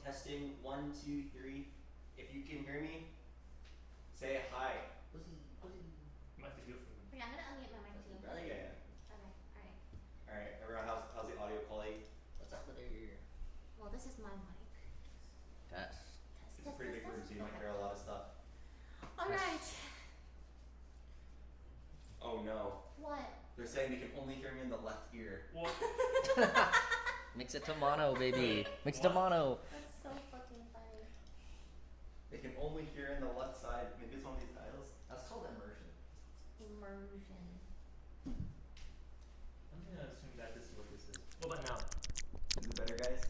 Testing. 1, 2, 3. If you can hear me, say hi. Might be good for them. Okay, I'm gonna unmute my mic too. Yeah. Okay, Alright, everyone, how's the audio quality? What's up with your well, this is my mic. test? It's a pretty big room, so you might hear a lot of stuff. Alright. Oh no. What? They're saying they can only hear me in the left ear. What? Mix it to mono, baby. Mix it to mono. That's so fucking funny. They can only hear in the left side. Maybe it's one of these tiles. That's called immersion. Immersion. I'm gonna assume that this is what this is. What about now? Is it better, guys?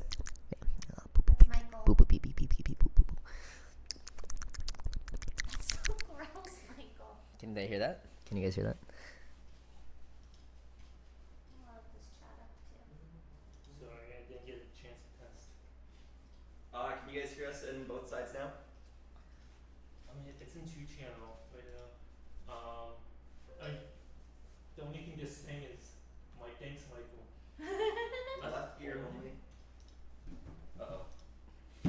That's Michael. Boop boop beep beep beep beep beep boop boop. That's so gross, Michael. Can they hear that? Can you guys hear that? I love this chat up too. Sorry, I didn't get a chance to test. Can you guys hear us in both sides now? I mean, it's in 2-channel right now. The only thing they're saying is, thanks, Michael. Left ear only. Uh-oh. I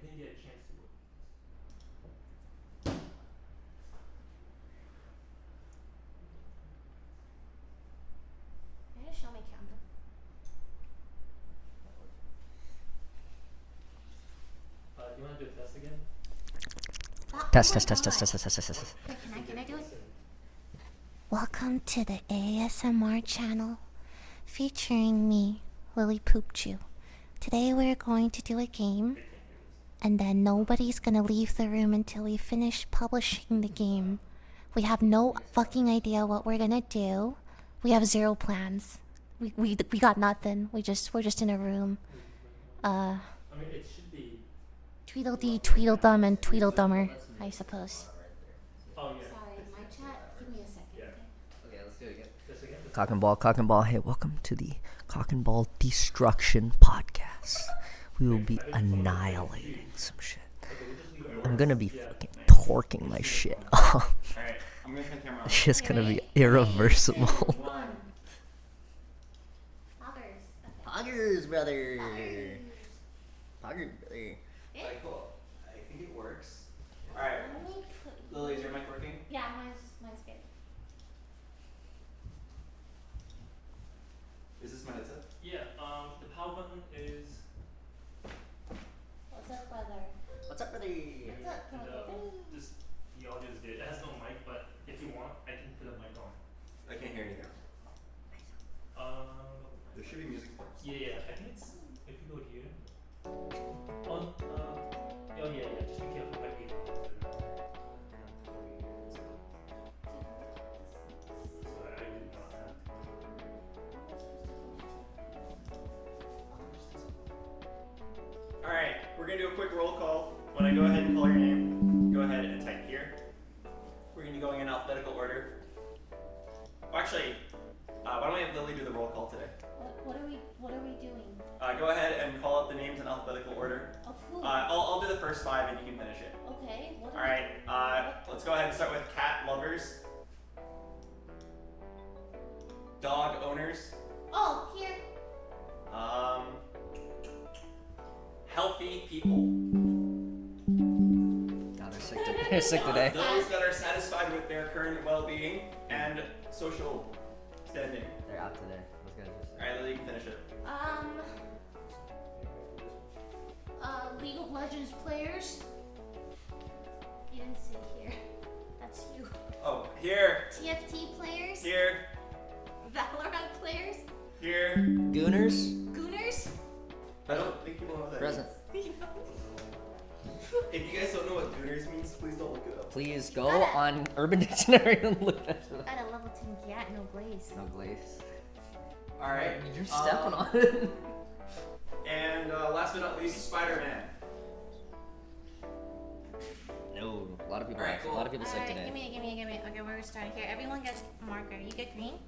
didn't get a chance to look. Can you show me camera? Do you want to do a test again? Test. Can I do it? Welcome to the ASMR channel featuring me, Lilypichu. Today we're going to do a game, and then nobody's gonna leave the room until we finish publishing the game. We have no fucking idea what we're gonna do. We have zero plans. We got nothing. We're just in a room. I mean, it should be. Tweedledee, Tweedledum, and Tweedledummer, I suppose. Oh, yeah. Sorry, my chat. Give me a second. Yeah. Okay, let's do it again. Just again. Cock and ball. Hey, welcome to the Cock and Ball Destruction Podcast. We will be annihilating some shit. I'm gonna be fucking torquing my shit off. Alright, I'm gonna turn the camera on. It's just gonna be irreversible. Poggers, brother. Poggers, brother. Alright, cool. I think it works. Alright, Lily, is your mic working? Yeah, mine's good. Is this my headset? Yeah, the power button is. What's up, brother? What's up, brother? What's up, And, brother? just the audio is good. It has no mic, but if you want, I can put a mic on. I can't hear anything. There should be music. Yeah. I think it's if you go here. Oh yeah. Just be careful, might be. Sorry, I did not have. Alright, we're gonna do a quick roll call. When I go ahead and call your name, go ahead and type here. We're gonna be going in alphabetical order. Oh, actually, why don't we have Lily do the roll call today? What are we doing? Go ahead and call up the names in alphabetical order. Of who? I'll do the first 5 and you can finish it. Okay. What are Alright, let's go ahead and start with cat lovers. Dog owners. Oh, here. Healthy people. God, they're sick today. Those that are satisfied with their current well-being and social standing. They're out today. Those guys are Alright, Lily, you can finish it. League of Legends players. You didn't say here. That's you. Oh, here. TFT players. Here. Valorant players. Here. Gooners. Gooners. I don't think people know that. Present. If you guys don't know what Gooners means, please don't look it up. Please go on Urban Dictionary and look at it. Got a level 10 gat, no glaze. No glaze. Alright. You're stepping on it. And last but not least, Spider-Man. No, a lot of people. Alright, cool. A lot of people sick today. Give me. Okay, we're starting here. Everyone gets a marker. You get green.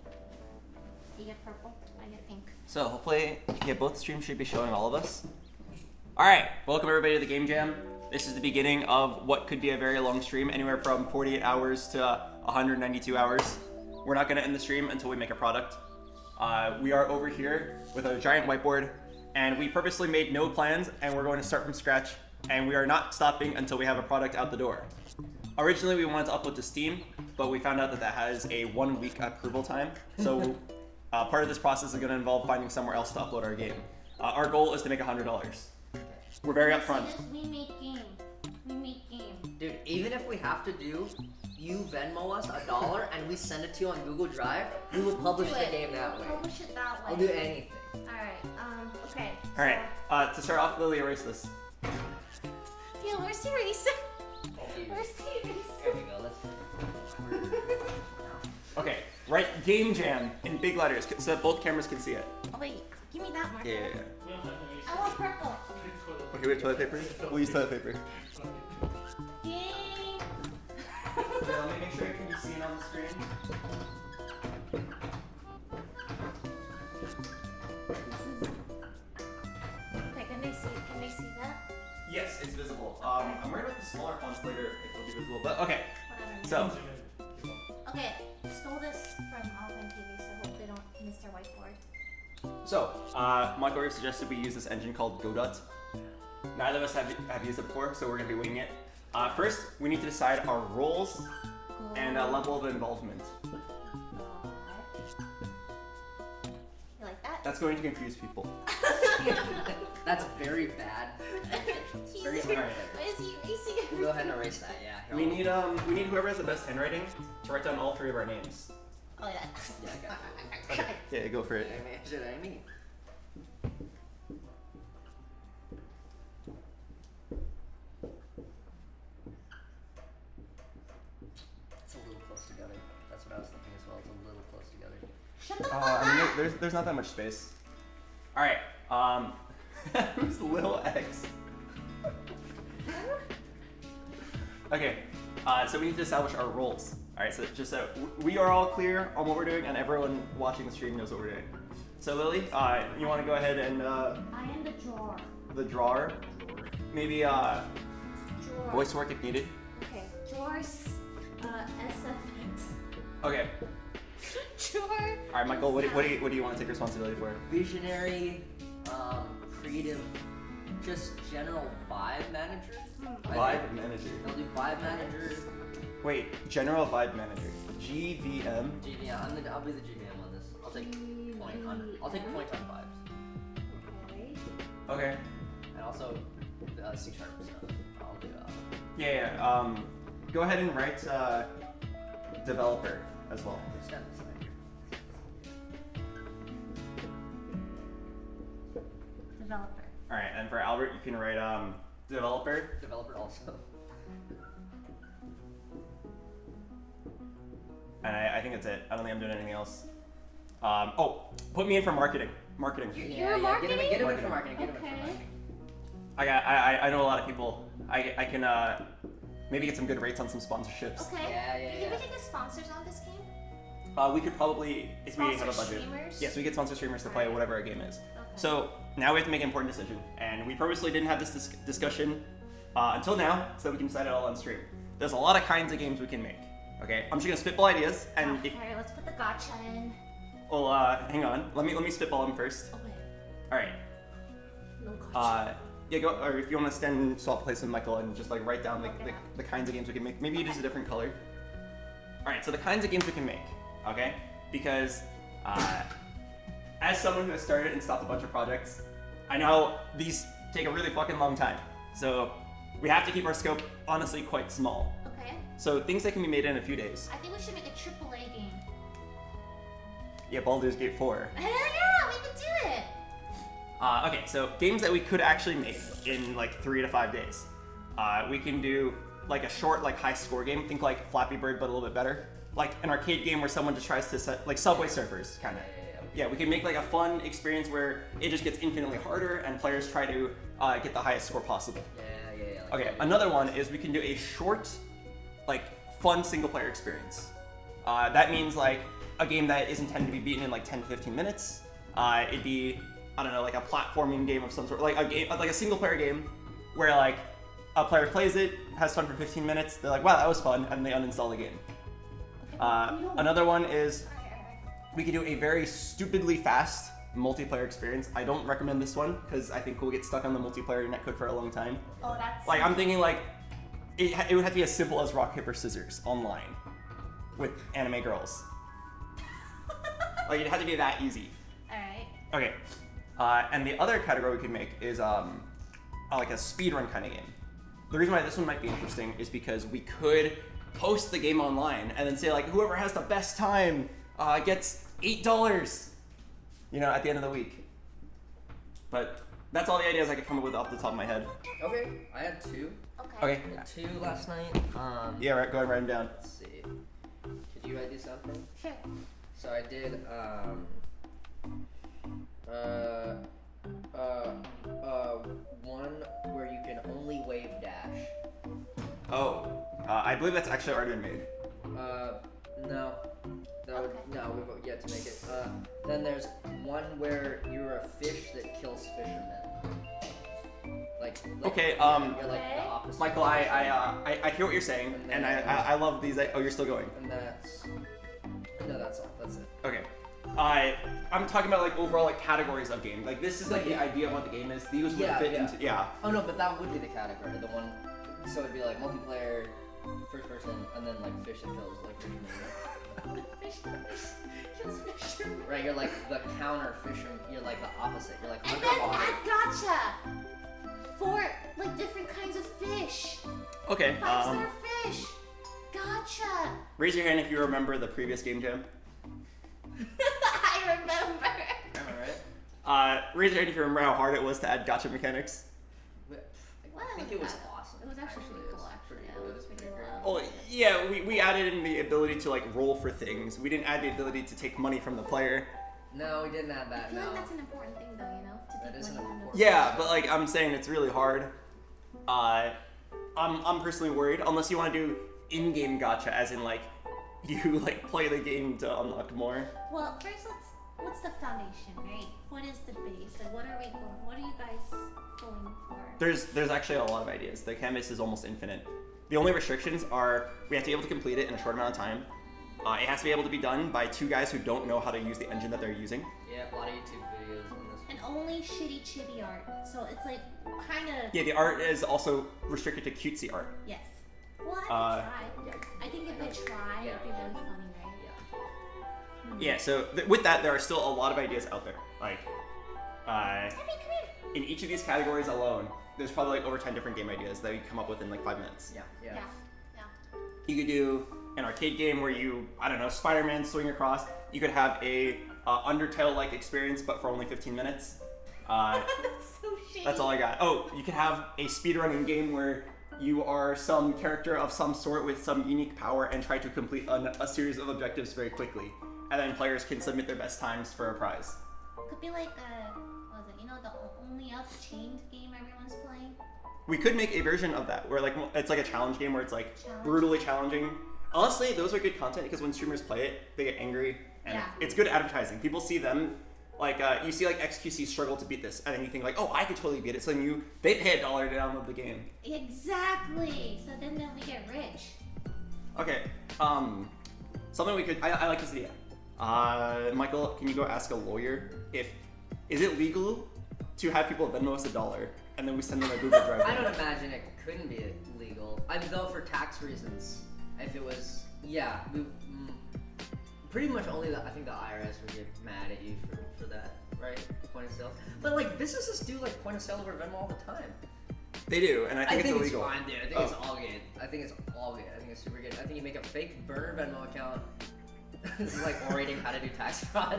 You get purple. I get pink. So hopefully, both streams should be showing all of us. Alright, welcome everybody to the Game Jam. This is the beginning of what could be a very long stream, anywhere from 48 hours to 192 hours. We're not going to end the stream until we make a product. We are over here with a giant whiteboard and we purposely made no plans, and we're going to start from scratch, and we are not stopping until we have a product out the door. Originally, we wanted to upload to Steam, but we found out that that has a 1 week approval time. So part of this process is going to involve finding somewhere else to upload our game. Our goal is to make $100. We're very upfront. We make game. We make game. Dude, even if we have to do, you Venmo us $1 and we send it to you on Google Drive, we will publish the game that way. Publish it that way. I'll do anything. Alright, okay. Alright, to start off, Lily, erase this. Yeah, where's the eraser? Where's the There eraser? we go. Let's. Okay, write Game Jam in big letters so that both cameras can see it. Oh wait, give me that marker. Yeah. We don't have any I want purple. Okay, we have toilet paper? We'll use toilet paper. Game. Yeah, let me make sure it can be seen on the screen. Okay, can they see that? Yes, it's visible. I'm worried about the smaller fonts later if it'll be visible, but okay. Whatever. So, Okay, stole this from Alvin TV, so I hope they don't miss their whiteboard. Michael Reeves suggested we use this engine called Godot. Neither of us have used it before, so we're gonna be winging it. First, we need to decide our roles and level of involvement. You like that? That's going to confuse people. That's very bad. Very Why hard. is he erasing Go ahead and erase that. Yeah. Here, We I'll- need whoever has the best handwriting to write down all 3 of our names. Oh yeah. Yeah, I got it. Okay, yeah, go for it. Should I mean? It's a little close together. That's what I was thinking as well. It's a little close together. Shut the fuck I mean, up! there's not that much space. All right. Who's Little X? Okay. So we need to establish our roles. All right. So just so we are all clear on what we're doing, and everyone watching the stream knows what we're doing. So Lily, you want to go ahead and I am the drawer. the drawer, maybe Drawer. voice work if needed. Okay. Drawers. SFX. Okay. Drawer. All right, Michael. What do you want to take responsibility for? Visionary, creative, just general vibe manager. Vibe manager. I'll do vibe manager. Wait, general vibe manager. GVM. Yeah, I'll be the GM on this. I'll take point on vibes. Okay. Okay. And also C# stuff. I'll do Yeah. Go ahead and write developer as well. extend this thing. Developer. All right, and for Albert, you can write developer. Developer also. And I think that's it. I don't think I'm doing anything else. Put me in for marketing. Marketing. You're Get him in marketing? for marketing. Get him in for Okay. marketing. I know a lot of people. I can maybe get some good rates on some sponsorships. Okay. Yeah. You think we can get sponsors on this game? We could probably, if we have a Sponsor budget. streamers? Yes, we get sponsor streamers to play Alright. whatever our game is. Okay. So now we have to make an important decision, and we purposely didn't have this discussion until now, so that we can decide it all on stream. There's a lot of kinds of games we can make. Okay, I'm just gonna spitball ideas, and if Alright, let's put the gotcha in. well, hang on, let me spitball them first. Oh wait, All right. no gotcha. Yeah, go. Or if you want to stand swap place with Michael and just like write down the kinds of games we can make. Maybe you use a different color. All right. So the kinds of games we can make. Okay. Because as someone who has started and stopped a bunch of projects, I know these take a really fucking long time. So we have to keep our scope honestly quite small. Okay. So things that can be made in a few days. I think we should make a AAA game. Yeah, Baldur's Gate 4. Hell yeah, we can do it. Okay, so games that we could actually make in like 3 to 5 days. We can do like a short, like high score game. Think like Flappy Bird, but a little bit better. Like an arcade game where someone just tries to set, like Subway Surfers, kind of. Yeah, we can make like a fun experience where it just gets infinitely harder and players try to get the highest score possible. Yeah. Okay, another one is we can do a short, like fun single player experience. That means like a game that is intended to be beaten in like 10 to 15 minutes. It'd be, I don't know, like a platforming game of some sort, like a game, like a single player game where like a player plays it, has fun for 15 minutes, they're like, wow, that was fun, and they uninstall the game. Another one is we could do a very stupidly fast multiplayer experience, I don't recommend this one because I think we'll get stuck on the multiplayer netcode for a long time. Oh, that's Like I'm thinking like it would have to be as simple as rock paper scissors online with anime girls. Like it'd have to be that easy. all right. Okay, and the other category we could make is like a speedrun kind of game. The reason why this one might be interesting is because we could post the game online and then say like whoever has the best time gets $8, you know, at the end of the week. But that's all the ideas I could come up with off the top of my head. Okay, I had 2. Okay. I had 2 last night. Yeah, right. Go ahead and write them down. Let's see. Could you write these down for me? Sure. So I did one where you can only wave dash. Oh, I believe that's actually already been made. No. That would, no, we've yet to make it. Then there's one where you're a fish that kills fishermen. Like Okay, you're like the opposite. Michael, I hear what you're saying, and I love these. Oh, you're still going. And that's no, that's all. That's it. Okay. I'm talking about like overall like categories of games. Like this is like the idea of what the game is. These would fit into Oh no, but that would be the category. The one, so it'd be like multiplayer, first person, and then like fish that kills like fishermen. Kills fisherman. Right, you're like the counter fisherman. You're like the opposite. You're like And then underwater. I gotcha. 4 like different kinds of fish. Okay. 5-star fish. Gotcha. Raise your hand if you remember the previous game jam. I remember. Alright. Raise your hand if you remember how hard it was to add gotcha mechanics. I think it was awesome. It was actually pretty cool, actually. Yeah, it was pretty loud. Oh yeah, we added in the ability to like roll for things. We didn't add the ability to take money from the player. No, we didn't add that. I feel No. like that's an important thing, though. You know, to That take is an money from the important- Yeah, but like I'm saying, it's really hard. I'm personally worried unless you want to do in-game gotcha, as in like you like play the game to unlock more. Well, first what's the foundation, right? What is the base? Like, what are we going? What are you guys going for? There's actually a lot of ideas. The canvas is almost infinite. The only restrictions are we have to be able to complete it in a short amount of time. It has to be able to be done by 2 guys who don't know how to use the engine that they're using. Yeah, a lot of YouTube videos on this. And only shitty chibi art. So it's like kind of. Yeah, the art is also restricted to cutesy art. Yes. Well, I could try. Yeah. I think if they try, it'd be really funny, right? Yeah. Yeah, so with that, there are still a lot of ideas out there. Like, Come here. in each of these categories alone, there's probably like over 10 different game ideas that you come up with in like 5 minutes. Yeah. Yeah. You could do an arcade game where you, I don't know, Spider-Man swing across. You could have a Undertale-like experience, but for only 15 minutes. That's so shitty. That's all I got. Oh, you could have a speedrunning game where you are some character of some sort with some unique power and try to complete a series of objectives very quickly. And then players can submit their best times for a prize. Could be like what was it? You know, the Only Up Chained game everyone's playing? We could make a version of that where like it's like a challenge game where it's like Challenge. brutally challenging. Honestly, those are good content because when streamers play it, they get angry and Yeah. it's good advertising. People see them, like you see like XQC struggle to beat this, and then you think like, oh, I could totally beat it. So then they pay $1 to download the game. Exactly. So then we get rich. Okay, something we could. I like this idea. Michael, can you go ask a lawyer is it legal to have people Venmo us $1 and then we send them a Google Drive? I don't imagine it couldn't be illegal. I mean, though, for tax reasons, if it was, yeah, pretty much only I think the IRS would get mad at you for that, right? Point of sale. But like businesses do like point of sale over Venmo all the time. They do, and I think it's illegal. It's fine, dude. I think it's all good. I think it's all good. I think it's super good. I think you make a fake burner Venmo account. This is like orating how to do tax fraud.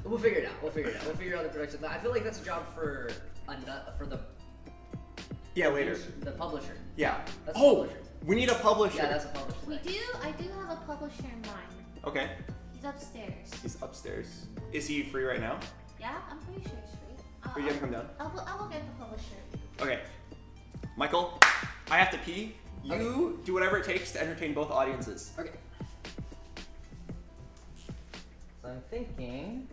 We'll figure it out. We'll figure out the production. I feel like that's a job for the Later. The publisher. Yeah. That's a Oh, publisher. we need a publisher. Yeah, that's a publisher. I do have a publisher in mind. Okay. He's upstairs. He's upstairs. Is he free right now? Yeah, I'm pretty sure he's free. Are you gonna come down? I'll go get the publisher. Okay. Michael, I have to pee. You do whatever it takes to entertain both audiences. Okay. So I'm thinking,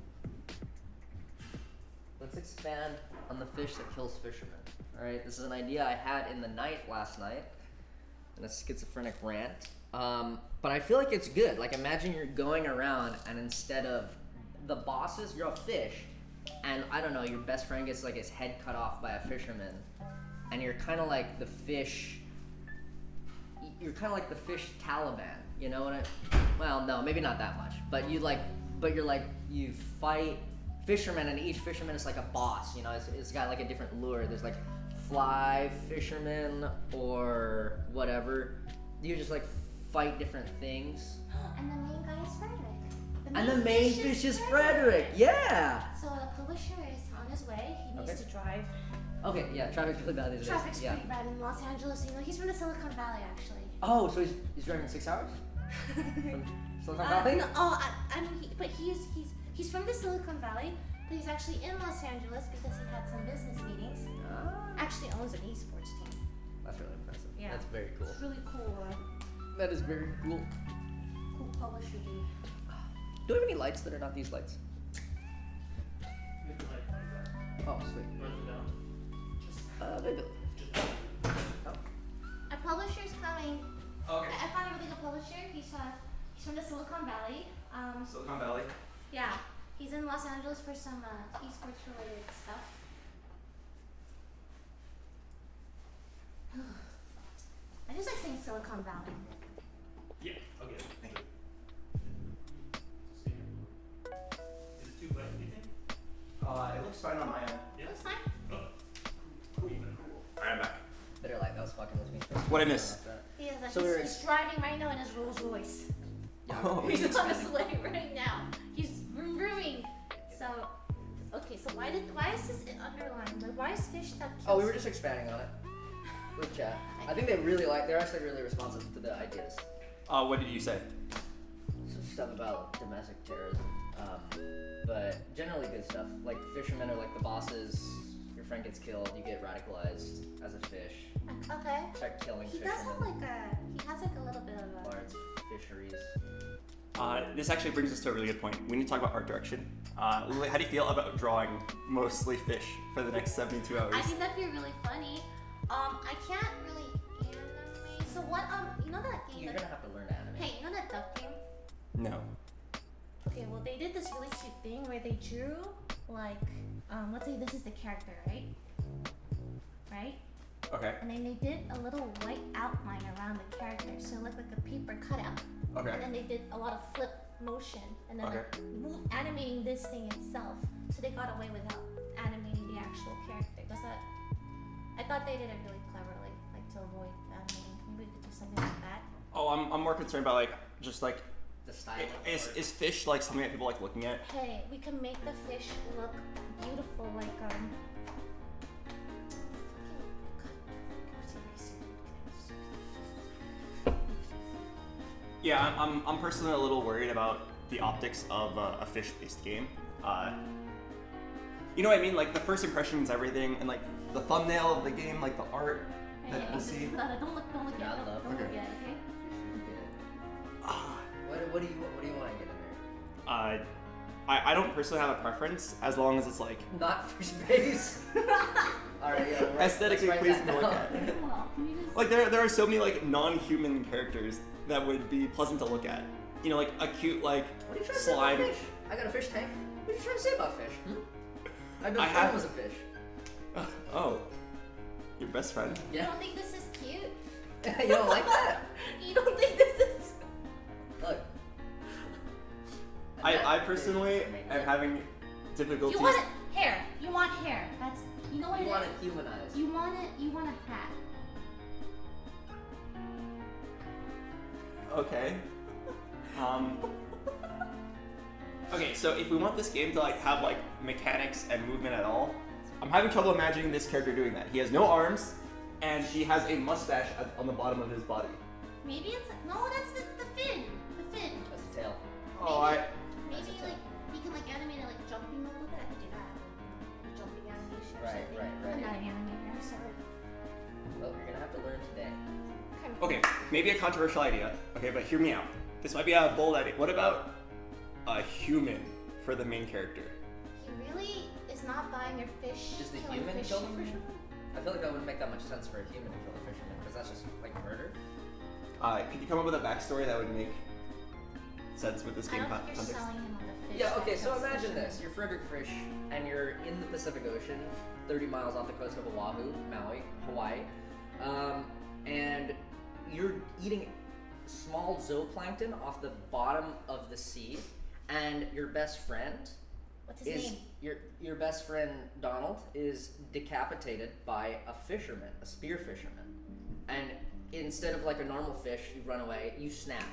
let's expand on the fish that kills fishermen. All right, this is an idea I had in the night last night, in a schizophrenic rant. But I feel like it's good. Like imagine you're going around and instead of the bosses, you're a fish, and I don't know, your best friend gets like his head cut off by a fisherman, and you're kind of like the fish. You're kind of like the fish Taliban. You know what I? Well, no, maybe not that much, but you're like you fight fishermen, and each fisherman is like a boss. You know, it's got like a different lure. There's like fly fishermen or whatever. You just like fight different things. And the main guy is Frederick. And the main fish is Frederick. Yeah. So the publisher is on his way. He needs to drive. Okay, yeah, traffic's really bad these days. Traffic's Yeah. pretty bad in Los Angeles. You know, he's from the Silicon Valley, actually. Oh, so he's driving 6 hours? From Silicon Valley? No, I mean, but he's from the Silicon Valley, but he's actually in Los Angeles because he had some business meetings. Actually owns an esports team. That's really impressive. Yeah. That's very cool. It's really cool. That is very cool. Cool publisher, dude. Do we have any lights that are not these lights? You can like that. Oh, sweet. Run it down. Maybe. Oh. A publisher's coming. Okay. I found a really good publisher. He's from the Silicon Valley. Silicon Valley. Yeah. He's in Los Angeles for some esports related stuff. I just like saying Silicon Valley. Yeah. Okay. Thank you. Is it too bright? Do you think? It looks fine on my end. Yeah. That's fine. Oh. Cool. Cool. Alright, I'm back. Better light, that was fucking with me. What'd I miss? He is, So we're- he's driving right now in his Rolls Royce. Oh, He's on his way right now. He's vroom-vrooming. So, okay, so why is this underlined? Like, why is fish that kills? Oh, we were just expanding on it. With chat. I think they're actually really responsive to the ideas. what did you say? Some stuff about domestic terrorism. But generally good stuff. Like fishermen are like the bosses. Your friend gets killed, you get radicalized as a fish. Okay. Start killing He fishermen. does have he has like a little bit of a. Large fisheries. This actually brings us to a really good point. We need to talk about art direction. Lily, how do you feel about drawing mostly fish for the next 72 hours? I think that'd be really funny. I can't really animate. So what? You know that game? You're gonna have to learn to animate. Hey, you know that duck game? No. Okay, well they did this really cute thing where they drew like, let's say this is the character, right? Right? Okay. And then they did a little white outline around the character, so it looked like a paper cutout. Okay. And then they did a lot of flip motion, and then Okay. animating this thing itself. So they got away without animating the actual character. Does that? I thought they did it really cleverly, like to avoid animating. Maybe we could do something like that. Oh, I'm more concerned about like just like The style. is fish like something that people like looking at? Hey, we can make the fish look beautiful, like Yeah, I'm personally a little worried about the optics of a fish-based game. You know what I mean? Like the first impression is everything, and like the thumbnail of the game, like the art that we'll see. Don't look Yeah, at it. Don't look okay. at it, okay? What do you want to get in there? I don't personally have a preference as long as it's like Not fish base. Alright, yeah. aesthetically let's write pleasing that to look down. at. Well, can you just... Like there are so many like non-human characters that would be pleasant to look at. You know, like a cute like What are you trying to say about slime. fish? I got a fish tank. What are you trying to say about fish? My best I friend have- was a fish. Oh, your best friend. You Yeah. don't think this is cute? You don't like that? You don't think this is... Look. I personally am having difficulties. You want it hair. You want hair. That's... You know what You it want is? it humanized. You want a hat. Okay. Okay, so if we want this game to like have like mechanics and movement at all, I'm having trouble imagining this character doing that. He has no arms, and he has a mustache on the bottom of his body. Maybe it's... No, that's the fin. The fin. That's the tail. Oh, Maybe like you can like animate it like jumping a little bit. I could do that. The jumping animation or Right, something. right. I'm not an animator, I'm sorry. Well, you're gonna have to learn today. Kind of. Okay, maybe a controversial idea. Okay, but hear me out. This might be a bold idea. What about a human for the main character? He really is not buying your fish. Does the killing human fish kill the and- fisherman? I feel like that wouldn't make that much sense for a human to kill the fisherman, because that's just like murder. Could you come up with a backstory that would make sense with this I game don't think you're context? selling him on the fish. Yeah, okay, that so kills imagine fish. this. You're Frederick Fish, and you're in the Pacific Ocean, 30 miles off the coast of Oahu, Maui, Hawaii, and you're eating small zooplankton off the bottom of the sea, and your best friend What's his is name? your best friend Donald is decapitated by a fisherman, a spear fisherman, and instead of like a normal fish, you run away, you snap.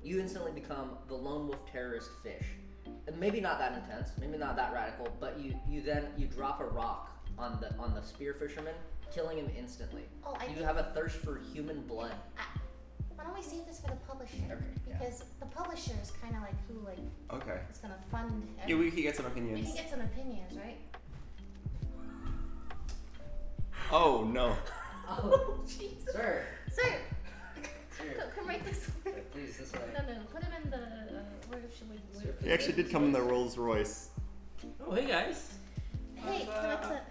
You instantly become the lone wolf terrorist fish. And maybe not that intense, maybe not that radical, but you then drop a rock on the spear fisherman, killing him instantly. Oh, I you think- have a thirst for human blood. Why don't we save this for the publisher? Okay, yeah. Because the publisher is kind of like who Okay. is gonna fund. Yeah, we could get some we opinions. can get some opinions, right? Oh no. Oh, Jesus. sir. Sir, Sir. come right this way. Please, this way. No, put him in the. Where should we? Where, He actually did come in the Rolls Royce. Oh, hey guys. Hey, what's up?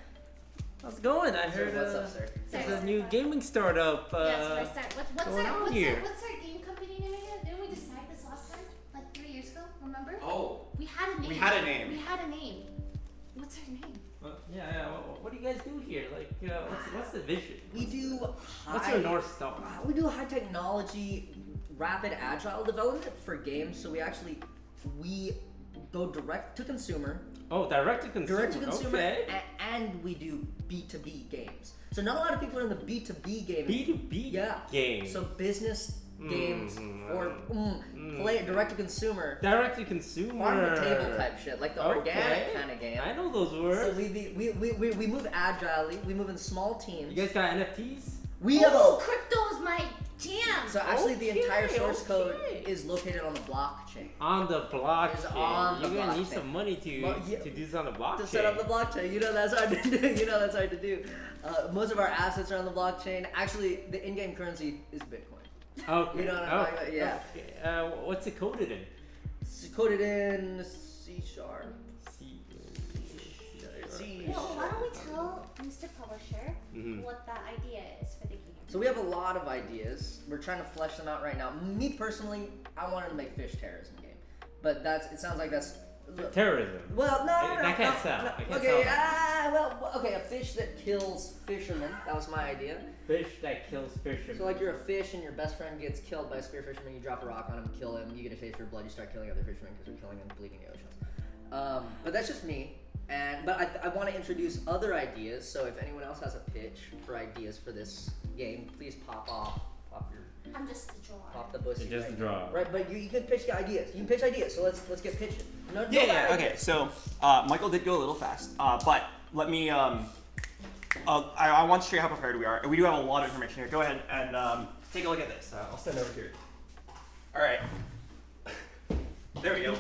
How's it going? I Sir, heard what's up, sir? there's Sorry, a new sorry. gaming startup. Yes, let's start. What's going our on what's here? our what's our game company name again? Didn't we decide this last time? Like 3 years ago? Remember? Oh. We had a name. We had a name. We had a name. What's our name? Yeah. What do you guys do here? Like, what's the vision? We do What's your North Star? We do high technology, rapid agile development for games. So we go direct to consumer, Oh, direct to consumer. direct to consumer, Okay. and we do B2B games. So not a lot of people are in the B2B game. B2B Yeah. game. So business games or mm. play direct to consumer, Direct to consumer. farm to table type shit, like the organic Okay. kind of game. I know those So words. we move agilely. We move in small teams. You guys got NFTs? We have Oh, a crypto's my jam. So actually, the entire Okay, source code okay. is located on the blockchain. On the blockchain. on the You're gonna need blockchain. some money to Well, yeah, to do this on the blockchain. To set up the blockchain, you know that's hard to do. You know that's hard to do. Most of our assets are on the blockchain. Actually, the in-game currency is Bitcoin. Okay. You know what I'm talking about? Yeah. Okay. What's it coded in? It's coded in C#. C. C. Well, why don't we tell Mr. Publisher Mhm. what the idea is for the game? So we have a lot of ideas. We're trying to flesh them out right now. Me personally, I wanted to make fish terrorism game, but it sounds like that's. Terrorism. Well, no. That can't sell. no. It can't Okay, sell. okay, a fish that kills fishermen. That was my idea. Fish that kills fishermen. So like you're a fish and your best friend gets killed by a spear fisherman, you drop a rock on him, kill him, you get a taste for blood, you start killing other fishermen because they're killing and bleeding the oceans. But that's just me. But I want to introduce other ideas. So if anyone else has a pitch for ideas for this game, please pop your I'm just the drawer. pop the pussy. It's just right a draw. Right, but you can pitch ideas. You can pitch ideas. So let's get pitching. No, Yeah, no yeah, bad okay. ideas. So Michael did go a little fast, but let me. I want to show you how prepared we are. We do have a lot of information here. Go ahead and take a look at this. I'll stand over here. All right. There we go.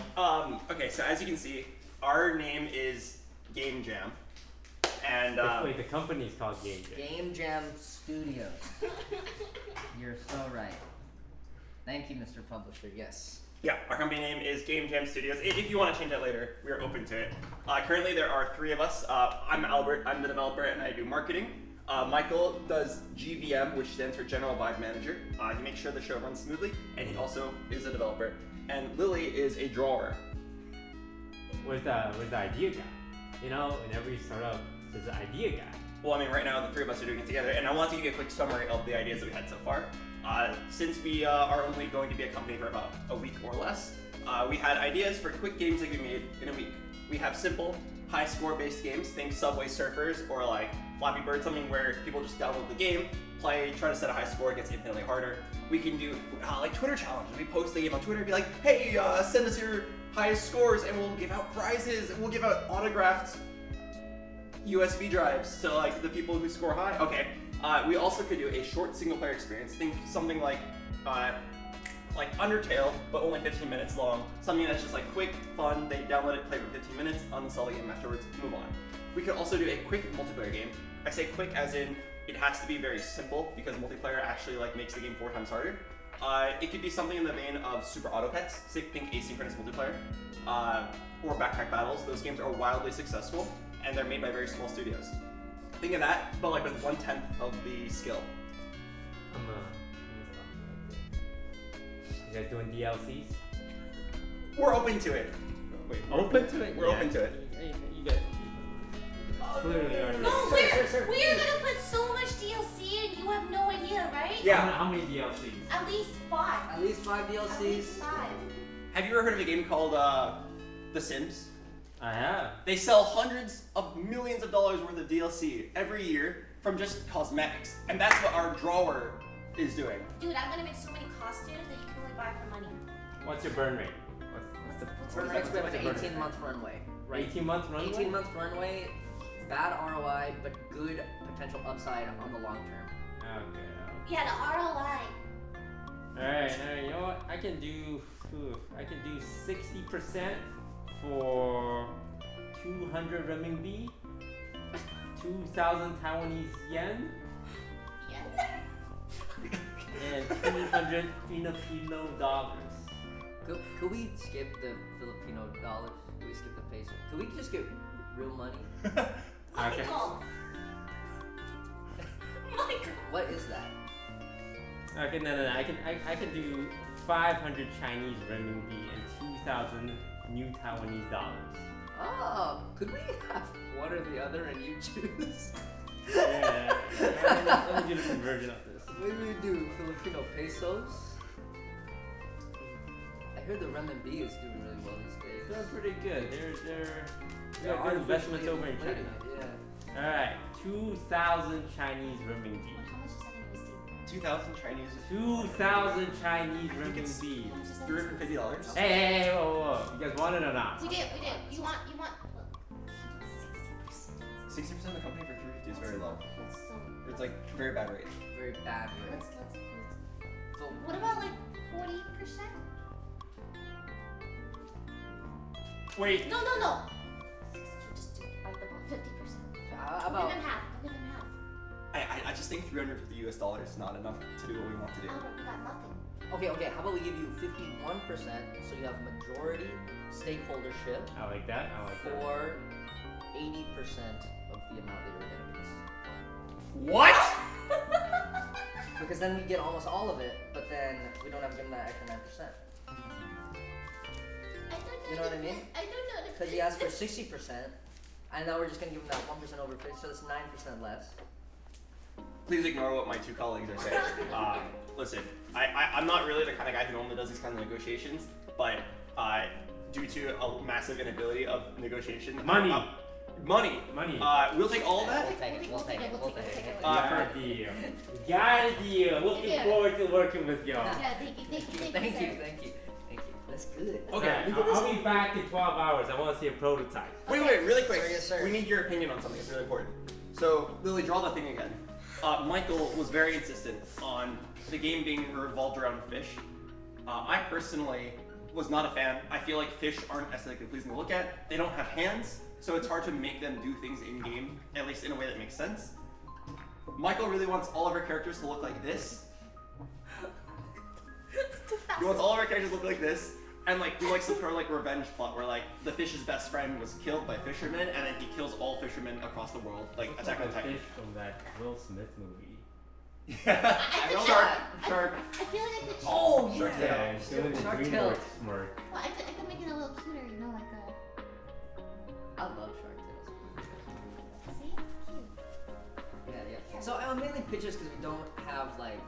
Okay, so as you can see, our name is Game Jam, and Wait, the company's called Game Jam. Game Jam Studios. You're so right. Thank you, Mr. Publisher. Yes. yeah, our company name is Game Jam Studios. If you want to change that later, we are open to it. Currently, there are 3 of us. I'm Albert. I'm the developer, and I do marketing. Michael does GVM, which stands for General Vibe Manager. He makes sure the show runs smoothly, and he also is a developer. And Lily is a drawer. Where's the idea guy? You know, in every startup, there's an idea guy. Well, I mean, right now the 3 of us are doing it together, and I want to give you a quick summary of the ideas that we had so far. Since we are only going to be a company for about a week or less, we had ideas for quick games that can be made in a week. We have simple, high score-based games, think Subway Surfers or like Flappy Bird, something where people just download the game, play, try to set a high score, it gets infinitely harder. We can do like Twitter challenges. We post the game on Twitter and be like, hey, send us your highest scores and we'll give out prizes and we'll give out autographed USB drives to like the people who score high. Okay. We also could do a short single player experience. Think something like Undertale, but only 15 minutes long. Something that's just like quick, fun. They download it, play for 15 minutes, uninstall the game afterwards, move on. We could also do a quick multiplayer game. I say quick as in it has to be very simple because multiplayer actually like makes the game 4 times harder. It could be something in the vein of Super Auto Pets. Think asynchronous multiplayer, or Backpack Battles. Those games are wildly successful, and they're made by very small studios. Think of that, but like with 1/10 of the skill. I'm gonna stop right there. You guys doing DLCs? We're open to it. Wait, Open to it? We're open to it. You guys clearly are. No, we are gonna put so much DLC and you have no idea, right? Yeah. How many DLCs? At least 5. At least 5 At least DLCs. 5. Have you ever heard of a game called The Sims? I have. They sell hundreds of millions of dollars worth of DLC every year from just cosmetics, and that's what our drawer is doing. Dude, I'm gonna make so many costumes that you can only buy for money. What's your burn rate? What's Burn the rate's difference? we have an 18-month runway. Right. 18 month runway? 18-month runway, bad ROI, but good potential upside on the long term. Okay. Yeah, the ROI. Alright, you know what? I can do 60% for 200 renminbi, 2,000 Taiwanese yen, Yeah. and 200 Filipino dollars. Could we skip the Filipino dollars? Could we skip the peso? Could we just get real money? Okay. Michael. Michael. What is that? Okay, no. I can do 500 Chinese renminbi and 2,000 new Taiwanese dollars. Oh, could we have one or the other and you choose? Yeah. Let me do the conversion of this. Maybe we do Filipino pesos. I heard the renminbi is doing really well these days. They're pretty good. They're They're good investments over in artificially China. inflated, yeah. Alright, 2,000 Chinese renminbi. How much is that in USD? 2,000 Chinese. 2,000 Chinese I think it's- renminbi. How much is that in $350. Hey, whoa. You guys want it or not? We did. You want, look. 60%. 60% of the company for 350 is very low. That's so. It's like very bad rate. Very bad rate. Let's. So, What about like 40%? Wait. No. 62, just do it. Bite the bullet. 50%. how Give about him half. Give him half. I just think $350 is not enough to do what we want to do. Albert, we got nothing. okay, how about we give you 51% so you have majority stakeholdership I like that. for 80% of the amount that you're gonna miss. What? Because then we get almost all of it, but then we don't have to give him that extra 9%. I don't know. You know what I mean? I don't know. the Because he asked for business. 60%, and now we're just gonna give him that 1% over 50, so that's 9% less. Please ignore what my two colleagues are saying. Listen, I'm not really the kind of guy who normally does these kind of negotiations, but due to a massive inability of negotiation, Money. Money. We'll take all of that. We'll take it. Got a deal. Got a deal. Looking Yeah. forward to working with y'all. Yeah, thank you. Thank you. sir. That's good. Okay. I'll be back in 12 hours. I want to see a prototype. Wait, really quick. Sir, yes, sir. We need your opinion on something. It's really important. So, Lily, draw the thing again. Michael was very insistent on the game being revolved around fish. I personally was not a fan. I feel like fish aren't aesthetically pleasing to look at. They don't have hands, so it's hard to make them do things in game, at least in a way that makes sense. Michael really wants all of our characters to look like this. He wants all of our characters to look like this, and like do like some sort of like revenge plot where like the fish's best friend was killed by fishermen, and then he kills all fishermen across the world, like Attack on Titan. Fish from that Will Smith movie. Yeah. I feel Shark. like- Shark. I feel like I could. Oh, Shark yeah. Tale. He's doing the Shark DreamWorks Tale. smirk. Well, I could make it a little cuter, you know, like a. I love Shark Tales. See? Cute. Yeah. So mainly pitches because we don't have like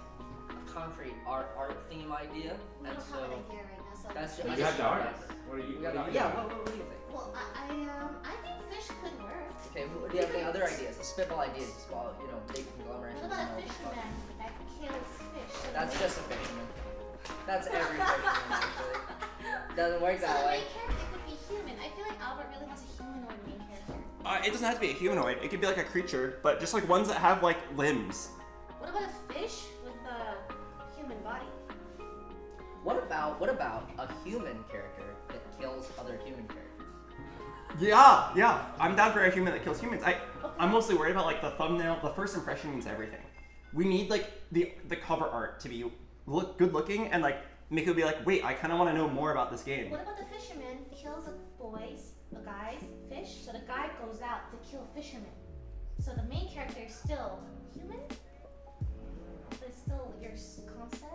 a concrete art theme idea, We and don't so have an idea right now, so. that's You just got the artist. What are you? We got what the, are you yeah. doing? What do you think? Well, I think fish could work. Okay. Do you have any other ideas? The spitball ideas as well. You know, big conglomerations. What about a and all that fisherman that kills fish? stuff. So That's the just a fisherman. That's every fisherman actually. Doesn't work So that the way. main character could be human. I feel like Albert really wants a humanoid main character. It doesn't have to be a humanoid. It could be like a creature, but just like ones that have like limbs. What about a fish with a human body? What about a human character that kills other human characters? Yeah. I'm down for a human that kills humans. I'm mostly worried about like the thumbnail. The first impression means everything. We need like the cover art to be good looking and like make it be like, wait, I kind of want to know more about this game. What about the fisherman kills a guy's fish, so the guy goes out to kill fishermen. So the main character is still human, but it's still your concept.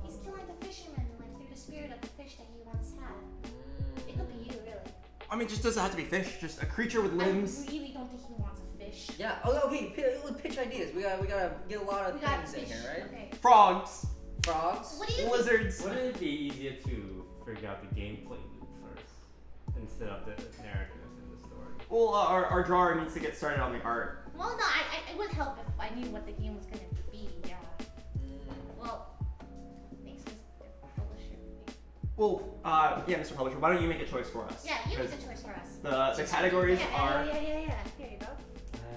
He's killing the fisherman like through the spirit of the fish that he once had. It could be you, really. I mean, just doesn't have to be fish. Just a creature with limbs. I really don't think he wants a fish. Yeah. Oh, okay. Pitch ideas. We gotta get a lot of things in here, right? Okay. Frogs. Frogs. What do you think? Lizards. Wouldn't it be easier to figure out the gameplay loop first instead of the narratives in the story? Well, our drawer needs to get started on the art. Well, no, it would help if I knew what the game was gonna be. Yeah. Well, thanks, Mr. Publisher. Well, yeah, Mr. Publisher, why don't you make a choice for us? Yeah, you make 'Cause the choice for us. The categories are. Yeah. Here you go.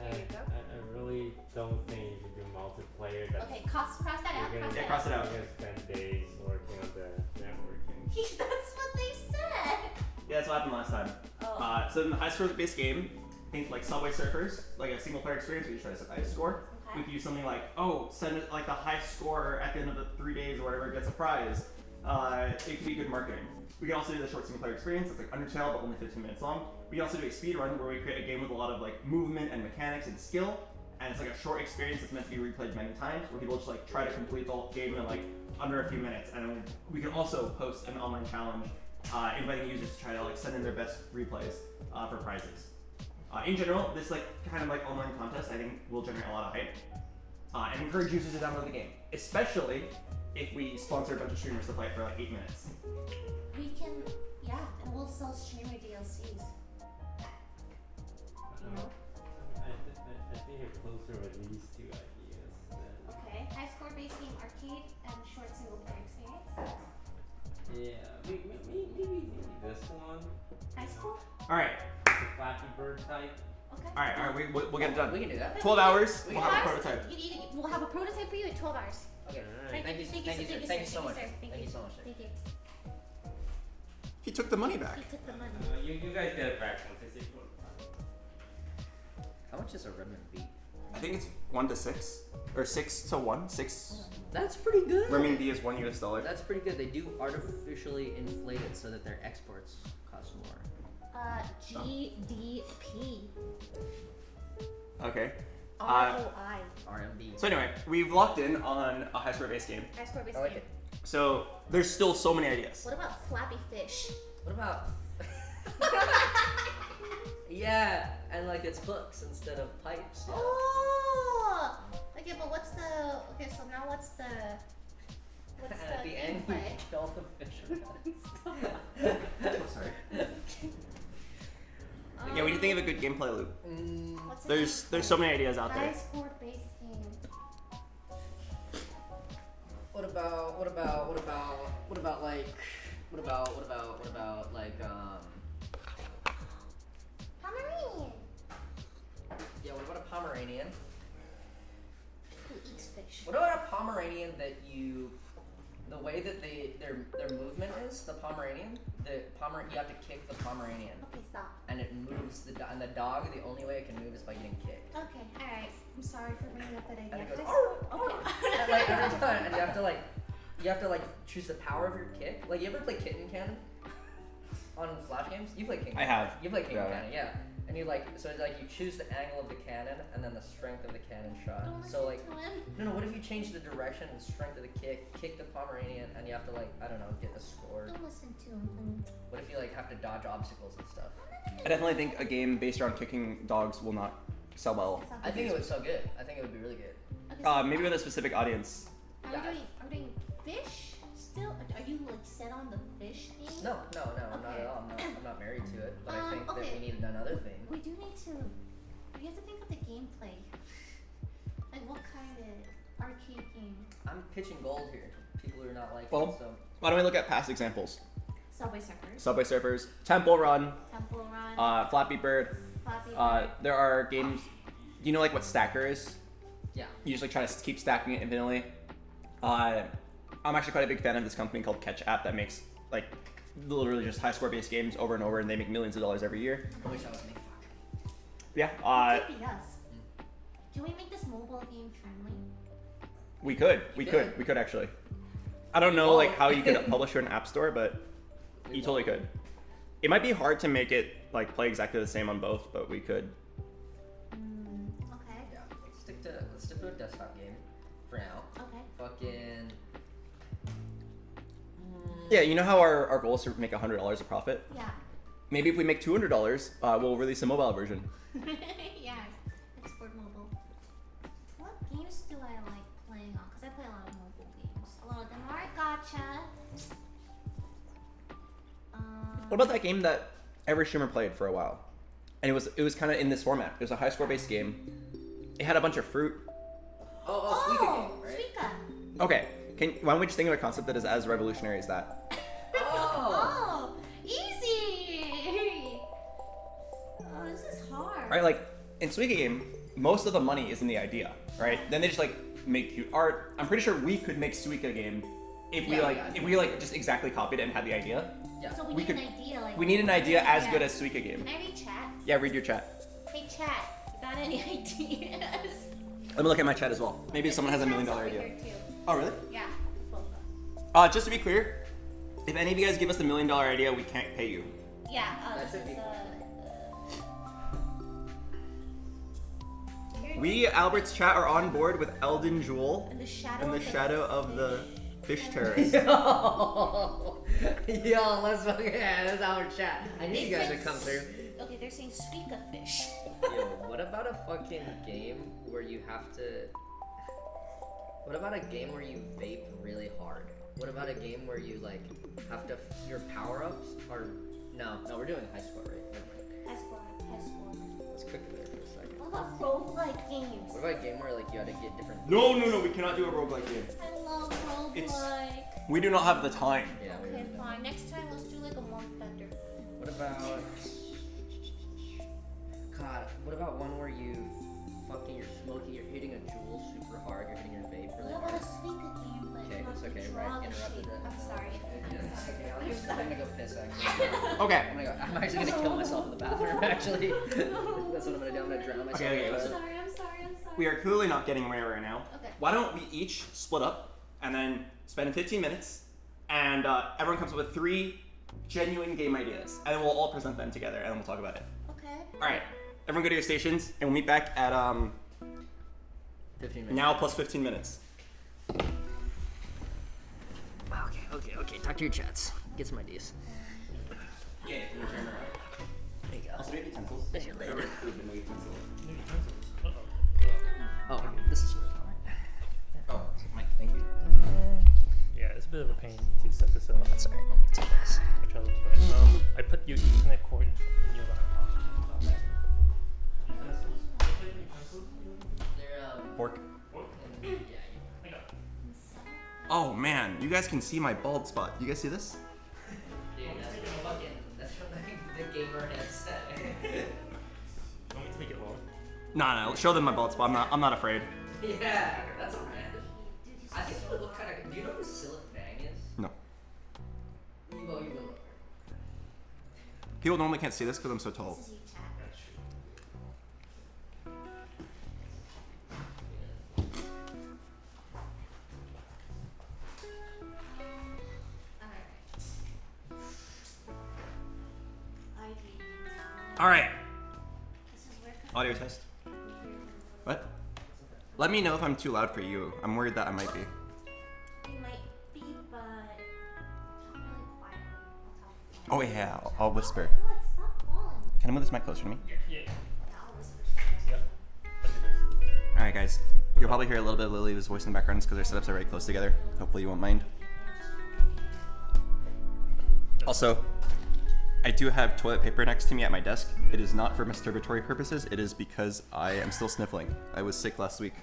There you go. I really don't think you should do multiplayer. That's Okay, cross that out. You're gonna, cross it out. You're gonna spend days working on the networking. That's what they said. Yeah, that's what happened last time. Oh. So in the high score based game, think like Subway Surfers, like a single player experience where you try to set the high score. Okay. We could use something like, send it like the high score at the end of the 3 days or whatever gets a prize. It could be good marketing. We can also do the short single player experience. It's like Undertale, but only 15 minutes long. We can also do a speed run where we create a game with a lot of like movement and mechanics and skill. And it's like a short experience that's meant to be replayed many times, where people just like try to complete the whole game in like under a few minutes. And we can also post an online challenge, inviting users to try to like send in their best replays for prizes. In general, this like kind of like online contest, I think, will generate a lot of hype and encourage users to download the game, especially if we sponsor a bunch of streamers to play it for like 8 minutes. We can, and we'll sell streamer DLCs. You know? I think you're closer with these two ideas than. Okay, high score based game arcade and short single player experience. Yeah, maybe this one. High school? All right, The Flappy Bird type. Okay. all right, we'll get it done. We can do that. 12 hours, We we'll can have a Hours? prototype. We'll have a prototype for you in 12 hours. Okay. Alright. Thank you so much. Thank you so much. Thank you. He took the money back. He took the money. You guys get it back once I say $4. How much is a renminbi? I think it's 1 to 6 or 6 to 1. 6. That's pretty good. Renminbi is $1 US. That's pretty good. They do artificially inflate it so that their exports cost more. GDP. Okay. ROI. RMB. So anyway, we've locked in on a high score based game. High score based I like game. it. So there's still so many ideas. What about Flappy Fish? What about? Yeah, and like it's hooks instead of pipes. Yeah. Oh! Okay, but what's the... Okay, so now what's the... And at the end, you gameplay? kill the fisherman. Sorry. Yeah, we need to think of a good gameplay loop. What's the There's so many ideas out high there. score based game. What about like Pomeranian. yeah, what about a Pomeranian? Who eats fish? What about a Pomeranian that the way that their movement is, the Pomeranian, you have to kick the Pomeranian Okay, stop. and it moves and the dog, the only way it can move is by getting kicked. Okay, alright. I'm sorry for bringing up that idea. And it goes, Just- "Arr, and like every time, and you have to like choose the power of your kick. Like you ever play Kitten Cannon on Flash games? You play Kitten I Cannon. have. You play Kitten Yeah. Cannon, yeah. And you like so it's like you choose the angle of the cannon and then the strength of the cannon shot. Don't So like listen to him. no, what if you change the direction and strength of the kick the Pomeranian, and you have to like I don't know get a score. Don't listen to him. What if you like have to dodge obstacles and stuff? I definitely think a game based around kicking dogs will not sell well. I think it would so good. I think it would be really good. Okay, so Maybe with a specific audience. are we doing fish still? Are you like set on the fish thing? No, not Okay. at all. I'm not married to it, but I think that okay. we need another thing. We do need to. We have to think of the gameplay. Like what kind of arcade game? I'm pitching gold here. People who are not liking Well- it, so Why don't we look at past examples? Subway Surfers, Subway Surfers, Temple Run, Temple Run, Flappy Bird. Flappy Bird. There are games. Do you know like what Stacker is? yeah. You just like try to keep stacking it infinitely. I'm actually quite a big fan of this company called Catch App that makes like literally just high score based games over and over, and they make millions of dollars every year. I wish I was me. Yeah, It could be us. Do we make this mobile game friendly? we could actually. I don't know like how you could publish to an app store, but you totally could. It might be hard to make it like play exactly the same on both, but we could. Okay. Yeah. Let's stick to a desktop game for now. Okay. Fucking. Yeah, you know how our goal is to make $100 a profit? Yeah. maybe if we make $200, we'll release a mobile version. Yeah, export mobile. What games do I like playing on? Because I play a lot of mobile games. A lot of them are gacha. What about that game that every streamer played for a while? And it was kind of in this format. It was a high score based game. It had a bunch of fruit. Suika game, right? Suika. Okay, why don't we just think of a concept that is as revolutionary as that? Oh, easy. Oh, this is hard. Right, like in Suika game, most of the money is in the idea, right? Then they just like make cute art. I'm pretty sure we could make Suika game if we just exactly copied it and had the idea. So we we need could- an idea. Like, We need an idea as good as Suika game. Can I read chat? Yeah, read your chat. Hey chat, you got any ideas? Let me look at my chat as well. Maybe someone has a $1 million Chat's over idea. here, too. Oh, really? Yeah, both of them. Just to be clear, if any of you guys give us the $1 million idea, we can't pay you. Yeah, That's this is okay. We, Albert's chat, are on board with Elden Jewel and the shadow. and the of shadow of the fish terrorist. Yo, let's fucking that's our chat. I knew They you guys said would come through. Okay, they're saying Suika fish. Yo, what about a fucking game where you have to? What about a game where you vape really hard? What about a game where you like have to your power-ups are no, we're doing high score, right? Never mind. High score. Let's quick there for a second. What about roguelike games? What about a game where like you had to get different? No, we cannot do a roguelike game. I love roguelike. We do not have the time. Yeah. we Okay, were- fine. Next time, let's do like a month bender. What about? God, what about one where you're smoking, you're hitting a jewel super hard, you're hitting your vape really What about a hard. Suika game? Like, Okay, you it's have to okay, draw right? the Interrupted shape. it. I'm sorry. It's okay, I'm sorry. gonna go piss actually. Okay. I'm actually gonna kill myself in the bathroom actually. That's what I'm gonna do, I'm gonna drown myself. Okay, in the listen. toilet. I'm sorry. We are clearly not getting away right now. Okay. Why don't we each split up and then spend 15 minutes and everyone comes up with 3 genuine game ideas and then we'll all present them together and then we'll talk about it. Okay. All right, everyone go to your stations and we'll meet back at 15 minutes. now plus 15 minutes. Okay. Talk to your chats. Get some ideas. Yeah, can you turn around? There you go. Also, make utensils. There's your lid. Food and utensils. Oh, this is yours. Oh, Mike, thank you. Yeah, it's a bit of a pain to set this up. That's alright, let me do this. I tried to look for it. I put your Ethernet cord in your laptop. They're, Fork. yeah, I got it. Oh man, you guys can see my bald spot. You guys see this? dude, that's from the gamer headset. You want me to make it lower? No, show them my bald spot. I'm not afraid. Yeah, that's alright. I think it would look kind of. Do you know what Silicon Bang is? No. You will. People normally can't see this because I'm so tall. This is you, chat. All right. This is where Audio test. What? Let me know if I'm too loud for you. I'm worried that I might be. you might be, but talk really quietly. I'll talk. Oh yeah, I'll whisper. What? Stop falling. Can I move this mic closer to me? Yeah. I'll whisper. Yep. I'll do this. All right, guys. You'll probably hear a little bit of Lily's voice in the background because our setups are very close together. Hopefully you won't mind. Also, I do have toilet paper next to me at my desk. It is not for masturbatory purposes. It is because I am still sniffling. I was sick last week.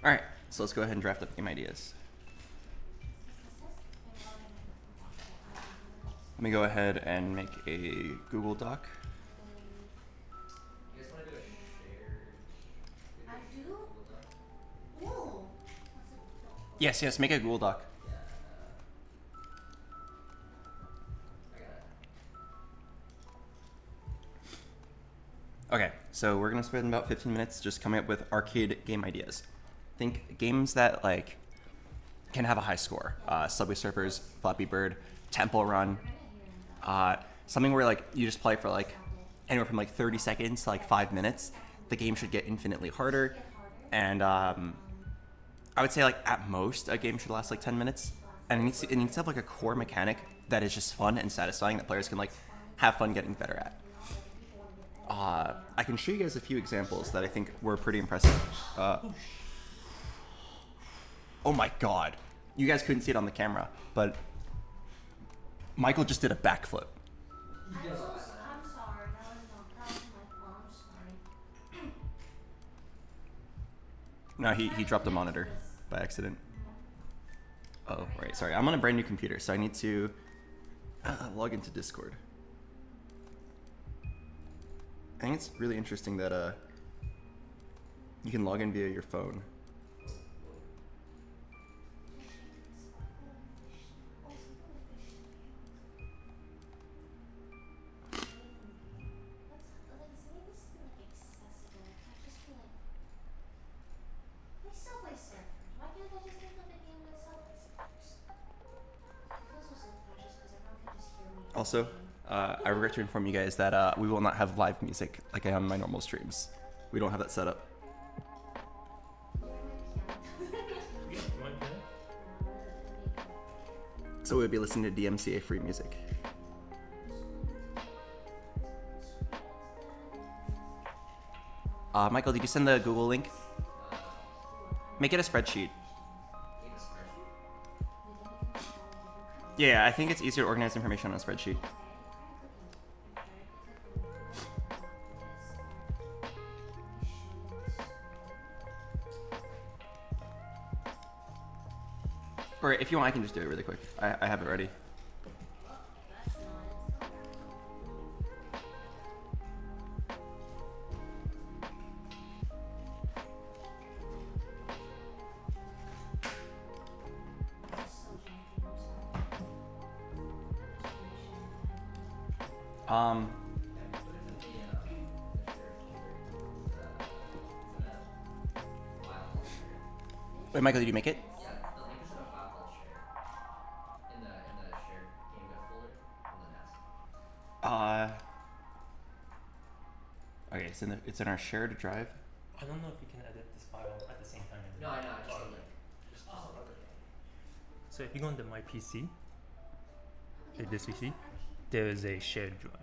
All right, so let's go ahead and draft up game ideas. Let me go ahead and make a Google Doc. You guys want to do a shared? I do? Ooh. Yes, make a Google Doc. Okay, so we're gonna spend about 15 minutes just coming up with arcade game ideas. Think games that like can have a high score. Subway Surfers, Flappy Bird, Temple Run. Something where like you just play for like anywhere from like 30 seconds to like 5 minutes, the game should get infinitely harder. And I would say like at most a game should last like 10 minutes. And it needs to have like a core mechanic that is just fun and satisfying that players can like have fun getting better at. I can show you guys a few examples that I think were pretty impressive. Oh my god. You guys couldn't see it on the camera, but Michael just did a backflip. I'm sorry. That was my fault. I'm sorry. No, he dropped a monitor by accident. Oh, right. Sorry. I'm on a brand new computer, so I need to log into Discord. I think it's really interesting that you can log in via your phone. Also, I regret to inform you guys that we will not have live music like I have on my normal streams. We don't have that set up. So we'll be listening to DMCA free music. Michael, did you send the Google link? Make it a spreadsheet. Yeah, I think it's easier to organize information on a spreadsheet. Or if you want, I can just do it really quick. I have it ready. Wait, Michael, did you make it? Yeah, the link is in a file called share. In the shared game dev folder in the nest. Okay, it's in our shared drive. I don't know if you can edit this file at the same time. No, I know, I just Oh, like just so if you go into my PC, this PC, there is a shared drive.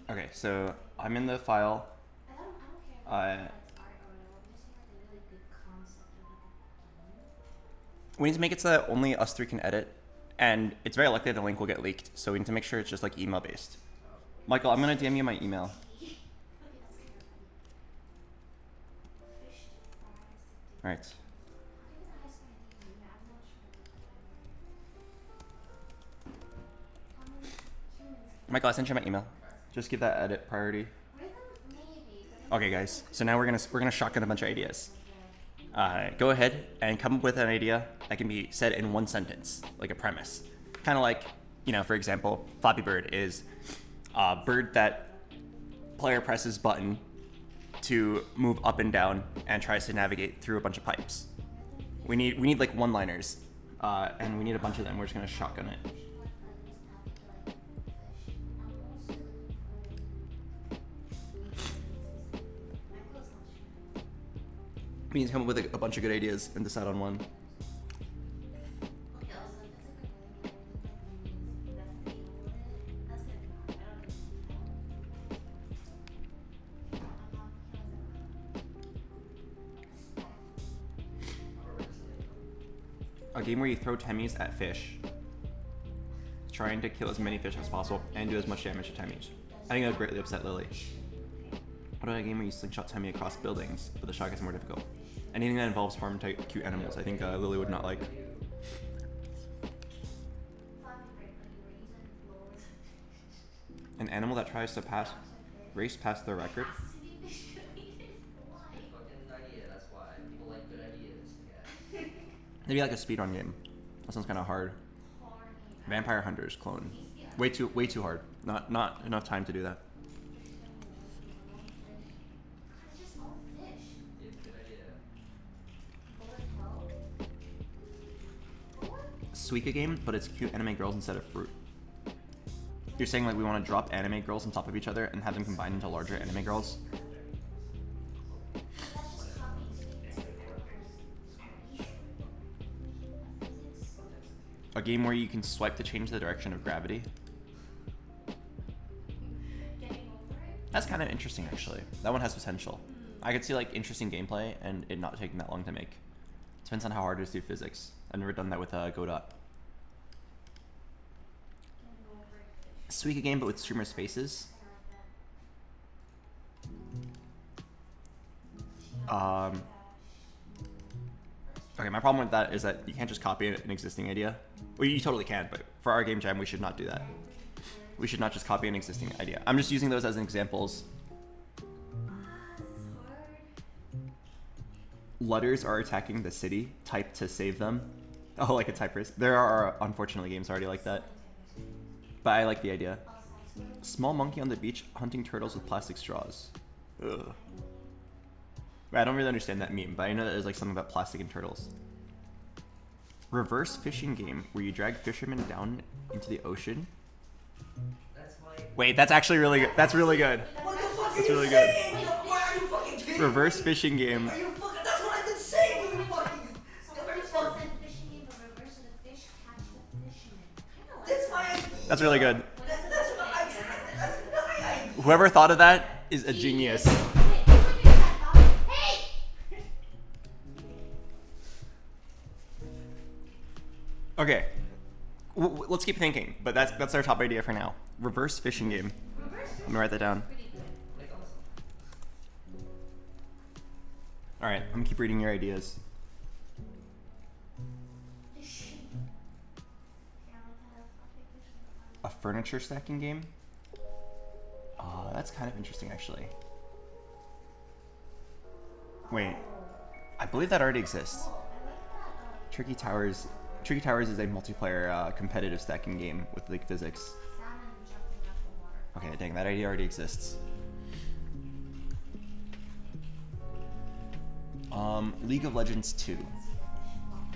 Okay, so I'm in the file. We need to make it so that only us three can edit, and it's very likely the link will get leaked, so we need to make sure it's just like email based. Michael, I'm gonna DM you my email. Alright. Michael, I sent you my email. Just give that edit priority. Okay, guys. So now we're gonna shotgun a bunch of ideas. Go ahead and come up with an idea that can be said in one sentence, like a premise. Kind of like, for example, Flappy Bird is a bird that player presses button to move up and down and tries to navigate through a bunch of pipes. We need like one-liners, and we need a bunch of them. We're just gonna shotgun it. We need to come up with a bunch of good ideas and decide on one. A game where you throw Temmies at fish, trying to kill as many fish as possible and do as much damage to Temmies. I think that would greatly upset Lily. What about a game where you slingshot Temmy across buildings, but the shot gets more difficult? Anything that involves farm-type cute animals, I think Lily would not like. An animal that tries to race past their record? fucking idea, that's why. People like good ideas. Yeah. Maybe like a speedrun game. That sounds kind of hard. Vampire Hunters clone. Way too hard. Not enough time to do that. Yeah, good idea. Suika game, but it's cute anime girls instead of fruit. You're saying like we want to drop anime girls on top of each other and have them combined into larger anime girls? A game where you can swipe to change the direction of gravity. That's kind of interesting, actually. That one has potential. I could see like interesting gameplay and it not taking that long to make. Depends on how hard it is to do physics. I've never done that with Godot. Suika game, but with streamers' faces. Okay, my problem with that is that you can't just copy an existing idea. Well, you totally can, but for our game jam, we should not do that. We should not just copy an existing idea. I'm just using those as examples. Ludders are attacking the city. Type to save them. Oh, like a type risk. There are unfortunately games already like that. But I like the idea. Small monkey on the beach hunting turtles with plastic straws. Ugh. I don't really understand that meme, but I know that there's like something about plastic and turtles. Reverse fishing game where you drag fishermen down into the ocean. Wait, that's actually really good. That's really good. That's really good. Reverse fishing game. That's what I've been saying. What are you fucking? That's really good. Whoever thought of that is a genius. Okay, let's keep thinking, but that's our top idea for now. Reverse fishing game. Let me write that down. All right, I'm gonna keep reading your ideas. A furniture stacking game? That's kind of interesting, actually. Wait, I believe that already exists. Tricky Towers is a multiplayer competitive stacking game with like physics. Okay, dang, that idea already exists. League of Legends 2.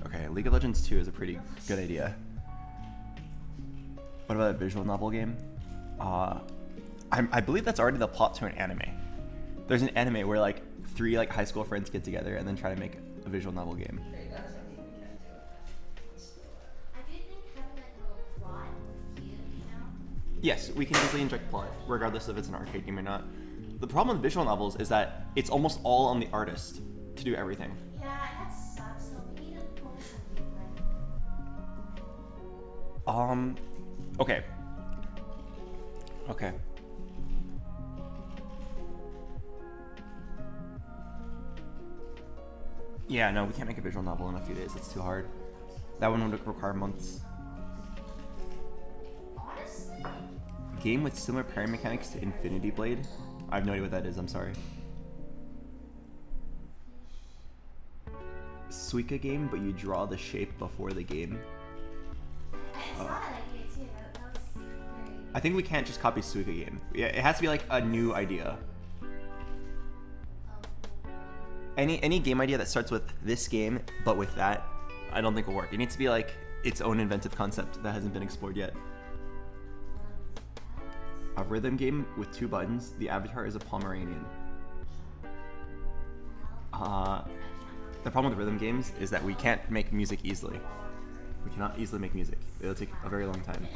Okay, League of Legends 2 is a pretty good idea. What about a visual novel game? I believe that's already the plot to an anime. There's an anime where like 3 like high school friends get together and then try to make a visual novel game. Yes, we can easily inject plot, regardless if it's an arcade game or not. The problem with visual novels is that it's almost all on the artist to do everything. Yeah, that sucks. So we need to pull something. Okay. Okay. Yeah, no, we can't make a visual novel in a few days. It's too hard. That one would require months. Game with similar parry mechanics to Infinity Blade. I have no idea what that is, I'm sorry. Suika game, but you draw the shape before the game. I saw that idea too. That was very... I think we can't just copy Suika game. Yeah, it has to be like a new idea. Any game idea that starts with this game, but with that, I don't think will work. It needs to be like its own inventive concept that hasn't been explored yet. A rhythm game with 2 buttons. The avatar is a Pomeranian. The problem with rhythm games is that we can't make music easily. We cannot easily make music. It'll take a very long time.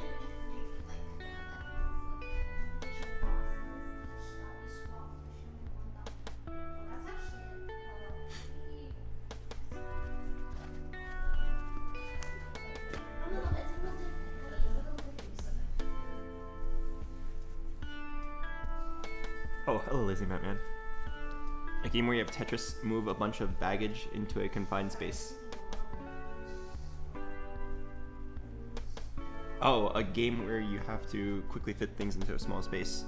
Oh, hello, Lazy Batman. A game where you have Tetris move a bunch of baggage into a confined space. Oh, a game where you have to quickly fit things into a small space.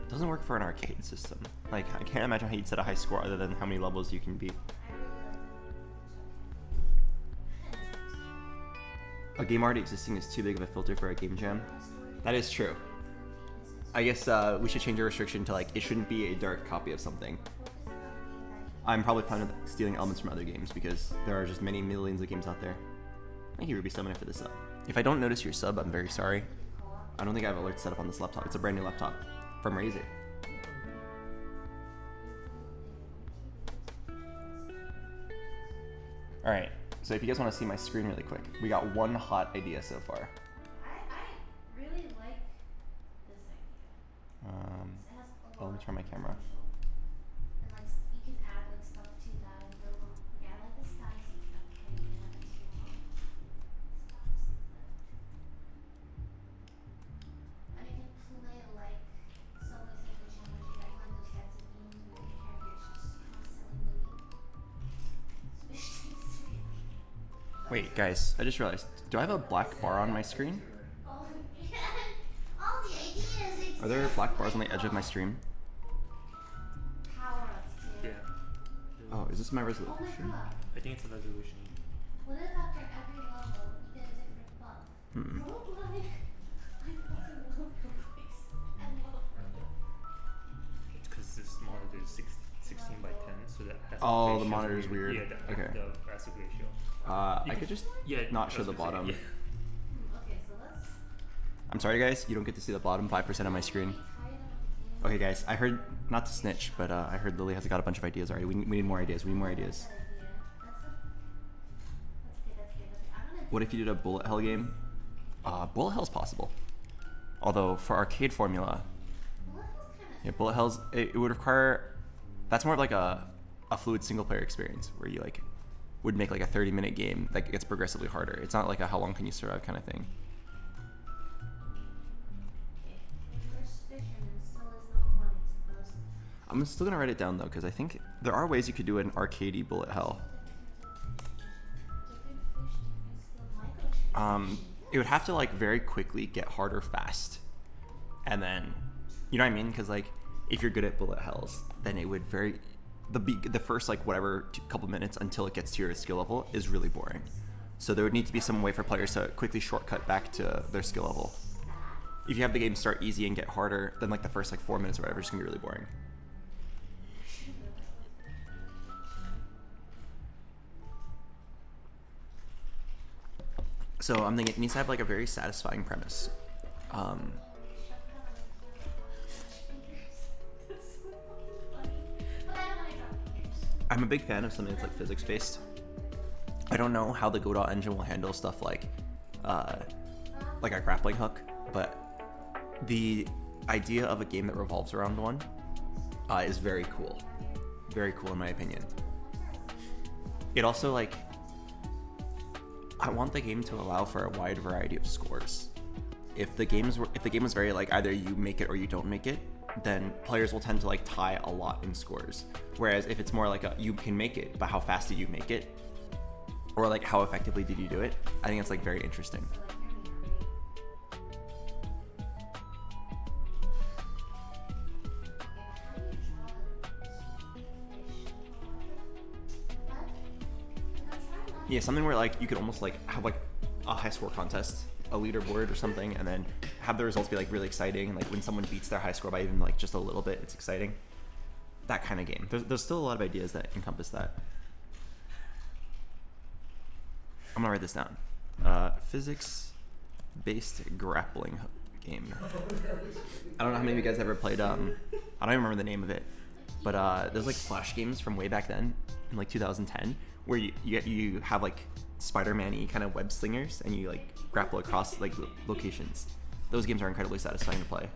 Doesn't work for an arcade system. Like, I can't imagine how you'd set a high score other than how many levels you can beat. A game already existing is too big of a filter for a game jam. That is true. I guess we should change our restriction to like, it shouldn't be a direct copy of something. I'm probably fine with stealing elements from other games because there are just many millions of games out there. Thank you, Ruby Summoner, for the sub. If I don't notice your sub, I'm very sorry. I don't think I have alerts set up on this laptop. It's a brand new laptop from Razer. All right, so if you guys want to see my screen really quick, we got one hot idea so far. I really like this idea. Let me turn my camera. And like you can add like stuff to that and build on. Yeah, I like the stacks and stuff. And you have this wall. And you can play like Subway Surfer Challenge. You like those types of games where your character's just constantly moving. Especially Wait, guys, I just realized. Do I have a black bar on my screen? all the ideas exist. Are there black bars on the edge of my stream? Power ups too. Yeah. Oh, is this my Oh my resolution? god. I think it's a resolution. What if after every level you get a different buff? Hmm. Oh, like, I fucking love Roblox. I love Roblox. It's because this monitor is 16 by 10, so that aspect Oh, the ratio is monitor's weird. Yeah, Okay. the aspect ratio. I could just not show the that's what I'm bottom. saying, Okay, so let's I'm sorry, guys. You don't get to see the bottom 5% of my screen. tie it up with the game. Okay, guys. I heard, not to snitch, but I heard Lily has got a bunch of ideas already. We need more ideas. We need more ideas. Good idea. That's good. I'm gonna What if you did a bullet hell game? Bullet hell's possible. Although for arcade formula, Bullet Hell's kinda yeah, bullet hell's it would require. That's more of like a fluid single player experience where you like would make like a 30-minute game that gets progressively harder. It's not like a how long can you survive kind of thing. okay. First fisherman still is number one, it's supposed to. I'm still gonna write it down though because I think there are ways you could do an arcadey bullet hell. Different fish, different skill microtransactions. It would have to like very quickly get harder fast, and then you know what I mean? Because like if you're good at bullet hells, then it would the first like whatever couple minutes until it gets to your skill level is really boring. So there would need to be some way for players to quickly shortcut back to their skill level. If you have the game start easy and get harder, then like the first like 4 minutes or whatever is gonna be really boring. So I'm thinking it needs to have like a very satisfying premise. I'm a big fan of something that's like physics based. I don't know how the Godot engine will handle stuff like a grappling hook, but the idea of a game that revolves around one is very cool. Very cool in my opinion. It also like, I want the game to allow for a wide variety of scores. If the game was very like either you make it or you don't make it, then players will tend to like tie a lot in scores. Whereas if it's more like a you can make it, but how fast did you make it? Or like how effectively did you do it? I think it's like very interesting. Yeah, something where like you could almost like have like a high score contest, a leaderboard or something, and then have the results be like really exciting. And like when someone beats their high score by even like just a little bit, it's exciting. That kind of game. There's still a lot of ideas that encompass that. I'm gonna write this down. Physics-based grappling game. I don't know how many of you guys ever played. I don't even remember the name of it, but there's like flash games from way back then in like 2010 where you have like Spider-Man-y kind of web slingers and you like grapple across like locations. Those games are incredibly satisfying to play.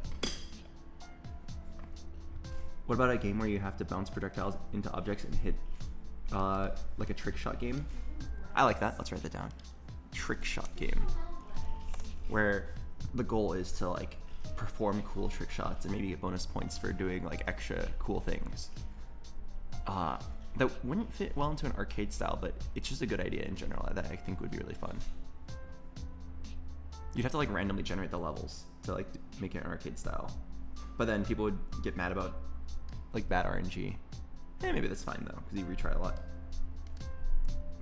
What about a game where you have to bounce projectiles into objects and hit like a trick shot game? I like that. Let's write that down. Trick shot game. Where the goal is to like perform cool trick shots and maybe get bonus points for doing like extra cool things. That wouldn't fit well into an arcade style, but it's just a good idea in general that I think would be really fun. You'd have to like randomly generate the levels to like make it an arcade style. But then people would get mad about like bad RNG. Maybe that's fine though, because you retry a lot.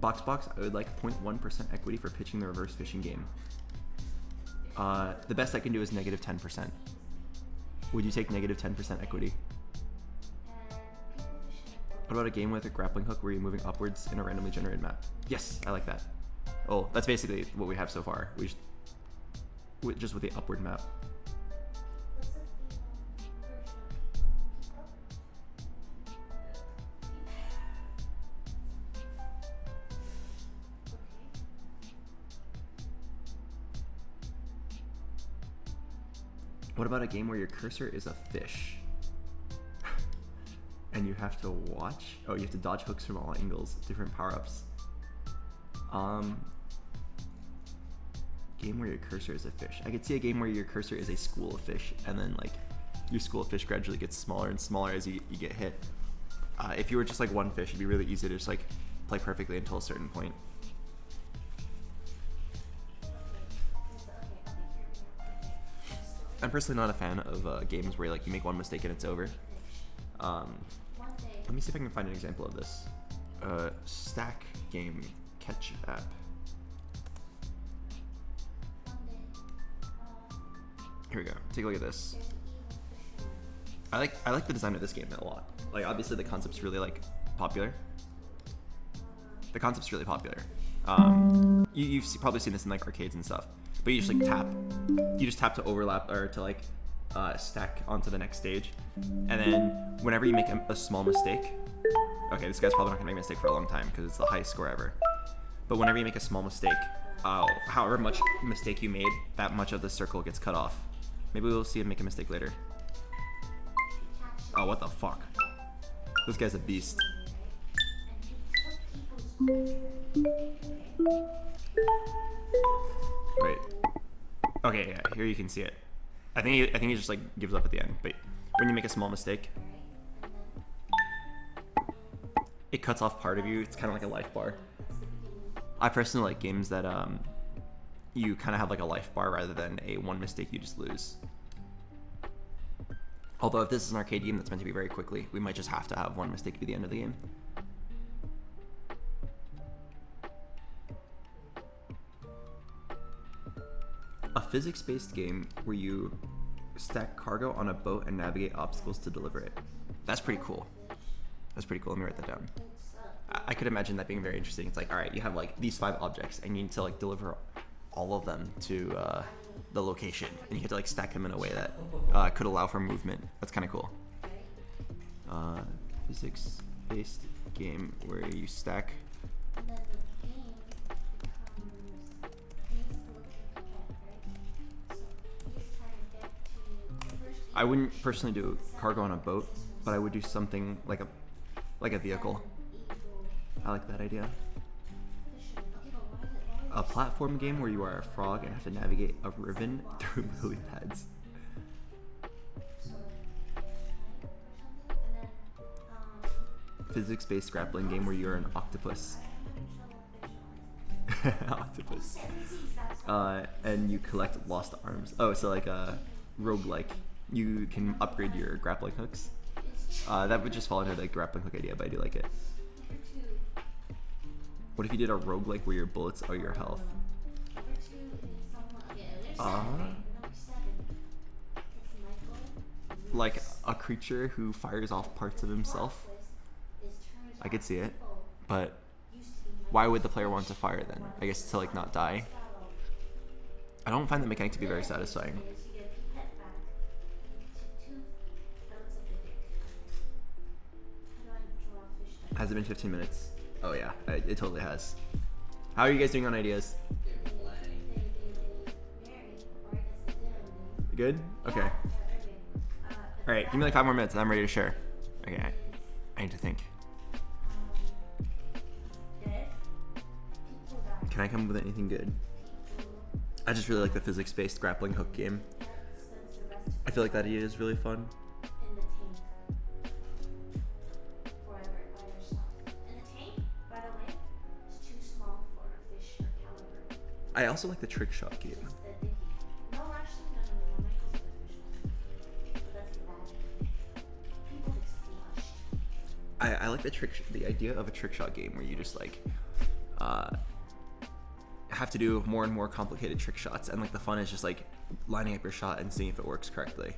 BoxBox, I would like 0.1% equity for pitching the reverse fishing game. The best I can do is negative 10%. Would you take negative 10% equity? What about a game with a grappling hook where you're moving upwards in a randomly generated map? Yes, I like that. Oh, that's basically what we have so far. Just with the upward map. What about a game where your cursor is a fish? And you have to watch? Oh, you have to dodge hooks from all angles, different power-ups. Game where your cursor is a fish. I could see a game where your cursor is a school of fish, and then like your school of fish gradually gets smaller and smaller as you get hit. If you were just like one fish, it'd be really easy to just like play perfectly until a certain point. I'm personally not a fan of games where like you make one mistake and it's over. Let me see if I can find an example of this. Stack game catch app. Here we go. Take a look at this. I like the design of this game a lot. Like obviously the concept's really like popular. The concept's really popular. You've probably seen this in like arcades and stuff. But you just like tap. You just tap to overlap or to like stack onto the next stage. And then whenever you make a small mistake, okay, this guy's probably not gonna make a mistake for a long time because it's the highest score ever. But whenever you make a small mistake, however much mistake you made, that much of the circle gets cut off. Maybe we'll see him make a mistake later. Oh, what the fuck? This guy's a beast. Wait. Okay, yeah, here you can see it. I think he just like gives up at the end. But when you make a small mistake, it cuts off part of you. It's kind of like a life bar. I personally like games that you kind of have like a life bar rather than a one mistake you just lose. Although if this is an arcade game that's meant to be very quickly, we might just have to have one mistake be the end of the game. A physics-based game where you stack cargo on a boat and navigate obstacles to deliver it. That's pretty cool. That's pretty cool. Let me write that down. I could imagine that being very interesting. It's like, all right, you have like these 5 objects and you need to like deliver all of them to the location, and you have to like stack them in a way that could allow for movement. That's kind of cool. Physics-based game where you stack. I wouldn't personally do cargo on a boat, but I would do something like a vehicle. I like that idea. A platform game where you are a frog and have to navigate a ribbon through lily pads. Physics-based grappling game where you're an octopus. Octopus. And you collect lost arms. Oh, so like a roguelike. You can upgrade your grappling hooks. That would just fall under the grappling hook idea, but I do like it. What if you did a roguelike where your bullets are your health? Like a creature who fires off parts of himself. I could see it, but why would the player want to fire then? I guess to like not die. I don't find the mechanic to be very satisfying. Has it been 15 minutes? Oh yeah, it totally has. How are you guys doing on ideas? Good? Okay. Alright, give me like 5 more minutes and I'm ready to share. Okay, I need to think. Can I come up with anything good? I just really like the physics-based grappling hook game. I feel like that idea is really fun. I also like the trick shot game. I like the idea of a trick shot game where you just like have to do more and more complicated trick shots, and like the fun is just like lining up your shot and seeing if it works correctly.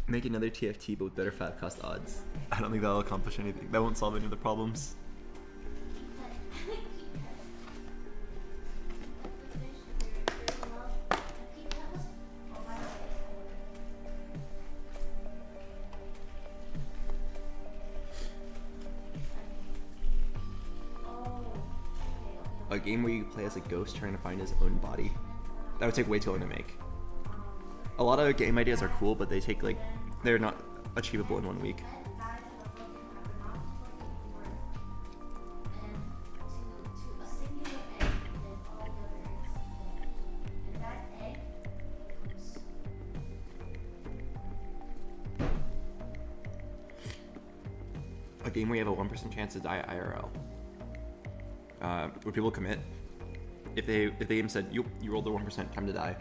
Make another TFT but with better fat cost odds. I don't think that'll accomplish anything. That won't solve any of the problems. A game where you play as a ghost trying to find his own body. That would take way too long to make. A lot of game ideas are cool, but they're not achievable in 1 week. A game where you have a 1% chance to die IRL. Would people commit? If the game said you rolled the 1% time to die.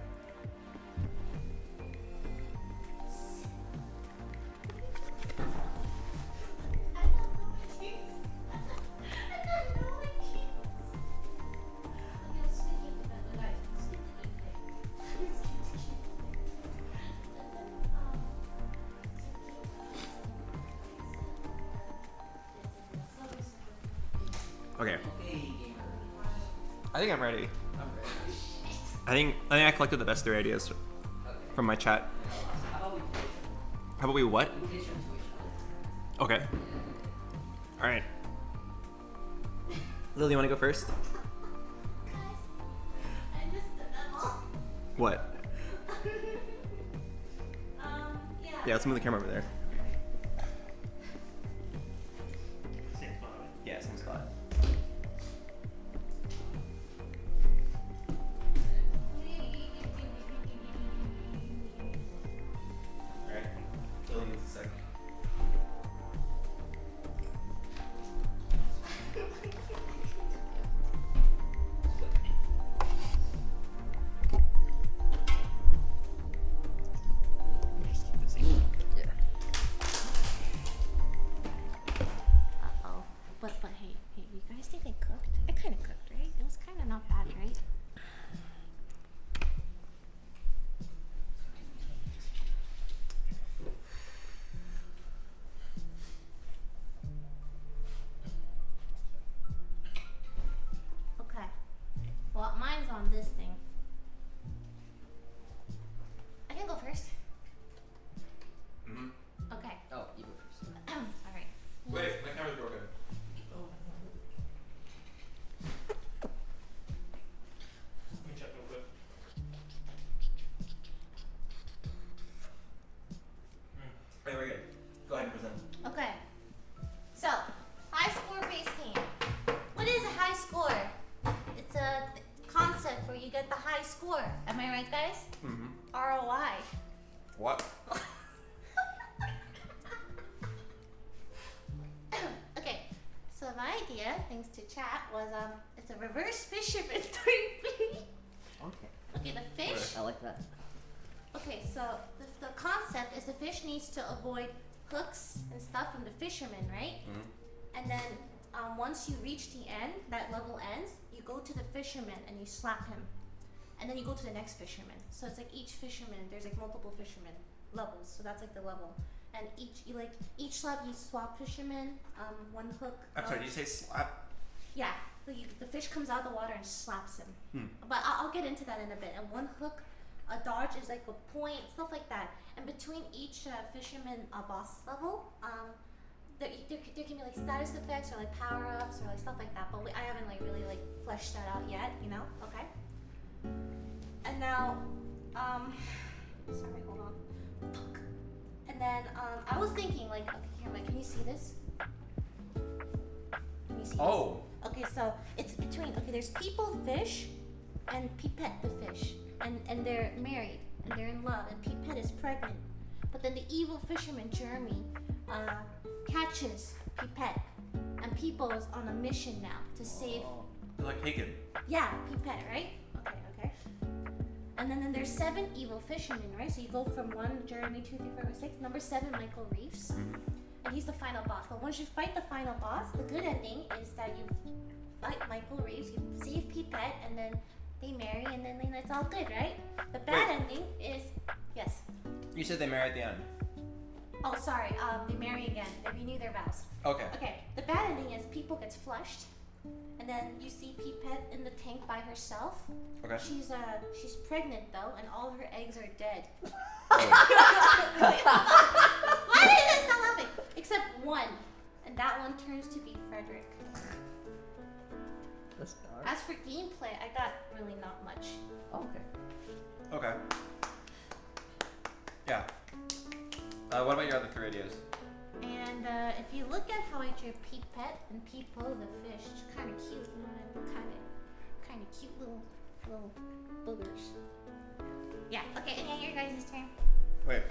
Okay. I think I'm ready. I think I collected the best 3 ideas from my chat. How about we what? Okay. All right. Lily, you want to go first? I missed the memo. What? Yeah. Yeah, let's move the camera over there. Same spot. Yeah, same spot. Alright. Lily needs a sec. Uh-oh. But hey, you guys think I cooked? I kind of cooked, right? It was kind of not bad, right? Okay. Well, mine's on this thing. I can go first. Mm-hmm. Okay. Oh, you go first. All right. Wait, my camera's broken. Let me check real quick. Okay, we're good. Go ahead and present. Okay. So, high score based game. What is a high score? It's a concept where you get the high score. Am I right, guys? Mm-hmm. ROI. What? Okay. So my idea, thanks to chat, was it's a reverse fisherman 3B. Okay. Okay, the fish. I like that. Okay, so the concept is the fish needs to avoid hooks and stuff from the fisherman, right? Mm-hmm. And then once you reach the end, that level ends, you go to the fisherman and you slap him. And then you go to the next fisherman. So it's like each fisherman, there's like multiple fisherman levels. So that's like the level. And each slap you swap fisherman, one hook. I'm sorry, did you say slap? Yeah, the fish comes out of the water and slaps him. Hmm. But I'll get into that in a bit. And one hook, a dodge is like a point, stuff like that. And between each fisherman boss level, there can be like status effects or like power ups or like stuff like that. But I haven't like really like fleshed that out yet, you know? Okay. And now, sorry, hold on. Fuck. And then I was thinking like, okay, here, Mike, can you see this? Can you see Oh. this? Okay, so it's between, there's people fish and Pipette the fish. And they're married and they're in love and Pipette is pregnant. But then the evil fisherman, Jeremy, catches Pipette. And People is on a mission now to save, They're like taken. yeah, Pipette, right? Okay. And then there's 7 evil fishermen, right? So you go from 1, Jeremy, 2, 3, 4, 5, 6. Number 7, Michael Reeves. And he's the final boss. But once you fight the final boss, the good ending is that you fight Michael Reeves, you save Pipette, and then they marry, and then it's all good, right? The bad ending is, yes. You said they marry at the end. Oh, sorry. They marry again. They renew their vows. Okay. Okay. The bad ending is People gets flushed, and then you see Peepette in the tank by herself. Okay. She's pregnant though, and all her eggs are dead. Oh. Why are you guys not laughing? Except one, and that one turns to be Frederick. That's dark. As for gameplay, I got really not much. Oh, okay. Okay. Yeah. What about your other 3 ideas? And if you look at how I drew Peepette and Peepo the fish, it's kind of cute. You know what I mean? Kind of cute little boogers. Yeah. Okay. And your guys' turn. Wait.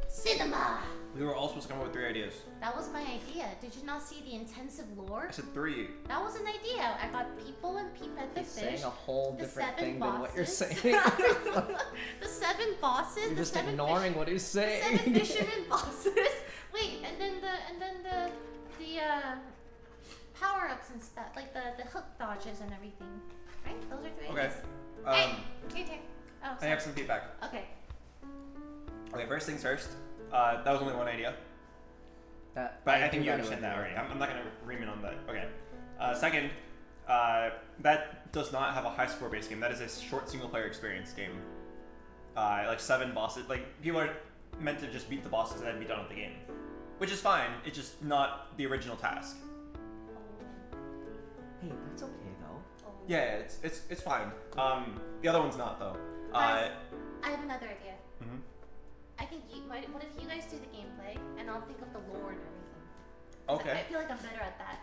Cinema. We were all supposed to come up with 3 ideas. That was my idea. Did you not see the intensive lore? I said 3. That was an idea. I got Peepo and Peepette the He's fish. saying a whole the different 7 thing than what you're bosses. saying. The 7 bosses. You're the just 7 ignoring what he's The saying. 7 fisherman bosses. Wait, and then the power ups and stuff, like the hook dodges and everything. Right? Those are 3 Okay. ideas. Hey, your turn. Oh, I sorry. have some feedback. Okay. Okay, first things first. That was only one idea. That, But I think do you gotta understand that agree. already. I'm not going to ream on that. Okay. Second, that does not have a high score based game. That is a short single player experience game. Like 7 bosses. Like, people are meant to just beat the bosses and then be done with the game. Which is fine. It's just not the original task. Hey, that's okay though. Yeah, it's fine. The other one's not though. Guys, I have another idea. Mhm. I think what if you guys do the gameplay and I'll think of the lore and everything. 'Cause Okay. I feel like I'm better at that.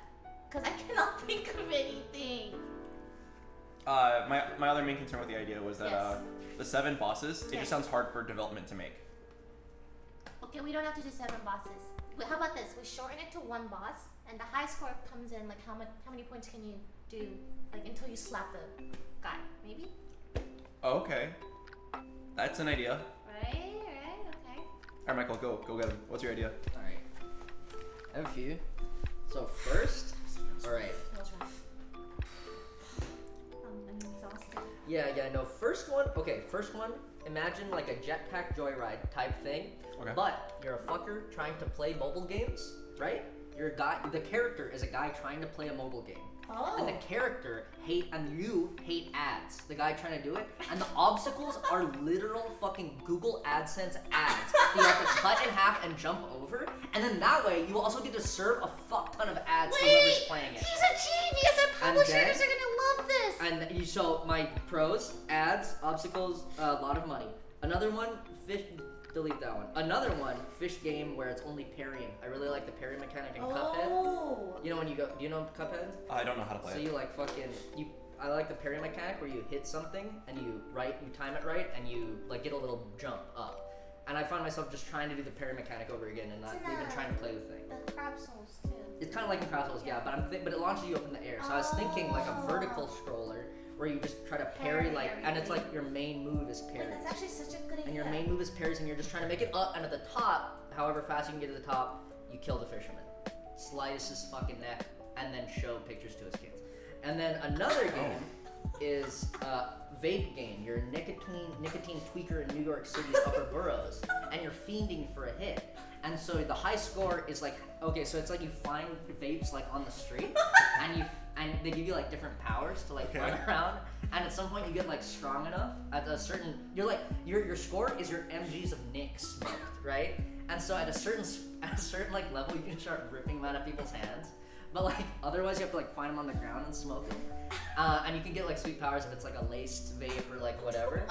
Because I cannot think of anything. My other main concern with the idea was that Yes. the 7 bosses, it Yes. just sounds hard for development to make. Okay, we don't have to do 7 bosses. But how about this? We shorten it to 1 boss, and the high score comes in. Like how many points can you do? Like until you slap the guy, maybe? Okay. That's an idea. Right, okay. Alright, Michael, go get him. What's your idea? Alright. I have a few. So first, alright. Feels rough. I'm exhausted. Yeah, no. First one, imagine like a jetpack joyride type thing. Okay. But you're a fucker trying to play mobile games, right? You're a guy, the character is a guy trying to play a mobile game. Oh. And the character you hate ads. The guy trying to do it. And the obstacles are literal fucking Google AdSense ads that you have to cut in half and jump over. And then that way you also get to serve a fuck ton of ads to whoever's playing it. He's a genius! Our And publishers then- are gonna love this! And so my pros, ads, obstacles, a lot of money. Another one, fish, delete that one. Another one, fish game where it's only parrying. I really like the parry mechanic in Cuphead. Oh! You know when you go, do you know Cuphead? I don't know how to play So it. you like fucking, I like the parry mechanic where you hit something and you time it right and you like get a little jump up. And I find myself just trying to do the parry mechanic over again and not It's in even the- trying to play the thing. The crab souls too. It's kind of like in Crowd Souls, yeah, but but it launches you up in the air. So I was thinking like a vertical scroller where you just try to parry Parry like, and it's everything. like your main move is Wait, parry. that's actually such a good idea. And your main move is parries and you're just trying to make it up, and at the top, however fast you can get to the top, you kill the fisherman. Slice his fucking neck and then show pictures to his kids. And then another game is vape game. You're a nicotine tweaker in New York City's upper boroughs, and you're fiending for a hit. And so the high score is like, okay, so it's like you find vapes like on the street, and they give you like different powers to like run around. And at some point you get like strong enough at a certain, you're like your score is your MGs of Nick smoked, right? And so at a certain like level you can start ripping them out of people's hands. But like otherwise you have to like find them on the ground and smoke them. And you can get like sweet powers if it's like a laced vape or like whatever.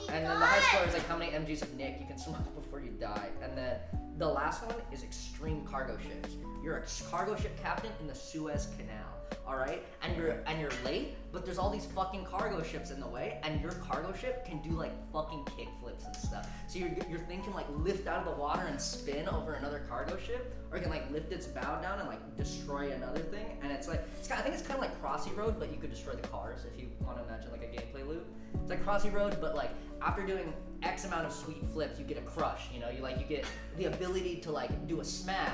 And then the high score is like how many MGs of Nick you can smoke before you die. And then the last one is extreme cargo ships. You're a cargo ship captain in the Suez Canal, all right? And you're late, but there's all these fucking cargo ships in the way, and your cargo ship can do like fucking kickflips and stuff. So your thing can like lift out of the water and spin over another cargo ship, or it can like lift its bow down and like destroy another thing. And it's like I think it's kind of like Crossy Road, but you could destroy the cars if you want to imagine like a gameplay loop. It's like Crossy Road, but like after doing X amount of sweet flips, you get a crush. You know, you get the ability to like do a smash,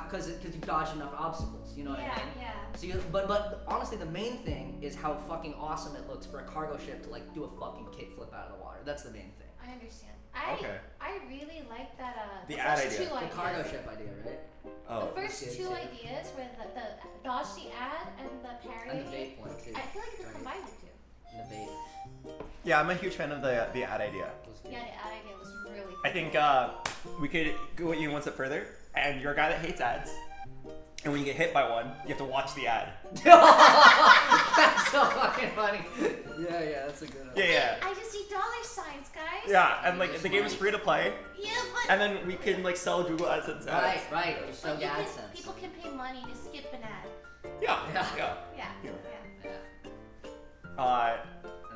because you dodge enough obstacles. You know what I mean? Yeah. So but honestly, the main thing is how fucking awesome it looks for a cargo ship to like do a fucking kickflip out of the water. That's the main thing. I understand. Okay. I really like that. The ad first idea. two The cargo ideas. ship idea, right? Oh. The first two ideas were the dodge the ad and the parry. And the vape one too. I feel like you could Right. combine the two. And the vape. Yeah, I'm a huge fan of the ad idea. Was good. Yeah, the ad idea was really. I think we could go even one step further, and you're a guy that hates ads, and when you get hit by one, you have to watch the ad. That's so fucking funny. Yeah, that's a good one. Yeah. I just see dollar signs, guys. Yeah, and like the game is free to play, Yeah, but. and then we can like sell Google AdSense ads. Right. You're so but you good can, people can pay money to skip an ad. Yeah. Yeah. Yeah.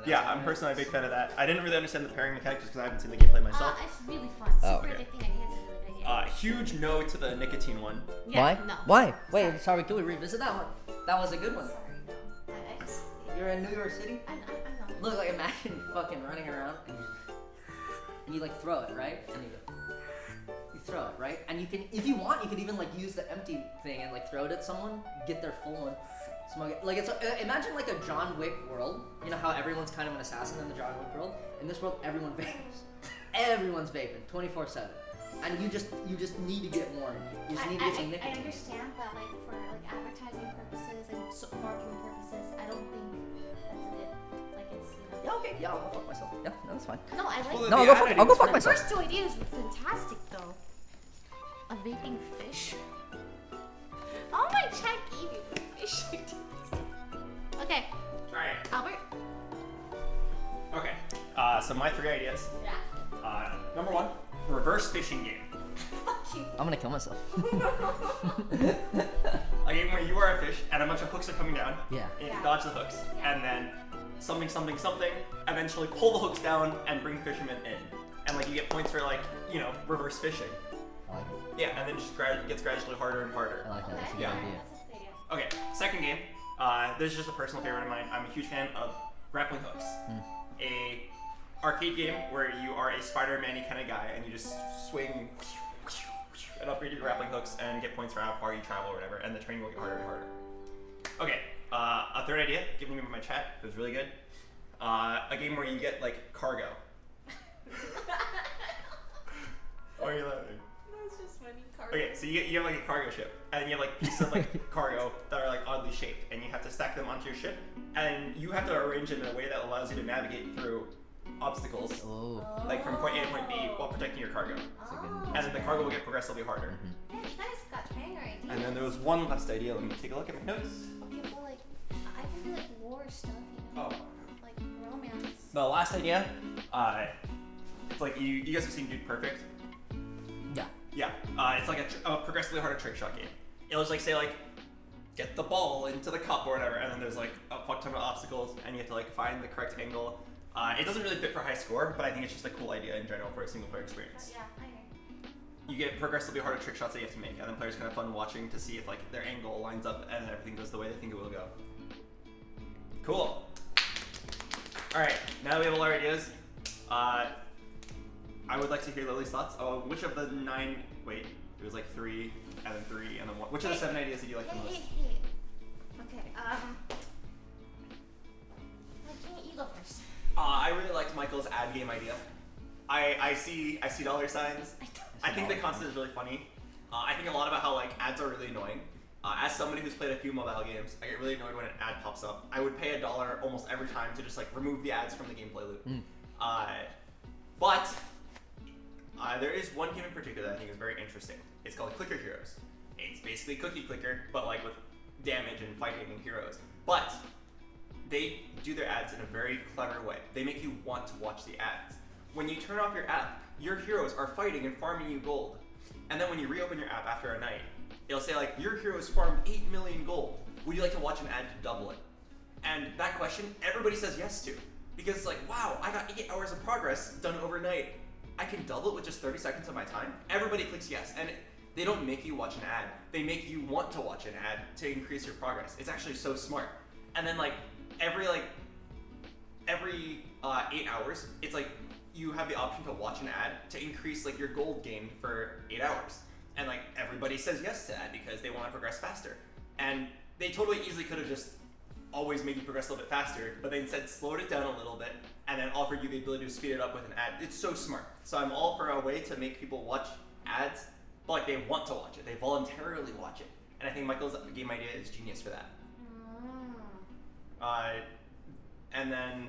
Yeah, I'm personally a big fan of that. I didn't really understand the pairing mechanics because I haven't seen the gameplay myself. It's really fun. Oh, Super okay. addicting. I think it's a really good idea. Huge no to the nicotine one. Yeah, Why? No. Why? Wait, Sorry. sorry, can we revisit that one? That was a good one. Sorry, no. I just. You're in New York City? I know. Look, like imagine fucking running around and you like throw it, right? And you throw it, right? And you can, if you want, you could even like use the empty thing and like throw it at someone, get their full one, smoke it. Like it's imagine like a John Wick world. You know how everyone's kind of an assassin in the John Wick world? In this world, everyone vapes. Everyone's vaping, 24/7. And you just need to get more. You just need to get some I nicotine. understand, but like for like advertising purposes and marketing purposes, I don't think that's it. Like it's Yeah, okay. Yeah, I'll go fuck myself. Yeah, no, that's fine. No, I like. Well, No, the I'll ad go idea fuck is myself. First two ideas were fantastic though. A vaping fish. Oh my chat gave you the fish. Okay, Alright. Albert. Okay. So my three ideas. Yeah. Number one, reverse fishing game. Fuck you. I'm gonna kill myself. A game where you are a fish and a bunch of hooks are coming down. Yeah. And you Yeah. dodge the hooks, Yeah. and then something, eventually pull the hooks down and bring fishermen in. And like you get points for like, reverse fishing. I like it. Yeah, and then just gets gradually harder and harder. I like that. That's a Okay. good Yeah. idea. That's a good idea. Okay, second game. This is just a personal favorite of mine. I'm a huge fan of grappling hooks. A arcade game where you are a Spider-Man-y kind of guy and you just swing and upgrade your grappling hooks and get points for how far you travel or whatever, and the training will get harder and harder. Okay, a third idea, given me my chat, it was really good. A game where you get like cargo. Why are you laughing? That's just funny. Okay, so you have like a cargo ship, and then you have like pieces of like cargo that are like oddly shaped, and you have to stack them onto your ship, and you have to arrange it in a way that allows you to navigate through obstacles, Oh, like from point A to point B, while protecting your cargo. Oh. And then the cargo will get progressively harder. Yeah, you guys got banger ideas. And then there was one last idea. Let me take a look at my notes. Okay, well, like, I can do like war stuff, you know? Oh. Like romance. The last idea, it's like you guys have seen Dude Perfect. yeah. Yeah, it's like a progressively harder trick shot game. It'll just like say like, get the ball into the cup or whatever, and then there's like a fuck ton of obstacles, and you have to like find the correct angle. It doesn't really fit for high score, but I think it's just a cool idea in general for a single player experience. Yeah, I hear. You get progressively harder trick shots that you have to make, and then players can have fun watching to see if like their angle lines up and everything goes the way they think it will go. Cool. All right, now that we have all our ideas, I would like to hear Lily's thoughts. Oh, which of the 9? Wait, it was like 3, and then 3, and then 1. Which of the 7 ideas did you like the most? Hey. Okay, you go first. I really liked Michael's ad game idea. I see dollar signs. I think the concept is really funny. I think a lot about how like ads are really annoying. As somebody who's played a few mobile games, I get really annoyed when an ad pops up. I would pay $1 almost every time to just like remove the ads from the gameplay loop. But there is one game in particular that I think is very interesting. It's called Clicker Heroes. It's basically Cookie Clicker, but like with damage and fighting and heroes. But they do their ads in a very clever way. They make you want to watch the ads. When you turn off your app, your heroes are fighting and farming you gold. And then when you reopen your app after a night, it'll say like, your heroes farmed 8 million gold. Would you like to watch an ad to double it? And that question, everybody says yes to. Because it's like, wow, I got 8 hours of progress done overnight. I can double it with just 30 seconds of my time? Everybody clicks yes. And they don't make you watch an ad. They make you want to watch an ad to increase your progress. It's actually so smart. And then like, every 8 hours, it's like, you have the option to watch an ad to increase like your gold gained for 8 hours. And like everybody says yes to that because they want to progress faster. And they totally easily could have just always make you progress a little bit faster, but they instead slowed it down a little bit and then offered you the ability to speed it up with an ad. It's so smart. So I'm all for a way to make people watch ads, but like they want to watch it. They voluntarily watch it. And I think Michael's game idea is genius for that. And then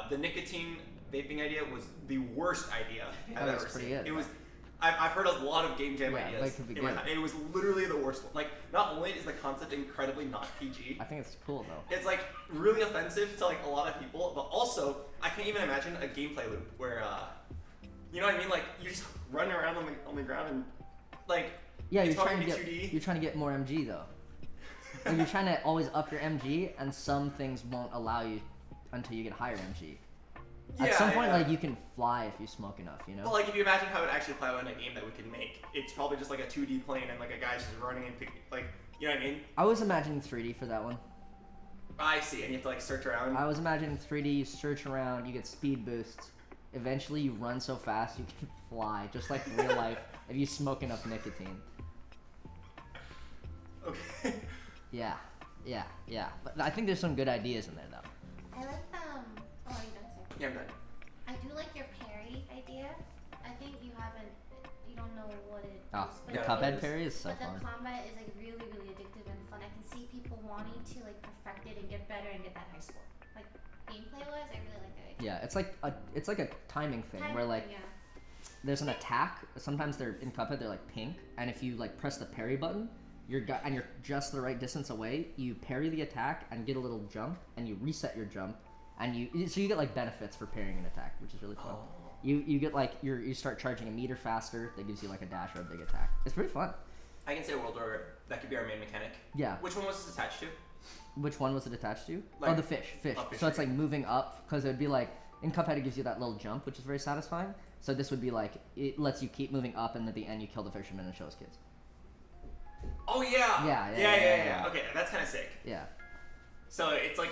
the nicotine vaping idea was the worst idea I've ever seen. Good. It was. I've heard a lot of game jam Yeah, ideas. that could be in my good. time. It was literally the worst one. Like, not only is the concept incredibly not PG, I think it's cool though. it's like really offensive to like a lot of people, but also I can't even imagine a gameplay loop where, you know what I mean? Like you just run around on the ground and like Yeah, it's you're trying to probably get 2D. you're trying to get more MG though. Like, you're trying to always up your MG, and some things won't allow you until you get higher MG. At some point, like you can fly if you smoke enough, you know. Well, like if you imagine how it actually play out in a game that we can make, it's probably just like a 2D plane and like a guy's just running and like, you know what I mean? I was imagining 3D for that one. I see, and you have to like search around. I was imagining 3D. You search around, you get speed boosts. Eventually, you run so fast you can fly, just like real life. If you smoke enough nicotine. Okay. Yeah. But I think there's some good ideas in there though. I like the. Oh, are you done, sir? Yeah, I'm done. I do like your parry idea. I think you don't know what it Oh, is. the Yeah, Cuphead it is. parry is so But fun. the combat is like really, really addictive and fun. I can see people wanting to like perfect it and get better and get that high score. Like gameplay wise, I really like that idea. Yeah, it's like a timing thing where like Yeah. there's an attack. Sometimes they're in Cuphead, they're like pink, and if you like press the parry button, you're just the right distance away. You parry the attack and get a little jump, and you reset your jump, and you get like benefits for parrying an attack, which is really fun. You get like you start charging a meter faster. That gives you like a dash or a big attack. It's pretty fun. I can say a world where that could be our main mechanic. Yeah. Which one was this attached to? Which one was it attached to? Like- oh, the fish. Oh, fish, So it's okay. like moving up, because it would be like in Cuphead it gives you that little jump, which is very satisfying. So this would be like it lets you keep moving up, and at the end you kill the fisherman and show his kids. Oh yeah. Yeah. Okay, that's kind of sick. Yeah. So it's like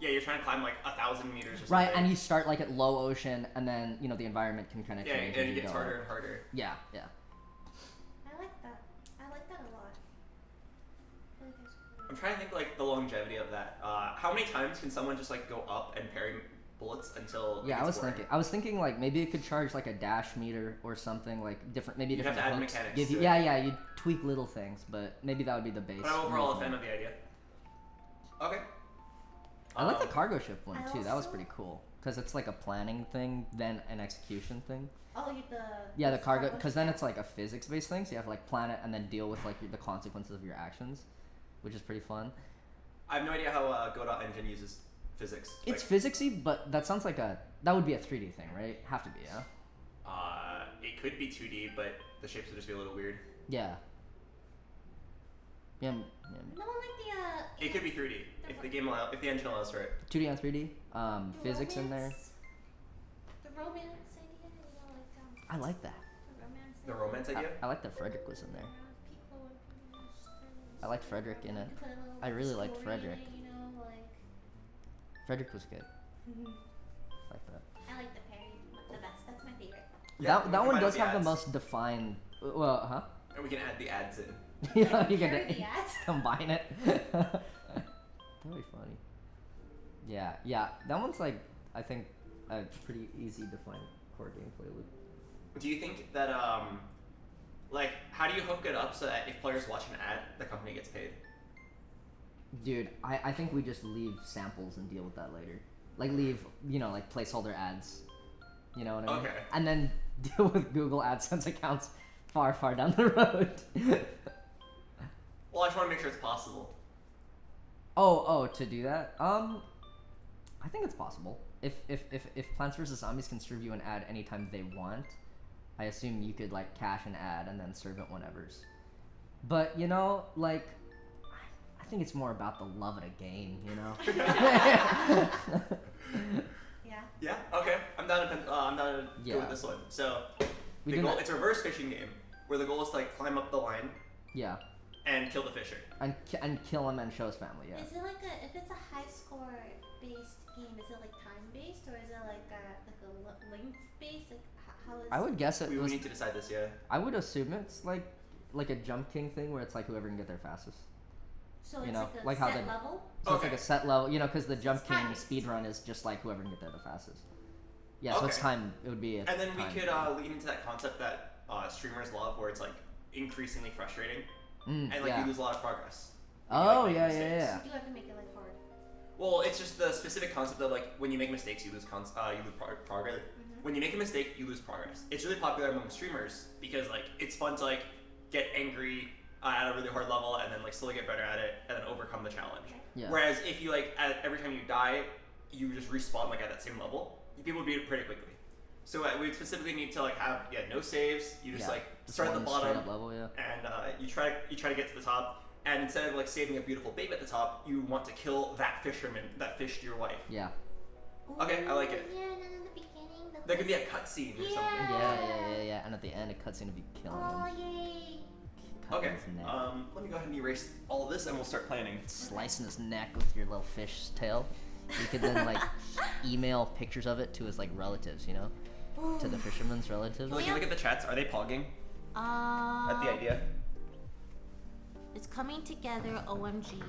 you're trying to climb like 1,000 meters or something. Right, and you start like at low ocean, and then the environment can kind of Yeah, change. and as it you gets go harder up. and harder. Yeah. I like that. I like that a lot. I feel like it's cool. I'm trying to think like the longevity of that. How many times can someone just like go up and parry bullets until? Yeah, it gets boring? I was thinking like maybe it could charge like a dash meter or something, like different, maybe You'd have different to add hooks. mechanics Give you, to it. yeah, you'd tweak little things, but maybe that would be the base. But I'm overall a reason. fan of the idea. Okay. I like the cargo ship one I too. That was also- pretty cool because it's like a planning thing, then an execution thing. Oh, Yeah, the cargo, because then it's like a physics-based thing, so you have to like plan it and then deal with like the consequences of your actions, which is pretty fun. I have no idea how Godot Engine uses physics. It's physicsy, but that sounds like that would be a 3D thing, right? Have to be, yeah. It could be 2D, but the shapes would just be a little weird. Yeah. Yeah. No one like the It could be 3D if the engine allows for it. 2D and 3D. Physics in there. The romance idea, like I like that. the romance. The romance idea. I like that Frederick was in there. People I liked Frederick in it. put a little I really liked story in Frederick. it, like. Frederick was good. Like that. I like the parry the best. That's my favorite. Yeah, we that one combine does the have the ads. most defined. Well, huh? And we can add the ads in. Yeah, you Parry can the ads. combine it. That'd be funny. Yeah. That one's like I think a pretty easy to find core gameplay loop. Do you think that like how do you hook it up so that if players watch an ad, the company gets paid? Dude, I think we just leave samples and deal with that later. Like leave like placeholder ads. You know what I mean? Okay. And then deal with Google AdSense accounts far down the road. Well, I just want to make sure it's possible. Oh, to do that? I think it's possible. If Plants vs Zombies can serve you an ad anytime they want, I assume you could like cache an ad and then serve it whenever's. But like, I think it's more about the love of the game, Yeah. Yeah. Okay. I'm down to go Yeah. with this one. So We the do goal, that- it's a reverse fishing game where the goal is to like climb up the line Yeah, and kill the fisher. and kill him and show his family. Yeah. Is it like if it's a high score based game, is it like time based or is it like a length based? Like how is I would guess it We would was. need to decide this. Yeah. I would assume it's like a Jump King thing where it's like whoever can get there fastest. So You it's know, like a like how set the- level? So it's Okay. like a set level, because the Jump it's King time-based. speed run is just like whoever can get there the fastest. Yeah, so it's Okay. time. It would be a And then we time could thing. lean into that concept that streamers love, where it's like increasingly frustrating, Mm, and like yeah. you lose a lot of progress. when you, Oh, like, make yeah, mistakes. yeah. You do have to make it like hard. Well, it's just the specific concept of like when you make mistakes, you lose progress. When you make a mistake, you lose progress. It's really popular among streamers because like it's fun to like get angry at a really hard level and then like slowly get better at it and then overcome the challenge. Yeah. Whereas if you like every time you die, you just respawn like at that same level, people beat it pretty quickly. So we specifically need to like have no saves. You just Yeah, like just start at the one straight bottom up level, yeah. and you try to get to the top. And instead of like saving a beautiful babe at the top, you want to kill that fisherman that fished your wife. Yeah. Okay, I like it. Yeah, and then in the beginning, There could be a cutscene or something. Yeah. And at the end, a cutscene would be killing Oh, him. yay. Cutting Okay, his neck. let me go ahead and erase all of this and we'll start planning. Slicing his neck with your little fish tail. You could then like email pictures of it to his like relatives, to the fisherman's relatives. Can you look at the chats? Are they pogging at the idea? It's coming together. OMG. ...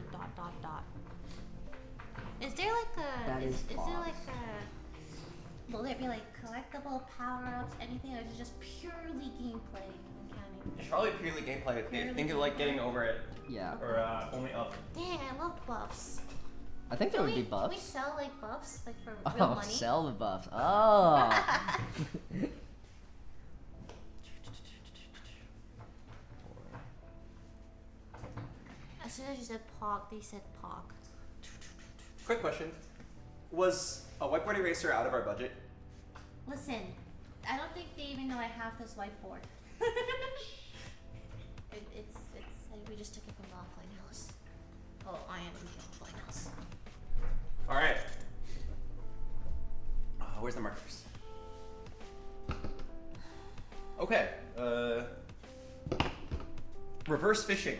Is there like a? That is there pause. like a? Will there be like collectible power-ups, anything, or is it just purely gameplay mechanic? It's probably purely gameplay. Think of like getting over it Yeah. or only up. Dang, I love buffs. I think there would be Can buffs. we sell like buffs, like for real Oh, money? sell the buffs. Oh. As soon as you said POG, they said POG. Quick question: was a whiteboard eraser out of our budget? Listen, I don't think they even know I have this whiteboard. It's like we just took it from the offline house. Oh, I am in the offline house. All right. Where's the markers? Okay. Reverse fishing.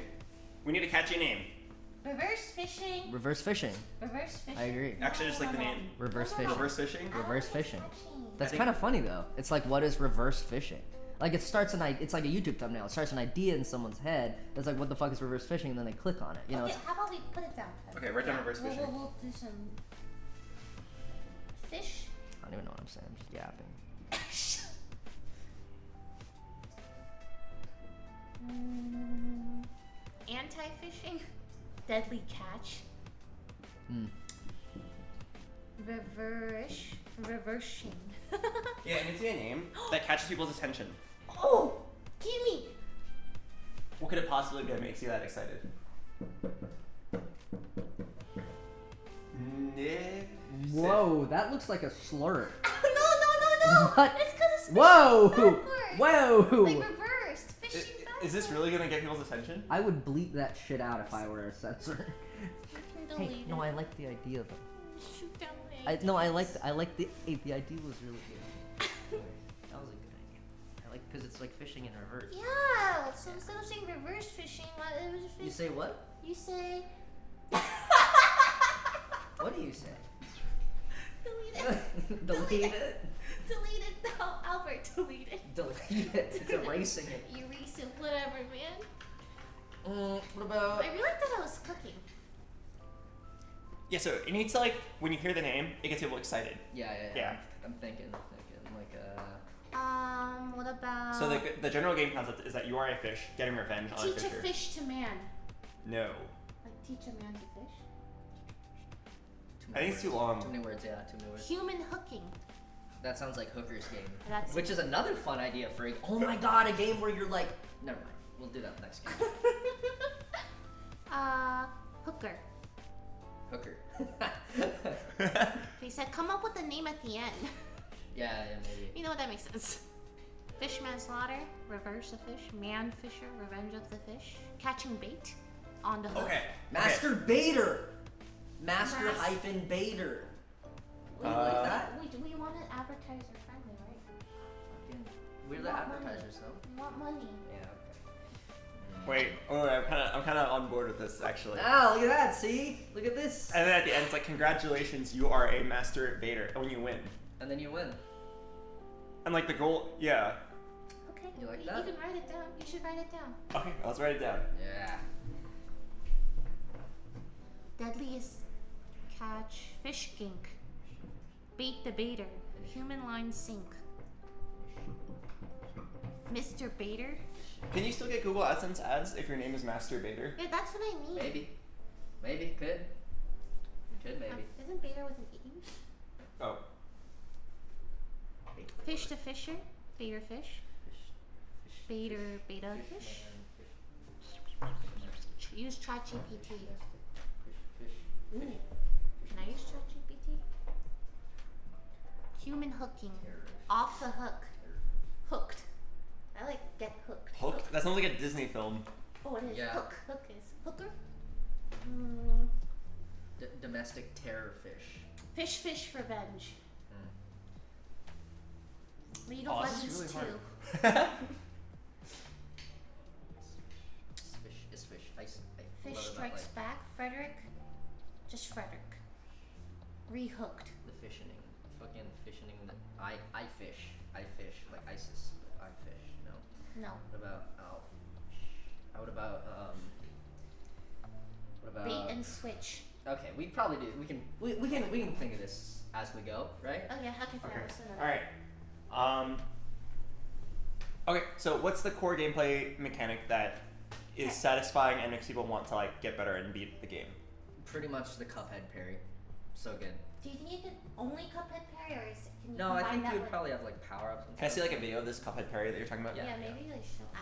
We need a catchy name. Reverse fishing. Reverse fishing. Reverse fishing. I agree. Actually, just like the name. Reverse No, fishing. Reverse fishing. I don't Reverse think it's fishing. catchy. That's think- kind of funny though. It's like, what is reverse fishing? Like it starts it's like a YouTube thumbnail. It starts an idea in someone's head. That's like, what the fuck is reverse fishing? And then they click on it. Okay, It's, how about we put it down? Okay, write down reverse fishing. We'll do some fish. I don't even know what I'm saying. I'm just yapping. Anti-fishing. Deadly catch. Hmm. Reversing. Yeah, it needs to be a name that catches people's attention. Oh, gimme. What could it possibly be that makes you that excited? Whoa, that looks like a slur. No. What? It's because it's Whoa! backwards. Whoa! Like reversed. Fishing backwards. Is this really gonna get people's attention? I would bleep that shit out if I were a censor. I can Hey, delete no, it. I like the idea though. Shoot down I like the idea was really good. That was a good idea. I like because it's like fishing in reverse. Yeah. So instead of saying reverse fishing, it was just You say what? You say. What do you say? Delete it. Delete it. Delete it. No, Albert, delete it. Delete it. It's erasing it. Erase it. Whatever, man. What about? I really thought I was cooking. Yeah, so it needs to like when you hear the name, it gets people excited. Yeah. I'm thinking like What about? So the general game concept is that you are a fish getting revenge on a teach a fisher. fish to man. No. Like teach a man to fish. I think it's too long. Too many words. Yeah, too many words. Human hooking. That sounds like Hooker's game. That's Which is another fun idea for a. Oh my god, a game where you're like. Never mind. We'll do that next game. Hooker. Hooker. They said come up with a name at the end. Yeah, maybe. You know what that makes sense. Fish manslaughter, reverse the fish, man fisher, revenge of the fish, catching bait, on the hook. Okay. Master Baiter. Master Mas- hyphen Baiter. We, like that? we want it advertiser friendly, right? We're the Want money. advertisers, though. We want money. Yeah. Wait. Oh, I'm kind of on board with this actually. Ah, look at that. See? Look at this. And then at the end, it's like, congratulations, you are a master baiter, and when you win. And then you win. And like the goal, yeah. Okay. You like You that? can write it down. You should write it down. Okay, let's write it down. Yeah. Deadliest catch, fish gink. Bait the baiter, human line sink. Mr. Baiter? Can you still get Google AdSense ads if your name is Master Baiter? Yeah, that's what I mean. Maybe. Could maybe. Isn't Baiter with an E? Oh. Fish to fisher, baiter fish. Baiter, beta fish. Use ChatGPT. Ooh. Can I use ChatGPT? Human hooking. Off the hook. Hooked. I like get hooked. Hooked? That sounds like a Disney film. Oh, it is. Yeah. Hook. Hook is. Hooker? Domestic terror fish. Fish revenge. League of Oh, this Legends is 2. really hard. Fish. Fish strikes back. Frederick. Just Frederick. Rehooked. The fissioning. Fucking fissioning. I fish. Like ISIS. But I fish. No. No. What about what about Bait and switch. Okay, we probably do. We can think of this as we go, right? Oh yeah, okay, fine. Okay. Alright. Okay, so what's the core gameplay mechanic that is satisfying and makes people want to like get better and beat the game? Pretty much the Cuphead parry. So good. Do you think you could only Cuphead parry, or can you No, combine I think that you would with... probably have like power ups. Can I see like a video of this Cuphead parry that you're talking about? Yeah, Yeah. maybe like show him.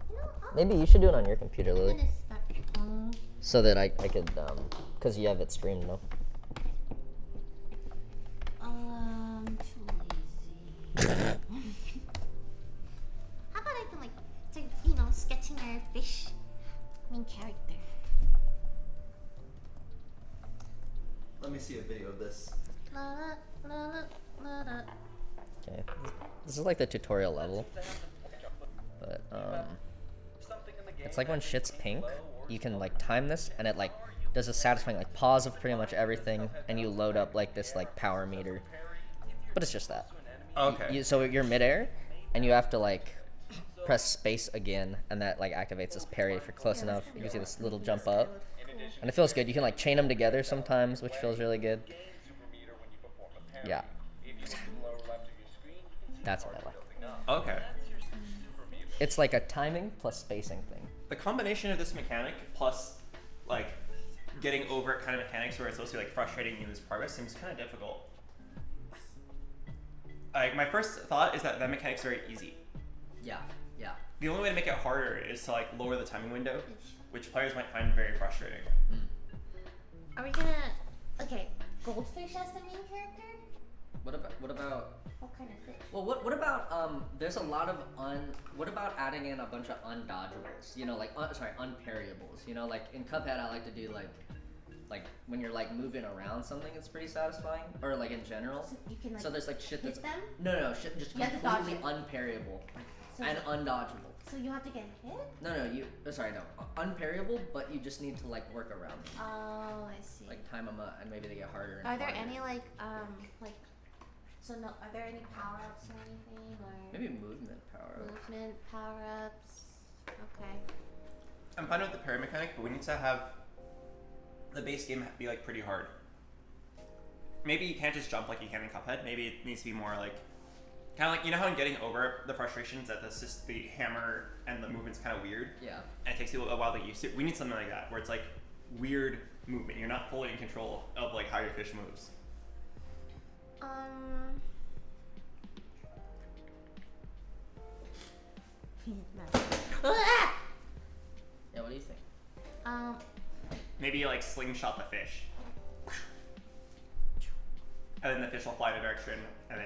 You know, Maybe you should do it on your computer, I'm Lily, gonna start. so that I could because you have it streamed, no? Too lazy. How about I can like start, sketching our fish main character. Let me see a video of this. La, la, la, la, la. Okay. This is like the tutorial level, but it's like when shit's pink, you can like time this, and it like does a satisfying like pause of pretty much everything, and you load up like this like power meter, but it's just that. Okay. So you're midair, and you have to like press space again, and that like activates this parry if you're close enough. You can see this little jump up, and it feels good. You can like chain them together sometimes, which feels really good. Yeah. That's what I like. Okay. It's like a timing plus spacing thing. The combination of this mechanic plus like getting over kind of mechanics where it's supposed to be like frustrating you as progress seems kind of difficult. Like my first thought is that mechanic's very easy. Yeah. The only way to make it harder is to like lower the timing window, which players might find very frustrating. Are we gonna? Okay, goldfish as the main character. What about? What kind of fish? Well, what about there's a lot of what about adding in a bunch of undodgeables? Like unparryables. Like in Cuphead, I like to do like when you're like moving around something, it's pretty satisfying. Or like in general. So you can like. So there's like shit that's hit them? no shit just You have to dodge completely it. unparryable So- and undodgeable. So you have to get hit? No, unparryable, but you just need to like work around them. Oh, I see. Like time them up, and maybe they get harder. And Are there harder. any so no? Are there any power ups or anything, or Maybe movement power. movement power ups? Okay. I'm fine with the parry mechanic, but we need to have the base game be like pretty hard. Maybe you can't just jump like you can in Cuphead. Maybe it needs to be more like kind of like how in getting over the frustrations that the hammer and the movement's kind of weird. Yeah. And it takes people a while to get used to. We need something like that where it's like weird movement. You're not fully in control of like how your fish moves. Yeah. What do you think? Maybe you like slingshot the fish, and then the fish will fly in a direction, and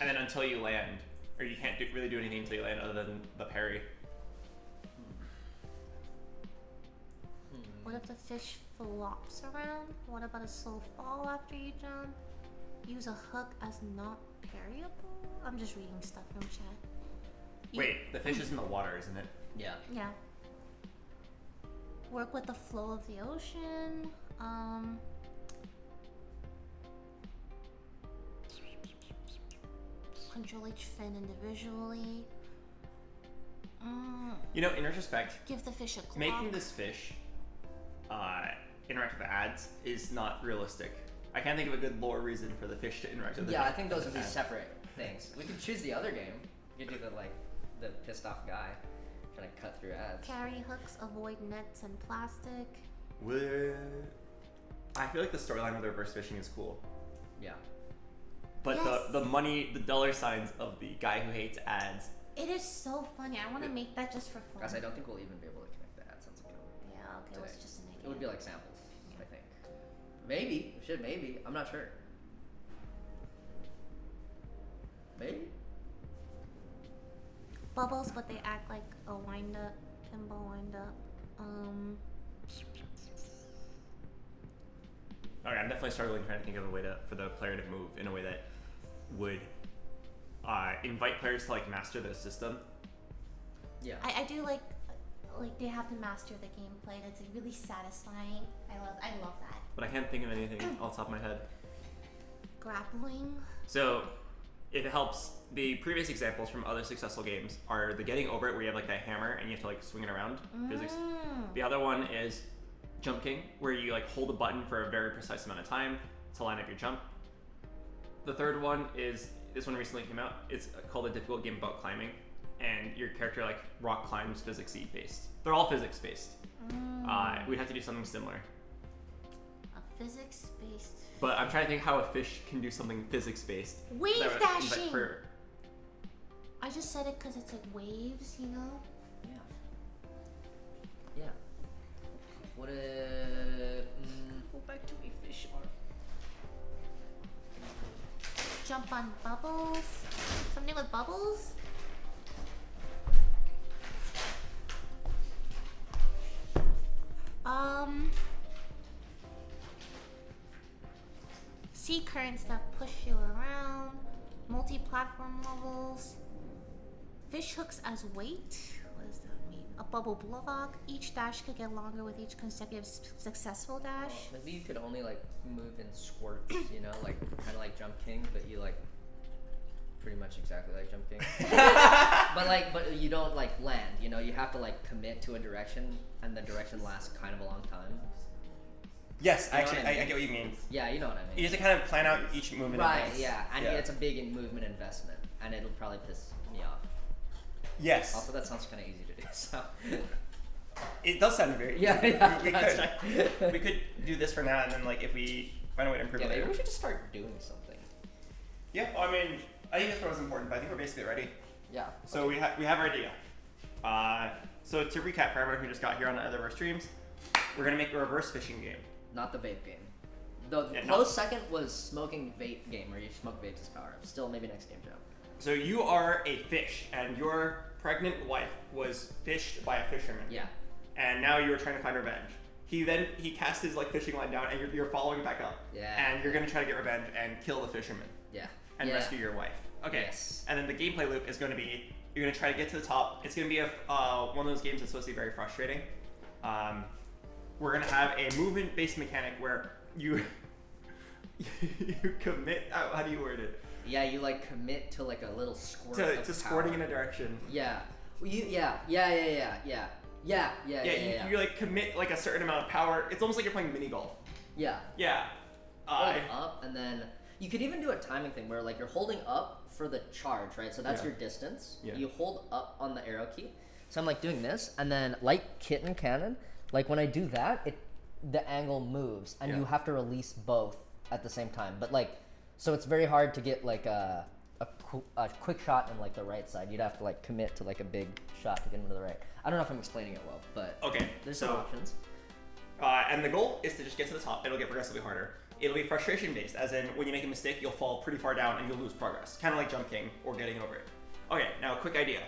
then until you land, or you can't really do anything until you land other than the parry. What if the fish flops around? What about a slow fall after you jump? Use a hook as not parryable? I'm just reading stuff from chat. Wait, the fish is in the water, isn't it? Yeah. Yeah. Work with the flow of the ocean. Control each fin individually. You know, in retrospect, Give the fish a claw. making this fish interact with ads is not realistic. I can't think of a good lore reason for the fish to interact with the Yeah, I think those would be ads. separate things. We could choose the other game. You could do the pissed off guy trying to cut through ads. Carry hooks, avoid nets and plastic. I feel like the storyline with reverse fishing is cool. Yeah. But Yes. the money, the dollar signs of the guy who hates ads. It is so funny. I want to make that just for fun. Guys, I don't think we'll even be able to connect the AdSense account. Yeah, okay, today. well, it's just an idea. It would be like samples, I think. Maybe. We should, maybe. I'm not sure. Maybe? Bubbles, but they act like a wind up, pinball wind up. Okay, I'm definitely struggling trying to think of a way for the player to move in a way that would invite players to like master the system. Yeah. I do like they have to master the gameplay. That's really satisfying. I love that. But I can't think of anything off the top of my head. Grappling. So, if it helps, the previous examples from other successful games are the getting over it, where you have like that hammer and you have to like swing it around. Physics. The other one is jump king, where you like hold a button for a very precise amount of time to line up your jump. The third one is this one recently came out. It's called a difficult game about climbing, and your character like rock climbs physics-y based. They're all physics based. We'd have to do something similar. A physics based. But I'm trying to think how a fish can do something physics-based. Wave that would invite dashing! for- I just said it because it's like waves, you know? Yeah. Yeah. What Go back to a fish arm. Jump on bubbles. Something with bubbles? Sea currents that push you around. Multi-platform levels. Fish hooks as weight. What does that mean? A bubble block. Each dash could get longer with each consecutive successful dash. maybe you could only like move in squirts, you know, like kind of like Jump King, but you like pretty much exactly like Jump King. but you don't like land, you know, you have to like commit to a direction, and the direction lasts kind of a long time. Yes, You know actually, what I mean? I get what you mean. Yeah, you know what I You mean. have to kind of plan out each movement. in Right, advance. yeah, and it's a big movement investment, and it'll probably piss me off. Yes. Also, that sounds kind of easy to do, so. It does sound very. Yeah, we that's could, right. we could do this for now, and then like if we find a way to improve Yeah, it maybe later. we should just start doing something. Yeah, well, I mean, I think this part was important, but I think we're basically ready. Yeah. So we have our idea. So to recap for everyone who just got here on the other of our streams, we're gonna make a reverse fishing game. Not the vape game. The Yeah, close second was smoking vape game, where you smoke vapes as power up. Still, maybe next game, Joe. So you are a fish, and your pregnant wife was fished by a fisherman. Yeah. And now you are trying to find revenge. He cast his like fishing line down, and you're following back up. Yeah. And you're gonna try to get revenge and kill the fisherman Yeah. and Yeah. rescue your wife. Okay. Yes. And then the gameplay loop is going to be you're going to try to get to the top. It's going to be one of those games that's supposed to be very frustrating. We're going to have a movement-based mechanic where you you commit. How do you word it? Yeah, you like commit to like a little squirt. To of squirting power. in a direction. Yeah. You You like commit like a certain amount of power. It's almost like you're playing mini golf. Yeah. Yeah. Hold up, and then you could even do a timing thing where like you're holding up for the charge, right? So that's Yeah. your distance. Yeah. You hold up on the arrow key. So I'm like doing this, and then like Kitten Cannon, like when I do that, the angle moves, and Yeah. you have to release both at the same time. But like, so it's very hard to get like a quick shot in like the right side. You'd have to like commit to like a big shot to get into the right. I don't know if I'm explaining it well, but Okay. there's so, some options. And the goal is to just get to the top. It'll get progressively harder. It'll be frustration based, as in when you make a mistake, you'll fall pretty far down and you'll lose progress. Kind of like Jump King or getting over it. Okay, now a quick idea.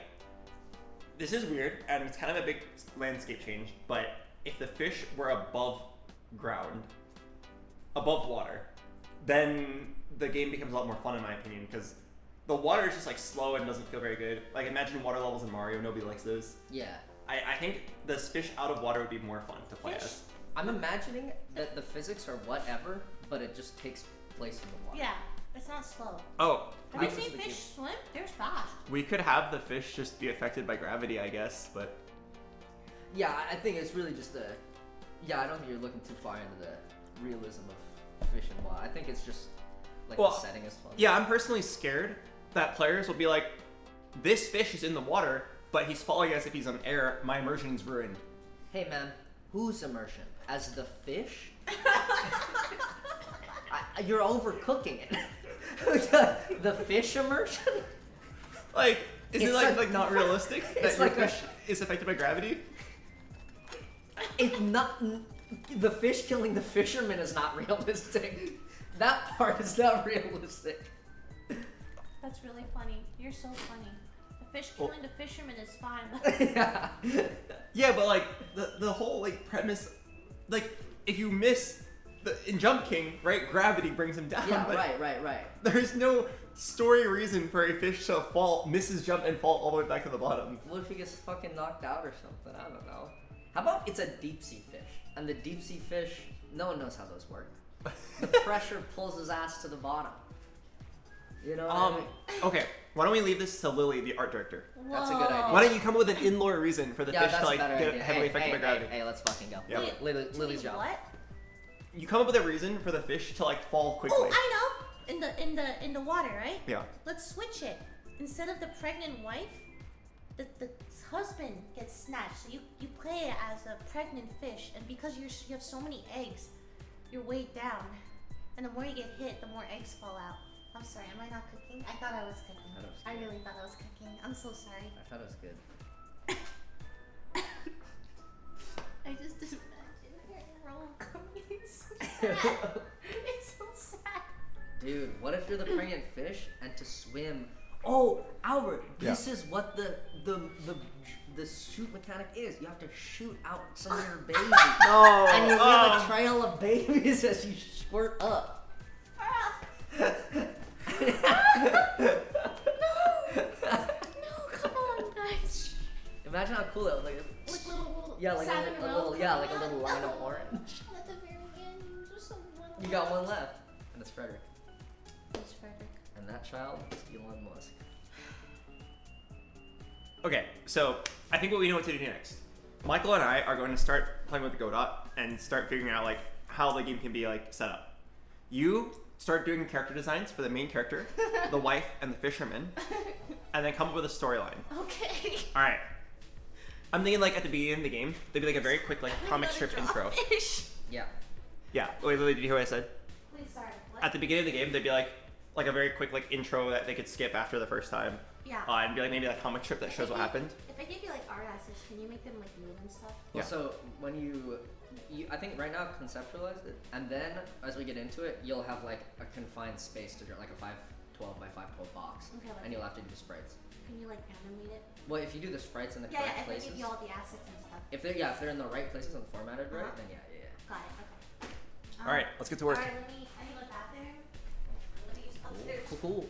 This is weird, and it's kind of a big landscape change, but if the fish were above ground, above water, then the game becomes a lot more fun in my opinion, because the water is just like slow and doesn't feel very good. Like imagine water levels in Mario, nobody likes those. Yeah. I think this fish out of water would be more fun to play as. I'm imagining that the physics are whatever, but it just takes place in the water. Yeah, it's not slow. Oh, Have we- you seen fish swim? They're fast. We could have the fish just be affected by gravity, I guess, but Yeah, I think it's really just a. Yeah, I don't think you're looking too far into the realism of fish and wild. I think it's just like Well, the setting is fun. yeah, I'm personally scared that players will be like, this fish is in the water, but he's falling as if he's on air. My immersion's ruined. Hey man, whose immersion? As the fish? You're overcooking it. The fish immersion? Like, is It's it like, like- not realistic it's that your like a- fish is affected by gravity? It's not. The fish killing the fisherman is not realistic. That part is not realistic. That's really funny. You're so funny. The fish Well- killing the fisherman is fine. Yeah. Yeah, but like the whole like premise, like if you miss in Jump King, right? Gravity brings him down. Yeah, but right. There's no story reason for a fish to fall, misses jump, and fall all the way back to the bottom. What if he gets fucking knocked out or something? I don't know. How about it's a deep sea fish? And the deep sea fish, no one knows how those work. The pressure pulls his ass to the bottom. You know what I mean? Okay. Why don't we leave this to Lily, the art director? That's a good idea. Why don't you come up with an in-lore reason for the Yeah, fish that's to a like better get idea. heavily affected by gravity? Hey, let's fucking go. Yeah. Wait, Lily's wait, job. what? You come up with a reason for the fish to like fall quickly. Oh, I know. In the water, right? Yeah. Let's switch it. Instead of the pregnant wife, the husband gets snatched. So you play it as a pregnant fish, and because you have so many eggs, you're weighed down, and the more you get hit, the more eggs fall out. I'm sorry, am I not cooking? I thought I was cooking. I really thought I was cooking. I'm so sorry. I thought it was good. I just imagine her rom-com. It's so sad. It's so sad. Dude, what if you're the pregnant fish and to swim? Oh, Albert, this Yeah. is what the shoot mechanic is. You have to shoot out some of your babies. No. And you leave a trail of babies as you squirt up. No, come on, guys. Imagine how cool that was. Like little Yeah, like salmon a roe little, yeah, like coming a little out. line of No. orange. At the very end, just so one You got one left, and it's Frederick. It's Frederick. And that child is Elon Musk. Okay, so I think what we know what to do next. Michael and I are going to start playing with Godot and start figuring out like how the game can be like set up. You start doing character designs for the main character, the wife, and the fisherman, and then come up with a storyline. Okay. All right. I'm thinking like at the beginning of the game, there'd be like a very quick like comic strip intro. Fish. Yeah. Yeah. Wait, did you hear what I said? Wait, sorry. What? At the beginning of the game, there'd be like a very quick like intro that they could skip after the first time. Yeah. And be like maybe a comic strip that shows what happened. If I give you like art assets, can you make them like move and stuff? Yeah. Also, when you, I think right now conceptualize it, and then as we get into it, you'll have like a confined space to draw, like a 512 by 512 box, Okay, like and you'll have to do the sprites. Can you like animate it? Well, if you do the sprites in the Yeah, correct if I places, give you all the assets and stuff. if they're in the right places and formatted right, Uh-huh. then yeah. Got it. Okay. All right, let's get to work. Alright, I need to go bathroom. Let me use upstairs. Cool.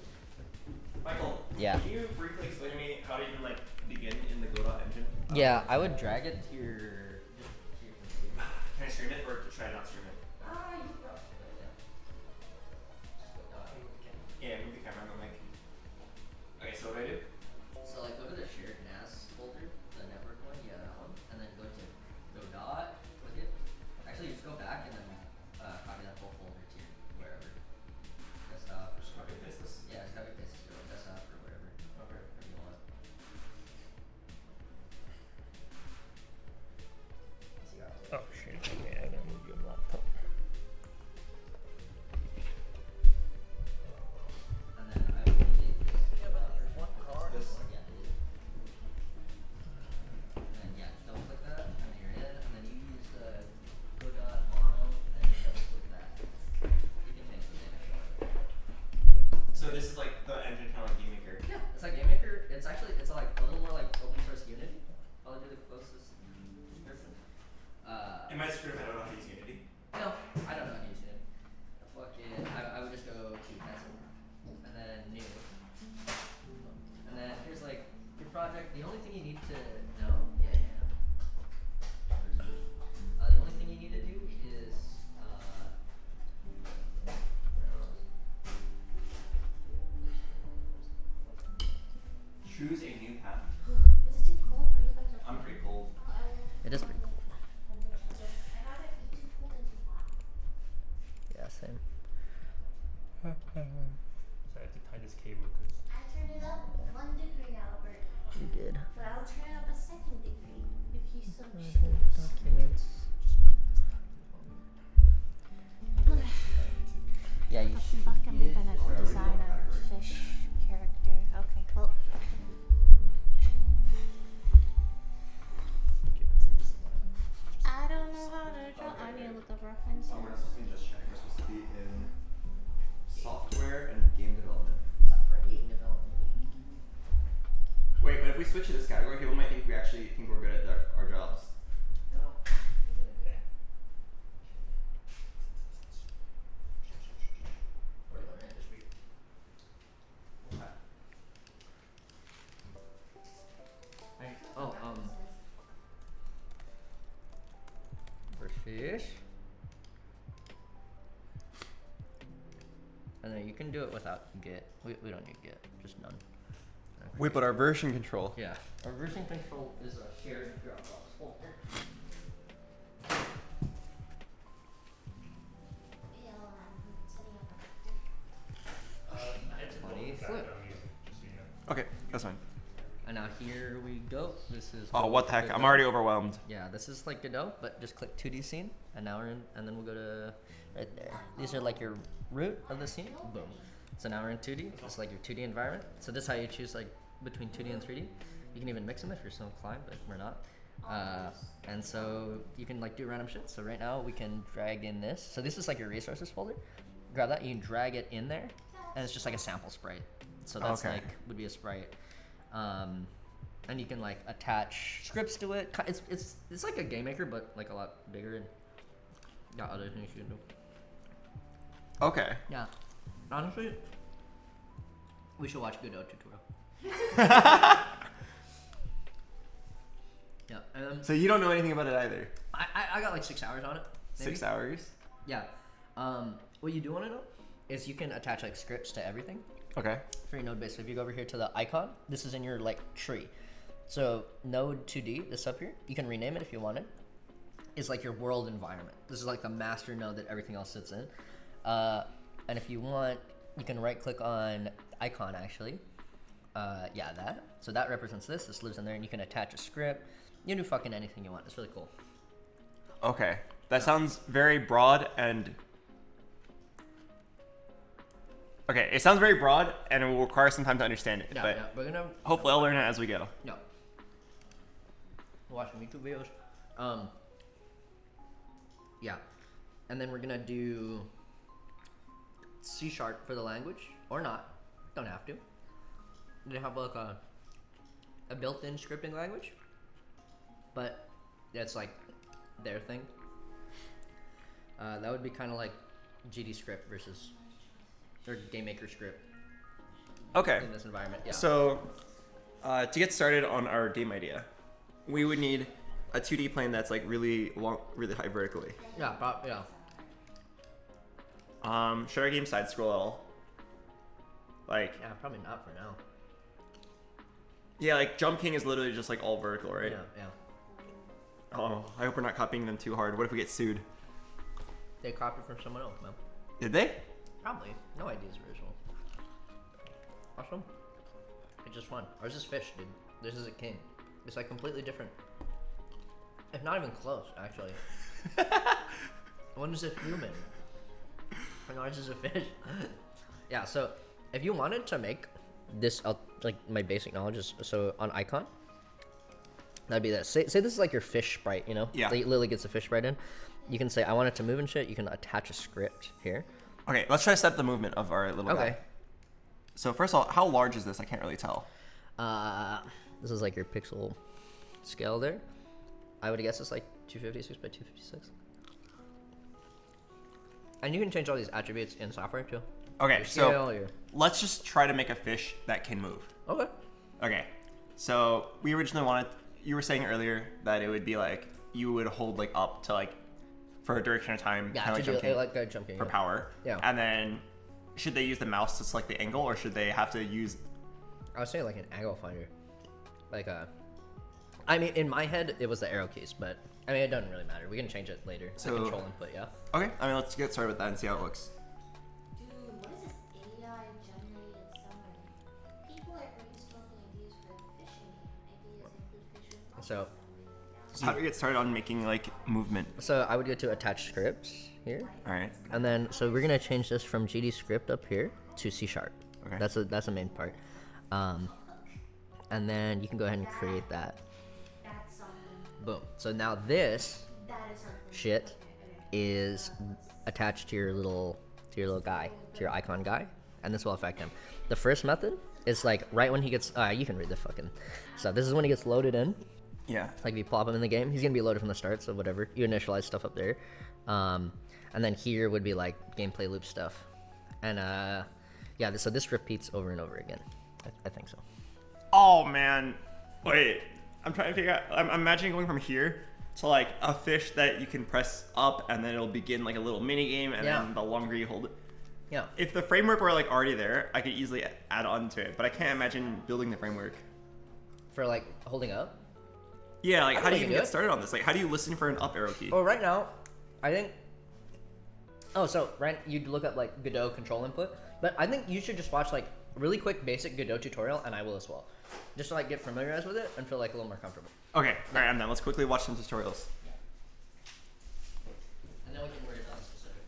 Michael. Yeah. Can you briefly explain to me how to even like begin in the Godot engine? Yeah, I would drag it to your. Can I stream it or should I not stream it? Yeah, move the camera on the mic. Okay, so what do I do? So like go to the shared NAS folder, the network one, yeah, that one, and then go to Godot, click it. Actually, just go back and then copy that whole folder to wherever. Desktop. Just copy and paste this. Yeah, just copy paste it to your desktop or whatever. Okay. Whatever you want. choose a new pen. Is it too cold? Are you guys okay? I'm pretty cold. It is pretty cool. I'd rather it be too cold than too hot. Yeah, same. So I have to tie this cable because I turned it up 1 degree, Albert. You did. But I'll turn it up a 2nd degree if you so choose. Documents. Yeah, you should. Fuck am I gonna design a fish character? Okay, well. I don't know how to draw. I need to look up references. Oh, we're not supposed to be just chatting. We're supposed to be in software and game development. Wait, but if we switch to this category, people might think we actually think we're good at our jobs. Oh, for fish. And then you can do it without get. We don't need get, just none. Wait, but our version control. Yeah. Our version control is a shared Dropbox folder. Yeah, hold on. I'm setting up a It's funny flip. I'm using just so you know. Okay, that's fine. And now here we go. This is. Oh, what the heck? I'm Godot. already overwhelmed. Yeah, this is like Godot, but just click 2D scene, and now we're in, and then we'll go to right there. These are like your root of the scene. Boom. So now we're in 2D. It's like your 2D environment. So this is how you choose like between 2D and 3D. You can even mix them if you're so inclined, but we're not. And so you can like do random shit. So right now we can drag in this. So this is like your resources folder. Grab that, you can drag it in there, and it's just like a sample sprite. So that's Okay. like would be a sprite. And you can like attach scripts to it. It's like a game maker, but like a lot bigger and got other things you can do. Okay. Yeah, honestly, we should watch Godot tutorial. Yeah, So you don't know anything about it either. I got like 6 hours on it. Maybe. 6 hours. Yeah. What you do want to know is you can attach like scripts to everything. Okay. For your node base. So if you go over here to the icon, this is in your like tree. So node 2D, this up here, you can rename it if you wanted. Is like your world environment. This is like the master node that everything else sits in. And if you want, you can right click on icon actually. Yeah, that. So that represents this. This lives in there, and you can attach a script. You can do fucking anything you want. It's really cool. Okay. That sounds very broad and. Okay, it sounds very broad and it will require some time to understand it. Yeah, but yeah. We're gonna hopefully I'll learn it as we go. No. Watching YouTube videos. Yeah. And then we're gonna do C# for the language, or not. Don't have to. They have like a built-in scripting language, but it's like their thing. That would be kind of like GD script versus or game maker script Okay. in this environment. Yeah. So, to get started on our game idea, we would need a 2D plane that's like really long, really high vertically. yeah, yeah. Should our game side scroll at all? Like, Yeah, probably not for now. yeah, like Jump King is literally just like all vertical, right? Yeah, yeah. Oh, I hope we're not copying them too hard. What if we get sued? They copied from someone else, man. Did they? Probably. No idea's original. Awesome. It's just fun. Ours is fish, dude. This is a king. It's like completely different. It's not even close, actually. One is a human. And ours is a fish. Yeah, so if you wanted to make this, like my basic knowledge is, so on icon, that'd be this. Say this is like your fish sprite, you know? Yeah. Like Lily gets the fish sprite in. You can say, I want it to move and shit. You can attach a script here. Okay, let's try to set the movement of our little Okay. guy. So first of all, how large is this? I can't really tell. This is like your pixel scale there. I would guess it's like 256 by 256. And you can change all these attributes in software too. Okay, Your so scale, your... let's just try to make a fish that can move. Okay. Okay, so we originally wanted, you were saying earlier that it would be like, you would hold like up to like, for a duration of time, Yeah, kind of to like do Jump King like jumping for power. Yeah. And then, should they use the mouse to select the angle, or should they have to use I was saying like an angle finder, like I mean, in my head it was the arrow keys, but I mean it doesn't really matter. We can change it later. So- the control input, yeah. Okay, I mean, let's get started with that and see how it looks. Dude, what is this AI generated summary? People are brainstorming ideas for a fishing game. Ideas include fishing. So So how do we get started on making like movement? I would go to attach scripts here, All right. and then so we're gonna change this from GD script up here to C#. Okay. That's the main part. And then you can go ahead and create that. That's something. Boom. So now this That is something. shit is attached to your little guy, to your icon guy, and this will affect him. The first method is like right when he gets you can read the fucking stuff. This is when he gets loaded in. Yeah. Like if you plop him in the game, he's gonna be loaded from the start, so whatever. You initialize stuff up there. And then here would be like gameplay loop stuff. And yeah, so this repeats over and over again. I think so. Oh man. Wait. I'm trying to figure out. I'm imagining going from here to like a fish that you can press up and then it'll begin like a little mini game and Yeah. then the longer you hold it. Yeah. If the framework were like already there, I could easily add on to it, but I can't imagine building the framework. For like holding up. Yeah, like I how do think you we even can do get it. started on this? Like how do you listen for an up arrow key? Well, right now, I think. Oh, so right, you'd look up like Godot control input, but I think you should just watch like really quick basic Godot tutorial, and I will as well, just to like get familiarized with it and feel like a little more comfortable. Okay, alright, I'm done. Let's quickly watch some tutorials. And then we can word it down specific.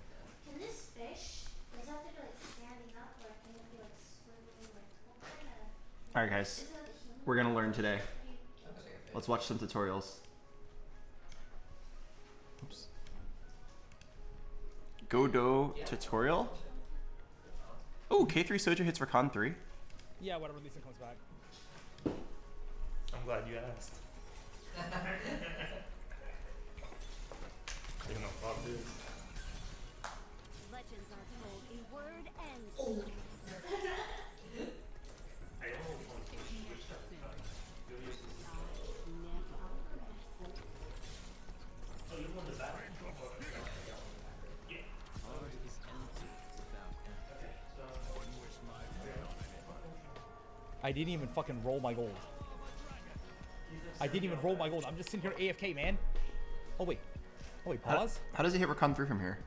Can this fish, does it have to be like standing up or can it be like swiveling like what kind of, Alright guys, is it like a human? we're gonna learn today. Let's watch some tutorials. Oops. Godot tutorial? Oh, K3 Soju hits for Con 3. Yeah, whatever Lisa comes back. I'm glad you asked. You know what it is. Legends are told in word and I didn't even fucking roll my gold. I didn't even roll my gold. I'm just sitting here AFK, man. Oh wait. Oh wait, pause. How does it hit for Con 3 from here?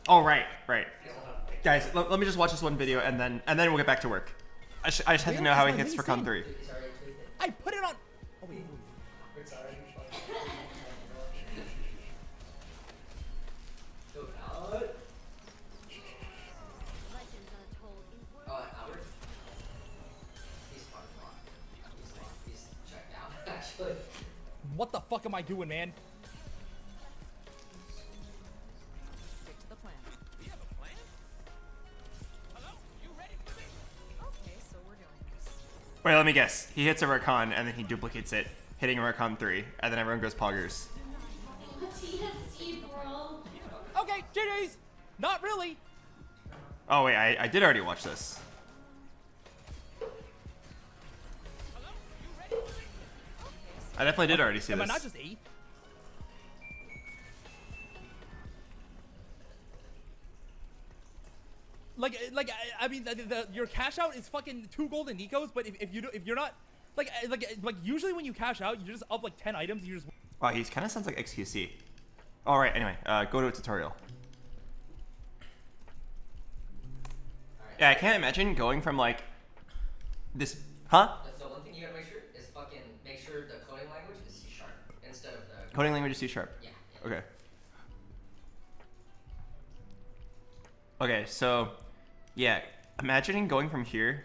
Oh, right. Guys, let me just watch this one video and then we'll get back to work. I just have to know how he hits for Con 3. I put it on. Oh wait. legends are told in word He's checked out actually. What the fuck am I doing, man? stick to the plan. We have a plan? Hello? You ready for me? Okay, so we're doing this. Wait, let me guess. He hits a Rakan and then he duplicates it, hitting a Rakan 3, and then everyone goes poggers. TFT, bro. Okay, GG's. Not really. Oh wait, I did already watch this. I definitely did already see Am I this. not just 8th? I mean, your cash out is fucking 2 golden Nikos, but if you're not like usually when you cash out, you're just up like 10 items. You just Wow, he kind of sounds like XQC. All right, anyway, go to a tutorial. Yeah, I can't imagine going from like this, huh? The one thing you gotta make sure is fucking make sure the coding language is C# instead of the. Coding language is C#. Yeah. Okay. Okay, so yeah, imagining going from here.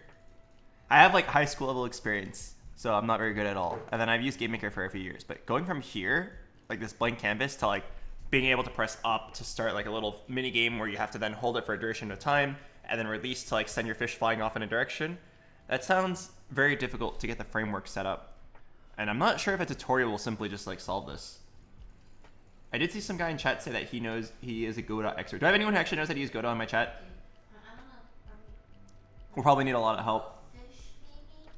I have like high school level experience, so I'm not very good at all. And then I've used GameMaker for a few years, but going from here, like this blank canvas, to like being able to press up to start like a little mini game where you have to then hold it for a duration of time and then release to like send your fish flying off in a direction. That sounds very difficult to get the framework set up. And I'm not sure if a tutorial will simply just like solve this. I did see some guy in chat say that he knows he is a Godot expert. Do I have anyone who actually knows that he is Godot in my chat? I don't know. We'll probably need a lot of help. Fish, maybe?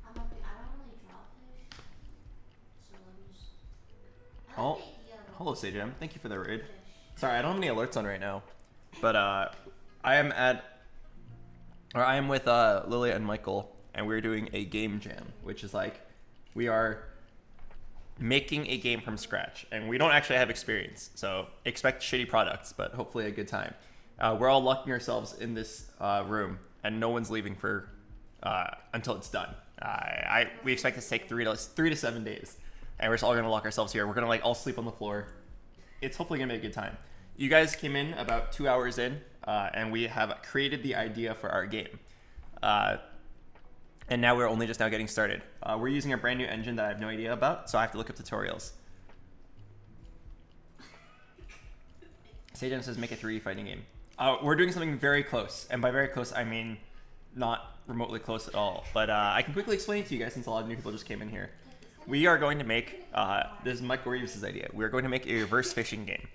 I don't really draw fish. So let me just. Hello, Sajam. Thank you for the raid. Sorry, I don't have any alerts on right now, but I am with Lily and Michael, and we're doing a game jam, which is like we are making a game from scratch, and we don't actually have experience, so expect shitty products, but hopefully a good time. We're all locking ourselves in this room, and no one's leaving for until it's done. We expect this to take 3 to 7 days, and we're just all gonna lock ourselves here. We're gonna like all sleep on the floor. It's hopefully gonna be a good time. You guys came in about 2 hours in, and we have created the idea for our game. And now we're only just now getting started. We're using a brand new engine that I have no idea about, so I have to look up tutorials. Sajam says make a 3D fighting game. We're doing something very close, and by very close I mean not remotely close at all. But I can quickly explain it to you guys since a lot of new people just came in here. We are going to make, this is Michael Reeves' idea, we're going to make a reverse fishing game.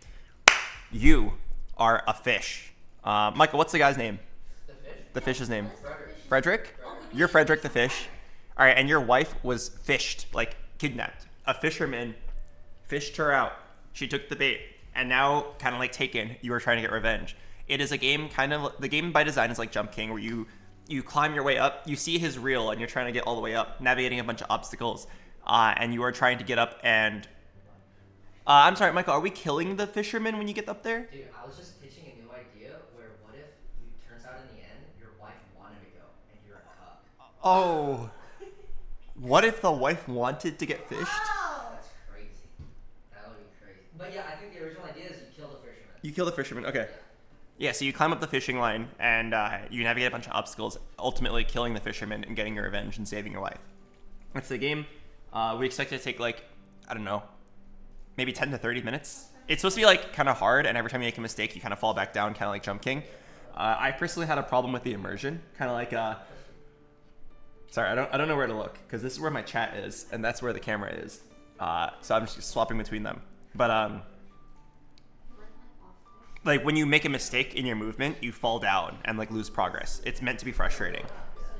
You are a fish. Michael, what's the guy's name? The fish? The fish's name? Frederick. Frederick? You're Frederick the fish. All right, and your wife was fished, like kidnapped. A fisherman fished her out. She took the bait, and now kind of like taken, you are trying to get revenge. It is a game the game by design is like Jump King, where you climb your way up, you see his reel, and you're trying to get all the way up, navigating a bunch of obstacles, and you are trying to get up and... I'm sorry, Michael, are we killing the fisherman when you get up there? Dude, I was just pitching a new idea where what if it turns out in the end your wife wanted to go and you're a cuck? Oh. What if the wife wanted to get fished? That's crazy. That would be crazy. But yeah, I think the original idea is you kill the fisherman. You kill the fisherman, okay. Yeah, so you climb up the fishing line, and you navigate a bunch of obstacles, ultimately killing the fisherman and getting your revenge and saving your wife. That's the game. We expect it to take, like, I don't know, maybe 10 to 30 minutes. It's supposed to be, like, kind of hard, and every time you make a mistake, you kind of fall back down, kind of like Jump King. I personally had a problem with the immersion, kind of like, sorry, I don't know where to look, because this is where my chat is, and that's where the camera is. So I'm just swapping between them. But, like, when you make a mistake in your movement, you fall down and, like, lose progress. It's meant to be frustrating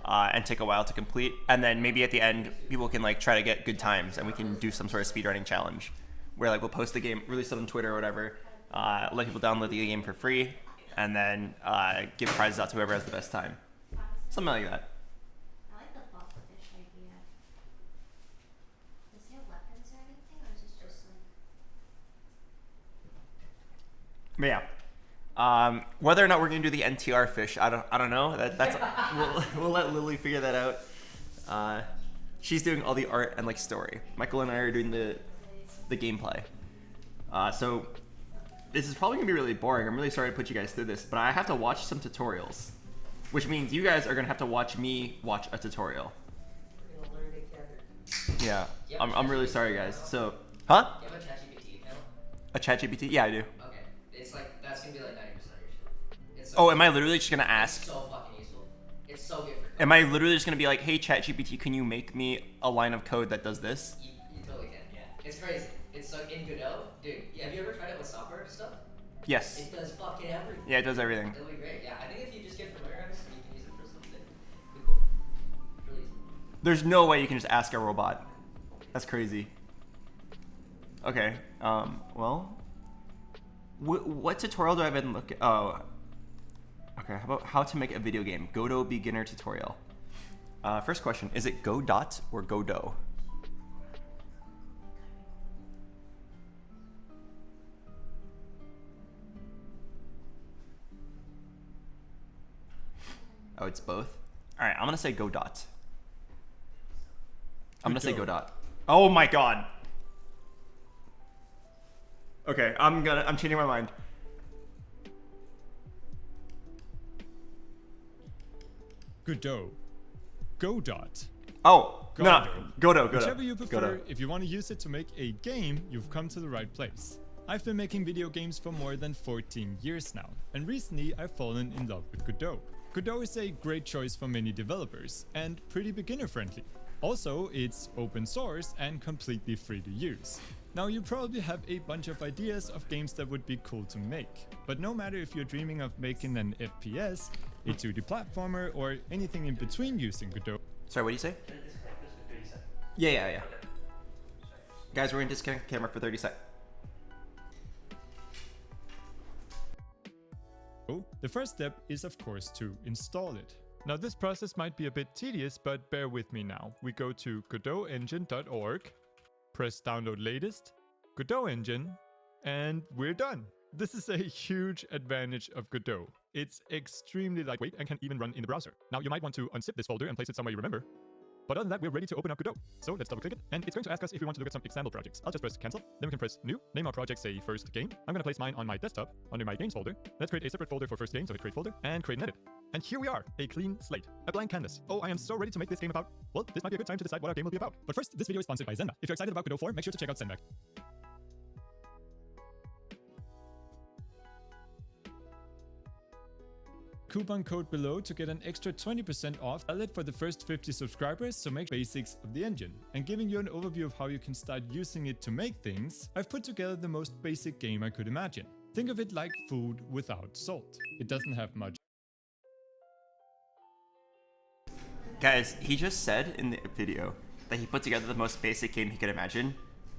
and take a while to complete. And then maybe at the end, people can, like, try to get good times, and we can do some sort of speedrunning challenge where, like, we'll post the game, release it on Twitter or whatever, let people download the game for free, and then give prizes out to whoever has the best time. Something like that. I like the fish idea. Does he have weapons or anything, or is this just like... But yeah, whether or not we're gonna do the NTR fish, I don't know. That's we'll let Lily figure that out. She's doing all the art and like story. Michael and I are doing the gameplay. So this is probably gonna be really boring. I'm really sorry to put you guys through this, but I have to watch some tutorials, which means you guys are gonna have to watch me watch a tutorial. We're gonna learn together. Yeah, I'm really sorry, guys. So, Do you have a ChatGPT account? a ChatGPT? Yeah, I do. Okay. It's like, that's gonna be like 90% of your shit. It's so Oh, am I literally just gonna It's ask? so fucking useful. It's so good for Am I literally just gonna be like, hey ChatGPT, can you make me a line of code that does this? You totally can, yeah. It's crazy. It's so in Godot, dude. Have you ever tried it with software stuff? Yes. It does fucking everything. Yeah, it does everything. It'll be great. Yeah, I think if you just get familiarized, you can use it for something. It'll be cool. It's really easy. There's no way you can just ask a robot. That's crazy. Okay. Well, what tutorial do I have been looking? Oh. Okay. How about how to make a video game? Godot beginner tutorial. First question: is it Godot or Godot? Oh, it's both? Alright, I'm gonna say Godot. I'm gonna say Godot. Oh my god! Okay, I'm changing my mind. Godot. Godot. Oh, no, Godot. Godot. Whichever you prefer, Godot. if you want to use it to make a game, you've come to the right place. I've been making video games for more than 14 years now, and recently I've fallen in love with Godot. Godot is a great choice for many developers, and pretty beginner friendly. Also, it's open source and completely free to use. Now you probably have a bunch of ideas of games that would be cool to make, but no matter if you're dreaming of making an FPS, a 2D platformer, or anything in between using Godot. Sorry, what do you say? Yeah. Guys, we're gonna disconnect the camera for 30 seconds. the first step is of course to install it. Now this process might be a bit tedious, but bear with me now. We go to godotengine.org, press download latest, Godot engine, and we're done. This is a huge advantage of Godot. It's extremely lightweight and can even run in the browser. Now you might want to unzip this folder and place it somewhere you remember. But other than that, we're ready to open up Godot. So let's double click it, and it's going to ask us if we want to look at some example projects. I'll just press cancel, then we can press new, name our project, say first game. I'm gonna place mine on my desktop, under my games folder. Let's create a separate folder for first game, so hit create folder, and create and edit. And here we are, a clean slate, a blank canvas. Oh, I am so ready to make this game about, well, this might be a good time to decide what our game will be about. But first, this video is sponsored by Zenva. If you're excited about Godot 4, make sure to check out Zenva. Coupon code below to get an extra 20% off, valid for the first 50 subscribers, so make basics of the engine. And giving you an overview of how you can start using it to make things, I've put together the most basic game I could imagine. Think of it like food without salt. It doesn't have much. Guys, he just said in the video that he put together the most basic game he could imagine.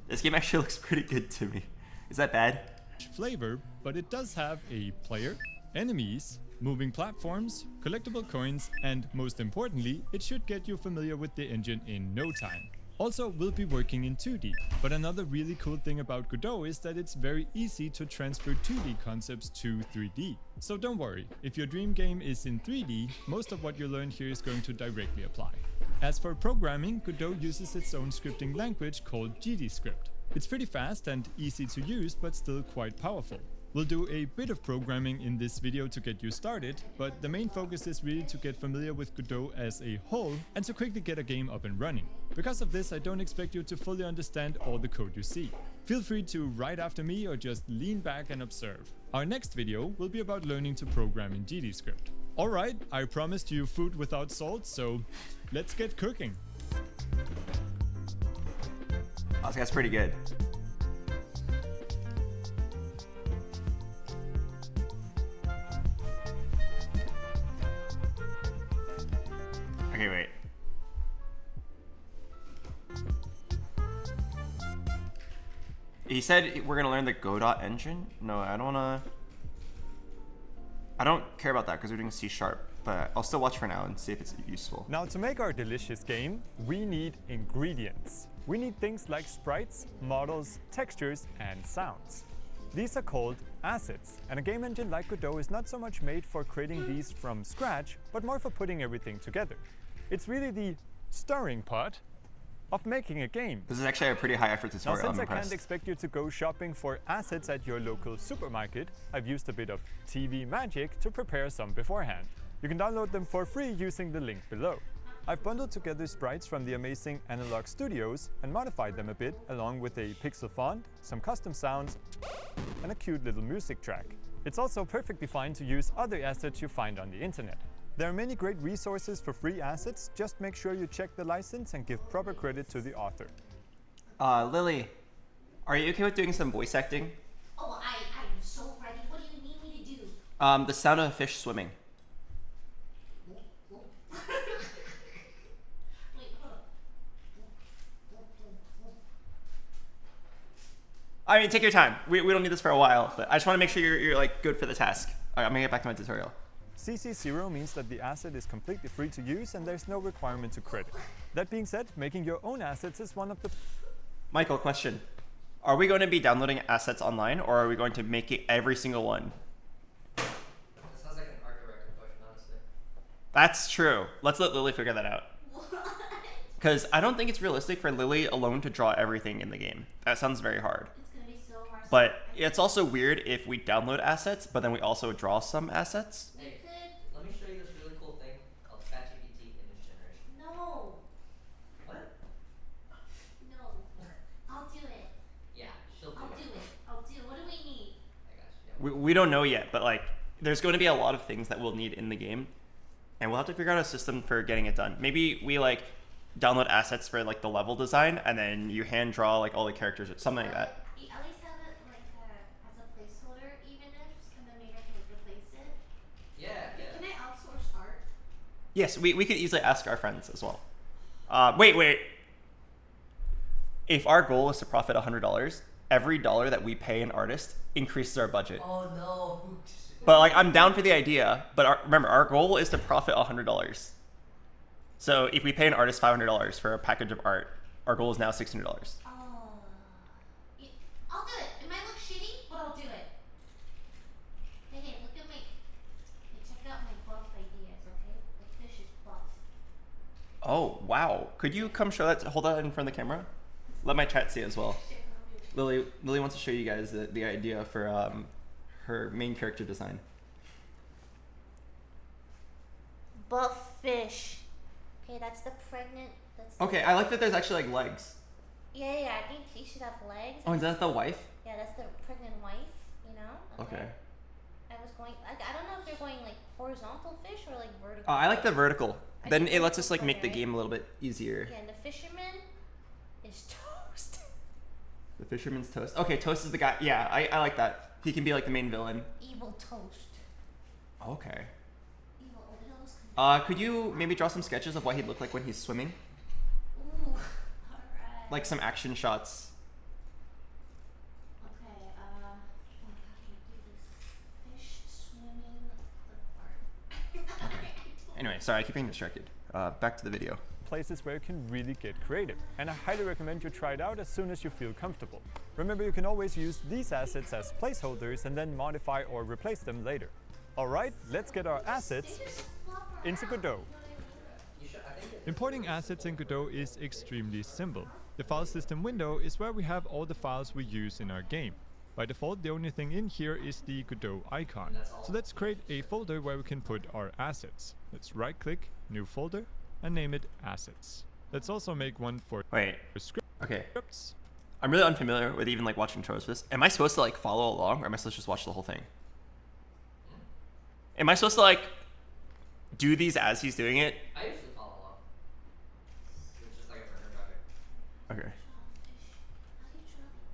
This game actually looks pretty good to me. Is that bad? Flavor, but it does have a player, enemies, moving platforms, collectible coins, and most importantly, it should get you familiar with the engine in no time. Also, we'll be working in 2D, but another really cool thing about Godot is that it's very easy to transfer 2D concepts to 3D. So don't worry, if your dream game is in 3D, most of what you learn here is going to directly apply. As for programming, Godot uses its own scripting language called GDScript. It's pretty fast and easy to use, but still quite powerful. We'll do a bit of programming in this video to get you started, but the main focus is really to get familiar with Godot as a whole and to quickly get a game up and running. Because of this, I don't expect you to fully understand all the code you see. Feel free to write after me or just lean back and observe. Our next video will be about learning to program in GDScript. Alright, I promised you food without salt, so let's get cooking. That's pretty good. Okay, wait. He said we're gonna learn the Godot engine? No, I don't wanna... I don't care about that because we're doing C#, but I'll still watch for now and see if it's useful. Now to make our delicious game, we need ingredients. We need things like sprites, models, textures, and sounds. These are called assets, and a game engine like Godot is not so much made for creating these from scratch, but more for putting everything together. It's really the stirring pot of making a game. This is actually a pretty high effort tutorial. Now, since I'm I impressed. can't expect you to go shopping for assets at your local supermarket, I've used a bit of TV magic to prepare some beforehand. You can download them for free using the link below. I've bundled together sprites from the amazing Analog Studios and modified them a bit, along with a pixel font, some custom sounds, and a cute little music track. It's also perfectly fine to use other assets you find on the internet. There are many great resources for free assets, just make sure you check the license and give proper credit to the author. Lily, are you okay with doing some voice acting? Oh, I'm so ready. What do you need me to do? The sound of a fish swimming. Wait, hold up. I mean, take your time. We don't need this for a while, but I just want to make sure you're like good for the task. All right, I'm gonna get back to my tutorial. CC0 means that the asset is completely free to use and there's no requirement to credit. That being said, making your own assets is one of the... Michael, question. Are we going to be downloading assets online, or are we going to make it every single one? That sounds like an art director question, honestly. That's true. Let's let Lily figure that out. Because I don't think it's realistic for Lily alone to draw everything in the game. That sounds very hard. It's gonna be so hard. But it's also weird if we download assets, but then we also draw some assets. Hey, let me show you this really cool thing called ChatGPT image generation. No. What? No. I'll do it. Yeah, she'll do I'll it. do it. I'll do it. What do we need? I got you. We don't know yet, but like, there's going to be a lot of things that we'll need in the game, and we'll have to figure out a system for getting it done. Maybe we like download assets for like the level design, and then you hand draw like all the characters or something like that. You at least have it like as a placeholder, even if, and then maybe I can replace it. Yeah. Can I outsource art? Yes, we could easily ask our friends as well. Wait. If our goal is to profit $100, every dollar that we pay an artist increases our budget. Oh no. But like, I'm down for the idea. But remember, our goal is to profit $100. So if we pay an artist $500 for a package of art, our goal is now $600. Oh. I'll do it. It might look shitty, but I'll do it. Hey, look at check out my buff ideas, okay? The fish is buff. Oh, wow. Could you come show that, hold that in front of the camera? Let my chat see it as well. Lily wants to show you guys the idea for her main character design. Buff fish. Okay, that's the pregnant. Okay, I like that there's actually like legs. Yeah, I think he should have legs. Oh, is that the wife? Yeah, that's the pregnant wife, you know? Okay. I was going, I don't know if they're going like horizontal fish or like vertical. I like the vertical. I Then think it lets us vertical's like make the better, game a little bit easier. Yeah, and the fisherman is toast. The fisherman's toast. Okay, Toast is the guy. Yeah, I like that. He can be like the main villain. Evil toast. Okay. Evil toast. Could you maybe draw some sketches of what he'd look like when he's swimming? Ooh, alright. Like some action shots. Okay, how do you do this? Fish swimming the part. Anyway, sorry, I keep getting distracted. Back to the video. Places where you can really get creative, and I highly recommend you try it out as soon as you feel comfortable. Remember, you can always use these assets as placeholders and then modify or replace them later. Alright, let's get our assets into Godot. Importing assets in Godot is extremely simple. The file system window is where we have all the files we use in our game. By default, the only thing in here is the Godot icon. So let's create a folder where we can put our assets. Let's right click, new folder, and name it assets. Let's also make one for scripts. I'm really unfamiliar with even like watching tutorials for this. Am I supposed to like follow along, or am I supposed to just watch the whole thing? Am I supposed to like do these as he's doing it? I usually follow along. It's just like a burner project. Okay.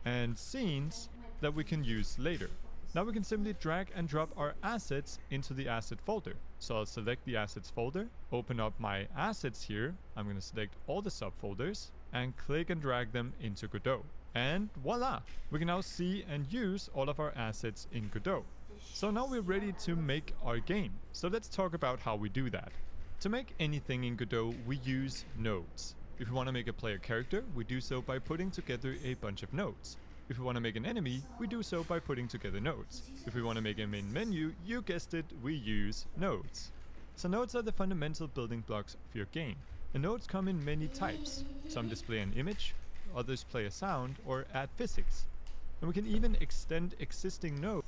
And scenes that we can use later. Now we can simply drag and drop our assets into the asset folder. So I'll select the assets folder, open up my assets here. I'm going to select all the subfolders and click and drag them into Godot. And voila! We can now see and use all of our assets in Godot. So now we're ready to make our game. So let's talk about how we do that. To make anything in Godot, we use nodes. If we want to make a player character, we do so by putting together a bunch of nodes. If we want to make an enemy, we do so by putting together nodes. If we want to make a main menu, you guessed it, we use nodes. So nodes are the fundamental building blocks of your game. And nodes come in many types. Some display an image, others play a sound or add physics. And we can even extend existing nodes.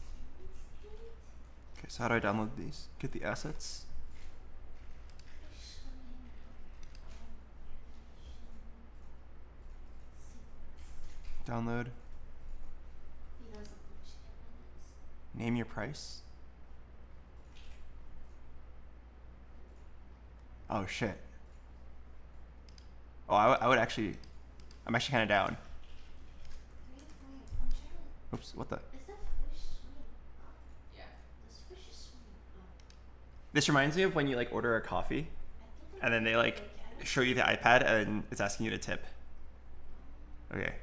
Okay, so how do I download these? Get the assets. Download. Name your price. Oh shit. Oh, I would actually. I'm actually kind of down. Oops, what the? This reminds me of when you like order a coffee and then they like show you the iPad and it's asking you to tip. Okay.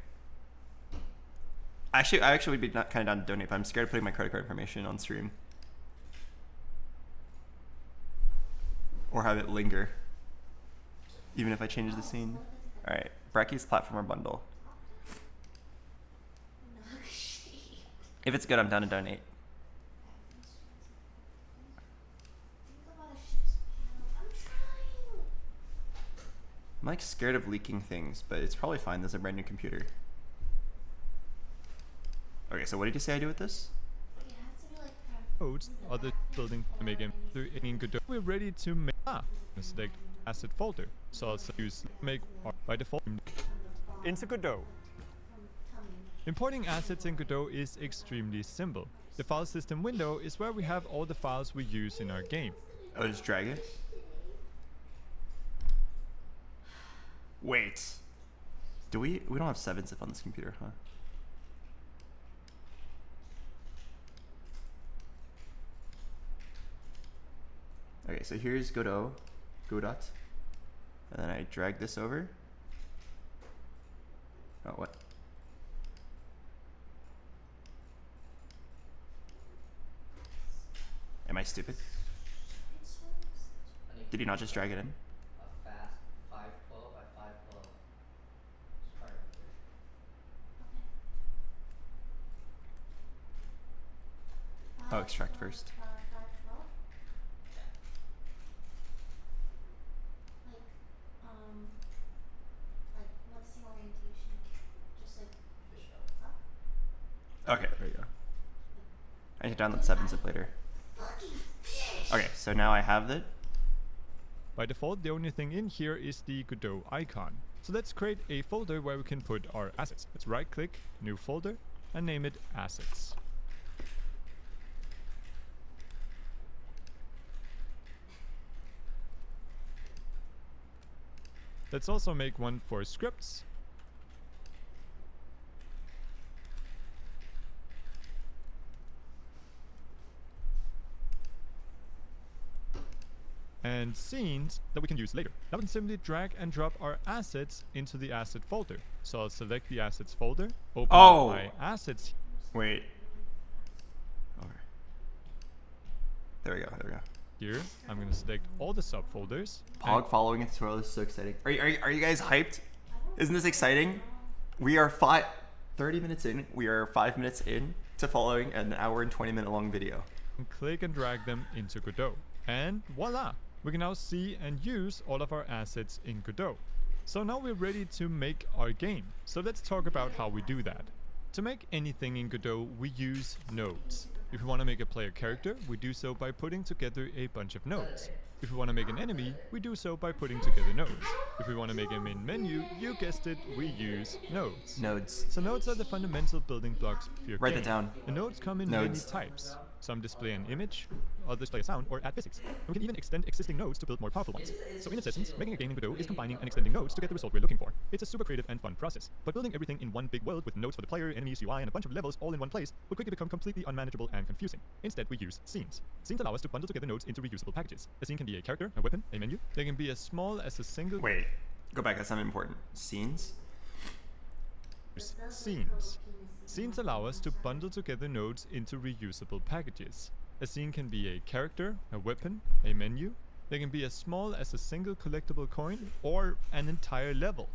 I actually would be kind of down to donate, but I'm scared of putting my credit card information on stream. Or have it linger. Even if I change the scene. Alright, Bracky's platformer bundle. If it's good, I'm down to donate. I'm like scared of leaking things, but it's probably fine. There's a brand new computer. Okay, so what did you say I do with this? Nodes, other building to make them in Godot. We're ready to make select asset folder. So I'll use make by default into Godot. Importing assets in Godot is extremely simple. The file system window is where we have all the files we use in our game. Oh, just drag it? Wait. We don't have 7-zip on this computer, huh? Okay, so here's Godot, Godot, and then I drag this over. Oh, what? I stupid? Did he not just drag it in? A fast 512 by 512. Oh, extract first. Like, what's the orientation? Just like up? Okay, there you go. I need to download 7-zip later. Okay, so now I have it. By default, the only thing in here is the Godot icon. So let's create a folder where we can put our assets. Let's right click, new folder, and name it assets. Let's also make one for scripts. And scenes that we can use later. Now we can simply drag and drop our assets into the asset folder. So I'll select the assets folder, open up my assets. Wait. Okay. There we go, there we go. Here, I'm going to select all the subfolders. Pog following a tutorial is so exciting. Are you guys hyped? Isn't this exciting? We are 30 minutes in. We are 5 minutes in to following an hour and 20-minute long video. And click and drag them into Godot. And voila! We can now see and use all of our assets in Godot. So now we're ready to make our game. So let's talk about how we do that. To make anything in Godot, we use nodes. If we want to make a player character, we do so by putting together a bunch of nodes. If we want to make an enemy, we do so by putting together nodes. If we want to make a main menu, you guessed it, we use nodes. Nodes. So nodes are the fundamental building blocks of your game. Write that down. The nodes come in many types. Some display an image, others display a sound, or add physics. And we can even extend existing nodes to build more powerful ones. So in its essence, making a game in Godot is combining and extending nodes to get the result we're looking for. It's a super creative and fun process. But building everything in one big world with nodes for the player, enemies, UI, and a bunch of levels all in one place would quickly become completely unmanageable and confusing. Instead, we use scenes. Scenes allow us to bundle together nodes into reusable packages. A scene can be a character, a weapon, a menu. They can be as small as a single... Wait, go back, that's not important. Scenes? Scenes. Scenes allow us to bundle together nodes into reusable packages. A scene can be a character, a weapon, a menu. They can be as small as a single collectible coin or an entire level.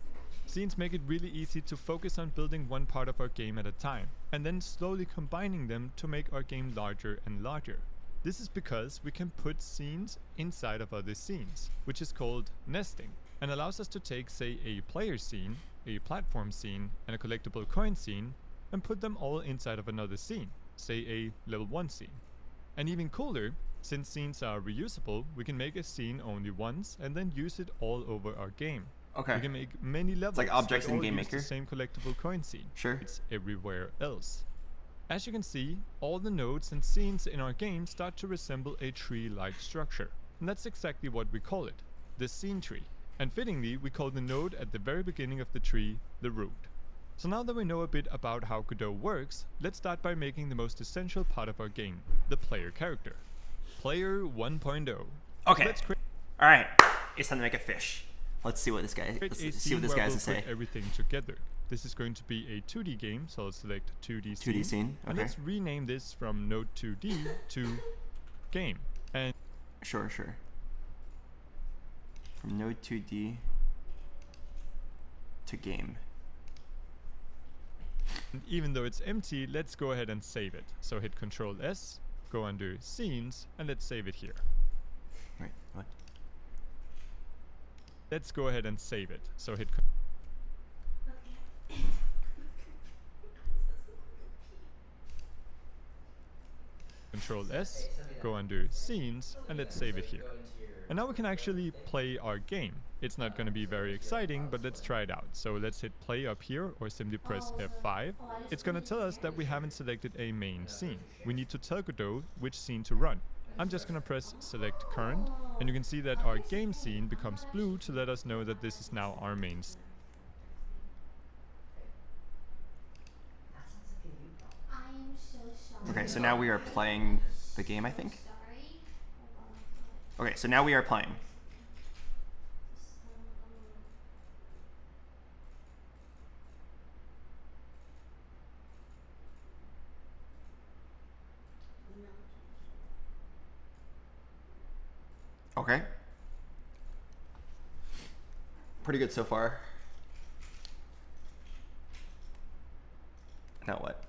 Scenes make it really easy to focus on building one part of our game at a time, and then slowly combining them to make our game larger and larger. This is because we can put scenes inside of other scenes, which is called nesting, and allows us to take, say, a player scene, a platform scene, and a collectible coin scene, and put them all inside of another scene, say a level 1 scene. And even cooler, since scenes are reusable, we can make a scene only once and then use it all over our game. Okay. We can make many levels. It's like objects in all Game use Maker. The same collectible coin scene. Sure. It's everywhere else. As you can see, all the nodes and scenes in our game start to resemble a tree-like structure. And that's exactly what we call it, the scene tree. And fittingly, we call the node at the very beginning of the tree the root. So now that we know a bit about how Godot works, let's start by making the most essential part of our game, the player character. Player 1.0. Okay. Let's create Alright, it's time to make a fish. Let's see what this guy a see scene what this where guy has we'll to say. put everything together. This is going to be a 2D game, so I'll select 2D scene. 2D scene, And okay. let's rename this from Node 2D to Game. And Sure. From Node 2D to game. even though it's empty, let's go ahead and save it. So hit Control S, go under Scenes, and let's save it here. Wait, what? Let's go ahead and save it. So hit Control S, go under Scenes, and let's save it here. And now we can actually play our game. It's not going to be very exciting, but let's try it out. So let's hit play up here, or simply press F5. It's going to tell us that we haven't selected a main scene. We need to tell Godot which scene to run. I'm just going to press select current, and you can see that our game scene becomes blue to let us know that this is now our main scene. Okay, so now we are playing the game, I think. Okay, so now we are playing. Okay. Pretty good so far. Now what?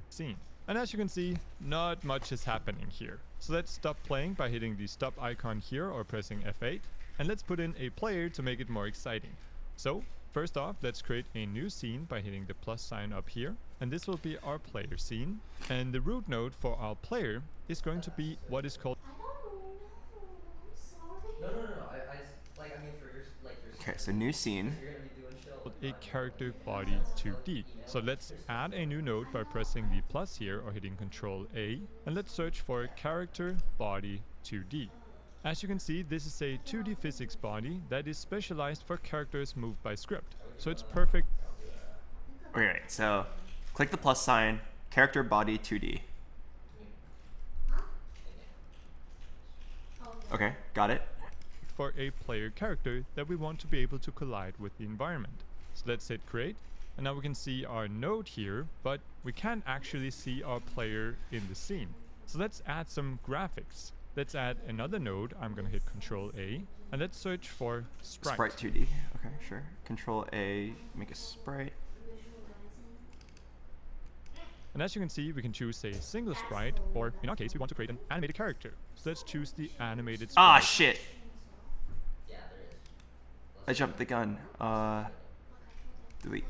Scene. And as you can see, not much is happening here. So let's stop playing by hitting the stop icon here or pressing F8. And let's put in a player to make it more exciting. So first off, let's create a new scene by hitting the plus sign up here. And this will be our player scene. And the root node for our player is going to be what is called... No. I mean for your Okay, so new scene. a character body 2D. So let's add a new node by pressing the plus here or hitting Control A, and let's search for character body 2D. As you can see, this is a 2D physics body that is specialized for characters moved by script. So it's perfect. Okay, so click the plus sign, character body 2D. Okay, got it. For a player character that we want to be able to collide with the environment. So let's hit create, and now we can see our node here, but we can't actually see our player in the scene. So let's add some graphics. Let's add another node. I'm gonna hit Control A, and let's search for sprite. Sprite 2D. Okay, sure. Control A, make a sprite. And as you can see, we can choose a single sprite, or in our case, we want to create an animated character. So let's choose the animated sprite. Ah, shit. I jumped the gun. Delete.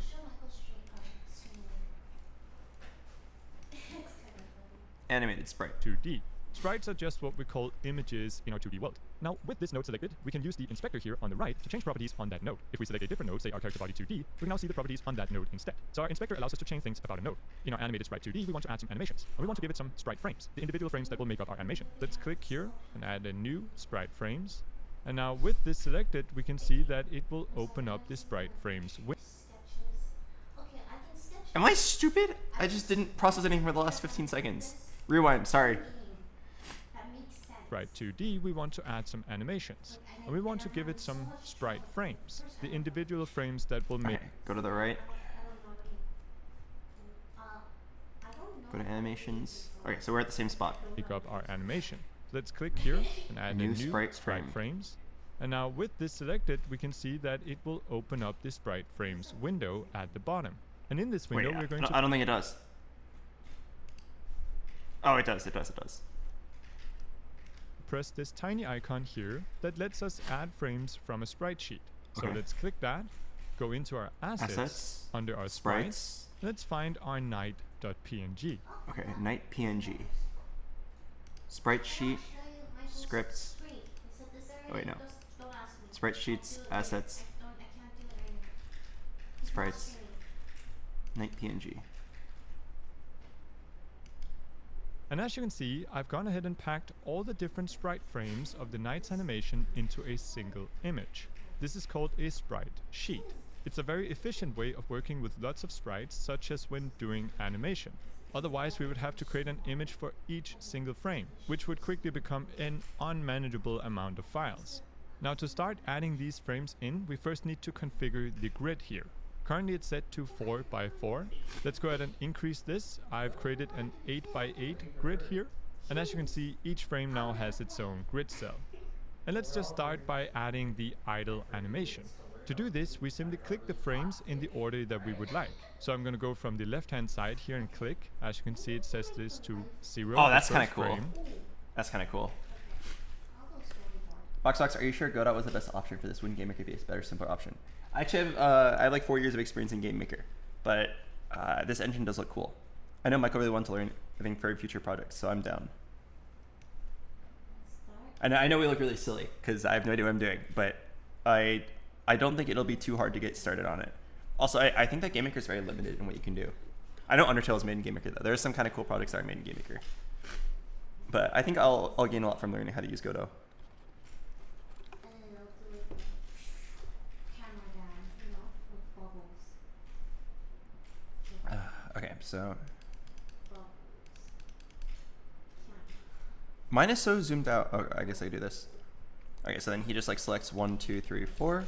Animated sprite. 2D. Sprites are just what we call images in our 2D world. Now, with this node selected, we can use the inspector here on the right to change properties on that node. If we select a different node, say our character body 2D, we can now see the properties on that node instead. So our inspector allows us to change things about a node. In our animated sprite 2D, we want to add some animations, and we want to give it some sprite frames, the individual frames that will make up our animation. Let's click here and add a new sprite frames. And now with this selected, we can see that it will open up the sprite frames window. Am I stupid? I just didn't process anything for the last 15 seconds. Rewind, sorry. Sprite 2D, we want to add some animations, and we want to give it some sprite frames, the individual frames that will make... Okay, go to the right. Go to animations. Okay, so we're at the same spot. Make up our animation. Let's click here and add a new sprite frames. And now with this selected, we can see that it will open up the sprite frames window at the bottom. And in this window, Wait, we're going to... I don't think it does. Oh, it does, it does, it does. Press this tiny icon here that lets us add frames from a sprite sheet. So Okay. let's click that, go into our assets, under our sprites. Let's find our night.png. Okay, night PNG. Sprite sheet, scripts. Oh wait, no. Sprite sheets, assets, sprites, night PNG. And as you can see, I've gone ahead and packed all the different sprite frames of the night's animation into a single image. This is called a sprite sheet. It's a very efficient way of working with lots of sprites, such as when doing animation. Otherwise, we would have to create an image for each single frame, which would quickly become an unmanageable amount of files. Now to start adding these frames in, we first need to configure the grid here. Currently it's set to 4x4. Let's go ahead and increase this. I've created an 8x8 grid here. And as you can see, each frame now has its own grid cell. And let's just start by adding the idle animation. To do this, we simply click the frames in the order that we would like. So I'm going to go from the left-hand side here and click. As you can see, it says this to 0. Oh, that's kind of cool. That's kind of cool. BoxBox, are you sure Godot was the best option for this? Wouldn't GameMaker be a better, simpler option? I actually have, I have like 4 years of experience in GameMaker, but this engine does look cool. I know Michael really wants to learn, I think, for future projects, so I'm down. I know we look really silly because I have no idea what I'm doing, but I don't think it'll be too hard to get started on it. Also, I think that GameMaker is very limited in what you can do. I know Undertale is made in GameMaker though. There are some kind of cool projects that are made in GameMaker, but I think I'll gain a lot from learning how to use Godot. Okay, so mine is so zoomed out. Oh, I guess I do this. Okay, so then he just like selects 1, 2, 3, 4,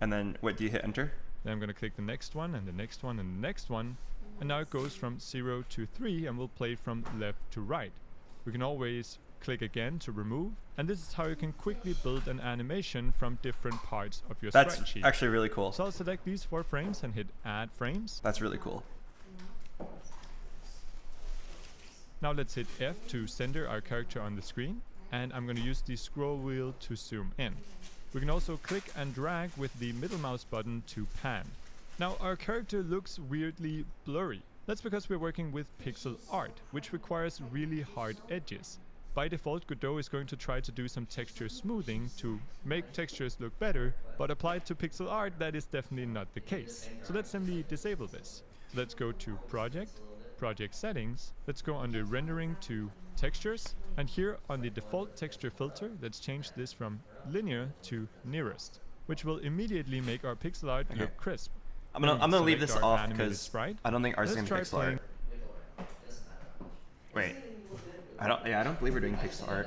and then what? Do you hit enter? Then I'm going to click the next one and the next one and the next one, and now it goes from 0 to 3 and we'll play from left to right. We can always click again to remove, and this is how you can quickly build an animation from different parts of your That's spreadsheet. actually really cool. So I'll select these 4 frames and hit add frames. That's really cool. Now let's hit F to center our character on the screen, and I'm going to use the scroll wheel to zoom in. We can also click and drag with the middle mouse button to pan. Now our character looks weirdly blurry. That's because we're working with pixel art, which requires really hard edges. By default, Godot is going to try to do some texture smoothing to make textures look better, but applied to pixel art, that is definitely not the case. So let's simply disable this. So let's go to Project Settings, let's go under Rendering to Textures, and here on the default texture filter, let's change this from Linear to Nearest, which will immediately make our pixel art look crisp. I'm gonna leave this off because I don't think ours is Let's gonna be try pixel art. Wait, I don't believe we're doing pixel art.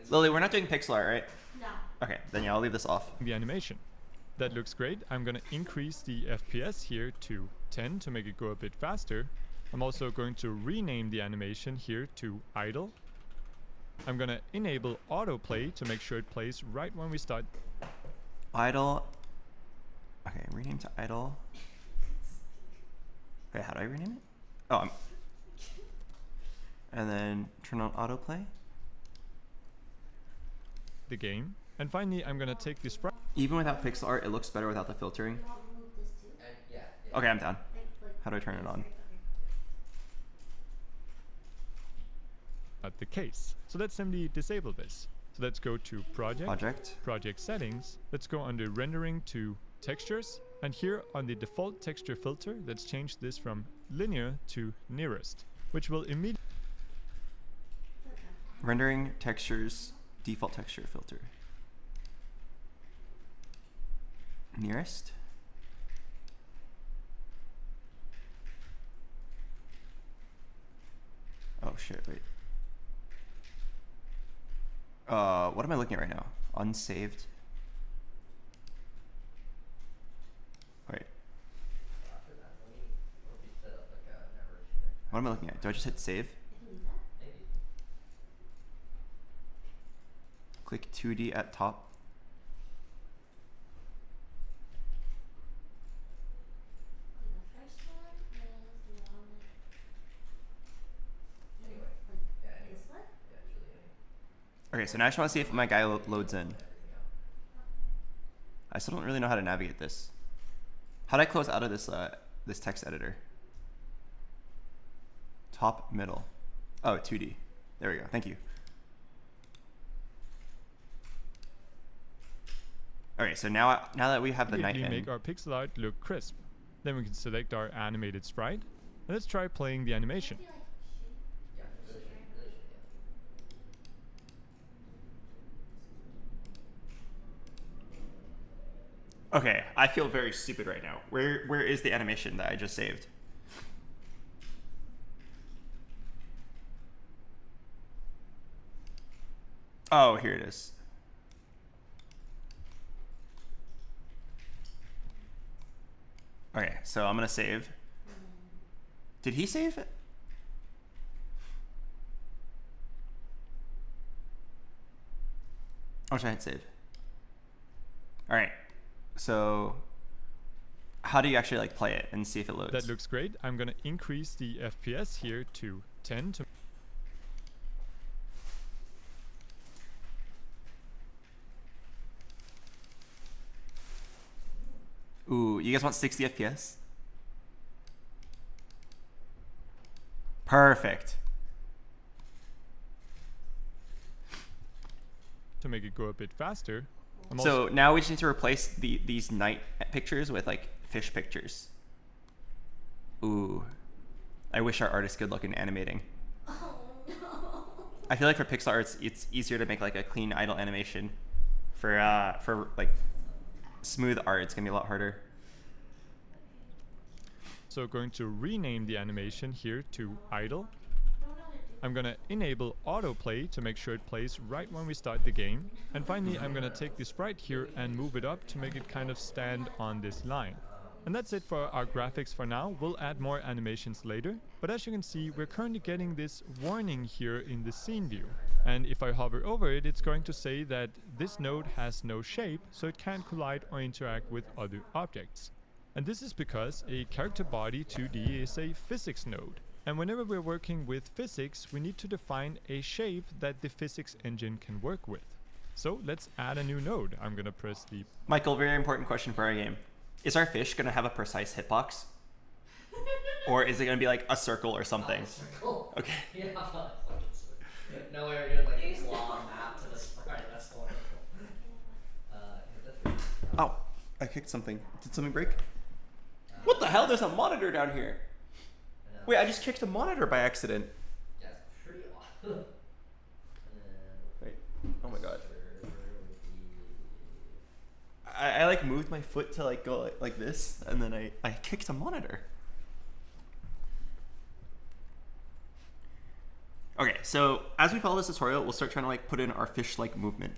Lily, we're not doing pixel art, right? No. Okay, then yeah, I'll leave this off. The animation. That looks great. I'm gonna increase the FPS here to 10 to make it go a bit faster. I'm also going to rename the animation here to idle. I'm gonna enable autoplay to make sure it plays right when we start. Idle. Okay, rename to idle. Wait, how do I rename it? Oh, and then turn on autoplay. The game. And finally, I'm gonna take the sprite. Even without pixel art, it looks better without the filtering. Okay, I'm down. How do I turn it on? Not the case. So let's simply disable this. So let's go to Project Settings. Let's go under Rendering to Textures. And here on the default texture filter, let's change this from Linear to Nearest, which will immediately Rendering textures, default texture filter. Nearest. Oh shit, wait. What am I looking at right now? Unsaved. Wait. What am I looking at? Do I just hit save? Click 2D at top. Okay, so now I just want to see if my guy loads in. I still don't really know how to navigate this. How do I close out of this this text editor? Top, middle. Oh, 2D. There we go. Thank you. Okay, so now that we have the night make our pixel art look crisp. Then we can select our animated sprite. And let's try playing the animation. Okay, I feel very stupid right now. Where is the animation that I just saved? Oh, here it is. Okay, so I'm gonna save. Did he save it? Oh, should I hit save? All right. So how do you actually like play it and see if it loads? That looks great. I'm gonna increase the FPS here to 10 to Ooh, you guys want 60 FPS? Perfect. to make it go a bit faster. So now we just need to replace these night pictures with like fish pictures. Ooh. I wish our artist could look in animating. Oh no. I feel like for pixel art, it's easier to make like a clean idle animation. For like smooth art, it's gonna be a lot harder. So going to rename the animation here to idle. I'm gonna enable autoplay to make sure it plays right when we start the game. And finally, I'm gonna take the sprite here and move it up to make it kind of stand on this line. And that's it for our graphics for now. We'll add more animations later, but as you can see, we're currently getting this warning here in the scene view. And if I hover over it, it's going to say that this node has no shape, so it can't collide or interact with other objects. And this is because a character body 2D is a physics node. And whenever we're working with physics, we need to define a shape that the physics engine can work with. So let's add a new node. I'm gonna press the... Michael, very important question for our game. Is our fish gonna have a precise hitbox? Or is it gonna be like a circle or something? Circle. Okay. Yeah. No way we're doing like a claw map to the sprite. That's horrible. Hit the 3. Oh, I kicked something. Did something break? What the hell? There's a monitor down here. Wait, I just kicked a monitor by accident. Yeah, it's pretty awesome. Wait. Oh my god. I like moved my foot to like go like this, and then I kicked a monitor. Okay, so as we follow this tutorial, we'll start trying to like put in our fish-like movement.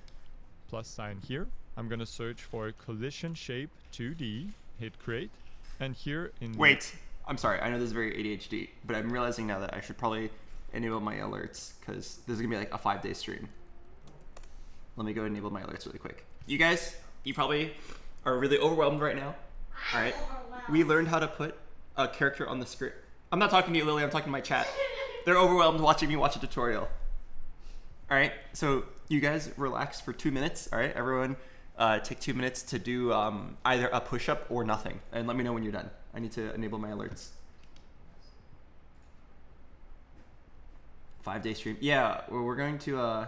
plus sign here. I'm gonna search for collision shape 2D, hit create, and here in Wait, I'm sorry, I know this is very ADHD, but I'm realizing now that I should probably enable my alerts because this is gonna be like a 5-day stream. Let me go enable my alerts really quick. You guys, you probably are really overwhelmed right now. All right, we learned how to put a character on the script. I'm not talking to you, Lily, I'm talking to my chat. They're overwhelmed watching me watch a tutorial. All right, so you guys relax for 2 minutes. All right, everyone take 2 minutes to do either a push-up or nothing. And let me know when you're done. I need to enable my alerts. 5-day stream. Yeah, we're going to... No,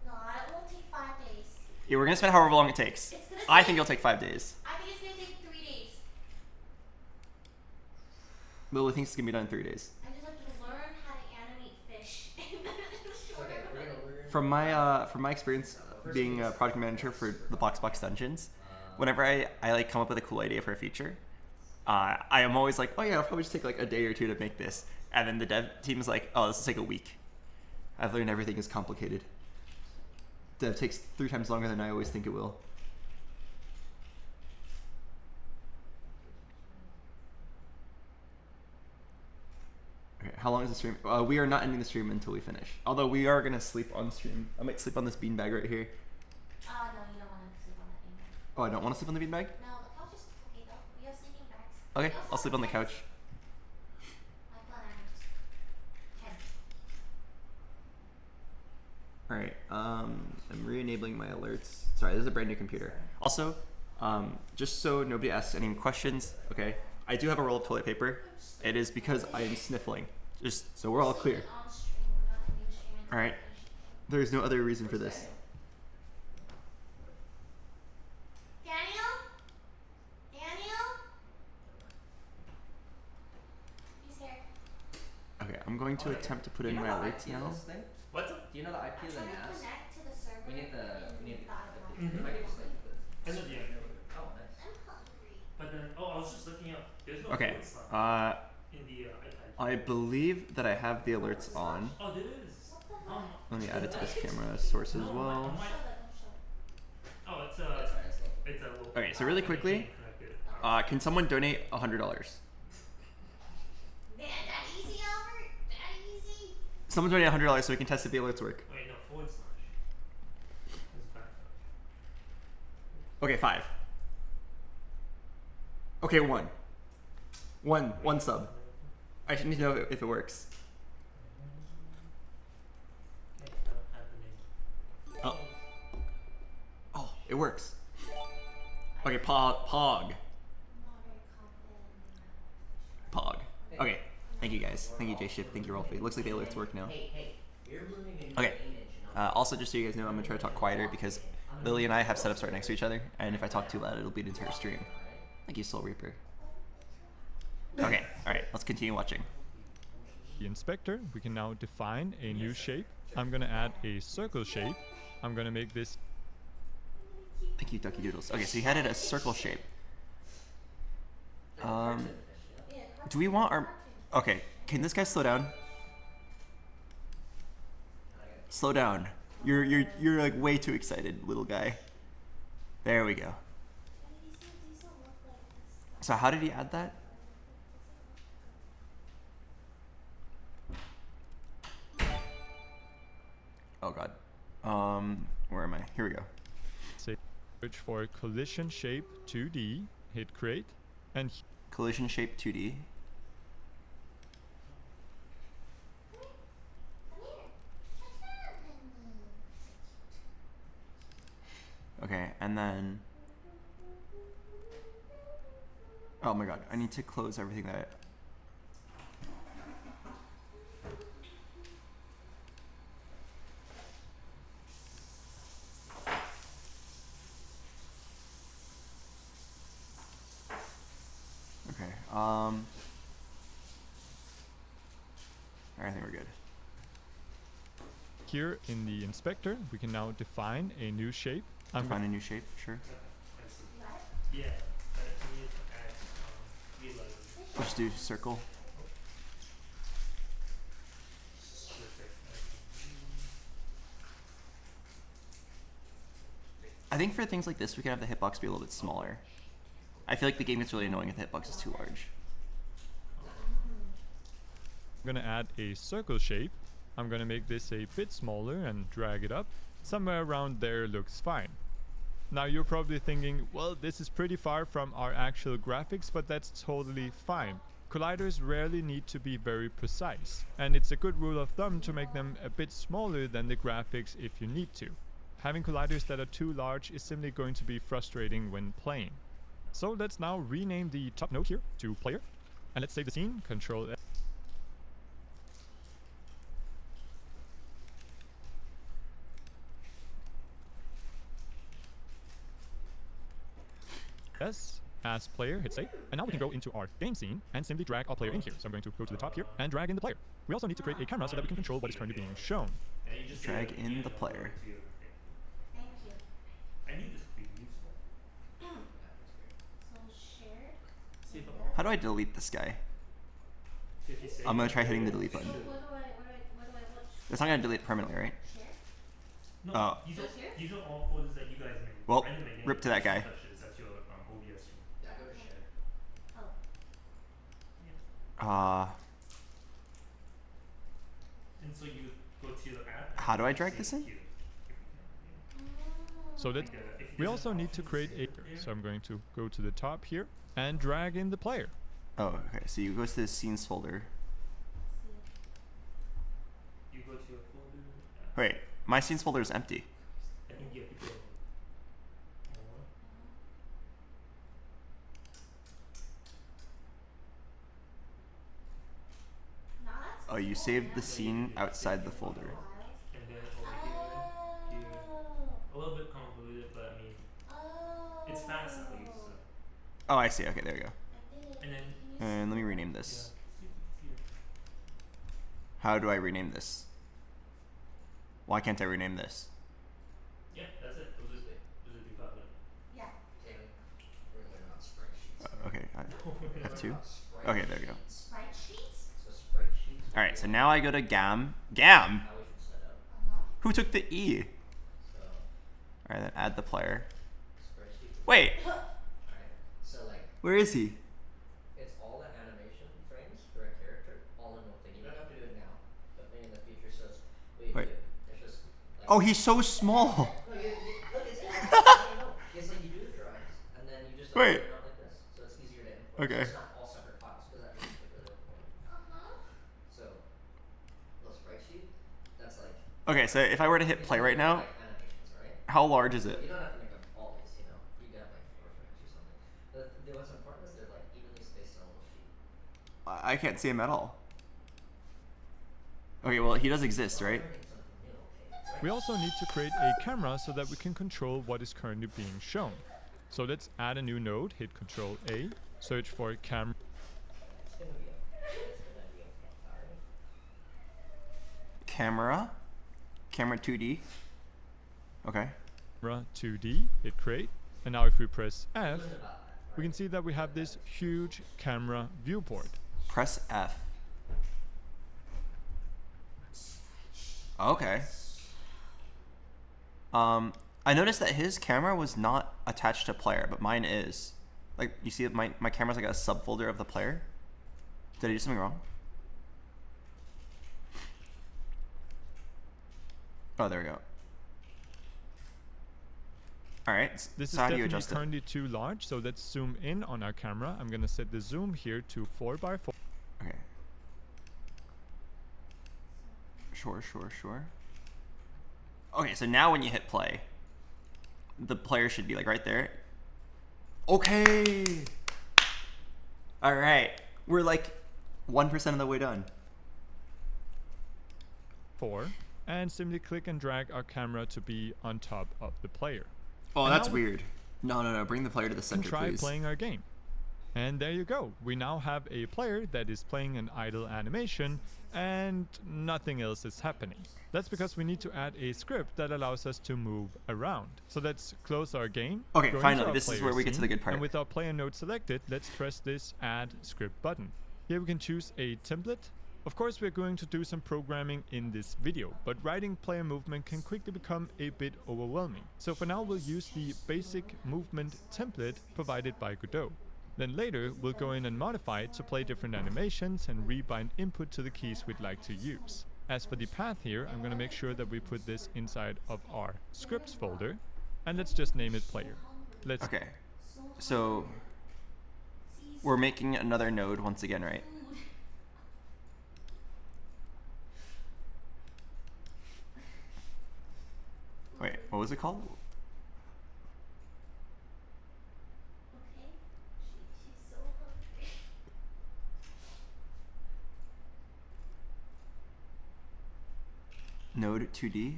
it won't take 5 days. Yeah, we're going to spend however long it takes. I think it'll take 5 days. I think it's going to take 3 days. Lily thinks it's going to be done in 3 days. I just have to learn how to animate fish. From my experience being a project manager for the BoxBox dungeons, whenever I like come up with a cool idea for a feature, I am always like, oh yeah, it'll probably just take like a day or two to make this, and then the dev team is like, oh, this will take a week. I've learned everything is complicated. Dev takes 3 times longer than I always think it will. Okay, how long is the stream? We are not ending the stream until we finish. Although we are gonna sleep on stream. I might sleep on this beanbag right here. No, you don't want to sleep on that beanbag. Oh, I don't want to sleep on the beanbag? No, the couch is okay though. We have sleeping bags. Okay, We also I'll sleep have on the tents. couch. Like bananas. Tent. Alright, I'm re-enabling my alerts. Sorry, this is a brand new computer. Also, just so nobody asks any questions, okay, I do have a roll of toilet paper. It is because I am sniffling. Just so we're all clear. On stream, we're not ending stream until Alright, we finish. there's no other reason for this. Daniel? Daniel? He's here. Okay, I'm going to attempt to put in my alerts now. What's up? Do you know the IP of the Trying to NAS? connect to the server. We need the in Battle. if I could just like I know, yeah, I know. oh nice. I'm hungry. But then, oh, I was just looking up. There's no Okay, forward slash in the iPad. I believe that I have the alerts on. Oh, there is. What the Let me add it to this camera source as well. Don't show that, don't show it. Oh, it's That's alright, it's local. it's a little. Okay, so really quickly, can someone donate $100? Man, that easy, Albert? That easy? Someone donate $100 so we can test if the alerts work. Wait, no, forward slash. It's back. Okay, 5. Okay, 1. One sub. I should need to know if it works. Okay, I don't have the name. Oh. Oh, it works. Okay, Pog. I'm not very confident in Pog. Okay, thank you guys. Thank you, J-Shift. Thank you, Rolfie. Looks like the alerts work now. Hey, you're moving in Okay. Also, just so you guys know, I'm gonna try to talk quieter because Lily and I have setups right next to each other, and if I talk too loud, it'll be an entire stream. Thank you, Soul Reaper. Okay, alright, let's continue watching. the inspector, we can now define a new shape. I'm gonna add a circle shape. I'm gonna make this... Thank you, Ducky Doodles. Okay, so you had it a circle shape. Do we want our... Okay, can this guy slow down? Slow down. You're like way too excited, little guy. There we go. So how did he add that? Oh god. Where am I? Here we go. Search for collision shape 2D, hit create, and Collision shape 2D. Okay, and then... Oh my god, I need to close everything that Okay, I think we're good. here in the inspector, we can now define a new shape. Define a new shape, sure. Yeah, but we need to add reload. We'll just do circle. I think for things like this, we can have the hitbox be a little bit smaller. I feel like the game gets really annoying if the hitbox is too large. I'm gonna add a circle shape. I'm gonna make this a bit smaller and drag it up. Somewhere around there looks fine. Now you're probably thinking, well, this is pretty far from our actual graphics, but that's totally fine. Colliders rarely need to be very precise, and it's a good rule of thumb to make them a bit smaller than the graphics if you need to. Having colliders that are too large is simply going to be frustrating when playing. So let's now rename the top node here to player, and let's save the scene, Control F. Yes, as player, hit save, and now we can go into our game scene and simply drag our player in here. So I'm going to go to the top here and drag in the player. We also need to create a camera so that we can control what is currently being shown. Drag in the player. Thank you. I need this to be useful. So shared. See if How do I delete this guy? I'm I'm gonna try hitting the delete button. What do I It's not gonna delete permanently, right? share? No, Oh. these So are here? these are all folders that you guys made. Well, I didn't make any rip to that guy. touches. That's your OBS stream. Yeah, go to share. Oh. And so you go to the app. How do I drag this in? Here, if you can, So that yeah. If we there's also an need to option create save a. there. So I'm going to go to the top here and drag in the player. Oh, okay. So you go to the scenes folder. You go to your folder. Wait, my scenes folder is empty. I think you have to go more. No, that's Oh, you saved the scene outside the folder. And then over here, a little bit convoluted, but I mean, it's fast at least. So. Oh, I see. Okay, there we go. And then, And let me rename yeah, this. see if it's here. How do I rename this? Why can't I rename this? Yeah, that's it. Those are default. Yeah. Taylor, we're gonna learn about spreadsheets. Okay, We're gonna F2. learn about Okay, there we go. spreadsheets. Spreadsheets? So spreadsheets. All right, so now I go to GAM. GAM. How we should set up. Who took the E? So All right, then add the player. spreadsheet. Wait, Alright. So like where is he? it's all the animation frames for a character all in one thing. You don't have to do it now, but maybe in the future. So it's what you Wait. do. It's just like Oh, he's so small. no, look, it's easy. No. It's like you do the drawings and then you just Wait. open it up like this, so it's easier to import. Okay. So it's not all separate files because that makes it really important. So the spreadsheet, that's like Okay, so if I were to hit play right now, like animations, right? how large is it? You don't have to make up all these, you know. You got like 4 frames or something. But what's important is they're like evenly spaced on a little sheet. I can't see him at all. Okay, well, he does exist, right? Learning something new, okay, right? We also need to create a camera so that we can control what is currently being shown. So let's add a new node, hit Control A, search for camera It's gonna be alright. Camera. Camera 2D. Okay. 2D, hit create, and now if we press F, Learn about that, we can see that we have this huge camera viewport. Press F. Okay. I noticed that his camera was not attached to player, but mine is. Like, you see that my camera's like a subfolder of the player? Did I do something wrong? Oh, there we go. Alright, This is so how do you definitely adjust it? currently too large, so let's zoom in on our camera. I'm gonna set the zoom here to 4x4. Okay. Sure. Okay, so now when you hit play, the player should be like right there. Okay! Alright, we're like 1% of the way done. And simply click and drag our camera to be on top of the player. Oh, And that's now weird. No, bring the player to the And center, try please. playing our game. And there you go. We now have a player that is playing an idle animation and nothing else is happening. That's because we need to add a script that allows us to move around. So let's close our game. Okay, go into finally, our this is player where we get to the scene, good part. And with our player node selected, let's press this Add Script button. Here we can choose a template. Of course, we're going to do some programming in this video, but writing player movement can quickly become a bit overwhelming. So for now, we'll use the basic movement template provided by Godot. Then later, we'll go in and modify it to play different animations and rebind input to the keys we'd like to use. As for the path here, I'm going to make sure that we put this inside of our scripts folder, and let's just name it player. Okay, so we're making another node once again, right? Wait, what was it called? Okay. She's so hungry. Node 2D?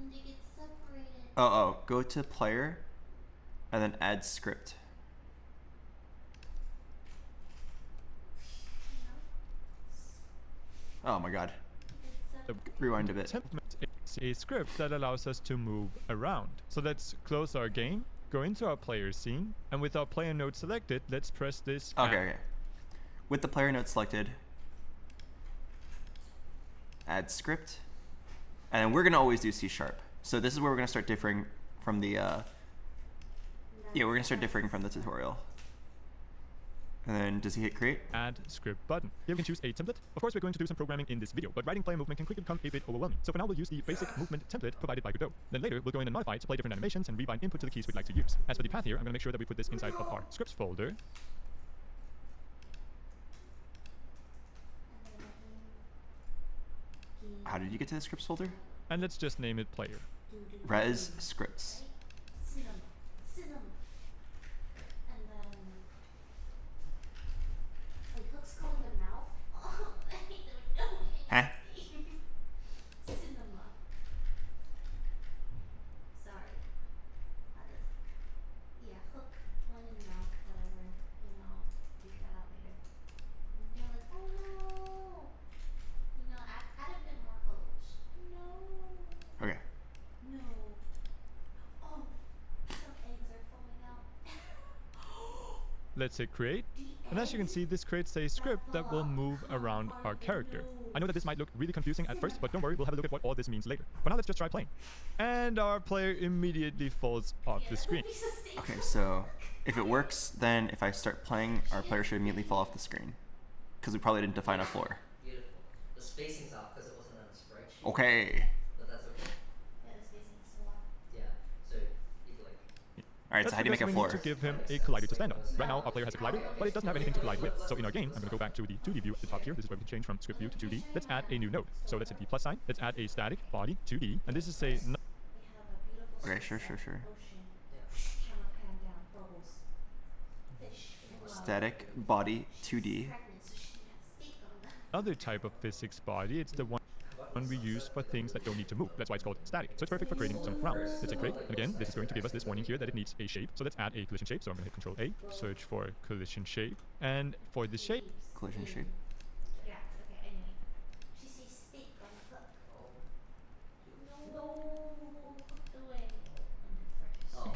And they get separated. Oh, go to player and then add script. Oh my god. Rewind a bit. Template is a script that allows us to move around. So let's close our game, go into our player scene, and with our player node selected, let's press this. Okay. With the player node selected, add script, and we're gonna always do C#. So this is where we're gonna start differing from the we're gonna start differing from the tutorial. And then does he hit create? Add script button. Here we can choose a template. Of course, we're going to do some programming in this video, but writing player movement can quickly become a bit overwhelming. So for now, we'll use the basic movement template provided by Godot. Then later, we'll go in and modify it to play different animations and rebind input to the keys we'd like to use. As for the path here, I'm going to make sure that we put this inside of our scripts folder. How did you get to the scripts folder? And let's just name it player. Res scripts. Cinema. And then like hooks calling the mouth. Oh, I don't know. Huh? Cinema. Sorry. Yeah, hook one in the mouth, whatever. You know, figure that out later. And they're like, oh no. You know, add a bit more O's. No. Okay. No. Oh, some eggs are falling out. Let's hit create. And as you can see, this creates a script that will move around our character. I know that this might look really confusing at first, but don't worry, we'll have a look at what all this means later. For now, let's just try playing. And our player immediately falls off the screen. Okay, so if it works, then if I start playing, our player should immediately fall off the screen. Because we probably didn't define a floor. Beautiful. The spacing's off because it wasn't on the spreadsheet. Okay. But that's okay. Yeah, the spacing's so off. Yeah. So you can like. Alright, so That's how do you make a because we floor? need to give him a collider to stand on. Right now, our player has a collider, but it doesn't have anything to collide with. So in our game, I'm going to go back to the 2D view at the top here. This is where we can change from script view to 2D. Let's add a new node. So let's hit the plus sign. Let's add a static body 2D. And this is a We have a beautiful Okay, sure. ocean. Yeah. Camera pan down, bubbles. Fish. Static body 2D. Pregnant, so she had steak on that. other type of physics body. It's the one we use for things that don't need to move. That's why it's called static. So it's perfect for creating some ground. Let's hit create. And again, this is going to give us this warning here that it needs a shape. So let's add a collision shape. So I'm going to hit Control A, search for collision shape. And for the shape, Collision shape. Yeah, okay, anyway. She sees steak on the hook. No, hooked away.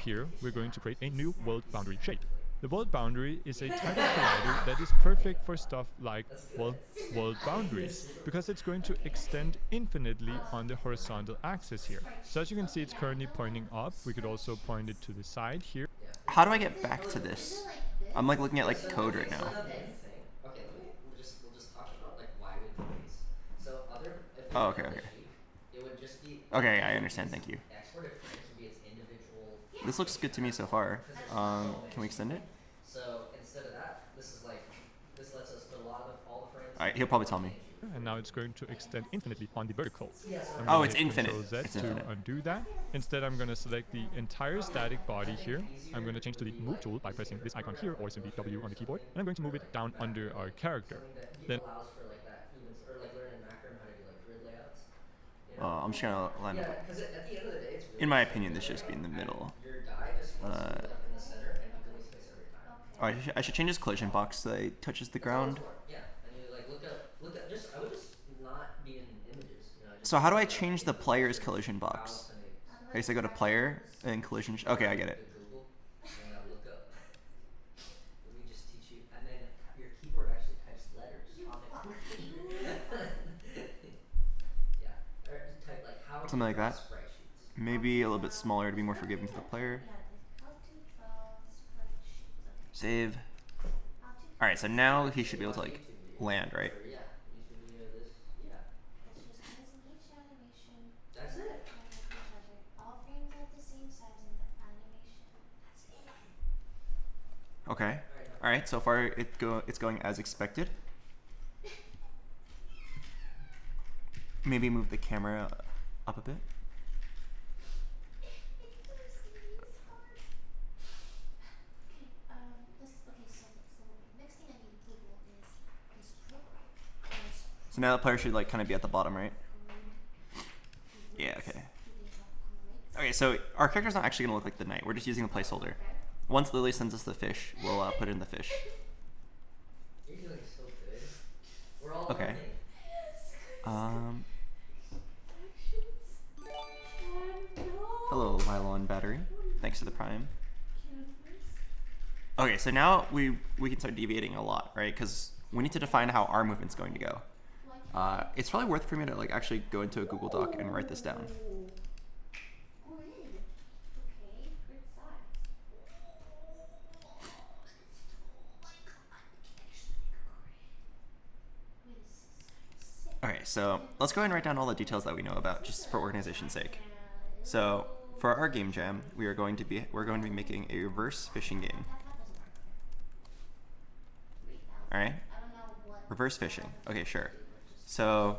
here, we're going to create a new world boundary shape. The world boundary is a type of collider that is perfect for stuff like, well, world boundaries, because it's going to extend infinitely on the horizontal axis here. So as you can see, it's currently pointing up. We could also point it to the side here. How do I get back to this? I'm like looking at like code right now. Okay, we'll just talk about like why we do these. So if Oh, okay, okay. it would just be Okay, I understand. Thank you. exported frames would be its individual. This looks good to me so far. Can we extend it? So instead of that, this lets us put a lot of all the frames. All right, he'll probably tell me. And now it's going to extend infinitely on the vertical. I'm Oh, gonna it's hit infinite. Control Z It's to infinite. undo that. Instead, I'm going to select the entire static body here. I'm going to change to the Move tool by pressing this icon here or simply W on the keyboard. And I'm going to move it down under our character. Then allows for like that even or like learning macro how to do like grid layouts. I'm just gonna line up. Because at the end of the day, it's really In my opinion, this should just be in the middle. your guy just wants to be like in the center and equally spaced every time. Oh, I should change his collision box so that it touches the ground. Yeah, and you like look at just I would just not be in images. You know, just So how do I change the player's collision box? I guess I go to player and collision. Okay, I get it. Google and look up. Let me just teach you, and then your keyboard actually types letters on it. Yeah, or type like how. Something like that. Sprite sheets. Maybe a little bit smaller to be more forgiving to the player. Save. All right, so now he should be able to like land, right? Yeah, YouTube video this. Yeah, that's it. Okay. All right. So far, it's going as expected. Maybe move the camera up a bit. So now the player should like kind of be at the bottom, right? Yeah. Okay. Okay. So our character's not actually gonna look like the knight. We're just using a placeholder. Once Lily sends us the fish, we'll put in the fish. You're doing so good. We're all Okay. learning. Hello, Mylon battery. Thanks to the prime. Okay, so now we can start deviating a lot, right? Because we need to define how our movement's going to go. It's probably worth for me to like actually go into a Google Doc and write this down. Okay, so let's go ahead and write down all the details that we know about, just for organization's sake. So for our game jam, we're going to be making a reverse fishing game. All right, reverse fishing. Okay, sure. So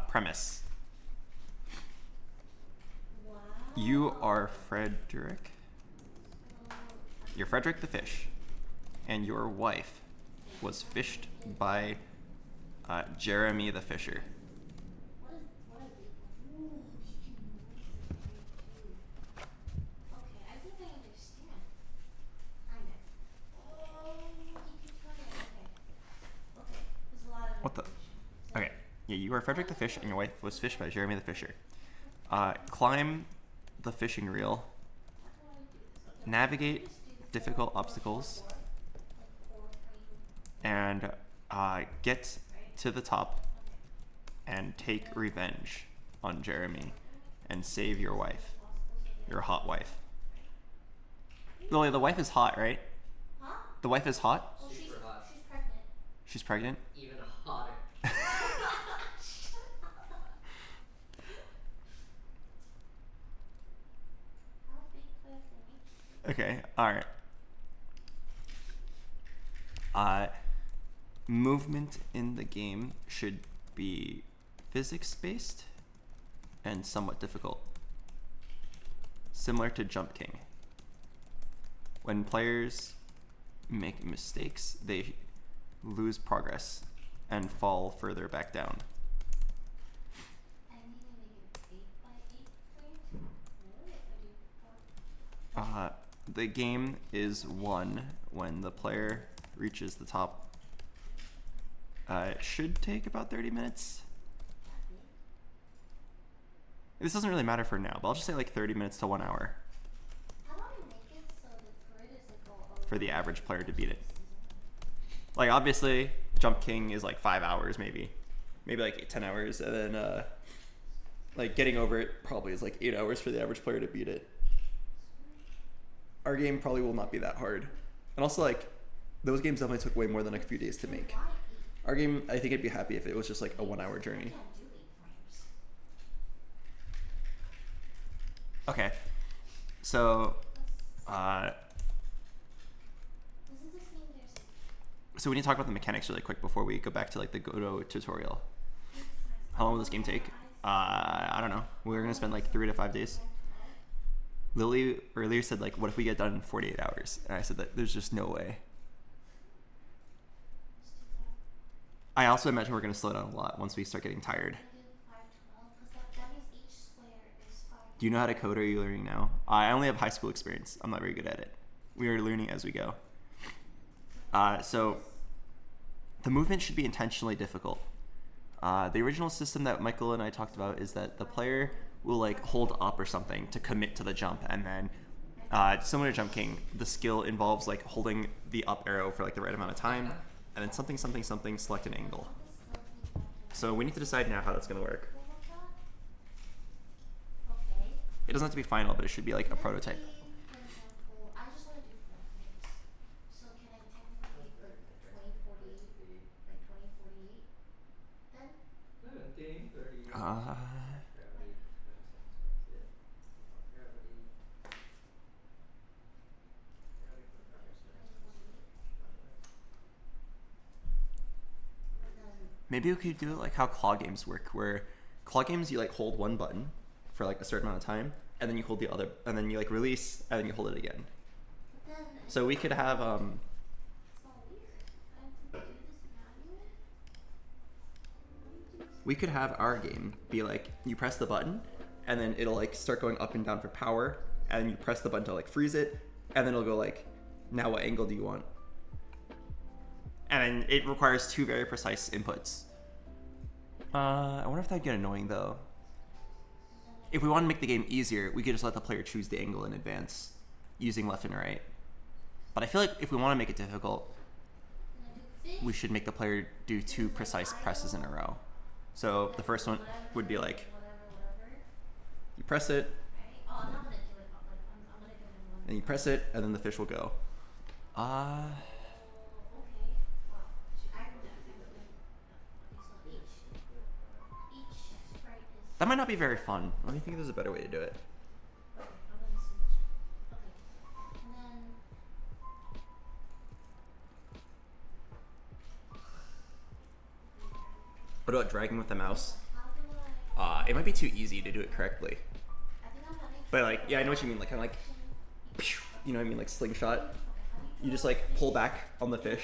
premise. You are Frederick. You're Frederick the fish, and your wife was fished by Jeremy the fisher. What the? Okay. Yeah, you are Frederick the fish, and your wife was fished by Jeremy the fisher. Climb the fishing reel. Navigate difficult obstacles. And get to the top and take revenge on Jeremy and save your wife. Your hot wife. Lily, the wife is hot, right? Huh? The wife is hot? Well, she's hot. pregnant. She's pregnant? Even hotter. Okay, alright. Movement in the game should be physics-based and somewhat difficult. Similar to Jump King. When players make mistakes, they lose progress and fall further back down. The game is won when the player reaches the top. It should take about 30 minutes. This doesn't really matter for now, but I'll just say like 30 minutes to 1 hour. How about we make it so the grid is like for the average player to beat it. Like obviously, Jump King is like 5 hours maybe like 10 hours, and then like getting over it probably is like 8 hours for the average player to beat it. Our game probably will not be that hard, and also like those games definitely took way more than a few days to make. Our game, I think I'd be happy if it was just like a 1 hour journey. Okay, so so we need to talk about the mechanics really quick before we go back to like the Godot tutorial. How long will this game take? I don't know. We're gonna spend like 3 to 5 days. Lily earlier said like, what if we get done in 48 hours? And I said that there's just no way. I also imagine we're gonna slow down a lot once we start getting tired. Do you know how to code, or are you learning now? I only have high school experience. I'm not very good at it. We are learning as we go. So the movement should be intentionally difficult. The original system that Michael and I talked about is that the player will like hold up or something to commit to the jump, and then similar to Jump King, the skill involves like holding the up arrow for like the right amount of time, and then something, select an angle. So we need to decide now how that's gonna work. It doesn't have to be final, but it should be like a prototype. Maybe we could do it like how claw games work, where claw games you like hold one button for like a certain amount of time, and then you hold the other, and then you like release, and then you hold it again. So we could have our game be like, you press the button, and then it'll like start going up and down for power, and then you press the button to like freeze it, and then it'll go like, now what angle do you want? And then it requires 2 very precise inputs. I wonder if that'd get annoying though. If we want to make the game easier, we could just let the player choose the angle in advance using left and right. But I feel like if we want to make it difficult, we should make the player do 2 precise presses in a row. So the first one would be like, you press it, and you press it, and then the fish will go. That might not be very fun. Let me think if there's a better way to do it. What about dragging with the mouse? It might be too easy to do it correctly. But like, yeah, I know what you mean. Like kind of like, you know what I mean? Like slingshot. You just like pull back on the fish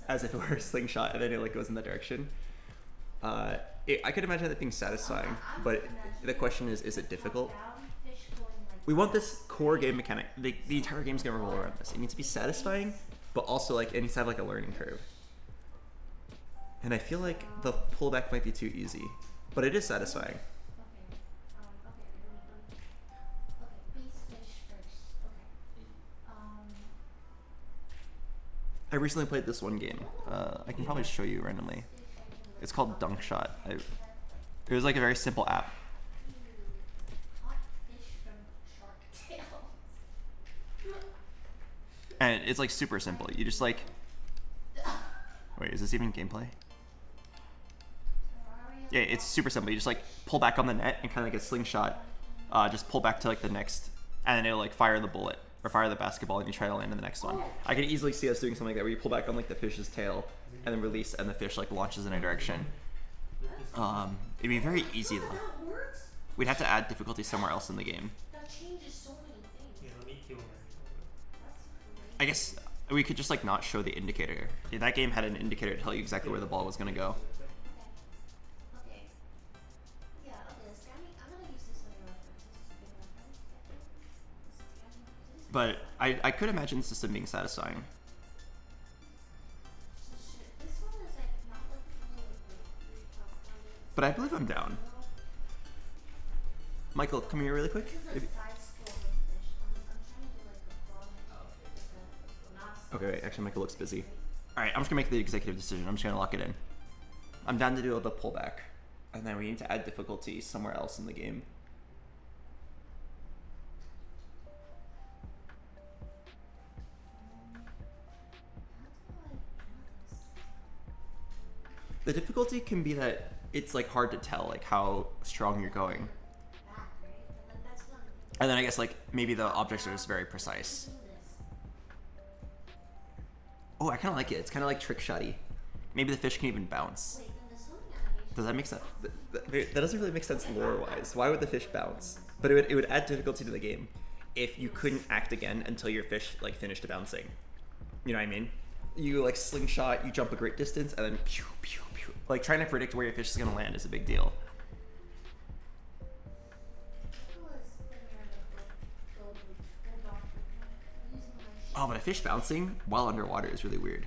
as if it were a slingshot, and then it like goes in that direction. I could imagine that being satisfying, but the question is it difficult? We want this core game mechanic. The entire game's gonna revolve around this. It needs to be satisfying, but also like it needs to have like a learning curve. And I feel like the pullback might be too easy, but it is satisfying. I recently played this one game. I can probably show you randomly. It's called Dunk Shot. It was like a very simple app. And it's like super simple. You just like, wait, is this even gameplay? Yeah, it's super simple. You just like pull back on the net and kind of like a slingshot. Just pull back to like the next, and then it'll like fire the bullet or fire the basketball, and you try to land in the next one. I can easily see us doing something like that, where you pull back on like the fish's tail and then release, and the fish like launches in a direction. It'd be very easy though. We'd have to add difficulty somewhere else in the game. I guess we could just like not show the indicator. Yeah, that game had an indicator to tell you exactly where the ball was gonna go. But I could imagine the system being satisfying. But I believe I'm down. Michael, come here really quick. Okay, wait, actually Michael looks busy. Alright, I'm just gonna make the executive decision. I'm just gonna lock it in. I'm down to do the pullback. And then we need to add difficulty somewhere else in the game. The difficulty can be that it's like hard to tell like how strong you're going. And then I guess like maybe the objects are just very precise. Oh, I kind of like it. It's kind of like trick shotty. Maybe the fish can even bounce. Does that make sense? That doesn't really make sense lore-wise. Why would the fish bounce? But it would add difficulty to the game if you couldn't act again until your fish like finished bouncing. You know what I mean? You like slingshot, you jump a great distance, and then pew pew pew. Like trying to predict where your fish is gonna land is a big deal. Oh, but a fish bouncing while underwater is really weird.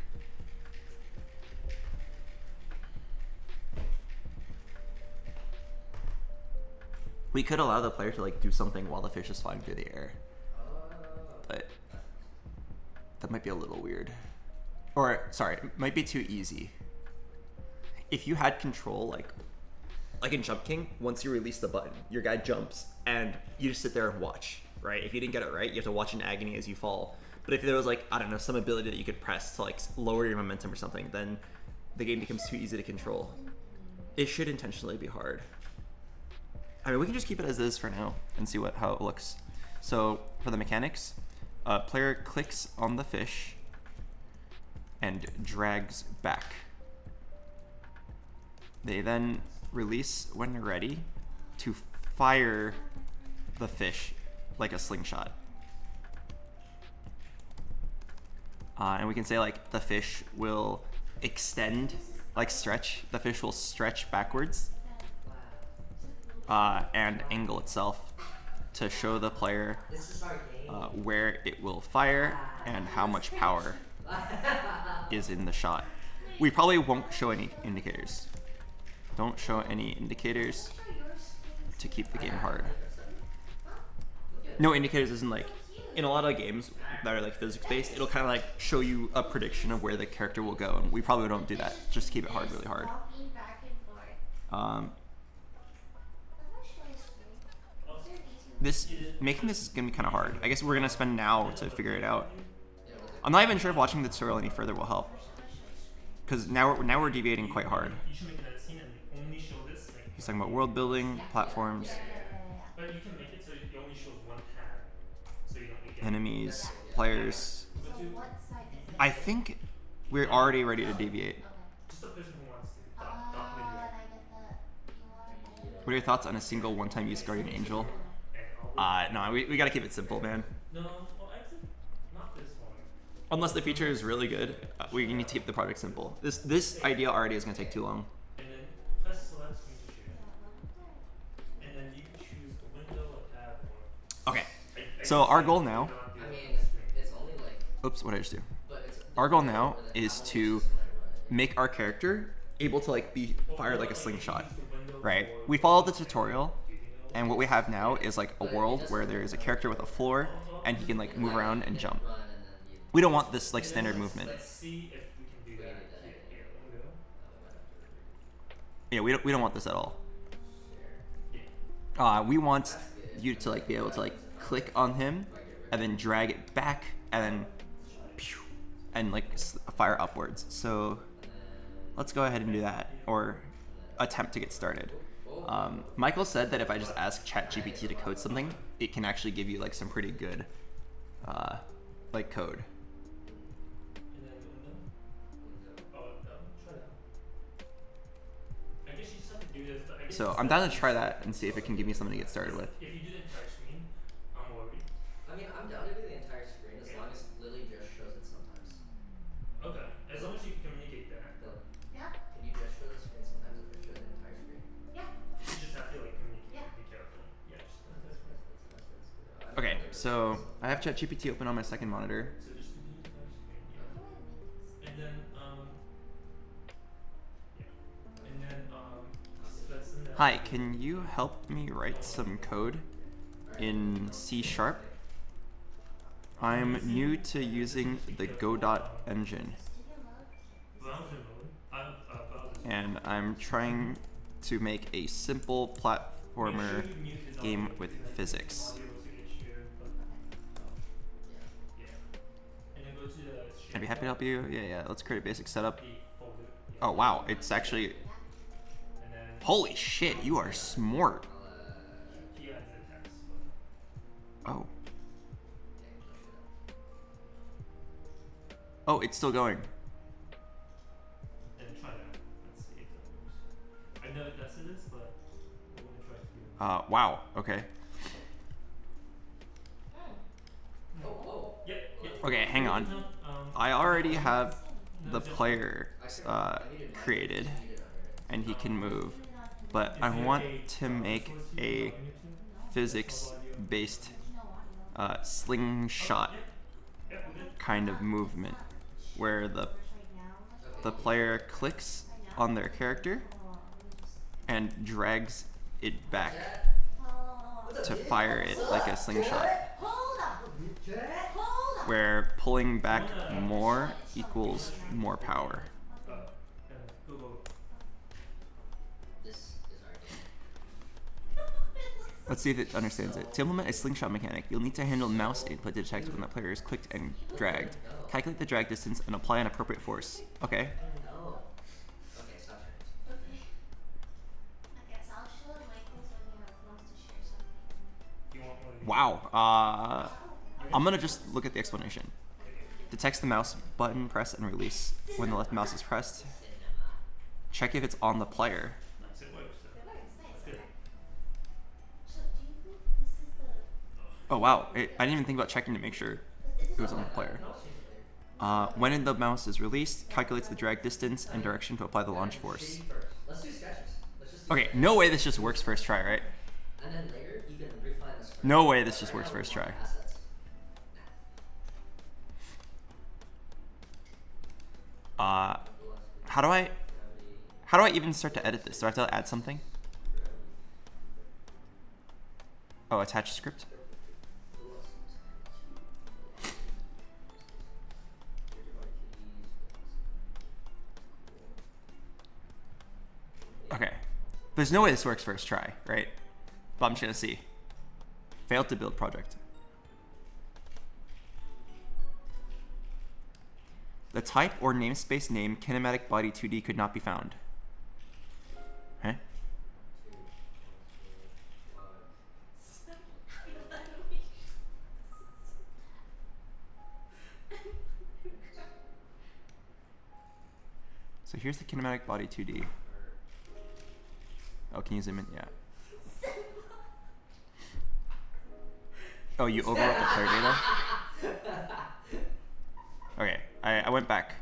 We could allow the player to like do something while the fish is flying through the air, but that might be a little weird. Or sorry, it might be too easy. If you had control, like in Jump King, once you release the button, your guy jumps and you just sit there and watch, right? If you didn't get it right, you have to watch in agony as you fall. But if there was like, I don't know, some ability that you could press to like lower your momentum or something, then the game becomes too easy to control. It should intentionally be hard. I mean, we can just keep it as is for now and see how it looks. So for the mechanics, player clicks on the fish and drags back. They then release when ready to fire the fish like a slingshot. And we can say like the fish will extend, like stretch. The fish will stretch backwards and angle itself to show the player where it will fire and how much power is in the shot. We probably won't show any indicators. Don't show any indicators to keep the game hard. No indicators isn't like, in a lot of games that are like physics based, it'll kind of like show you a prediction of where the character will go, and we probably don't do that. Just keep it hard, really hard. Making this is gonna be kind of hard. I guess we're gonna spend now to figure it out. I'm not even sure if watching the tutorial any further will help, because now we're deviating quite hard. He's talking about world building, platforms, enemies, players. I think we're already ready to deviate. What are your thoughts on a single one-time use Guardian Angel? No, we gotta keep it simple, man. Unless the feature is really good, we need to keep the project simple. This idea already is gonna take too long. Okay, so our goal now. Oops, what did I just do? Our goal now is to make our character able to like be fired like a slingshot, right? We followed the tutorial, and what we have now is like a world where there is a character with a floor, and he can like move around and jump. We don't want this like standard movement. Yeah, we don't want this at all. We want you to like be able to like click on him and then drag it back and then pew, and like fire upwards. So let's go ahead and do that, or attempt to get started. Michael said that if I just ask ChatGPT to code something, it can actually give you like some pretty good like code. So I'm down to try that and see if it can give me something to get started with. If you do the entire screen, I'm worried. I mean, I'm down to do the entire screen as long as Lily just shows it sometimes. Okay, as long as you can communicate that. Yeah. Can you just show the screen sometimes if it shows the entire screen? Yeah. You just have to like communicate. Yeah. Be careful. Yeah. Just Okay, so I have ChatGPT open on my second monitor. so just do the entire screen. Yeah. And then Hi, can you help me write some code in C#? I'm new to using the Godot engine, Browser mode. Browser. and I'm trying to make a simple platformer game with physics. I'd be happy to help you. Yeah. Let's create a basic setup. Oh wow, it's actually. Holy shit, you are smart. Oh. Oh, it's still going. And try that. Let's see if that works. I've never tested this, but we're gonna try to. Wow. Okay. Okay, hang on. I already have the player created, and he can move, but I want to make a physics-based slingshot kind of movement, where the player clicks on their character and drags it back to fire it like a slingshot, where pulling back more equals more power. Let's see if it understands it. To implement a slingshot mechanic, you'll need to handle mouse input to detect when the player is clicked and dragged. Calculate the drag distance and apply an appropriate force. Okay. Wow. I'm gonna just look at the explanation. Detects the mouse button press and release when the left mouse is pressed. Check if it's on the player. Oh wow, I didn't even think about checking to make sure it was on the player. When the mouse is released, calculates the drag distance and direction to apply the launch force. Okay, no way this just works first try, right? No way this just works first try. How do I even start to edit this? Do I have to add something? Oh, attach script? Okay. There's no way this works first try, right? But I'm just gonna see. Failed to build project. The type or namespace name kinematic body 2D could not be found. Huh? So here's the kinematic body 2D. Oh, can you zoom in? Yeah. Oh, you overwrote the player data? Okay, I went back.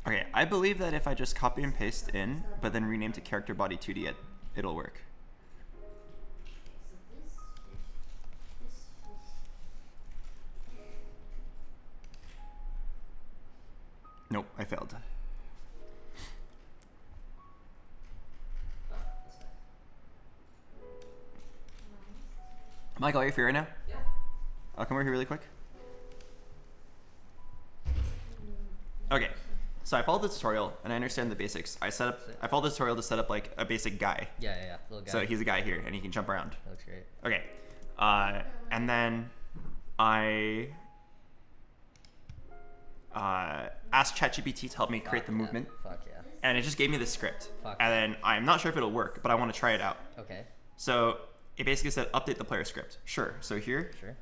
Okay, I believe that if I just copy and paste in, but then rename to character body 2D, it'll work. Nope, I failed. Michael, are you free right now? Yeah. I'll come over here really quick. Okay. So I followed the tutorial and I understand the basics. I followed the tutorial to set up like a basic guy. Yeah, little guy. So he's a guy here and he can jump around. That looks great. Okay. And then I asked ChatGPT to help me create the movement. Fuck yeah. And it just gave me the script. Fuck. And then I'm not sure if it'll work, but I want to try it out. Okay. So it basically said update the player script. Sure. So here, Sure.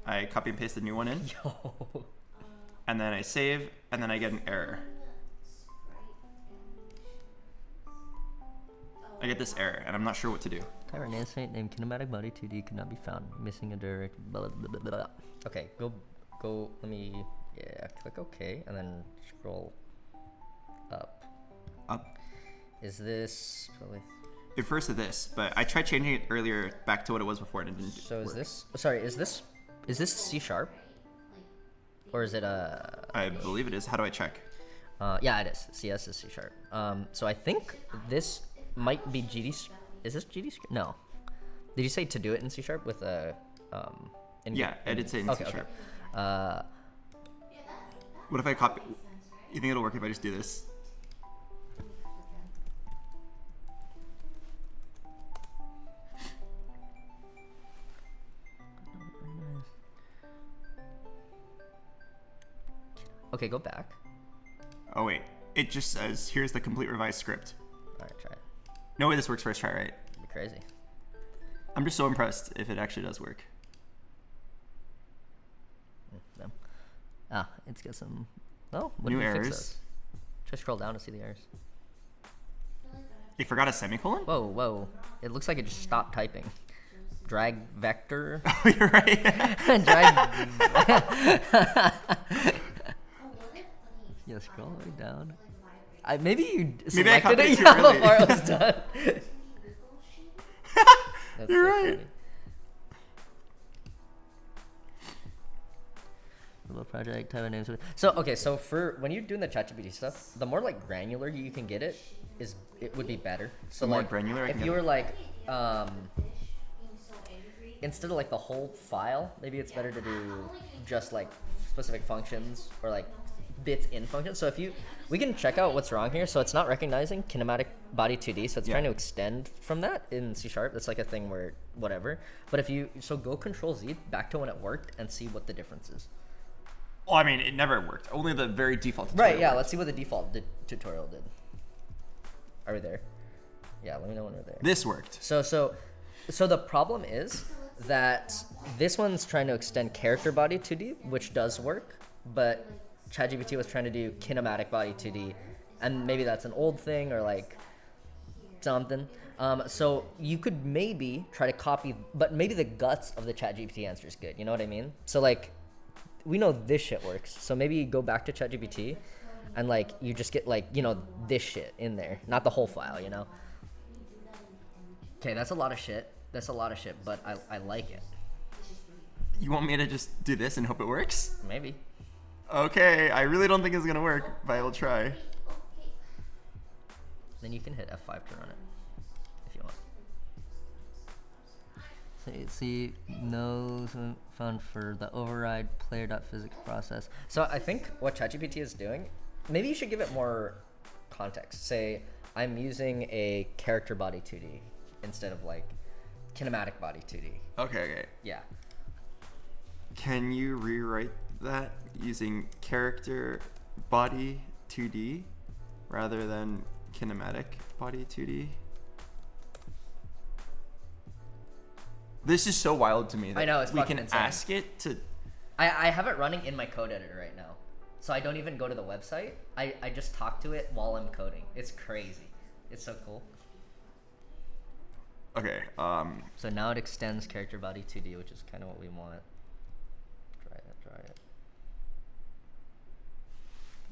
I copy and paste the new one in. Yo. And then I save, and then I get an error. I get this error, and I'm not sure what to do. Type namespace named kinematic body 2D could not be found. Missing a direct blah, blah, blah, blah. Okay, go, let me, click OK, and then scroll up. Up. Is this probably? It refers to this, but I tried changing it earlier back to what it was before and it didn't So is work. this? Sorry, is this C sharp? Or is it I believe it is. How do I check? Yeah, it is. CS is C sharp. So I think this might be GD. Is this GD script? No. Did you say to do it in C sharp with a? Yeah, I did say in okay, C sharp. Okay. What if I copy? You think it'll work if I just do this? Okay, go back. Oh wait, it just says here's the complete revised script. All right, try it. No way this works first try, right? It'd be crazy. I'm just so impressed if it actually does work. No. Ah, it's got some. Oh, what New did you fix errors. those? Just scroll down to see the errors. You forgot a semicolon? Whoa, whoa! It looks like it just stopped typing. Drag vector. Oh, you're right. Drag. Yeah, scroll all the way down. Maybe you Maybe I selected copied it it too yeah, early. before it was done. That's You're so right. funny. Little project type of names. So okay, so for when you're doing the ChatGPT stuff, the more like granular you can get it, it would be better. So The more like granular I if can you get were it. like instead of like the whole file, maybe it's better to do just like specific functions or like bits in functions. So we can check out what's wrong here. So it's not recognizing kinematic body 2D, so it's trying to extend from that in C sharp. That's like a thing where whatever. But go Control Z back to when it worked and see what the difference is. Well, I mean, it never worked. Only the very default. Right, yeah, worked. let's see what the default tutorial did. Are we there? Yeah, let me know when we're there. This worked. So the problem is that this one's trying to extend character body 2D, which does work, but ChatGPT was trying to do kinematic body 2D, and maybe that's an old thing or like something. So you could maybe try to copy, but maybe the guts of the ChatGPT answer is good. You know what I mean? So like, we know this shit works. So maybe you go back to ChatGPT, and like you just get like this shit in there, not the whole file. Okay, that's a lot of shit. But I like it. You want me to just do this and hope it works? Maybe. Okay, I really don't think it's gonna work, but I will try. Then you can hit F5 to run it if you want. See, no found for the override player.physics process. So I think what ChatGPT is doing, maybe you should give it more context. Say, I'm using a character body 2D instead of like kinematic body 2D. Okay. Yeah. Can you rewrite that using character body 2D rather than kinematic body 2D? This is so wild to me that I know, it's we fucking can insane. ask it to. I have it running in my code editor right now. So I don't even go to the website. I just talk to it while I'm coding. It's crazy. It's so cool. Okay. So now it extends character body 2D, which is kind of what we want. Try it.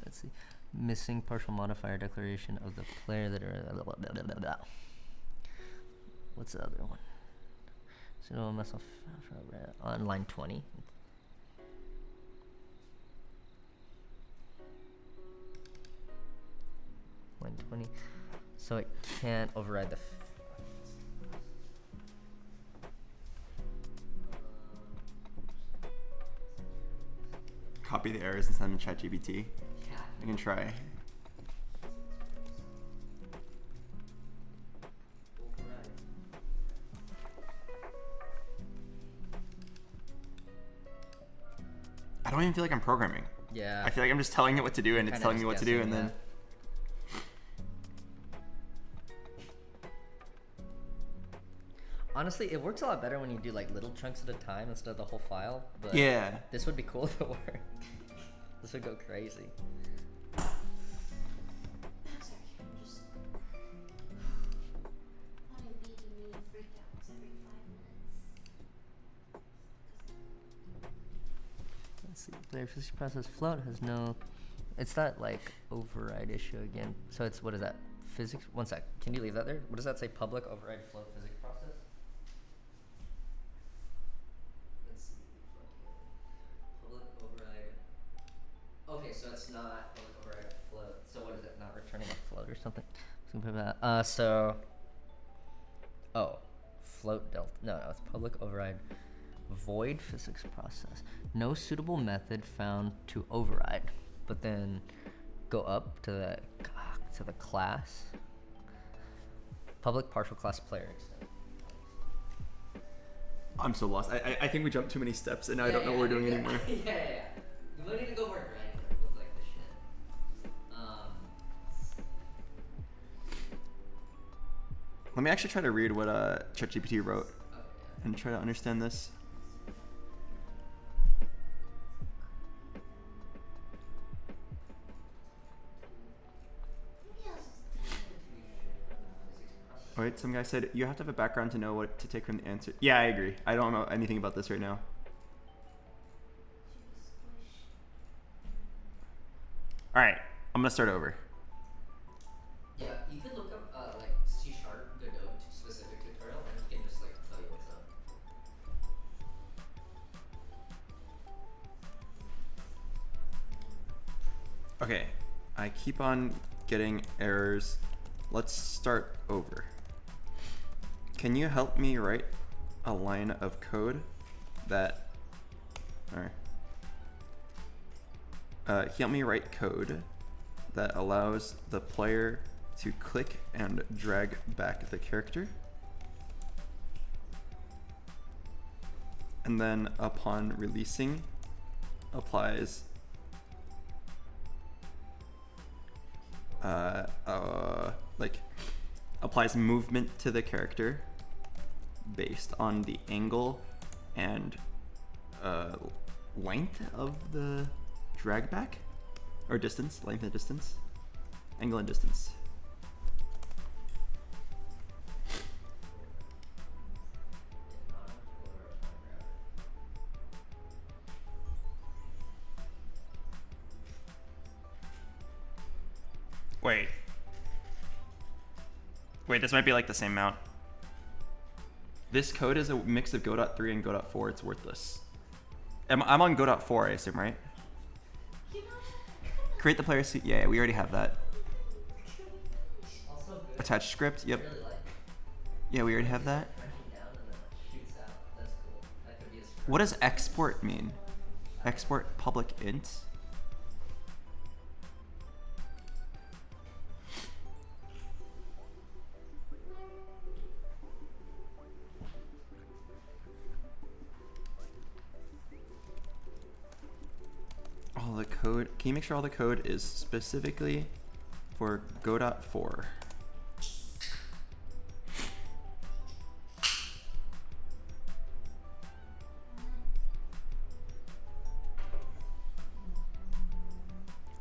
Let's see. Missing partial modifier declaration of the player that are. What's the other one? So no mess off on line 20. Line 20. So it can't override the. Copy the errors and send them to ChatGPT. I can try. I don't even feel like I'm programming. Yeah. I feel like I'm just telling it what to do, and it's Kinda telling just me what to do, guessing, and then. Honestly, it works a lot better when you do like little chunks at a time instead of the whole file. But Yeah. this would be cool if it worked. This would go crazy. Let's see. Player physics process float has no It's that like override issue again. So it's what is that? Physics. One sec. Can you leave that there? What does that say? Public override float physics process. Let's see. Public override. Okay, so it's not public override float. So what is it? Not returning a float or something. So. Oh, float delta. No, it's public override void physics process. No suitable method found to override. But then go up to the class. Public partial class player extent. I'm so lost. I think we jumped too many steps, and now I don't know what we're doing anymore. Yeah. You might need to go more granular with like the shit. Let me actually try to read what ChatGPT wrote and try to understand this. Wait, some guy said you have to have a background to know what to take from the answer. Yeah, I agree. I don't know anything about this right now. All right, I'm gonna start over. Yeah, you could look up like C# Godot specific tutorial, and he can just like tell you what's up. Okay, I keep on getting errors. Let's start over. Can you help me write a line of code that, help me write code that allows the player to click and drag back the character. And then upon releasing, applies applies movement to the character based on the angle and length of the drag back, or distance, length and distance, angle and distance. Wait, this might be like the same amount. This code is a mix of Go.3 and Go.4. It's worthless. I'm on Go.4, I assume, right? Create the player suit. Yeah, we already have that. Attach script. Yep. Yeah, we already have that. What does export mean? Export public int? All the code. Can you make sure all the code is specifically for Go.4?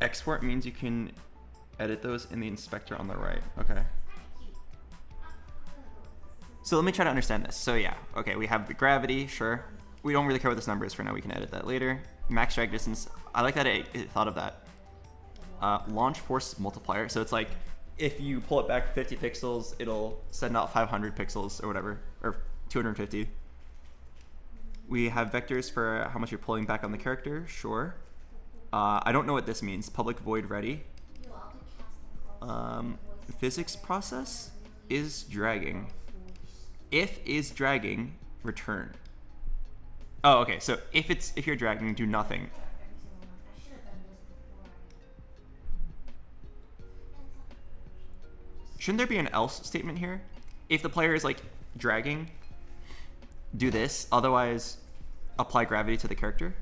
Export means you can edit those in the inspector on the right. Okay. So let me try to understand this. So yeah, okay, we have the gravity, sure. We don't really care what this number is for now. We can edit that later. Max drag distance. I like that it thought of that. Launch force multiplier. So it's like if you pull it back 50 pixels, it'll send out 500 pixels or whatever, or 250. We have vectors for how much you're pulling back on the character. Sure. I don't know what this means. Public void ready. Physics process is dragging. If is dragging, return. Oh, okay. So if you're dragging, do nothing. Shouldn't there be an else statement here? If the player is like dragging, do this. Otherwise, apply gravity to the character.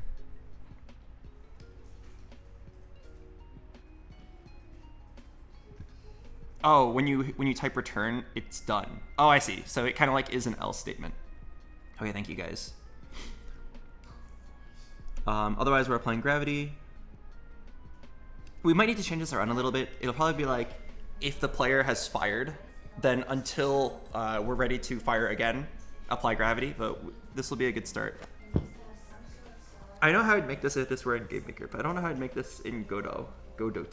Oh, when you type return, it's done. Oh, I see. So it kind of like is an else statement. Okay, thank you guys. Otherwise, we're applying gravity. We might need to change this around a little bit. It'll probably be like, if the player has fired, then until we're ready to fire again, apply gravity. But this will be a good start. I know how I'd make this if this were in Game Maker, but I don't know how I'd make this in Godot. Godot.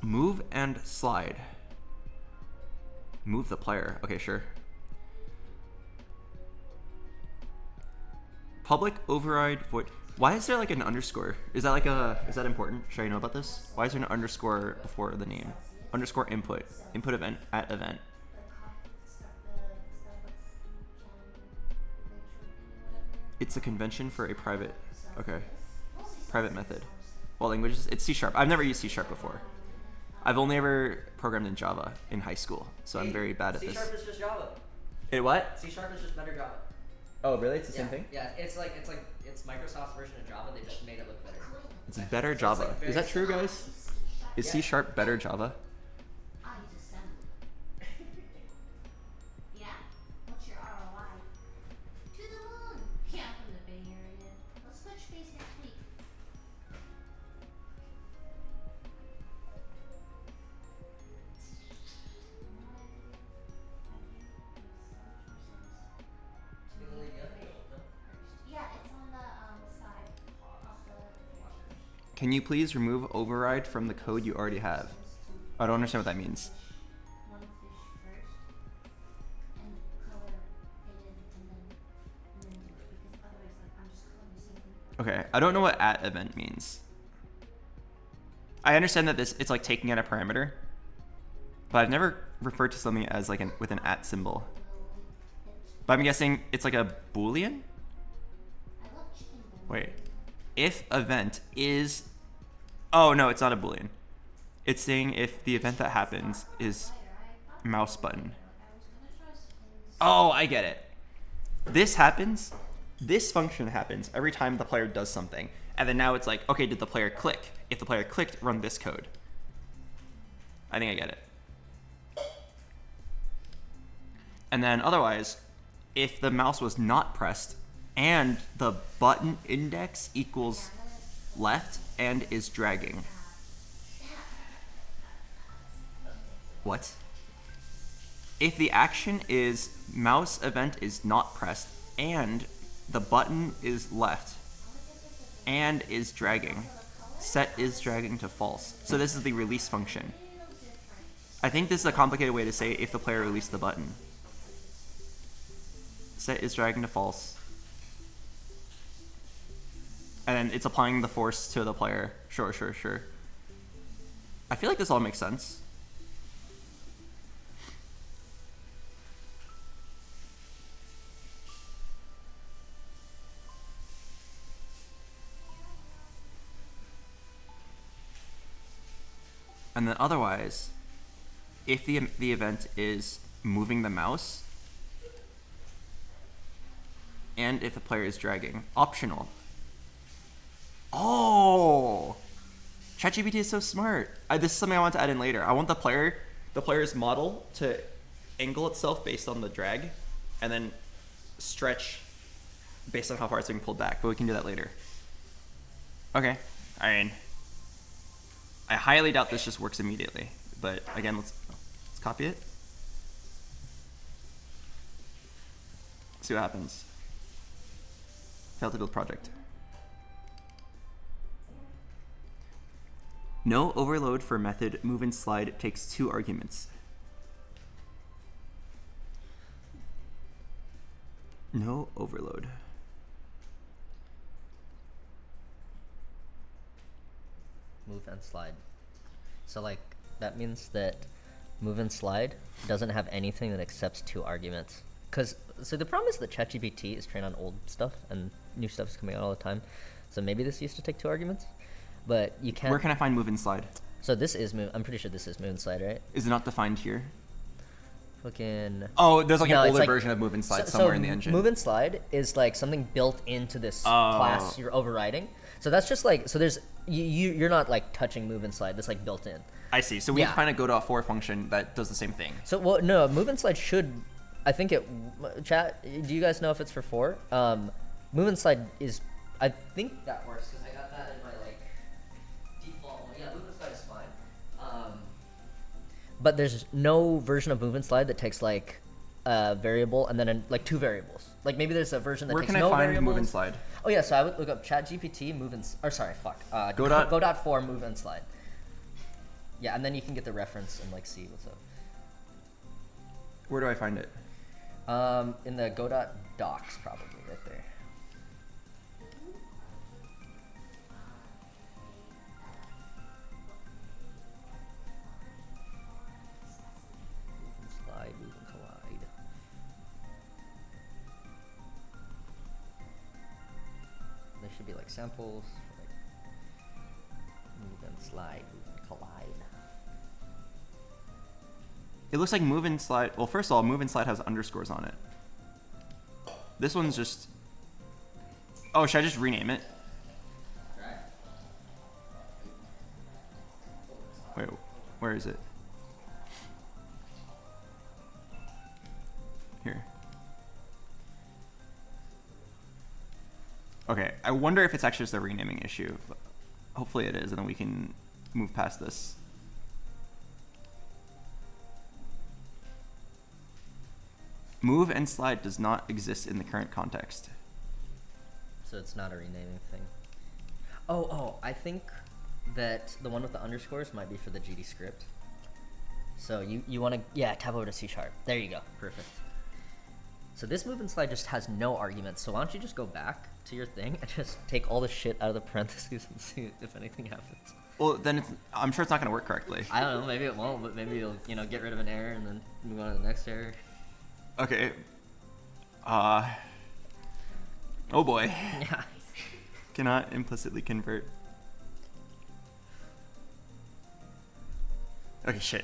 Move and slide. Move the player. Okay, sure. Public override void. Why is there like an underscore? Is that like is that important? Should I know about this? Why is there an underscore before the name? Underscore input. Input event at event. It's a convention for a private. Okay. Private method. Well, languages. It's C#. I've never used C# before. I've only ever programmed in Java in high school, so I'm very bad at this. C# is just Java. It what? C# is just better Java. Oh, really? It's the same thing? Yeah, it's Microsoft's version of Java. They just made it look better. It's better Java. like Is that true, guys? Is C# better Java? Yeah. What's your ROI? To the moon. Yeah, I'm from the Bay Area. Let's touch base next week. Yeah, it's on the side of the. Can you please remove override from the code you already have? I don't understand what that means. One fish first, and color hidden, and then because otherwise, like, I'm just calling the same thing. Okay, I don't know what at event means. I understand that it's like taking in a parameter, but I've never referred to something as like with an at symbol. But I'm guessing it's like a Boolean? Wait. If event is... Oh, no, it's not a Boolean. It's saying if the event that happens is mouse button. Oh, I get it. This happens. This function happens every time the player does something. And then now it's like, okay, did the player click? If the player clicked, run this code. I think I get it. And then otherwise, if the mouse was not pressed and the button index equals left and is dragging. What? If the action is mouse event is not pressed and the button is left and is dragging, set is dragging to false. So this is the release function. I think this is a complicated way to say if the player released the button. Set is dragging to false. And then it's applying the force to the player. Sure. I feel like this all makes sense. And then otherwise, if the event is moving the mouse, and if the player is dragging, optional. Oh, ChatGPT is so smart. This is something I want to add in later. I want the player's model to angle itself based on the drag, and then stretch based on how far it's being pulled back. But we can do that later. Okay, I mean, I highly doubt this just works immediately. But again, let's copy it. See what happens. Failed to build project. No overload for method move and slide takes 2 arguments. No overload. Move and slide. So like that means that move and slide doesn't have anything that accepts 2 arguments. So the problem is that ChatGPT is trained on old stuff and new stuff is coming out all the time. So maybe this used to take 2 arguments, but you can't. Where can I find move and slide? So this is move. I'm pretty sure this is move and slide, right? Is it not defined here? Fucking. Oh, there's like No, an it's older like- version of move and slide somewhere in the engine. Move and slide is like something built into this class you're overriding. So that's just like, so there's you're not like touching move and slide. That's like built in. I see. So we need Yeah. to find a Godot 4 function that does the same thing. So well, no, move and slide should. I think it. Chat. Do you guys know if it's for 4? Move and slide is. I think that works because I got that in my like default. Yeah, move and slide is fine. but there's no version of move and slide that takes like a variable and then like 2 variables. Like maybe there's a version that Where takes can no I find variables. move and slide? Oh yeah, so I would look up ChatGPT move and Go.4 move and slide. Yeah, and then you can get the reference and like see what's up. Where do I find it? In the Go.docs probably right there. Move and slide, move and collide. There should be like samples, like move and slide, move and collide. It looks like move and slide. Well, first of all, move and slide has underscores on it. This one's just. Oh, should I just rename it? Wait, where is it? Here. Okay, I wonder if it's actually just a renaming issue. But hopefully it is, and then we can move past this. Move and slide does not exist in the current context. So it's not a renaming thing. Oh, I think that the one with the underscores might be for the GD script. So you want to, tab over to C#. There you go, perfect. So this move and slide just has no arguments. So why don't you just go back to your thing and just take all the shit out of the parentheses and see if anything happens. Well, then I'm sure it's not going to work correctly. I don't know, maybe it won't, but maybe you'll, get rid of an error and then move on to the next error. Okay. Oh boy. Yeah. Cannot implicitly convert. Okay, shit.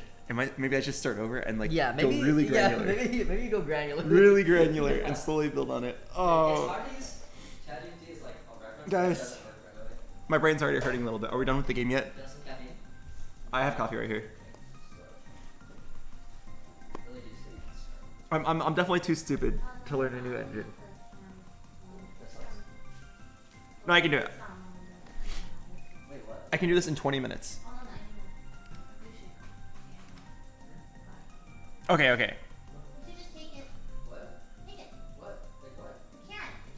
Maybe I should start over and like go really granular. Yeah, maybe you go granular. Really granular and slowly build on it. Oh. It's hard to use ChatGPT is like a reference. Guys, my brain's already hurting a little bit. Are we done with the game yet? Just some caffeine. I have coffee right here. Really do say you can start. I'm definitely too stupid to learn a new engine. No, I can do it. Wait, what? I can do this in 20 minutes. Okay. You should just take it. What? Take it. What? Like what? The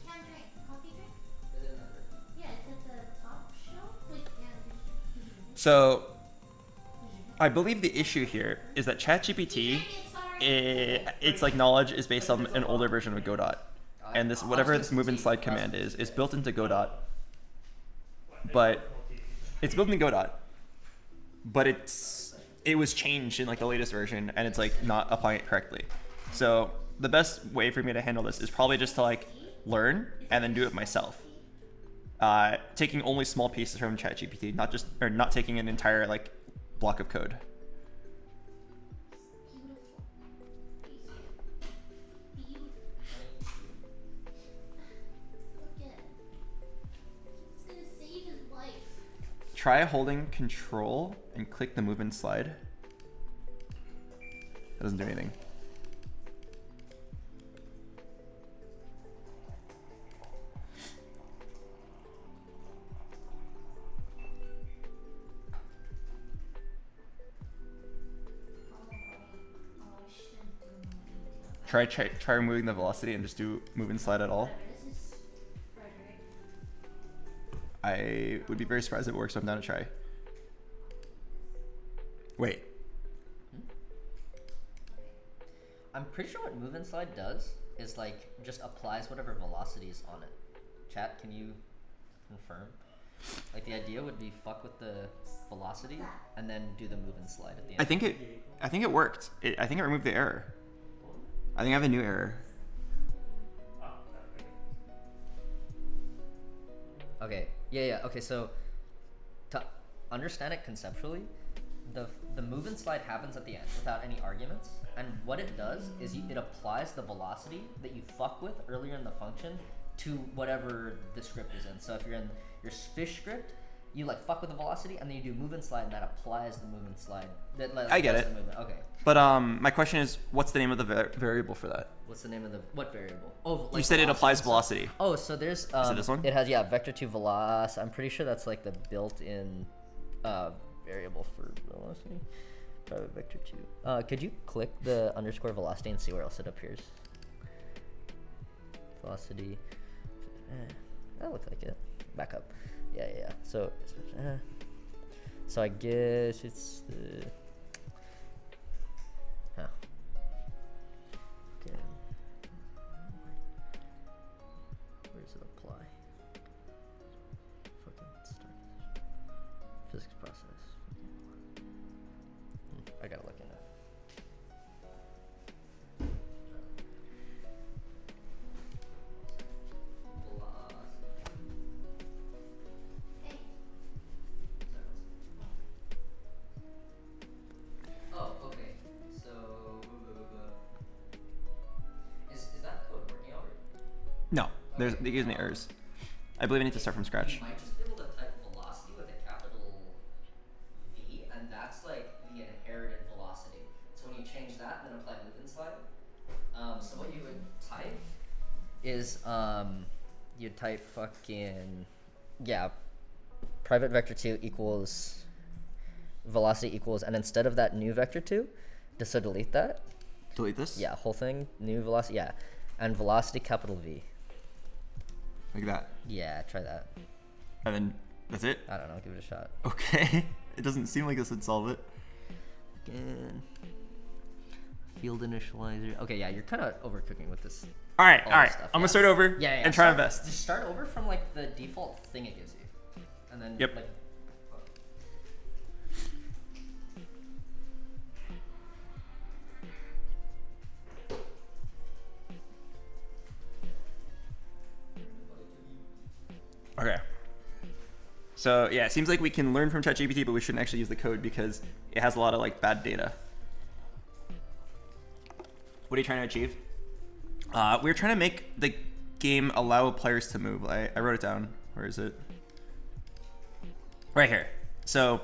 can drink. Coffee drink? Is it another? Yeah, it's at the top shelf. Wait, yeah. So, I believe the issue here is that ChatGPT, its like knowledge is based on an older version of Godot, and this whatever this move and slide command is built into Godot, but it's built in Godot, but it was changed in like the latest version, and it's like not applying it correctly. So the best way for me to handle this is probably just to like learn and then do it myself. Taking only small pieces from ChatGPT, not taking an entire like block of code. Try holding Control and click the move and slide. That doesn't do anything. Try removing the velocity and just do move and slide at all. I would be very surprised if it works, so I'm down to try. Wait. I'm pretty sure what move and slide does is like just applies whatever velocity is on it. Chat, can you confirm? Like the idea would be fuck with the velocity and then do the move and slide at the end. I think it worked. I think it removed the error. I think I have a new error. Okay. Yeah. Okay. So to understand it conceptually, the move and slide happens at the end without any arguments, and what it does is it applies the velocity that you fuck with earlier in the function to whatever the script is in. So if you're in your fish script, you like fuck with the velocity, and then you do move and slide, and that applies the move and slide. I get it. Okay. But my question is, what's the name of the variable for that? What's the name of what variable? Oh, like you said it applies velocity. Oh, so there's Is it this one? It has vector2 veloc. I'm pretty sure that's like the built-in variable for velocity. Private vector 2. Could you click the underscore velocity and see where else it appears? Velocity. That looks like it. Back up. Yeah. So I guess it's the. Huh. Okay. Where does it apply? Fucking start. Physics process. I gotta look into it. Oh, okay. So, is that code working already? No, it gives me errors. I believe I need to start from scratch. You might just be able to type velocity with a capital V, and that's like the inherited velocity. So when you change that and then apply movement slide, so what you would type is you type fucking private vector 2 equals velocity equals, and instead of that new vector 2, just so delete that. Delete this? Yeah, whole thing, new velocity, and velocity capital V. Like that. Yeah, try that. And then that's it? I don't know, give it a shot. Okay. It doesn't seem like this would solve it. Again. Field initializer. Okay, yeah, you're kind of overcooking with this. All right. Stuff. I'm gonna start over and try my best. Just start over from like the default thing it gives you, and then Yep. like. Okay. So yeah, it seems like we can learn from ChatGPT, but we shouldn't actually use the code because it has a lot of like bad data. What are you trying to achieve? We're trying to make the game allow players to move. I wrote it down. Where is it? Right here. So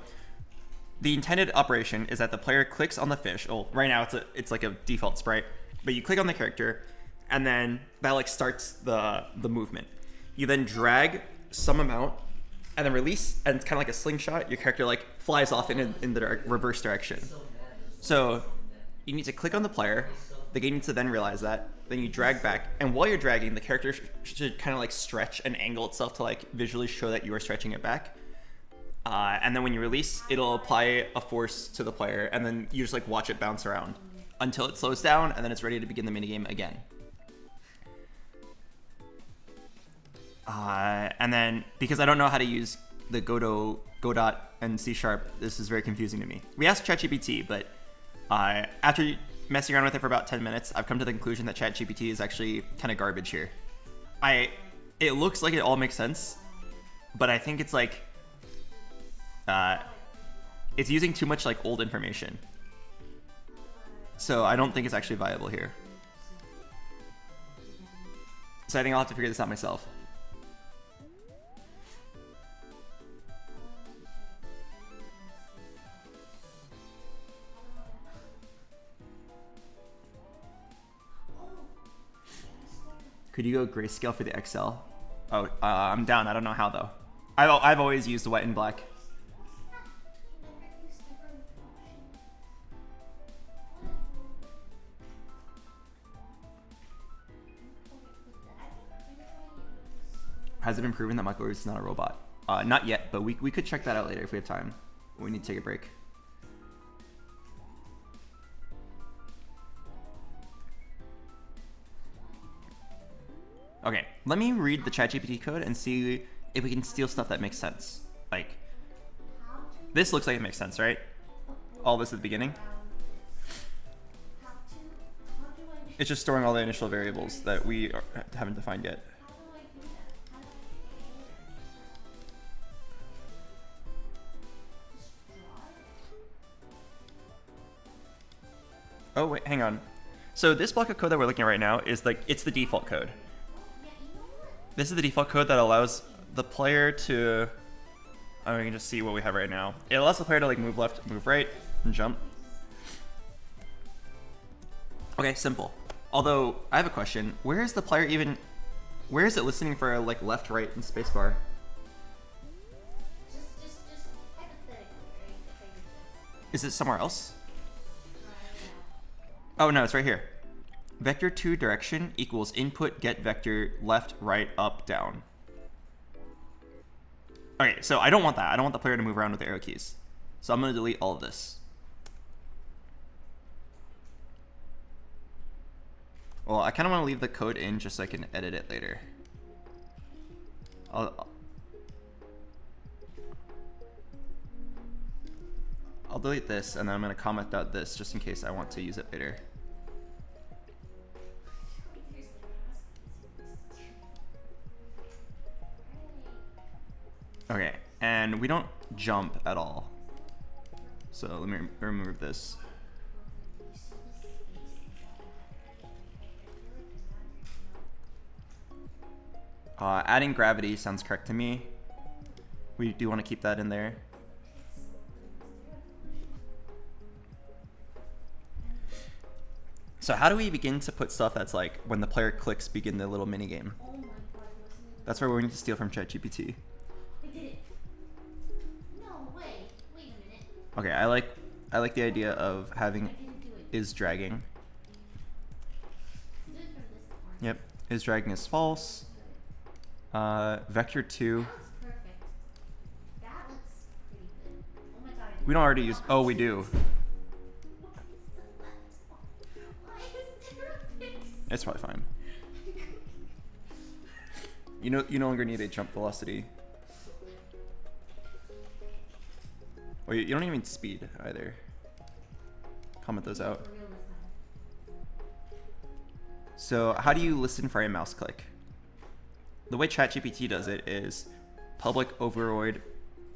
the intended operation is that the player clicks on the fish. Oh, right now it's like a default sprite, but you click on the character, and then that like starts the movement. You then drag some amount, and then release, and it's kind of like a slingshot. Your character like flies off in the reverse direction. So you need to click on the player. The game needs to then realize that. Then you drag back, and while you're dragging, the character should kind of like stretch and angle itself to like visually show that you are stretching it back. And then when you release, it'll apply a force to the player, and then you just like watch it bounce around until it slows down, and then it's ready to begin the minigame again. And then because I don't know how to use the Godot and C#, this is very confusing to me. We asked ChatGPT, but after messing around with it for about 10 minutes, I've come to the conclusion that ChatGPT is actually kind of garbage here. It looks like it all makes sense, but I think it's like it's using too much like old information. So I don't think it's actually viable here. So I think I'll have to figure this out myself. Could you go grayscale for the XL? Oh, I'm down. I don't know how though. I've always used the white and black. Has it been proven that Michael Reeves is not a robot? Not yet, but we could check that out later if we have time. We need to take a break. Okay, let me read the ChatGPT code and see if we can steal stuff that makes sense. Like, this looks like it makes sense, right? All this at the beginning. It's just storing all the initial variables that we haven't defined yet. Oh wait, hang on. So this block of code that we're looking at right now is like, it's the default code. This is the default code that allows the player to, we can just see what we have right now. It allows the player to like move left, move right, and jump. Okay, simple. Although, I have a question. Where is the player even, where is it listening for like left, right, and spacebar? Just hypothetically, right? Is it somewhere else? Oh no, it's right here. Vector 2 direction equals input get vector left, right, up, down. Okay, so I don't want that. I don't want the player to move around with the arrow keys. So I'm going to delete all of this. Well, I kind of want to leave the code in just so I can edit it later. I'll delete this, and then I'm going to comment out this just in case I want to use it later. Okay, and we don't jump at all. So let me remove this. Adding gravity sounds correct to me. We do want to keep that in there. So how do we begin to put stuff that's like when the player clicks begin the little mini game? That's where we need to steal from ChatGPT. I did it. No way. Wait a minute. Okay, I like the idea of having is dragging. Yep, is dragging is false. Vector 2. Perfect. That looks pretty good. Oh my god. We don't already use. Oh, we do. It's probably fine. You no longer need a jump velocity. Or you don't even need speed either. Comment those out. So how do you listen for a mouse click? The way ChatGPT does it is public override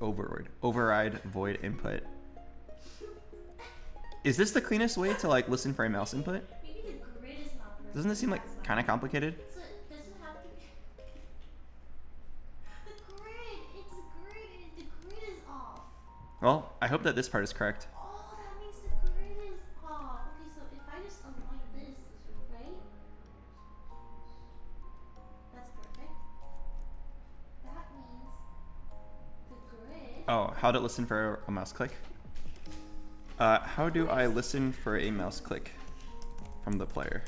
void input. Is this the cleanest way to like listen for a mouse input? Maybe the grid is not perfect. Doesn't this seem like kind of complicated? So it doesn't have to be. The grid is off. Well, I hope that this part is correct. Oh, that means the grid is off. Okay, so if I just align this, right? That's perfect. That means the grid. Oh, how to listen for a mouse click? How do I listen for a mouse click from the player?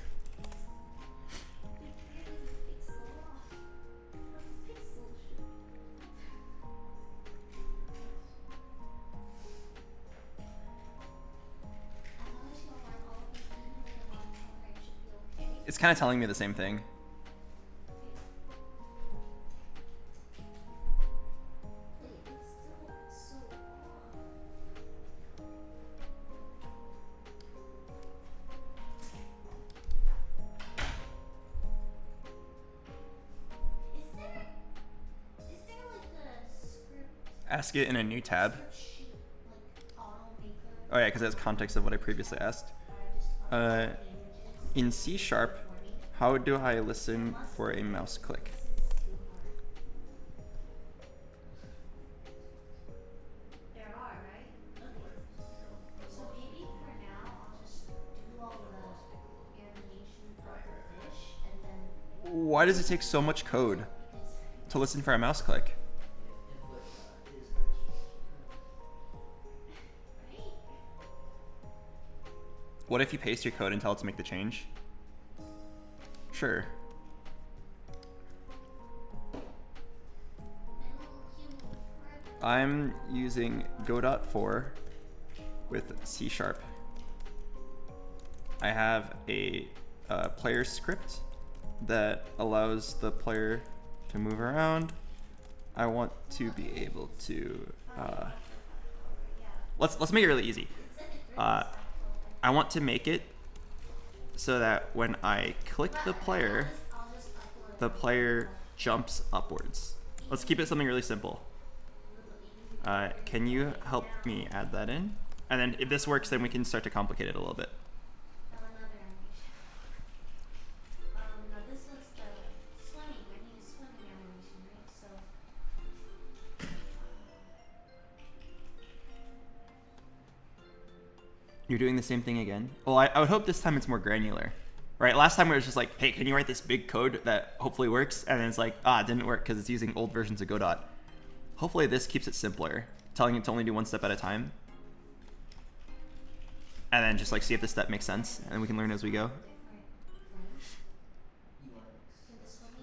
It's kind of telling me the same thing. Ask it in a new tab. Oh yeah, because it has context of what I previously asked. In C#, how do I listen for a mouse click? There are, right? Okay. So maybe for now, I'll just do all the animation of the fish and then. Why does it take so much code to listen for a mouse click? What if you paste your code and tell it to make the change? Sure. I'm using Go.4 with C#. I have a player script that allows the player to move around. I want to be able to let's make it really easy. I want to make it so that when I click the player jumps upwards. Let's keep it something really simple. Can you help me add that in? And then if this works, then we can start to complicate it a little bit. Now this was the swimming. I need a swimming animation, right? So. You're doing the same thing again? Well, I would hope this time it's more granular. Right, last time it was just like, hey, can you write this big code that hopefully works? And then it's like, it didn't work because it's using old versions of Godot. Hopefully this keeps it simpler, telling it to only do one step at a time. and then just like see if the step makes sense, and we can learn as we go.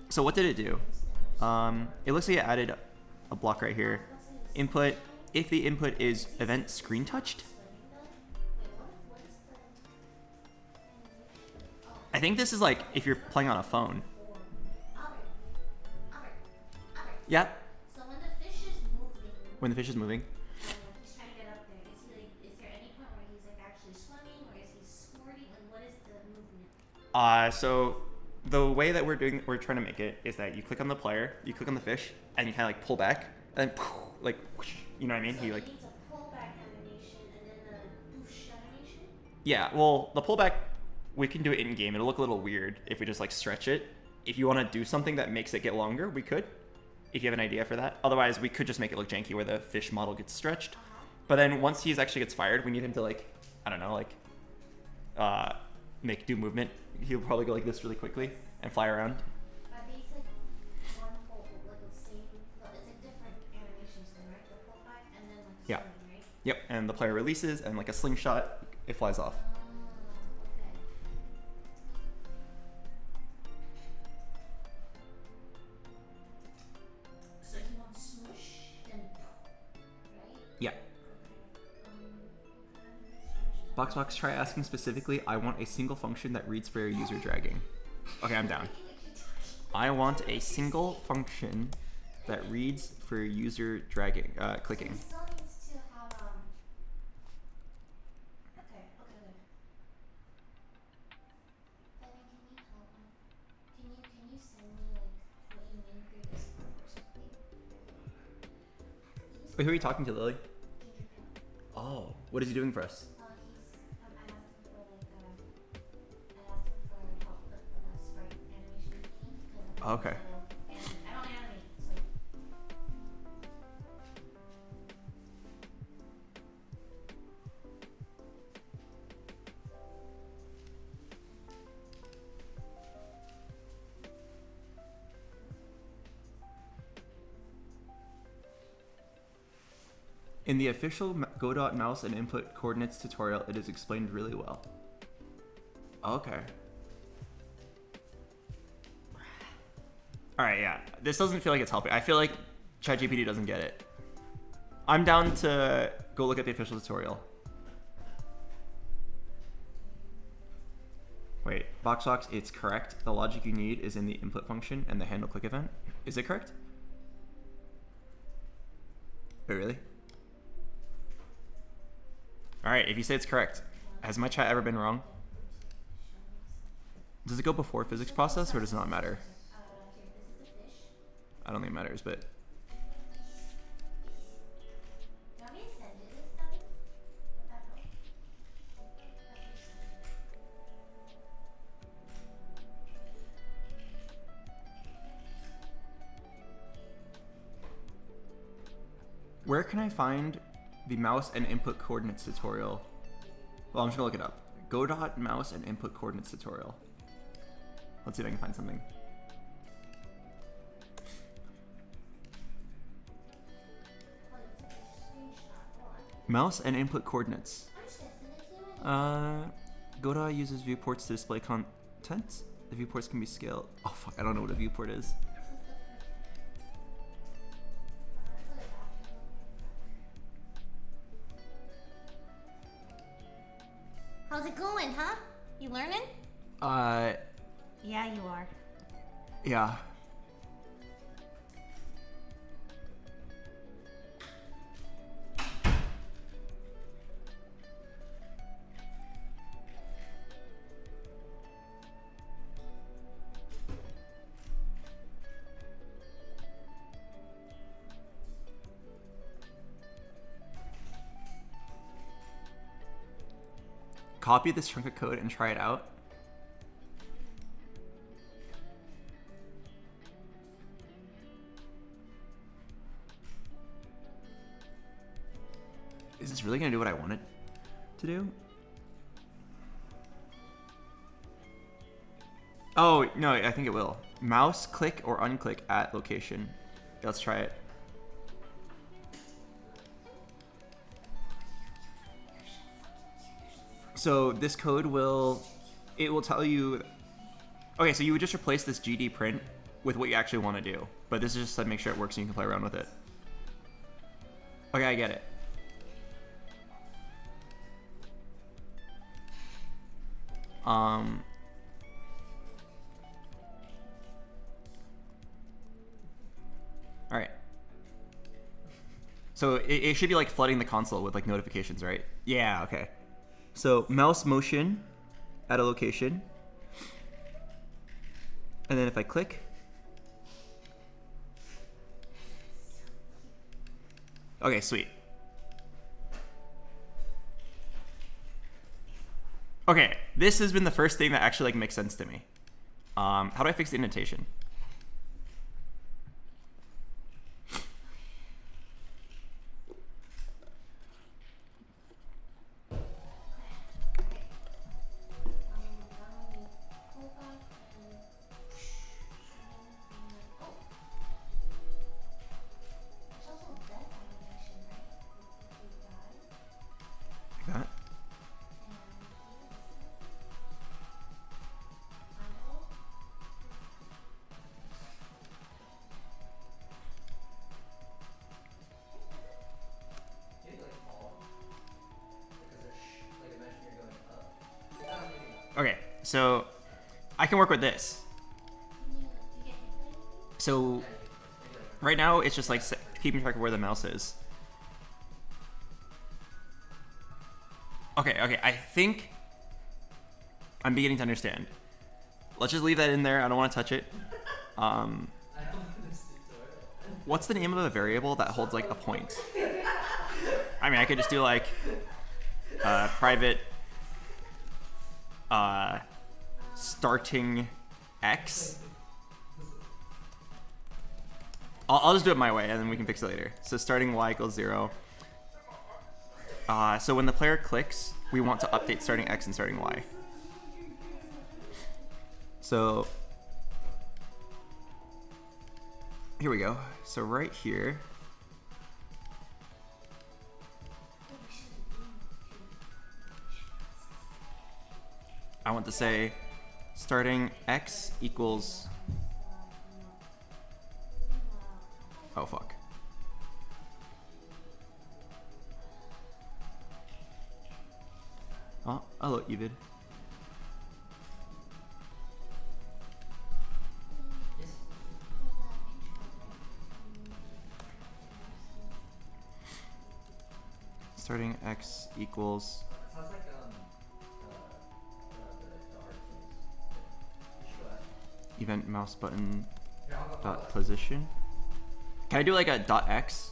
So what did it do? It looks like it added a block right here. Input, if the input is event screen touched. I think this is like if you're playing on a phone. Yeah. So when the fish is moving, When the fish is moving. he's trying to get up there. Is there any point where he's like actually swimming, or is he squirting? Like, what is the movement? So the way that we're trying to make it is that you click on the player, you click on the fish, and you kind of like pull back, and then like, you know what I mean? So He it like, needs a pullback animation and then the whoosh animation. yeah. Well, the pullback, we can do it in game. It'll look a little weird if we just like stretch it. If you want to do something that makes it get longer, we could. If you have an idea for that. Otherwise, we could just make it look janky where the fish model gets stretched. But then once he actually gets fired, we need him to like, I don't know, like, do movement. He'll probably go like this really quickly and fly around. But these like one whole like the same. It's like different animations, then, right? The pullback and then like Yeah. swimming, right? Yep, and the player releases, and like a slingshot, it flies off. Okay. So he wants smoosh, then right? Yeah. BoxBox, try asking specifically, I want a single function that reads for your user dragging. Okay, I'm down. I want a single function that reads for your user dragging, clicking. He still needs to have Okay. Then can you help me? Can you send me like what you mean through Discord or something? Wait, who are you talking to, Lily? Oh, what is he doing for us? I asked him for help with the sprite animation thing. Okay. And I don't animate, so. In the official Go.mouse and input coordinates tutorial, it is explained really well. Okay. Alright, yeah. This doesn't feel like it's helping. I feel like ChatGPT doesn't get it. I'm down to go look at the official tutorial. Wait, BoxBox, it's correct. The logic you need is in the input function and the handle click event. Is it correct? Wait, really? Alright, if you say it's correct, has my chat ever been wrong? Does it go before physics process or does it not matter? I don't think it matters, but... You want me to send you this stuff? Would that help? Where can I find the mouse and input coordinates tutorial? Well, I'm just gonna look it up. Go.mouse and input coordinates tutorial. Let's see if I can find something. Mouse and input coordinates. Go.dot uses viewports to display content. The viewports can be scaled. Oh fuck, I don't know what a viewport is. How's it going, huh? You learning? Yeah, you are. Yeah. Copy this chunk of code and try it out. Is this really gonna do what I want it to do? Oh, no, I think it will. Mouse click or unclick at location. Let's try it. So this code will tell you. Okay, so you would just replace this GD print with what you actually want to do, but this is just to make sure it works and you can play around with it. Okay, I get it. All right. So it should be like flooding the console with like notifications, right? Yeah, okay. So mouse motion at a location. And then if I click, okay, sweet. Okay, this has been the first thing that actually like makes sense to me. How do I fix the indentation? Like that. Okay, so I can work with this. So right now it's just like keeping track of where the mouse is. Okay, I think I'm beginning to understand. Let's just leave that in there. I don't want to touch it. What's the name of a variable that holds like a point? I mean, I could just do like private starting x. I'll just do it my way and then we can fix it later. So starting y equals 0. So when the player clicks, we want to update starting x and starting y. So here we go. So right here, I want to say starting x equals, oh fuck. Oh, hello, Evid. Starting x equals. Sounds like Event mouse button dot position. Can I do like a dot x?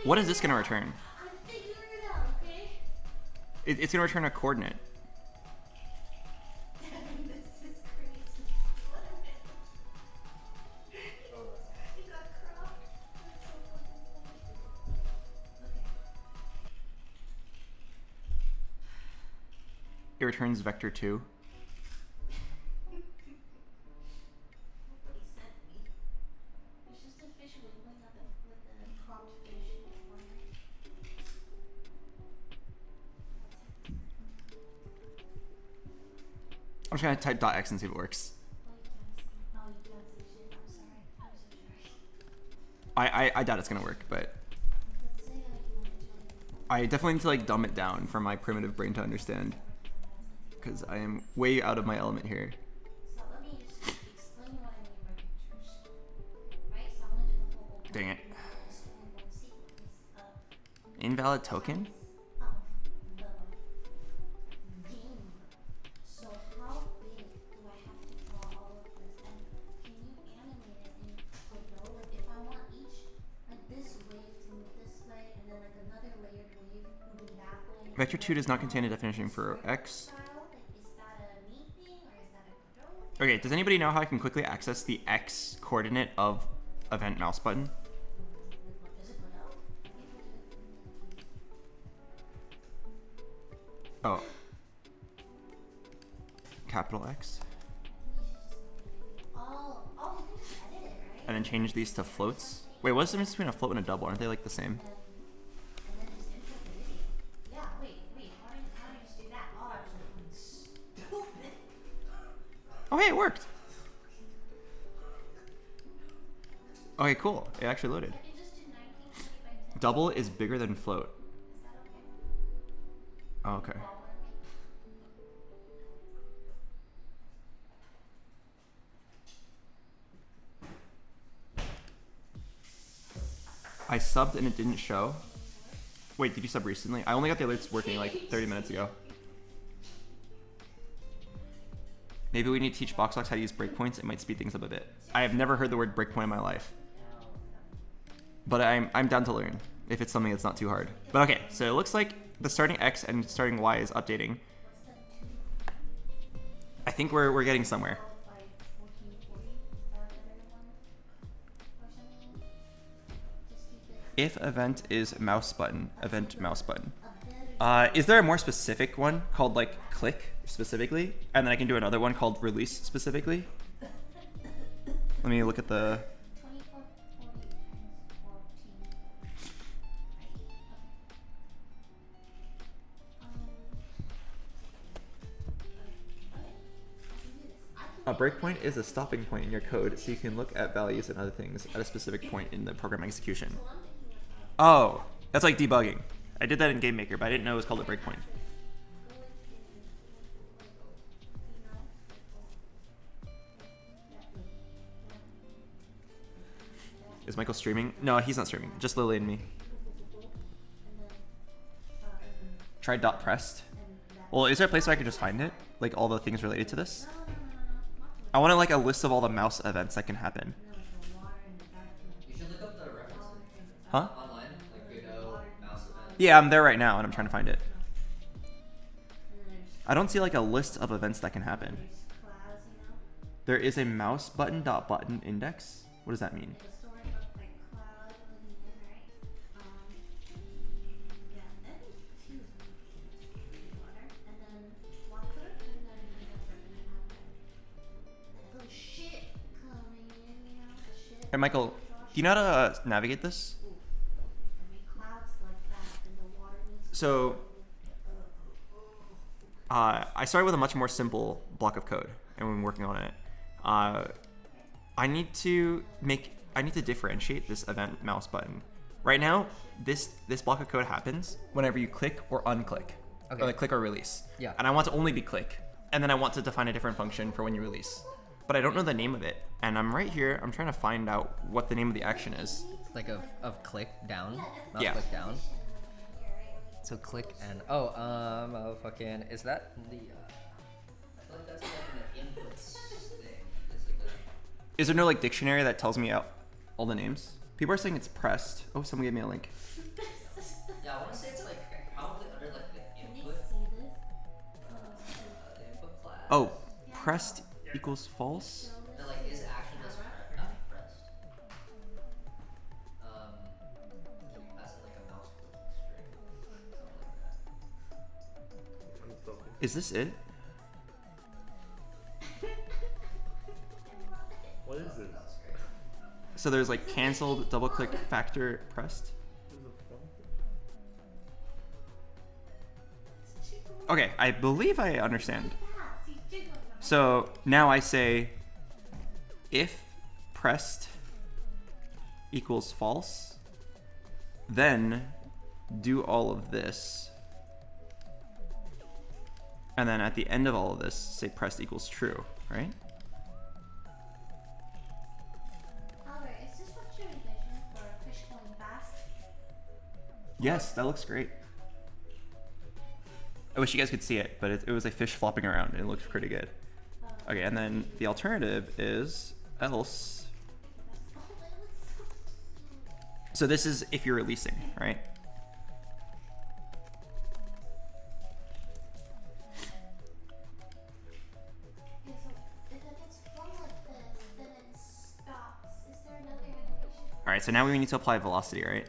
What is this gonna return? It's gonna return a coordinate. It returns vector 2. I'm just gonna type .x and see if it works. I doubt it's gonna work, but I definitely need to like dumb it down for my primitive brain to understand, because I am way out of my element here. Dang it. Invalid token? Vector 2 does not contain a definition for x. Okay, does anybody know how I can quickly access the x coordinate of event mouse button? Oh. Capital X. And then change these to floats. Wait, what's the difference between a float and a double? Aren't they like the same? Yeah, wait, how do you just do that? Oh, I was stupid. Oh, hey, it worked. Okay, cool. It actually loaded. I can just do 19, 20 by 10. Double is bigger than float. Is that okay? Oh, okay. I subbed and it didn't show. Wait, did you sub recently? I only got the alerts working like 30 minutes ago. Maybe we need to teach BoxBox how to use breakpoints. It might speed things up a bit. I have never heard the word breakpoint in my life. But I'm down to learn if it's something that's not too hard. But okay, so it looks like the starting X and starting Y is updating. I think we're getting somewhere. If event is mouse button, event mouse button. Is there a more specific one called like click specifically? And then I can do another one called release specifically? Let me look at the... 24, 40 times 14. A breakpoint is a stopping point in your code, so you can look at values and other things at a specific point in the program execution. Oh, that's like debugging. I did that in GameMaker, but I didn't know it was called a breakpoint. Is Michael streaming? No, he's not streaming. Just Lily and me. Try dot pressed. Well, is there a place where I can just find it? Like all the things related to this? I want like a list of all the mouse events that can happen. You should look up the reference. Huh? Online, like Godot, mouse event. Yeah, I'm there right now and I'm trying to find it. I don't see like a list of events that can happen. There is a mouse button dot button index. What does that mean? Hey Michael, do you know how to navigate this? So, I started with a much more simple block of code, and we've been working on it. I need to differentiate this event mouse button. Right now, this block of code happens whenever you click or unclick, Okay. or like click or release. Yeah. And I want to only be click, and then I want to define a different function for when you release. But I don't know the name of it, and I'm right here. I'm trying to find out what the name of the action is. Like of click down. Mouse Yeah. click down. So click and fucking is that the? I feel like that's like an inputs thing. It's like the... Is there no like dictionary that tells me out all the names? People are saying it's pressed. Oh, someone gave me a link. Yeah, I want to say it's like probably under like the input. The input class. Oh, pressed equals false. No, like is action just not pressed. Can you pass it like a mouse click string, something like that. Is this it? What is this? So there's like canceled, double click, factor, pressed. Okay, I believe I understand. So now I say if pressed equals false, then do all of this. And then at the end of all of this, say pressed equals true, right? Albert, is this what you envisioned for a fish going fast? Yes, that looks great. I wish you guys could see it, but it was a fish flopping around and it looked pretty good. Okay, and then the alternative is else. So this is if you're releasing, right? Okay, so if it gets flung like this, then it stops. Is there another animation? All right, so now we need to apply velocity, right?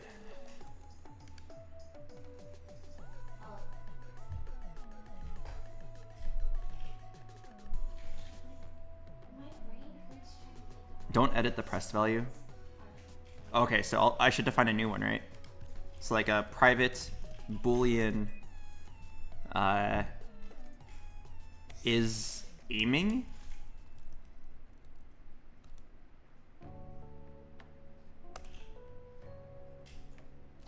My brain hurts trying to think of Don't edit the pressed value. Okay, so I should define a new one, right? So like a private Boolean is aiming.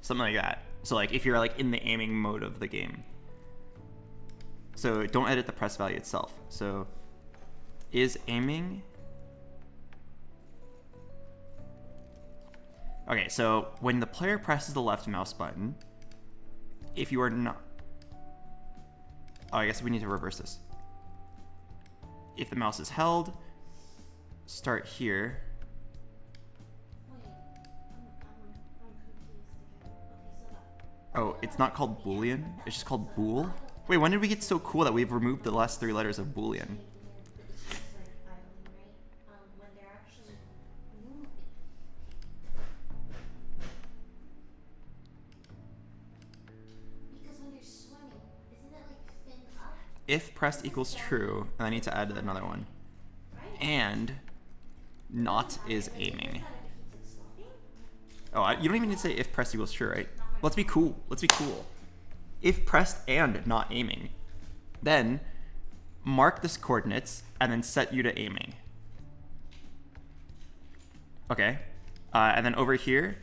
Something like that. So like if you're like in the aiming mode of the game. So don't edit the press value itself. So is aiming. Okay, so when the player presses the left mouse button, if you are not... Oh, I guess we need to reverse this. If the mouse is held, start here. Oh, it's not called Boolean. It's just called bool. Wait, when did we get so cool that we've removed the last 3 letters of Boolean? If pressed equals true, and I need to add another one. And not is aiming. Oh, you don't even need to say if pressed equals true, right? Let's be cool. Let's be cool. If pressed and not aiming, then mark this coordinates and then set you to aiming. Okay. And then over here,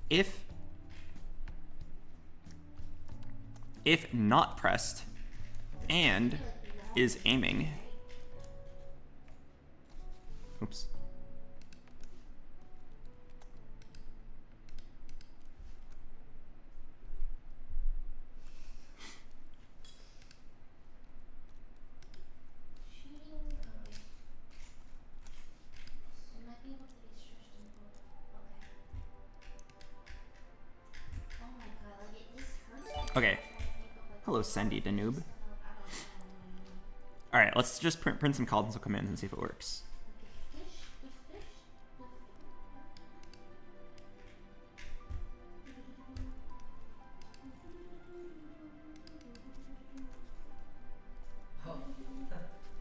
if not pressed and is aiming. Oops. Okay. Hello, Sandy the noob. Alright, let's just print some console commands and see if it works.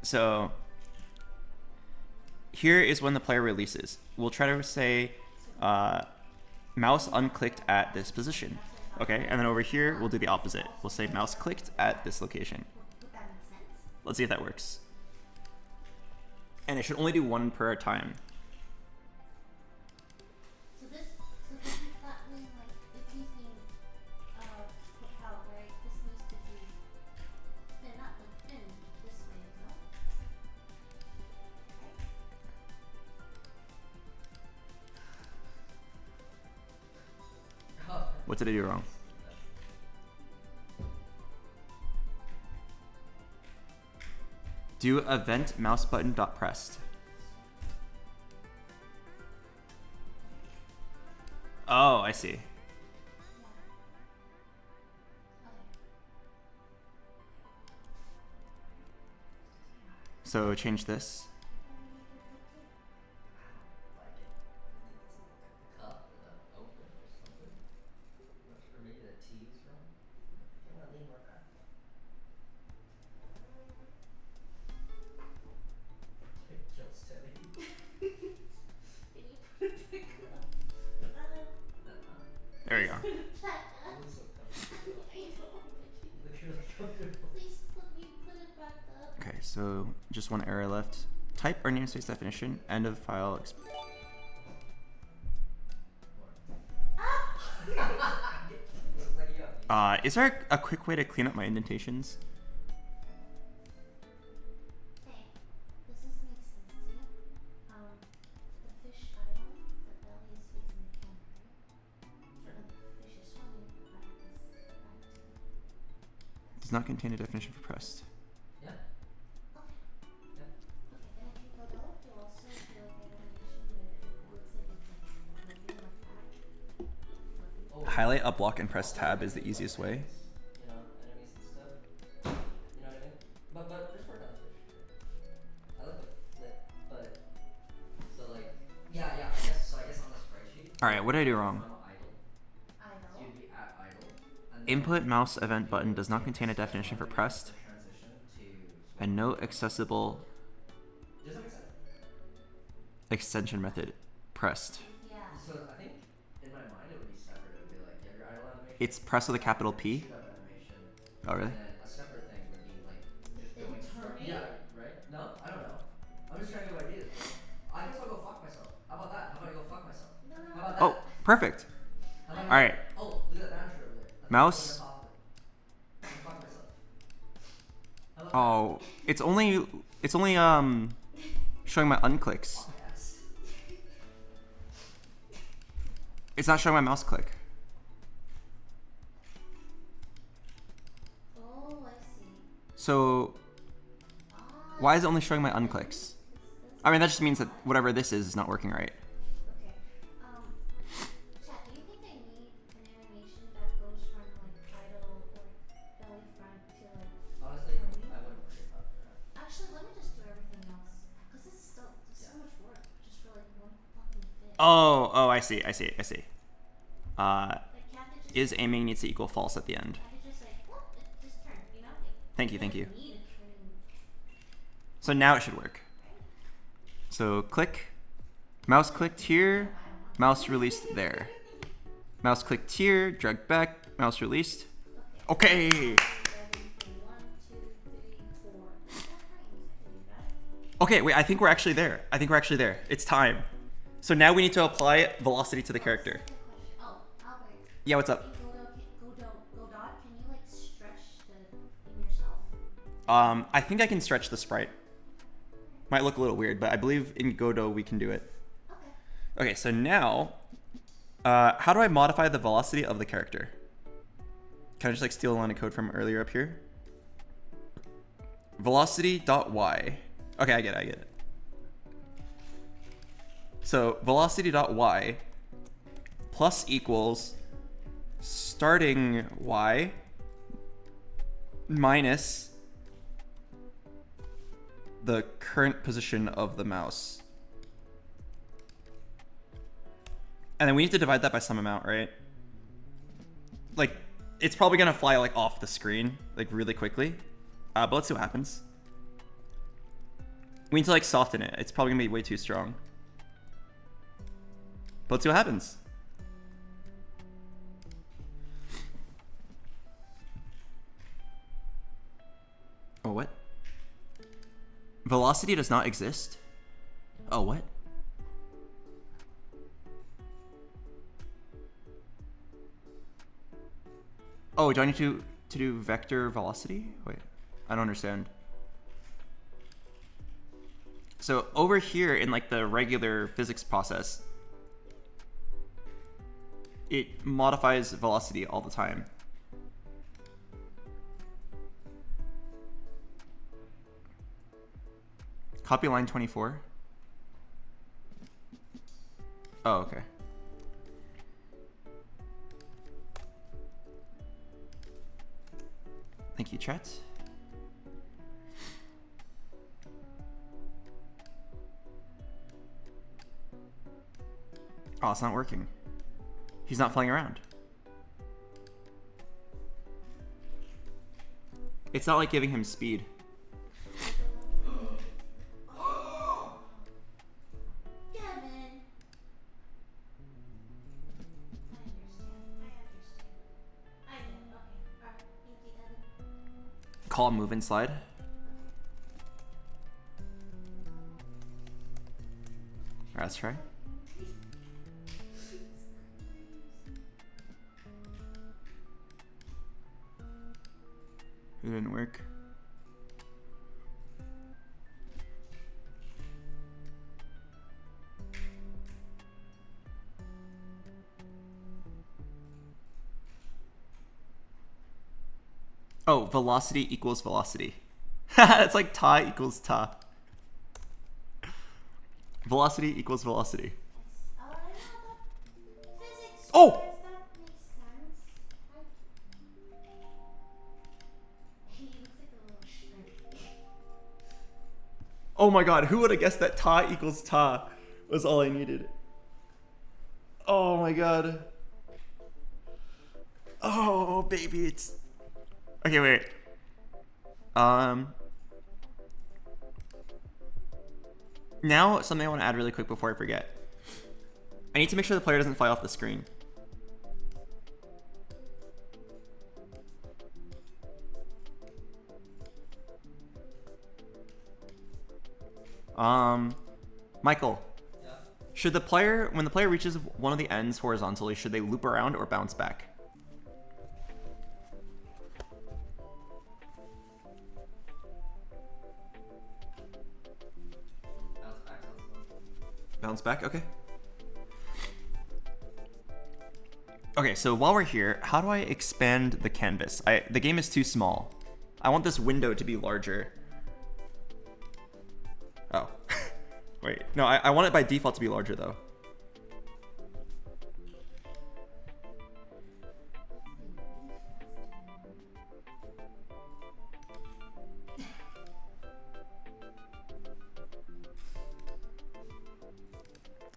So here is when the player releases. We'll try to say mouse unclicked at this position. Okay, and then over here we'll do the opposite. We'll say mouse clicked at this location. Let's see if that works. And it should only do 1 per time. So this that means like if he's being propelled, right? This needs to be not like fin this way, no? What did I do wrong? Do event mouse button dot pressed. Oh, I see. So change this. There you go. Okay, so just one error left. Type our namespace definition, end of file. Is there a quick way to clean up my indentations? Hey, does this make sense to you? The fish island, the belly is facing the camera, right? And the fish is swimming back to Does not contain a definition for pressed. Okay. Okay, then I think you'll also feel like animation where it looks like it's like moving like that. Highlight a block and press tab is the easiest way. You know, enemies and stuff. You know what I mean? But just work on the fish. I like the flip, but so like I guess on the spreadsheet. Alright, what did I do wrong? Idle. So you'd be at idle. And Input mouse event button does not contain a definition for pressed, transition to and no accessible does that make sense? extension method pressed. Yeah. So I think It's press with a capital P. Oh really? A separate thing would be like just going yeah, right? No, I don't know. I'm just trying to get ideas. I guess I'll go fuck myself. How about that? How about I go fuck myself? How about that? Oh, perfect. How about All right. Oh, look at that boundary over there. That's Mouse. fuck myself. Oh, it's only showing my unclicks. It's not showing my mouse click. Oh, I see. So why is it only showing my unclicks? I mean, that just means that whatever this is not working right. Okay. Chat, do you think I need an animation that goes from like title or belly front to like? Honestly, I wouldn't worry about that. Actually, let me just do everything else, cause this is still so much work just for like one fucking fish. Oh, I see. Like, can't they Is just aiming needs to equal false at the end. can't they just like whoop, it just turn, you know? Like, Thank you, thank you. need a turning. So now it should work. So click, mouse clicked here, mouse released there. Mouse clicked here, drag back, mouse released. Okay. 1, 2, 3, 4. Okay, wait, I think we're actually there. It's time. So now we need to apply velocity to the character. Oh, Albert. Yeah, what's up? Godot, can you like stretch the thing yourself? I think I can stretch the sprite. Might look a little weird, but I believe in Godot we can do it. Okay, so now, how do I modify the velocity of the character? Can I just like steal a line of code from earlier up here? Velocity.y. Okay, I get it. So velocity.y plus equals starting y minus the current position of the mouse. And then we need to divide that by some amount, right? Like, it's probably gonna fly like off the screen, like really quickly. But let's see what happens. We need to like soften it. It's probably gonna be way too strong. But let's see what happens. Oh, what? Velocity does not exist? Oh, what? Oh, do I need to do vector velocity? Wait, I don't understand. So over here in like the regular physics process, it modifies velocity all the time. Copy line 24. Oh, okay. Thank you, chat. Oh, it's not working. He's not flying around. It's not like giving him speed. Kevin. I understand. Okay. Alright. Thank you, Devin. Call, move, and slide. Alright, let's try. It didn't work. Oh, velocity equals velocity. It's like ta equals ta. Velocity equals velocity. Oh, I know that physics. Oh! Does that make sense? He looks like a little shrimp. Oh my god, who would have guessed that ta equals ta was all I needed? Oh my god. Oh, baby, it's... Okay, wait. Now, something I want to add really quick before I forget. I need to make sure the player doesn't fly off the screen. Michael. Should the player, when the player reaches one of the ends horizontally, should they loop around or bounce back? Bounce back, okay. Okay, so while we're here, how do I expand the canvas? The game is too small. I want this window to be larger. Oh. Wait, no, I want it by default to be larger though.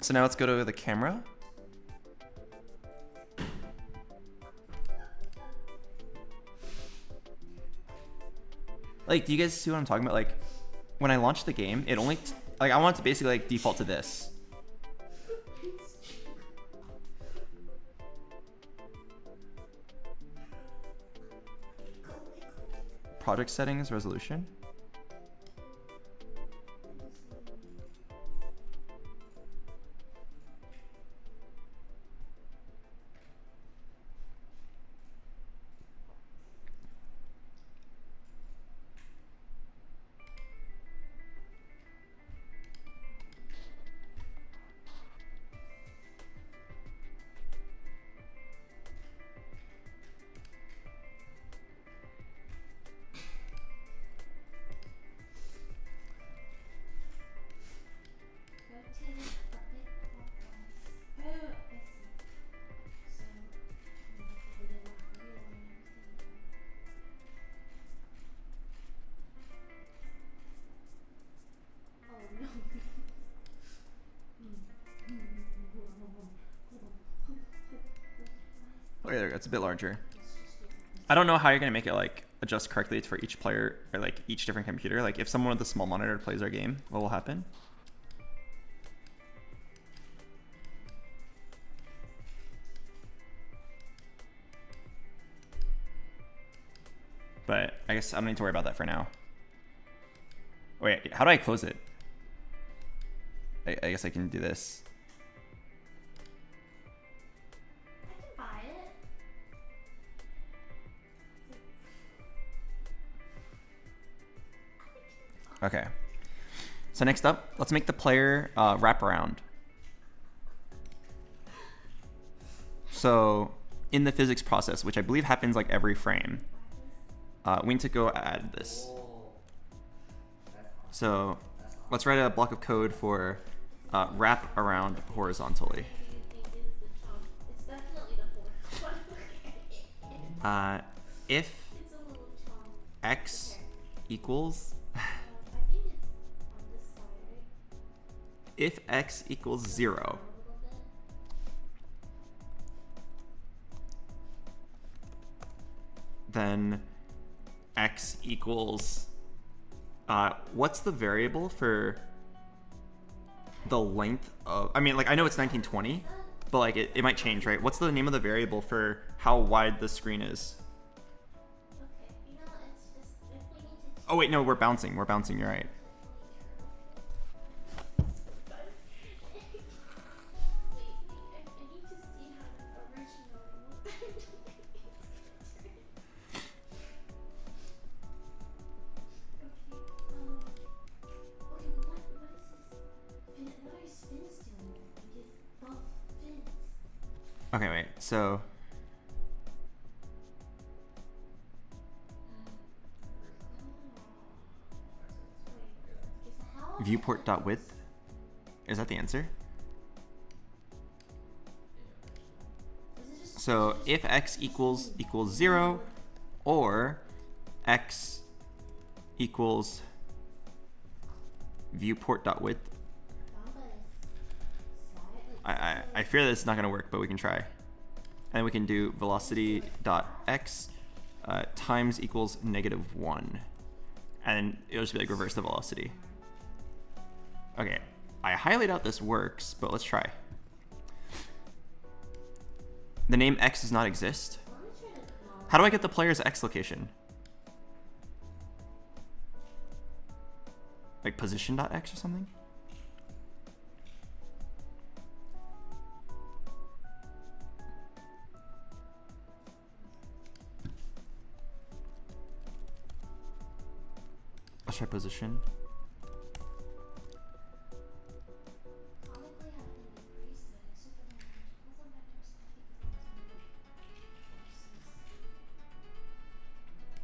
So now let's go to the camera. Like, do you guys see what I'm talking about? Like, when I launched the game, it only, I want it to basically like default to this. Project settings, resolution. Okay, there we go. It's a bit larger. I don't know how you're gonna make it like adjust correctly for each player or like each different computer. Like if someone with a small monitor plays our game, what will happen? But I guess I don't need to worry about that for now. Wait, how do I close it? I guess I can do this. Okay. So next up, let's make the player wrap around. So in the physics process, which I believe happens like every frame, we need to go add this. So let's write a block of code for wrap around horizontally. If x equals if x equals 0, then x equals, what's the variable for the length of, I mean, like, I know it's 1920, but like it might change, right? What's the name of the variable for how wide the screen is? Oh wait, no, we're bouncing, you're right. Okay, wait, so viewport.width, is that the answer? So if x equals 0 or x equals viewport.width, I fear that it's not going to work, but we can try. And we can do velocity.x times equals -1. And it'll just be like reverse the velocity. Okay, I highly doubt this works, but let's try. The name x does not exist. How do I get the player's x location? Like position.x or something? Let's try position.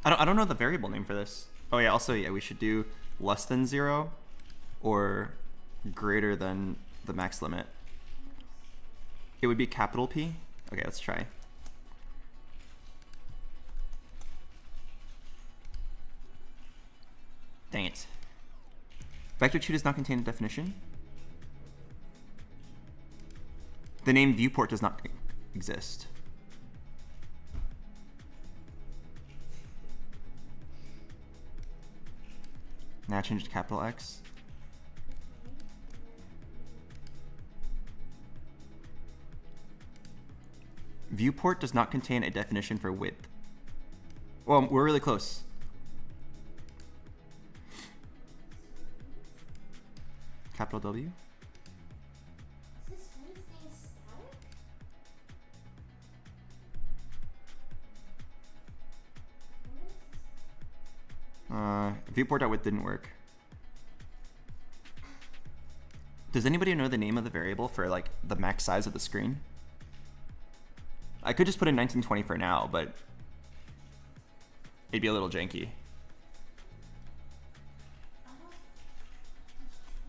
I don't know the variable name for this. Oh yeah, also yeah, we should do less than 0 or greater than the max limit. It would be capital P. Okay, let's try. Dang it. Vector2 does not contain a definition. The name viewport does not exist. Now change it to capital X. Viewport does not contain a definition for width. Well, we're really close. Capital W. Viewport.width didn't work. Does anybody know the name of the variable for like the max size of the screen? I could just put in 1920 for now, but it'd be a little janky.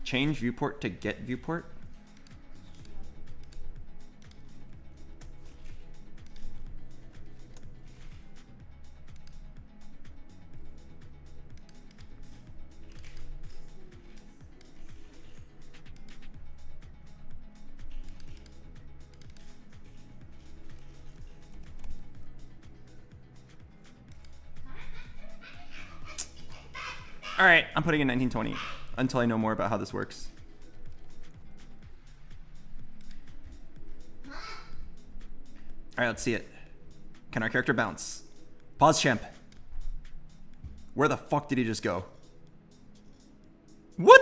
Change viewport to get viewport. All right, I'm putting in 1920 until I know more about how this works. All right, let's see it. Can our character bounce? Pause, champ. Where the fuck did he just go? What?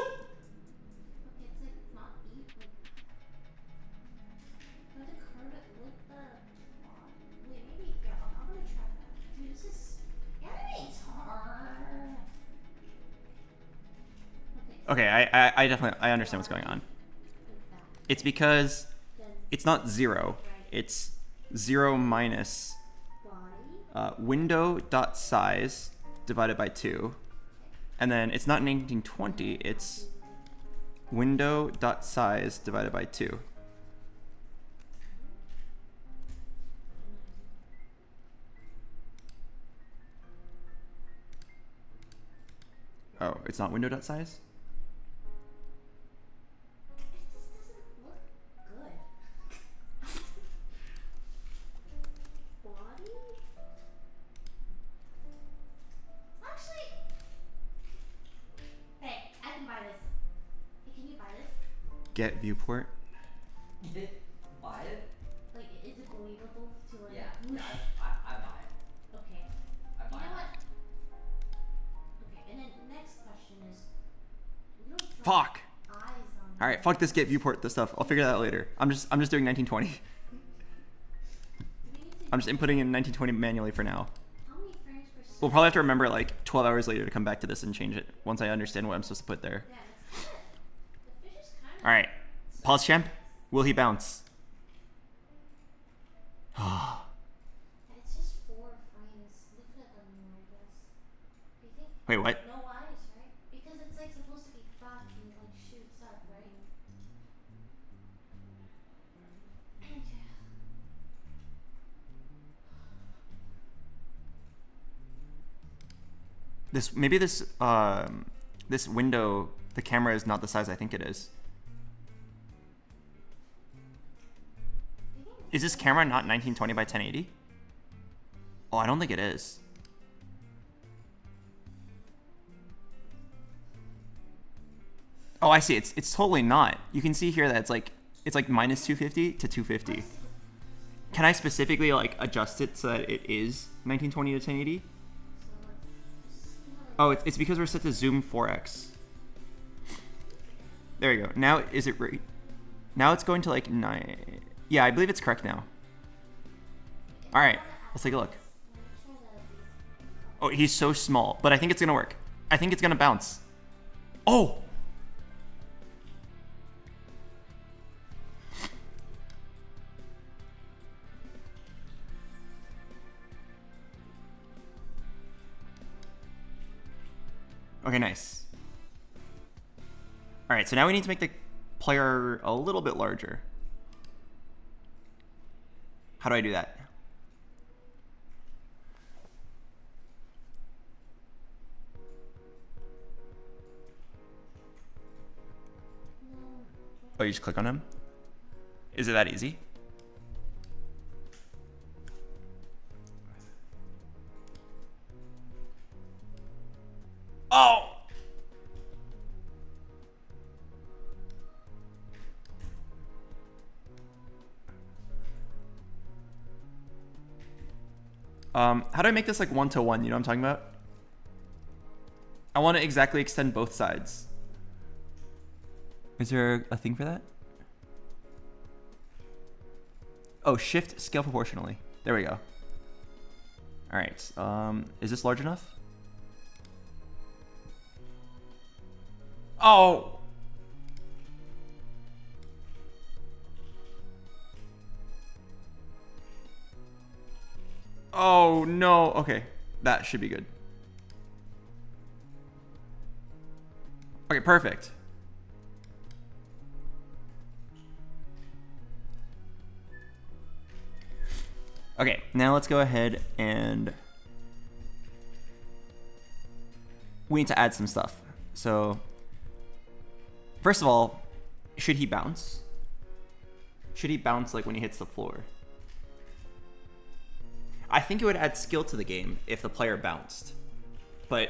Okay, I definitely understand what's going on. It's because it's not 0. It's 0 minus window.size divided by 2. And then it's not 1920, it's window.size divided by 2. Oh, it's not window.size? Get viewport. You did buy it? Like, is it believable to like? Yeah, whoosh? I buy it. Okay. I buy You know it. what? Okay, and then the next question is, we don't draw Fuck. eyes on. All right, fuck this get viewport this stuff. I'll figure that out later. I'm just doing 1920. Do we need to I'm just inputting in 1920 manually for now. How many frames per second? We'll probably have to remember like 12 hours later to come back to this and change it once I understand what I'm supposed to put there. Yeah, it's good. The fish is kind of. All right, pause, champ. Will he bounce? It's just 4 frames. Leave it at the more, I guess. Do you think? Wait, what? No eyes, right? Because it's like supposed to be fast and like shoots up, right? This window, the camera is not the size I think it is. Is this camera not 1920 by 1080? Oh, I don't think it is. Oh, I see. It's totally not. You can see here that it's like minus 250 to 250. Can I specifically like adjust it so that it is 1920 to 1080? Oh, it's because we're set to zoom 4x. There we go. Now, is it right? Now it's going to like 9. Yeah, I believe it's correct now. All right, let's take a look. Oh, he's so small, but I think it's gonna work. I think it's gonna bounce. Oh! Okay, nice. All right, so now we need to make the player a little bit larger. How do I do that? Oh, you just click on him? Is it that easy? Oh! How do I make this like 1-to-1? You know what I'm talking about? I want to exactly extend both sides. Is there a thing for that? Oh, shift scale proportionally. There we go. All right. Is this large enough? Oh. Oh no. Okay, that should be good. Okay, perfect. Okay, now let's go ahead and we need to add some stuff. So first of all, should he bounce? Should he bounce like when he hits the floor? I think it would add skill to the game if the player bounced, but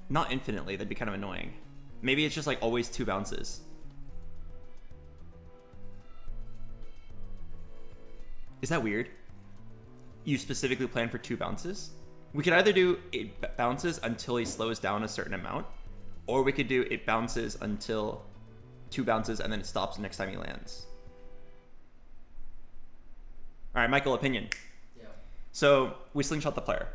not infinitely. That'd be kind of annoying. Maybe it's just like always 2 bounces. Is that weird? You specifically plan for 2 bounces? We could either do it bounces until he slows down a certain amount, or we could do it bounces until 2 bounces and then it stops next time he lands. All right, Michael, opinion. Yeah. So we slingshot the player.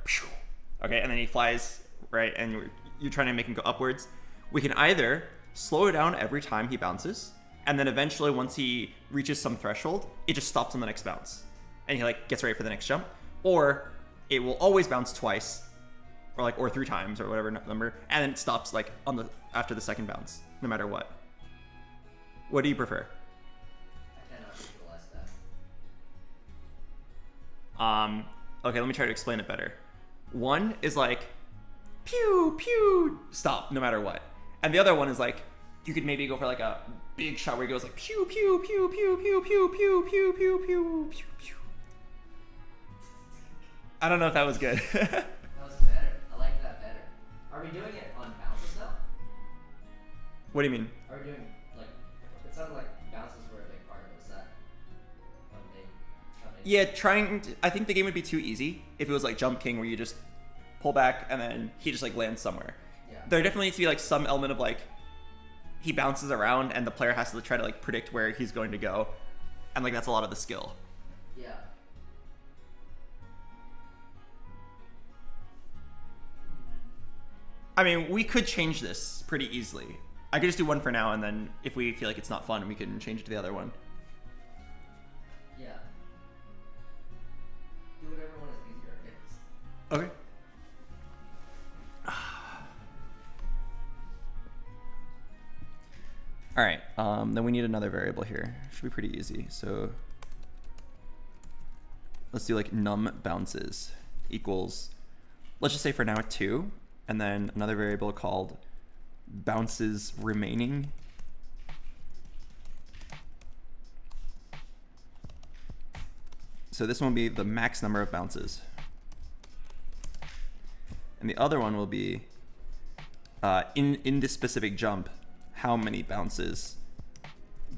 Okay, and then he flies, right? And you're trying to make him go upwards. We can either slow it down every time he bounces, and then eventually once he reaches some threshold, it just stops on the next bounce. And he like gets ready for the next jump. Or it will always bounce twice, or 3 times, or whatever number, and then it stops like on the after the second bounce, no matter what. What do you prefer? I cannot visualize that. Okay, let me try to explain it better. One is like pew pew stop no matter what, and the other one is like you could maybe go for like a big shot where he goes like pew pew pew pew pew pew pew pew pew pew pew pew. I don't know if that was good. That was better. I like that better. Are we doing it on bounces now? What do you mean? Are we doing like it sounded like bounces were a big part of the set. Yeah, I think the game would be too easy if it was like Jump King where you just pull back and then he just like lands somewhere. Yeah. There definitely needs to be like some element of like he bounces around and the player has to try to like predict where he's going to go, and like that's a lot of the skill. Yeah. I mean, we could change this pretty easily. I could just do one for now, and then if we feel like it's not fun, we can change it to the other one. Yeah. Do whatever one is easier, I guess. Okay. All right, then we need another variable here. Should be pretty easy. So let's do like num bounces equals, let's just say for now 2, and then another variable called bounces remaining. So this one will be the max number of bounces. And the other one will be in this specific jump, how many bounces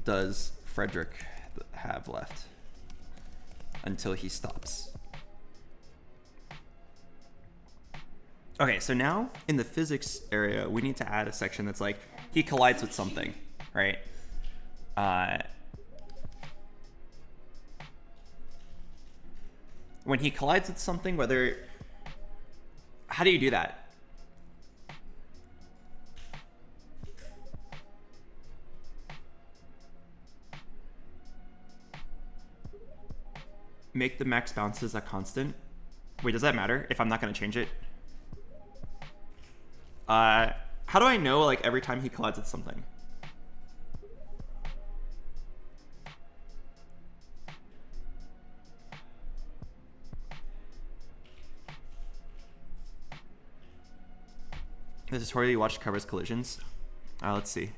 does Frederick have left until he stops? Okay, so now in the physics area, we need to add a section that's like he collides with something. right? When he collides with something, how do you do that? Make the max bounces a constant. Wait, does that matter if I'm not going to change it? How do I know, like, every time he collides with something? The tutorial you watched covers collisions. Let's see.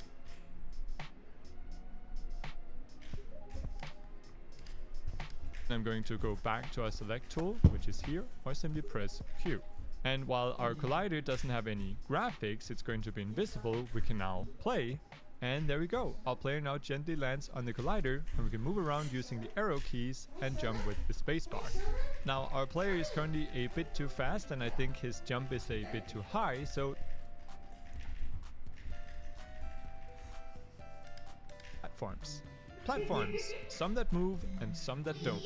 I'm going to go back to our select tool, which is here, or simply press Q. And while our collider doesn't have any graphics, it's going to be invisible, we can now play. And there we go. Our player now gently lands on the collider, and we can move around using the arrow keys and jump with the spacebar. Now, our player is currently a bit too fast, and I think his jump is a bit too high, so platforms, some that move and some that don't.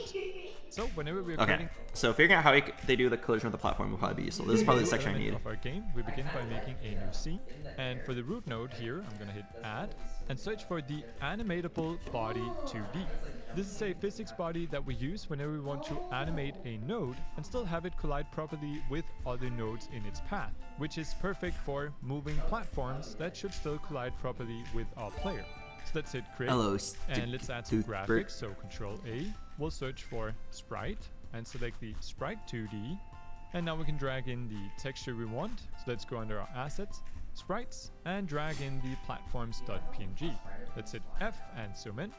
So whenever we're Okay, so figuring out how they do the collision with the platform will probably be useful. This is probably the section I need. Of our game, we begin by making a new scene, and for the root node here, I'm gonna hit add and search for the animatable body 2D. This is a physics body that we use whenever we want to animate a node and still have it collide properly with other nodes in its path, which is perfect for moving platforms that should still collide properly with our player. So let's hit create, and let's add some graphics. So Control A, we'll search for sprite and select the sprite 2D, and now we can drag in the texture we want. So let's go under our assets, sprites, and drag in the platforms.png. Let's hit F and zoom in.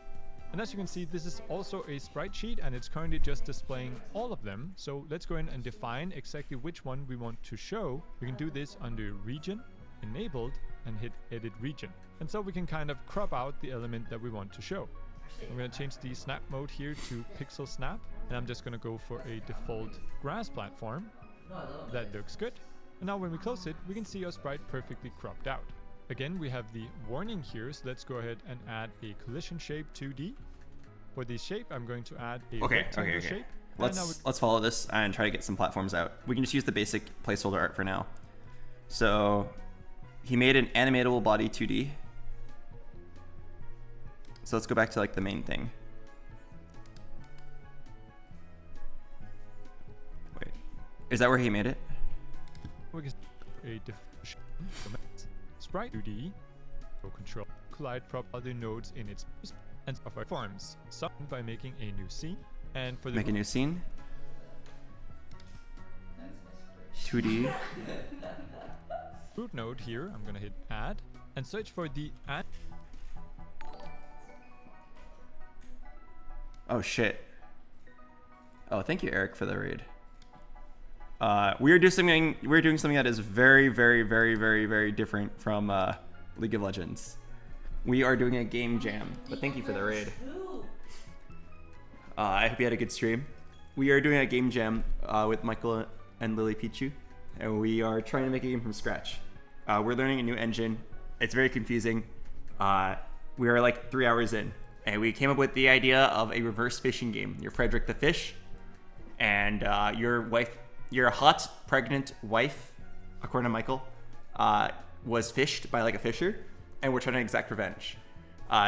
And as you can see, this is also a sprite sheet, and it's currently just displaying all of them. So let's go in and define exactly which one we want to show. We can do this under region, enabled, and hit edit region. And so we can kind of crop out the element that we want to show. I'm going to change the snap mode here to pixel snap, and I'm just going to go for a default grass platform. That looks good. And now when we close it, we can see our sprite perfectly cropped out. Again, we have the warning here, so let's go ahead and add a collision shape 2D. For the shape, I'm going to add a rectangle shape. Let's follow this and try to get some platforms out. We can just use the basic placeholder art for now. So he made an animatable body 2D. So let's go back to like the main thing. Wait, is that where he made it? Sprite 2D, so control collide prop other nodes in its and forms. Some by making a new scene, and for the make a new scene. 2D. root node here, I'm gonna hit add and search for the add. Oh shit. Oh, thank you, Eric, for the raid. We're doing something that is very, very, very, very, very different from League of Legends. We are doing a game jam, but thank you for the raid. I hope you had a good stream. We are doing a game jam with Michael and Lilypichu, and we are trying to make a game from scratch. We're learning a new engine. It's very confusing. We are like 3 hours in, and we came up with the idea of a reverse fishing game. You're Frederick the fish, and your hot, pregnant wife, according to Michael, was fished by like a fisher, and we're trying to exact revenge.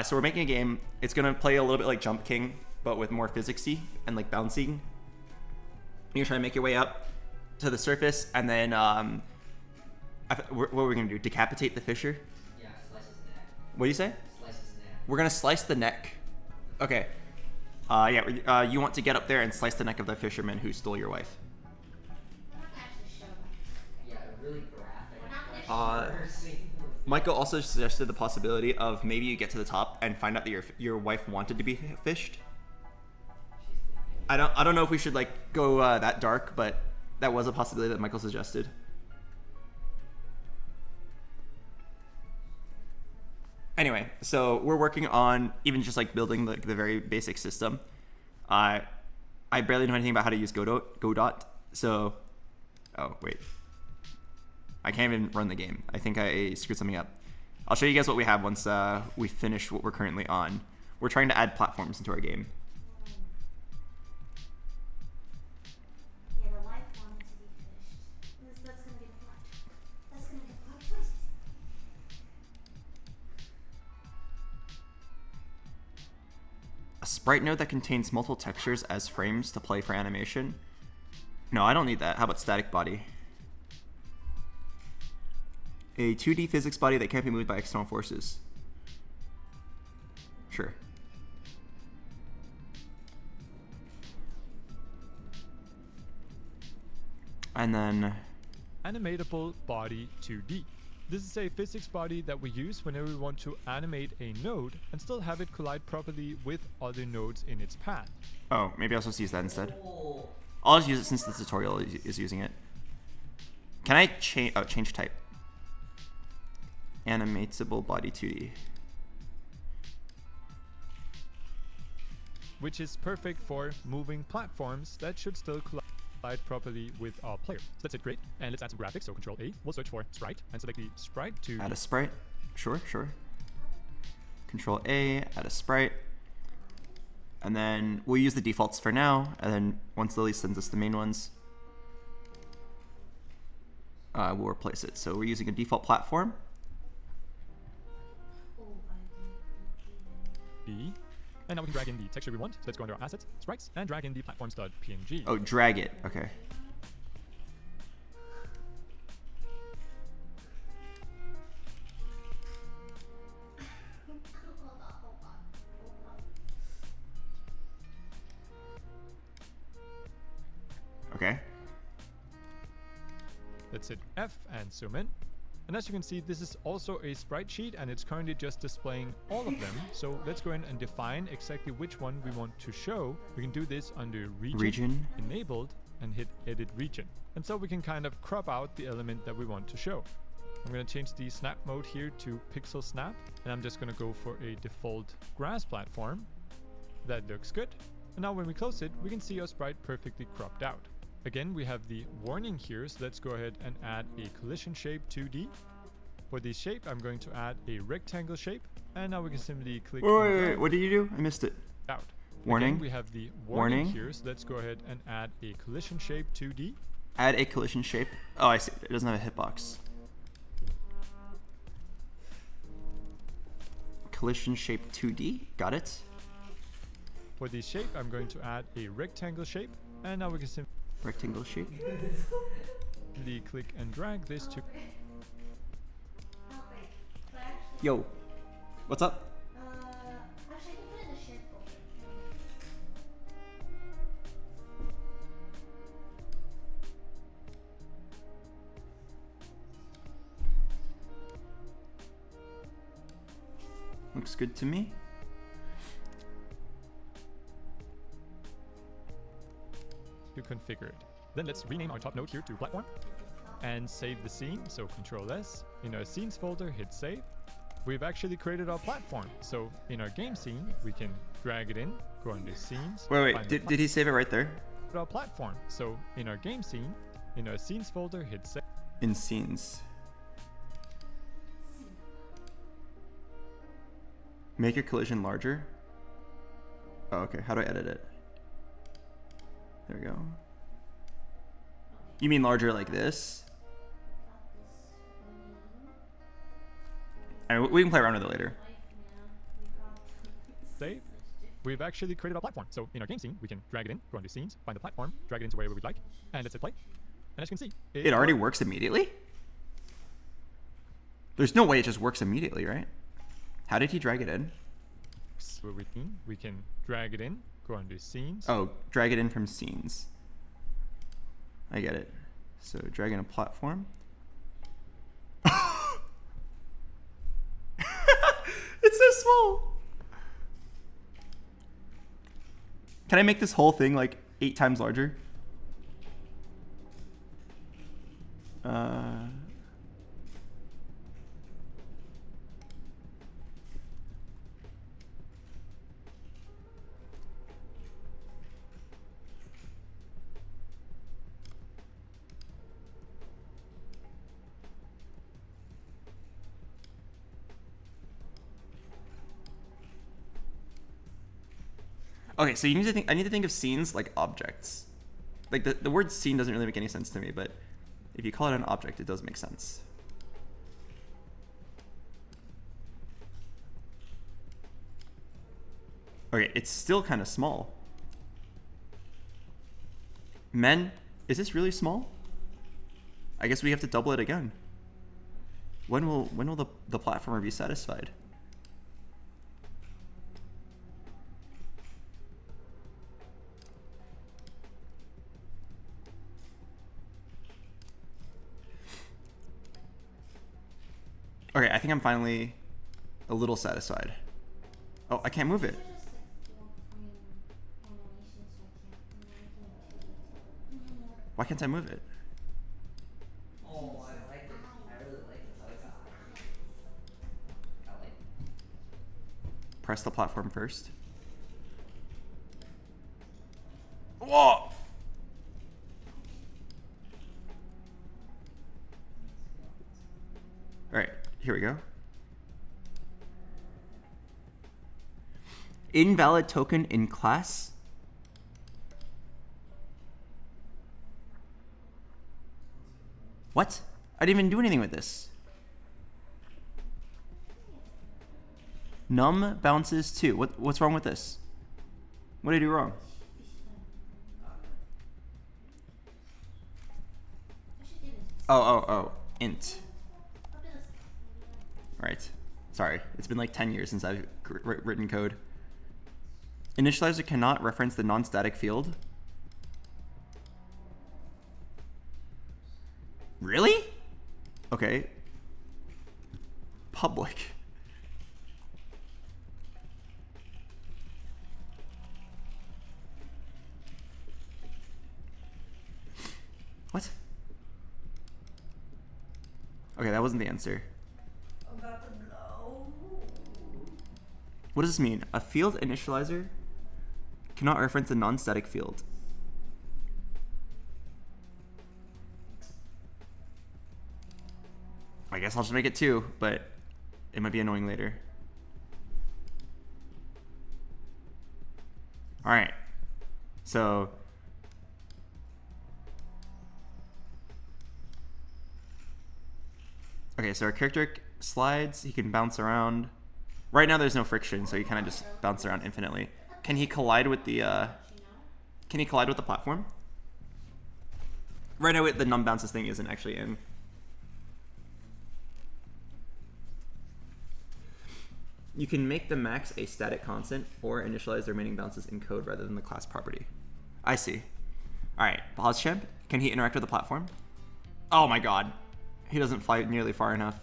So we're making a game. It's gonna play a little bit like Jump King, but with more physicsy and like bouncing. You're trying to make your way up to the surface, and then what are we gonna do? Decapitate the fisher? Yeah, slice his neck. What do you say? Slice his neck. We're gonna slice the neck. Okay. You want to get up there and slice the neck of the fisherman who stole your wife. Yeah, really graphic. Michael also suggested the possibility of maybe you get to the top and find out that your wife wanted to be fished. I don't know if we should like go that dark, but that was a possibility that Michael suggested. Anyway, so we're working on even just like building the very basic system. I barely know anything about how to use Godot, so oh wait, I can't even run the game. I think I screwed something up. I'll show you guys what we have once we finish what we're currently on. We're trying to add platforms into our game. Yeah, the wife wanted to be fished. That's gonna get plot. That's gonna get plot twist. A sprite node that contains multiple textures as frames to play for animation. No, I don't need that. How about static body? A 2D physics body that can't be moved by external forces. Sure. And then Animatable body 2D. This is a physics body that we use whenever we want to animate a node and still have it collide properly with other nodes in its path. oh, maybe I'll just use that instead. I'll just use it since the tutorial is using it. Can I change? Oh, change type. Animatable body 2D. Which is perfect for moving platforms that should still collide properly with our player. So that's it, great. And let's add some graphics. So Control A, we'll search for sprite and select the sprite to Add a sprite. Sure, sure. Control A, add a sprite. And then we'll use the defaults for now. And then once Lily sends us the main ones, we'll replace it. So we're using a default platform. B. And now we can drag in the texture we want. So let's go under our assets, sprites, and drag in the platforms.png. Oh, drag it. Okay. Okay. Let's hit F and zoom in. And as you can see, this is also a sprite sheet and it's currently just displaying all of them. So let's go in and define exactly which one we want to show. We can do this under region, enabled, and hit edit region. And so we can kind of crop out the element that we want to show. I'm going to change the snap mode here to pixel snap. And I'm just going to go for a default grass platform. That looks good. And now when we close it, we can see our sprite perfectly cropped out. Again, we have the warning here, so let's go ahead and add a collision shape 2D. For the shape, I'm going to add a rectangle shape, and now we can simply click Wait, what did you do? I missed it. out. Warning. Again, we have the warning here, so let's go ahead and add a collision shape 2D. Add a collision shape. Oh, I see. It doesn't have a hitbox. Collision shape 2D. Got it. For the shape, I'm going to add a rectangle shape, and now we can simply Rectangle shape. click and drag this to Yo, what's up? Actually, I can put it in the shared folder. Looks good to me. configure it. Then let's rename our top node here to platform and save the scene. So Control S. In our scenes folder, hit save. We've actually created our platform. So in our game scene, we can drag it in, go under scenes. Wait, did he save it right there? Our platform. So in our game scene, in our scenes folder, hit save. In scenes. Make your collision larger. Oh, okay. How do I edit it? There we go. You mean larger like this? Alright, we can play around with it later. Save. We've actually created our platform. So in our game scene, we can drag it in, go under scenes, find the platform, drag it into wherever we'd like, and let's hit play. And as you can see, it already works immediately? There's no way it just works immediately, right? How did he drag it in? So we can drag it in, go under scenes. Oh, drag it in from scenes. I get it. So drag in a platform. It's so small. Can I make this whole thing like 8 times larger? Okay, so you need to think. I need to think of scenes like objects. Like the word scene doesn't really make any sense to me, but if you call it an object, it does make sense. Okay, it's still kind of small. Men, is this really small? I guess we have to double it again. When will the platformer be satisfied? Okay, I think I'm finally a little satisfied. Oh, I can't move it. Why can't I move it? Oh, I like it. I really like it. I like it. Press the platform first. Whoa! Alright, here we go. Invalid token in class. What? I didn't even do anything with this. Num bounces too. What's wrong with this? What did I do wrong? Oh. Int. Right. Sorry. It's been like 10 years since I've written code. Initializer cannot reference the non-static field. Really? Okay. Public. What? Okay, that wasn't the answer. I'm about to blow. What does this mean? A field initializer cannot reference a non-static field. I guess I'll just make it 2, but it might be annoying later. Alright. So okay, so our character slides, he can bounce around. Right now there's no friction, so he kind of just bounces around infinitely. Can he collide with the platform? Right now the num bounces thing isn't actually in. You can make the max a static constant or initialize the remaining bounces in code rather than the class property. I see. Alright, BoxChamp, can he interact with the platform? Oh my god. He doesn't fly nearly far enough.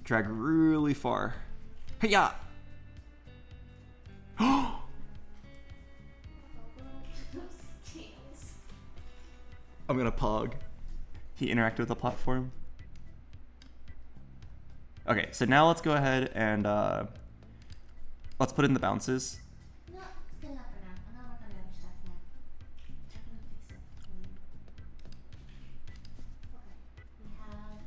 Drag really far. Hey-ya! I'm gonna pog. He interacted with the platform. Okay, so now let's go ahead and let's put in the bounces. No, it's good enough for now. I'm gonna work on the other stuff now. I'm gonna fix it for you. Okay, we have.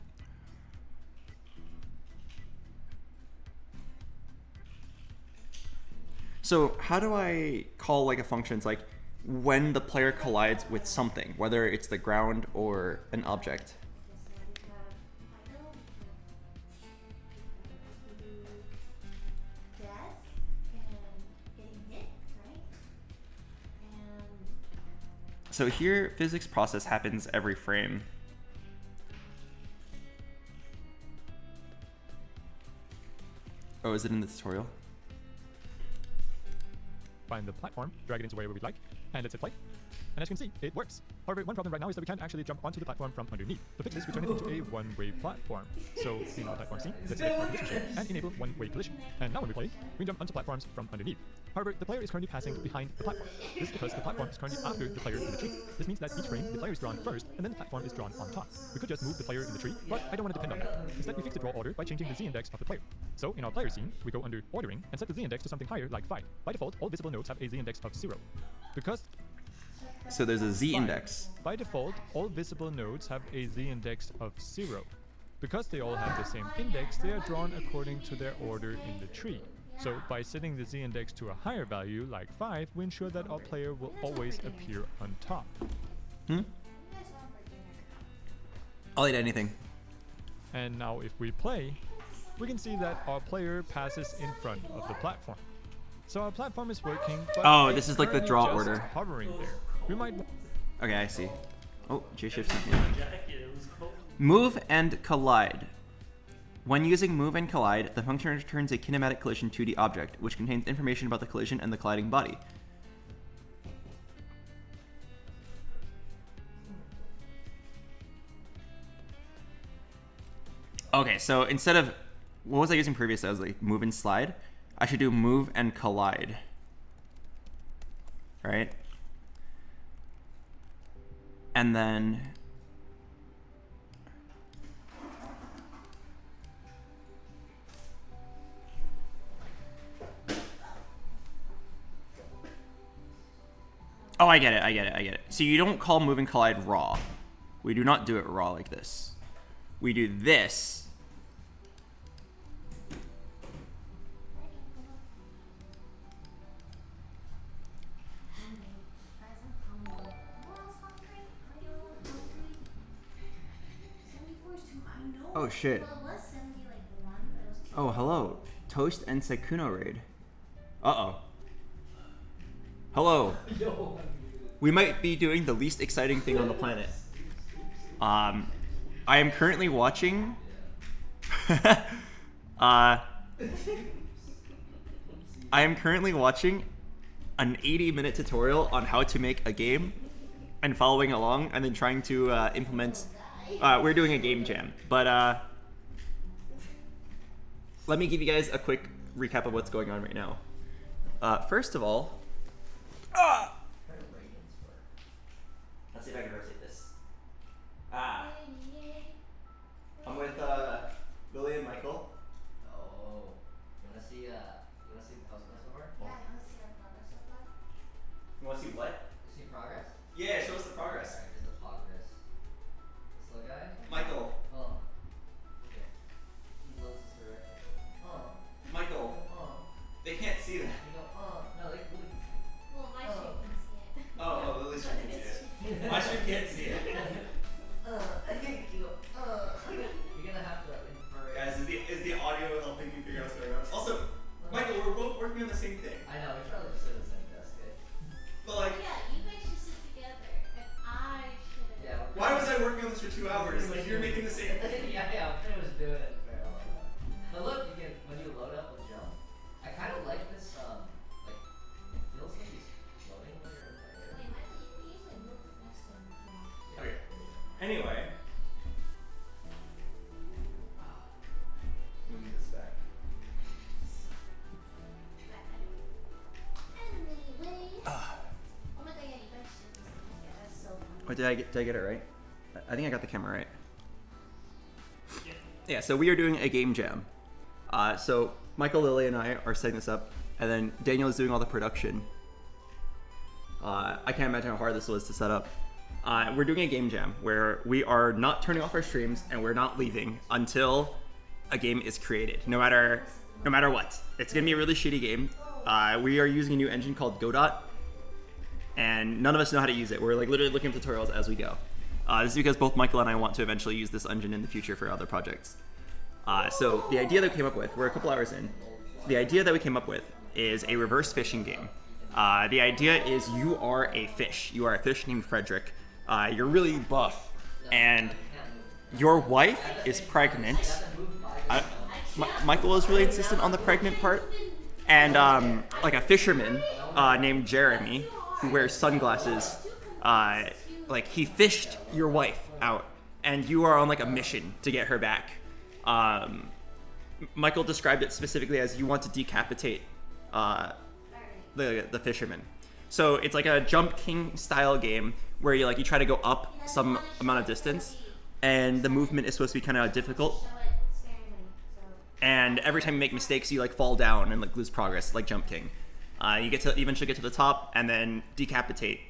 So how do I call like a function? It's like when the player collides with something, whether it's the ground or an object. So here, physics process happens every frame. Oh, is it in the tutorial? Find the platform, drag it into wherever we'd like, and let's hit play. And as you can see, it works. However, one problem right now is that we can't actually jump onto the platform from underneath. To fix this, we turn it into a one-way platform. So in our platform scene, let's select our collision shape and enable one-way collision. And now when we play, we jump onto platforms from underneath. However, the player is currently passing behind the platform. This is because the platform is currently after the player in the tree. This means that each frame, the player is drawn first, and then the platform is drawn on top. We could just move the player in the tree, but I don't want to depend on that. Instead, we fix the draw order by changing the z-index of the player. So in our player scene, we go under ordering and set the z-index to something higher like 5. By default, all visible nodes have a z-index of 0. Because So there's a z-index. by default, all visible nodes have a z-index of 0. Because they all have the same index, they are drawn according to their order in the tree. So by setting the z-index to a higher value, like 5, we ensure that our player will always appear on top. I'll eat anything. And now if we play, we can see that our player passes in front of the platform. So our platform is working, but Oh, it's this is like the currently draw just order. hovering there. We might Okay, I see. Oh, J-shift. Jacket, it was cold. Move and collide. When using move and collide, the function returns a kinematic collision 2D object, which contains information about the collision and the colliding body. Okay, so instead of, what was I using previously? I was like move and slide. I should do move and collide. Right? And then oh, I get it. So you don't call move and collide raw. We do not do it raw like this. We do this. Oh shit. Oh, hello. Toast and Sekuno raid. Uh-oh. Hello. We might be doing the least exciting thing on the planet. I am currently watching I am currently watching an 80-minute tutorial on how to make a game and following along and then trying to implement we're doing a game jam, but let me give you guys a quick recap of what's going on right now. First of all, let's see if I can rotate this. I'm with Lily and Michael. Oh, you wanna see how's this one work? You want to see what? See progress? Yeah, show us the progress. Alright, here's the progress. This little guy? Michael. Oh. Okay. He loves this direction. Oh. Michael. Oh. They can't see that. You go, oh. No, like, really. Well, my stream can see it. Oh, Lily's trying to see it. My stream can't see it. I think you go, You're gonna have to invert. Guys, is the audio helping you figure out what's going on? Also, Michael, we're both working on the same thing. I know, we probably just sit at the same desk, eh? But like, Yeah, you guys should sit together, and I should. Yeah. why was I working on this for 2 hours? Like, you're making the same thing. yeah, I'm pretty much doing it for all of that. But look, you can, when you load up with jump, I kind of like this, like, it feels like he's floating when you're in the air. Wait, Michael, you can usually move next to him if you want. Okay. Anyway. Move this back. Oh my god, yeah, you guys should. Yeah, that's so funny. Wait, did I get it right? I think I got the camera right. Yeah, so we are doing a game jam. So Michael, Lily, and I are setting this up, and then Daniel is doing all the production. I can't imagine how hard this was to set up. We're doing a game jam where we are not turning off our streams and we're not leaving until a game is created, no matter what. It's gonna be a really shitty game. We are using a new engine called Godot, and none of us know how to use it. We're like literally looking at tutorials as we go. This is because both Michael and I want to eventually use this engine in the future for other projects. So the idea that we came up with, we're a couple hours in, the idea that we came up with is a reverse fishing game. The idea is you are a fish. You are a fish named Frederick. You're really buff, and your wife is pregnant. Michael is really insistent on the pregnant part, and like a fisherman named Jeremy who wears sunglasses. Like he fished your wife out, and you are on like a mission to get her back. Michael described it specifically as you want to decapitate the fisherman. So it's like a Jump King style game where you try to go up some amount of distance, and the movement is supposed to be kind of difficult. And every time you make mistakes, you fall down and lose progress, like Jump King. You eventually get to the top and then decapitate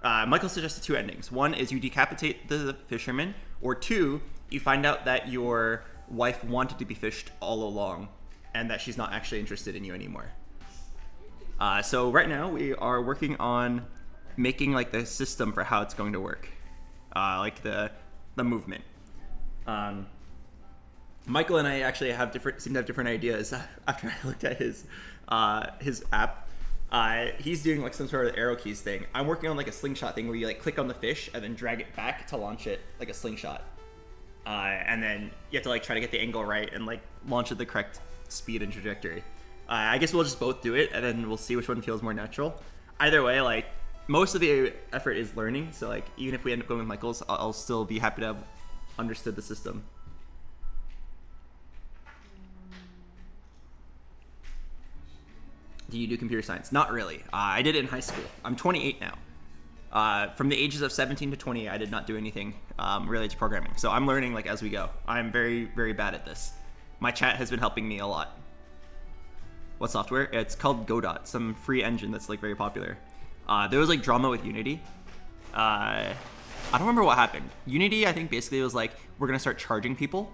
Michael suggested two endings. One is you decapitate the fisherman, or two, you find out that your wife wanted to be fished all along and that she's not actually interested in you anymore. So right now we are working on making like the system for how it's going to work, like the movement. Michael and I actually seem to have different ideas after I looked at his app. He's doing like some sort of arrow keys thing. I'm working on like a slingshot thing where you like click on the fish and then drag it back to launch it like a slingshot. And then you have to like try to get the angle right and like launch at the correct speed and trajectory. I guess we'll just both do it and then we'll see which one feels more natural. Either way, like most of the effort is learning. So like even if we end up going with Michael's, I'll still be happy to have understood the system. Do you do computer science? Not really. I did it in high school. I'm 28 now. From the ages of 17 to 28, I did not do anything related to programming. So I'm learning like as we go. I'm very, very bad at this. My chat has been helping me a lot. What software? It's called Godot, some free engine that's like very popular. There was like drama with Unity. I don't remember what happened. Unity, I think basically was like, we're gonna start charging people.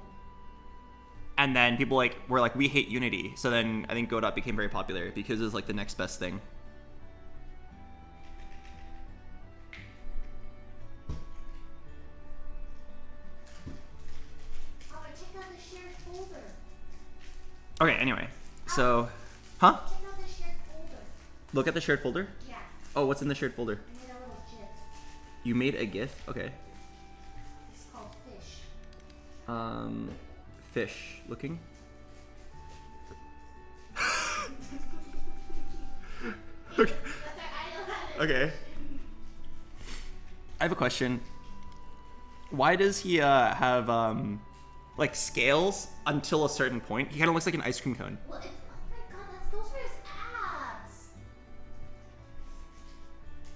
And then people were like, we hate Unity. So then I think Godot became very popular because it was like the next best thing. Oh, check out the shared folder. Okay, anyway. So, huh? Check out the shared folder. Look at the shared folder? Yeah. Oh, what's in the shared folder? I made a little GIF. You made a GIF? Okay. It's called fish. Fish looking. Okay. Okay. I have a question. Why does he have like scales until a certain point? He kind of looks like an ice cream cone. Well, it's, oh my god, those are his abs.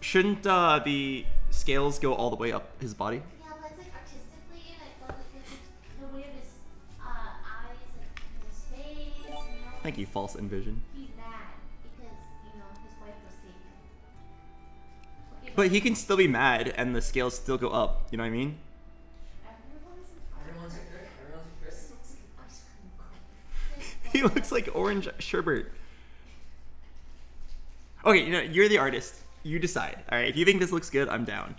Shouldn't the scales go all the way up his body? Yeah, but it's like artistically, like the way of his eyes and his face. You know? Thank you, false envision. He's mad because his wife was taken. Okay, But he can still be mad and the scales still go up. You know what I mean? Everyone's a Chris. He looks like orange sherbet. Okay, you're the artist. You decide. All right, if you think this looks good, I'm down.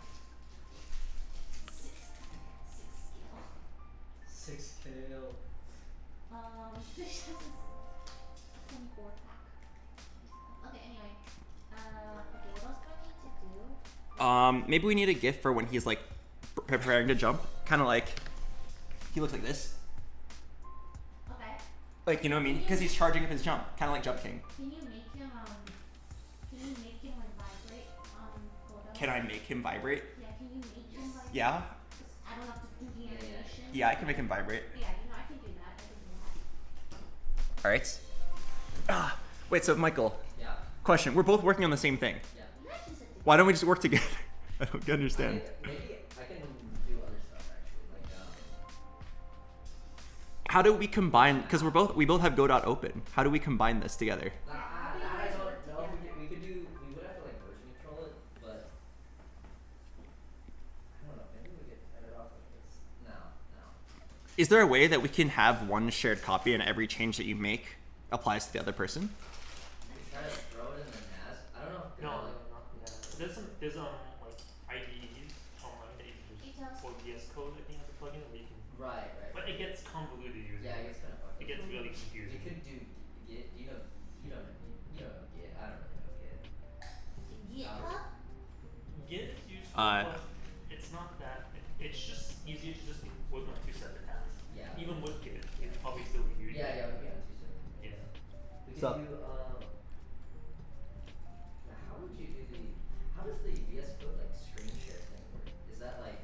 Six scale. Fish has his 24 pack. Okay, anyway. Okay, what else do I need to do? Maybe we need a GIF for when he's like preparing to jump. Kind of like he looks like this. Okay. Like, you know what I mean? Because he's charging up his jump, kind of like Jump King. Can you make him like vibrate? Godot? Can I make him vibrate? Yeah, can you make him vibrate? Yeah. I don't have to do the animation. Yeah, I can make him vibrate. Yeah, I can do that. All right. Wait. So Michael, Yeah. question. We're both working on the same thing. Yeah. You actually said Why don't we just work together? I don't understand. Maybe I can do other stuff actually. How do we combine? Because we both have Godot open. How do we combine this together? I don't know if we would have to like version control it, but I don't know, maybe we could edit off like this. No. Is there a way that we can have one shared copy and every change that you make applies to the other person? Try to throw it in the NAS. I don't know if No, like, not yeah. There's like IDEs online that you can just or VS Code I think has a plugin where you can. right. But it gets convoluted using. Yeah, it gets kind of fucked. It gets really confusing. You could do Git. You don't know Git. I don't really know Git. GitHub? Git is useful, Uh, but it's not that. It's just easier to just work on two separate tasks. Yeah. Even with Git, it would probably still be used. Yeah, we can do something. Yeah. We So- can do now how would you do how does the VS Code like screen share thing work? Is that like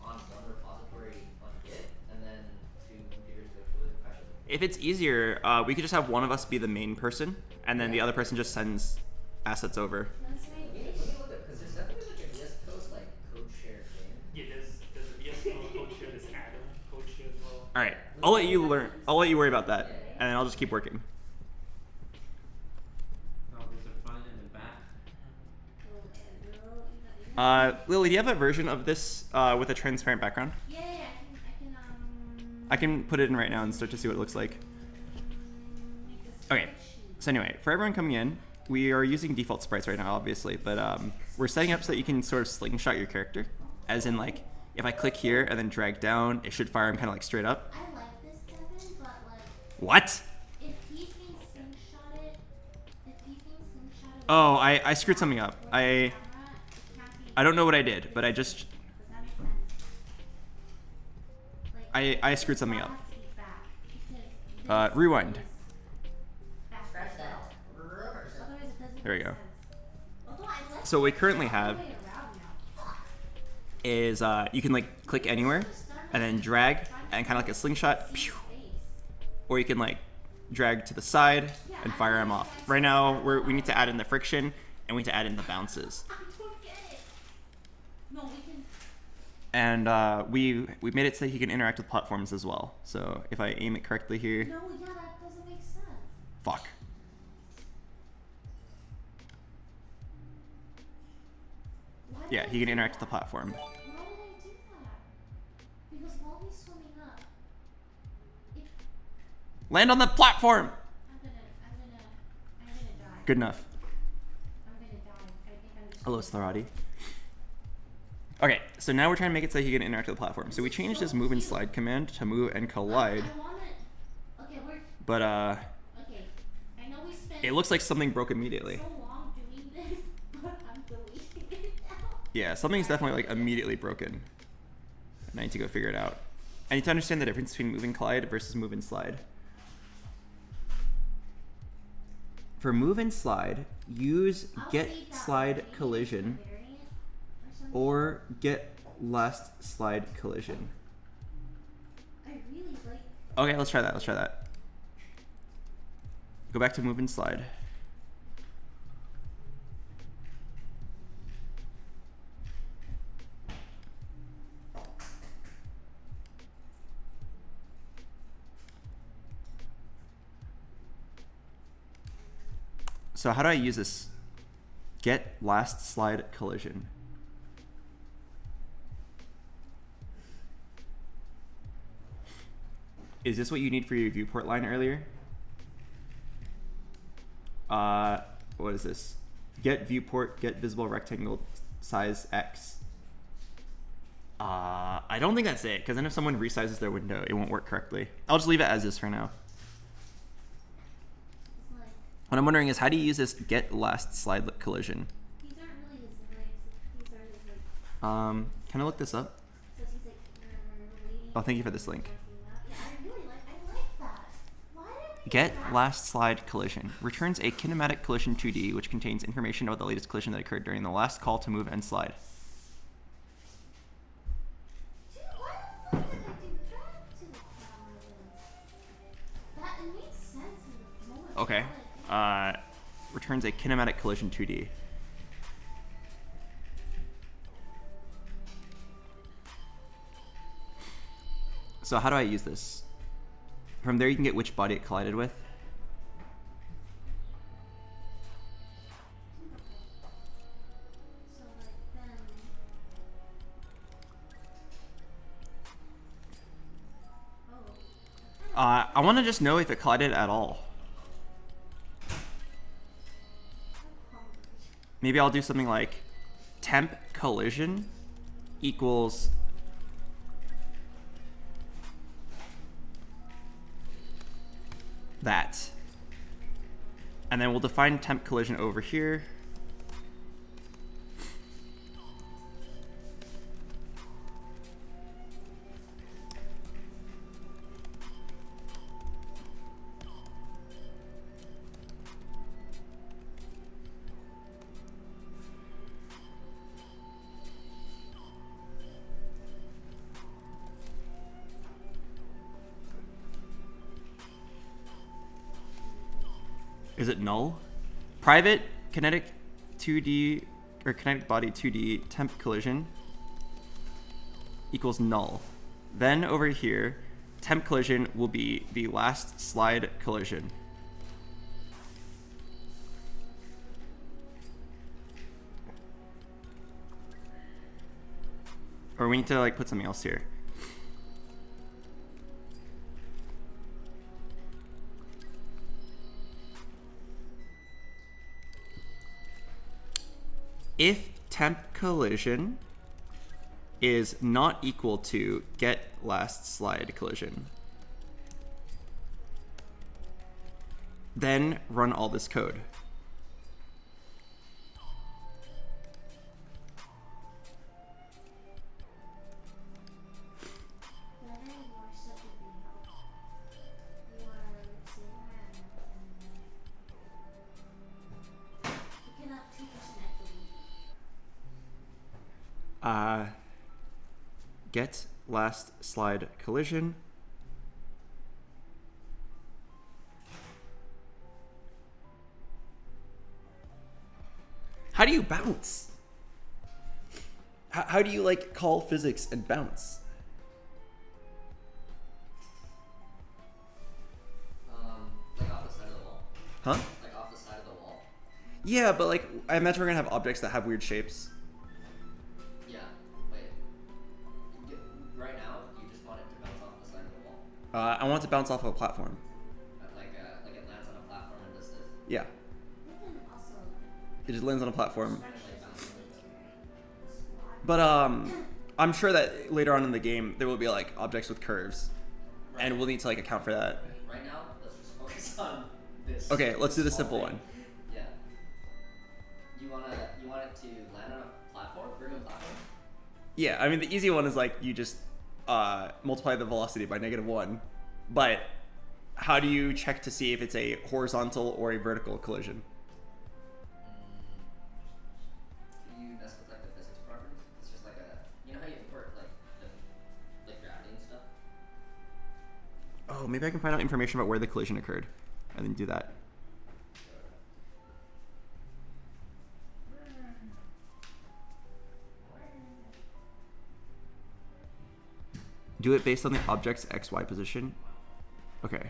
on one repository on Git and then two computers go to it? Actually, If it's easier, we could just have one of us be the main person, and then the other person just sends assets over. Let's make let me look up because there's definitely like a VS Code like code share thing. Yeah, there's a VS Code share, there's Atom code share as well. All right, I'll let you learn. I'll let you worry about that, and then I'll just keep working. Oh, there's a front and a back. Lily, do you have a version of this with a transparent background? Yeah, I can put it in right now and start to see what it looks like. Okay, so anyway, for everyone coming in, we are using default sprites right now, obviously, but we're setting up so that you can sort of slingshot your character. As in, like, if I click here and then drag down, it should fire him kind of like straight up. I like this, Kevin, but like, What? if he's being slingshotted, Oh, I screwed something up. I don't know what I did, but I just... does that make sense? I screwed something up. Has to be back, because Rewind. back like that. Otherwise it doesn't There we make go. sense. Although I like So what we currently the other have way around now. is you can like click anywhere and then drag and kind of like a slingshot, pew, or you can like drag to the side and fire him off. Right now we need to add in the friction and we need to add in the bounces. I don't get it. No, we can. And we made it so he can interact with platforms as well. So if I aim it correctly here, No, yeah, that doesn't make sense. fuck. Why did Yeah, I he can do interact with that? the platform. Why did I do that? Because while he's swimming up, it, Land on the platform! I'm gonna die. Good enough. I'm gonna die. I think I'm just. Hello, Slarati. Okay, so now we're trying to make it so he can interact with the platform. So we changed his move and slide command to move and collide, I want it. Okay, we're. but Okay. I know we spent it looks like something broke immediately. so long doing this, but I'm deleting it now. Yeah, something's definitely like immediately broken. And I need to go figure it out. I need to understand the difference between move and collide versus move and slide. For move and slide, use I'll get save that slide one. Maybe collision it's a variant or something. or get last slide collision. I really like. Okay, let's try that. Let's try that. Go back to move and slide. So how do I use this? Get last slide collision. Is this what you need for your viewport line earlier? What is this? Get viewport, get visible rectangle size X. I don't think that's it, because then if someone resizes their window, it won't work correctly. I'll just leave it as is for now. It's like What I'm wondering is, how do you use this get last slide collision? these aren't really his legs. These are his like. Can I look this up? So he's like. Leading Oh, thank you for this link. Yeah, I really like. I like that. Why did we Get do that? last slide collision returns a kinematic collision 2D, which contains information about the latest collision that occurred during the last call to move and slide. Dude, why the fuck did I do that to the camera then? That it makes sense in the moment. Okay. Returns a kinematic collision 2D. So how do I use this? From there you can get which body it collided with. So like then. Oh. I want to just know if it collided at all. Maybe I'll do something like temp collision equals that. And then we'll define temp collision over here. Is it null? Private kinetic 2D or kinetic body 2D temp collision equals null. Then over here, temp collision will be the last slide collision. Or we need to like put something else here. If temp collision is not equal to get last slide collision, then run all this code. Get last slide collision. How do you bounce? How do you like call physics and bounce? Like off the side of the wall. Huh? Like off the side of the wall. Yeah, but like I imagine we're gonna have objects that have weird shapes. Yeah. Wait. Right now, you just want it to bounce off the side of the wall. I want it to bounce off of a platform. Like it lands on a platform and does this. Yeah. It just lands on a platform. But I'm sure that later on in the game there will be like objects with curves, and we'll need to like account for that. Right now, let's just focus on this. Okay, let's do the simple one. Yeah. You want it to land on a platform, vertical platform? Yeah, I mean the easy one is like you just multiply the velocity by -1, but how do you check to see if it's a horizontal or a vertical collision? Do you mess with like the physics properties? It's just like you know how you import like gravity and stuff? Oh, maybe I can find out information about where the collision occurred, and then do that. Do it based on the object's XY position. Okay.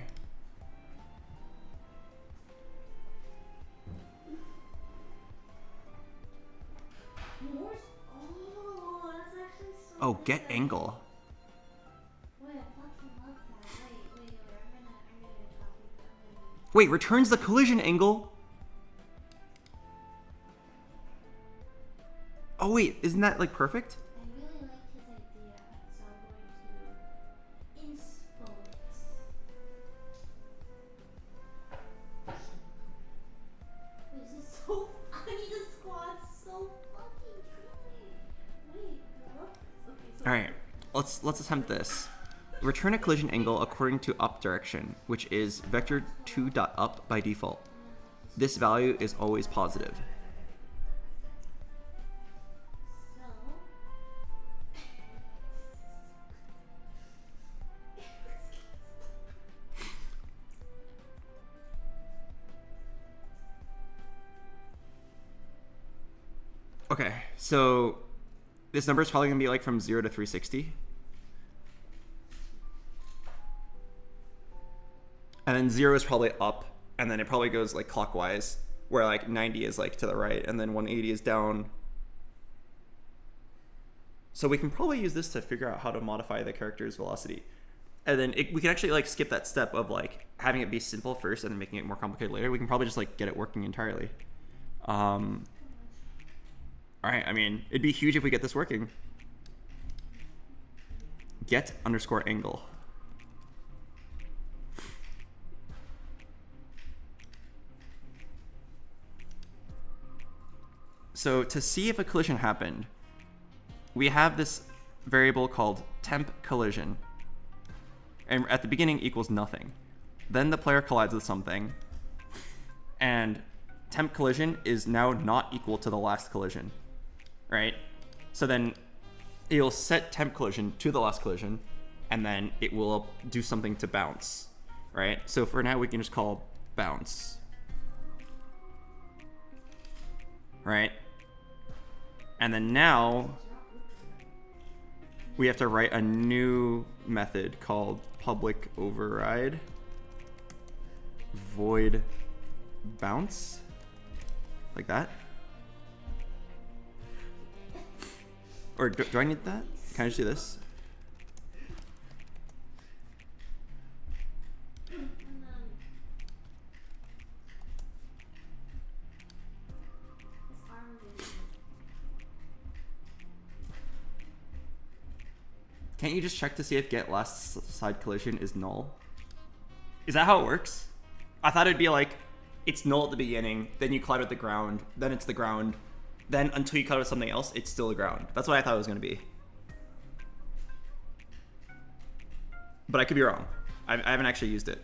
Oh, that's actually so Oh, good. get angle. Wait, I fucking love that. Wait, I'm gonna copy. Wait, returns the collision angle. Oh wait, isn't that like perfect? I really like his idea, so I'm going to inspo it. Wait, this is so. I need a squad so fucking good. Wait, look. Okay, so. All right, let's attempt this. Return a collision angle according to up direction, which is vector 2.up by default. This value is always positive. Okay, so this number is probably gonna be like from 0 to 360. And then 0 is probably up, and then it probably goes like clockwise, where like 90 is like to the right, and then 180 is down. So we can probably use this to figure out how to modify the character's velocity. And then we can actually like skip that step of like having it be simple first and then making it more complicated later. We can probably just like get it working entirely. All right, I mean, it'd be huge if we get this working. Get underscore angle. So to see if a collision happened, we have this variable called temp collision. And at the beginning equals nothing. Then the player collides with something, and temp collision is now not equal to the last collision. Right? So then it'll set temp collision to the last collision, and then it will do something to bounce. Right? So for now we can just call bounce. Right? And then now we have to write a new method called public override void bounce, like that. Or do I need that? Can I just do this? Can't you just check to see if get last slide collision is null? Is that how it works? I thought it'd be like, it's null at the beginning, then you collide with the ground, then it's the ground, then until you collide with something else, it's still the ground. That's what I thought it was gonna be. But I could be wrong. I haven't actually used it.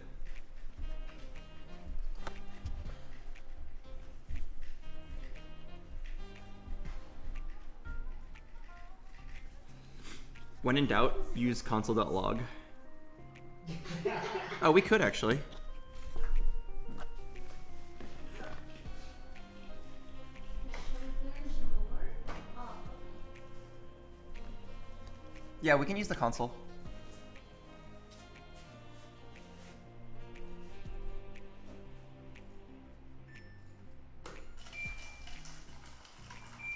When in doubt, use console.log. Oh, we could actually. Yeah, we can use the console.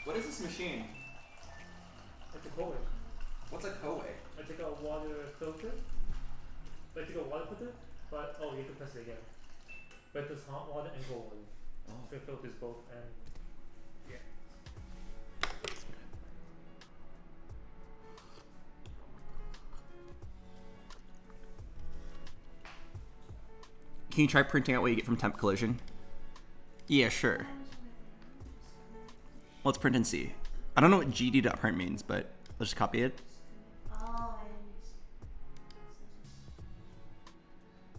What is this machine? It's a cold. What's a Koei? I take a water filter. I take a water filter, but oh, you have to press it again. But there's hot water and cold water. Oh. So it filters both, and yeah. Can you try printing out what you get from temp collision? Yeah, sure. Let's print and see. I don't know what gd.print means, but let's just copy it.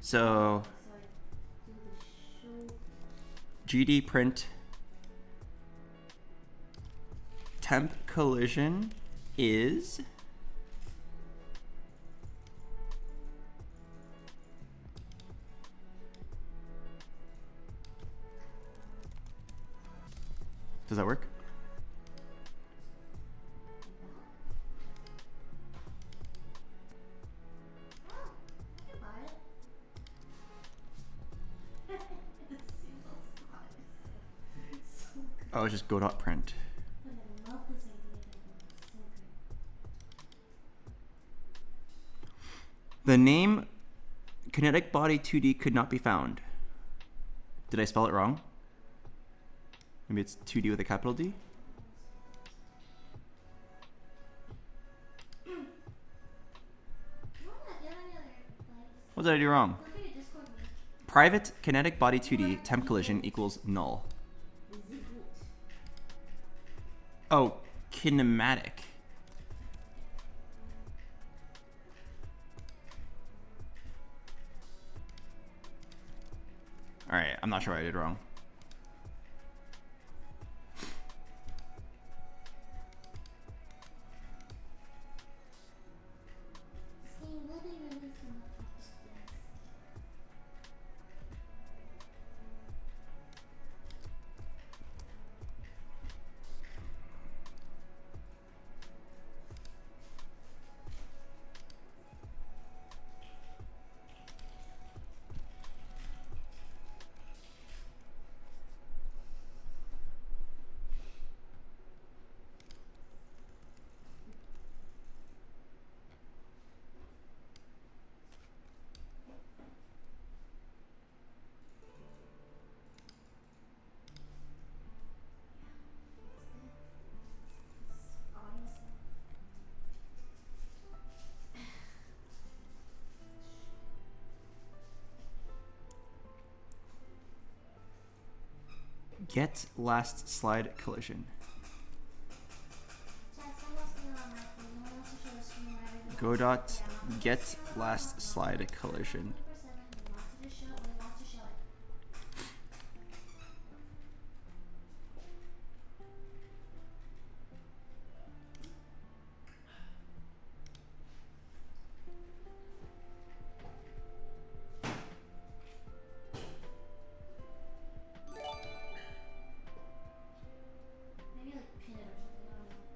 So gd print temp collision is does that work? Oh, it's just go.print. The name kinetic body 2D could not be found. Did I spell it wrong? Maybe it's 2D with a capital D? What did I do wrong? Private kinetic body 2D temp collision equals null. Oh, kinematic. Alright, I'm not sure what I did wrong. Get last slide collision. Go dot get last slide collision.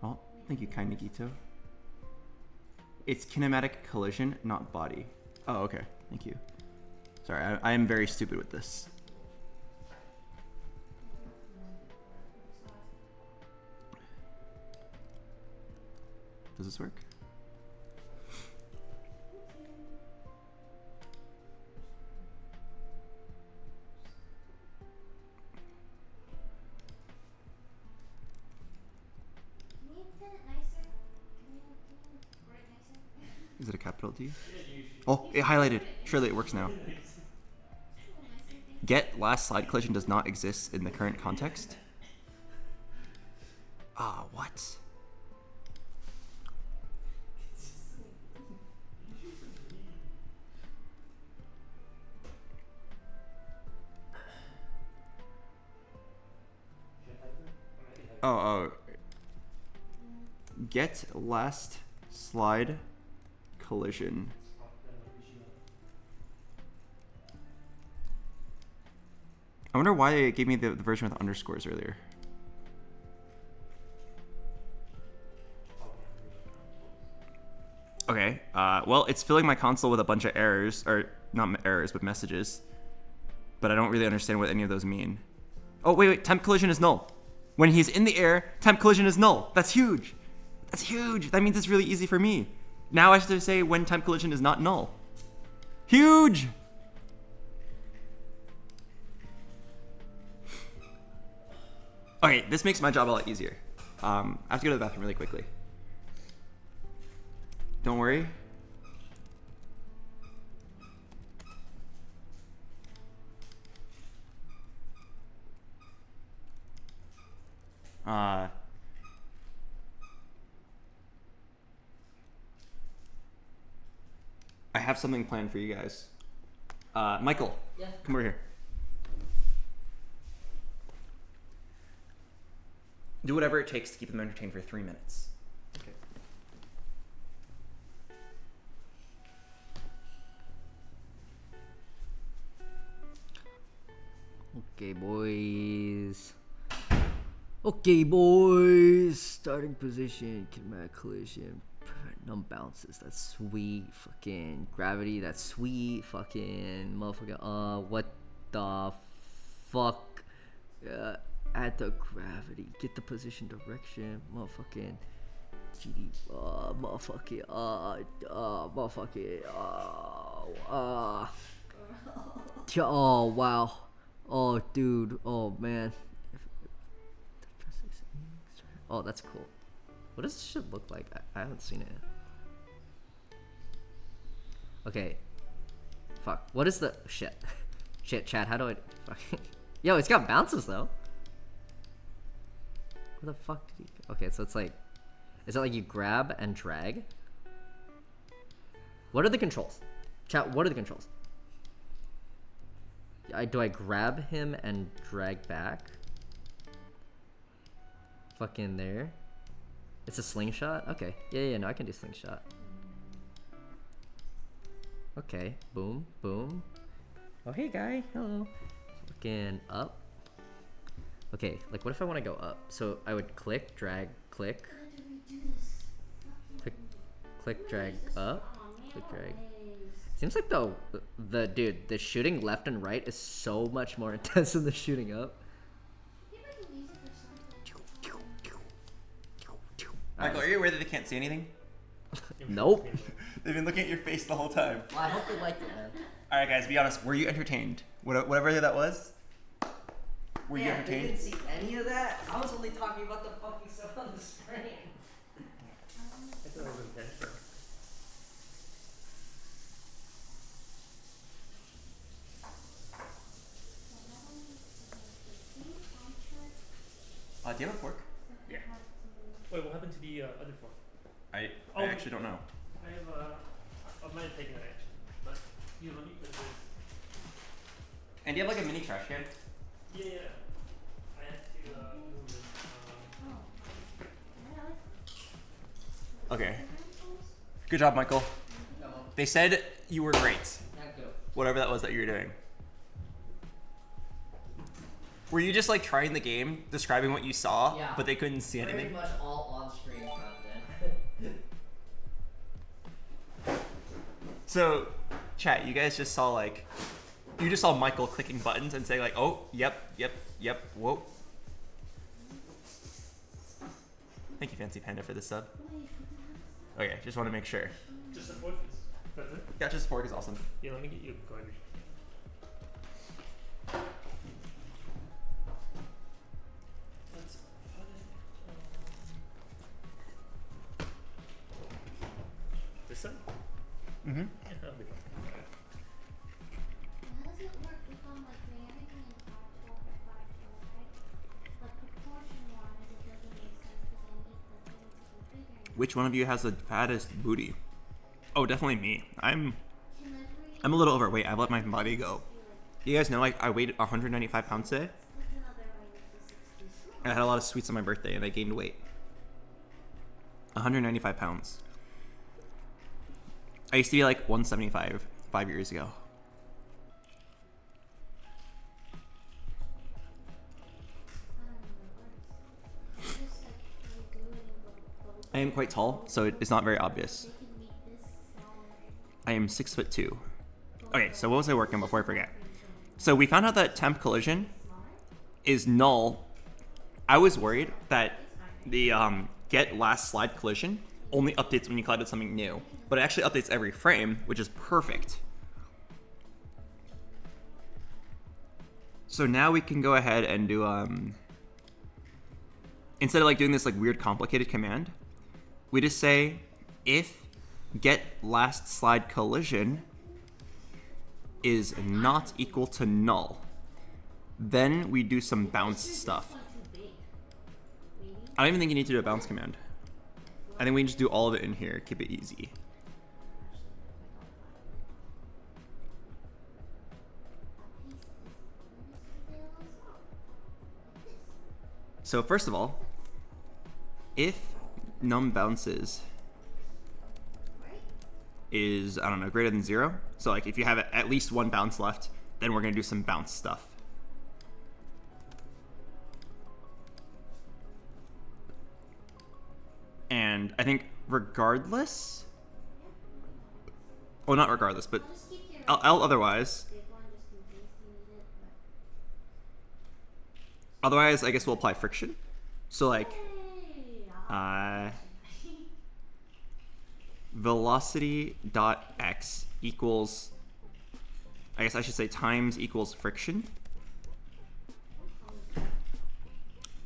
Oh, thank you, Kai Nagito. It's kinematic collision, not body. Oh, okay. Thank you. Sorry, I am very stupid with this. Does this work? Is it a capital D? Oh, it highlighted. Surely it works now. Get last slide collision does not exist in the current context. Ah, what? Oh. Get last slide collision. I wonder why it gave me the version with underscores earlier. Okay, well, it's filling my console with a bunch of errors, or not errors, but messages. But I don't really understand what any of those mean. Oh, wait, temp collision is null. When he's in the air, temp collision is null. That's huge. That's huge. That means it's really easy for me. Now I have to say when temp collision is not null. Huge! Okay, this makes my job a lot easier. I have to go to the bathroom really quickly. Don't worry. I have something planned for you guys. Michael, Yeah. come over here. Do whatever it takes to keep them entertained for 3 minutes. Okay. Okay, boys. Okay, boys. Starting position, kinematic collision, prevent numb bounces. That's sweet. Fucking gravity. That's sweet. Fucking motherfucking. What the fuck? Add the gravity. Get the position direction. Motherfucking. GD. Motherfucking. Motherfucking. Oh wow. Oh dude. Oh man. Oh, that's cool. What does this shit look like? I haven't seen it. Okay. Fuck. What is the shit? Shit, chat. How do I? Yo, it's got bounces though. Where the fuck did he? Okay, so it's like, is it like you grab and drag? What are the controls? Chat. What are the controls? Do I grab him and drag back? Fucking there. It's a slingshot? Okay. Yeah, no, I can do slingshot. Okay. Boom, boom. Oh, hey, guy. Hello. Fucking up. Okay, like, what if I want to go up? So I would click, drag, click. Click, drag, up. Click, drag. Seems like the shooting left and right is so much more intense than the shooting up. Michael, are you aware that they can't see anything? Nope. They've been looking at your face the whole time. Well, I hope they liked it, man. Alright guys, be honest, were you entertained? Whatever that was? Were you entertained? They didn't see any of that. I was only talking about the fucking stuff on the screen. I thought it was intentional. Do you have a fork? Yeah. Wait, what happened to the other fork? I Oh. actually don't know. I have I might have taken it actually, but you let me put this. And do you have like a mini trash can? Yeah. I had to move it. Okay. Good job, Michael. They said you were great. Whatever that was that you were doing. Were you just like trying the game, describing what you saw, Yeah. but they couldn't see anything? Pretty much all on-screen content. So, chat, you guys just saw like, you just saw Michael clicking buttons and saying like, oh, yep, whoa. Thank you, Fancy Panda, for the sub. Okay, just want to make sure. Just the fork is. That's it? Yeah, just fork is awesome. Yeah, let me get you garbage. Let's put it Mm-hmm. Yeah, that'll be fun. How does it work if I'm like doing everything in 512 by 512, right? But proportion-wise, it doesn't make sense because I need the thing to be bigger. Which one of you has the fattest booty? Oh, definitely me. I'm Can every a little overweight. I've let my body go. You guys know I weighed 195 pounds today. what's another way to 60? I had a lot of sweets on my birthday and I gained weight. 195 pounds. I used to be like 175 5 years ago. I am quite tall, so it's not very obvious. I am 6'2". Okay, so what was I working on before I forget? So we found out that temp collision is null. I was worried that the get last slide collision only updates when you collided something new, but it actually updates every frame, which is perfect. So now we can go ahead and do instead of like doing this like weird complicated command, we just say if get last slide collision is not equal to null. Then we do some bounce stuff. I don't even think you need to do a bounce command. I think we can just do all of it in here, keep it easy. So first of all, if num bounces is, I don't know, greater than 0. So like if you have at least one bounce left, then we're gonna do some bounce stuff. And I think regardless, well, not regardless, but otherwise, I guess we'll apply friction. So like, velocity dot x equals, I guess I should say times equals friction.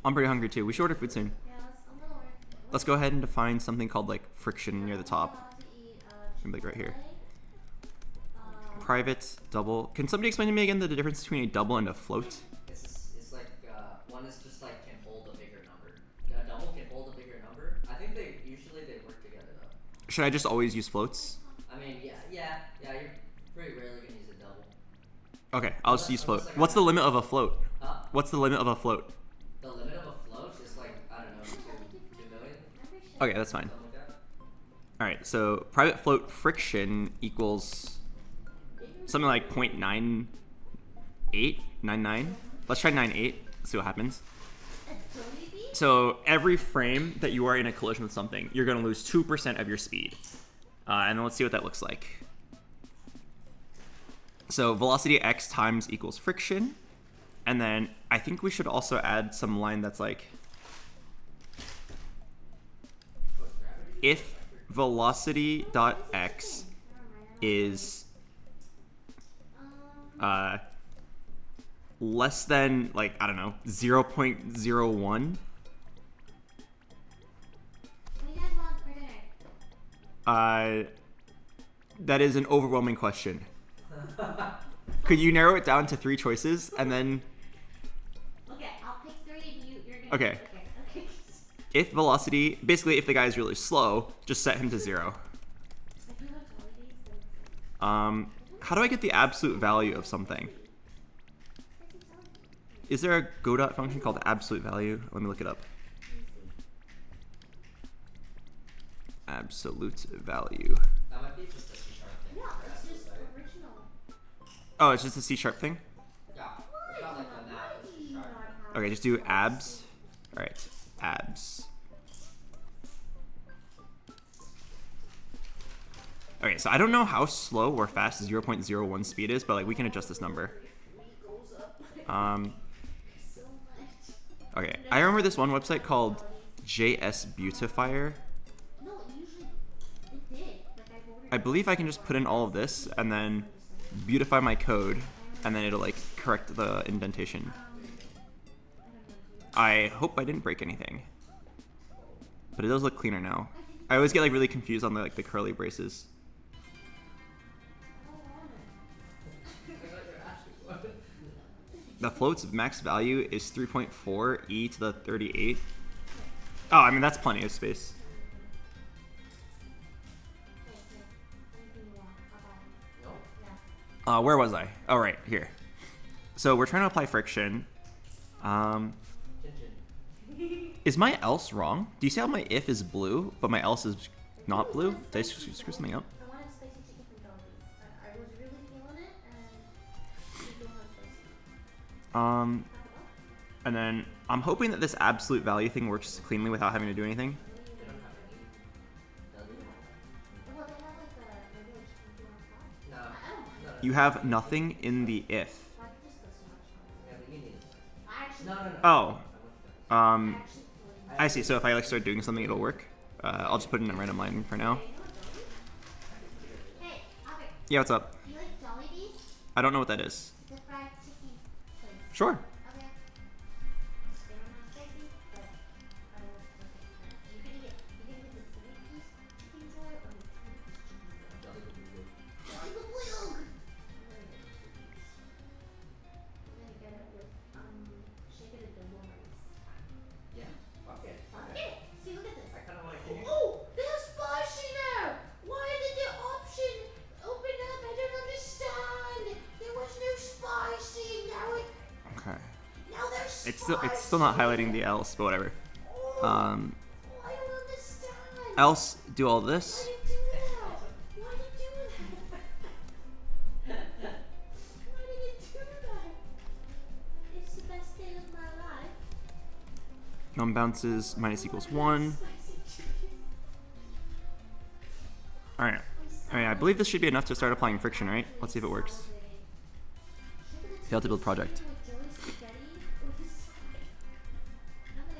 I'm pretty hungry too. We should order food soon. Let's go ahead and define something called like friction near the top. Maybe like right here. Private double. Can somebody explain to me again the difference between a double and a float? It's like one is just like can hold a bigger number. A double can hold a bigger number. I think they work together though. Should I just always use floats? I mean, yeah. You're pretty rarely gonna use a double. Okay, I'll just use float. What's the limit of a float? Huh? What's the limit of a float? The limit of a float is like, I don't know, 2 million. Okay, that's fine. Something like that. All right, so private float friction equals something like 0.9899. Let's try 98. Let's see what happens. So every frame that you are in a collision with something, you're going to lose 2% of your speed. And then let's see what that looks like. So velocity x times equals friction. And then I think we should also add some line that's like, if velocity dot x is less than, like, I don't know, 0.01, that is an overwhelming question. Could you narrow it down to 3 choices and then? Okay, I'll pick 3 and you're gonna. Okay. Okay. If velocity, basically if the guy is really slow, just set him to 0. How do I get the absolute value of something? Is there a Godot function called absolute value? Let me look it up. Absolute value. That might be just a C# thing. Yeah, it's just original. Oh, it's just a C# thing? Yeah. It's not like the math is C#. Okay, just do abs. All right, abs. Okay, so I don't know how slow or fast 0.01 speed is, but like we can adjust this number. Okay, I remember this one website called JS Beautifier. No, usually it did. Like I've ordered. I believe I can just put in all of this and then beautify my code, and then it'll like correct the indentation. I hope I didn't break anything, but it does look cleaner now. I always get like really confused on the curly braces. the float's max value is 3.4 e to the 38. Oh, I mean, that's plenty of space. Where was I? Oh, right, here. So we're trying to apply friction. Is my else wrong? Do you see how my if is blue, but my else is not blue? Did I screw something up? I wanted spicy chicken from Dolly's. I was really feeling it, and we don't have spicy. And then I'm hoping that this absolute value thing works cleanly without having to do anything. Well, they have like a regular chicken food on top. I don't mind. You have nothing in the if. I could just go so much. I actually, I see. So if I like start doing something, it'll work. I'll just put in a random line for now. Hey, Albert, Yeah, what's up? do you like Dolly's? I don't know what that is. The fried chicken place. Sure. Okay. They don't have spicy, but I will you can get the 3-piece chicken joy or the 2-piece chicken joy. Dolly the Boiled! I'm gonna get it with shake it at the Lawrence. Okay, see, look at this. Oh, they have spicy now! Why did the option open up? I don't understand. There was no spicy. Okay. Now there's spicy. It's still not highlighting the else, but whatever. I don't understand. Else do all this. Why did you do that? Why did you do that? Why did you do that? It's the best day of my life. Num bounces minus equals 1. Spicy chicken. Alright. Alright, I believe this should be enough to start applying friction, right? Let's see if it works. Failed to build project.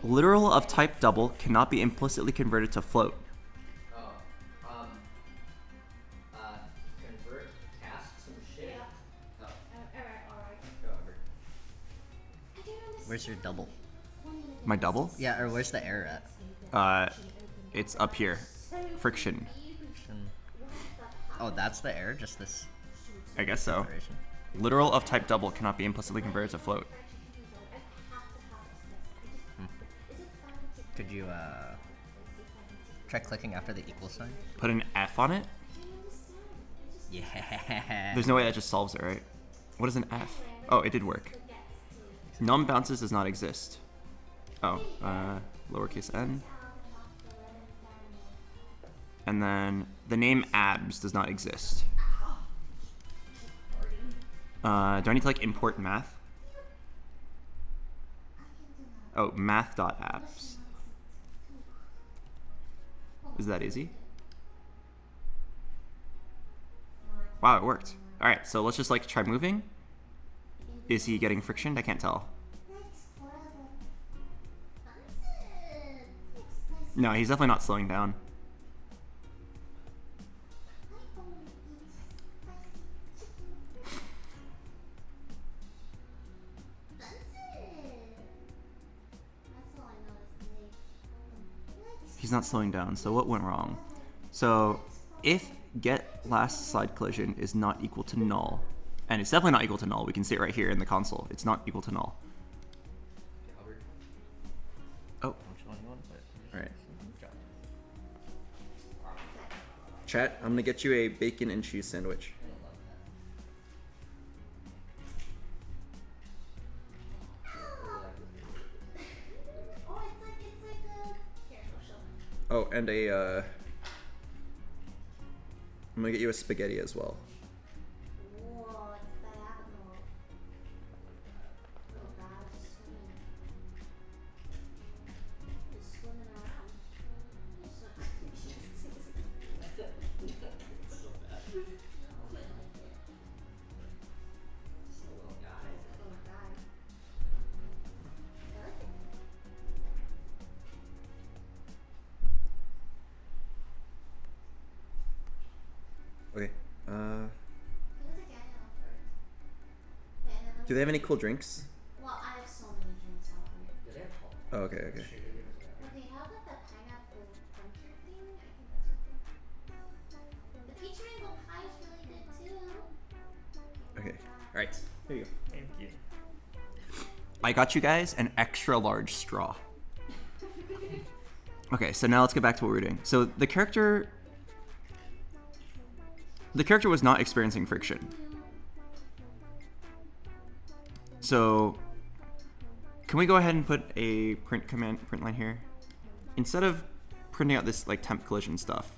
Literal of type double cannot be implicitly converted to float. Convert, cast some shit. Where's your double? My double? Yeah, or where's the error at? It's up here. Friction. Oh, that's the error? Just this I guess so. operation? Literal of type double cannot be implicitly converted to float. Could you, try clicking after the equal sign? Put an F on it? Yeah. There's no way that just solves it, right? What is an F? Oh, it did work. Num bounces does not exist. Oh, lowercase n. And then the name abs does not exist. Do I need to like import math? Oh, math.abs. Is that easy? Wow, it worked. Alright, so let's just like try moving. Is he getting frictioned? I can't tell. No, he's definitely not slowing down. He's not slowing down, so what went wrong? So if get last slide collision is not equal to null, and it's definitely not equal to null, we can see it right here in the console, it's not equal to null. Oh, alright. Chat, I'm gonna get you a bacon and cheese sandwich. Oh, and a, I'm gonna get you a spaghetti as well. Whoa, it's diagonal. Oh god, it's swimming. It's swimming around. Okay, do they have any cool drinks? Well, I have so many drinks out here. Oh, okay, okay. Well, they have like that pineapple puncher thing. I think that's okay. The peach mango pie is really good too. Okay, alright. Here you go. Thank you. I got you guys an extra large straw. Okay, so now let's get back to what we're doing. So the character was not experiencing friction. So can we go ahead and put a print line here? Instead of printing out this like temp collision stuff.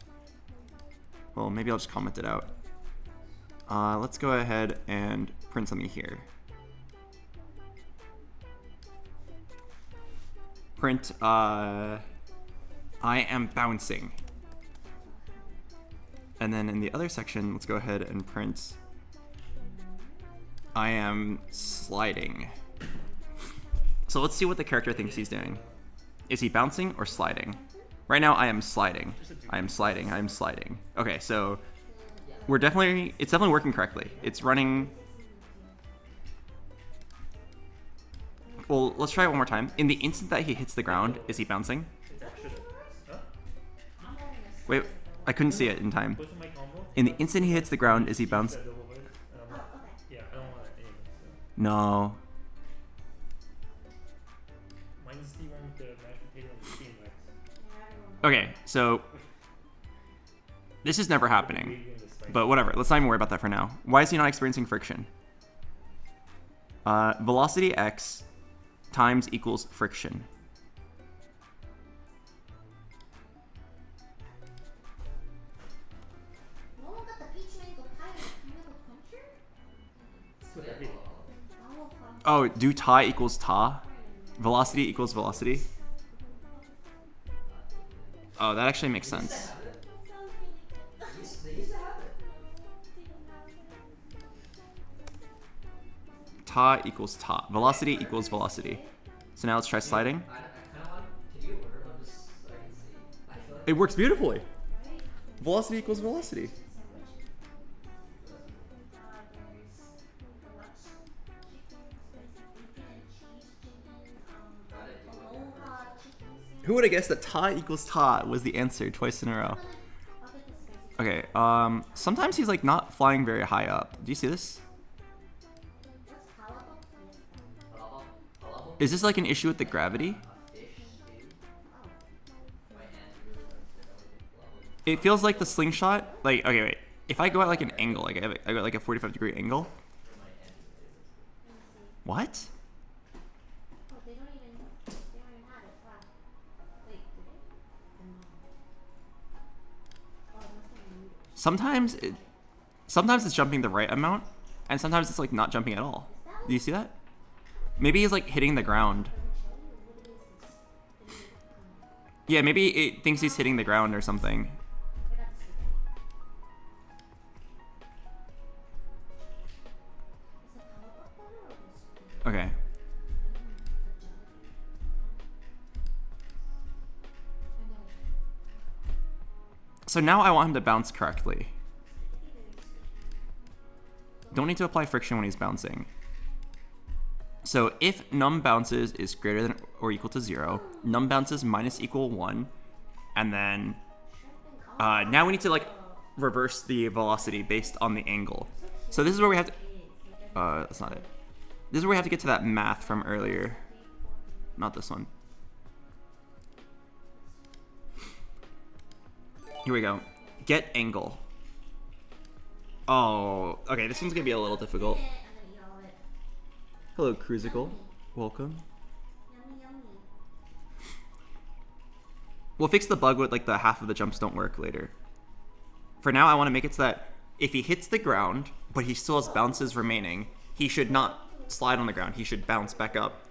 Well, maybe I'll just comment it out. Let's go ahead and print something here. Print, I am bouncing. And then in the other section, let's go ahead and print I am sliding. So let's see what the character thinks he's doing. Is he bouncing or sliding? Right now, I am sliding. I am sliding. I am sliding. Okay, so it's definitely working correctly. It's running. Well, let's try it one more time. In the instant that he hits the ground, is he bouncing? Wait, I couldn't see it in time. In the instant he hits the ground, is he bouncing? No. Okay, so this is never happening, but whatever. Let's not even worry about that for now. Why is he not experiencing friction? Velocity x times equals friction. Oh, do ta equals ta? Velocity equals velocity? Oh, that actually makes sense. Ta equals ta. Velocity equals velocity. So now let's try sliding. It works beautifully. Velocity equals velocity. Who would have guessed that ta equals ta was the answer twice in a row? Okay, sometimes he's like not flying very high up. Do you see this? Is this like an issue with the gravity? It feels like the slingshot, like, okay, wait. If I go at like an angle, like I got like a 45-degree angle. What? Sometimes it's jumping the right amount, and sometimes it's like not jumping at all. Do you see that? Maybe he's like hitting the ground. Yeah, maybe it thinks he's hitting the ground or something. Okay. So now I want him to bounce correctly. Don't need to apply friction when he's bouncing. So if num bounces is greater than or equal to 0, num bounces minus equal 1, and then now we need to like reverse the velocity based on the angle. So this is where we have to, that's not it. This is where we have to get to that math from earlier. Not this one. Here we go. Get angle. Oh, okay, this one's gonna be a little difficult. Hello, Cruisicle. Welcome. We'll fix the bug with like the half of the jumps don't work later. For now, I want to make it so that if he hits the ground, but he still has bounces remaining, he should not slide on the ground. He should bounce back up.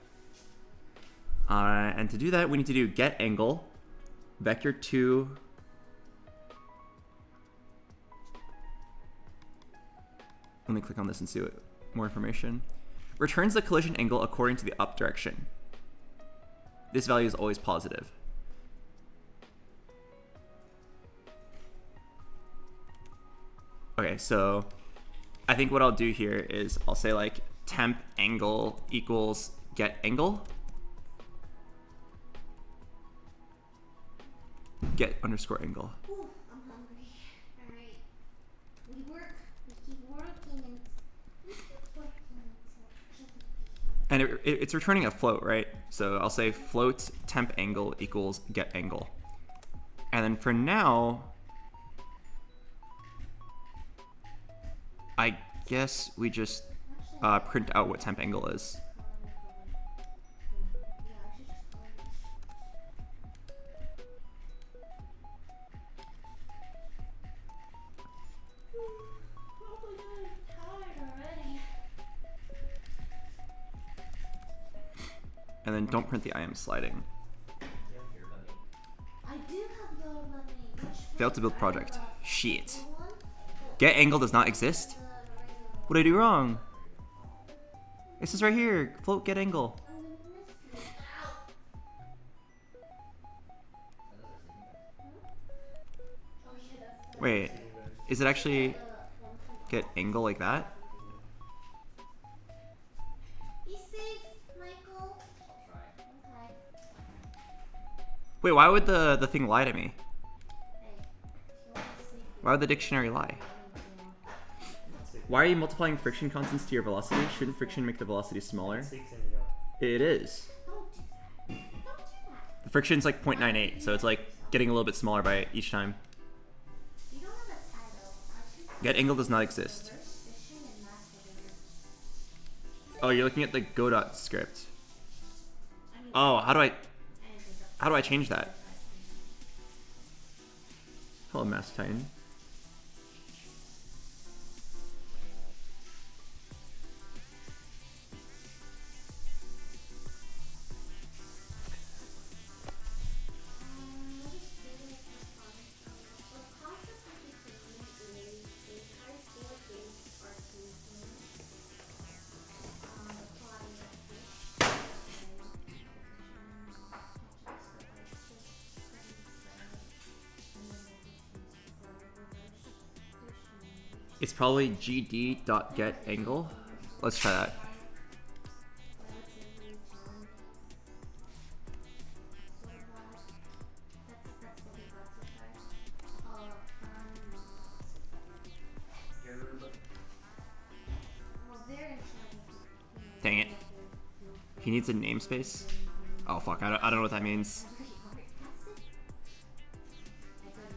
And to do that, we need to do get angle, vector 2. Let me click on this and see what more information. Returns the collision angle according to the up direction. This value is always positive. Okay, so I think what I'll do here is I'll say like temp angle equals get angle. Get underscore angle. Ooh, I'm hungry. Alright. We work. We keep working and we keep working. And it's returning a float, right? So I'll say float temp angle equals get angle. And then for now, I guess we just print out what temp angle is. And then don't print the I am sliding. I do have yellow bunny. Failed to build project. Shit. Get angle does not exist? What did I do wrong? This is right here. Float get angle. Wait, is it actually get angle like that? Be safe, Michael. Okay. Wait, why would the thing lie to me? Why would the dictionary lie? Why are you multiplying friction constants to your velocity? Shouldn't friction make the velocity smaller? It is. The friction's like 0.98, so it's like getting a little bit smaller by each time. Get angle does not exist. Oh, you're looking at the Godot script. Oh, how do I change that? Hello, Master Titan. It's probably gd.getAngle. Let's try that. Dang it. He needs a namespace? Oh fuck, I don't know what that means.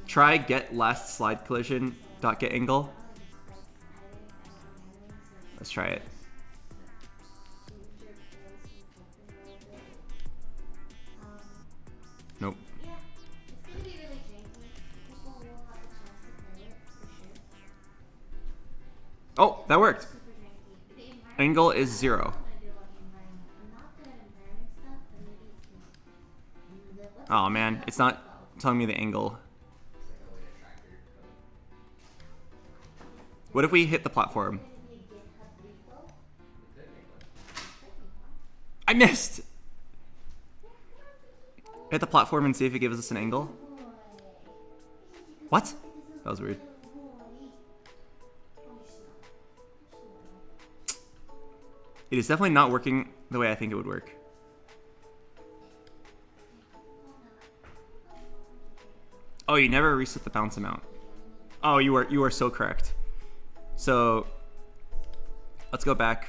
Try get last slide collision dot get angle. Let's try it. Nope. Oh, that worked. Angle is 0. Oh man, it's not telling me the angle. What if we hit the platform? I missed! Hit the platform and see if it gives us an angle. What? That was weird. It is definitely not working the way I think it would work. Oh, you never reset the bounce amount. Oh, you are so correct. So let's go back.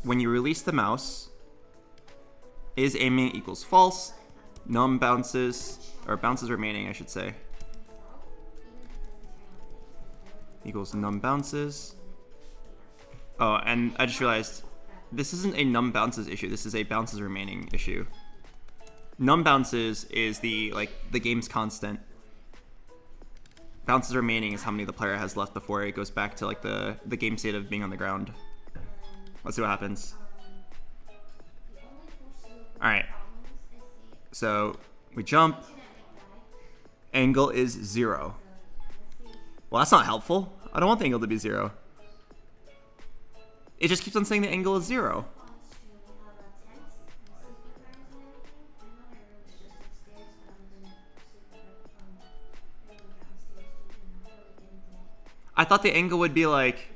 When you release the mouse, is aiming equals false, num bounces, or bounces remaining I should say, equals num bounces. Oh, and I just realized this isn't a num bounces issue, this is a bounces remaining issue. Num bounces is the game's constant. Bounces remaining is how many the player has left before it goes back to like the game state of being on the ground. Let's see what happens. Alright. So we jump. Angle is 0. Well, that's not helpful. I don't want the angle to be 0. It just keeps on saying the angle is 0. I thought the angle would be like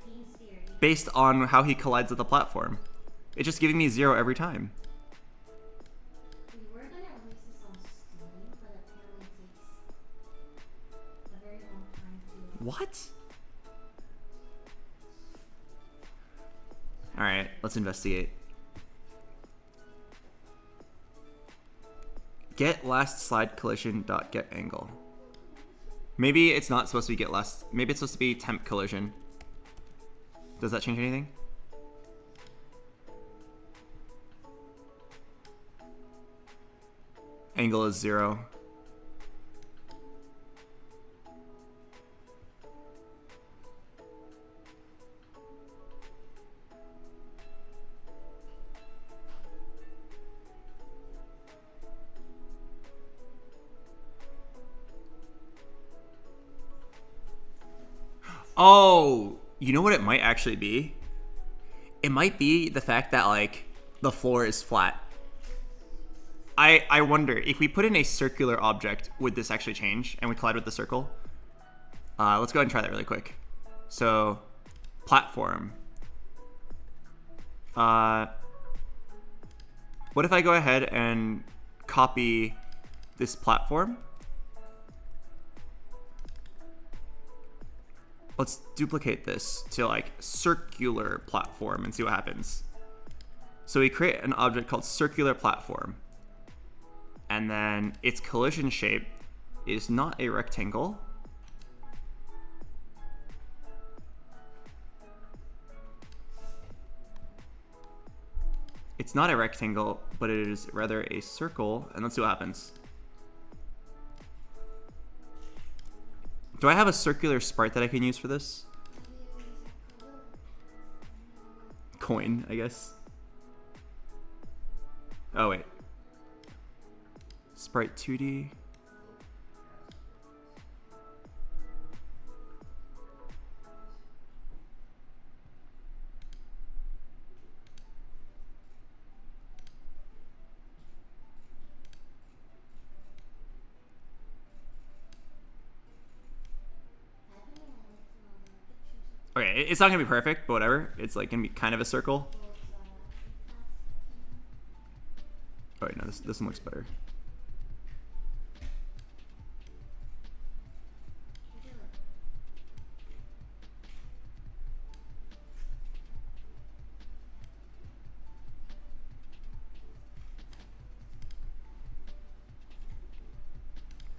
based on how he collides with the platform. It's just giving me 0 every time. What? Alright, let's investigate. Get last slide collision dot get angle. Maybe it's not supposed to be get last. Maybe it's supposed to be temp collision. Does that change anything? Angle is 0. Oh, you know what it might actually be? It might be the fact that like the floor is flat. I wonder if we put in a circular object, would this actually change and we collide with the circle? Let's go ahead and try that really quick. So, platform. What if I go ahead and copy this platform? Let's duplicate this to like circular platform and see what happens. So we create an object called circular platform. And then its collision shape is not a rectangle. It's not a rectangle, but it is rather a circle. And let's see what happens. Do I have a circular sprite that I can use for this? Coin, I guess. Oh, wait. Sprite 2D. Okay, it's not gonna be perfect, but whatever. It's like gonna be kind of a circle. Oh wait, no, this one looks better.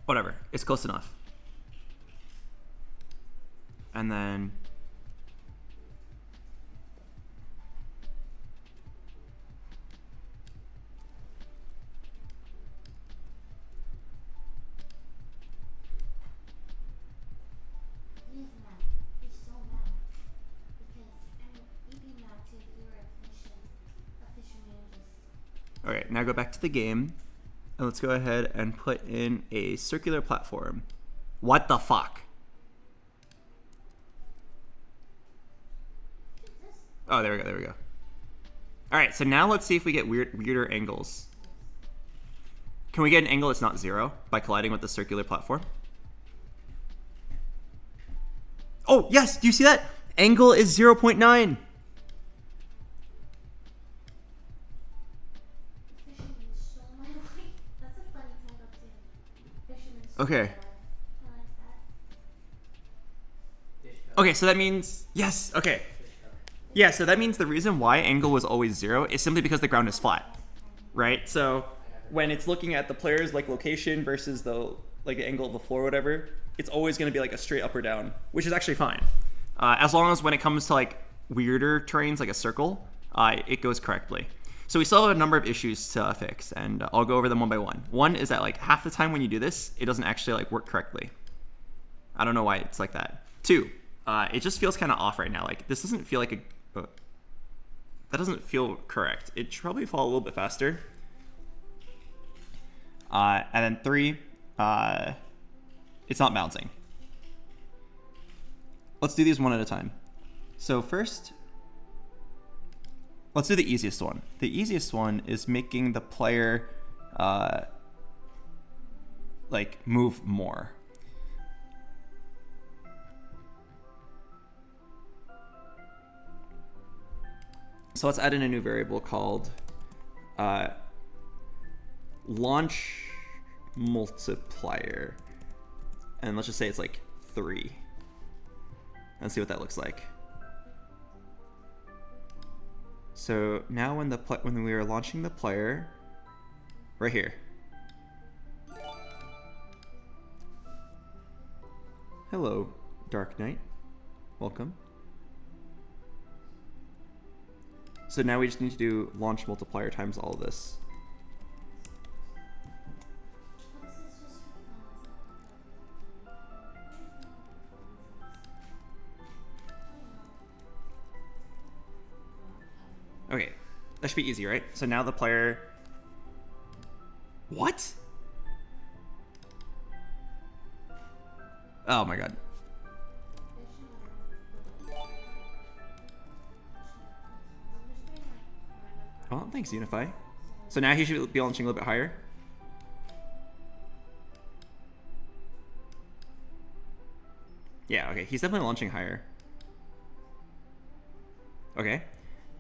Whatever, it's close enough. And then okay, now go back to the game. And let's go ahead and put in a circular platform. What the fuck? Oh, there we go, there we go. All right, so now let's see if we get weirder angles. Can we get an angle that's not 0 by colliding with the circular platform? Oh, yes, do you see that? Angle is 0.9. Okay. Okay, so that means, yes, okay. Yeah, so that means the reason why angle was always 0 is simply because the ground is flat, right? So when it's looking at the player's like location versus the like angle of the floor or whatever, it's always gonna be like a straight up or down, which is actually fine. As long as when it comes to like weirder terrains like a circle, it goes correctly. So we still have a number of issues to fix, and I'll go over them one by one. One is that like half the time when you do this, it doesn't actually like work correctly. I don't know why it's like that. 2, it just feels kind of off right now. Like this doesn't feel like that doesn't feel correct. It should probably fall a little bit faster. And then 3, it's not bouncing. Let's do these one at a time. So first, let's do the easiest one. The easiest one is making the player like move more. So let's add in a new variable called launch multiplier. And let's just say it's like 3. Let's see what that looks like. So now when we are launching the player, right here. Hello, Dark Knight. Welcome. So now we just need to do launch multiplier times all of this. Okay, that should be easy, right? So now the player... What? Oh my god. Oh, thanks, Unify. So now he should be launching a little bit higher. Yeah, okay, he's definitely launching higher. Okay.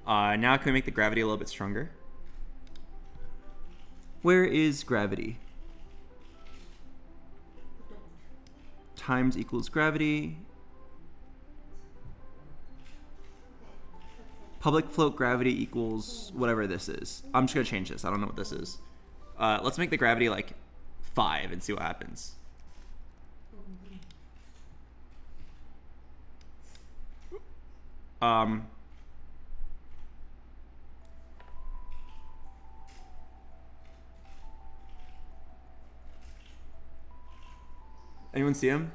Now can we make the gravity a little bit stronger? Where is gravity? Times equals gravity. Public float gravity equals whatever this is. I'm just gonna change this. I don't know what this is. Let's make the gravity like 5 and see what happens. Anyone see him?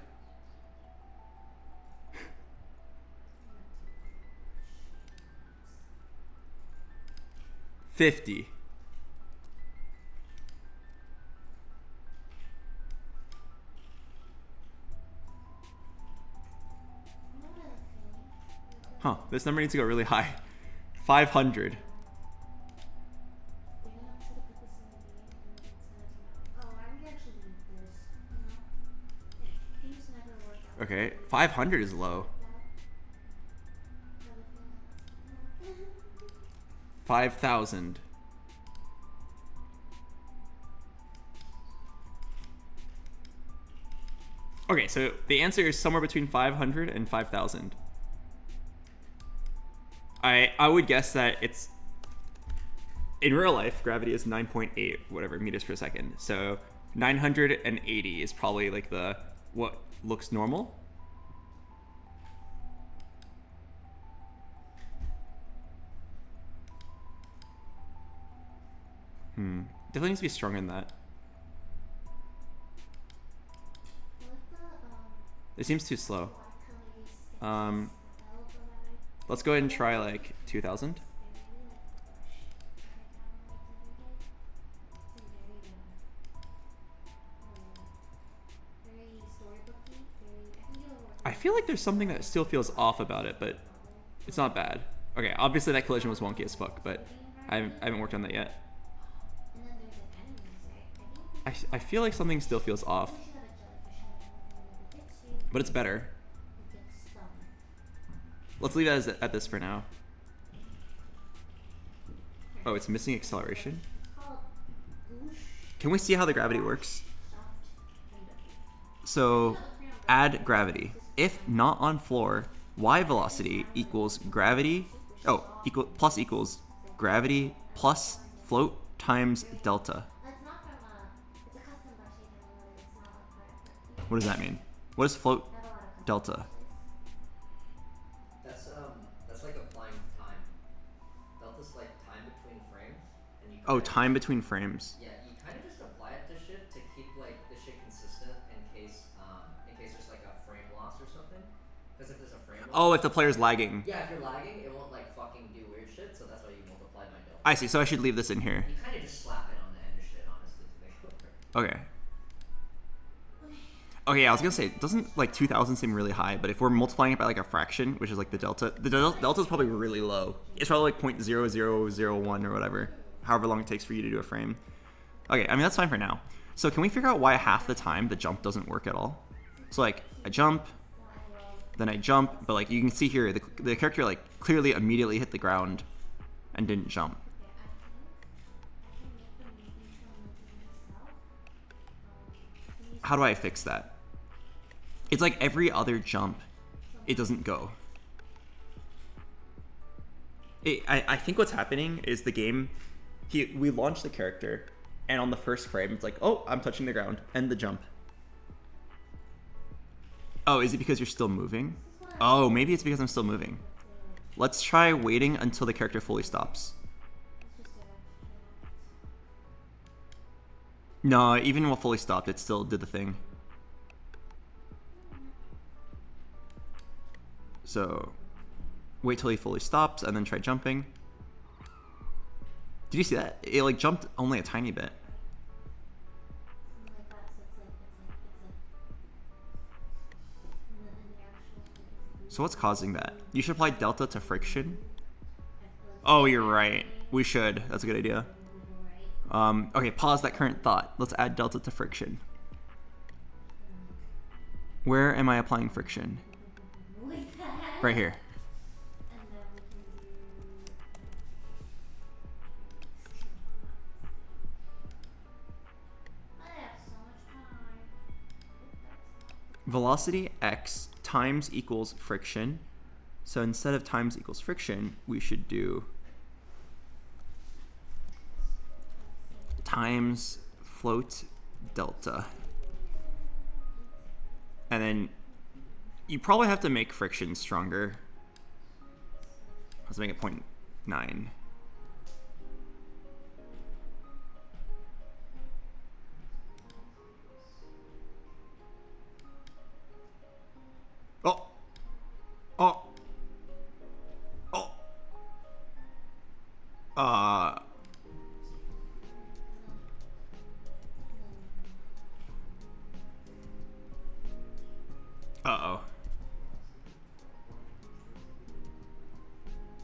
$50. Huh, this number needs to go really high. 500. Okay, 500 is low. 5,000. Okay, so the answer is somewhere between 500 and 5,000. I would guess that it's... In real life, gravity is 9.8 whatever meters per second. So 980 is probably like the... what looks normal. Definitely needs to be stronger than that. It seems too slow. Let's go ahead and try like 2,000. I feel like there's something that still feels off about it, but it's not bad. Okay, obviously that collision was wonky as fuck, but I haven't worked on that yet. I feel like something still feels off, but it's better. Let's leave it at this for now. Oh, it's missing acceleration. Can we see how the gravity works? So, add gravity. If not on floor, y velocity equals gravity. Oh, plus equals gravity plus float times delta. What does that mean? What is float delta? That's like applying time. Delta's like time between frames, and you. Oh, time between frames. Yeah, you kind of just apply it to shit to keep like the shit consistent in case there's like a frame loss or something. Because if there's a frame loss. Oh, if the player's lagging. Yeah, if you're lagging, it won't like fucking do weird shit. So that's why you multiply by delta. I see. So I should leave this in here. You kind of just slap it on the end of shit, honestly, to make it work. Okay. Okay, yeah, I was gonna say, doesn't like 2,000 seem really high, but if we're multiplying it by like a fraction, which is like the delta is probably really low. It's probably like 0.0001 or whatever, however long it takes for you to do a frame. Okay, I mean, that's fine for now. So can we figure out why half the time the jump doesn't work at all? So like, I jump, then I jump, but like you can see here, the character like clearly immediately hit the ground and didn't jump. How do I fix that? It's like every other jump, it doesn't go. I think what's happening is the game, we launch the character, and on the first frame, it's like, oh, I'm touching the ground, and the jump. Oh, is it because you're still moving? Oh, maybe it's because I'm still moving. Let's try waiting until the character fully stops. No, even while fully stopped, it still did the thing. So, wait till he fully stops, and then try jumping. Did you see that? It like jumped only a tiny bit. So what's causing that? You should apply delta to friction. Oh, you're right. We should. That's a good idea. Okay, pause that current thought. Let's add delta to friction. Where am I applying friction? Right here. Velocity x times equals friction. So instead of times equals friction, we should do times float delta. And then you probably have to make friction stronger. Let's make it 0.9. Oh. Oh. Oh. Uh-oh.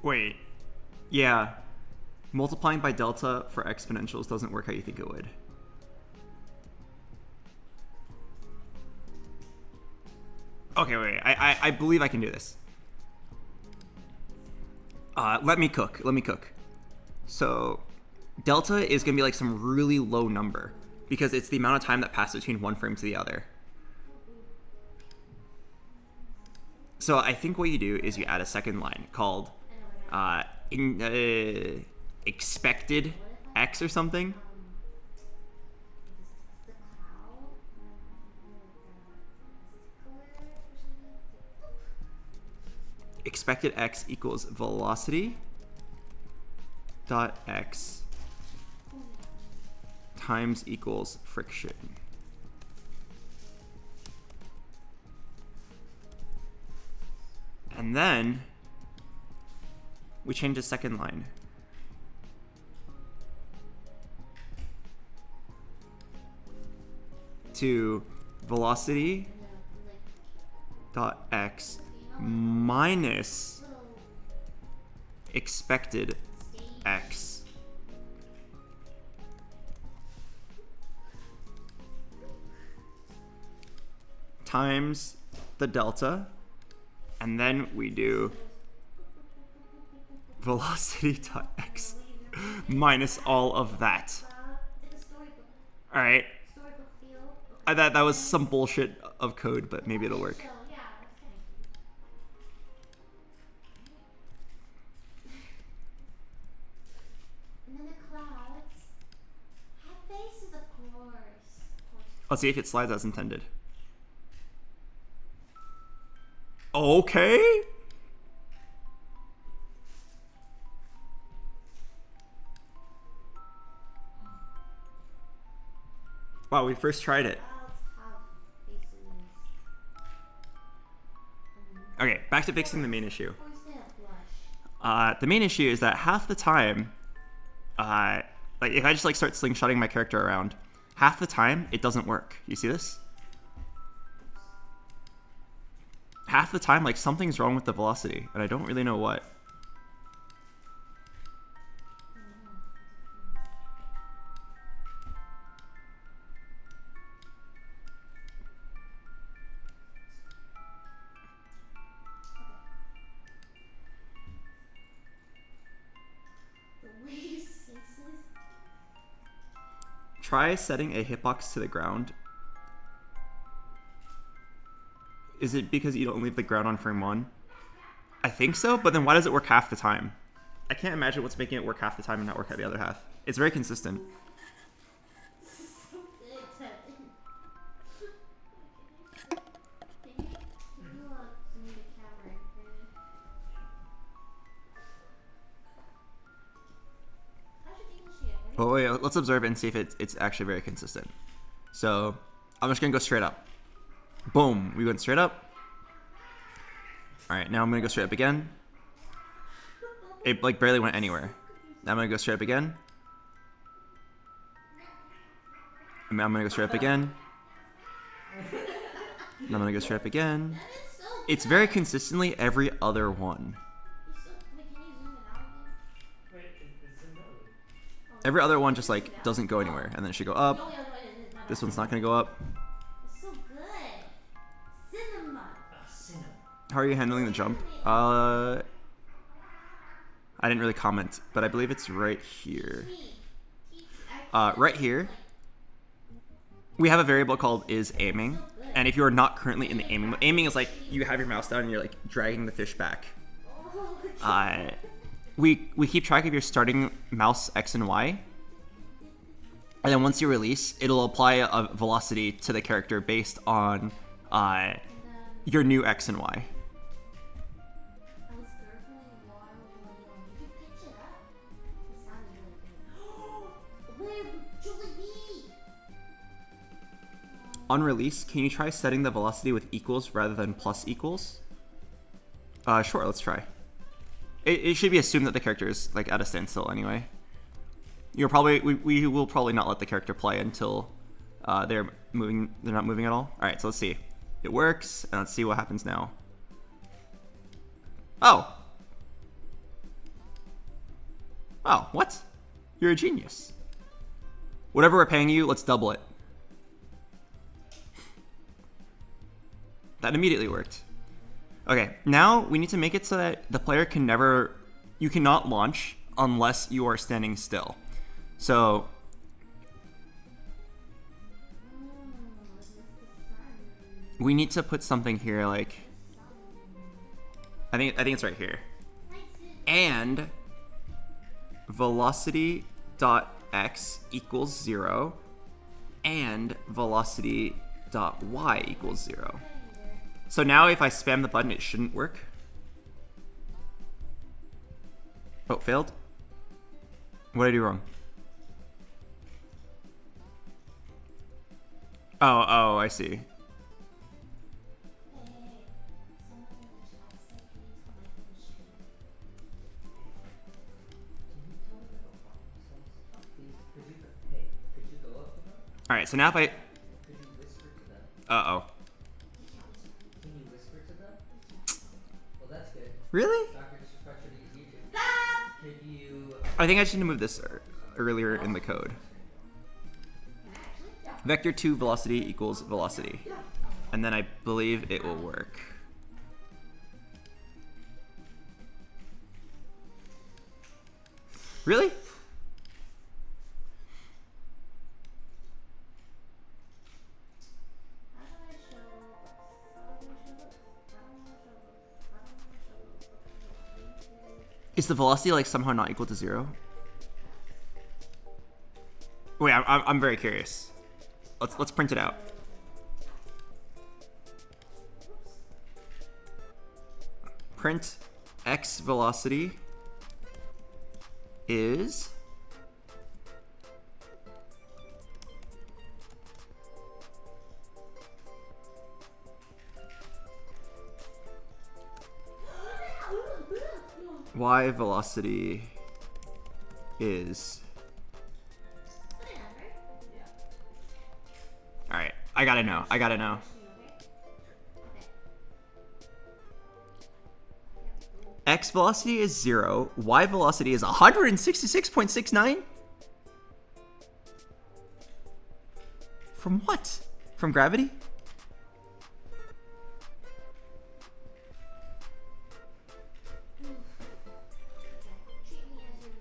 Wait. Yeah. Multiplying by delta for exponentials doesn't work how you think it would. Okay, wait. I believe I can do this. Let me cook. So, delta is going to be like some really low number because it's the amount of time that passes between one frame to the other. So I think what you do is you add a second line called expected x or something. Expected x equals velocity dot x times equals friction. And then we change the second line to velocity dot x minus expected x times the delta, and then we do velocity dot x minus all of that. All right. That was some bullshit of code, but maybe it'll work. Let's see if it slides as intended. Okay. Wow, we first tried it. Okay, back to fixing the main issue. The main issue is that half the time, like if I just like start slingshotting my character around, half the time it doesn't work. You see this? Half the time, like something's wrong with the velocity, and I don't really know what. Try setting a hitbox to the ground. Is it because you don't leave the ground on frame 1? I think so, but then why does it work half the time? I can't imagine what's making it work half the time and not work at the other half. It's very consistent. This is so good, Tevin. Can you zoom the camera in for me? How's your English yet? Oh wait, let's observe it and see if it's actually very consistent. So I'm just gonna go straight up. Boom, we went straight up. All right, now I'm gonna go straight up again. It like barely went anywhere. Now I'm gonna go straight up again. And now I'm gonna go straight up again. And I'm gonna go straight up again. It's very consistently every other one. Every other one just like doesn't go anywhere, and then it should go up. This one's not gonna go up. It's so good. Cinema. How are you handling the jump? I didn't really comment, but I believe it's right here. Right here, we have a variable called is aiming, and if you are not currently in the aiming is like you have your mouse down and you're like dragging the fish back. We keep track of your starting mouse X and Y, and then once you release, it'll apply a velocity to the character based on your new X and Y. On release, can you try setting the velocity with equals rather than plus equals? Sure, let's try. It should be assumed that the character is like at a standstill anyway. We will probably not let the character play until they're not moving at all. All right, so let's see. It works, and let's see what happens now. Oh, what? You're a genius. Whatever we're paying you, let's double it. That immediately worked. Okay, now we need to make it so that the player you cannot launch unless you are standing still. So, we need to put something here like, I think it's right here. And velocity.x equals 0 and velocity.y equals 0. So now if I spam the button, it shouldn't work. Oh, failed? What did I do wrong? Oh, I see. All right, so now if I... Uh-oh. Really? I think I should have moved this earlier in the code. Vector 2 velocity equals velocity. And then I believe it will work. Really? Is the velocity like somehow not equal to 0? Wait, I'm very curious. Let's print it out. Print x velocity is y velocity is... Alright, I gotta know. X velocity is 0, y velocity is 166.69? From what? From gravity?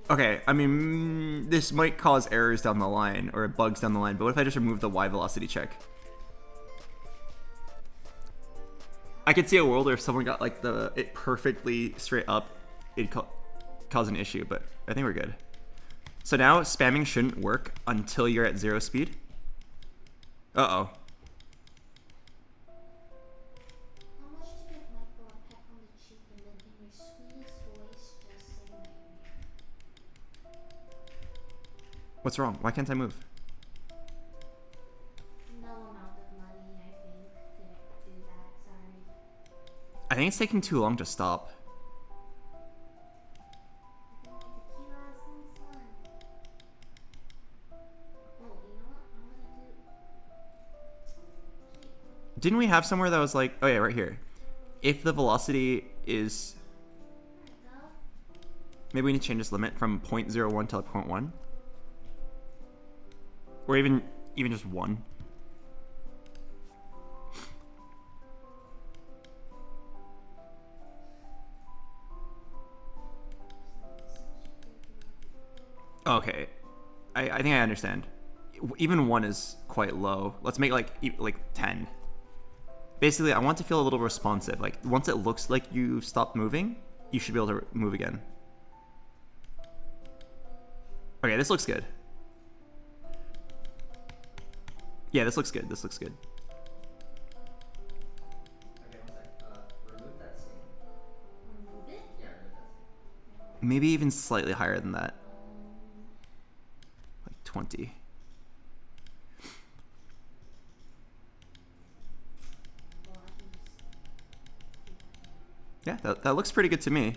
Okay, I mean, this might cause errors down the line, or bugs down the line, but what if I just remove the y velocity check? I could see a world where if someone got like it perfectly straight up, it'd call... cause an issue, but I think we're good. So now spamming shouldn't work until you're at 0 speed. Uh-oh. How much to give Michael a peck on the cheek and then in your sweetest voice just say my name? What's wrong? Why can't I move? No amount of money, I think, could do that. Sorry. I think it's taking too long to stop. I think it's a cute ass little one. Oh, you know what? I'm gonna do. Didn't we have somewhere that was like, oh yeah, right here. If the velocity is, Go. maybe we need to change this limit from 0.01 to 0.1. Or even just 1. Okay, I think I understand. Even 1 is quite low. Let's make like 10. Basically, I want to feel a little responsive. Like once it looks like you stop moving, you should be able to move again. Okay, this looks good. Yeah, this looks good. This looks good. Okay, one sec. Remove that sting. Remove it? Yeah, remove that sting. Maybe even slightly higher than that. Like 20. Well, I can just Yeah, that looks pretty good to me.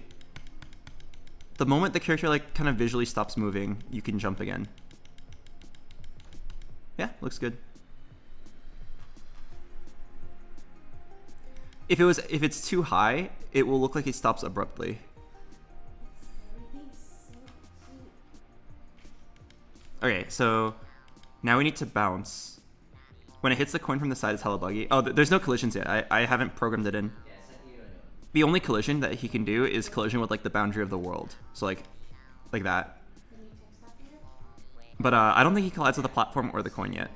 The moment the character like kind of visually stops moving, you can jump again. Yeah, looks good. If it's too high, it will look like it stops abruptly. everything's so cute. Okay, so now we need to bounce. When it hits the coin from the side, it's hella buggy. Oh, there's no collisions yet. I haven't programmed it in. Yeah, I sent you a new one. The only collision that he can do is collision with like the boundary of the world. So like that. Can you text that to you? But I don't think he collides with the platform or the coin yet.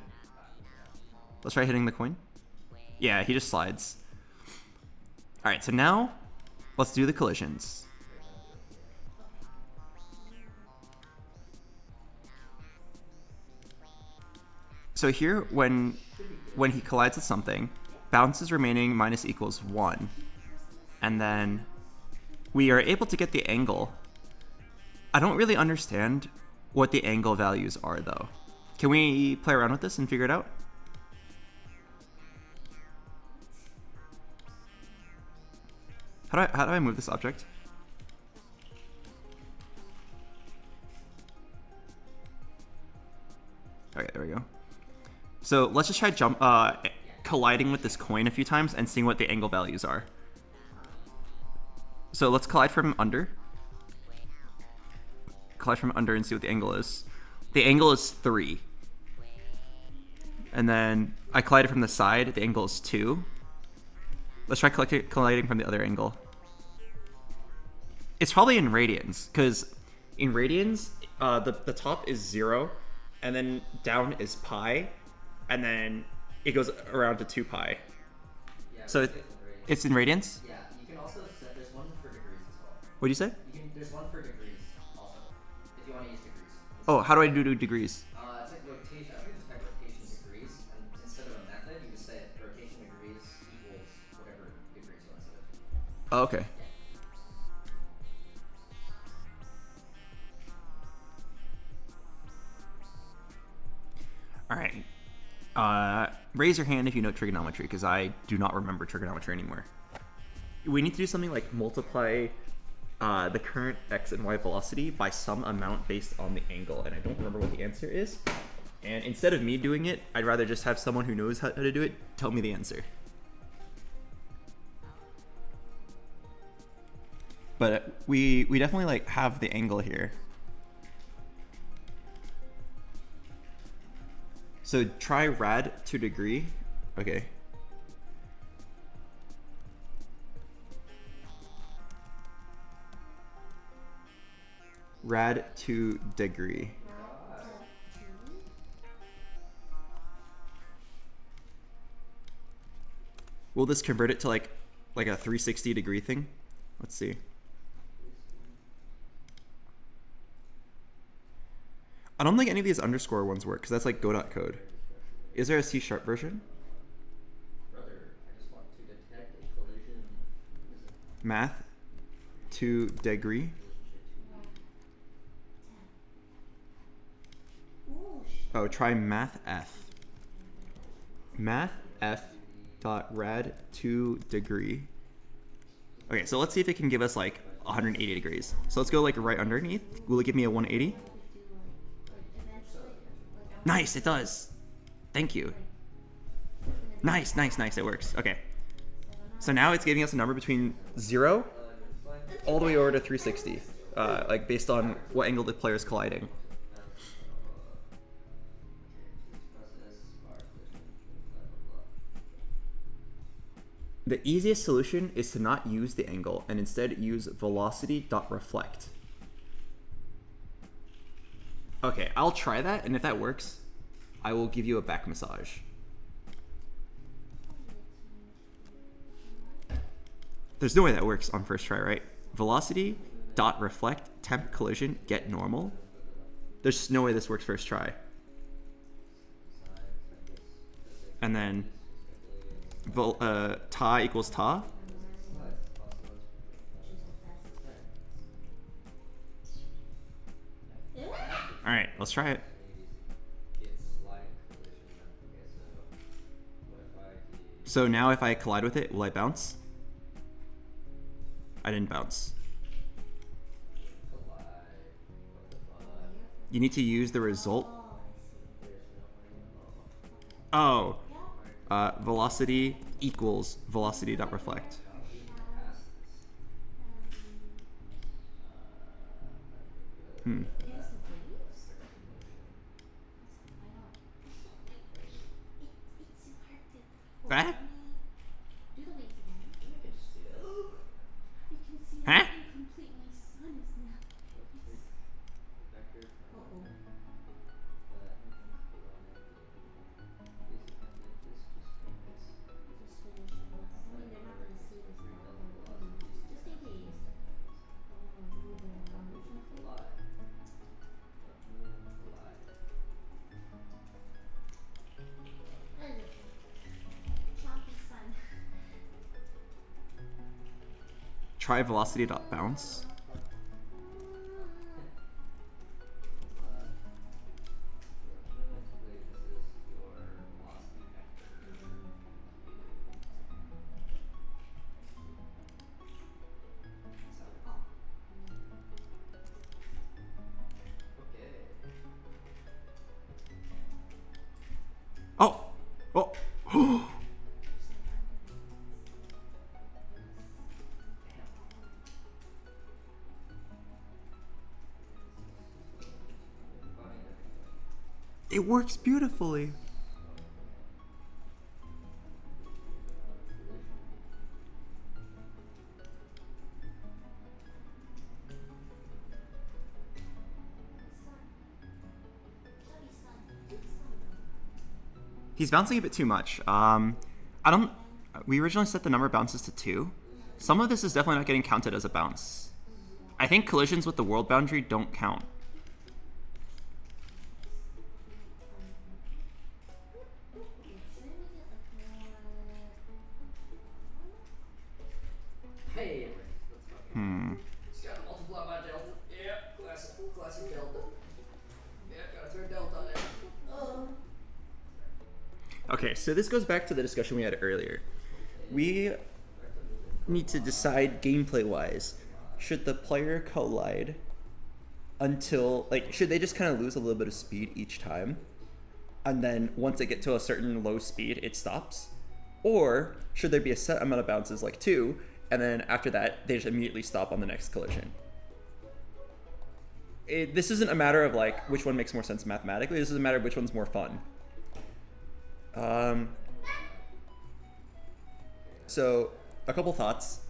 Let's try hitting the coin. Yeah, he just slides. All right, so now let's do the collisions. So here, when he collides with something, bounce is remaining minus equals 1. And then we are able to get the angle. I don't really understand what the angle values are, though. Can we play around with this and figure it out? How do I move this object? Okay, there we go. So let's just try colliding with this coin a few times and seeing what the angle values are. So let's collide from under. Collide from under and see what the angle is. The angle is 3. And then I collided from the side, the angle is 2. Let's try colliding from the other angle. It's probably in radians, because in radians, the top is 0, and then down is pi, and then it goes around to 2 pi. Yeah, So it's in radians? yeah, you can also set, there's one for degrees as well. What'd you say? There's one for degrees also, if you want to use degrees. Oh, how do I do degrees? It's like rotation, I think just type rotation degrees, and instead of a method, you just say rotation degrees equals whatever degrees you want to set it to. Oh, okay. All right. Raise your hand if you know trigonometry, because I do not remember trigonometry anymore. We need to do something like multiply the current x and y velocity by some amount based on the angle, and I don't remember what the answer is. And instead of me doing it, I'd rather just have someone who knows how to do it tell me the answer. But we definitely like have the angle here. So try rad to degree. Okay. Rad to degree. Will this convert it to like a 360 degree thing? Let's see. I don't think any of these underscore ones work because that's like go.code. Is there a C# version? Brother, I just want to detect a collision. Math to degree. Oh, try math f. Math f dot rad 2 degree. Okay, so let's see if it can give us like 180 degrees. So let's go like right underneath. Will it give me a 180? Nice, it does. Thank you. Nice, nice, nice. It works. Okay. So now it's giving us a number between 0 all the way over to 360, like based on what angle the player is colliding. The easiest solution is to not use the angle and instead use velocity.reflect. Okay, I'll try that, and if that works, I will give you a back massage. There's no way that works on first try, right? Velocity.reflect, temp collision, get normal. There's just no way this works first try. And then ta equals ta. All right, let's try it. So now if I collide with it, will I bounce? I didn't bounce. You need to use the result. Oh, velocity equals velocity.reflect. Huh? Huh? Try velocity.bounce. Oh! Oh! It works beautifully. He's bouncing a bit too much. We originally set the number of bounces to 2. Some of this is definitely not getting counted as a bounce. I think collisions with the world boundary don't count. Just gotta multiply by delta. Yeah, classic delta. Yeah, gotta throw delta on there. Okay, so this goes back to the discussion we had earlier. We need to decide gameplay-wise, should the player collide until, like, should they just kind of lose a little bit of speed each time, and then once they get to a certain low speed, it stops? Or should there be a set amount of bounces, like 2, and then after that, they just immediately stop on the next collision? This isn't a matter of, like, which one makes more sense mathematically, this is a matter of which one's more fun. So, a couple thoughts.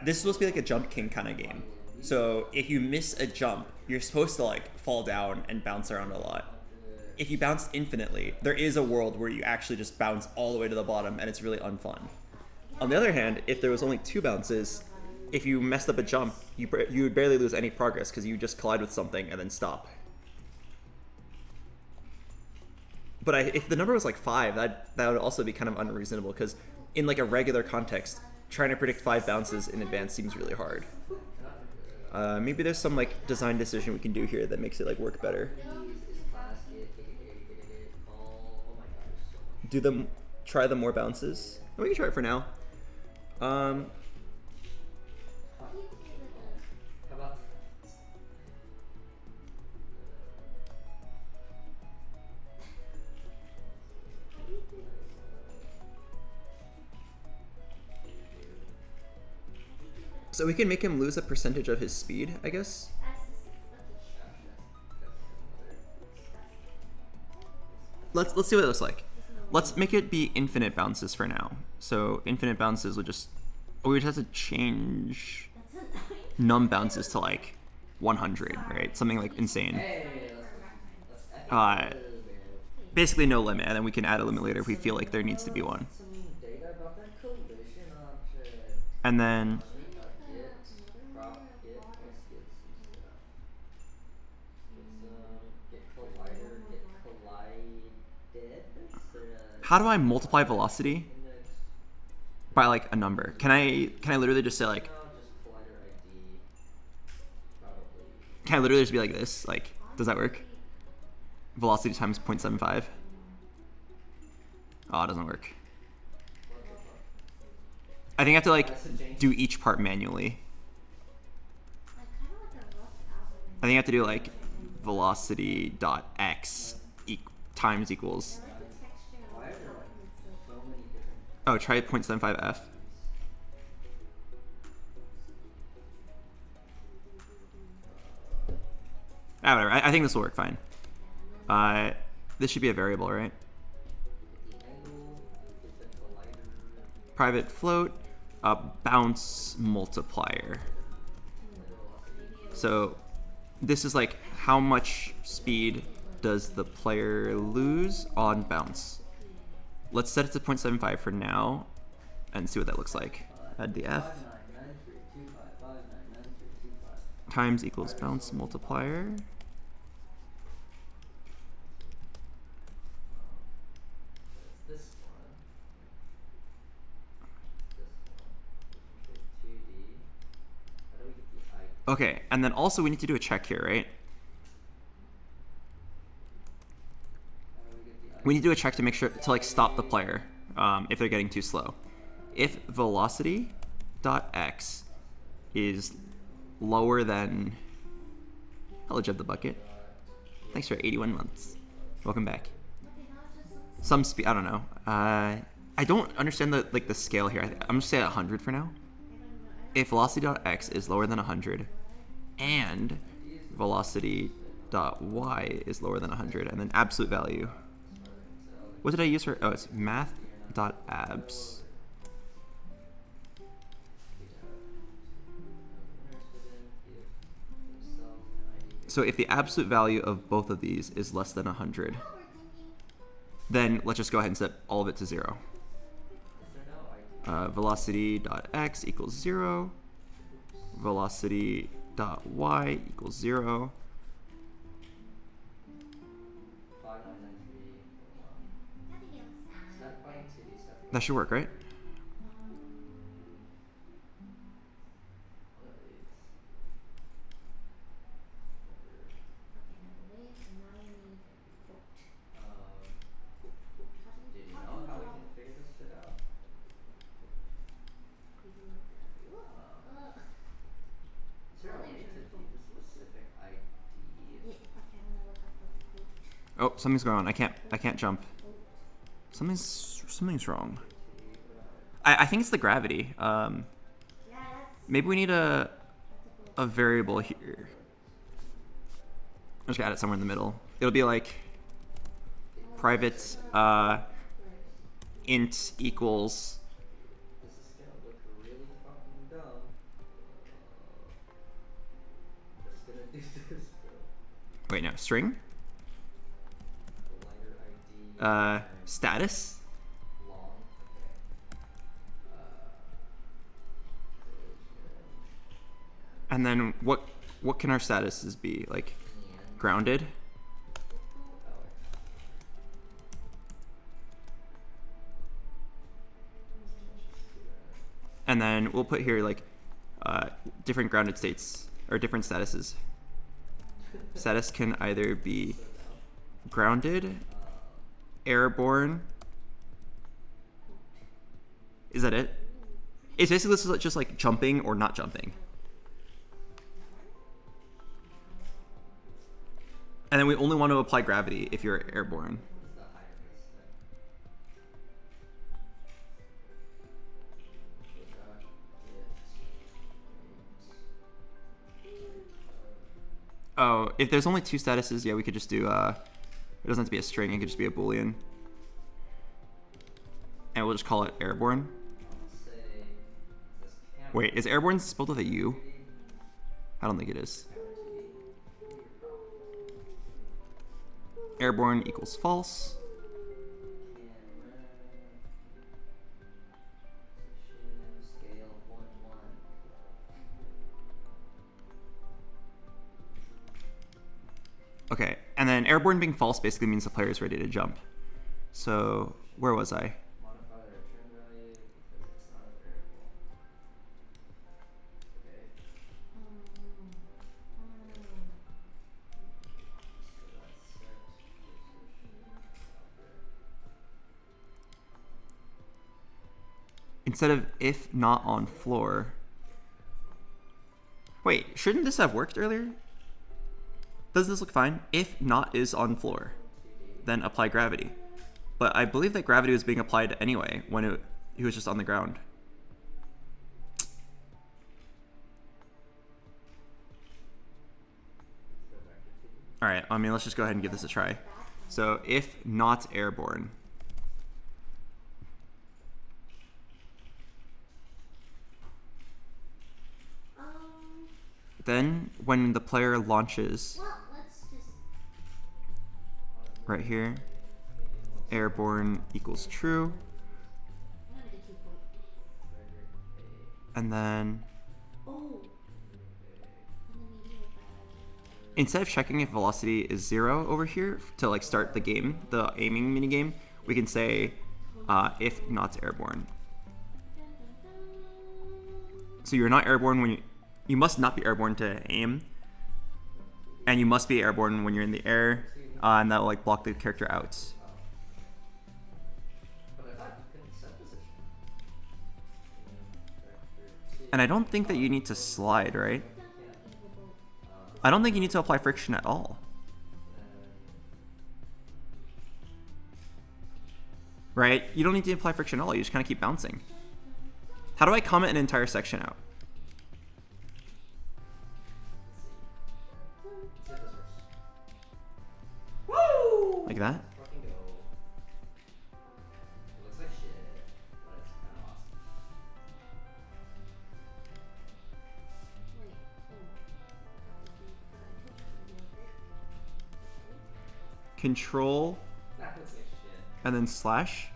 This is supposed to be like a jump king kind of game. So, if you miss a jump, you're supposed to, like, fall down and bounce around a lot. If you bounce infinitely, there is a world where you actually just bounce all the way to the bottom and it's really unfun. On the other hand, if there was only 2 bounces, if you messed up a jump, you would barely lose any progress because you just collide with something and then stop. But if the number was like 5, that would also be kind of unreasonable, because in like a regular context, trying to predict 5 bounces in advance seems really hard. Maybe there's some like design decision we can do here that makes it like work better. Try the more bounces. Oh, we can try it for now. So we can make him lose a percentage of his speed, I guess. Let's see what it looks like. Let's make it be infinite bounces for now. So infinite bounces would just, we would have to change num bounces to like 100, right? Something like insane. Basically no limit, and then we can add a limit later if we feel like there needs to be one. And then how do I multiply velocity by like a number? Can I literally just say like, can I literally just be like this? Like, does that work? Velocity times 0.75. Oh, it doesn't work. I think I have to like do each part manually. I think I have to do like velocity dot x times equals. Oh, try 0.75f. Whatever. I think this will work fine. This should be a variable, right? Private float, bounce multiplier. So this is like how much speed does the player lose on bounce. Let's set it to 0.75 for now and see what that looks like. Add the f. Times equals bounce multiplier. Okay, and then also we need to do a check here, right? We need to do a check to make sure to like stop the player if they're getting too slow. If velocity dot x is lower than, hello Jeb the Bucket. Thanks for 81 months. Welcome back. Some speed, I don't know. I don't understand the scale here. I'm just saying 100 for now. If velocity dot x is lower than 100 and velocity dot y is lower than 100, and then absolute value. What did I use for? Oh, it's math.abs. So if the absolute value of both of these is less than 100, then let's just go ahead and set all of it to 0. Velocity.x equals 0. Velocity.y equals 0. That should work, right? Oh, something's going on. I can't jump. Something's wrong. I think it's the gravity. Maybe we need a variable here. I'm just gonna add it somewhere in the middle. It'll be like private int equals. Wait, no, string. Status. And then what can our statuses be? Like grounded? And then we'll put here like different grounded states or different statuses. Status can either be grounded, airborne. Is that it? It's basically this is just like jumping or not jumping. And then we only want to apply gravity if you're airborne. Oh, if there's only two statuses, yeah, we could just do, it doesn't have to be a string, it could just be a boolean. And we'll just call it airborne. Wait, is airborne spelled with a U? I don't think it is. Airborne equals false. Okay, and then airborne being false basically means the player is ready to jump. So, where was I? Instead of if not on floor. Wait, shouldn't this have worked earlier? Does this look fine? If not is on floor, then apply gravity. But I believe that gravity was being applied anyway when he was just on the ground. All right, I mean, let's just go ahead and give this a try. So if not airborne. Then when the player launches, right here, airborne equals true. And then instead of checking if velocity is 0 over here to like start the game, the aiming minigame, we can say if not airborne. So you're not airborne when you must not be airborne to aim, and you must be airborne when you're in the air, and that will like block the character out. And I don't think that you need to slide, right? I don't think you need to apply friction at all. Right? You don't need to apply friction at all, you just kind of keep bouncing. How do I comment an entire section out? Like that? Control and then slash.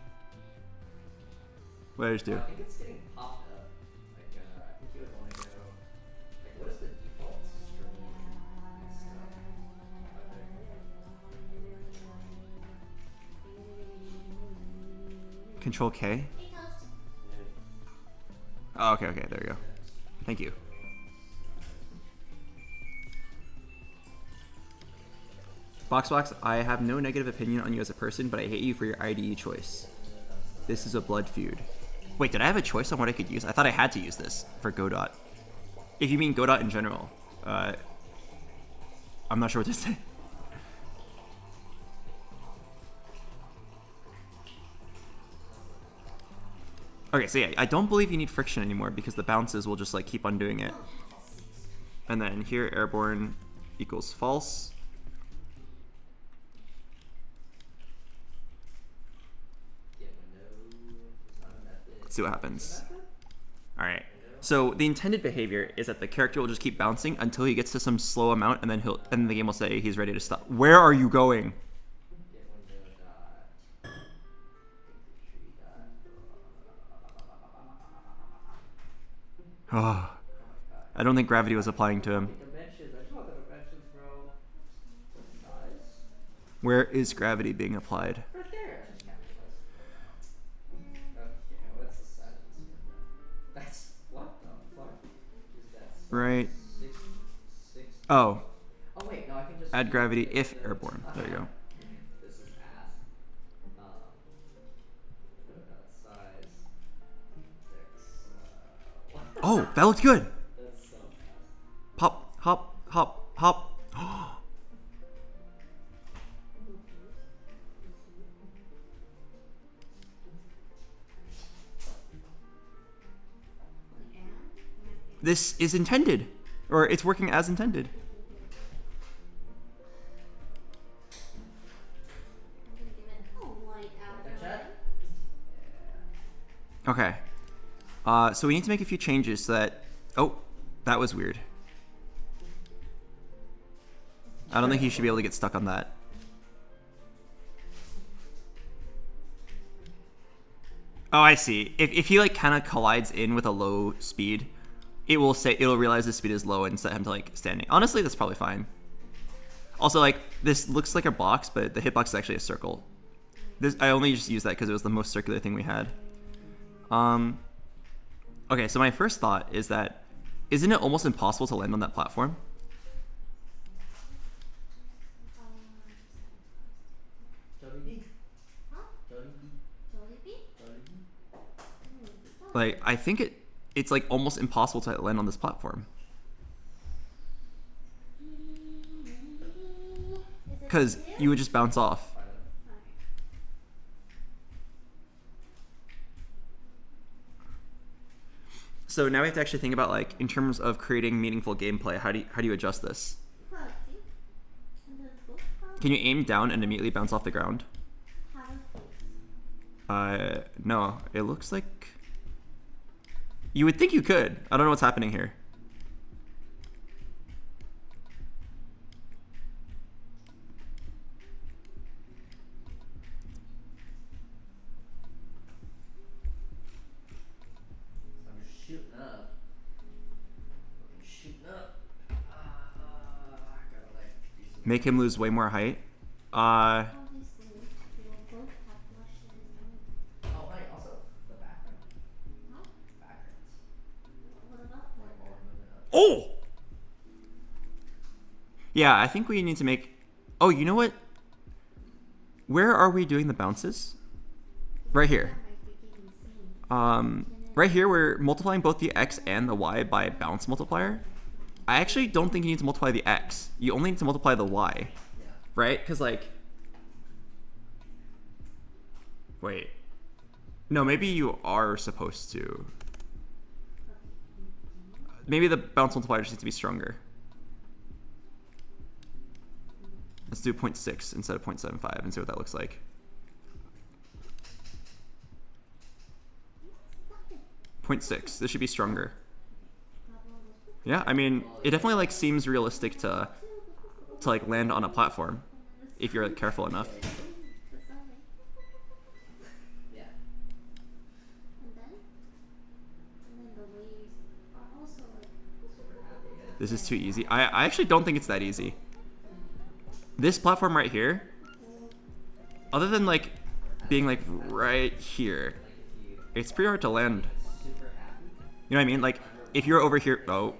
What did I just do? I think it's getting popped up. Like, I think you would want to go. Like, what is the default string stuff? Control K. Oh, okay, there you go. Thank you. BoxBox, I have no negative opinion on you as a person, but I hate you for your IDE choice. This is a blood feud. Wait, did I have a choice on what I could use? I thought I had to use this for Godot. If you mean Godot in general, I'm not sure what to say. Okay, so yeah, I don't believe you need friction anymore because the bounces will just like keep on doing it. And then here, airborne equals false. Let's see what happens. All right. So the intended behavior is that the character will just keep bouncing until he gets to some slow amount, and then the game will say he's ready to stop. Where are you going? Oh, I don't think gravity was applying to him. Where is gravity being applied? Right there. Okay, what's the size of this window? That's right. Oh, Oh wait, no, I can just add gravity if airborne. There you go. This is ass. Size. Oh, that looked good. That's so fast. Hop, hop, hop, hop. This is intended, or it's working as intended. Okay. So we need to make a few changes so that... Oh, that was weird. I don't think he should be able to get stuck on that. Oh, I see. If he like kind of collides in with a low speed, it'll realize the speed is low and set him to like standing. Honestly, that's probably fine. Also, like, this looks like a box, but the hitbox is actually a circle. I only just used that because it was the most circular thing we had. Okay, so my first thought is that, isn't it almost impossible to land on that platform? Like, I think it's like almost impossible to land on this platform. Because you would just bounce off. So now we have to actually think about, like, in terms of creating meaningful gameplay, how do you adjust this? Can you aim down and immediately bounce off the ground? No. It looks like... You would think you could. I don't know what's happening here. Make him lose way more height. Oh, hey, also the background. Oh! Yeah, I think we need to make... Oh, you know what? Where are we doing the bounces? Right here. Right here, we're multiplying both the X and the Y by bounce multiplier. I actually don't think you need to multiply the X. You only need to multiply the Y. Right? Because, like... Wait. No, maybe you are supposed to. Maybe the bounce multiplier just needs to be stronger. Let's do 0.6 instead of 0.75 and see what that looks like. 0.6. This should be stronger. Yeah, I mean, it definitely like seems realistic to like land on a platform if you're like, careful enough. This is too easy. I actually don't think it's that easy. This platform right here, other than like being like right here, it's pretty hard to land. You know what I mean? Like if you're over here, oh.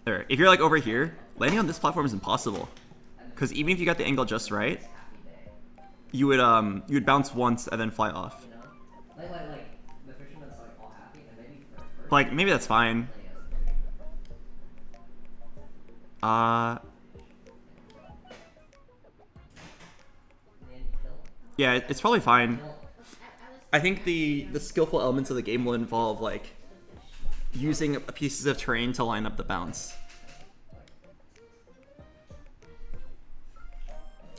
There. If you're like over here, landing on this platform is impossible. Because even if you got the angle just right, you would bounce once and then fly off. Like maybe that's fine. Yeah, it's probably fine. I think the skillful elements of the game will involve like using pieces of terrain to line up the bounce.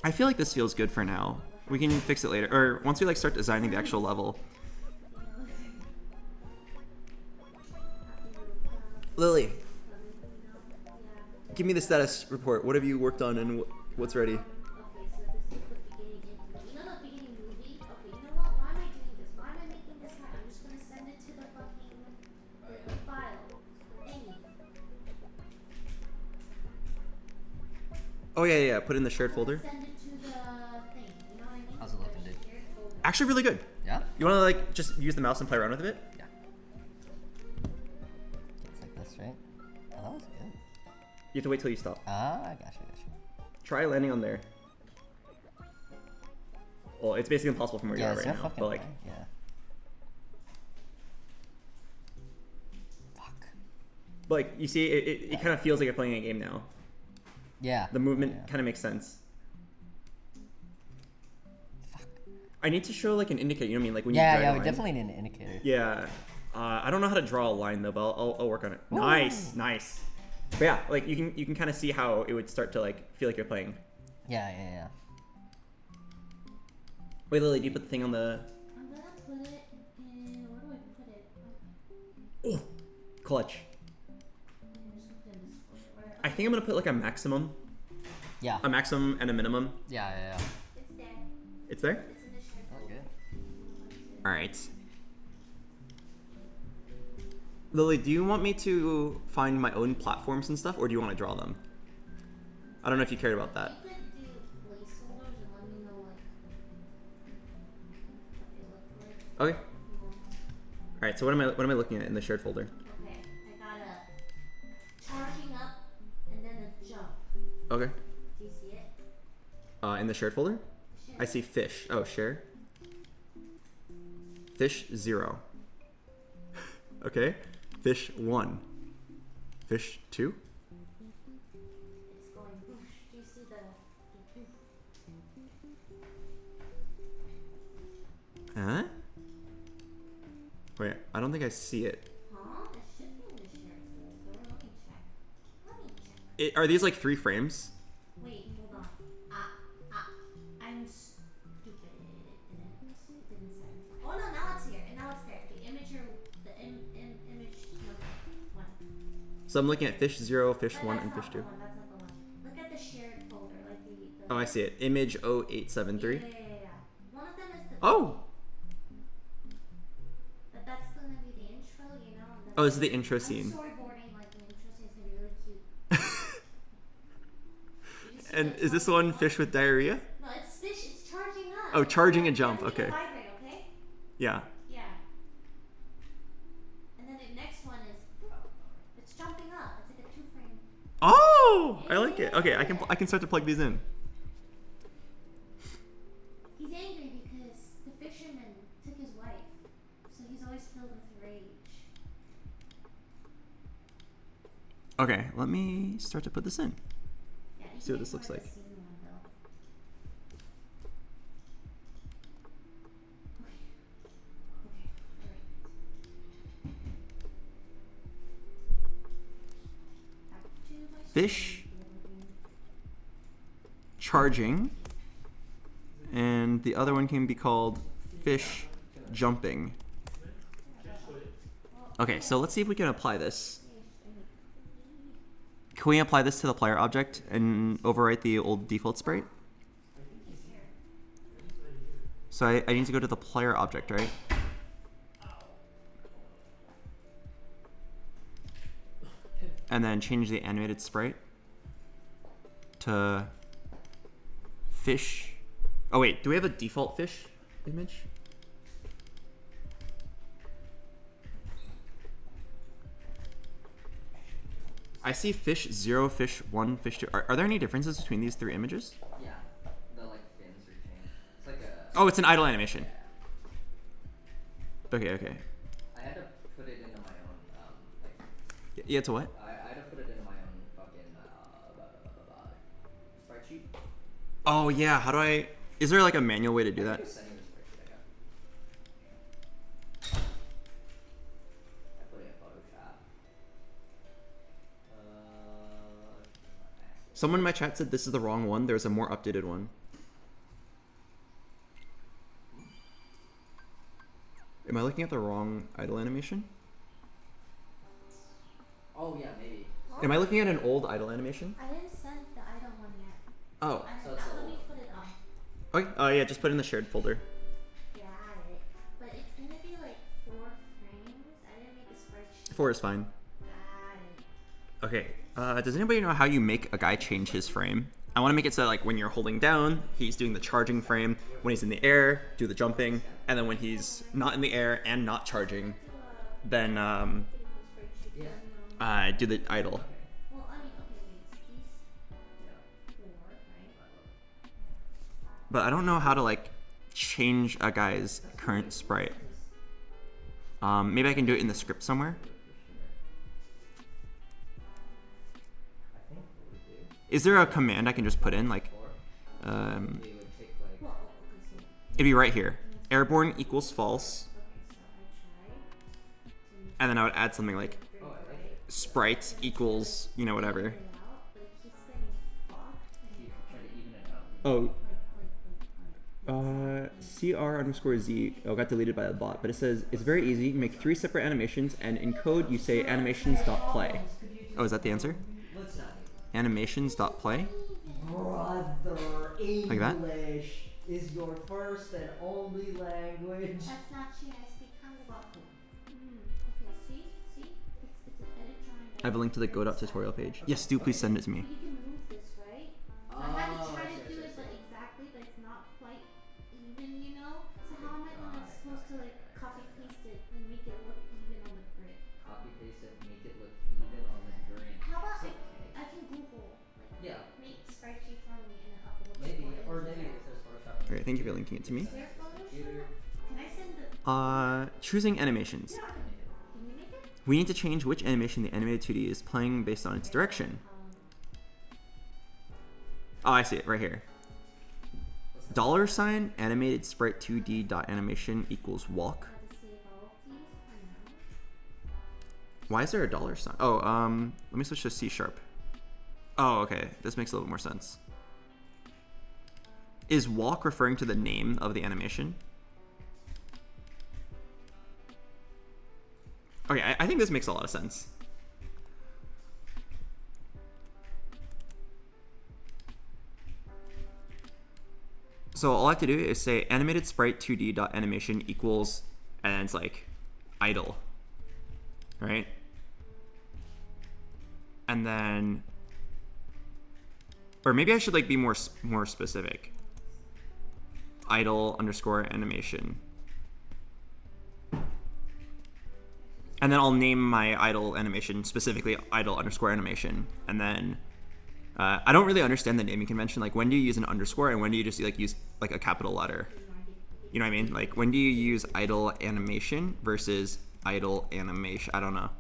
I feel like this feels good for now. We can fix it later, or once we like start designing the actual level. Lily, give me the status report. What have you worked on and what's ready? Oh yeah, put it in the shared folder. How's it looking, dude? Actually really good. Yeah? You wanna like just use the mouse and play around with it? Yeah. right? Oh, that was good. You have to wait till you stop. Ah, I gotcha. Try landing on there. Well, it's basically impossible from where Yeah, you are it's right no now. fucking But like, way. Yeah. Fuck. but like you see, it kind of feels like you're playing a game now. Yeah. The movement Yeah. kind of makes sense. Fuck. I need to show like an indicator. You know what I mean? Like when you Yeah, drag a yeah, we line. definitely need an indicator. Yeah. I don't know how to draw a line though, but I'll work on it. Ooh. Nice. But yeah, like you can kind of see how it would start to like feel like you're playing. Yeah. Wait, Lily, do you put the thing on the? I'm gonna put it in. Where do I put it? Oh, clutch. Just put it in this folder. I think I'm gonna put like a maximum Yeah. and a minimum. Yeah. It's there. It's there. It's in the shirt. Oh, good. All right. Lily, do you want me to find my own platforms and stuff, or do you want to draw them? I don't know if you cared about that. You could do placeholders and let me know like what they look like. Okay. All right. So what am I looking at in the shared folder? Okay, I got a charging up and then a jump. Okay. Do you see it? In the shared folder, Share. I see fish. Oh, share. Fish 0. Okay. Fish 1. Fish 2. It's going boosh. Do you see the Huh? Wait, I don't think I see it. huh? It should be in the shared folder. Let me check. Are these like 3 frames? Wait, hold on. I'm stupid. It didn't send. Oh no, now it's here. And now it's there. The image image one. So I'm looking at fish 0, fish No, 1, that's and not fish the 2. one, that's not the one. Look at the shared folder, like the Oh, I see it. Image 0873. Yeah. One of them is the Oh! But that's gonna be the intro, you know? And then Oh, this is the intro I'm scene. storyboarding like the intro scene is gonna be really cute. Did you see And the is this charging one up? fish with diarrhea? No, it's fish. It's charging up. Oh, charging a It's jump, starting to okay. vibrate, okay? Yeah. Yeah. And then the next one is it's jumping up. It's like a 2-frame. Oh! I like it. Okay, I can start to plug these in. He's angry because the fisherman took his wife, so he's always filled with rage. Okay, let me start to put this in. Yeah, you See what can't this looks put a like. scene one, though. Okay, alright. Back to my Fish. storyboarding. Charging. And the other one can be called fish jumping. Okay, so let's see if we can apply this. Can we apply this to the player object and overwrite the old default sprite? So I need to go to the player object, right? And then change the animated sprite to fish. Oh wait, do we have a default fish image? I see fish 0, fish 1, fish 2. Are there any differences between these 3 images? Yeah. The like fins are changed. It's like a. Oh, it's an idle animation. Okay. I had to put it into my own like. Yeah, to what? I had to put it into my own fucking spreadsheet. Oh yeah, how do I... Is there like a manual way to do that? Just send you the spreadsheet I got. I put it in Photoshop. Someone in my chat said this is the wrong one. There's a more updated one. Am I looking at the wrong idle animation? Oh yeah, maybe. Am I looking at an old idle animation? I didn't send the item one yet. Oh. So it's Let a- me put it on. Okay. Oh yeah, just put it in the shared folder. Got it. But it's gonna be like 4 frames. I didn't make a spreadsheet. 4 is fine. Got it. Okay. Does anybody know how you make a guy change his frame? I want to make it so like when you're holding down, he's doing the charging frame. When he's in the air, do the jumping. And then when he's not in the air and not charging, then Yeah. do the idle. Well, I mean, okay, wait, it's these 4, right? But I don't know how to like change a guy's current sprite. Maybe I can do it in the script somewhere. Is there a command I can just put in? Like, it'd be right here. Airborne equals false. And then I would add something like sprite equals, you know, whatever. Oh. CR_Z. Oh, got deleted by the bot. But it says, it's very easy. Make 3 separate animations, and in code you say animations.play. Oh, is that the answer? Animations.play? Brother, English Like that? is your first and only language. That's not she, I speak Hangul. Okay, see? It's an edit drawing. I have a link to the Godot tutorial page. Yes, do please send it to me. You can move this, right? So I had to try to do it, but exactly, but it's not quite even, you know? So how am I supposed to like copy paste it and make it look even on the grid? Copy paste it, make it look even on the grid. How about I can Google, like, make spreadsheet for me and then upload it. Maybe, or maybe if there's Photoshop. Alright, thank you for linking it to me. Is there Photoshop? Can I send the... Choosing animations. Can you make it? We need to change which animation the animated 2D is playing based on its direction. Oh, I see it right here. $, animated sprite 2D dot animation equals walk. Why is there a $? Oh, let me switch to C#. Oh, okay. This makes a little more sense. Is walk referring to the name of the animation? Okay, I think this makes a lot of sense. So all I have to do is say animated sprite 2D dot animation equals, and it's like idle, right? And then, or maybe I should like be more specific. Idle _ animation. And then I'll name my idle animation specifically idle _ animation. And then I don't really understand the naming convention. Like, when do you use an underscore and when do you just like use like a capital letter? You know what I mean? Like, when do you use idle animation versus idle animation? I don't know.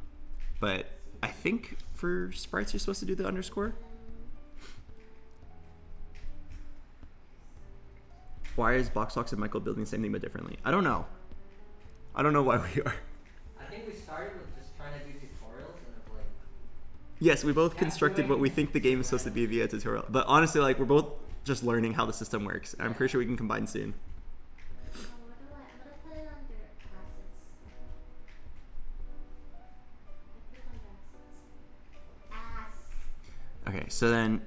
But I think for sprites you're supposed to do the underscore. Why is BoxBox and Michael building the same thing but differently? I don't know. I don't know why we are. I think we started with just trying to do tutorials and it's like... Yes, we both constructed what we think the game is supposed to be via tutorial. But honestly, like, we're both just learning how the system works. I'm pretty sure we can combine soon. I'm gonna put it under assets. Okay, so then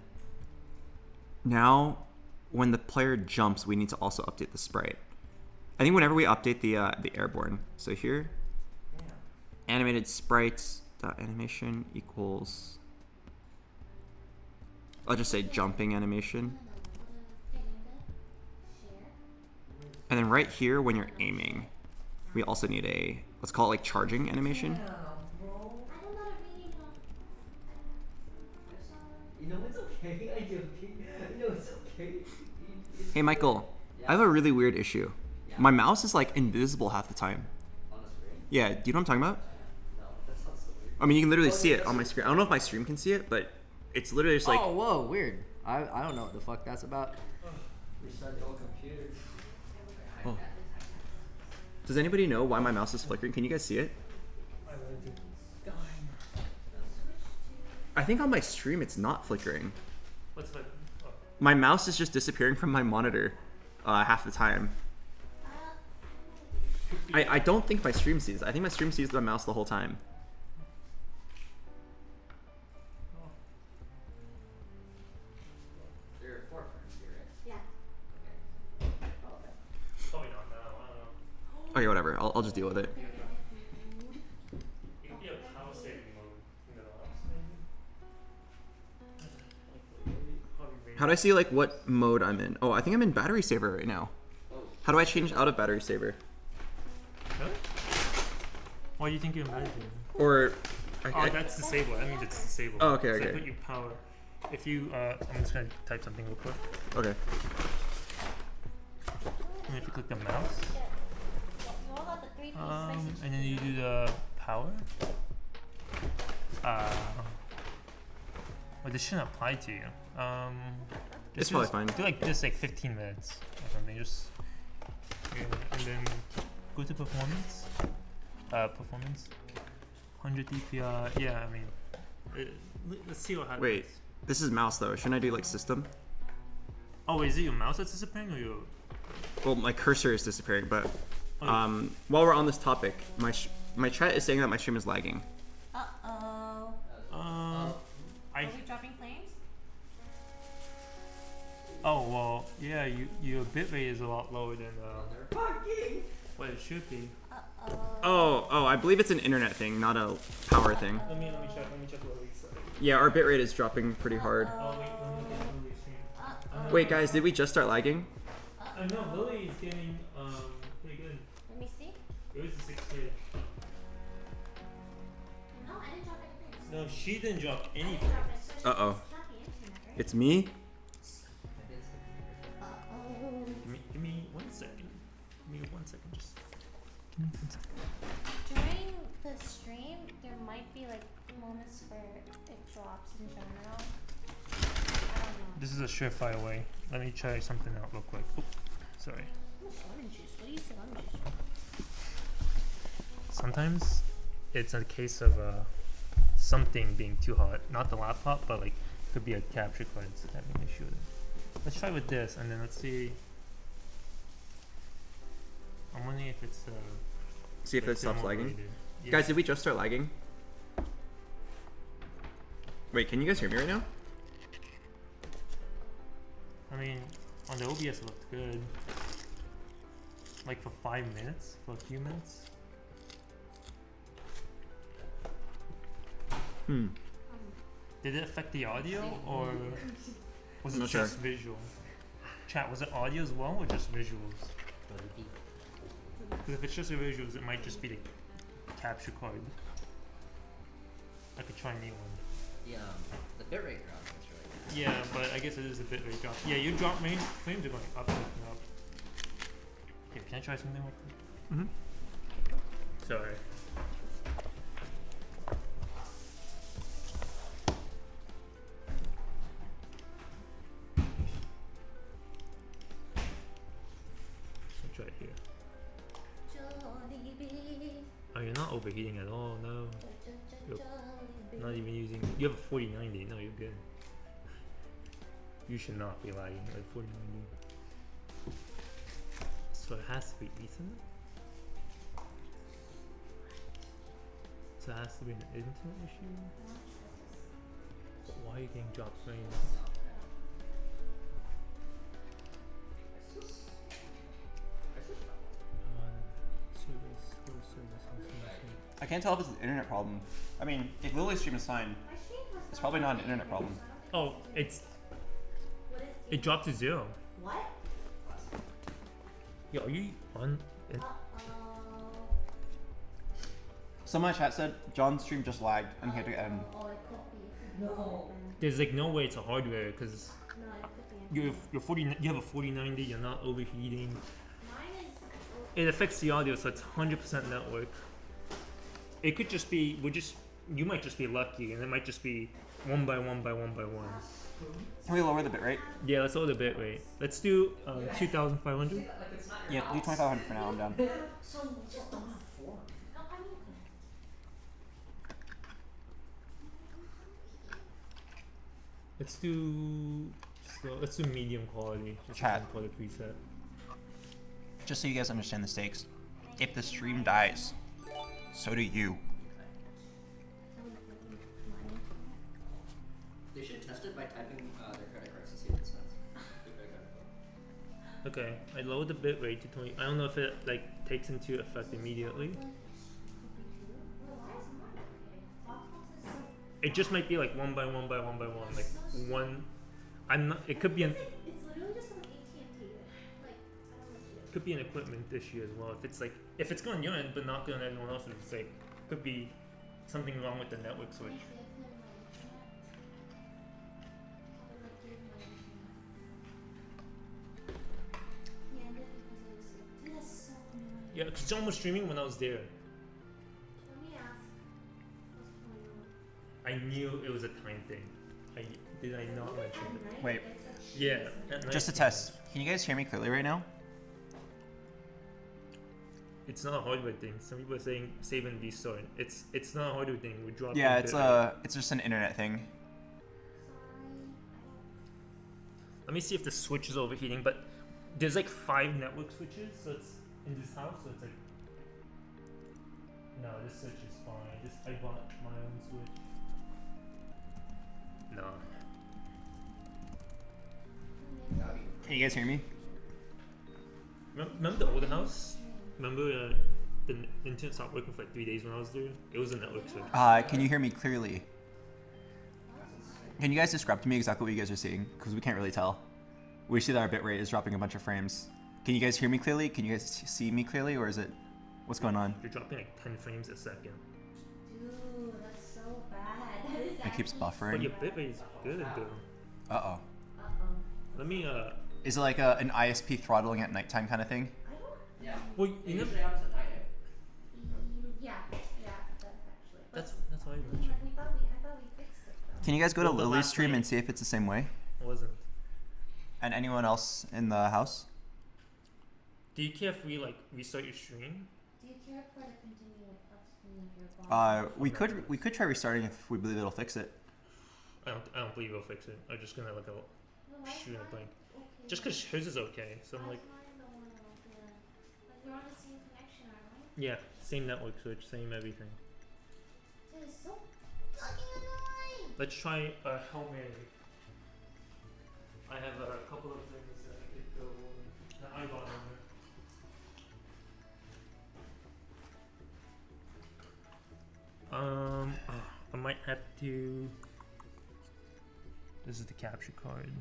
now when the player jumps, we need to also update the sprite. I think whenever we update the airborne, so here, animated sprites dot animation equals, I'll just say jumping animation. And then right here, when you're aiming, we also need a, let's call it like charging animation. You know, it's okay. I do. You know, it's okay. Hey Michael, I have a really weird issue. My mouse is like invisible half the time. On the screen? Yeah, do you know what I'm talking about? No, that sounds so weird. I mean, you can literally see it on my screen. I don't know if my stream can see it, but it's literally just like... Oh, whoa, weird. I don't know what the fuck that's about. Restart the old computer. Oh. Does anybody know why my mouse is flickering? Can you guys see it? I think on my stream it's not flickering. What's the? Oh. My mouse is just disappearing from my monitor half the time. I don't think my stream sees it. I think my stream sees my mouse the whole time. There are 4 friends here, right? Yeah. Okay. Probably not now. I don't know. Okay, whatever. I'll just deal with it. It could be a power saving mode in the last maybe. How do I see like what mode I'm in? Oh, I think I'm in battery saver right now. How do I change out of battery saver? Really? Why do you think you're meditating? Or Oh, that's disabled. That means it's disabled. Oh, okay, So okay. I put you power. If you, I'm just gonna type something real quick. Okay. And if you click the mouse, You all got the 3-piece spicy and then you chicken, do the power. Well, this shouldn't apply to you. It's just probably fine. Do like this like 15 minutes or something. Just and then go to performance. Performance. 100 DPI. Yeah, I mean, let's see what happens. Wait, this is mouse though. Shouldn't I do like system? Oh, is it your mouse that's disappearing or your? Well, my cursor is disappearing, but Oh, while we're on this topic, my chat is saying that my stream is lagging. Uh-oh. I. Are we dropping flames? Oh well, yeah. Your bitrate is a lot lower than what it should be. Oh, I believe it's an internet thing, not a power thing. Let me check. Let me check what we said. Yeah, our bitrate is dropping pretty hard. Oh wait, let me get Lily's stream. Wait, guys, did we just start lagging? No, Lily is getting pretty good. Let me see. It was the 6K. No, I didn't drop anything. No, she didn't drop I didn't anything. drop it, so it's Uh-oh. not the internet, right? It's me? Uh-oh. Give me 1 second. Give me 1 second, just. Give me 1 second. During the stream, there might be like moments where it drops in general. I don't know. This is a surefire way. Let me try something out real quick. Oh, sorry. How much lemon juice? What do you say lemon juice? Sometimes it's a case of something being too hot. Not the laptop, but like could be a capture card that's having an issue with it. Let's try with this, and then let's see. I'm wondering if it's See if like it stops lagging. thermal-rated. Yeah. Guys, did we just start lagging? Wait, can you guys hear me right now? I mean, on the OBS it looked good. Like for 5 minutes, for a few minutes. Did it affect the audio or was it Not just sure. visual? Chat, was it audio as well or just visuals? Because if it's just the visuals, it might just be the capture card. I could try a new one. The bitrate drop is really Yeah, but I guess it is a bitrate drop. Yeah, your drop range frames are going up and up. Okay, can I try something real quick? Sorry. I'll try it here. Oh, you're not overheating at all, no. You're not even using. You have a 4090. No, you're good. You should not be lagging at 4090. So it has to be Ethernet? So it has to be an internet issue? But why are you getting drop frames? I can't tell if it's an internet problem. I mean, if Lily's stream is fine, it's probably not an internet problem. Oh, it dropped to 0. What? Yeah, are you on? Someone in chat said John's stream just lagged and he had to end. Oh, it could be. No. There's like no way it's a hardware because No, it could be. you have a 4090. You're not overheating. Mine is. It affects the audio, so it's 100% network. It could just be you might just be lucky, and it might just be 1 by 1 by 1 by 1. Can we lower the bitrate? Yeah, let's lower the bit rate. Let's do 2,500. Yeah, do 2500 for now, I'm down. So just don't form. No, I mean. Let's do medium quality. Just Chat. Call the preset. Just so you guys understand the stakes. If the stream dies, so do you. They should test it by typing their credit cards to see what it says. Okay, I lowered the bit rate to 20. I don't know if it like takes into effect immediately. It just might be like 1 by 1 by 1 by 1, like one. I'm not. It could be an. It's literally just like AT&T. Like, I don't know what to do. Could be an equipment issue as well. If it's going on your end but not going on anyone else's, it's like could be something wrong with the network switch. Yeah, because John was streaming when I was there. I knew it was a time thing. Did I not mention it? Wait, Yeah. at night- just a test. Can you guys hear me clearly right now? It's not a hardware thing. Some people are saying save and restart. It's not a hardware thing. We dropped. Yeah, it's just an internet thing. Let me see if the switch is overheating. But there's like 5 network switches, so it's in this house. So it's like no, this switch is fine. I bought my own switch. No. Can you guys hear me? Remember the old house? Remember the internet stopped working for like 3 days when I was there? It was a network switch. Can you hear me clearly? Can you guys describe to me exactly what you guys are seeing? Because we can't really tell. We see that our bitrate is dropping a bunch of frames. Can you guys hear me clearly? Can you guys see me clearly, or is it what's going on? You're dropping like 10 frames a second. Dude, that's so bad. That is It keeps But buffering. your bitrate is good though. Uh oh. Let me Is it like an ISP throttling at nighttime kind of thing? well you know Yeah, that's actually. that's why I I mentioned. thought we fixed it though. Can you guys go to Well, the Lily's last stream night- and see if it's the same way? It wasn't. And anyone else in the house? Do you care if we like restart your stream? Do you care for the continuing of your bond? We could try restarting if we believe it'll fix it. I don't believe it'll fix it. I'm just gonna like shoot a blank. Okay. Just because hers is okay, so I'm like, We're on the same connection, aren't we? yeah, same network switch, same everything. Dude, it's so fucking annoying. Let's try Hail Mary. I have a couple of things that I could go that I got on there. I might have to. This is the capture card.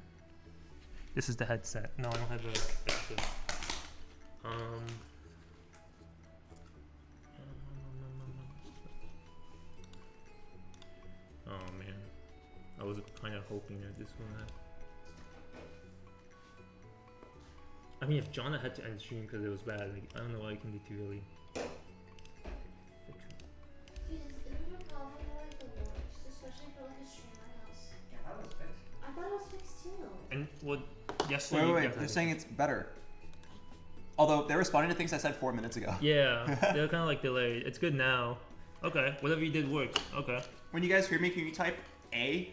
This is the headset. No, I don't have a headset. Oh man, I was kind of hoping that this one had. I mean, if John had to end the stream because it was bad, like, I don't know what I can do to really. Dude, isn't there a problem with the watch, especially for like a streamer house? I thought it was fixed too. And what? Yesterday. you guys They're had- saying it's better. Although they're responding to things I said 4 minutes ago. Yeah, they're kind of like delayed. It's good now. Okay, whatever you did worked. Okay. When you guys hear me, can you type A?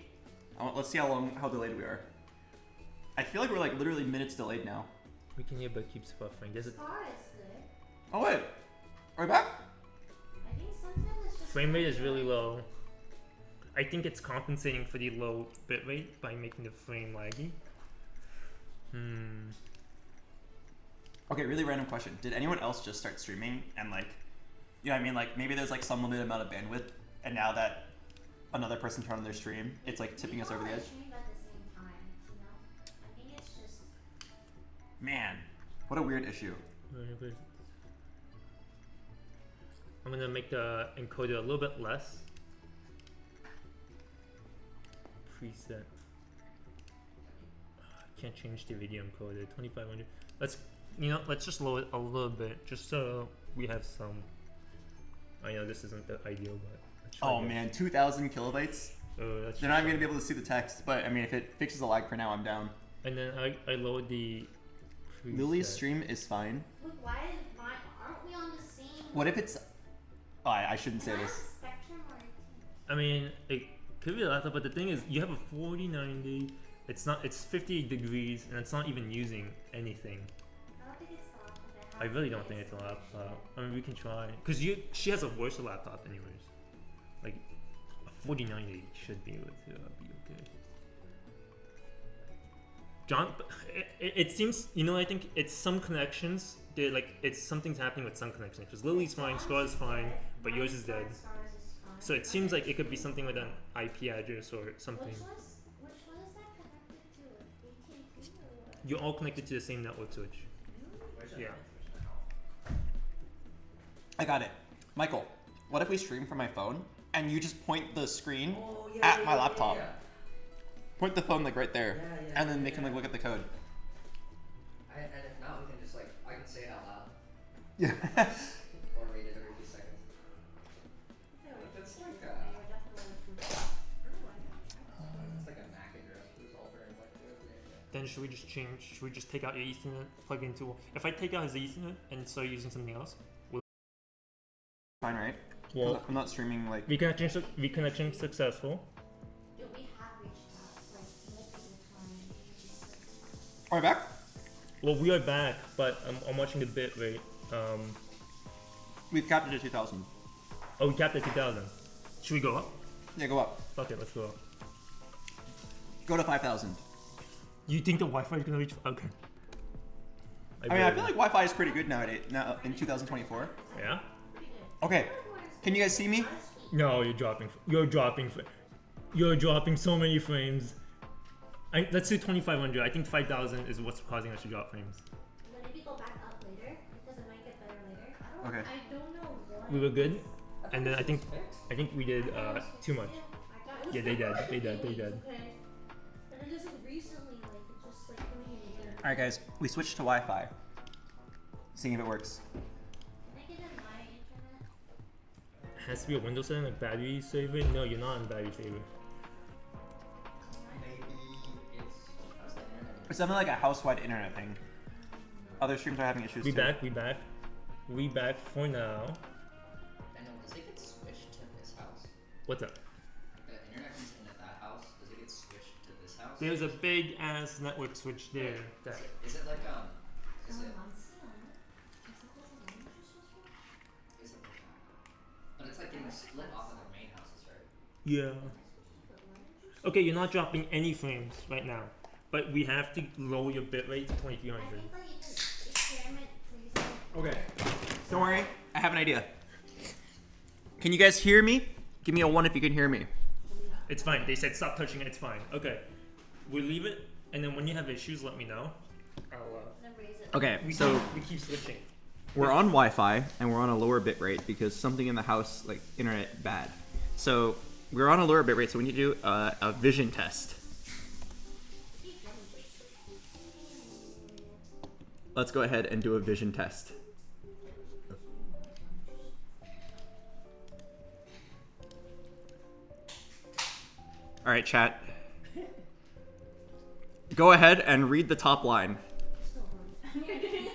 Let's see how delayed we are. I feel like we're like literally minutes delayed now. We can hear, but it keeps buffering. There's a Car is good. Oh wait, are we back? I think sometimes it's just. frame rate is really low. I think it's compensating for the low bitrate by making the frame laggy. Okay, really random question. Did anyone else just start streaming and like, you know what I mean? Like maybe there's like some limited amount of bandwidth, and now that another person turned on their stream, it's like tipping us over the edge. Stream at the same time, you know? I think it's just. Man, what a weird issue. I'm gonna make the encoder a little bit less. Preset. Can't change the video encoder. 2500. Let's just lower it a little bit, just so we have some. I know this isn't the ideal, but. let's try Oh this. man, 2,000 kilobytes. Oh, that's They're not even gonna be able to see the text, but I mean, if it fixes the lag for now, I'm down. And then I lowered the. Lily's preset. stream is fine. Wait, aren't we on the same. What if it's? Oh, I shouldn't say this. Spectrum or. I mean, it could be a laptop, but the thing is, you have a 4090. It's 50 degrees, and it's not even using anything. I don't think it's the laptop. I really don't think it's a laptop. I mean, we can try. Cause she has a worse laptop, anyways. Like a 4090 should be able to be okay. John, it seems I think it's some connections. They're like something's happening with some connections. Cause Lily's fine, Scar's fine, but yours is dead. So it seems like it could be something with an IP address or something. Which one is that connected to? AT&T or what? You're all connected to the same network switch. Yeah. I got it. Michael, what if we stream from my phone and you just point the screen at my laptop. Point the phone like right there, and then they can like look at the code. And if not, we can just like, I can say it out loud. Yeah. Or read it every few seconds. Yeah, like that's like it's like a MAC address resolver and like Then should we just change? Should we just take out your Ethernet, plug into? If I take out his Ethernet and start using something else, Fine, right? well, I'm not streaming like. reconnection successful. Dude, we have reached that like multiple times. Are we back? Well, we are back, but I'm watching the bit rate. We've capped it at 2,000. Oh, we capped at 2,000. Should we go up? Yeah, go up. Fuck it, let's go up. Go to 5,000. You think the Wi-Fi is gonna reach? Okay. I mean, I feel like Wi-Fi is pretty good nowadays. Now in 2024. Yeah. Okay. Can you guys see me? No, you're dropping. You're dropping so many frames. Let's say 2,500. I think 5,000 is what's causing us to drop frames. But if you go back up later, because it might get better later. Okay. I don't know what. We were good, and then I think we did too much. Yeah, they did. Okay. And it just like recently, like it just like doing it again. All right, guys. We switched to Wi-Fi. Seeing if it works. Can I get in my internet? Has to be a Windows setting like battery saver. No, you're not on battery saver. It's something like a house-wide internet thing. Other streams are having issues We too. back for now. And does it get switched to this house? What's up? The internet comes in at that house. Does it get switched to this house? There's a big ass network switch there. That Is it like is it but it's like getting split off of the main houses, right? yeah. Okay, you're not dropping any frames right now, but we have to lower your bitrate to 2,300. I think that you can experiment, please. Okay. Don't worry. I have an idea. Can you guys hear me? Give me a 1 if you can hear me. It's fine. They said stop touching it. It's fine. Okay, we'll leave it, and then when you have issues, let me know. I'll. Then raise it. Okay. So We keep switching. we're on Wi-Fi and we're on a lower bit rate because something in the house, like internet, bad. So we're on a lower bit rate, so we need to do a vision test. Let's go ahead and do a vision test. All right, chat. Go ahead and read the top line.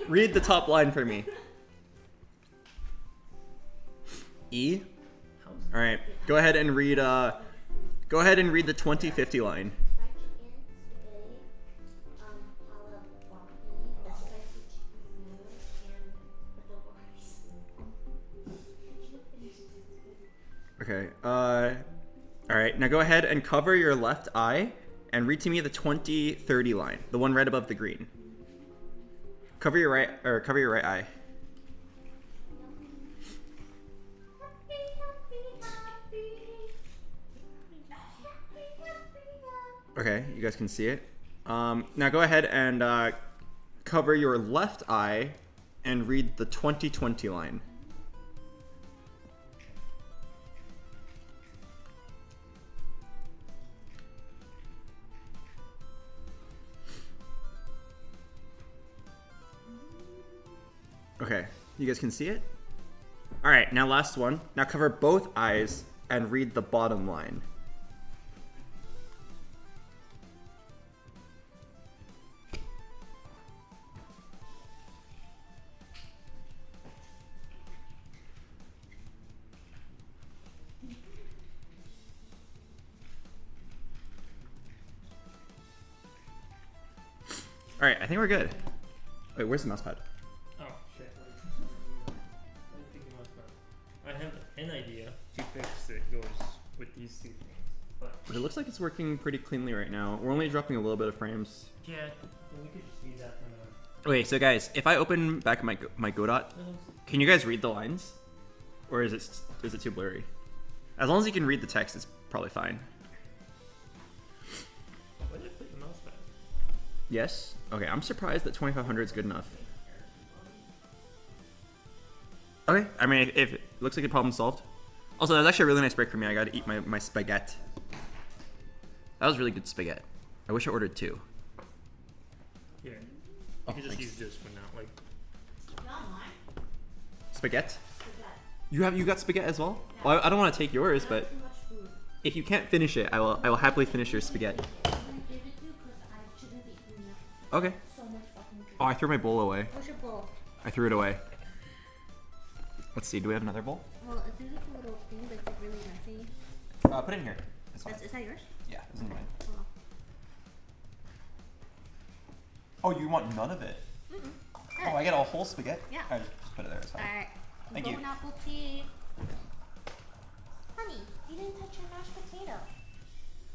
Read the top line for me. E. All right. Go ahead and read. Go ahead and read the 2050 line. Okay. All right. Now go ahead and cover your left eye and read to me the 2030 line, the one right above the green. Cover your right eye. Okay, you guys can see it. Now go ahead and cover your left eye and read the 2020 line. Okay, you guys can see it? All right, now last one. Now cover both eyes and read the bottom line. All right, I think we're good. Wait, where's the mouse pad? Oh shit. I have an idea to fix it goes with these two things. But But it looks like it's working pretty cleanly right now. We're only dropping a little bit of frames. yeah, we could just use that for now. Okay, so guys, if I open back my Godot, can you guys read the lines? Or is it too blurry? As long as you can read the text, it's probably fine. Where did I put the mouse pad? Yes? Okay, I'm surprised that 2500 is good enough. Okay, I mean, if it looks like a problem solved. Also, that was actually a really nice break for me. I got to eat my spaghetti. That was really good spaghetti. I wish I ordered 2. Yeah. You Oh, can just thanks. use this for now. Like, Spaghetti? You got spaghetti as well? Well, I don't want to take yours, but Too much food. if you can't finish it, I will happily finish your spaghetti. I'm gonna give it to you because I shouldn't be eating that. Okay. So much fucking food. Oh, I threw my bowl away. Where's your bowl? I threw it away. Let's see. Do we have another bowl? Well, there's like a little thing that's like really messy. Put it in here. It's fine. Is that yours? Yeah, it's in mine. Oh. Oh, you want none of it? Oh, I get a whole spaghetti? Yeah. Alright, just put it there. It's fine. Alright. Thank you. Golden apple tea. Honey, you didn't touch your mashed potato.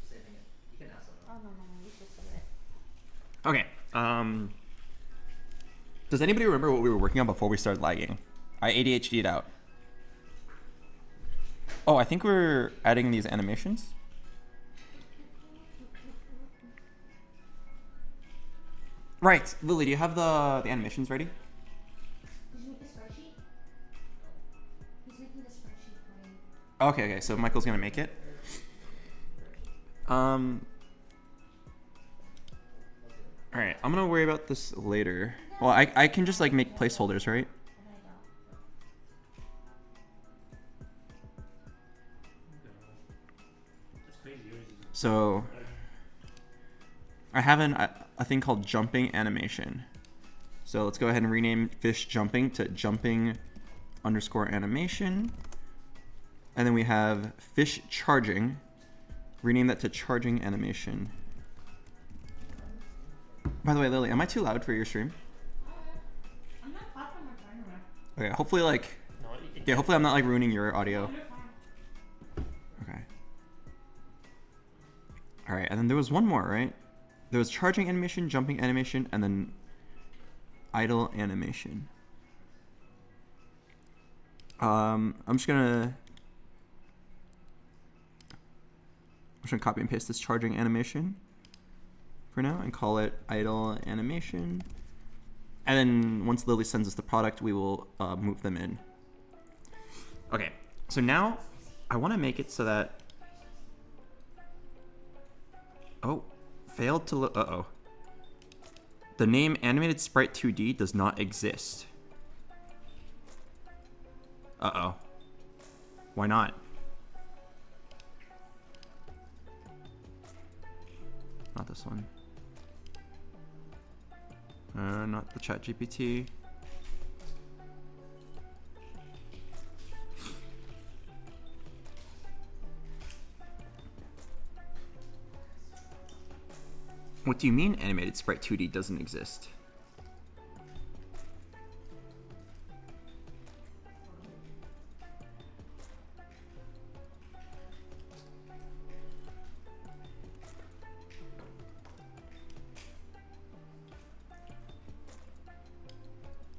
Saving it. You can ask them. Oh, no, you just save it. Okay. Does anybody remember what we were working on before we started lagging? I ADHD'd out. Oh, I think we're adding these animations. Right, Lily, do you have the animations ready? Did you make the spreadsheet? He's making the spreadsheet for you. Okay, so Michael's gonna make it. Alright, I'm gonna worry about this later. Well, I can just like make placeholders, right? it's crazy. So I have a thing called jumping animation. So let's go ahead and rename fish jumping to jumping underscore animation. And then we have fish charging. Rename that to charging animation. By the way, Lily, am I too loud for your stream? I'm not clapping my timer. Okay, hopefully like, No, yeah, hopefully I'm not like ruining your audio. Okay. All right, and then there was one more, right? There was charging animation, jumping animation, and then idle animation. I'm just gonna copy and paste this charging animation for now and call it idle animation. And then once Lily sends us the product, we will move them in. Okay, so now I want to make it so that, oh, failed to load, uh-oh. The name animated sprite 2D does not exist. Uh-oh. Why not? Not this one. Not the chat GPT. What do you mean animated sprite 2D doesn't exist?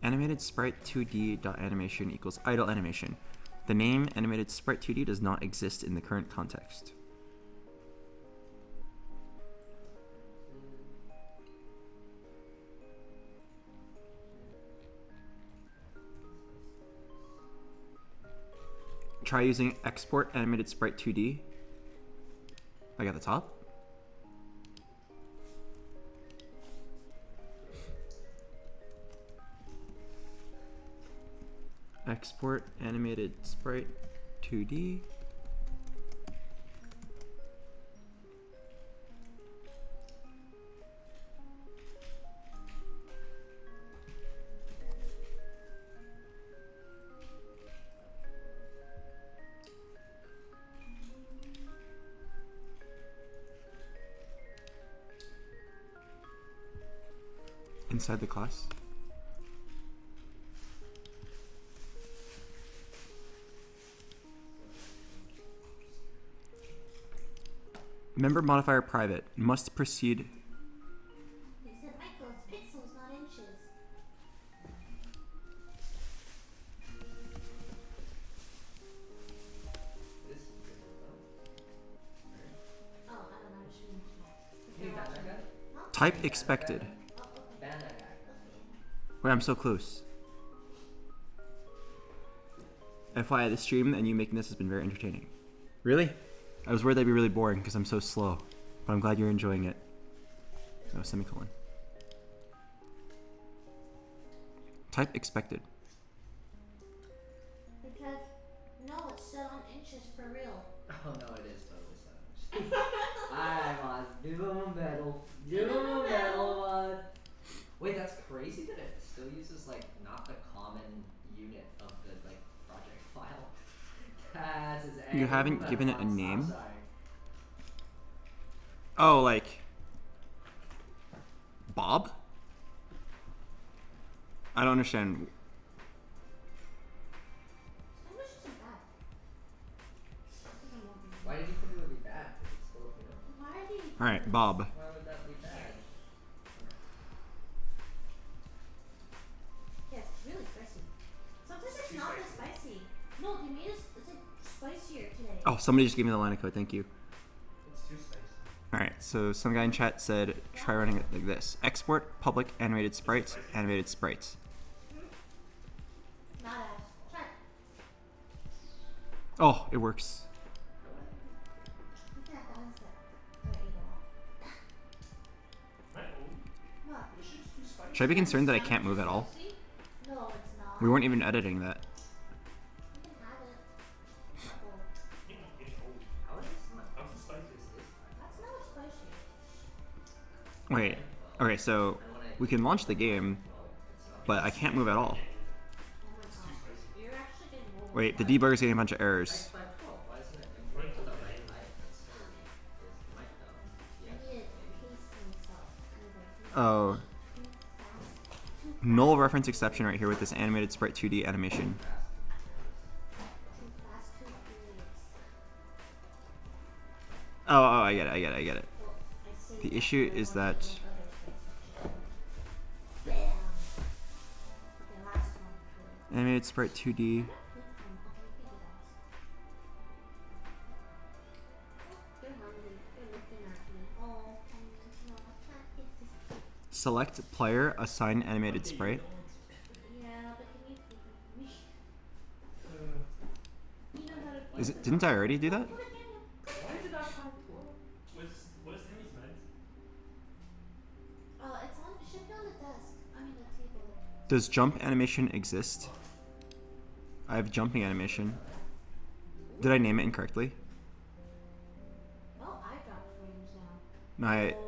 Animated sprite 2D.animation equals idle animation. The name animated sprite 2D does not exist in the current context. Try using export animated sprite 2D. Like at the top. Export animated sprite 2D. Inside the class. Member modifier private must proceed. He said, Michael, it's pixels, not inches. Oh, I don't know. Just reading it. Type expected. Wait, I'm so close. FYI, the stream and you making this has been very entertaining. Really? I was worried that'd be really boring because I'm so slow. But I'm glad you're enjoying it. Oh, semicolon. Type expected. Because no, it's set on inches for real. Oh no, it is totally 7 inches. Alright, Mod. Give him a medal. Give him a medal, Mod. Wait, that's crazy that it still uses like not the common unit of the like project file. That's his You haven't given it a I'm name? sorry. Oh, like Bob? I don't understand. English isn't bad. Why did you think it would be bad? 'Cause it's still here. Why do you? All right, Bob. Why would that be bad? Yeah, it's really spicy. Sometimes it's not that spicy. No, they made it. It's like spicier today. Oh, somebody just gave me the line of code. Thank you. It's too spicy. All right, so some guy in chat said try running it like this: export public animated sprites, animated sprites. Not as. Try. Oh, it works. Look at that. That was that. I ate a lot. What? Should I be concerned that I can't move at all? Spicy? No, it's not. We weren't even editing that. You can have it. Oh, How is this not? How's the spicy? that's not spicy. Wait. Okay, so we can launch the game, but I can't move at all. Oh my god. You're actually getting old. Wait, the debugger's getting a bunch of errors. Why isn't it input to the right height? That's so weird. Is the mic down? I need it pacing stuff. Oh. Null reference exception right here with this animated sprite 2D animation. Too fast, too furious. Oh, I get it, I get it, I get it. Well, I say The that, issue but I is want that to do other spicy shit. Bam. Okay, last one. True. animated sprite 2D. Okay, figure it out. They're hungry. They're looking at me. Oh, no, I can't get this. Select player, assign animated sprite. Yeah, but can you feed me? You know how to. Is it? Didn't I already do that? Do it again. Why is it not trying to work? What is Timmy's meant? It's on. It should be on the desk. I mean the table. Does jump animation exist? I have jumping animation. Did I name it incorrectly? Oh, I dropped frames now. No,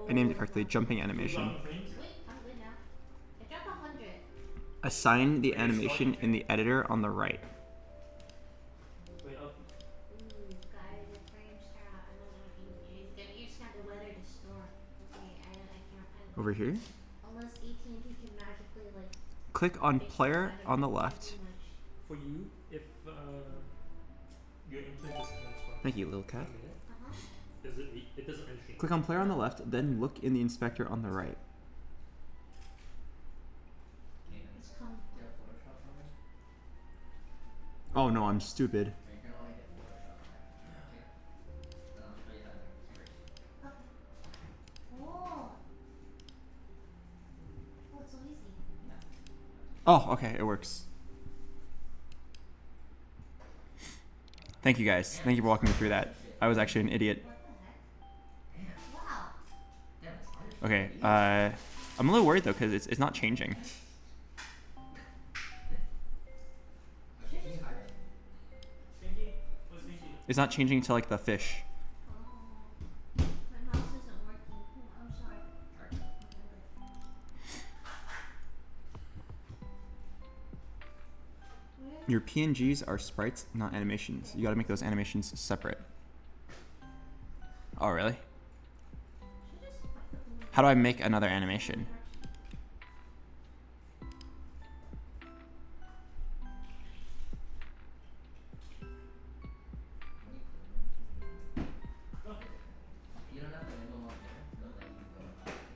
I named it correctly. Jumping animation. Wait, I'm good now. I dropped 100. Assign the animation in the editor on the right. Wait, Ooh, guys, the frames are out. I don't know what you just got the weather to store. Okay, I can't. Over here. Unless AT&T can magically like. Click on fix the player weather on the too left. much. for you, if your input disconnects from Thank you, little cat. Uh-huh. it doesn't mention. Click on player on the left, then look in the inspector on the right. It's come. Do you have Photoshop on there? Oh no, I'm stupid. You're gonna want to get Photoshop on there. Okay. Then I'll show you how to make this first. Okay. Oh. Oh, it's so easy. Oh, okay, it works. Thank you guys. Thank you for walking me through that. I was actually an idiot. What the heck? Wow. Damn, it's hard. Okay, I'm a little worried though because it's not changing. Stinky? What's Stinky? It's not changing to like the fish. Oh. My mouse isn't working. Oh, I'm sorry. Okay, good. Where? Your PNGs are sprites, not animations. You gotta make those animations separate. Oh, really? How do I make another animation? You don't have to name them on there, but like you go on the computer.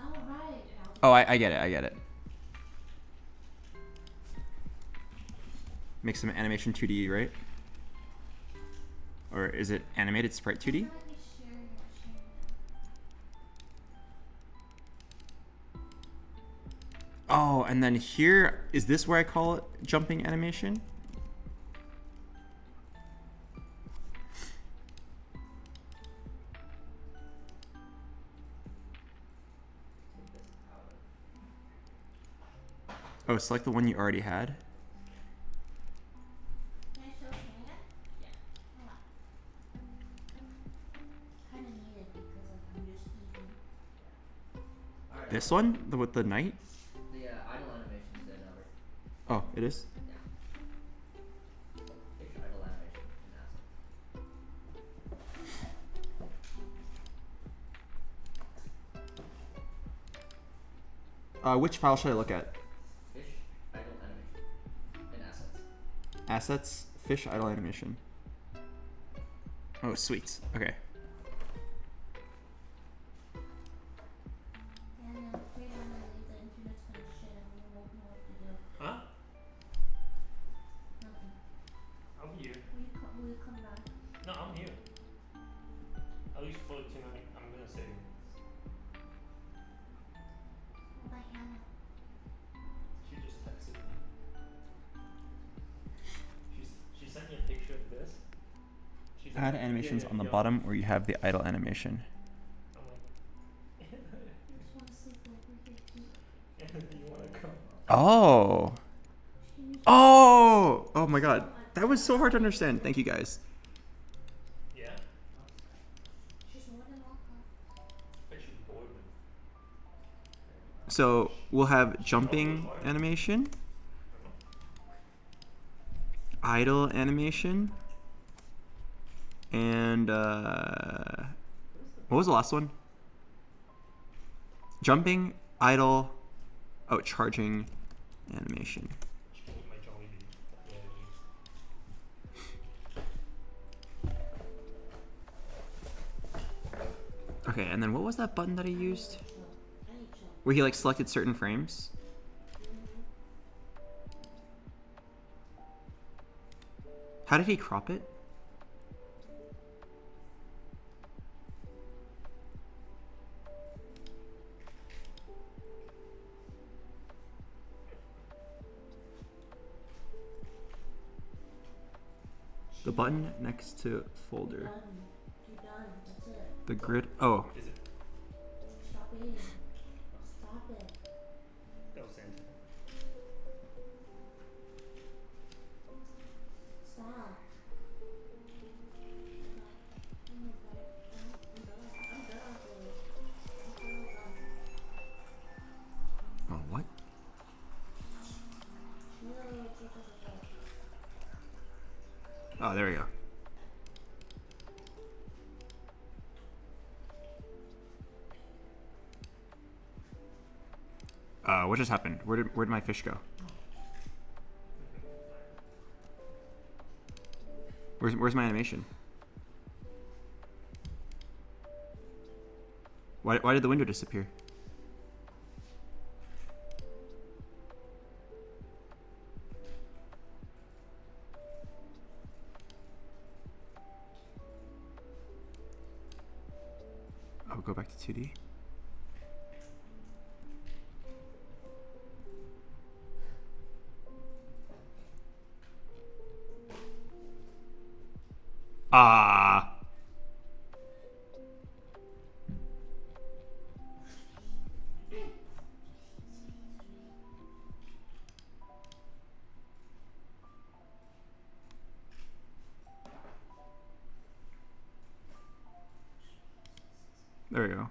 Oh, right. Oh, I get it, I get it. Make some animation 2D, right? Or is it animated sprite 2D? Let me share your Oh, and then here, is this where I call it jumping animation? Oh, select the one you already had. Can I show Shane again? Yeah. Hold on. Kinda need it because like I'm just eating. Alright. This one, with the knight. The idle animation is another. Oh, it is. Yeah. Picture idle animation in assets. Which file should I look at? Fish idle animation in assets. Assets, fish idle animation. Oh, sweet. Okay. And I'm afraid I'm gonna leave the internet's gonna shit and we won't know what to do. Huh? Nothing. I'm here. Will you come back? No, I'm here. At least for tonight, I'm gonna say. What about Hannah? She just texted me. She sent me a picture of this. She's Add like, animations yeah, on the yeah. bottom where you have the idle animation. I'm like, I just wanna sleep over here too. you wanna come? Oh. Oh. Oh my god. That was so hard to understand. Thank you guys. Yeah? She's more than welcome. Bet she's bored. So we'll have jumping animation, idle animation, and what was the last one? Jumping, idle, oh, charging animation. She can eat my Jollibee. Yeah, Okay, and then what was that button that I used? I need chill. Where he like selected certain frames? How did he crop it? The button next to folder. Done. You're done. That's it. The grid. Oh, Is it? Stop eating. Stop it. That was Santa. Stop. Oh my god. I'm done. I'm done with it. I'm done. oh, what? Chill. Oh, there we go. What just happened? Where did my fish go? Where's my animation? Why did the window disappear? Oh, go back to 2D. Ah. There we go.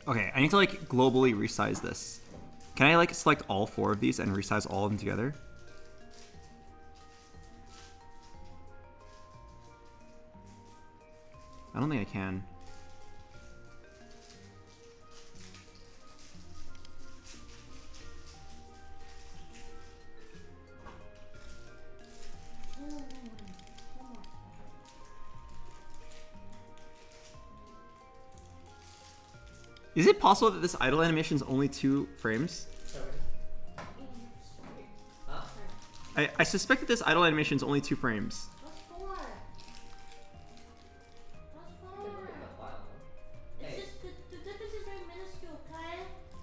Okay, I need to like globally resize this. Can I like select all 4 of these and resize all of them together? I don't think I can. Is it possible that this idle animation is only 2 frames? Huh? I suspect that this idle animation is only 2 frames. What's for? What's for? Look at the file. It's Hey. just the difference is very minuscule, okay?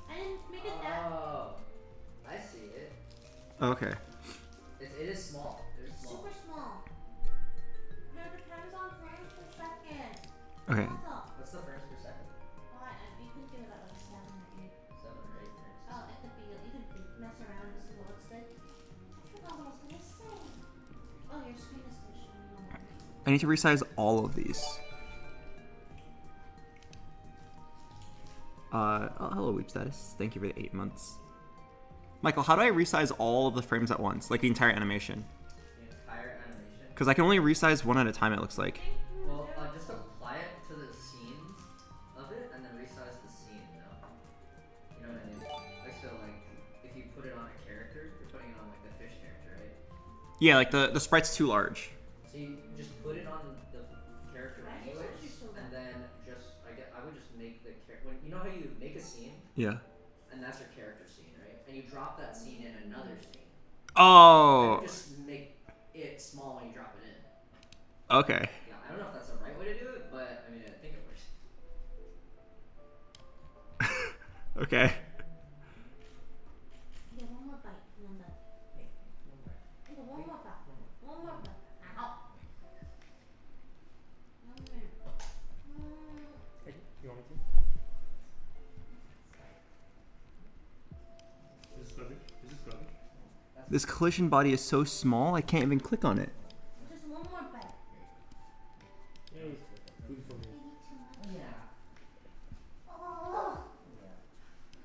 I didn't make it that. Oh, I see it. Okay. It is small. It is small. Super small. The Amazon Prime push back Okay. What's the frames per second? Oh, you could give it like 7 or 8. 7 or 8 frames. Oh, it could be. You could mess around and see what looks good. I forgot what I was gonna say. Oh, your screen is still showing. I need to resize all of these. Oh, hello, Weep Status. Thank you for the 8 months. Michael, how do I resize all of the frames at once? Like the entire animation? The entire animation? Because I can only resize one at a time, it looks like. Well, just apply it to the scene of it and then resize the scene, you know? You know what I mean? Like, so, like, if you put it on a character, you're putting it on, like, the fish character, right? Yeah, like the sprite's too large. So you just put it on the character anyways, and then just, I would just make the character, you know how you make a scene? Yeah. And that's your character scene, right? And you drop that scene in another scene. Oh. And just make it small when you drop it in. Okay. Yeah, I don't know if that's the right way to do it, but I mean, I think it works. Okay. Yeah, one more bite and then done. Hey, one more. Okay, one more bite. One more bite. Ow. Hey, you want me to? This is garbage. This is garbage. This collision body is so small, I can't even click on it. Just one more bite. Yay, food for me. Yeah. Oh, Yeah.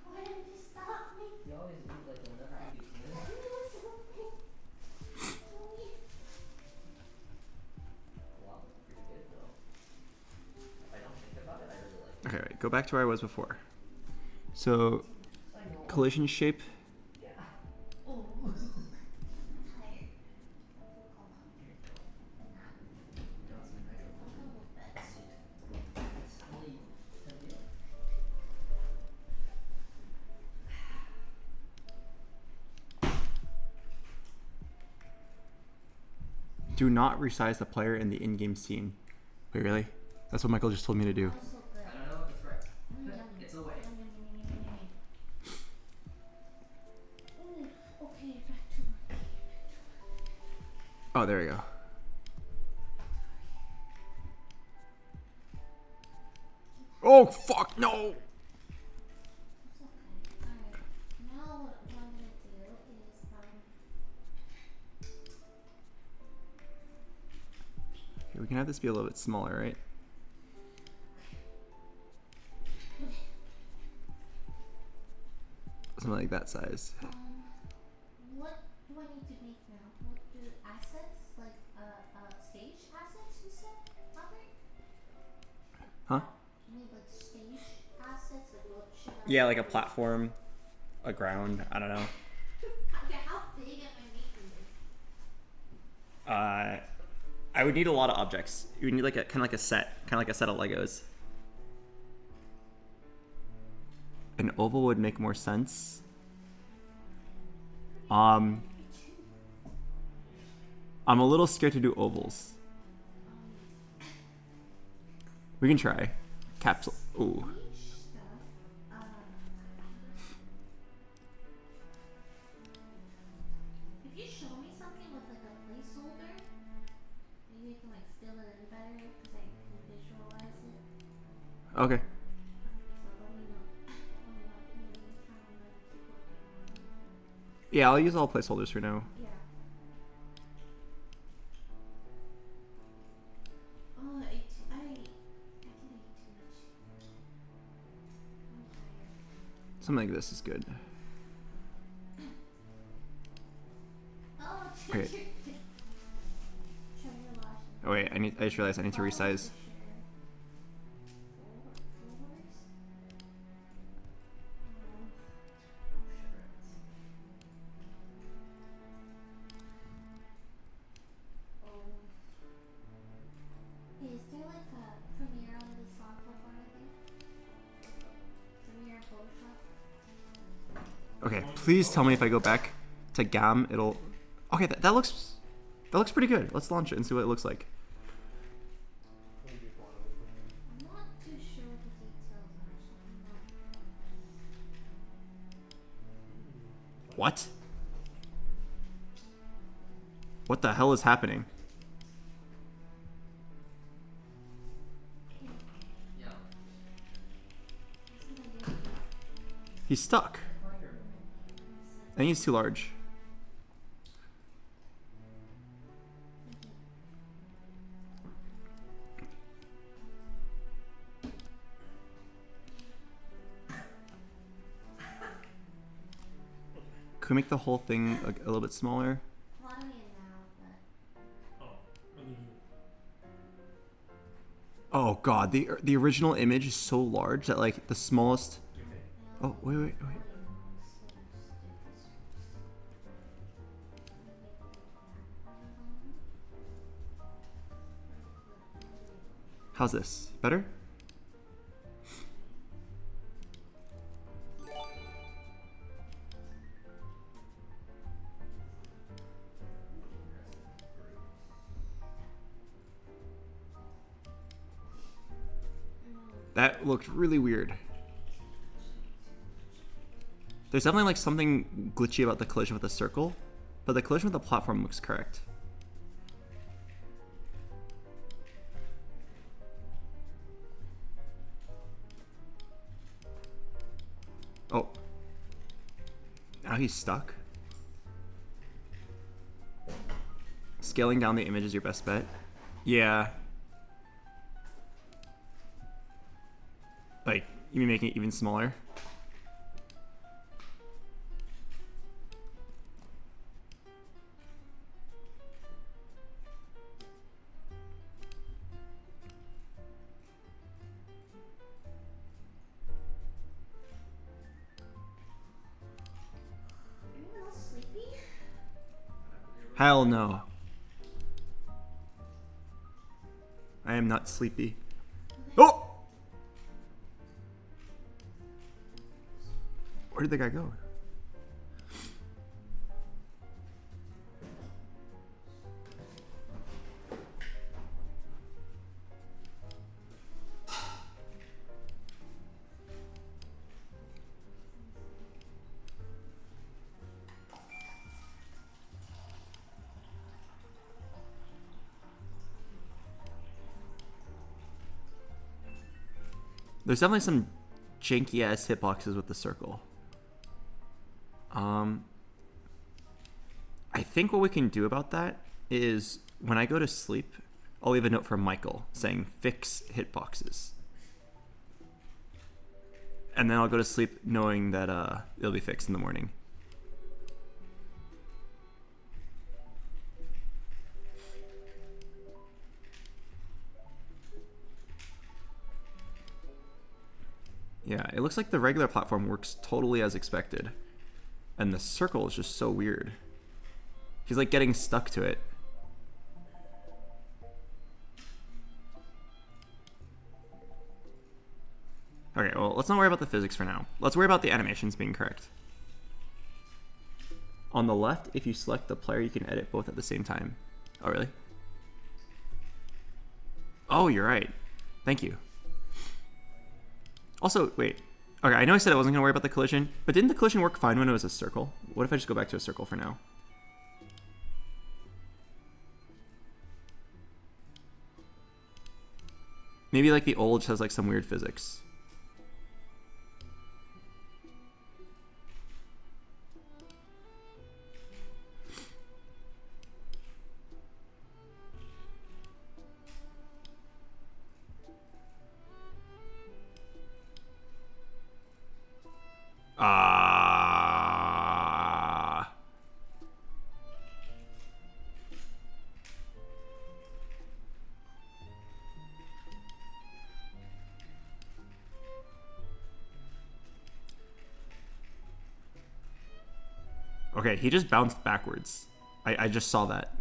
why didn't you stop me? You always eat like whenever you eat food. Wow, pretty good though. If I don't think about it, I really like it. Okay, wait, go back to where I was before. So, collision shape. Oh. I'm tired. I'll go with bed soon. Do not resize the player in the in-game scene. Wait, really? That's what Michael just told me to do. That was so good. I don't know if it's right. Yummy. It's a way. Ooh, okay, back to work. Oh, there we go. Oh, fuck, no! It's okay. Alright. Now what I'm gonna do is Okay, we can have this be a little bit smaller, right? Something like that size. what do I need to make now? What do assets like stage assets you said, Robert? Huh? You need like stage assets, like what should I? Yeah, like a platform, a ground, I don't know. Okay, how big am I making this? I would need a lot of objects. You would need like a kind of like a set of Legos. An oval would make more sense. I'm a little scared to do ovals. We can try. Capsule. Ooh. If you show me something with like a placeholder, maybe I can like fill it in better because I can visualize it. Okay. So let me know. Let me know in the meantime I'm gonna keep working on it. Yeah, I'll use all placeholders for now. Yeah. Oh, I did eat too much. I'm tired. Something like this is good. Oh, Okay. Trim your lash. Oh wait, I just realized I need to resize. Hey, is there like a Premiere on this software or anything? Premiere Photoshop? Okay, please tell me if I go back to GAM, it'll. Okay, that looks pretty good. Let's launch it and see what it looks like. I'm not too sure what the details are, so I'm not. What? What the hell is happening? He's stuck. I think he's too large. Could we make the whole thing like a little bit smaller? Oh god, the original image is so large that like the smallest. Oh wait. How's this? Better? That looked really weird. There's definitely like something glitchy about the collision with the circle, but the collision with the platform looks correct. Oh. Now he's stuck. Scaling down the image is your best bet. Yeah. Like, you mean making it even smaller? Anyone else sleepy? Hell no. I am not sleepy. Oh! Where did the guy go? There's definitely some janky ass hitboxes with the circle. I think what we can do about that is when I go to sleep, I'll leave a note for Michael saying fix hitboxes. And then I'll go to sleep knowing that it'll be fixed in the morning. Yeah, it looks like the regular platform works totally as expected. And the circle is just so weird. He's like getting stuck to it. Okay, well, let's not worry about the physics for now. Let's worry about the animations being correct. On the left, if you select the player, you can edit both at the same time. Oh, really? Oh, you're right. Thank you. Also, wait. Okay, I know I said I wasn't going to worry about the collision, but didn't the collision work fine when it was a circle? What if I just go back to a circle for now? Maybe like the old has like some weird physics. Okay, he just bounced backwards. I just saw that.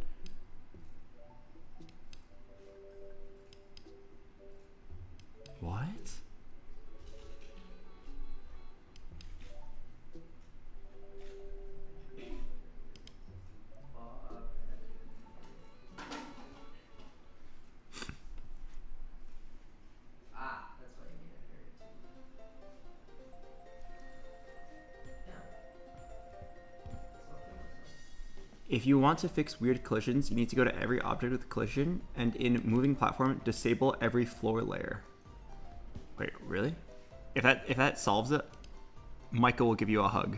What? If you want to fix weird collisions, you need to go to every object with collision, and in moving platform, disable every floor layer. Wait, really? If that solves it? Michael will give you a hug.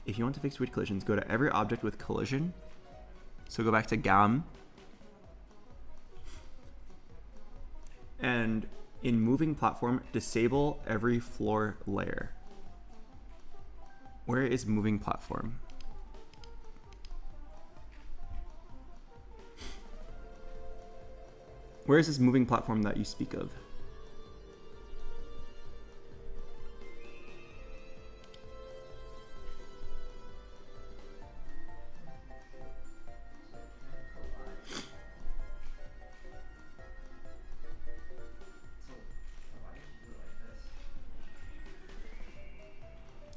If you want to fix weird collisions, go to every object with collision. So go back to GAM. And in moving platform, disable every floor layer. Where is moving platform? Where is this moving platform that you speak of?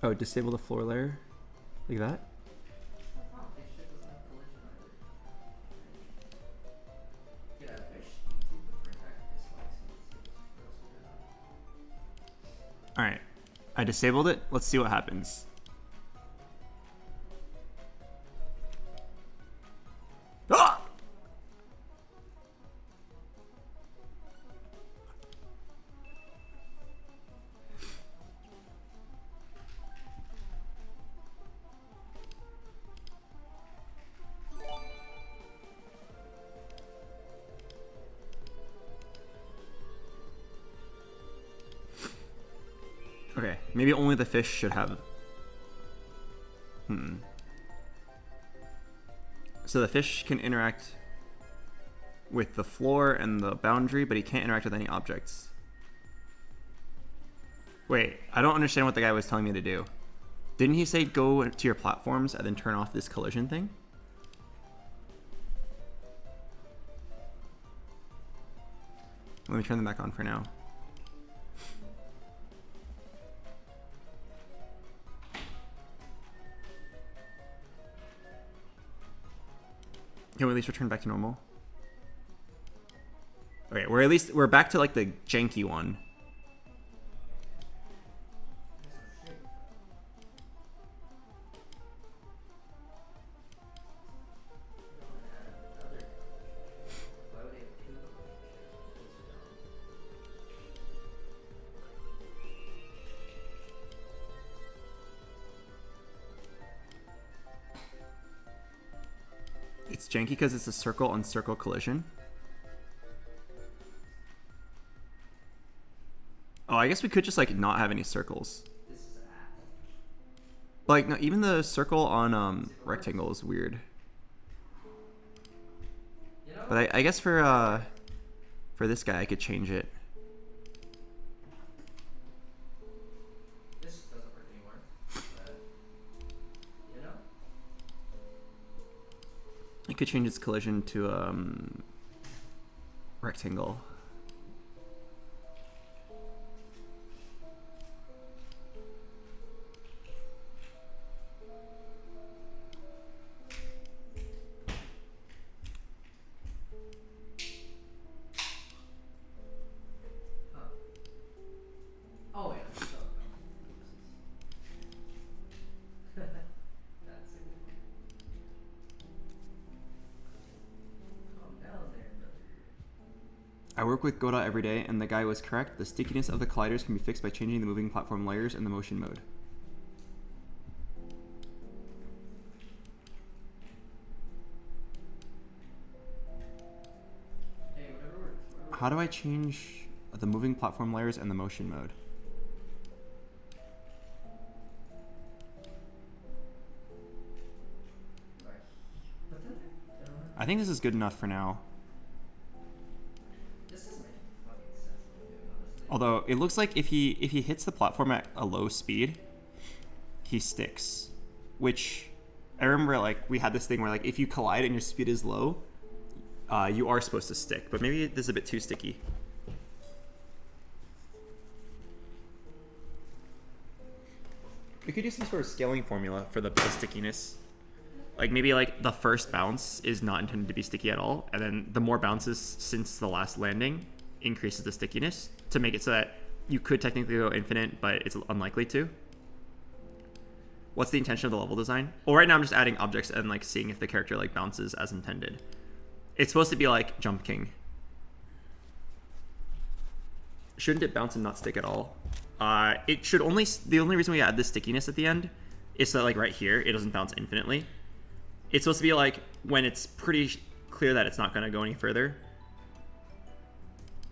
Oh, disable the floor layer? Like that? Alright. I disabled it. Let's see what happens. Ah! Okay, maybe only the fish should have. So the fish can interact with the floor and the boundary, but he can't interact with any objects. Wait, I don't understand what the guy was telling me to do. Didn't he say go to your platforms and then turn off this collision thing? Let me turn them back on for now. Can we at least return back to normal? Okay, we're back to like the janky one. It's janky because it's a circle on circle collision. Oh, I guess we could just like not have any circles. But, like, no, even the circle on rectangle is weird. But I guess for this guy I could change it. I could change its collision to rectangle. I work with Godot every day, and the guy was correct. The stickiness of the colliders can be fixed by changing the moving platform layers in the motion mode. How do I change the moving platform layers and the motion mode? I think this is good enough for now. Although it looks like if he hits the platform at a low speed, he sticks. Which I remember, like, we had this thing where, like, if you collide and your speed is low, you are supposed to stick. But maybe this is a bit too sticky. We could do some sort of scaling formula for the stickiness. Like, maybe like the first bounce is not intended to be sticky at all, and then the more bounces since the last landing increases the stickiness to make it so that you could technically go infinite, but it's unlikely to. What's the intention of the level design? Well, right now I'm just adding objects and like seeing if the character like bounces as intended. It's supposed to be like Jump King. shouldn't it bounce and not stick at all? It should only, the only reason we add this stickiness at the end is so that like right here, it doesn't bounce infinitely. It's supposed to be like when it's pretty clear that it's not going to go any further.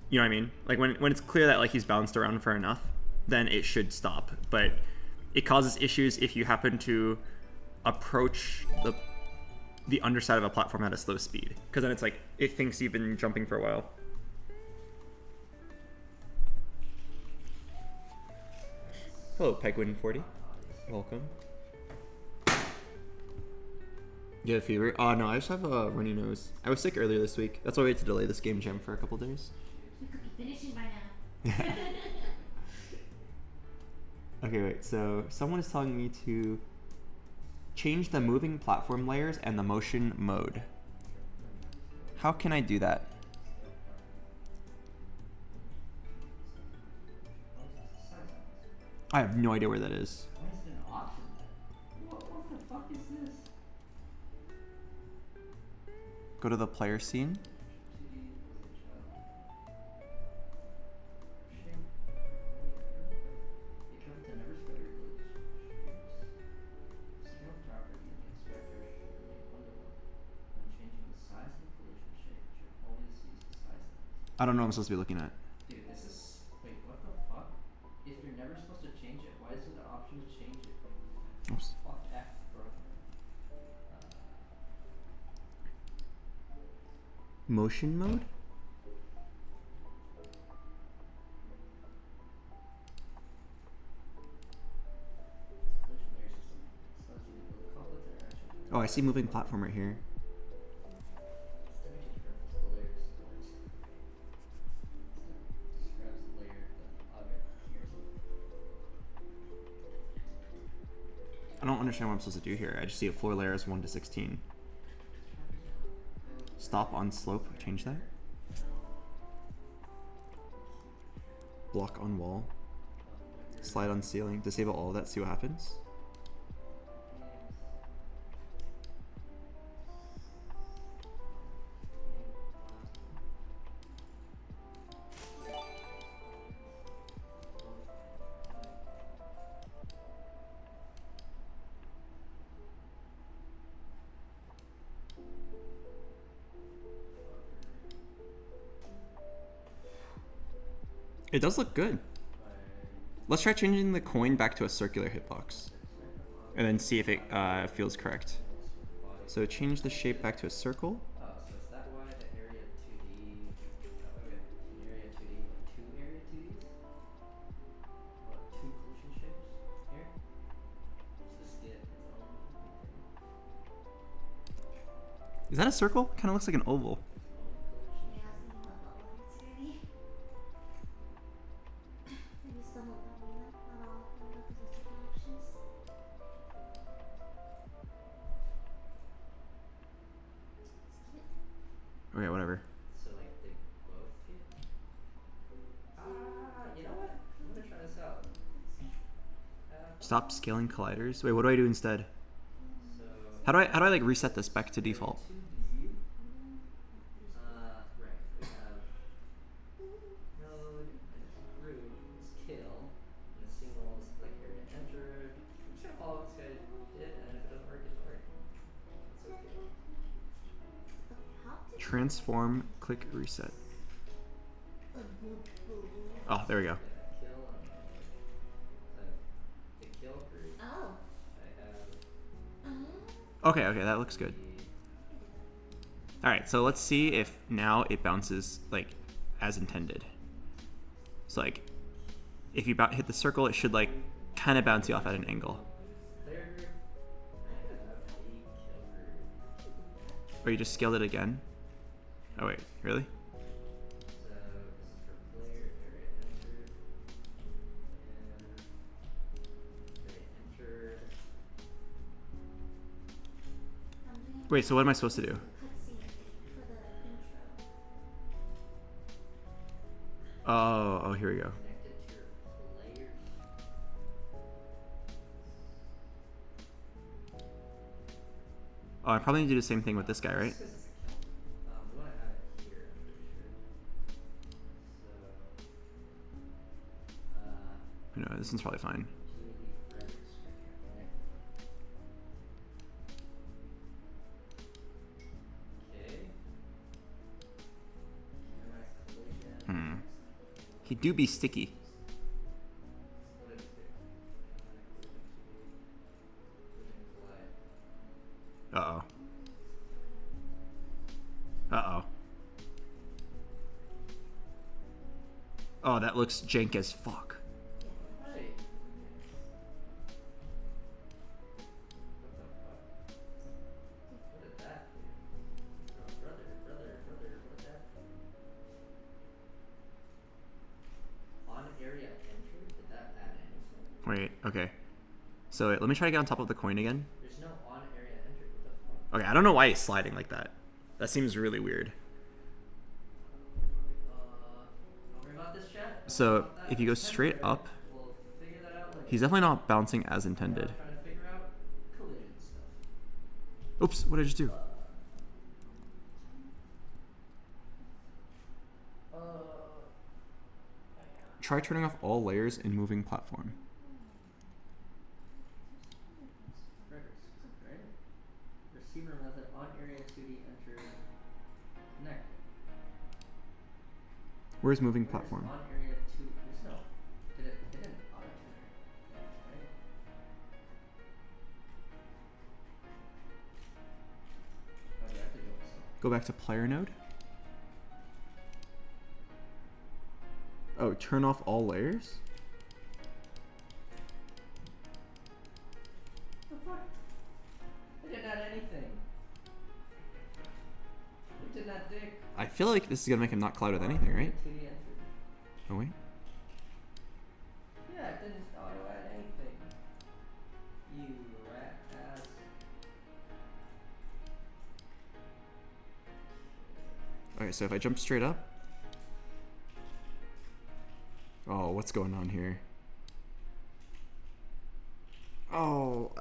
You know what I mean? Like when it's clear that like he's bounced around for enough, then it should stop. But it causes issues if you happen to approach the underside of a platform at a slow speed, because then it's like it thinks you've been jumping for a while. Hello, Pegwin40. Welcome. You have a fever? Oh no, I just have a runny nose. I was sick earlier this week. That's why we had to delay this game jam for a couple days. You could be finishing by now. Okay, wait. So someone is telling me to change the moving platform layers and the motion mode. How can I do that? I have no idea where that is. Go to the player scene. I don't know what I'm supposed to be looking at. Dude, this is... Wait, what the fuck? If you're never supposed to change it, why is there the option to change it? Oops. Fuck F, bro. Motion mode? Oh, I see moving platform right here. I don't understand what I'm supposed to do here. I just see a floor layer as 1 to 16. Stop on slope, change that. Block on wall. Slide on ceiling, disable all of that, see what happens. It does look good. Let's try changing the coin back to a circular hitbox and then see if it feels correct. So change the shape back to a circle. Oh, so is that why the area 2D... Oh, wait, in area 2D, like 2 area 2Ds? What, 2 collision shapes here? Does this get its own thing? Is that a circle? Kind of looks like an oval. Yeah, some of the lights already. Maybe some of them, you know, not all of them, because there's different options. Okay, whatever. So like they both get... you know what? I'm gonna try this out. Stop scaling colliders. Wait, what do I do instead? So... How do I like reset this back to default? 2D. Right. We have node, and group is kill, and the signal is like area entered. I'm just gonna follow what this guy did, and if it doesn't work, it doesn't work. It's okay. Transform, click reset. Oh, there we go. Kill and the kill group. Oh. I have Okay, okay, that looks good. Alright, so let's see if now it bounces like as intended. So like, if you hit the circle, it should like kind of bounce you off at an angle. player group. I have the kill group. Or you just scaled it again. Oh wait, really? So this is for player area entered. And area entered. Wait, so what am I supposed to do? Cutscene for the intro. Oh, here we go. Connected to your players. Oh, I probably need to do the same thing with this guy, right? This is a kill. We want to have it here, I'm pretty sure. So You know, this one's probably fine. He do be sticky. Uh-oh. Uh-oh. Oh, that looks jank as fuck. Wait, okay. So wait, let me try to get on top of the coin again. There's no on area entered. What the fuck? Okay, I don't know why he's sliding like that. That seems really weird. Don't worry about this, chat. So if you go straight up, We'll figure that out later. he's definitely not bouncing as intended. Trying to figure out collision stuff. Oops, what did I just do? Try turning off all layers in moving platform. Receiver method on area 2D enter connect. Where's moving platform? On area 2. There's no. It didn't auto generate. Right? Oh, yeah, I have to go myself. Go back to player node. Oh, turn off all layers? What the fuck? I didn't add anything. We did not dig. I feel like this is gonna make him not collide with anything, right? 2D entered. Oh wait. Yeah, it didn't auto add anything. You rat ass. Okay, so if I jump straight up. Oh, what's going on here? Oh.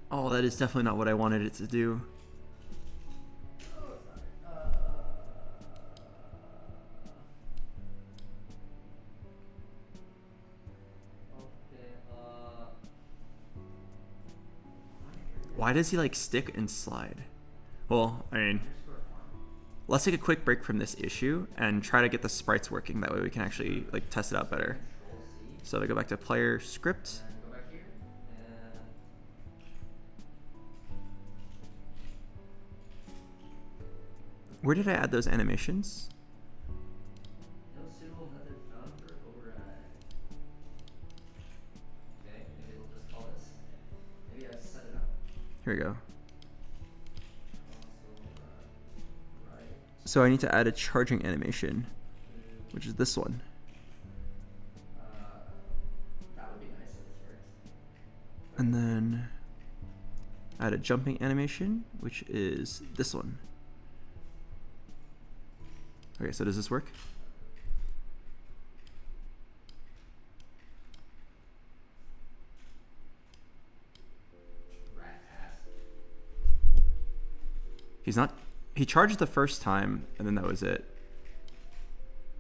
Oh, that is definitely not what I wanted it to do. Why does he like stick and slide? Well, I mean, let's take a quick break from this issue and try to get the sprites working. That way we can actually like test it out better. So I go back to player script. Go back here and Where did I add those animations? no suitable method found for override. Okay, maybe we'll just call this. Maybe I set it up. Here we go. Right. So I need to add a charging animation, which is this one. That would be nice if this works. And then add a jumping animation, which is this one. Okay, so does this work? Rat ass. He's not. He charged the first time, and then that was it.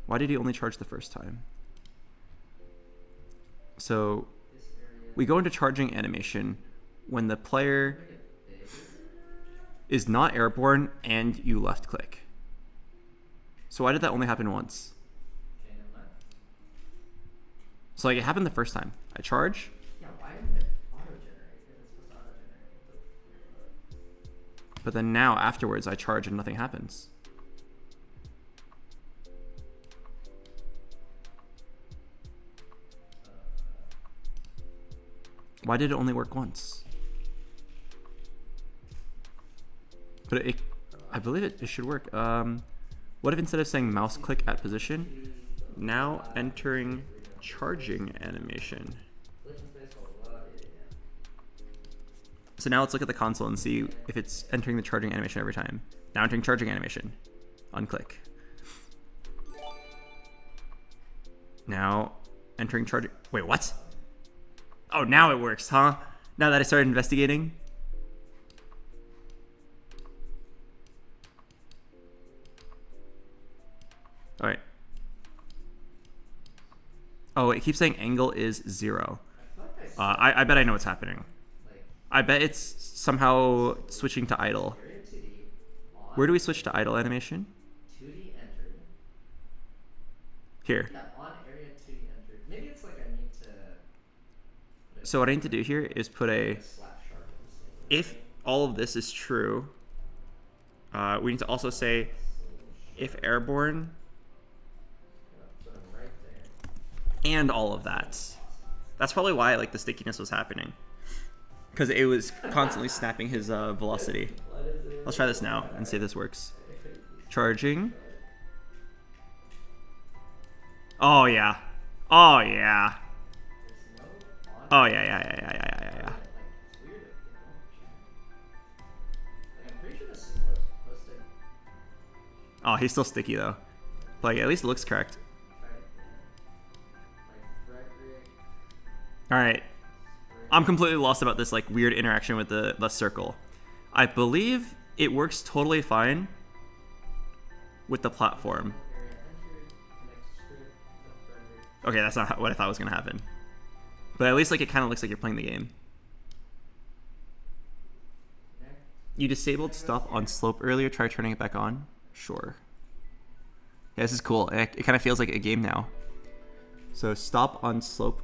Why did he only charge the first time? So we go into charging animation when the player is not airborne and you left click. So why did that only happen once? Okay, never mind. So like it happened the first time. I charge, Yeah, why didn't it auto-generate if it's supposed to auto-generate? but then now afterwards I charge and nothing happens. Why did it only work once? But I believe it should work. What if instead of saying mouse click at position, now entering charging animation? So now let's look at the console and see if it's entering the charging animation every time. Now entering charging animation. Unclick. Now entering charging. Wait, what? Oh, now it works, huh? Now that I started investigating. All right. Oh, it keeps saying angle is 0. I bet I know what's happening. I bet it's somehow switching to idle. Where do we switch to idle animation? 2D entered. Here. Yeah, on area 2D entered. Maybe it's like I need to. So what I need to do here is put a, if all of this is true, we need to also say if airborne and all of that. That's probably why like the stickiness was happening, because it was constantly snapping his velocity. Let's try this now and see if this works. Charging. Oh yeah. Oh yeah. Oh yeah, yeah. Oh, he's still sticky though. Like at least it looks correct. All right. I'm completely lost about this like weird interaction with the circle. I believe it works totally fine with the platform. Okay, that's not what I thought was gonna happen. But at least like it kind of looks like you're playing the game. You disabled stop on slope earlier. Try turning it back on. Sure. Yeah, this is cool. It kind of feels like a game now. So stop on slope.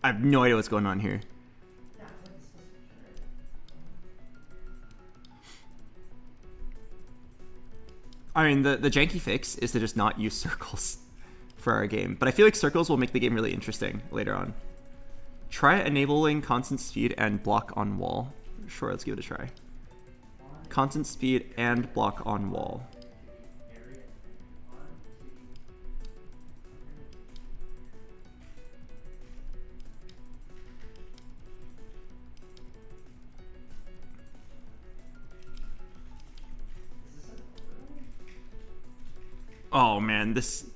I have no idea what's going on here. I mean, the janky fix is to just not use circles for our game. But I feel like circles will make the game really interesting later on. Try enabling constant speed and block on wall. Sure, let's give it a try. Constant speed and block on wall. Oh man, this...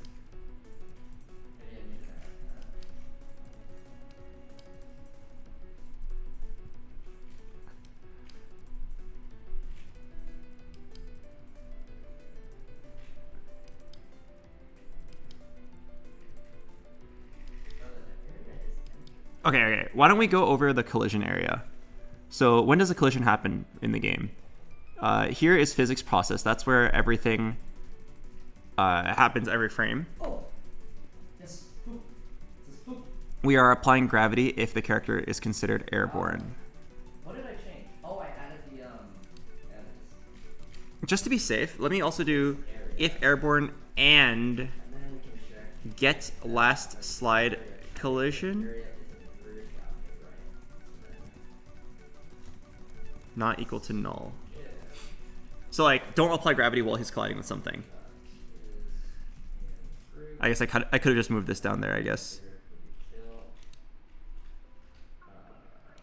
Okay. Why don't we go over the collision area? So when does a collision happen in the game? Here is physics process. That's where everything happens every frame. We are applying gravity if the character is considered airborne. What did I change? Oh, I added the Just to be safe, let me also do if airborne and get last slide collision not equal to null. So like, don't apply gravity while he's colliding with something. I guess I could have just moved this down there, I guess.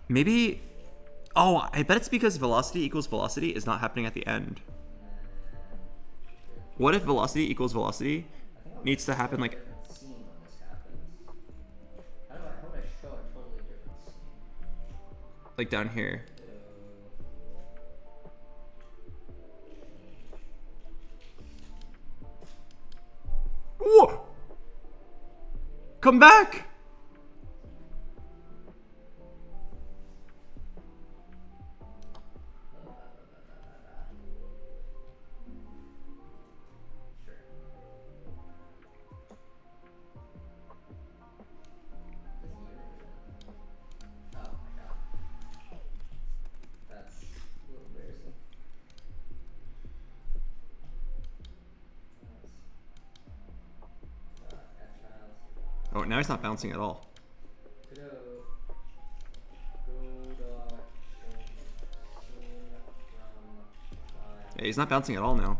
Maybe... Oh, I bet it's because velocity equals velocity is not happening at the end. What if velocity equals velocity needs to happen like... Like down here. Whoa! Come back! Oh, now he's not bouncing at all. Yeah, he's not bouncing at all now.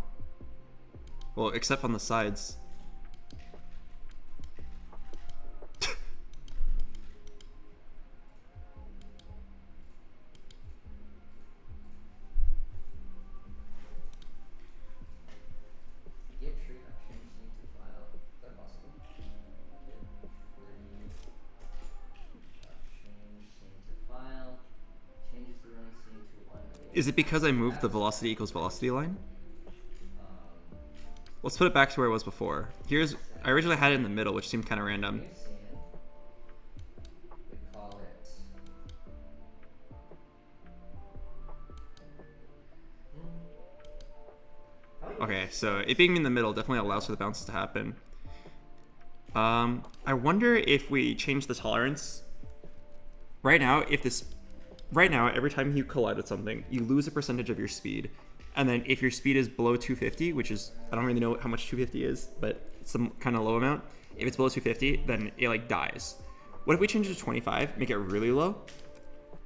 Well, except on the sides. Is it because I moved the velocity equals velocity line? Let's put it back to where it was before. I originally had it in the middle, which seemed kind of random. Okay, so it being in the middle definitely allows for the bounces to happen. I wonder if we change the tolerance. Right now, every time you collide with something, you lose a percentage of your speed. And then if your speed is below 250, which is, I don't really know how much 250 is, but it's some kind of low amount. If it's below 250, then it like dies. What if we change it to 25, make it really low?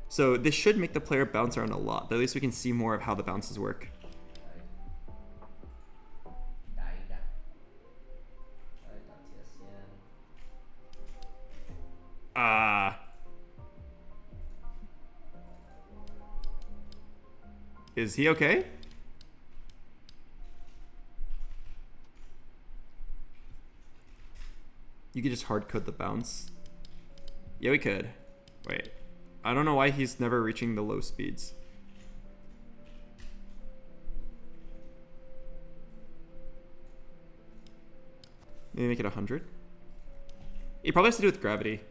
So this should make the player bounce around a lot, but at least we can see more of how the bounces work. Is he okay? You could just hard code the bounce. Yeah, we could. Wait. I don't know why he's never reaching the low speeds. Maybe make it 100? It probably has to do with gravity.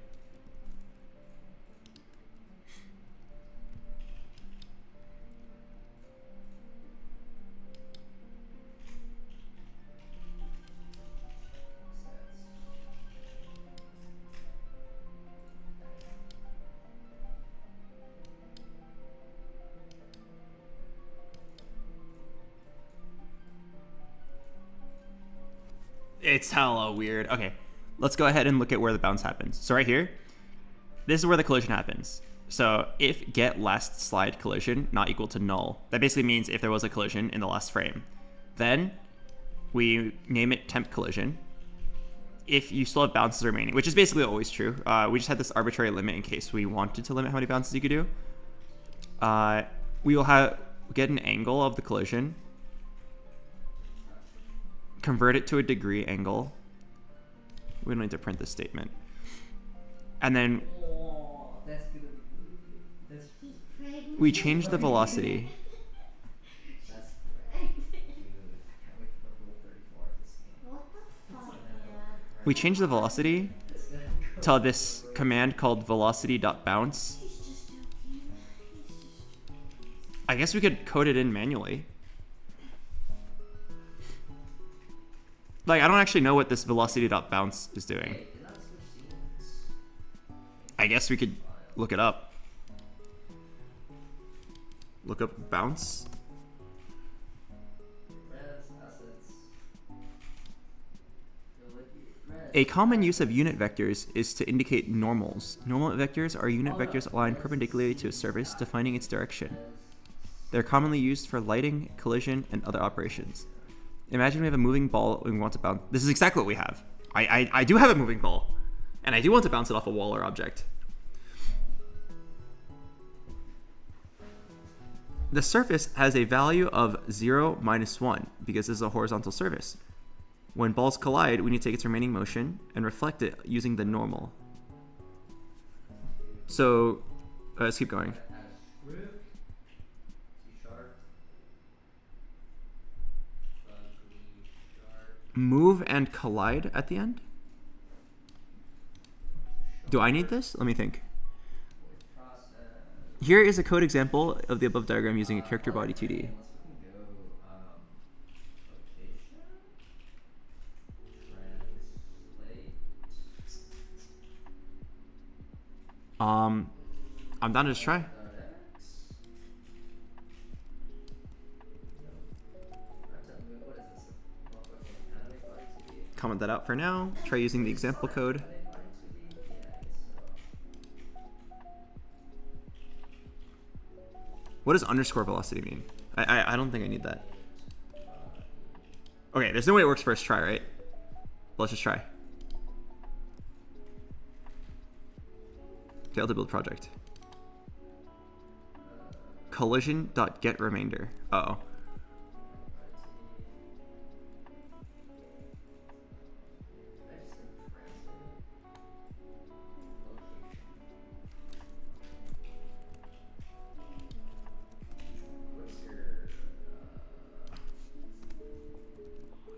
It's hella weird. Okay, let's go ahead and look at where the bounce happens. So right here, this is where the collision happens. So if get last slide collision not equal to null, that basically means if there was a collision in the last frame, then we name it temp collision. If you still have bounces remaining, which is basically always true, we just had this arbitrary limit in case we wanted to limit how many bounces you could do. We will get an angle of the collision, convert it to a degree angle. We don't need to print this statement. And then we change the velocity. We change the velocity to this command called velocity.bounce. I guess we could code it in manually. Like, I don't actually know what this velocity.bounce is doing. I guess we could look it up. Look up bounce. A common use of unit vectors is to indicate normals. Normal vectors are unit vectors aligned perpendicularly to a surface, defining its direction. They're commonly used for lighting, collision, and other operations. Imagine we have a moving ball and we want to bounce. This is exactly what we have. I do have a moving ball, and I do want to bounce it off a wall or object. The surface has a value of 0, -1, because this is a horizontal surface. When balls collide, we need to take its remaining motion and reflect it using the normal. So, let's keep going. Move and collide at the end? Do I need this? Let me think. Here is a code example of the above diagram using a character body 2D. I'm down to just try. Comment that out for now. Try using the example code. What does underscore velocity mean? I don't think I need that. Okay, there's no way it works first try, right? Let's just try. Failed to build project. Collision.getRemainder. Uh-oh.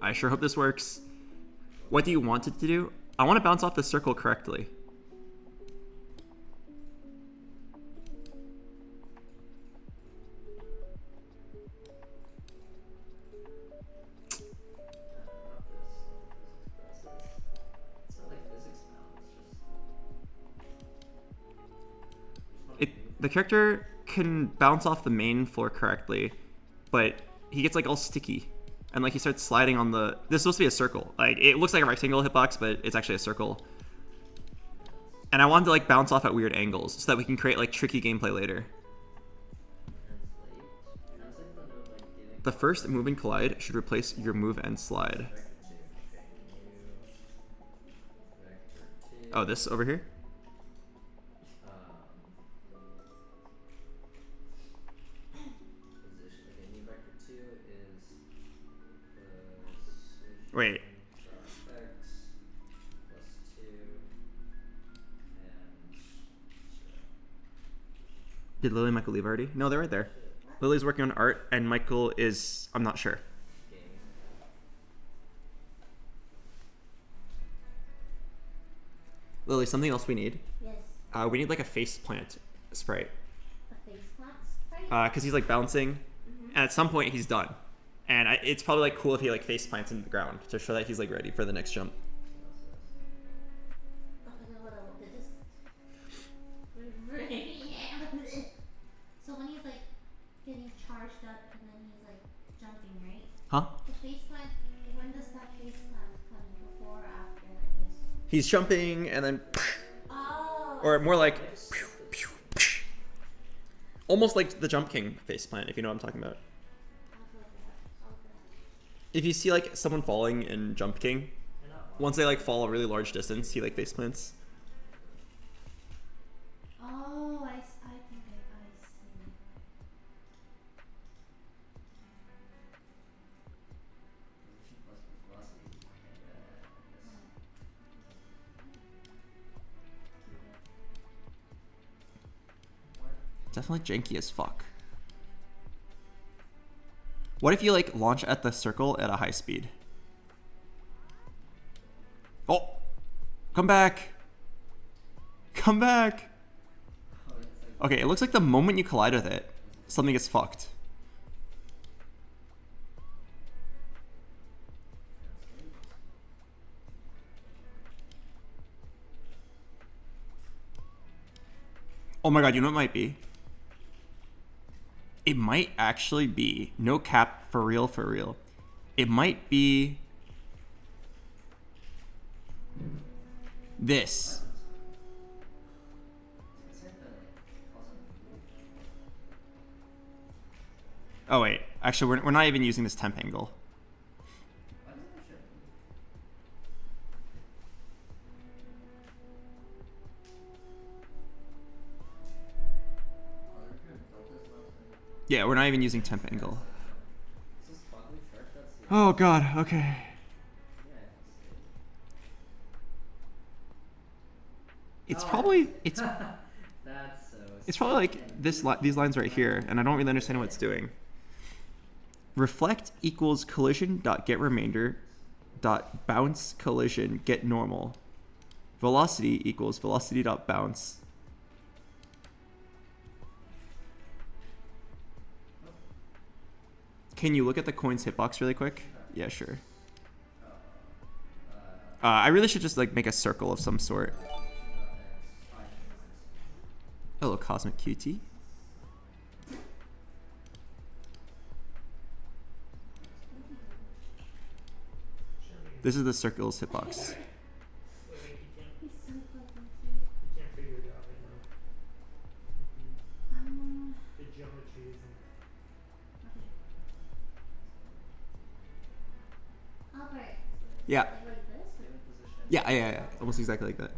I sure hope this works. What do you want it to do? I want to bounce off the circle correctly. The character can bounce off the main floor correctly, but he gets like all sticky. And like he starts sliding on the... This is supposed to be a circle. Like it looks like a rectangle hitbox, but it's actually a circle. And I wanted to like bounce off at weird angles so that we can create like tricky gameplay later. The first move and collide should replace your move and slide. Oh, this over here? Wait. Did Lily and Michael leave already? No, they're right there. Lily's working on art, and Michael is... I'm not sure. Lily, something else we need. Yes. We need like a face plant sprite. A face plant sprite? Because he's like bouncing, and at some point he's done. And it's probably like cool if he like face plants into the ground to show that he's like ready for the next jump. So when he's like getting charged up and then he's like jumping, right? Huh? The face plant, when does that face plant come? Before or after this? He's jumping and then... Oh. Or more like... Almost like the Jump King face plant, if you know what I'm talking about. If you see like someone falling in Jump King, once they like fall a really large distance, he like face plants. Oh, I think I see. Definitely janky as fuck. What if you like launch at the circle at a high speed? Oh! Come back! Come back! Okay, it looks like the moment you collide with it, something gets fucked. Oh my god, you know what it might be? It might actually be, no cap, for real. It might be this. Oh wait, actually we're not even using this temp angle. Yeah, we're not even using temp angle. Oh god, okay. It's probably it's probably like these lines right here, and I don't really understand what it's doing. Reflect equals collision dot get remainder dot bounce collision get normal. Velocity equals velocity dot bounce. Can you look at the coin's hitbox really quick? Yeah, sure. I really should just like make a circle of some sort. Hello, Cosmic QT. This is the circle's hitbox. Yeah. Yeah. Almost exactly like that.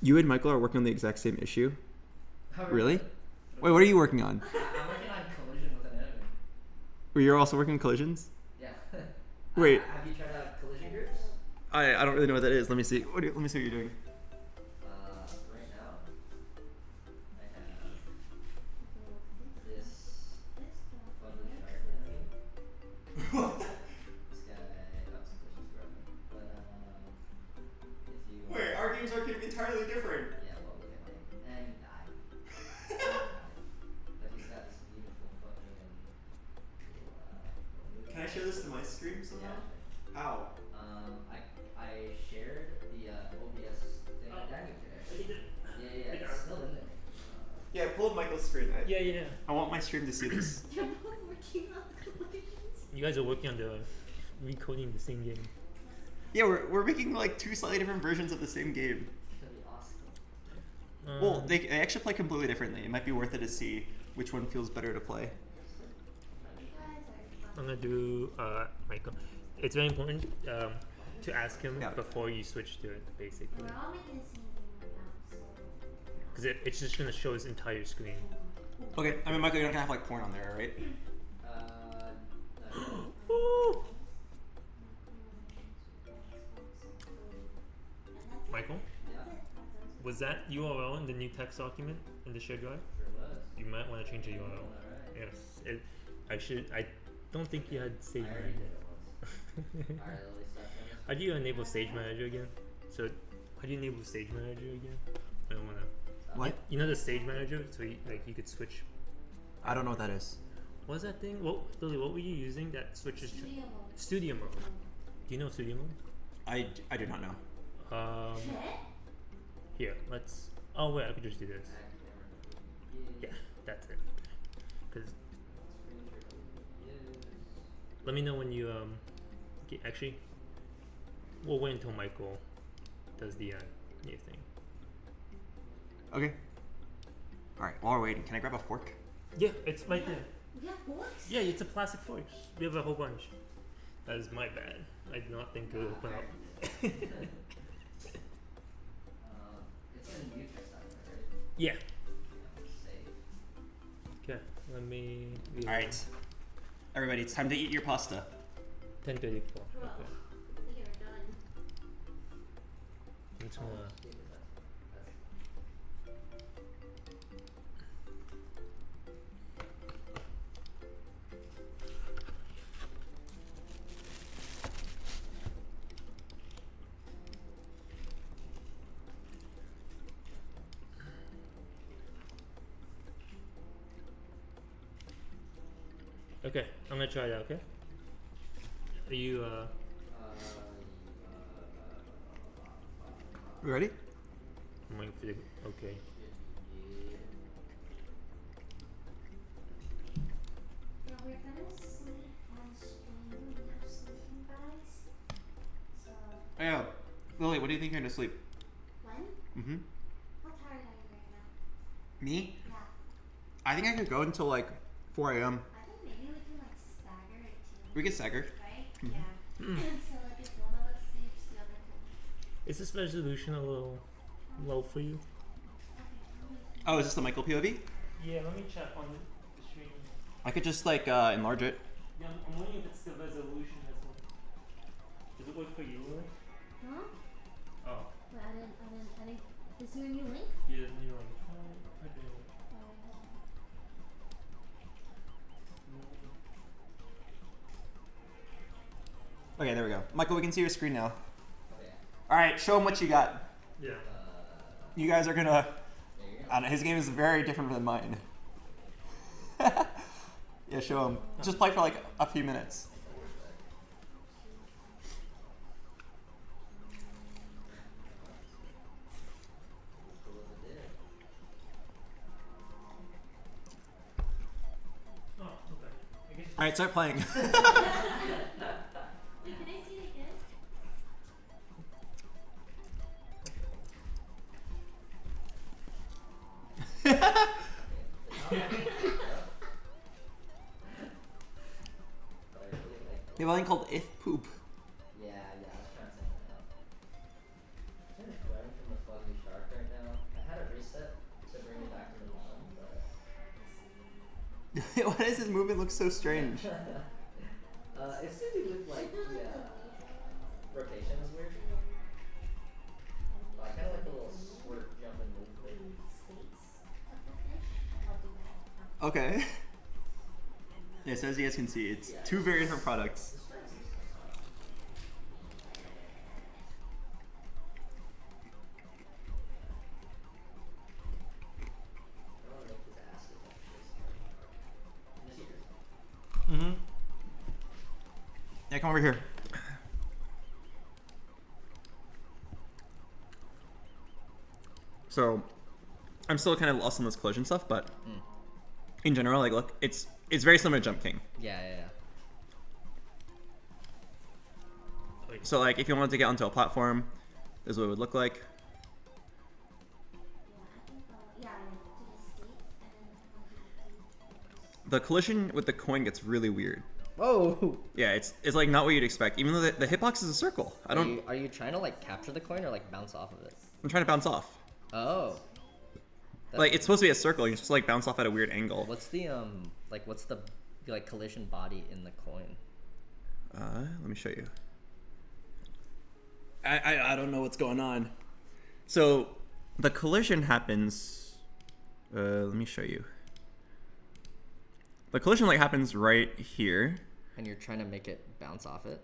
You and Michael are working on the exact same issue? Really? Wait, what are you working on? I'm working on collision with an enemy. You're also working on collisions? Yeah. Wait. Have you tried out collision groups? I don't really know what that is. Let me see. Let me see what you're doing. Right now, I have this fuzzy shark enemy. What? This guy, that's suspicious growing. But if you Wait, our games are entirely different. yeah, well, look at him, and he died. But he's got this beautiful fucking. Can I share this to my stream somehow? Yeah. How? I shared the OBS thing that Daniel did. Yeah, it's still in there. Yeah, pull up Michael's screen. Yeah. I want my stream to see this. You're both working on the collisions. You guys are working on the recoding the same game. Yeah, we're making like two slightly different versions of the same game. It's gonna be awesome. Well, they actually play completely differently. It might be worth it to see which one feels better to play. You guys are I'm gonna do Michael. It's very important to ask him Yeah. before you switch to it, basically, We're all making the same game right now, so. because it's just gonna show his entire screen. Okay, I mean, Michael, you're not gonna have like porn on there, right? Ooh. Michael, was that URL in the new text document in the shared drive? Sure was. You might want to change the URL. Alright. Yes, I don't think you had Sage I already did Manager. it once. Alright, Lily, stop doing this. How do you enable Sage Manager again? So, how do you enable Sage Manager again? I don't wanna. What? You know the Stage Manager, so you could switch. I don't know what that is. What was that thing? Lily, what were you using that switches? Studio mode. Do you know Studio mode? I do not know. Here, let's. Oh wait, I could just do this. Yeah, that's it. Cause let me know when you actually, we'll wait until Michael does the new thing. Okay. All right. While we're waiting, can I grab a fork? Yeah, it's right there. We have forks? Yeah, it's a plastic fork. We have a whole bunch. That is my bad. I did not think it would open up. It's in mute this time, right? Yeah. Save. Okay, let me. All right. Everybody, it's time to eat your pasta. 10:34. Bro, Okay. we are done. I'm just gonna. Okay, I'm gonna try it out, okay? Are you, You ready? I'm waiting for the, okay. Yeah, we're gonna sleep on stream. We have sleeping bags. So, Oh, yeah. Lily, what do you think you're gonna sleep? when? Mm-hmm. How tired are you right now? Me? Yeah. I think I could go until like 4 a.m. I think maybe we can like stagger it too. We get staggered. Right? Mhm. Yeah. So like if one of us sleeps, the other can. Is this resolution a little low for you? Oh, is this the Michael POV? Yeah, let me check on the stream. I could just like enlarge it. Yeah, I'm wondering if it's the resolution as well. Does it work for you, Lily? Huh? Oh, Wait, I didn't. Is your new link? yeah, you're like, Okay, there we go. Michael, we can see your screen now. Okay. All right, show him what you got. yeah. You guys are gonna. There you go. I don't know, his game is very different than mine. Yeah, show him. Just play for like a few minutes. Cool as it did. Oh, okay. I guess. All right, start playing. Wait, can I see it again? They have a thing called If Poop. Yeah, I was trying to set that up. I'm kind of running from the fuzzy shark right now. I had a reset to bring it back to the bottom, but Why does his movement look so strange? it's to do with like the rotation is weird. Okay. Yeah, so as you guys can see, it's two very different products. Mm-hmm. Yeah, come over here. So, I'm still kind of lost on this collision stuff, but in general, like, look, it's very similar to Jump King. Yeah. So, like, if you wanted to get onto a platform, this is what it would look like. The collision with the coin gets really weird. Whoa. Yeah, it's like not what you'd expect. Even though the hitbox is a circle. Are you trying to like capture the coin or like bounce off of it? I'm trying to bounce off. Oh. Like it's supposed to be a circle. You're supposed to like bounce off at a weird angle. What's the what's the like collision body in the coin? Let me show you. I don't know what's going on. So the collision happens. Let me show you. The collision like happens right here. And you're trying to make it bounce off it?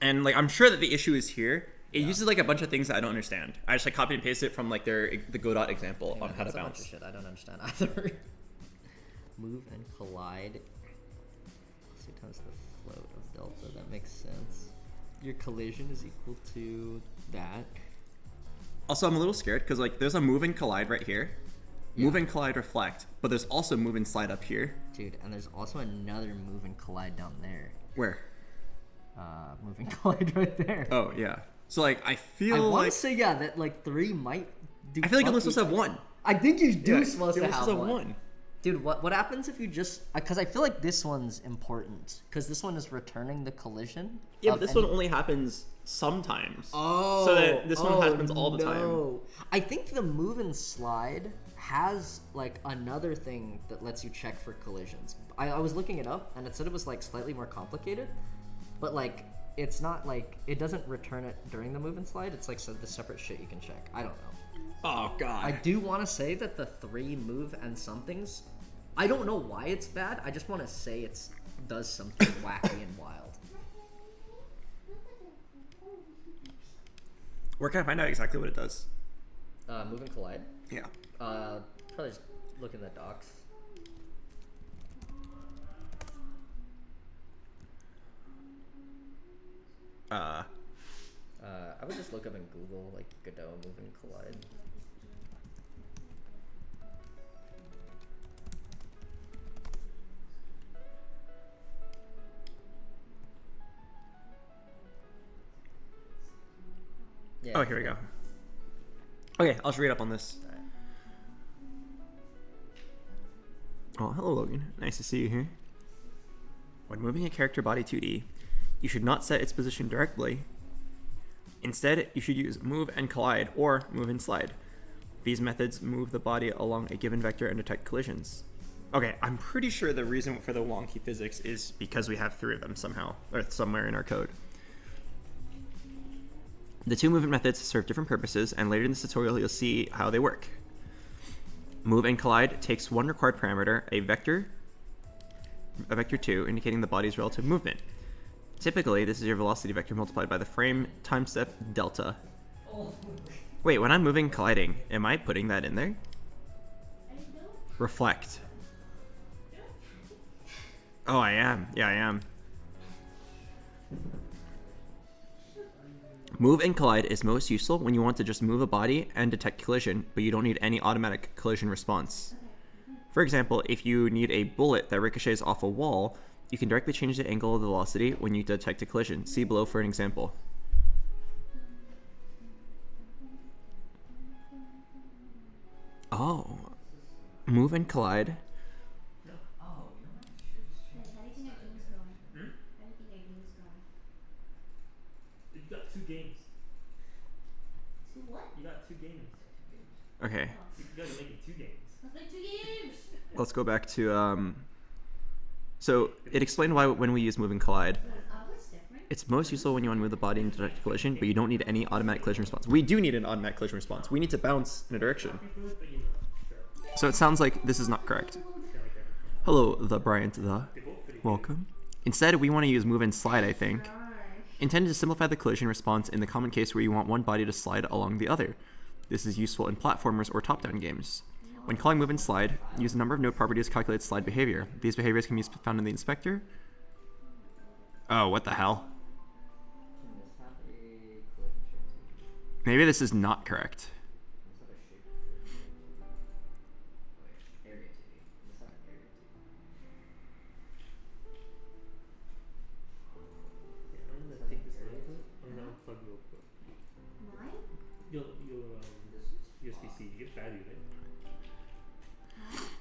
And like I'm sure that the issue is here. It uses like a bunch of things that I don't understand. I just like copy and paste it from like the Godot example on how to bounce. That's a bunch of shit I don't understand either. Move and collide. So times the float of delta. That makes sense. Your collision is equal to that. Also, I'm a little scared because like there's a move and collide right here. Yeah. Move and collide reflect, but there's also move and slide up here. Dude, and there's also another move and collide down there. Where? Move and collide right there. Oh yeah. So like I feel I want like to say that like 3 might do. I feel like I'm supposed to have 1. I think you do Yeah, supposed to you're have supposed to one. have 1. Dude, what happens if you just... Because I feel like this one's important. Because this one is returning the collision. Yeah, but this one only happens sometimes. Oh. So that this one happens all the time. No. I think the move and slide has like another thing that lets you check for collisions. I was looking it up and it said it was like slightly more complicated. But like, it's not like... It doesn't return it during the move and slide. It's like the separate shit you can check. I don't know. Oh god. I do want to say that the 3 move and somethings, I don't know why it's bad. I just want to say it does something wacky and wild. Where can I find out exactly what it does? Move and collide. Yeah. Probably just look in the docs. I would just look up in Google like Godot move and collide. Yeah, Oh, here we go. Okay, I'll just read up on this. Alright. Oh, hello Logan. Nice to see you here. When moving a character body 2D, you should not set its position directly. Instead, you should use move and collide or move and slide. These methods move the body along a given vector and detect collisions. Okay, I'm pretty sure the reason for the wonky physics is because we have 3 of them somehow, or somewhere in our code. The 2 movement methods serve different purposes, and later in this tutorial you'll see how they work. Move and collide takes 1 required parameter, a vector 2, indicating the body's relative movement. Typically, this is your velocity vector multiplied by the frame time step delta. Wait, when I'm moving colliding, am I putting that in there? Reflect. Oh, I am. Yeah, I am. Move and collide is most useful when you want to just move a body and detect collision, but you don't need any automatic collision response. For example, if you need a bullet that ricochets off a wall, you can directly change the angle of the velocity when you detect a collision. See below for an example. Oh. Move and collide. You got 2 games. 2 what? You got 2 games. Okay. You gotta make it 2 games. Let's play 2 games! Let's go back to, so it explained why when we use move and collide, What's different? it's most useful when you want to move the body and detect collision, but you don't need any automatic collision response. We do need an automatic collision response. We need to bounce in a direction. So it sounds like this is not correct. Hello, the Bryant, the. Welcome. Instead, we want to use move and slide, I think. Intended to simplify the collision response in the common case where you want one body to slide along the other. This is useful in platformers or top-down games. When calling move and slide, use the number of node properties to calculate slide behavior. These behaviors can be found in the inspector. Oh, what the hell? Maybe this is not correct. I'm gonna take this a little bit. I'm gonna unplug real quick. Mine? Your USB-C. You have battery, right?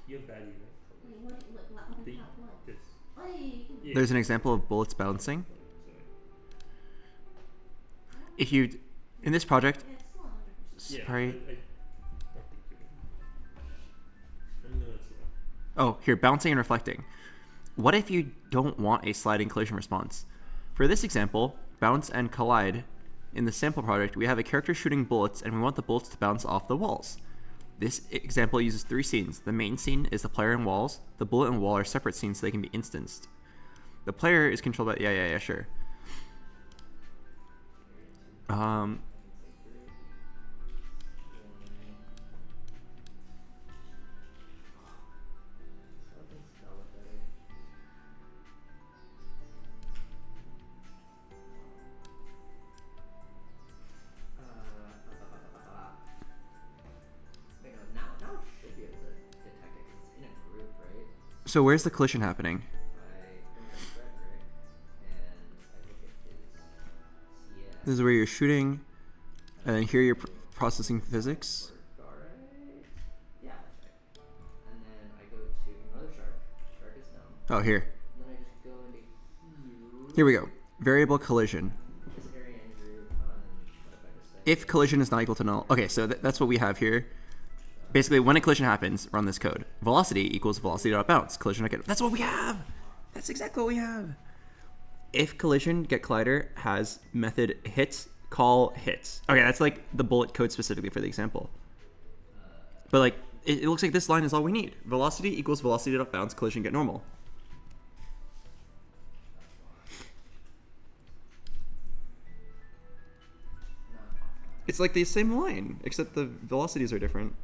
You have battery, right? Wait, what The, what? this. Oh, yeah, you can. Yeah. There's an example of bullets bouncing. Sorry. If you, in this project, Yeah, it's still 100%. Yeah, sorry. I don't think you can. I know it's Oh, here, bouncing and reflecting. What if you don't want a sliding collision response? For this example, bounce and collide, in the sample project, we have a character shooting bullets and we want the bullets to bounce off the walls. This example uses 3 scenes. The main scene is the player and walls. The bullet and wall are separate scenes so they can be instanced. The player is controlled by, yeah, sure. So where's the collision happening? This is where you're shooting, and then here you're processing physics. Oh, here. Here we go. Variable collision. If collision is not equal to null. Okay, so that's what we have here. Basically, when a collision happens, run this code. Velocity equals velocity.bounce. Collision get. That's what we have. That's exactly what we have. If collision get collider has method hit call hits. Okay, that's like the bullet code specifically for the example. But like, it looks like this line is all we need. Velocity equals velocity.bounce. Collision get normal. It's like the same line, except the velocities are different.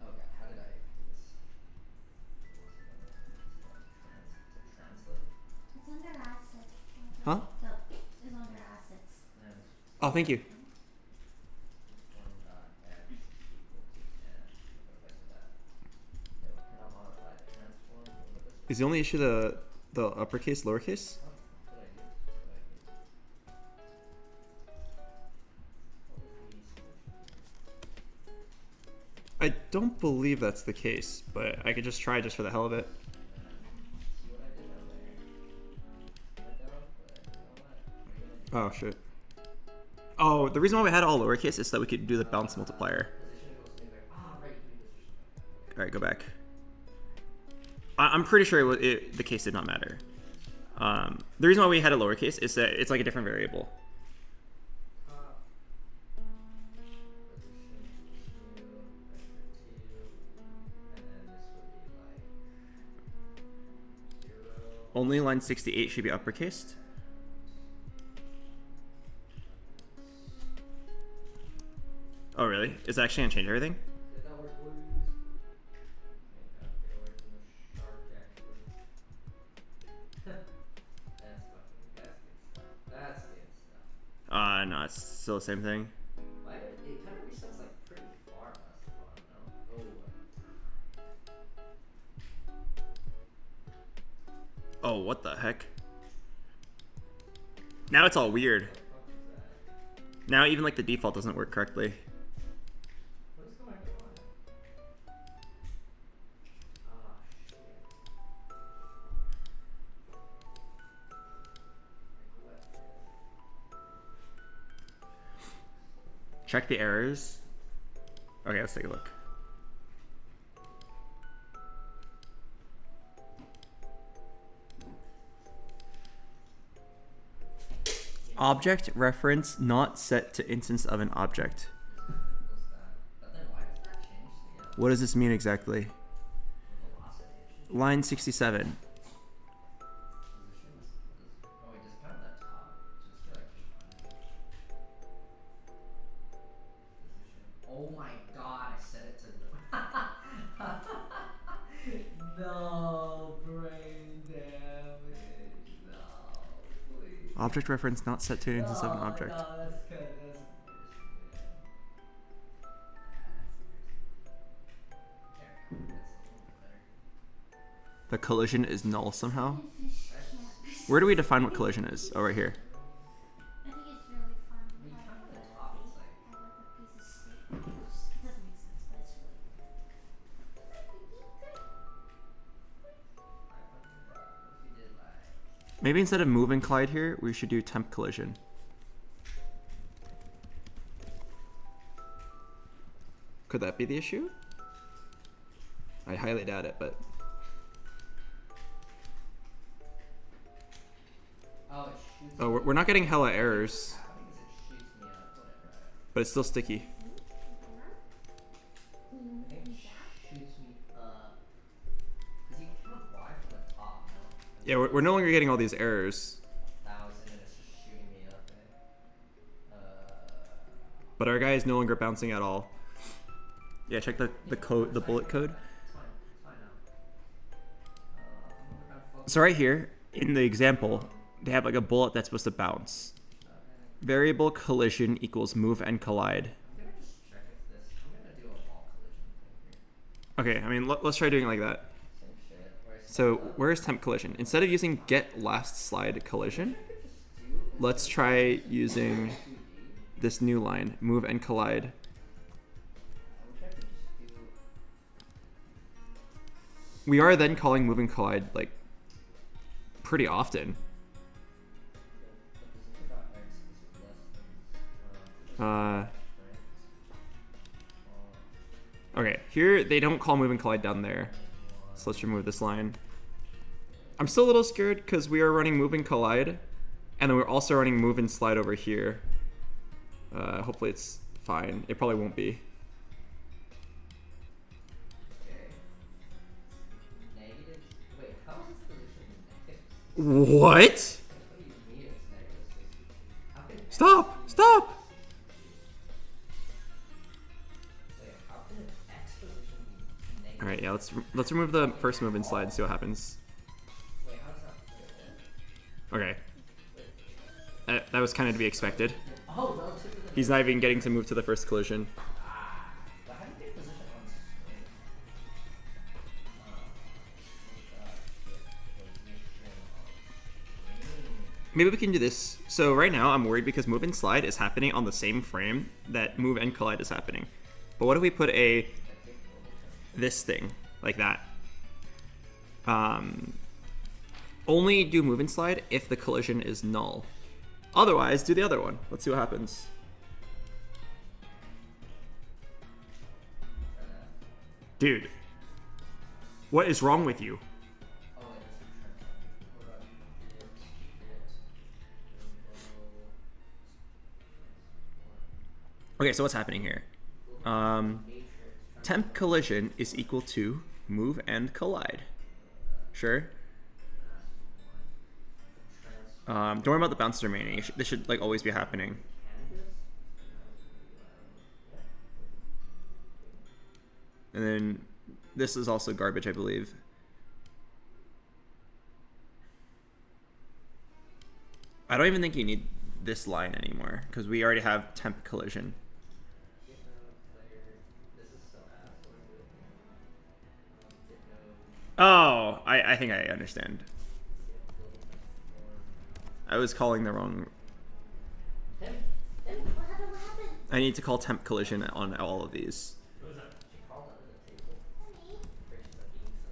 It's under assets. Huh? No, it's under assets. Oh, thank you. Is the only issue the uppercase, lowercase? I don't believe that's the case, but I could just try just for the hell of it. Oh, shit. Oh, the reason why we had all lowercase is so that we could do the bounce multiplier. Alright, go back. I'm pretty sure the case did not matter. The reason why we had a lowercase is that it's like a different variable. Only line 68 should be uppercased. Oh, really? Is that actually gonna change everything? No, it's still the same thing. It kind of resets like pretty far past the bottom, no? Oh, what the heck? Now it's all weird. Now even like the default doesn't work correctly. What is going on? Ah, shit. Check the errors. Okay, let's take a look. Object reference not set to instance of an object. But then why does that change the What does this mean exactly? velocity? Line 67. Object reference not set to an instance of an object. No, that's good. The collision is null somehow. Where do we define what collision is? Oh, right here. I think it's really fun. Having like a piece of steak. It doesn't make sense, but it's really Maybe instead of move and collide here, we should do temp collision. Could that be the issue? I highly doubt it, but oh, we're not getting hella errors, but it's still sticky. Yeah, we're no longer getting all these errors. But our guy is no longer bouncing at all. Yeah, check the code, the bullet code. So right here in the example, they have like a bullet that's supposed to bounce. Variable collision equals move and collide. Okay, I mean let's try doing it like that. So where's temp collision? Instead of using get last slide collision, let's try using this new line, move and collide. We are then calling move and collide like pretty often. Okay, here they don't call move and collide down there. So let's remove this line. I'm still a little scared because we are running move and collide, and then we're also running move and slide over here. Hopefully it's fine. It probably won't be. What? Stop! Stop! All right, yeah. Let's remove the first move and slide and see what happens. Okay. That was kind of to be expected. He's not even getting to move to the first collision. Maybe we can do this. So right now I'm worried because move and slide is happening on the same frame that move and collide is happening. But what if we put this thing like that? Only do move and slide if the collision is null. Otherwise, do the other one. Let's see what happens. Dude, what is wrong with you? Okay, so what's happening here? Temp collision is equal to move and collide. Sure. Don't worry about the bounces remaining. This should like always be happening. And then this is also garbage, I believe. I don't even think you need this line anymore because we already have temp collision. Oh, I think I understand. I was calling the wrong. What happened? I need to call temp collision on all of these.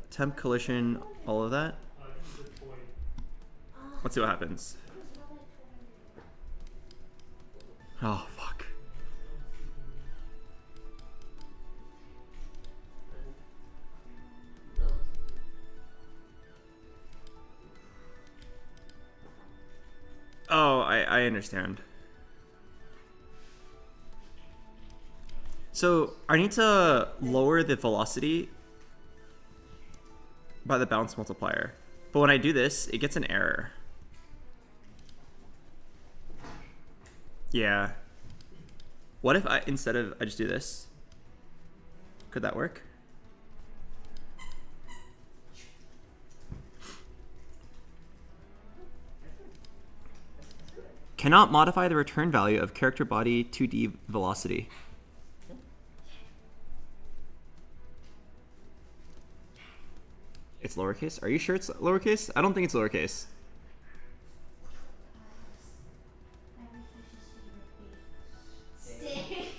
Temp collision, all of that. Let's see what happens. Oh, fuck. Oh, I understand. So I need to lower the velocity by the bounce multiplier. But when I do this, it gets an error. Yeah. What if instead of I just do this? Could that work? Cannot modify the return value of character body 2D velocity. It's lowercase? Are you sure it's lowercase? I don't think it's lowercase.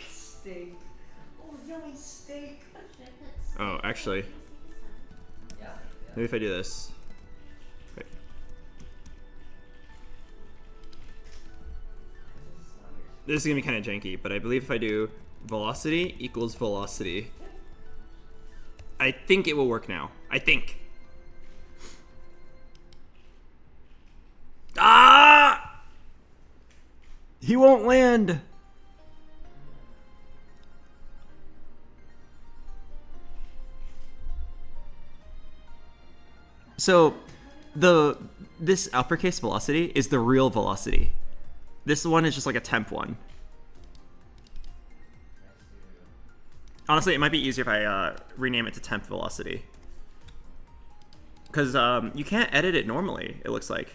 Steak. Oh, yummy steak. Oh, actually. Maybe if I do this. Wait. This is gonna be kind of janky, but I believe if I do velocity equals velocity, I think it will work now. I think. Ah! He won't land. So, this uppercase velocity is the real velocity. This one is just like a temp one. Honestly, it might be easier if I rename it to temp velocity. Because you can't edit it normally, it looks like.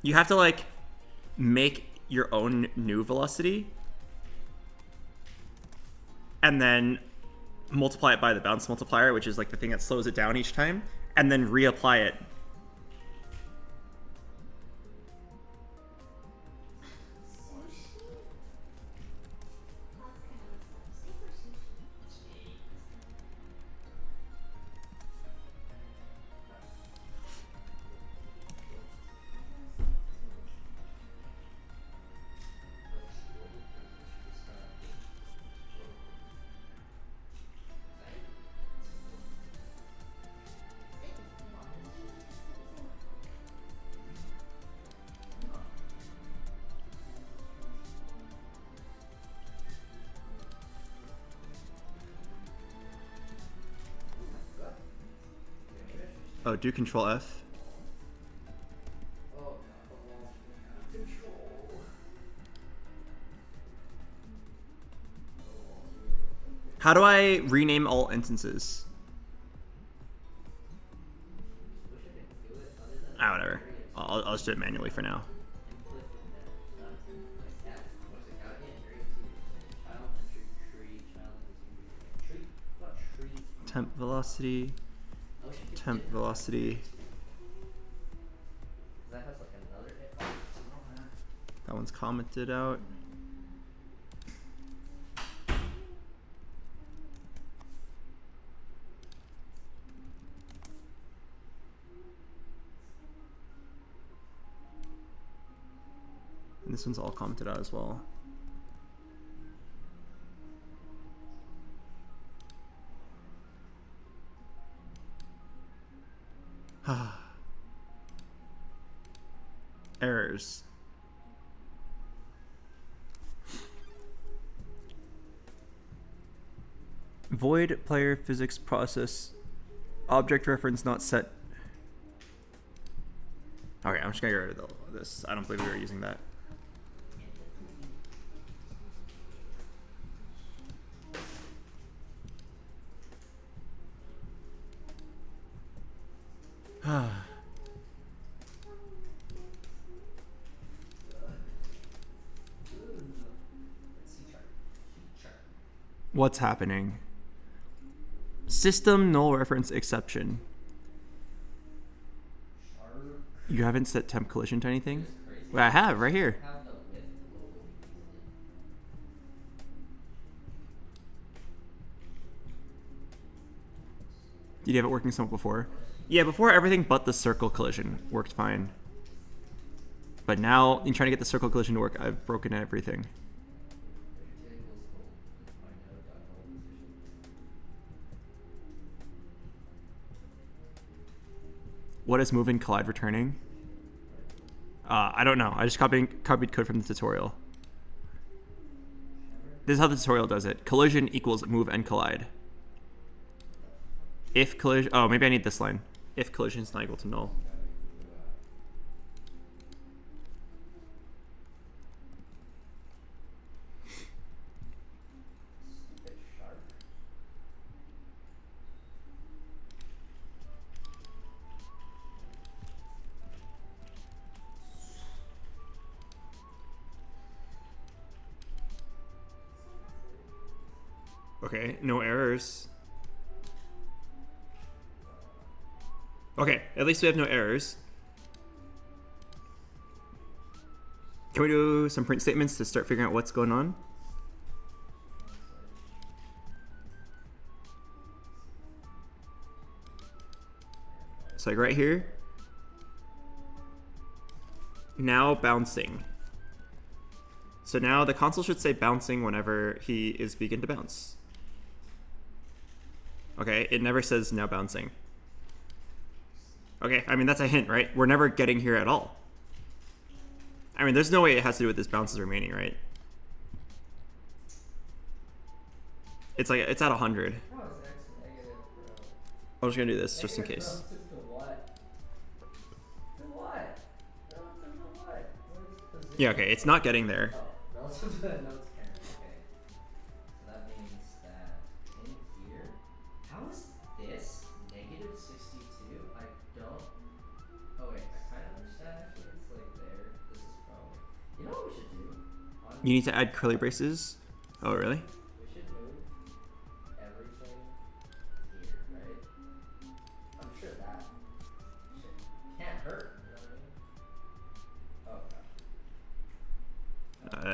You have to like make your own new velocity and then multiply it by the bounce multiplier, which is like the thing that slows it down each time, and then reapply it. Oh, do Control F. How do I rename all instances? Ah, whatever. I'll just do it manually for now. Temp velocity. Temp velocity. That one's commented out. And this one's all commented out as well. Errors. Void player physics process object reference not set. Okay, I'm just gonna get rid of this. I don't believe we were using that. What's happening? System null reference exception. You haven't set temp collision to anything? Well, I have right here. Did you have it working somewhat before? Yeah, before everything but the circle collision worked fine. But now, in trying to get the circle collision to work, I've broken everything. What is move and collide returning? I don't know. I just copied code from the tutorial. This is how the tutorial does it. Collision equals move and collide. If collision... Oh, maybe I need this line. If collision is not equal to null. Okay, no errors. Okay, at least we have no errors. Can we do some print statements to start figuring out what's going on? So like right here. Now bouncing. So now the console should say bouncing whenever he is begin to bounce. Okay, it never says now bouncing. Okay, I mean, that's a hint, right? We're never getting here at all. I mean, there's no way it has to do with this bounces remaining, right? It's like, it's at 100. I'm just gonna do this just in case. Yeah, okay, it's not getting there. Relative to the notes parent, okay. So that means that in here, how is this negative 62? I don't. Oh wait, I kind of understand actually. It's like there. This is probably. You know what we should do? You need to add curly braces. Oh, really? We should move everything here, right? I'm sure that shit can't hurt. You know what I mean? Oh god.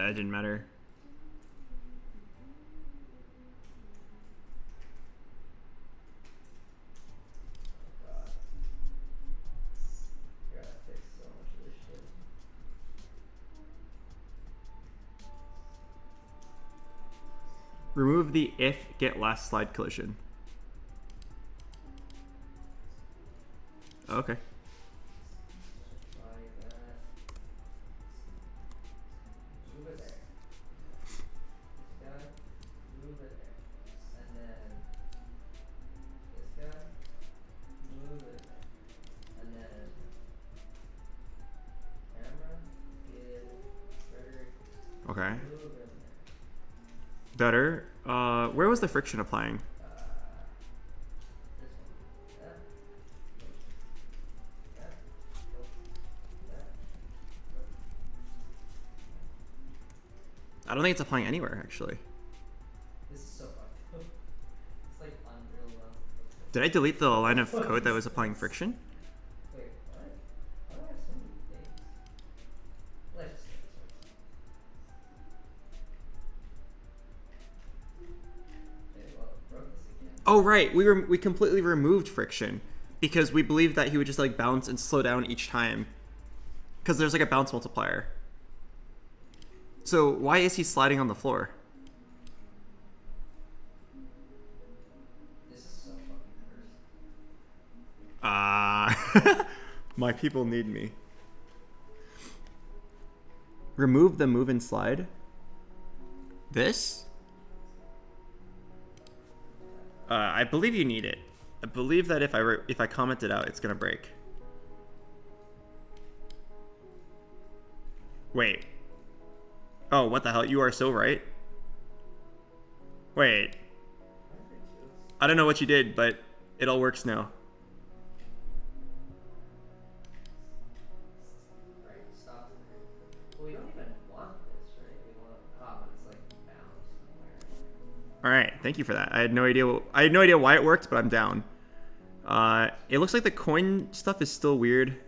It didn't matter. God. You gotta fix so much of this shit. Remove the if get last slide collision. Okay. Like that. Move it there. This guy, move it there. And then this guy, move it there. And then camera, give Frederick, Okay. move in there. Better. Where was the friction applying? This one. That. That. That. I don't think it's applying anywhere, actually. This is so fucked up. It's like Unreal World. Did I delete the line of code that was applying friction? Wait, what? Why do I have so many things? Let's just get this one. Okay, well, broke this again. Oh, right. We completely removed friction because we believed that he would just like bounce and slow down each time because there's like a bounce multiplier. So why is he sliding on the floor? This is so fucking cursed. My people need me. Remove the move and slide. This? I believe you need it. I believe that if I comment it out, it's gonna break. Wait. Oh, what the hell? You are so right. Wait. I don't know what you did, but it all works now. Right, stop. Well, we don't even want this, right? We want but it's like bound somewhere. All right, thank you for that. I had no idea why it worked, but I'm down. It looks like the coin stuff is still weird.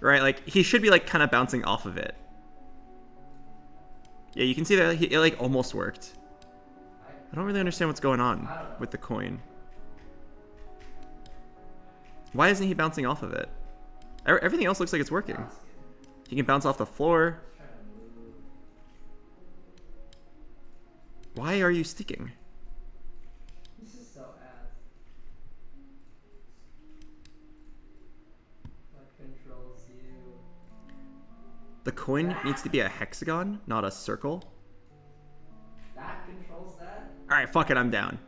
Right, like he should be like kind of bouncing off of it. Yeah, you can see that it like almost worked. I don't really understand what's going on with the coin. Why isn't he bouncing off of it? Everything else looks like it's working. He can bounce off the floor. Why are you sticking? This is so ass. What controls you? The coin needs to be a hexagon, not a circle. That controls that? All right, fuck it, I'm down.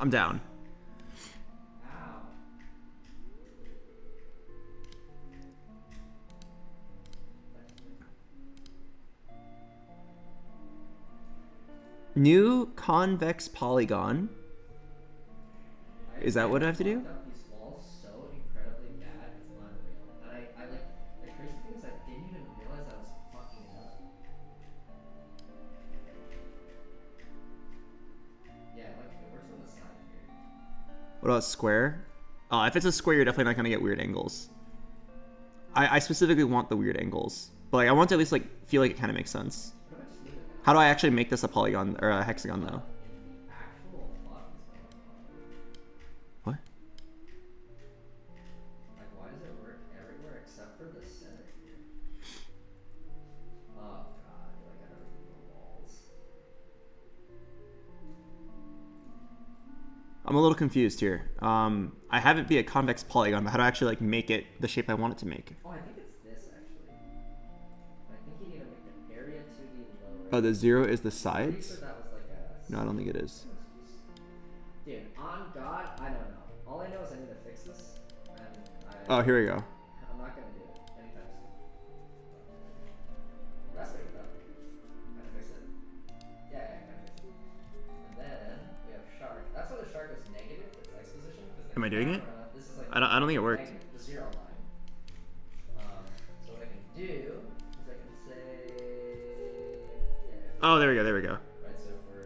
I'm down. Ow. New convex polygon. Is that what I have to do? These walls so incredibly bad, it's unreal. And I like, the crazy thing is I didn't even realize I was fucking it up. What about square? If it's a square, you're definitely not gonna get weird angles. I specifically want the weird angles, but like I want to at least like feel like it kind of makes sense. How do I actually make this a polygon or a hexagon though? What? Like, why does it work everywhere except for the center here? Oh god, I gotta remove the walls. I'm a little confused here. I have it be a convex polygon, but how do I actually like make it the shape I want it to make? Oh, I think it's this actually. I think you need to make the area to be lower. Oh, the 0 is the Pretty sides? sure that was like a... No, I don't think it is. Dude, on God, I don't know. All I know is I need to fix this, and Oh, here we go. I'm not gonna do it anytime soon. That's big enough. Kind of fix it. Yeah, kind of fix it. And then we have shark. That's why the shark is negative. It's X position. Am I doing it? This is like I don't think it worked. the 0 line. So what I can do is I can say, yeah. Oh, there we go, there we go. Right, so for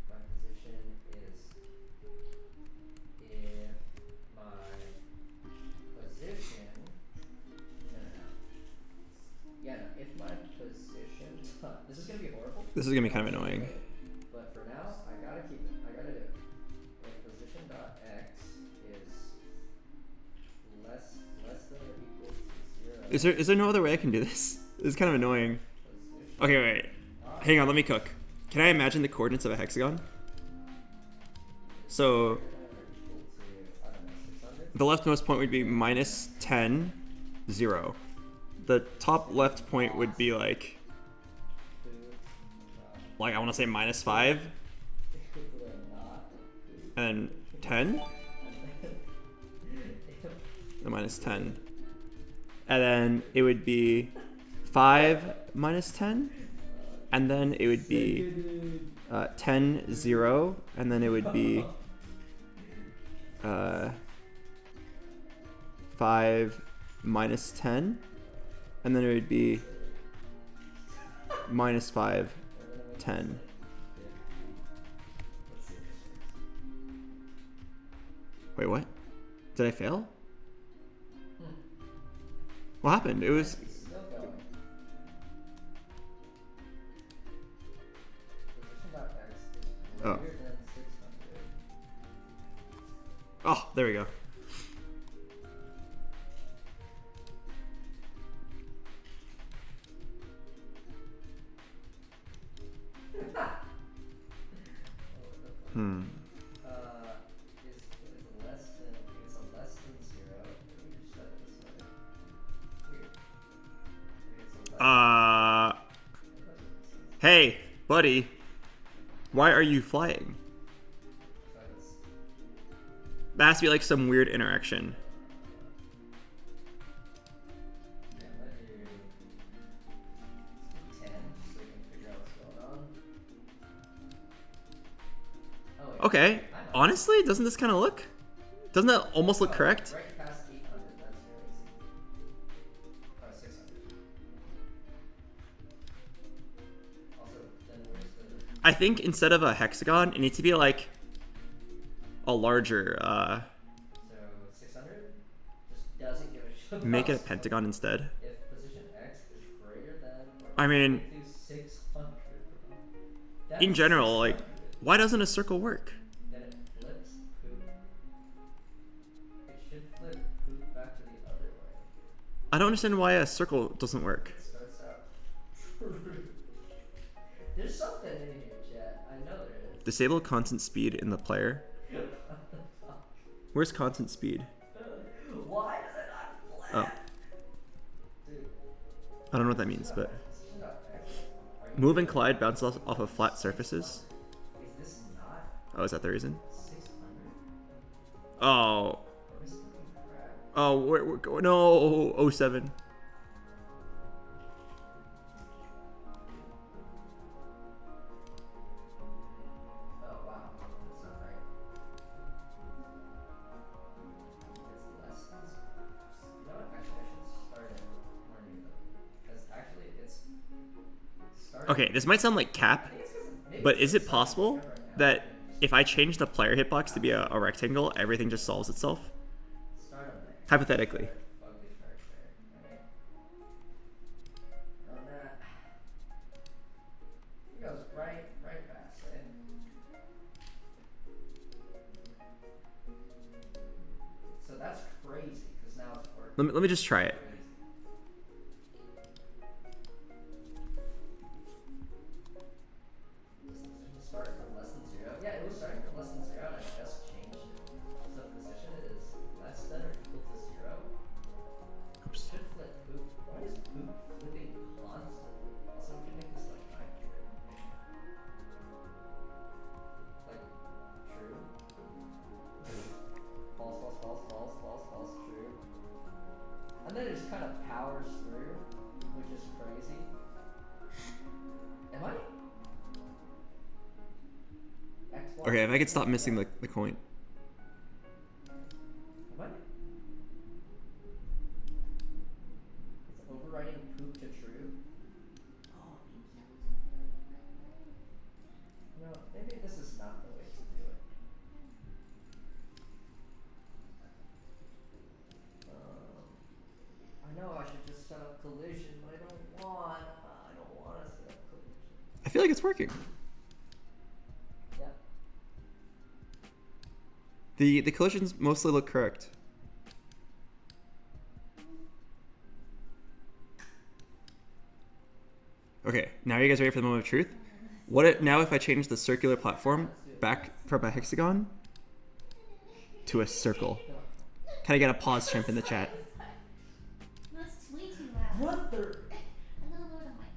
my position is if my position if my position this is gonna be horrible. This is gonna be kind of annoying. But for now, I gotta keep it. I gotta do it. If position dot x is less than or equal to 0. Is there no other way I can do this? This is kind of annoying. Okay, wait. Hang on, let me cook. Can I imagine the coordinates of a hexagon? So the leftmost point would be minus 10, 0. The top left point would be like I want to say minus 5 and 10 and minus 10, and then it would be 5 minus 10, and then it would be 10, 0, and then it would be 5 minus 10, and then it would be minus 5, 10. Wait, what? Did I fail? What happened? It was... Still going. Position dot x is Oh. greater than 600. Oh, there we go. Hmm. Is less than, it's a less than 0. Let me just set it this way. Weird. It's a less Hey, buddy. Why are you flying? so it's That has to be like some weird interaction. yeah, let you 10 so you can figure out what's going on. Oh wait. Okay. Honestly, doesn't this kind of look? Doesn't that almost look correct? Right past 800, that's very easy. Oh, 600. Also, then where's the... I think instead of a hexagon, it needs to be like a larger, So 600 just doesn't give a shit. make it a about pentagon instead. if position x is greater than or I mean, equal to 600. That's in general, like, 600. why doesn't a circle work? Then it flips poop. It should flip poop back to the other way. I don't understand why a circle doesn't work. It starts out. There's something in here, chat. I know there is. Disable constant speed in the player. What the fuck? Where's constant speed? Why does it not flip? Oh, Dude, I don't know what that means, but position dot x. Are you move and collide bounces off of flat surfaces. Is this not Oh, is that the reason? 600? Oh, Are we smoking crack? oh, we're going. No, 07. Oh wow, that's not right. It's less than. You know what? Actually, I should start it more near them because actually it's. Okay, this might sound like cap, But is it possible that if I change the player hitbox to be a rectangle, everything just solves itself? Hypothetically. So that's crazy, because now it's working. Let me just try it. Started from less than 0. Yeah, it was starting from less than 0, and I just changed it. So position is less than or equal to 0. Oops. Should flip poop. Why is poop flipping constantly? Also, we can make this like accurate. Like, true. False, true. And then it just kind of powers through, which is crazy. Am I? Okay, if I could stop missing the coin. What? It's overriding poop to true. No, maybe this is not the way to do it. I know I should just set up collision, but I don't want to set up collision. I feel like it's working. Yeah. The collisions mostly look correct. Okay, now are you guys ready for the moment of truth? Now if I change the circular platform back from a hexagon to a circle? Can I get a pause chimp in the chat? That's way too loud. What the? I'm gonna lower the mic.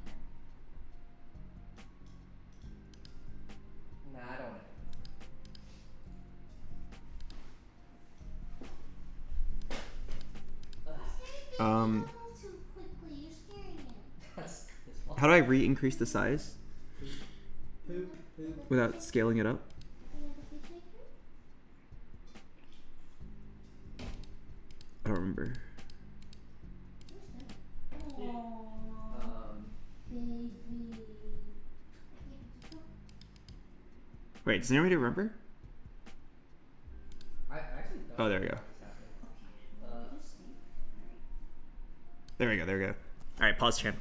Nah, I don't want to. A little too quickly. You're scaring him. That's How do I re-increase the size poop. without scaling it up? I don't remember. Baby. Wait, does anybody remember? I actually don't. Oh, there we go. There we go. All right, pause champ.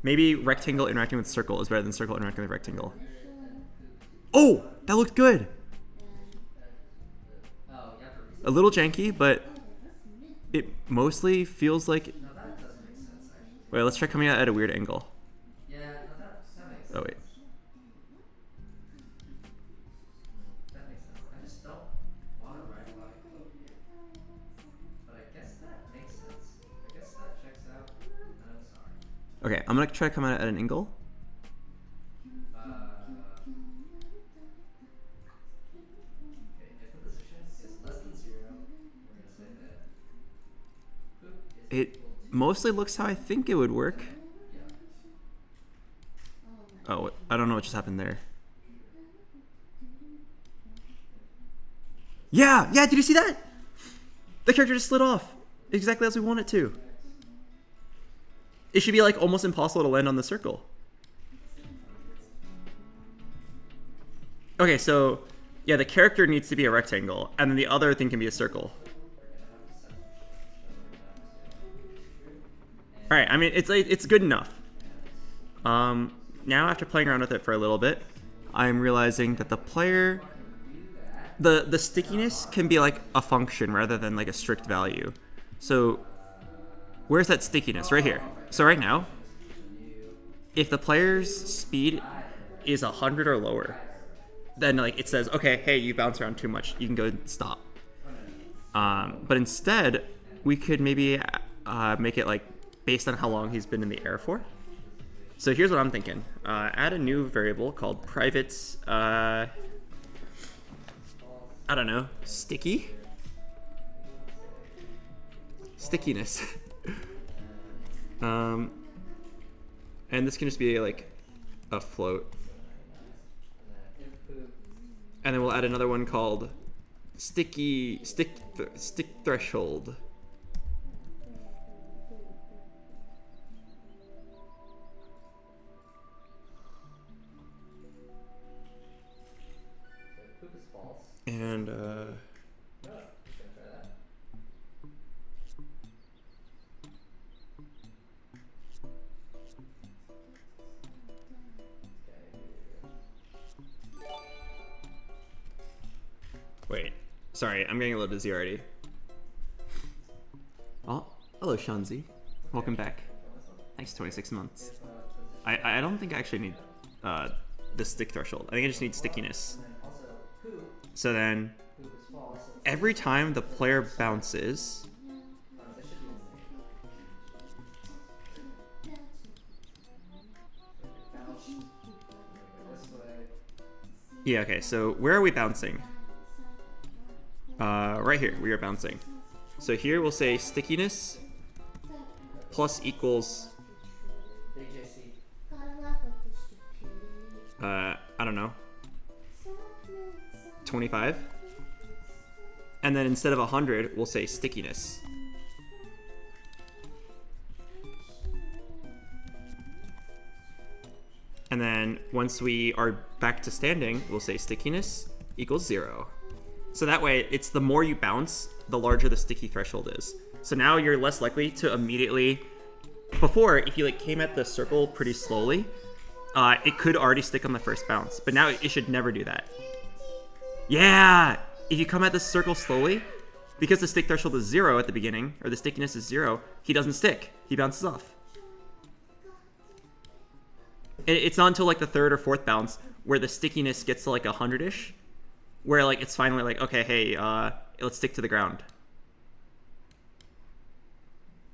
Maybe rectangle interacting with circle is better than circle interacting with rectangle. Oh, that looked good. A little janky, but it mostly feels like. Wait, let's try coming out at a weird angle. Yeah, that makes sense. Oh wait. That makes sense. I just don't want to write a lot of code here. But I guess that makes sense. I guess that checks out. And I'm sorry. Okay, I'm gonna try to come out at an angle. Okay, if the position is less than 0, we're gonna say that poop is It mostly looks how I think it would work. Oh, I don't know what just happened there. Yeah, did you see that? The character just slid off. Exactly as we want it to. It should be like almost impossible to land on the circle. Okay, so yeah, the character needs to be a rectangle, and then the other thing can be a circle. All right, I mean it's good enough. Now after playing around with it for a little bit, I'm realizing that the stickiness can be like a function rather than like a strict value. So where's that stickiness? Right here. So right now, if the player's speed is 100 or lower, then like it says, okay, hey, you bounce around too much. You can go and stop. But instead, we could maybe make it like based on how long he's been in the air for. So here's what I'm thinking. Add a new variable called private, I don't know, stickiness. And this can just be like a float. And then we'll add another one called stick threshold. And wait, sorry, I'm getting a little dizzy already. Oh, hello, Shanzi. Welcome back. Thanks, 26 months. I don't think I actually need the stick threshold. I think I just need stickiness. So then, every time the player bounces, yeah, okay, so where are we bouncing? Right here, we are bouncing. So here we'll say stickiness plus equals, I don't know, 25. And then instead of 100, we'll say stickiness. And then once we are back to standing, we'll say stickiness equals 0. So that way, it's the more you bounce, the larger the sticky threshold is. So now you're less likely to immediately... Before, if you like came at the circle pretty slowly, it could already stick on the first bounce. But now it should never do that. Yeah! If you come at the circle slowly, because the stick threshold is 0 at the beginning, or the stickiness is 0, he doesn't stick. He bounces off. It's not until like the third or fourth bounce where the stickiness gets to like 100-ish, where like it's finally like, okay, hey, let's stick to the ground.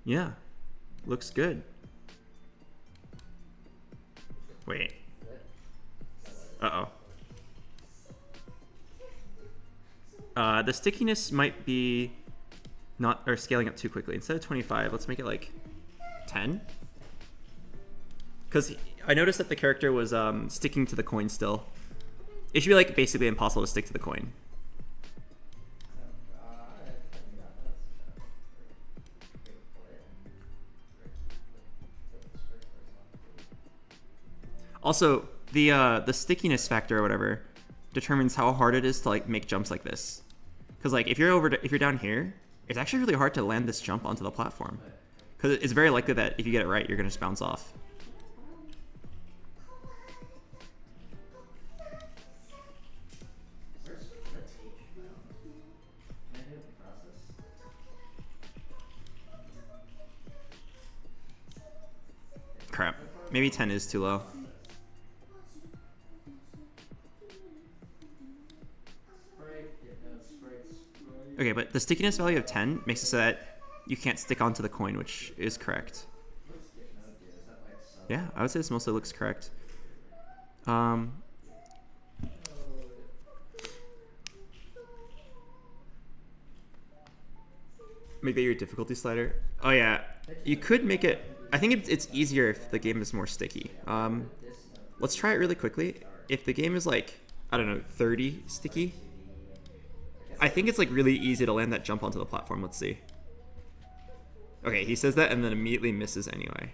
Yeah, looks good. Wait. Uh-oh. The stickiness might be not, or scaling up too quickly. Instead of 25, let's make it like 10. Because I noticed that the character was sticking to the coin still. It should be like basically impossible to stick to the coin. Also, the stickiness factor or whatever determines how hard it is to like make jumps like this. Because like if you're down here, it's actually really hard to land this jump onto the platform. Because it's very likely that if you get it right, you're gonna just bounce off. Crap. Maybe 10 is too low. Okay, but the stickiness value of 10 makes it so that you can't stick onto the coin, which is correct. Yeah, I would say this mostly looks correct. Maybe your difficulty slider. Oh yeah, you could make it. I think it's easier if the game is more sticky. Let's try it really quickly. If the game is like, I don't know, 30 sticky, I think it's like really easy to land that jump onto the platform. Let's see. Okay, he says that and then immediately misses anyway.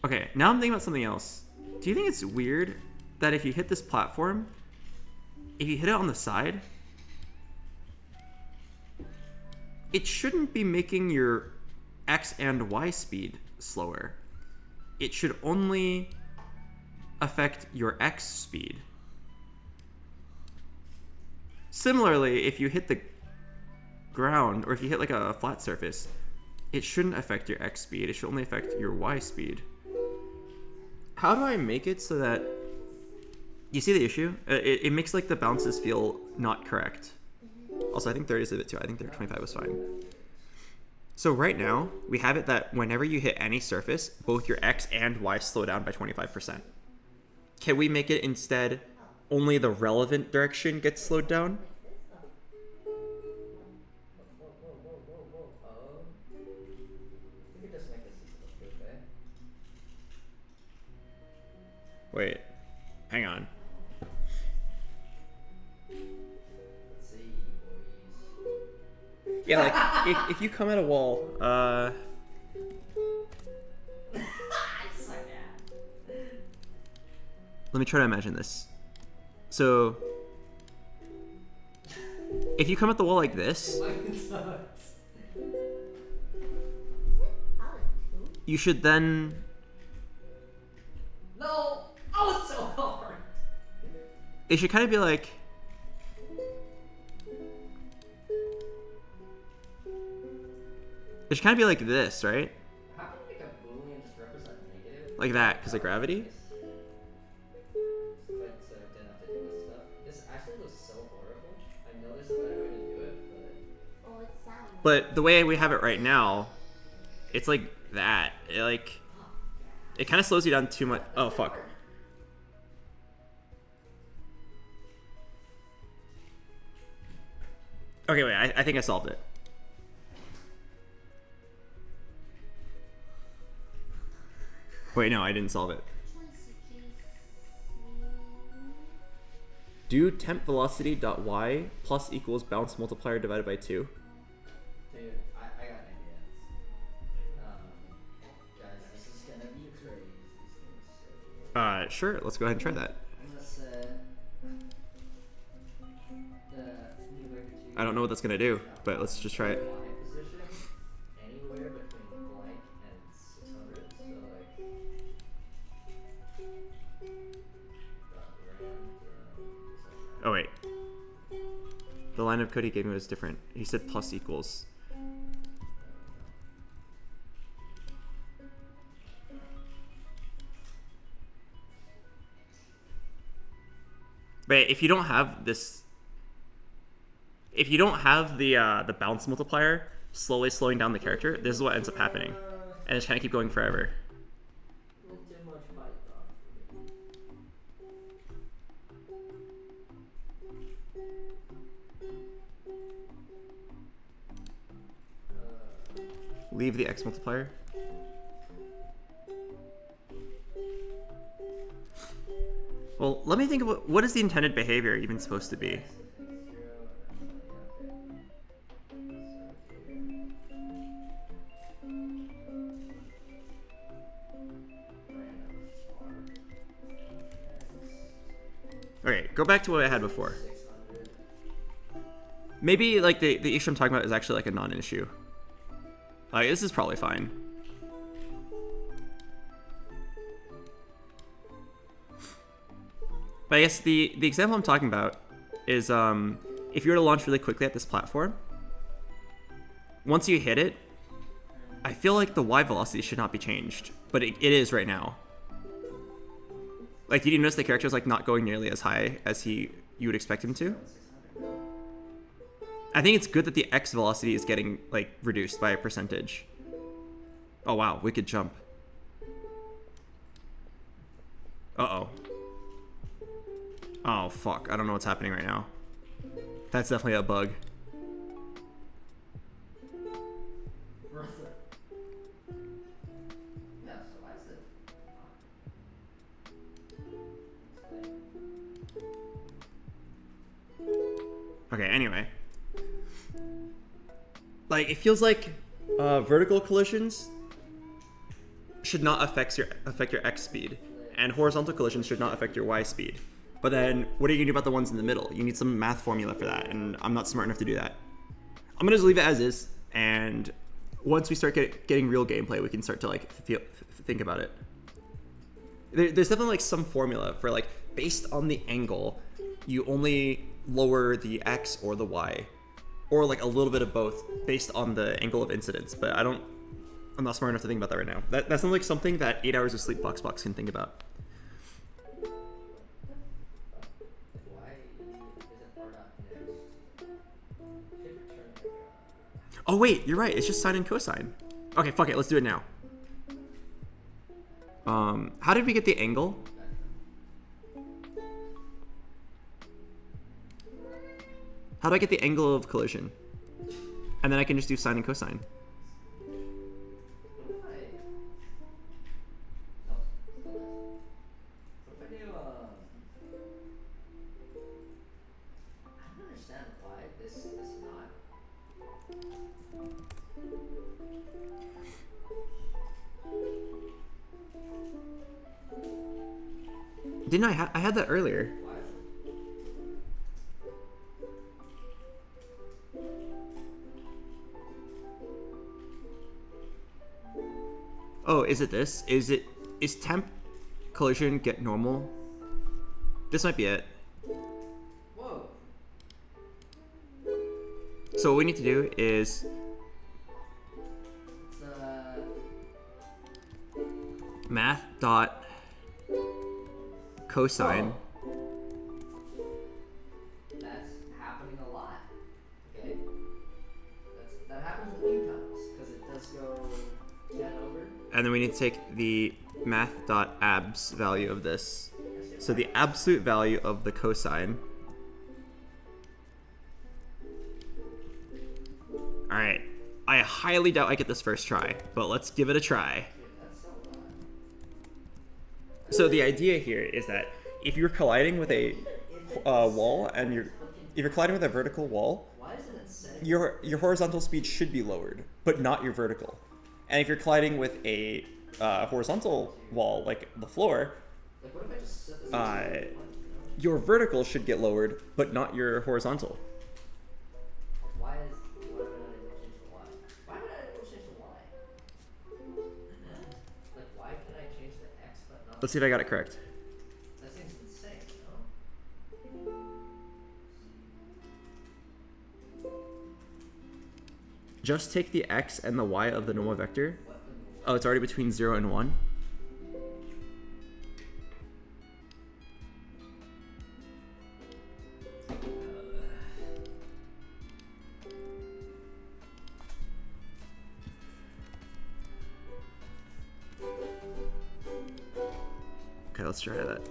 Okay, now I'm thinking about something else. Do you think it's weird that if you hit this platform, if you hit it on the side, it shouldn't be making your X and Y speed slower. It should only affect your X speed. Similarly, if you hit the ground, or if you hit like a flat surface, it shouldn't affect your X speed. It should only affect your Y speed. How do I make it so that... You see the issue? It makes like the bounces feel not correct. Also, I think 30 is a bit too. I think 25 was fine. So right now, we have it that whenever you hit any surface, both your X and Y slow down by 25%. Can we make it instead only the relevant direction gets slowed down? Wait, hang on. Yeah, like if you come at a wall, let me try to imagine this. So, if you come at the wall like this, you should then. No! Oh, it's so hard! It should kind of be like. It should kind of be like this, right? How can you make a boolean just represent negative? Like that, because of gravity. But so I didn't have to do this stuff. This actually looks so horrible. I know there's a better way to do it, but... Oh, it sounds. But the way we have it right now, it's like that. It kind of slows you down too much. Oh, fuck. Okay, wait, I think I solved it. Wait, no, I didn't solve it. Do temp velocity dot y plus equals bounce multiplier divided by 2. Dude, I got an idea. Guys, this is gonna be crazy. This gonna be so Sure, let's go ahead and try that. I'm gonna set the Lilypichu I don't know what that's gonna do, but let's just try it. Y position anywhere between blank and 600. So like Oh, wait. The line of code he gave me was different. He said plus equals. But if you don't have this, if you don't have the bounce multiplier slowly slowing down the character, this is what ends up happening, and it's trying to keep going forever. a little too much Python for me. Leave the X multiplier. Well, let me think of what is the intended behavior even supposed to be? Okay, go back to what I had before. Maybe like the issue I'm talking about is actually like a non-issue. This is probably fine. But I guess the example I'm talking about is if you were to launch really quickly at this platform, once you hit it, I feel like the Y velocity should not be changed, but it is right now. Like, did you notice the character is like not going nearly as high as you would expect him to? I think it's good that the X velocity is getting like reduced by a percentage. Oh wow, wicked jump. Uh-oh. Oh fuck, I don't know what's happening right now. That's definitely a bug. Yeah, so why is it? Okay, anyway. Like, it feels like vertical collisions should not affect your X speed, and horizontal collisions should not affect your Y speed. But then, what are you gonna do about the ones in the middle? You need some math formula for that, and I'm not smart enough to do that. I'm gonna just leave it as is, and once we start getting real gameplay, we can start to like think about it. There's definitely like some formula for like, based on the angle, you only lower the X or the Y, or like a little bit of both based on the angle of incidence. But I'm not smart enough to think about that right now. That sounds like something that 8 hours of sleep BoxBox can think about. Why isn't R.next? Should return like Oh wait, you're right. It's just sine and cosine. Okay, fuck it. Let's do it now. How did we get the angle? How do I get the angle of collision? And then I can just do sine and cosine. What if I do, I don't understand why this is not Didn't I had that earlier. Oh, is it this? Is temp collision get normal? This might be it. Whoa. So what we need to do is math dot cosine. That's happening a lot. Okay. That happens a few times because it does go 10 over. And then we need to take the math dot abs value of this. So the absolute value of the cosine. Alright. I highly doubt I get this first try, but let's give it a try. So the idea here is that if you're colliding with a wall and if you're colliding with a vertical wall, your horizontal speed should be lowered, but not your vertical. And if you're colliding with a horizontal wall, like the floor, your vertical should get lowered, but not your horizontal. Why am I not able to change the Y? Why am I not able to change the Y? Like, why can I change the X but not? Let's see if I got it correct. That seems insane, no? Just take the x and the y of the normal vector. Oh, it's already between 0 and 1. Okay, let's try that.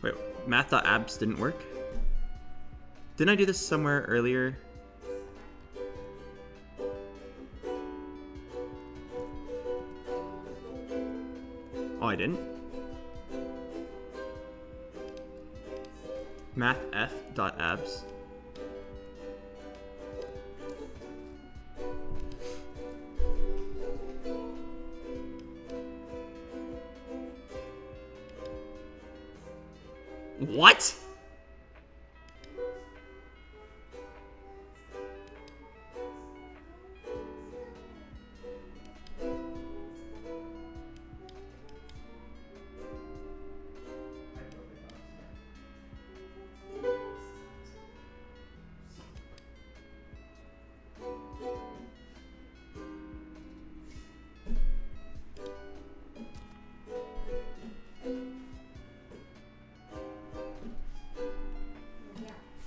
Wait, math.abs didn't work? Didn't I do this somewhere earlier? Oh, I didn't? Mathf.abs. What?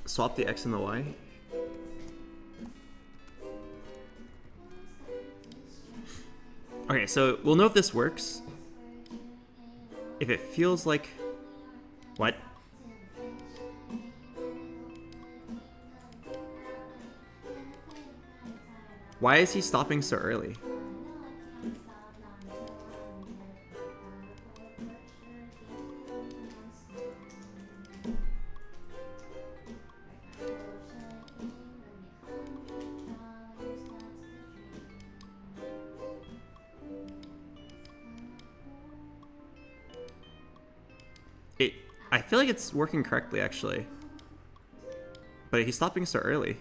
Swap the x and the y. Okay, so we'll know if this works if it feels like... What? Why is he stopping so early? I feel like it's working correctly, actually. But he's stopping so early.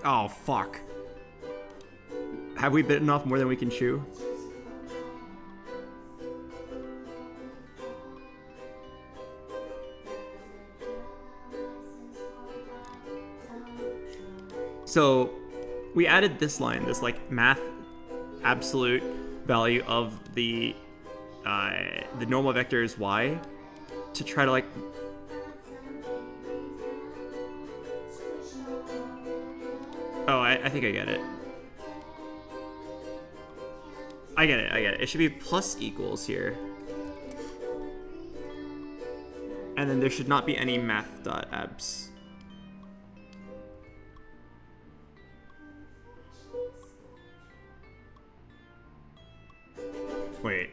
Oh, fuck. Have we bitten off more than we can chew? So we added this line, this like math absolute value of the normal vector is y, to try to like... Oh, I think I get it. I get it. It should be plus equals here. And then there should not be any math.abs. Wait.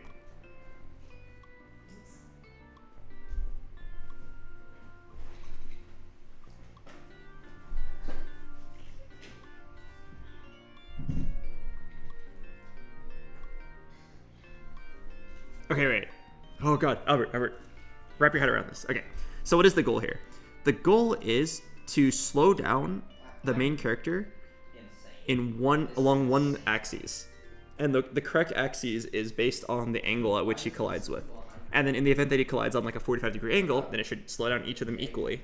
Okay, wait. Oh god, Albert, wrap your head around this. Okay, so what is the goal here? The goal is to slow down the main character along one axis. And the correct axis is based on the angle at which he collides with. And then in the event that he collides on like a 45-degree angle, then it should slow down each of them equally.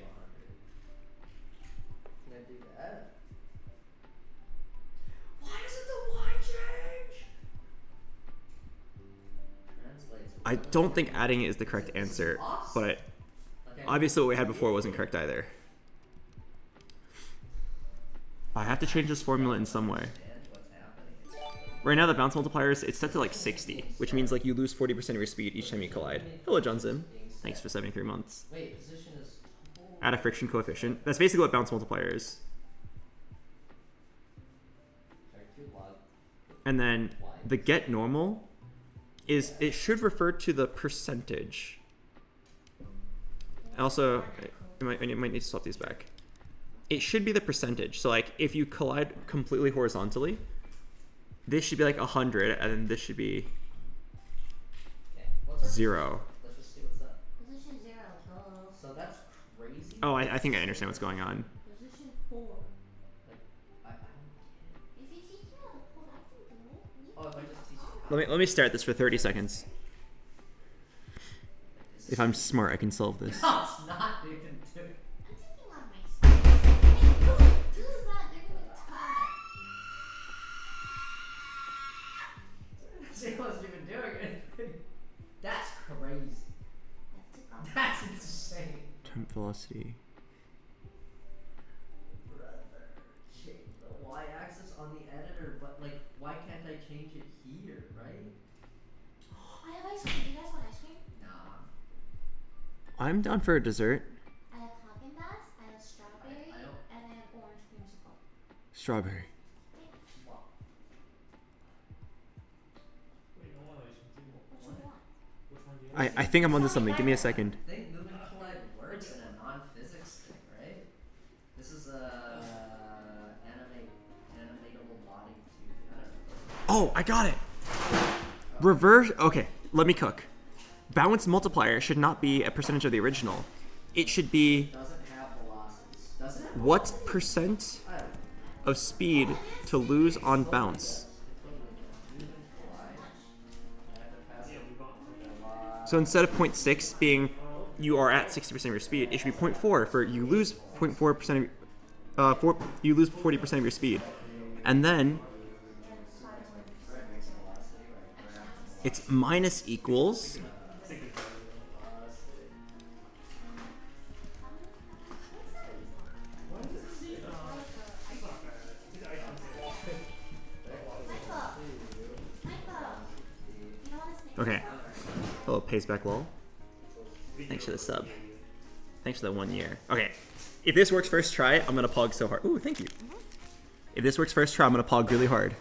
I don't think adding it is the correct answer, but obviously what we had before wasn't correct either. I have to change this formula in some way. Right now the bounce multipliers, it's set to like 60, which means like you lose 40% of your speed each time you collide. Hello, John Sim. Thanks for 73 months. Add a friction coefficient. That's basically what bounce multiplier is. And then the get normal is, it should refer to the percentage. Also, I might need to swap these back. It should be the percentage. So like if you collide completely horizontally, this should be like 100, and then this should be 0. Let's just see what's up. Position 0. So that's crazy. Oh, I think I understand what's going on. Position 4. Like, I don't If you teach me how to pull, I can do it. get it. Oh, if I just teach you. Let me start this for 30 seconds. If I'm smart, I can solve this. No, it's not, dude. Do it. I'm taking on my steps. Do that, you're gonna die. See what's even doing it. That's crazy. That's insane. Temp velocity. Brother, change the y-axis on the editor, but like, why can't I change it here, right? I have ice cream. Do you guys want ice cream? Nah. I'm down for a dessert. I have Haagen-Dazs, I have strawberry, I don't- and I have orange creamsicle. Strawberry. Well, What you want? I think I'm onto something. Give me a second. I think move and collide works in a non-physics thing, right? This is a animatable body too. I don't know. Oh, I got it. Reverse. Okay, let me cook. Balance multiplier should not be a percentage of the original. It should be Doesn't have velocities. Doesn't have what percent I don't know. of speed to lose on bounce. Move and collide. I have to pass it. So instead of 0.6 being you are at 60% of your speed, it should be 0.4 for you lose 0.4% of you lose 40% of your speed. And then it's minus equals okay. Hello, Paceback lol. Thanks for the sub. Thanks for the 1 year. Okay. If this works first try, I'm gonna pog so hard. Ooh, thank you. If this works first try, I'm gonna pog really hard.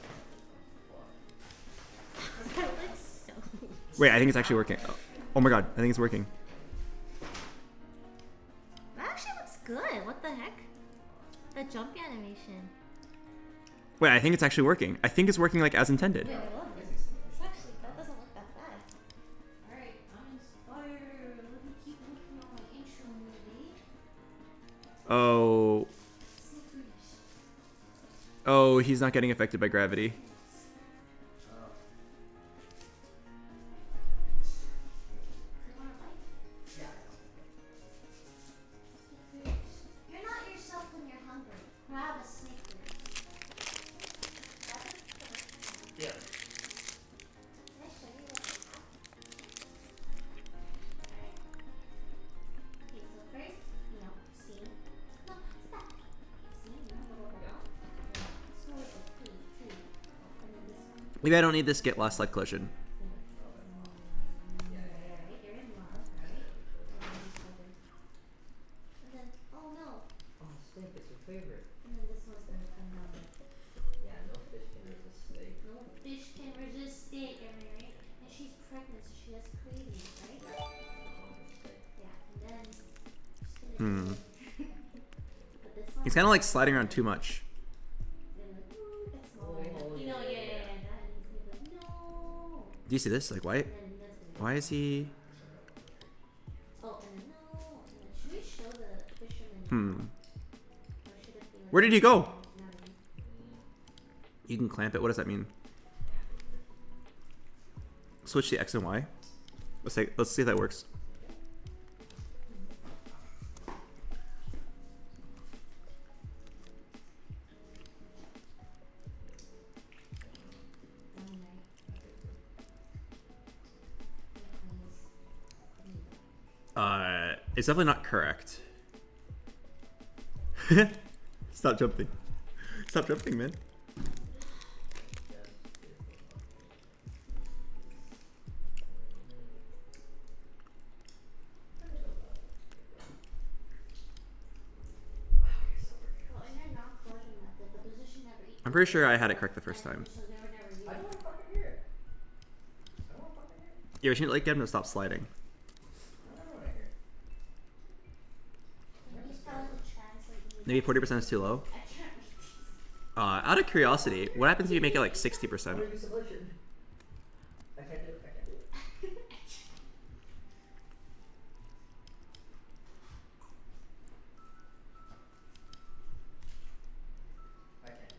That looks so. Wait, I think it's actually working. Oh my god, I think it's working. That actually looks good. What the heck? The jump animation. Wait, I think it's actually working. I think it's working like as intended. Yeah, I love it. It's actually, that doesn't look that bad. Alright, I'm inspired. Let me keep looking at my intro movie. Oh. Oh, he's not getting affected by gravity. You're not yourself when you're hungry. Grab a Snickers. Yeah. Can I show you what I have? Okay, so first, see. No, stop. See, you have a little bit out. Sort of pretty too. And then this one. Maybe I don't need this get last slide collision. Right, you're in love, right? And then this other. And then this one's gonna come down like. Yeah, no fish can resist steak. No fish can resist steak, am I right? And she's pregnant, so she has cravings, right? Yeah, and then she's gonna but this one. He's kind of like sliding around too much. They're like, ooh, that's small. You know, yeah. That needs to be like, no. Do you see this? Like, why? And then that's gonna. Why is he? Oh, and then no. And then should we show the fisherman? Or should it be like? Where did he go? Not really. You can clamp it. What does that mean? Switch the X and Y. Let's see if that works. It's definitely not correct. Stop jumping. Stop jumping, man. Well, in your non-collision method, the position never equals. I'm pretty sure I had it correct the first time. So they were never used. I don't want to fucking hear it. I don't want to fucking hear it. Yeah, we should like get him to stop sliding. I don't want to hear it. Can you tell the translate? Maybe 40% is too low. I can't read these. Out of curiosity, what happens if you make it like 60%? What are you solution? I can't do it. I can't do it. I can't do it. I can't.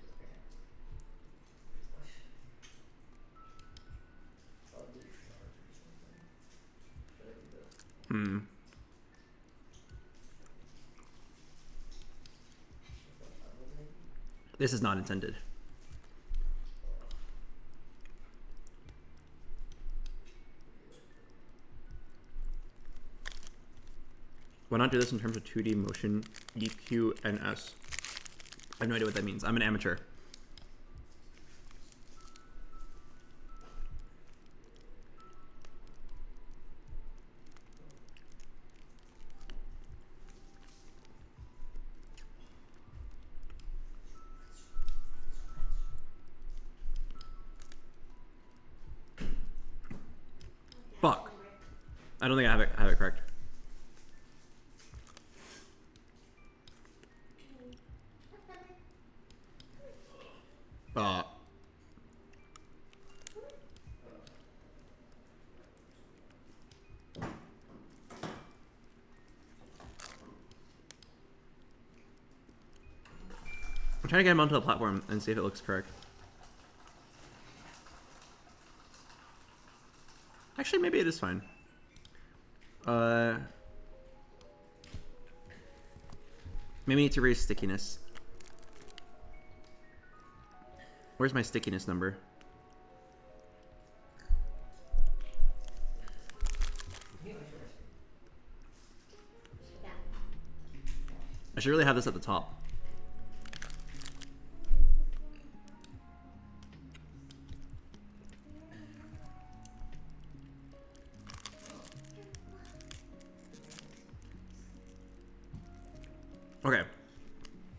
I'll do charge or something. Should I do this? This is not intended. Why not do this in terms of 2D motion, EQ, and S? I have no idea what that means. I'm an amateur. Fuck. I don't think I have it correct. I'm trying to get him onto the platform and see if it looks correct. Actually, maybe it is fine. Maybe need to raise stickiness. Where's my stickiness number? I should really have this at the top. Okay.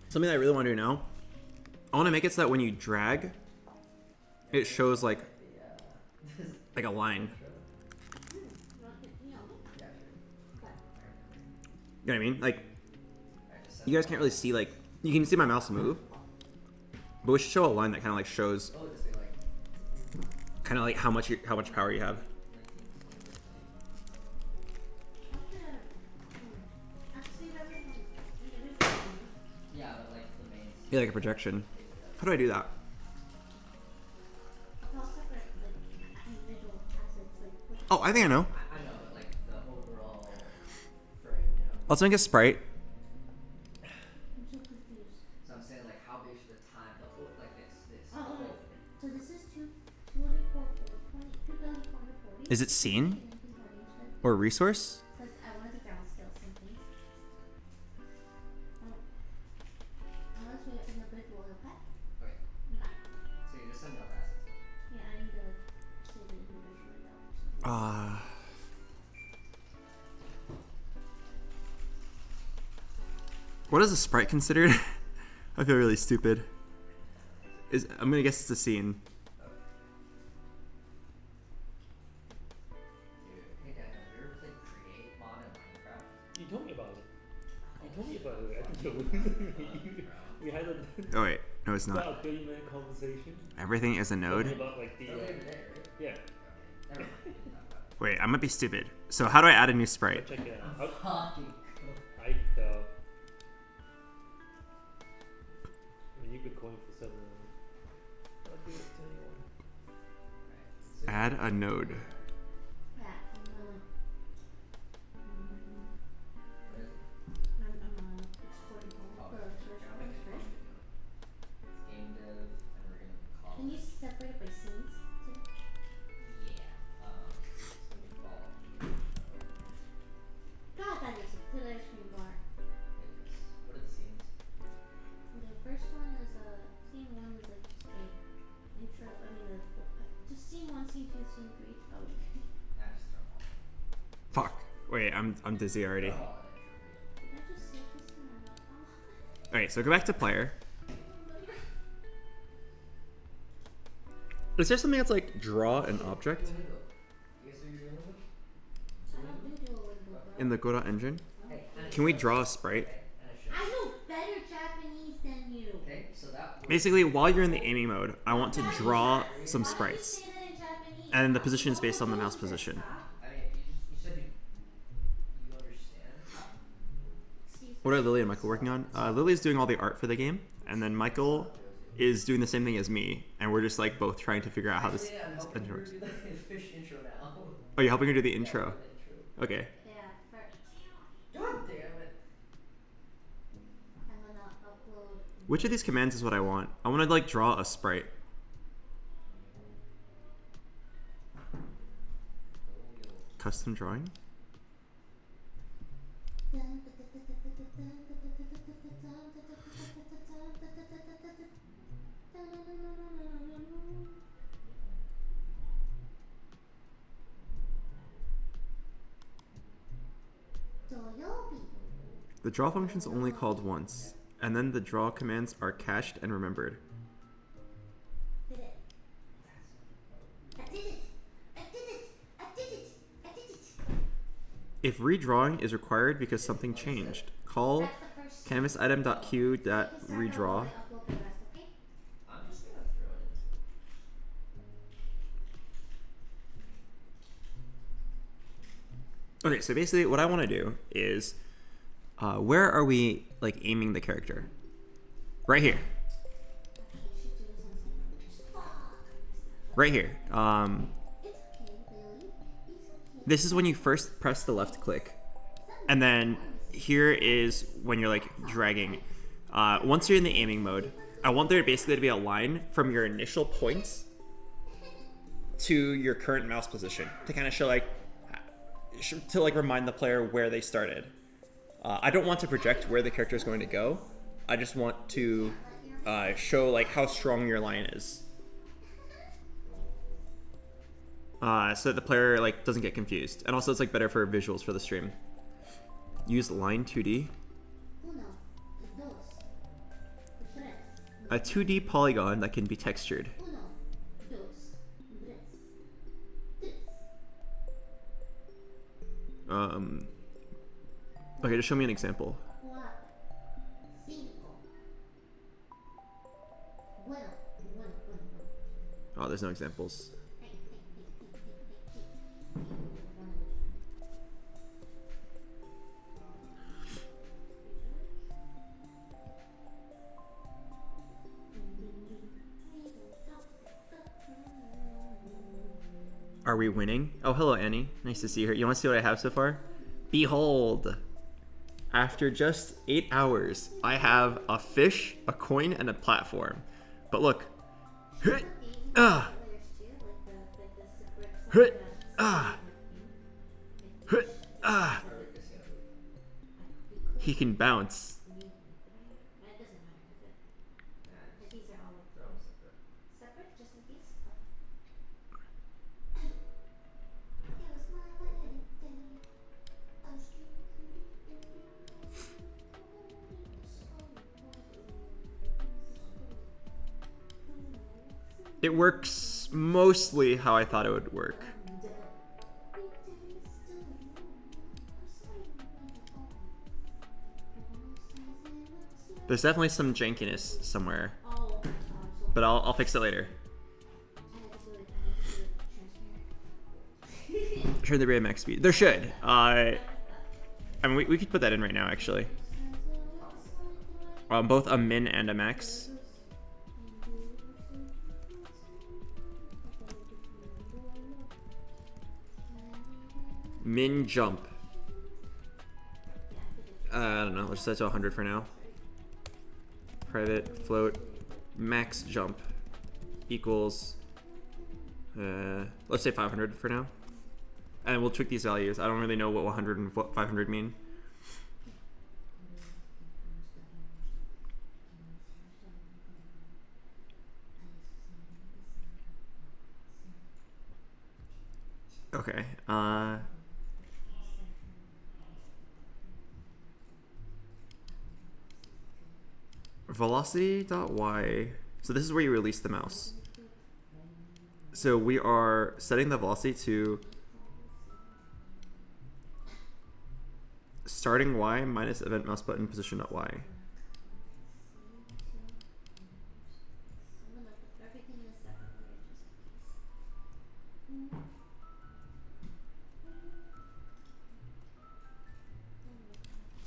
Something that I really want to do now. I want to make it so that when you drag, it shows like a line. You know what I mean? Like, you guys can't really see, like, you can see my mouse move, but we should show a line that kind of like shows kind of like how much power you have. Yeah, like a projection. How do I do that? Oh, I think I know. I know, but like the overall frame, you know? Let's make a sprite. So I'm saying like how big should the time, the whole, like this. Oh, okay. So this is 2,440. Is it scene or resource? Because I wanted to downscale some things. Unless we have individual, okay? Okay. Okay. So you just send up assets. Yeah, I need to say the individual though. What is a sprite considered? I feel really stupid. I'm gonna guess it's a scene. Hey Daniel, have you ever played Create Mod in Minecraft? You told me about it. You told me about it. I think we had a Oh wait, no, it's not. about a 30-minute conversation. Everything is a node. Talking about like the yeah. Never mind. Wait, I might be stupid. So how do I add a new sprite? Check it out. Fucking I mean, you could coin for 7. I'll do it to anyone. Add a node. Yeah, I'm exporting home for search points, right? It's game dev, and we're gonna call Can you it. separate it by scenes? Too? Yeah. So we call God, that is a good ice cream bar. what are the scenes? The first one is scene one is like just a intro. I mean, just scene one, scene two, scene three. Oh, I just throw them all. Fuck. Wait, I'm dizzy already. did I just save this one or not? Oh. Alright, so go back to player. Is there something that's like draw an object You guys are your little one? I don't do Duolingo, but in the Godot engine? Hey, and Can we draw a sprite? I know better Japanese than you. Okay, so that Basically, while you're in the aiming mode, I want to draw some Why do you sprites. say that in Japanese? And the position is based on the mouse position. I mean, you said you understand. Excuse What are Lily and Michael working on? Lily's doing all the art for the game, and then Michael is doing the same thing as me, and we're just like both trying to figure out how this I'm helping engine her works. do the fish intro now. Oh, you're helping her do the intro. Okay. Yeah, first. God damn it. I'm gonna upload. Which of these commands is what I want? I want to like draw a sprite. Custom drawing? The draw function is only called once, and then the draw commands are cached and remembered. Did it. I did it. I did it. I did it. I did it. If redrawing is required because something changed, call That's the first. canvasitem.q.redraw. Upload the rest, okay? I'm just gonna throw it into. Okay, so basically what I want to do is, where are we like aiming the character? Right here. Actually, I should do this on second pictures. Fuck. Right here. It's okay, Lily. It's okay. This is when you first press the left click, and then here is when you're like dragging. Once you're in the aiming mode, I want there basically to be a line from your initial points to your current mouse position to kind of show like to like remind the player where they started. I don't want to project where the character is going to go. I just want to show like how strong your line is, so that the player like doesn't get confused, and also it's like better for visuals for the stream. Use line 2D. Uno, dos, tres. A 2D polygon that can be textured. Uno, dos, tres. Okay, just show me an example. Cuatro, cinco. Bueno, bueno, bueno, bueno. Oh, there's no examples. Hey, hey, hey, hey, hey, hey, hey. Are we winning? Oh, hello, Annie. Nice to see her. You want to see what I have so far? Behold! After just 8 hours, I have a fish, a coin, and a platform. But look. Ah! Ah! Ah! He can bounce. These are all separate, just in case. It was my wedding day. I was dreaming. It works mostly how I thought it would work. There's definitely some jankiness somewhere, but I'll fix it later. Should there be a max speed? There should. I mean, we could put that in right now, actually. Both a min and a max. Min jump. I don't know. Let's set it to 100 for now. Private float max jump equals. Let's say 500 for now. And we'll tweak these values. I don't really know what 100 and what 500 mean. Okay. Velocity.y. So this is where you release the mouse. So we are setting the velocity to starting y minus event mouse button position at y.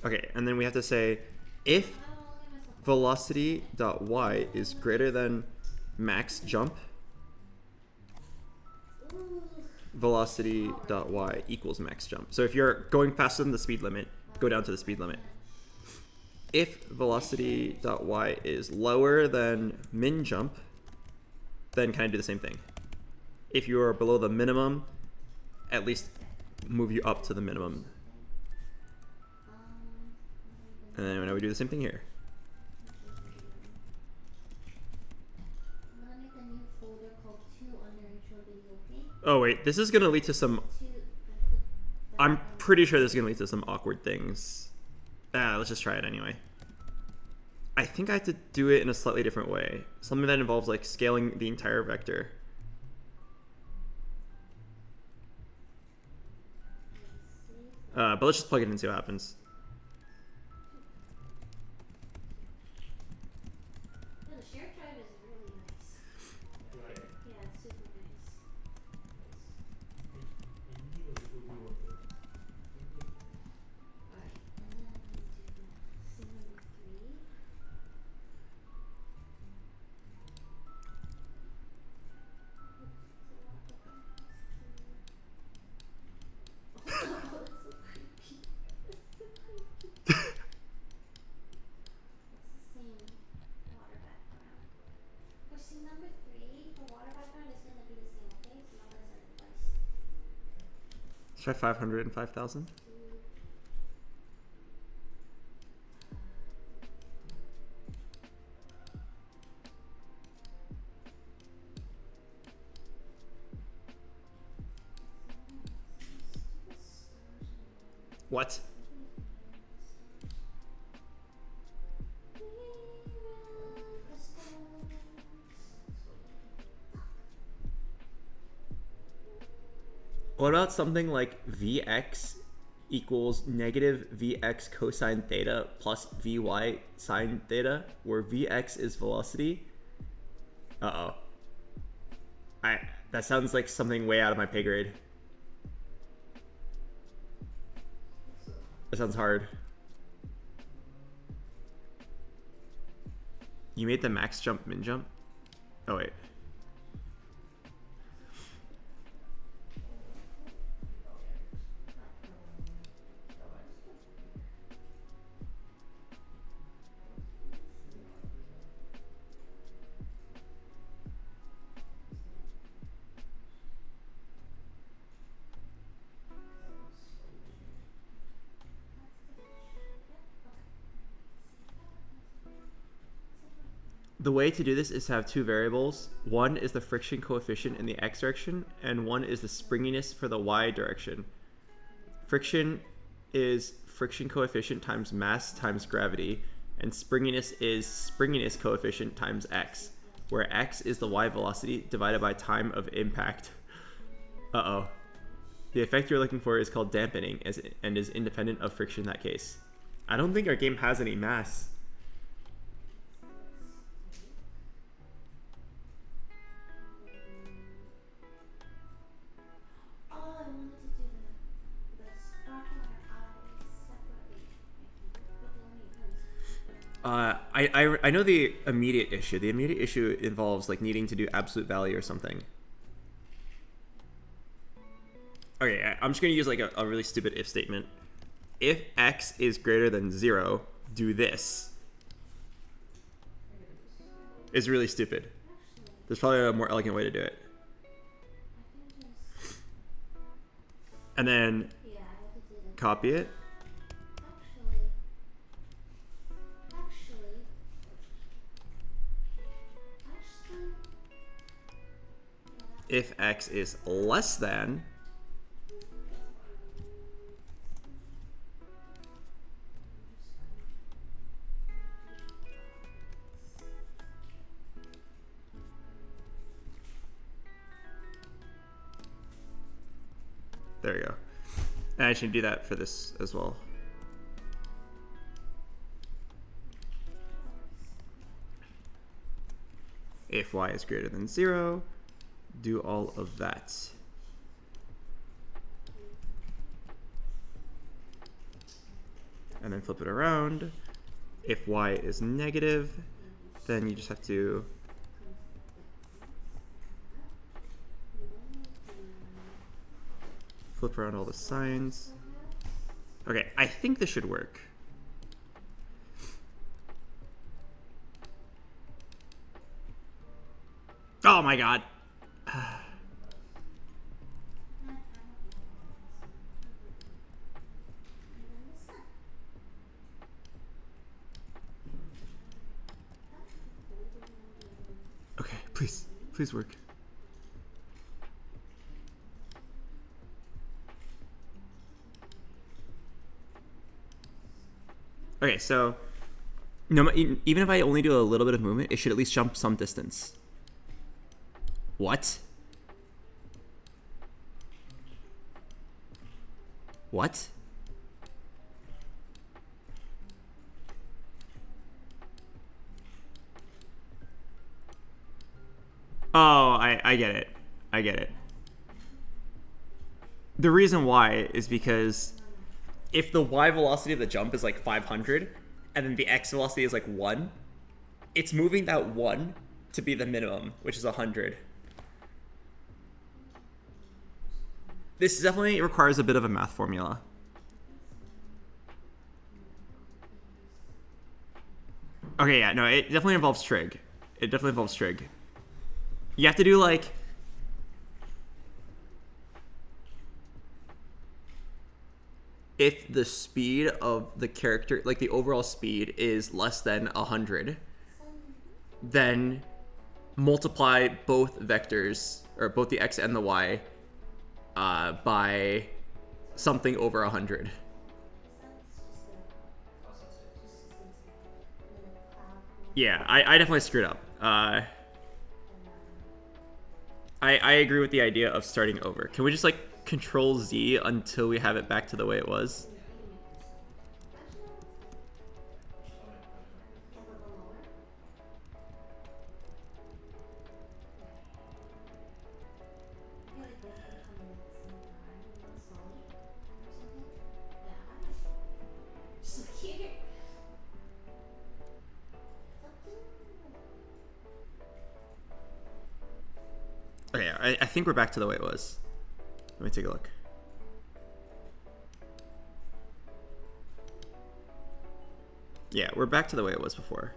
Okay, and then we have to say if velocity.y is greater than max jump, velocity.y equals max jump. So if you're going faster than the speed limit, go down to the speed limit. If velocity.y is lower than min jump, then kind of do the same thing. If you are below the minimum, at least move you up to the minimum. And then now we do the same thing here. Oh wait, this is gonna lead to some. I'm pretty sure this is gonna lead to some awkward things. Let's just try it anyway. I think I have to do it in a slightly different way. Something that involves like scaling the entire vector. But let's just plug it in and see what happens. Let's try 500 and 5,000. What? What about something like Vx equals negative Vx cosine theta plus Vy sine theta, where Vx is velocity? Uh-oh. That sounds like something way out of my pay grade. That sounds hard. You made the max jump min jump? Oh wait. The way to do this is to have two variables. One is the friction coefficient in the x direction, and one is the springiness for the y direction. Friction is friction coefficient times mass times gravity, and springiness is springiness coefficient times x. where x is the y velocity divided by time of impact. Uh-oh. The effect you're looking for is called dampening and is independent of friction in that case. I don't think our game has any mass. Oh, I wanted to do the sparkler eyes separately. But the only ones. I know the immediate issue. The immediate issue involves like needing to do absolute value or something. Okay, I'm just gonna use like a really stupid if statement. If x is greater than 0, do this. It's really stupid. There's probably a more elegant way to do it. And then Yeah, I have to do that. copy it. Actually. If x is less than, there you go. And I should do that for this as well. If y is greater than 0, do all of that. And then flip it around. If y is negative, then you just have to flip around all the signs. Okay, I think this should work. Oh my god. Okay, please work. Okay, so even if I only do a little bit of movement, it should at least jump some distance. What? What? Oh, I get it. I get it. The reason why is because if the y velocity of the jump is like 500 and then the x velocity is like 1, it's moving that 1 to be the minimum, which is 100. This definitely requires a bit of a math formula. Okay, yeah, no, it definitely involves trig. It definitely involves trig. You have to do like... if the speed of the character, like the overall speed is less than 100, then multiply both vectors, or both the x and the y, by something over 100. Yeah, I definitely screwed up. I agree with the idea of starting over. Can we just like Control Z until we have it back to the way it was? Okay, I think we're back to the way it was. Let me take a look. Yeah, we're back to the way it was before.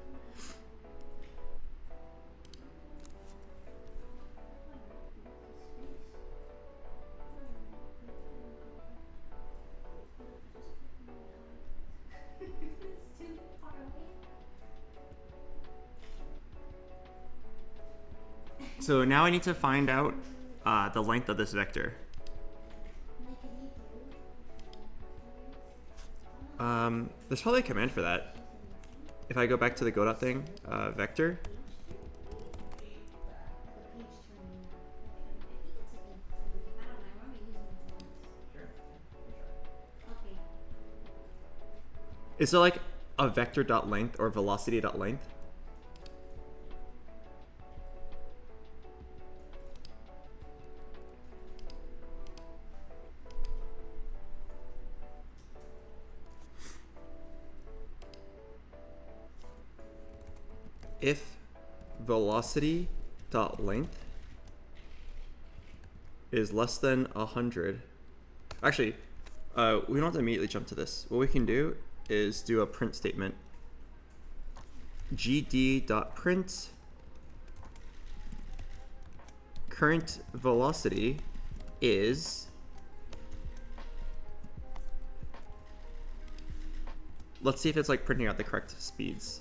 So now I need to find out the length of this vector. There's probably a command for that. If I go back to the Godot thing, vector, Is there like a vector dot length or velocity dot length? If velocity dot length is less than 100, actually, we don't have to immediately jump to this. What we can do is do a print statement. gd.print current velocity is, let's see if it's like printing out the correct speeds.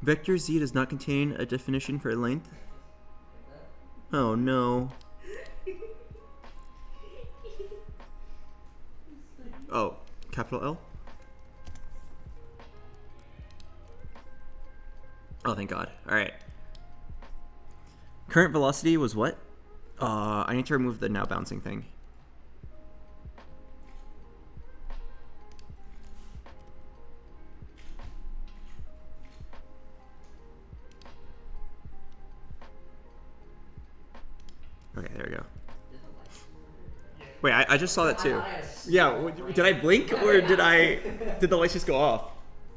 Vector z does not contain a definition for length. Oh no. Oh, capital L? Oh, thank God. All right. Current velocity was what? I need to remove the now bouncing thing. Okay, there we go. Wait, I just saw that too. Yeah, did I blink or did the lights just go off?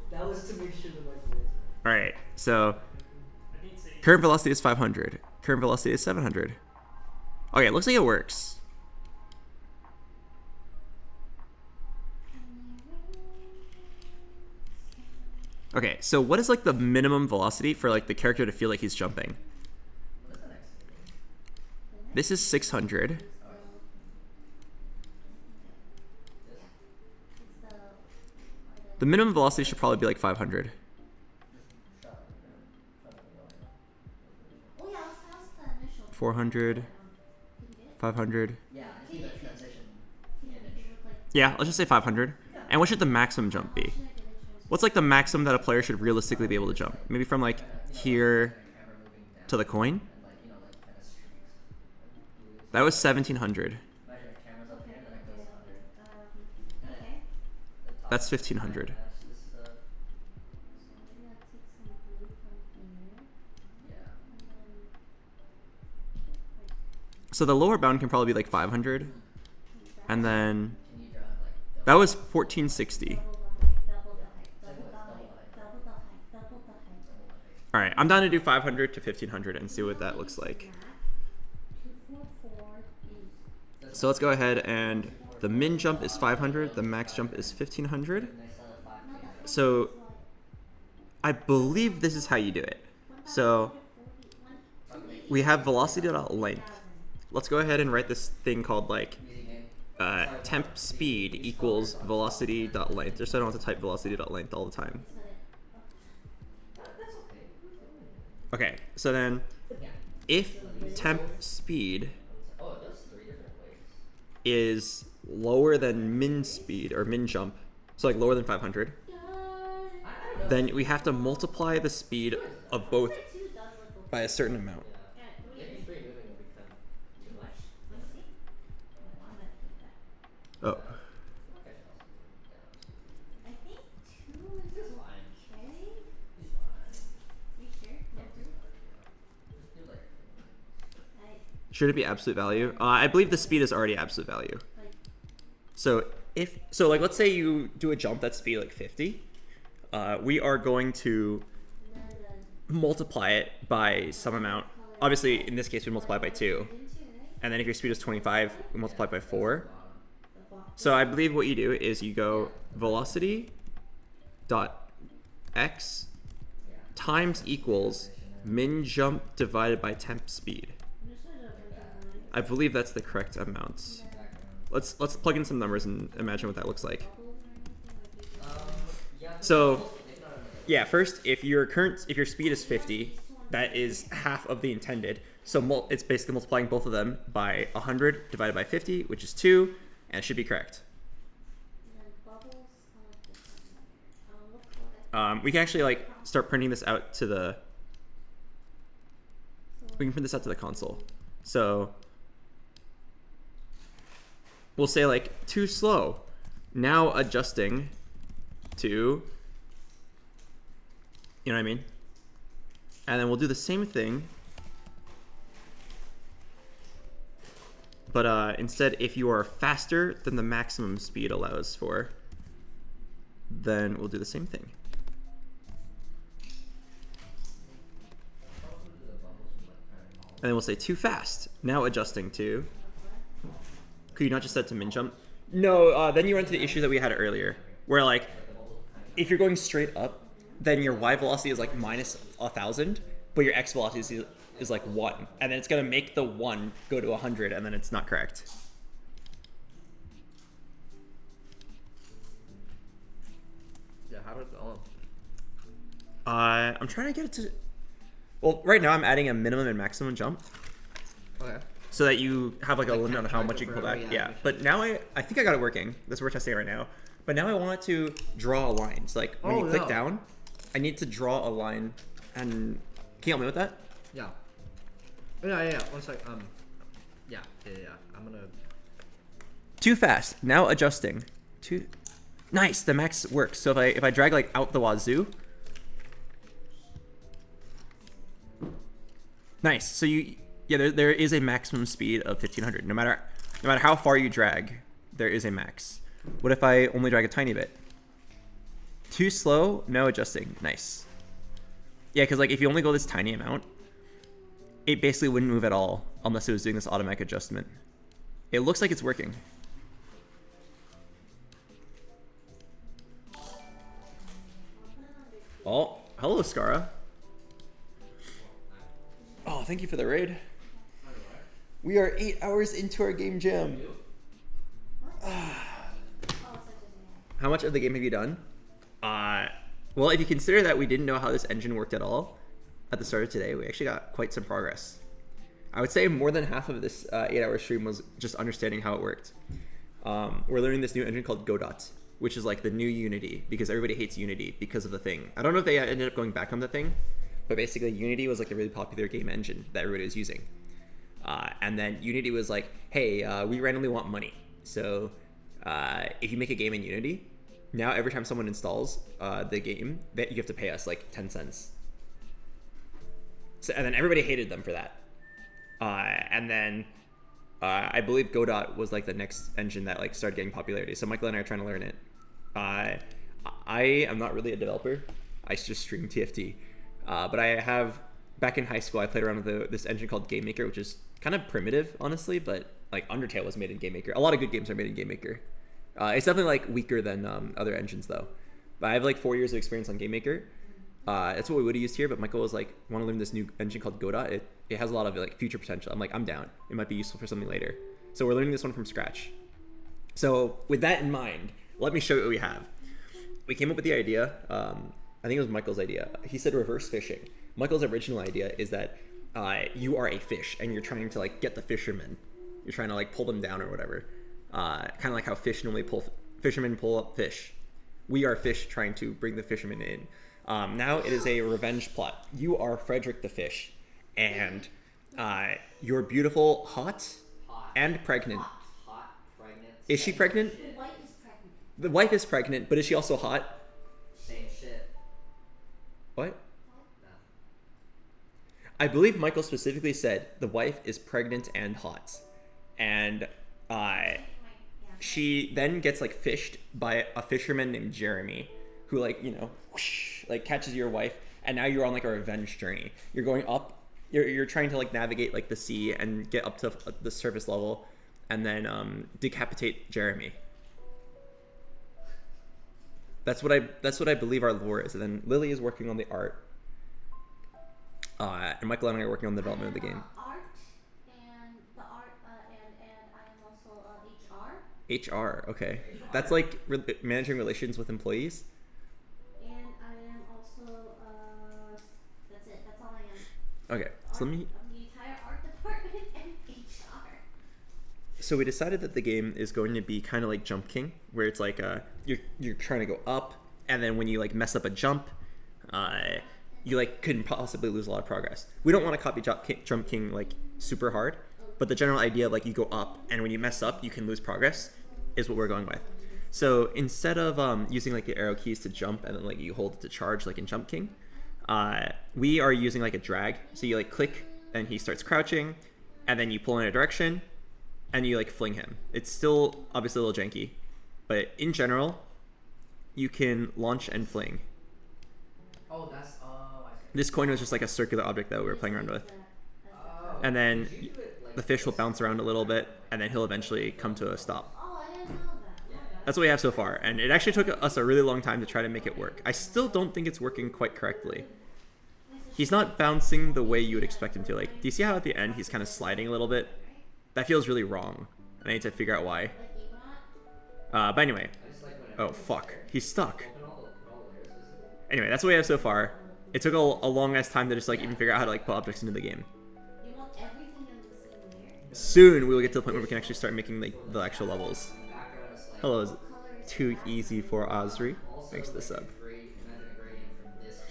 That was to make sure the lights were. All right, so current velocity is 500. Current velocity is 700. Okay, it looks like it works. Okay, so what is like the minimum velocity for like the character to feel like he's jumping? This is 600. The minimum velocity should probably be like 500. Oh yeah, how's the initial? 400, 500. Yeah, I see the transition. Yeah, let's just say 500. And what should the maximum jump be? What's like the maximum that a player should realistically be able to jump? Maybe from like here to the coin? That was 1700. That's 1500. So the lower bound can probably be like 500. And then that was 1460. All right, I'm down to do 500 to 1500 and see what that looks like. So let's go ahead and the min jump is 500, the max jump is 1500. So I believe this is how you do it. So we have velocity.length. Let's go ahead and write this thing called like temp speed equals velocity.length, just so I don't have to type velocity.length all the time. Okay, so then if temp speed is lower than min speed or min jump, so like lower than 500, then we have to multiply the speed of both by a certain amount. Oh. I think 2 is okay. You sure? Should it be absolute value? I believe the speed is already absolute value. So like let's say you do a jump that's speed like 50, we are going to multiply it by some amount. Obviously, in this case, we multiply by 2, and then if your speed is 25, we multiply by 4. So I believe what you do is you go velocity dot x times equals min jump divided by temp speed. I believe that's the correct amount. Let's plug in some numbers and imagine what that looks like. So yeah, first if your speed is 50, that is half of the intended. So it's basically multiplying both of them by 100 divided by 50, which is 2, and it should be correct. We can actually like start printing this out to the. We can print this out to the console. So we'll say like too slow. Now adjusting to, you know what I mean? And then we'll do the same thing. But instead, if you are faster than the maximum speed allows for, then we'll do the same thing. And then we'll say too fast. Now adjusting to. Could you not just set to min jump? No, then you run into the issue that we had earlier, where like, if you're going straight up, then your Y velocity is like minus 1,000, but your X velocity is like 1, and then it's gonna make the 1 go to 100, and then it's not correct. Yeah, how does I'm trying to get it to. Well, right now I'm adding a minimum and maximum jump. Okay. So that you have like a limit on how much you can pull back. Yeah. But now I think I got it working. That's what we're testing it right now. But now I want it to draw a line. So like when you click down, I need to draw a line. And can you help me with that? Yeah. Yeah. 1 sec. Yeah. I'm gonna. Too fast. Now adjusting. Too. Nice. The max works. So if I drag like out the wazoo. Nice. So there is a maximum speed of 1500. No matter how far you drag, there is a max. What if I only drag a tiny bit? Too slow. No adjusting. Nice. Yeah, because like if you only go this tiny amount, it basically wouldn't move at all unless it was doing this automatic adjustment. It looks like it's working. Oh, hello, Scara. Oh, thank you for the raid. We are 8 hours into our game jam. How much of the game have you done? Well, if you consider that we didn't know how this engine worked at all at the start of today, we actually got quite some progress. I would say more than half of this 8-hour stream was just understanding how it worked. We're learning this new engine called Godot, which is like the new Unity, because everybody hates Unity because of the thing. I don't know if they ended up going back on the thing, but basically Unity was like a really popular game engine that everybody was using. And then Unity was like, hey, we randomly want money. So if you make a game in Unity, now every time someone installs the game, you have to pay us like 10 cents. So, and then everybody hated them for that. And then I believe Godot was like the next engine that like started getting popularity. So Michael and I are trying to learn it. I am not really a developer. I just stream TFT. But I have, back in high school, I played around with this engine called GameMaker, which is kind of primitive, honestly, but like Undertale was made in GameMaker. A lot of good games are made in GameMaker. It's definitely like weaker than other engines though. But I have like 4 years of experience on GameMaker. That's what we would have used here, but Michael was like, want to learn this new engine called Godot. It has a lot of like future potential. I'm like, I'm down. It might be useful for something later. So we're learning this one from scratch. So with that in mind, let me show you what we have. We came up with the idea. I think it was Michael's idea. He said reverse fishing. Michael's original idea is that you are a fish and you're trying to like get the fishermen. You're trying to like pull them down or whatever. Kind of like how fishermen pull up fish. We are fish trying to bring the fishermen in. Now it is a revenge plot. You are Frederick the fish, and you're beautiful, hot, and pregnant. Hot, pregnant. Is she pregnant? The wife is pregnant. The wife is pregnant, but is she also hot? Same shit. What? No. I believe Michael specifically said the wife is pregnant and hot, and she then gets like fished by a fisherman named Jeremy, who like, you know, whoosh, like catches your wife, and now you're on like a revenge journey. You're going up, you're trying to like navigate like the sea and get up to the surface level, and then decapitate Jeremy. That's what I believe our lore is. And then Lily is working on the art, and Michael and I are working on the development of the game. Art and the art, and I am also HR. HR, okay. That's like managing relations with employees. And I am also that's it. That's all I am. Okay, so let me. The entire art department and HR. So we decided that the game is going to be kind of like Jump King, where it's like you're trying to go up, and then when you like mess up a jump, you like couldn't possibly lose a lot of progress. We don't want to copy Jump King like super hard. but the general idea of like you go up, and when you mess up, you can lose progress, is what we're going with. So instead of using like the arrow keys to jump and then like you hold it to charge like in Jump King, we are using like a drag. So you like click and he starts crouching, and then you pull in a direction and you like fling him. It's still obviously a little janky, but in general, you can launch and fling. Oh, I see. This coin was just like a circular object that we were playing around with. Oh. And then the fish will bounce around a little bit, and then he'll eventually come to a stop. Oh, I didn't know that. That's what we have so far, and it actually took us a really long time to try to make it work. I still don't think it's working quite correctly. He's not bouncing the way you would expect him to. Like, do you see how at the end he's kind of sliding a little bit? That feels really wrong. I need to figure out why. But anyway. Oh, fuck. He's stuck. Anyway, that's what we have so far. It took a long ass time to just like even figure out how to like put objects into the game. You want everything in the same layer? Soon we will get to the point where we can actually start making the actual levels. Hello, is too easy for Osri. Thanks for the sub. Okay, so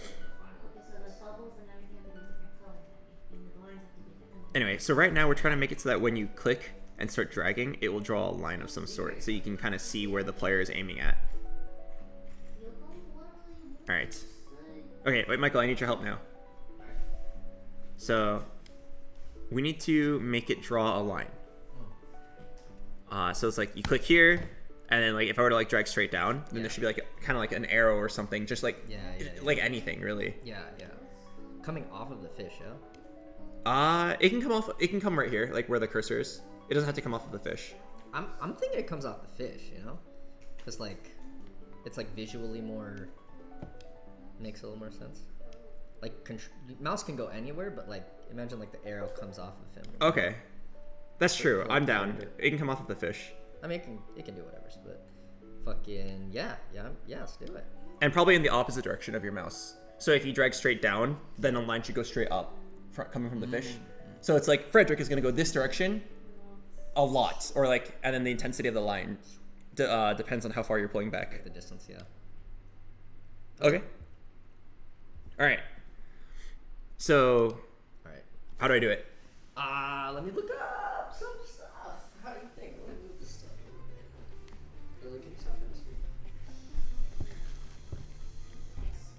the bubbles and everything have to be different color then, and the lines have to be different. Anyway, so right now we're trying to make it so that when you click and start dragging, it will draw a line of some sort, so you can kind of see where the player is aiming at. Alright. Okay, wait, Michael, I need your help now. So, we need to make it draw a line. So it's like, you click here, and then like if I were to like drag straight down, then there should be like kind of like an arrow or something, just like like anything really. Yeah. Coming off of the fish, yeah? It can come off, it can come right here, like where the cursor is. It doesn't have to come off of the fish. I'm thinking it comes off the fish, you know? Because like, it's like visually more, makes a little more sense. Like, mouse can go anywhere, but like, imagine like the arrow comes off of him. Okay. That's true, I'm down. It can come off of the fish. I mean, it can do whatever, but fucking, yeah, let's do it. And probably in the opposite direction of your mouse. So if you drag straight down, then a line should go straight up, coming from the fish. So it's like, Frederick is gonna go this direction a lot, or like, and then the intensity of the line depends on how far you're pulling back. Like the distance, yeah. Okay. All right. So, how do I do it? Let me look up some stuff. How do you think? Let me move this stuff. Really, can you stop this?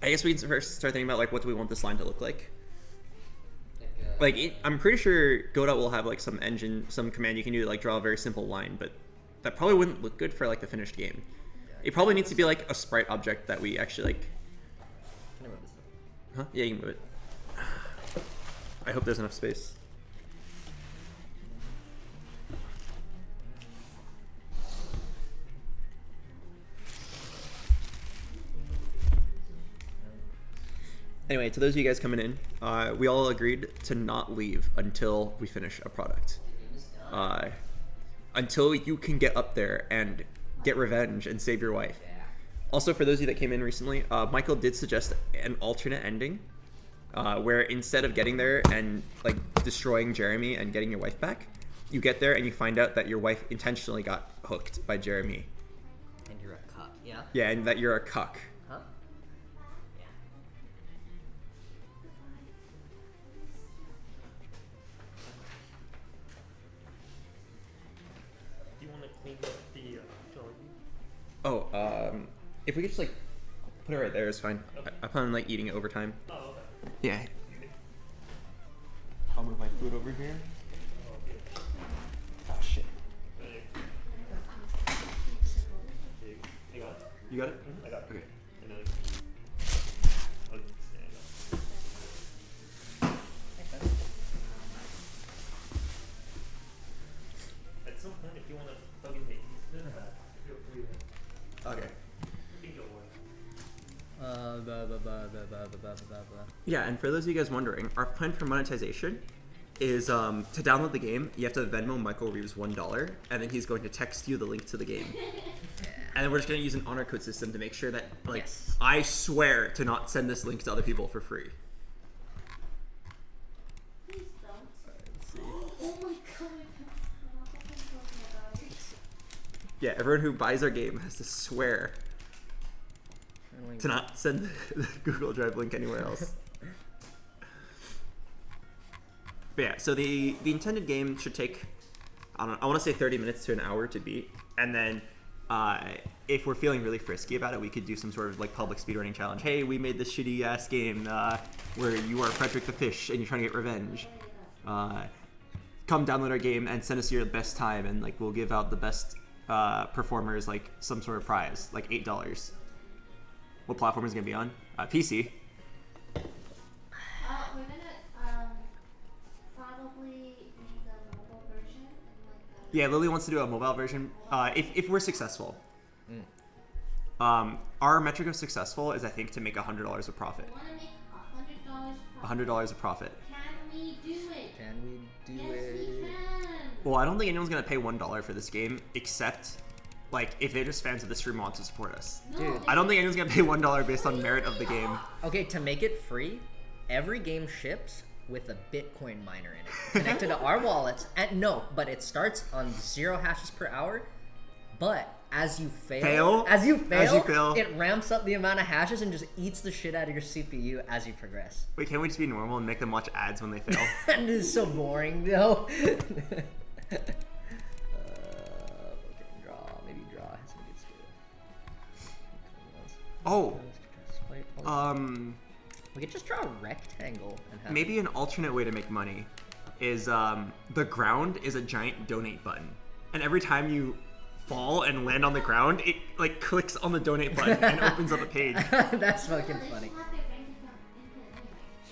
I guess we can first start thinking about like what do we want this line to look like. I'm pretty sure Godot will have like some command you can do to like draw a very simple line, but that probably wouldn't look good for like the finished game. It probably needs to be like a sprite object that we actually like. Can I move this stuff? Huh? Yeah, you can move it. I hope there's enough space. Anyway, to those of you guys coming in, we all agreed to not leave until we finish a product. Until you can get up there and get revenge and save your wife. Also, for those of you that came in recently, Michael did suggest an alternate ending, where instead of getting there and like destroying Jeremy and getting your wife back, you get there and you find out that your wife intentionally got hooked by Jeremy. And you're a cuck, yeah? Yeah, and that you're a cuck. Huh? Do you want to clean up the trilogy? Oh, if we could just like put it right there, it's fine. I plan on like eating it over time. Oh, okay. Yeah. I'll move my food over here. Oh shit. You got it? You got it? I got it. Okay. And then I'll stand up. At some point, if you want to plug in the Ethernet, feel free to. Okay. I think it'll work. Yeah, and for those of you guys wondering, our plan for monetization is to download the game, you have to Venmo Michael Reeves $1, and then he's going to text you the link to the game. And then we're just going to use an honor code system to make sure that, like, Yes. I swear to not send this link to other people for free. Please don't. Oh my god, I'm not fucking talking about it. Yeah, everyone who buys our game has to swear to not send the Google Drive link anywhere else. But yeah, so the intended game should take, I don't know, I want to say 30 minutes to an hour to beat, and then if we're feeling really frisky about it, we could do some sort of like public speedrunning challenge. Hey, we made this shitty ass game where you are Frederick the Fish and you're trying to get revenge. Come download our game and send us your best time, and like we'll give out the best performers like some sort of prize, like $8. What platform is it gonna be on? PC. We're gonna probably make a mobile version and like Yeah, Lily wants to do a mobile version. If we're successful. Our metric of successful is, I think, to make $100 of profit. we want to make $100. $100 of profit. Can we do it? Can we do Yes, it? we can. Well, I don't think anyone's gonna pay $1 for this game, except like if they're just fans of the stream and want to support us. No, Dude. it's- I don't think anyone's gonna pay $1 based on merit of the game. Okay, to make it free, every game ships with a Bitcoin miner in it, connected to our wallets. And no, but it starts on 0 hashes per hour. But as you fail, As you fail. it ramps up the amount of hashes and just eats the shit out of your CPU as you progress. Wait, can't we just be normal and make them watch ads when they fail? And it is so boring, though. Okay, draw. Maybe draw has some good skill. Oh, We could just draw a rectangle and have maybe an alternate way to make money is the ground is a giant donate button, and every time you fall and land on the ground, it like clicks on the donate button and opens up a page. That's fucking They funny. should have their bank account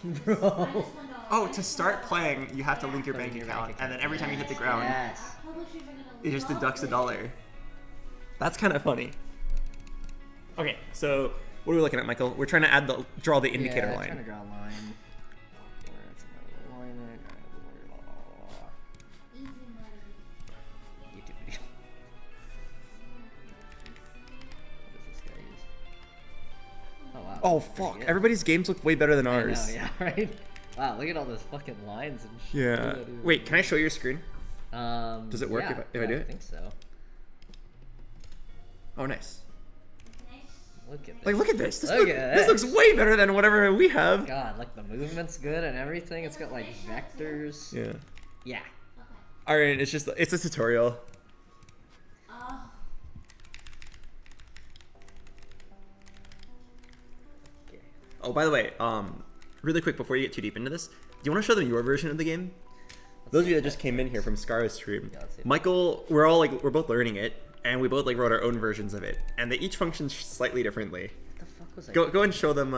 input anyway. Bro. I just want to- Oh, to start playing, you have to link your Put in bank your account, bank and then every time you hit the ground, Yes. Publishers are gonna it just love deducts it. $1. That's kind of funny. Okay, so what are we looking at, Michael? We're trying to draw the indicator Yeah, line. trying to draw a line. Where it's another alignment. Easy money. YouTube video. What does this guy use? Oh wow. Oh that's pretty fuck! good. Everybody's games look way better than I know, ours. yeah, right? Wow, look at all those fucking lines and shit. Yeah. Look at it. Wait, can I show your screen? Does it work yeah, if I do I it? think so. Oh, nice. Look at this. Like, look at this. Look at This looks way better than whatever we have. God, like the movement's good and everything. It's got like vectors. Yeah. Yeah. All right, it's a tutorial. Oh, Okay. Oh, by the way, really quick before you get too deep into this, do you want to show them your version of the game? Those of you that just came in here from Scar's stream, Yeah, let's see. Michael, we're both learning it, and we both like wrote our own versions of it, and they each function slightly differently. What the fuck was I Go and show them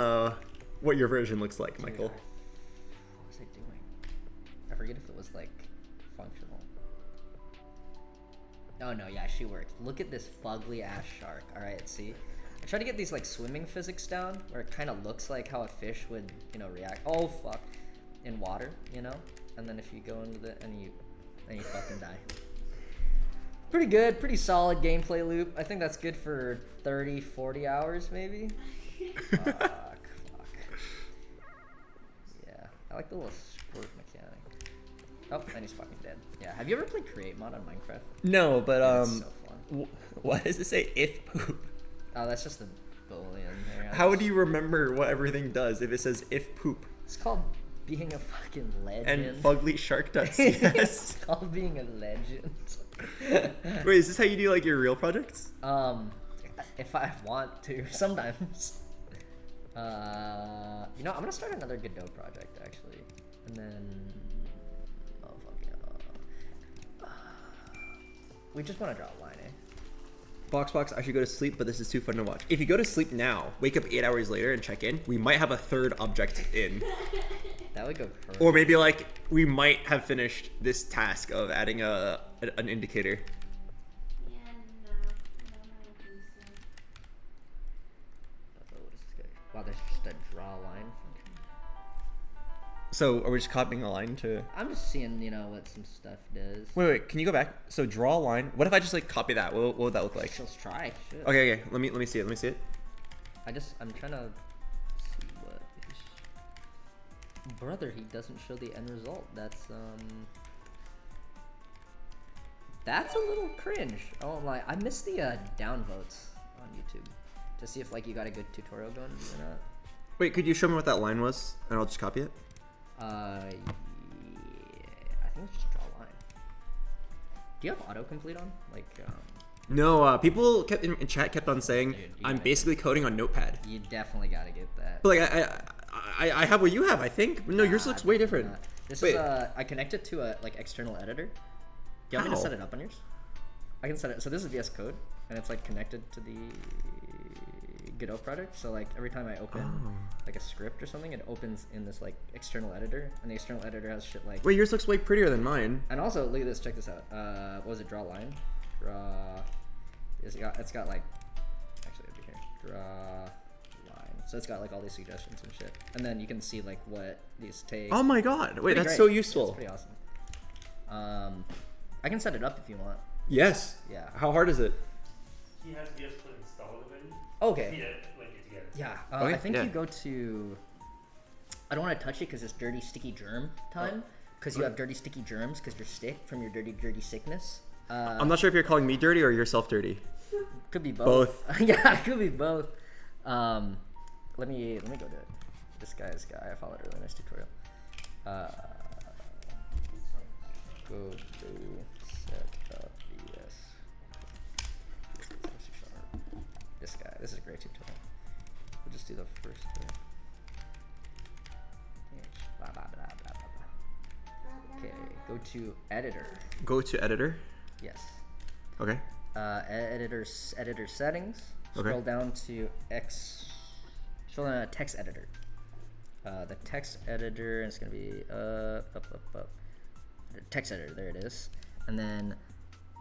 what your version looks like, Dude, Michael. What was I doing? I forget if it was like functional. Oh no, yeah, she worked. Look at this fugly ass shark. Alright, see? I try to get these like swimming physics down where it kind of looks like how a fish would, react. Oh fuck. In water, And then if you go into and you fucking die. Pretty good, pretty solid gameplay loop. I think that's good for 30, 40 hours maybe. Fuck. Yeah, I like the little squirt mechanic. Oh, and he's fucking dead. Yeah, have you ever played Create Mod on Minecraft? No, but It's so fun. what does it say? If poop. Oh, that's just a Boolean there. How do you remember what everything does if it says if poop? It's called being a fucking legend. And fugly shark It's yes. called being a legend. Wait, is this how you do like your real projects? If I want to, sometimes. I'm gonna start another Godot project actually, and then we just want to draw a line, eh? BoxBox, I should go to sleep, but this is too fun to watch. If you go to sleep now, wake up 8 hours later and check in, we might have a third object in. That would go perfect. Or maybe like we might have finished this task of adding an indicator. yeah, no. I don't know what these Oh, what is this guy? Wow, there's just a draw line function. So are we just copying a line to... I'm just seeing, what some stuff does. Wait, can you go back? So draw a line. What if I just like copy that? What would that look like? Let's try. Shit. Okay, let me see it. I'm trying to see what brother, he doesn't show the end result. That's a little cringe. Oh my, I missed the downvotes on YouTube to see if like you got a good tutorial going or not. Wait, could you show me what that line was and I'll just copy it? Yeah. think it's just draw a line. Do you have autocomplete on? Like, No, people kept in chat kept on saying Dude, you I'm gotta basically coding on Notepad. you definitely gotta get that. But like I have what you have, I think. No, yours looks way different. This Wait. is I connected to a like external editor. Do you want me to How? set it up on yours? I can set it. So this is VS Code, and it's like connected to the Godot project. So like every time I open like a script or something, it opens in this like external editor, and the external editor has shit like. Wait, yours looks way prettier than mine. And also, look at this. Check this out. What was it? Draw line. Draw. It's got like. Actually, over here. Draw line. So it's got like all these suggestions and shit, and then you can see like what these take. Oh my god! Wait, Pretty that's great. so Yeah, useful. it's pretty awesome. I can set it up if you want. Yes. Yeah. How hard is it? He has VS Code installed already. Okay. Yeah, link it together. Yeah. Okay, I think yeah. you go to. I don't want to touch it because it's dirty, sticky germ time. Because you have dirty, sticky germs because you're sick from your dirty, dirty sickness. I'm not sure if you're calling me dirty or yourself dirty. Could be both. Both. Yeah, it could be both. Let me go to it. This guy I followed a really nice tutorial. Go to set up VS. This guy. This is a great tutorial. We'll just do the first bit. Blah, blah, blah, blah, blah, blah. Okay, go to editor. Go to editor. Yes. Okay. Editor settings. Okay. Scroll down to scroll down to text editor. The text editor, and it's gonna be up. Text editor, there it is. And then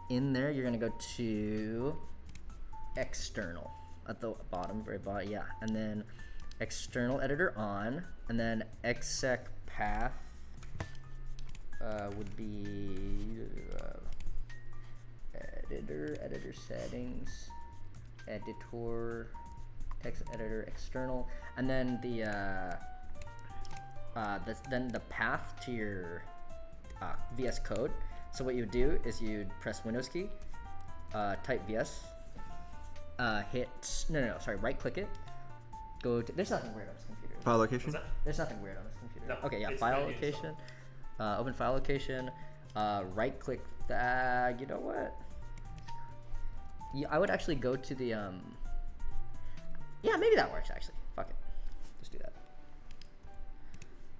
in there, you're gonna go to external at the bottom, very bottom. Yeah, and then external editor on, and then exec path would be editor settings, editor, text editor, external, and then then the path to your VS Code. So what you would do is you'd press Windows key, type VS, right click it, go to, there's nothing weird on this computer. File location. There's nothing weird on this computer. No, Okay, yeah, it's file very location, open file location, right click that, you know what? Yeah, I would actually go to the, yeah, maybe that works actually. Fuck it. Just do that.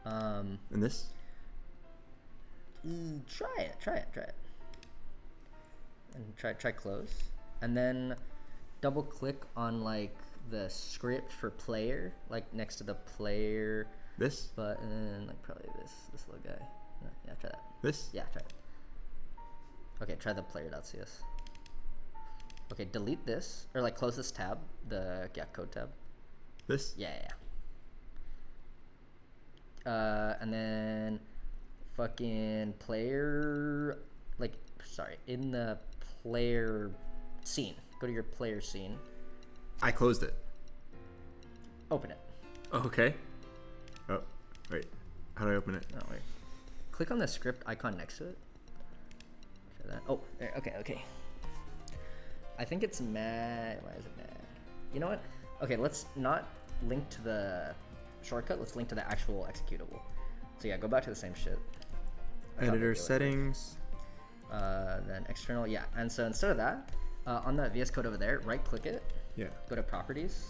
And this? Try it. And try close. And then double click on like the script for player, like next to the player This? button, like probably this little guy. Yeah, try that. This? Yeah, try it. Okay, try the player.cs. Okay, delete this, or like close this tab, the code tab. This? Yeah. And then fucking player, like, sorry, in the player scene. Go to your player scene. I closed it. Open it. Okay. Oh, wait. How do I open it? Oh, wait. Click on the script icon next to it. Try that. Oh, there. Okay. I think it's mad. Why is it mad? You know what? Okay, let's not link to the shortcut. Let's link to the actual executable. So yeah, go back to the same shit. Editor settings. Then external, yeah. And so instead of that, on that VS Code over there, right click it. Yeah. Go to properties.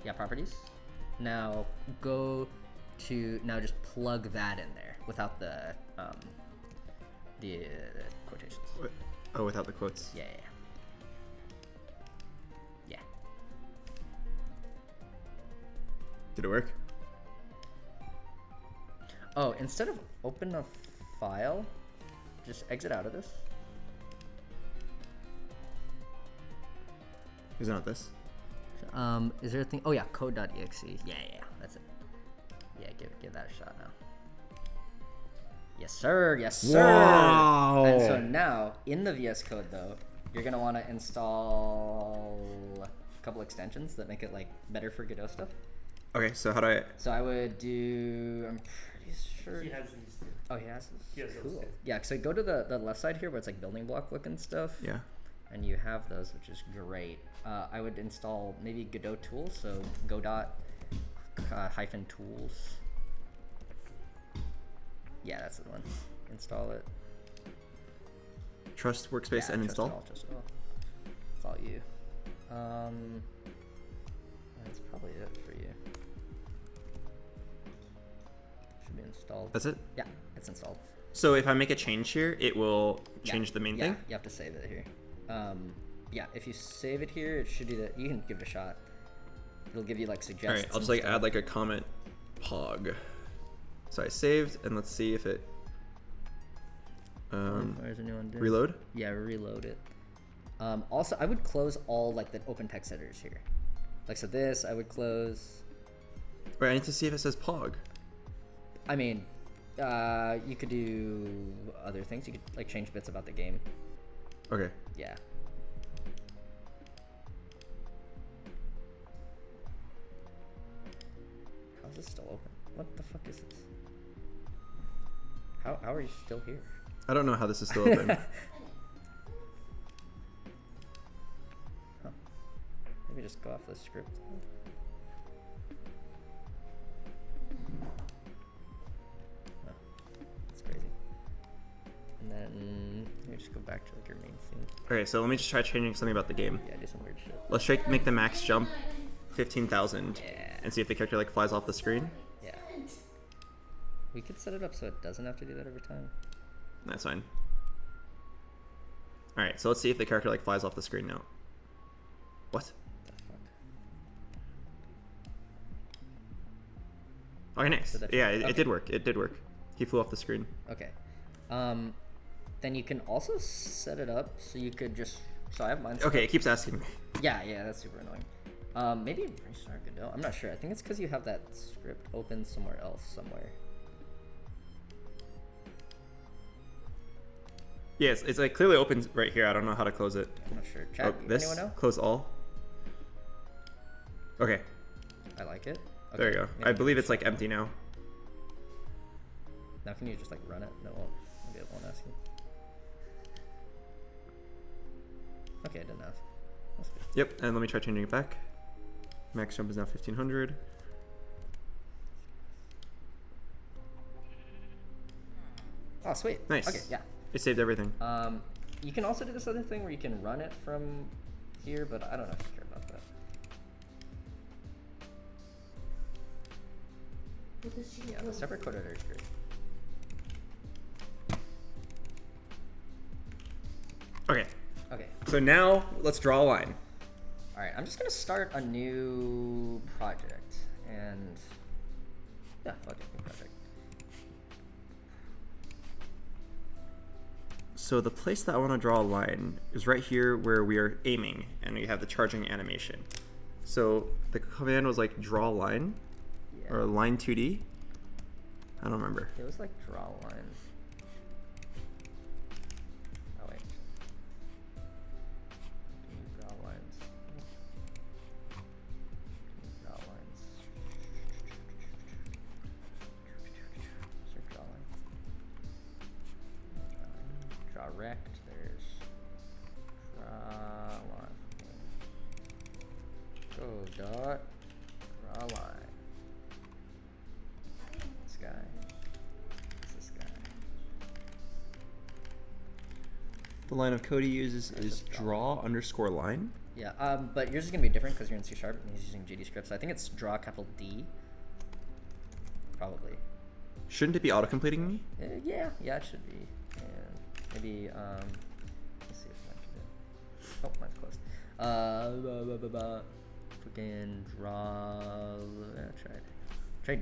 Yeah, properties. Now go to, now just plug that in there without the quotations. What? Oh, without the quotes. Yeah. Did it work? Oh, instead of open a file, just exit out of this. Is it not this? Is there a thing? Oh yeah, code.exe. Yeah, that's it. Yeah, give that a shot now. Yes, sir. Wow. And so now, in the VS Code though, you're gonna want to install a couple extensions that make it like better for Godot stuff. Okay, so how do I... So I would do, I'm pretty sure. He has these two. Oh, he has this? He has those Cool. two. Yeah, so go to the left side here where it's like building block looking stuff. Yeah. And you have those, which is great. I would install maybe Godot tools, so Godot hyphen tools. Yeah, that's the one. install it. Trust workspace Yeah, and trust install. all, trust all. It's all you. That's probably it for you. Should be installed. That's it. Yeah, it's installed. So if I make a change here, it will change the main Yeah, thing. you have to save it here. Yeah, if you save it here, it should do that. You can give it a shot. It'll give you like All suggestions. right, I'll just like add like a comment pog. So I saved, and let's see if it Where's the new one? reload. Yeah, reload it. Also, I would close all like the open text editors here. Like so, this I would close. Wait, I need to see if it says pog. I mean, you could do other things. You could like change bits about the game. Okay. Yeah. How is this still open? What the fuck is this? How are you still here? I don't know how this is still open. Huh. Maybe just go off the script. Oh, that's crazy. And then you just go back to like your main scene. Okay, so let me just try changing something about the game. Yeah, do some weird shit. Let's try make the max jump 15,000 Yeah. and see if the character like flies off the screen. Yeah. We could set it up so it doesn't have to do that every time. That's fine. All right, so let's see if the character like flies off the screen now. What? The fuck? Okay, nice. Did that- Yeah, it okay. did work. It did work. He flew off the screen. Okay. Then you can also set it up so you could just. So I have mine. set Okay, up. it keeps asking me. Yeah, that's super annoying. Maybe restart Godot. I'm not sure. I think it's because you have that script open somewhere else somewhere. Yes, it's like clearly open right here. I don't know how to close it. I'm not sure. Chat, Oh, this? anyone know? Close all. Okay, I like it. Okay, there you go. maybe I believe it's restart like empty now. Now can you just like run it? No, it won't. Maybe it won't ask you. Okay, it didn't ask. That's good. Yep, and let me try changing it back. Max jump is now 1500. Oh, sweet. Nice. Okay, yeah. It saved everything. You can also do this other thing where you can run it from here, but I don't know if you care about that. Yeah, the separate code editor is great. Okay, Okay. so now let's draw a line. All right. I'm just gonna start a new project, and yeah, fuck it, new project. So the place that I want to draw a line is right here where we are aiming, and we have the charging animation. So the command was like draw line, Yeah. or line 2D. I don't remember. It was like draw line. Oh wait. Draw lines. Draw lines. Search draw line. Draw rect. There's draw line. Go dot. Draw line. This guy. This guy. The line of code he uses That's is just draw underscore line. Yeah, but yours is gonna be different because you're in C# and he's using GD script. So I think it's draw capital D. Probably. Shouldn't it be auto-completing me? Yeah, it should be. And maybe let's see if mine can do. Oh, mine's closed. Fucking draw. Try.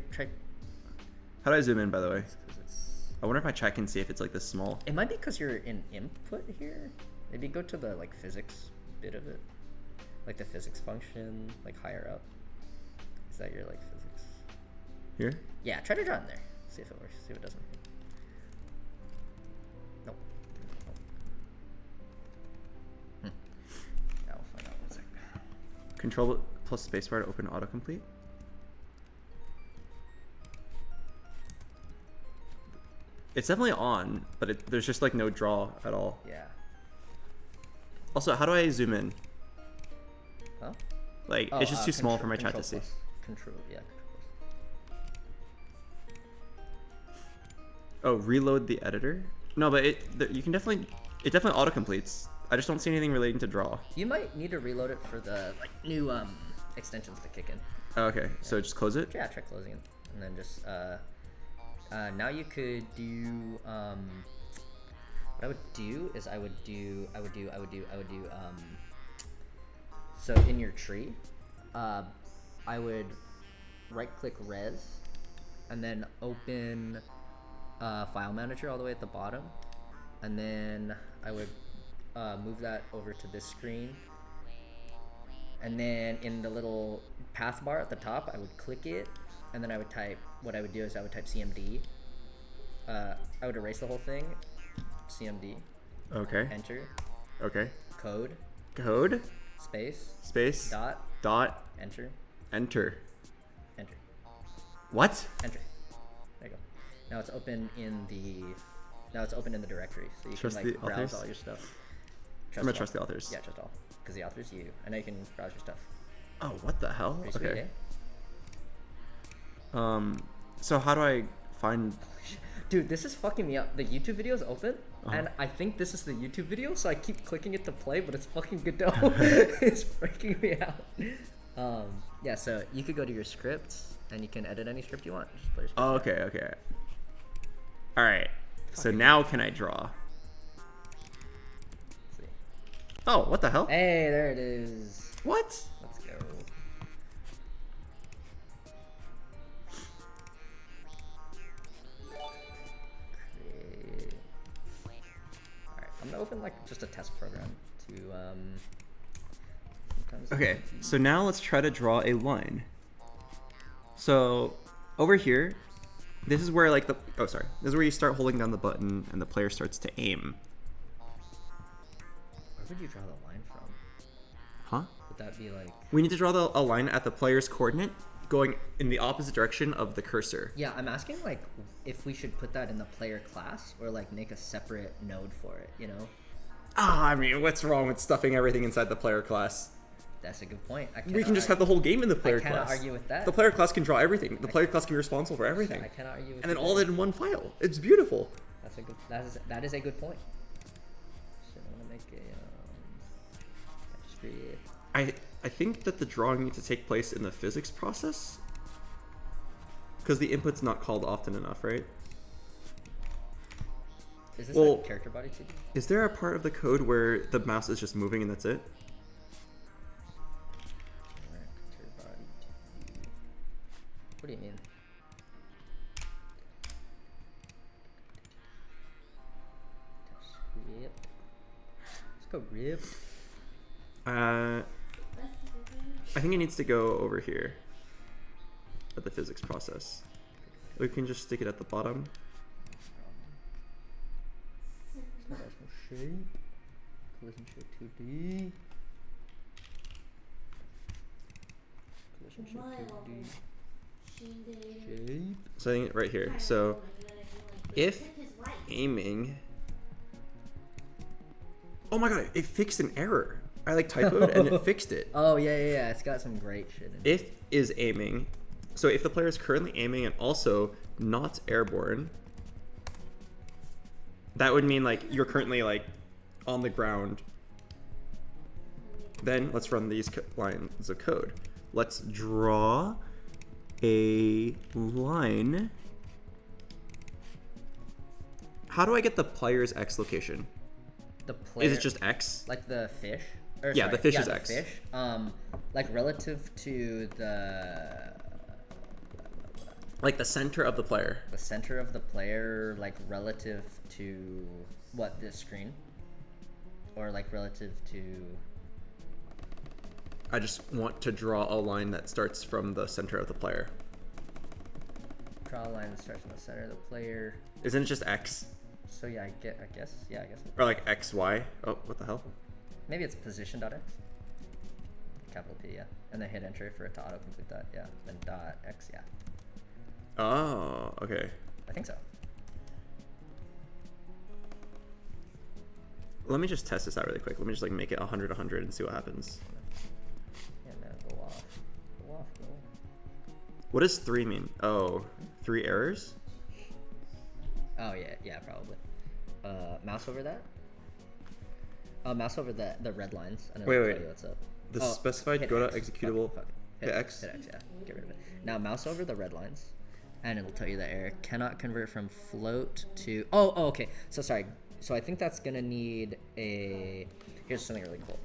How do I zoom in, by the way? Because it's. I wonder if my chat can see if it's like this small. It might be because you're in input here. Maybe go to the like physics bit of it, like the physics function, like higher up. Is that your like physics? Here? Yeah, try to draw in there. See if it works. See if it doesn't. Nope. Nope. Yeah, we'll find out in a sec. Control plus spacebar to open autocomplete. It's definitely on, but there's just like no draw at all. Yeah. Also, how do I zoom in? Huh? Like, it's just too small for my chat to see. Control, yeah. Control plus. Oh, reload the editor? No, but you can definitely, it definitely auto-completes. I just don't see anything relating to draw. You might need to reload it for the like new extensions to kick in. Oh, okay, so just close it? Yeah, try closing it, and then just now you could do what I would do is I would do so in your tree, I would right-click Res, and then open File Manager all the way at the bottom, and then I would move that over to this screen, and then in the little path bar at the top, I would click it, and then I would type. What I would do is I would type CMD. I would erase the whole thing. CMD. Okay. Enter. Okay. Code. Code. Space. Space. Dot. Dot. Enter. Enter. Enter. What? Enter. There you go. Now it's open in the. Now it's open in the directory, so you Trust can like the browse authors? all your stuff. I'm gonna trust the authors. Yeah, trust all, because the author's you, and now you can browse your stuff. Oh, what the hell? Pretty sweet, Okay. eh? So how do I find? Dude, this is fucking me up. The YouTube video is open, and I think this is the YouTube video, so I keep clicking it to play, but it's fucking Godot. It's freaking me out. Yeah, so you could go to your scripts, and you can edit any script you want. Just play your script. Oh, okay, okay. All right. So now can I draw? Let's see. Oh, what the hell? Hey, there it is. What? Let's go. Create. Alright, I'm gonna open like just a test program to sometimes Okay, so now let's try to draw a line. So over here, this is where like the, oh sorry, this is where you start holding down the button and the player starts to aim. Where would you draw the line from? Huh? Would that be like... We need to draw a line at the player's coordinate going in the opposite direction of the cursor. Yeah, I'm asking like if we should put that in the player class or like make a separate node for it, you know? Ah, I mean, what's wrong with stuffing everything inside the player class? That's a good point. We can just have the whole game in the player I cannot class. argue with that. The player class can draw everything. The player class can be responsible for everything. I cannot argue with And then you all there. that in one file. It's beautiful. That's a good. That is a good point. So I want to make a script. I think that the drawing needs to take place in the physics process. Because the input's not called often enough, right? Is this Well, like character body too? Is there a part of the code where the mouse is just moving and that's it? Character body 2D. What do you mean? Script. Let's go rip. I think it needs to go over here at the physics process. We can just stick it at the bottom. Shape. Collision shape 2D. Collision shape 2D. Shape. So I think right here. So if aiming, oh my god, it fixed an error. I like typoed and it fixed it. Oh yeah. It's got some great shit in it. If is aiming, so if the player is currently aiming and also not airborne, that would mean like you're currently like on the ground. Then let's run these lines of code. Let's draw a line. How do I get the player's X location? The player, Is it just X? like the fish? Or, Yeah, the fish is the X. Fish. Like relative to the Like the center of the player. center of the player, like relative to what, this screen, or like relative to. I just want to draw a line that starts from the center of the player. Draw a line that starts from the center of the player. Isn't it just X? So yeah, I guess. Or like X, Y? Oh, what the hell? Maybe it's position.x. Capital P, yeah. And then hit enter for it to autocomplete that, yeah. Then dot X, yeah. Oh, okay. I think so. Let me just test this out really quick. Let me just like make it 100, 100 and see what happens. Yeah, man, go off. Go off, go. What does 3 mean? Oh, 3 errors? Oh yeah, probably. Mouse over that. Mouse over the red lines. And Wait, it'll wait. tell you what's up. The Oh, specified hit Go X. to executable. Fuck it. Hit X. Hit X, yeah. Get rid of it. Now mouse over the red lines, and it'll tell you the error cannot convert from float to. Oh, okay. So sorry. So I think that's gonna need a. Here's something really cool.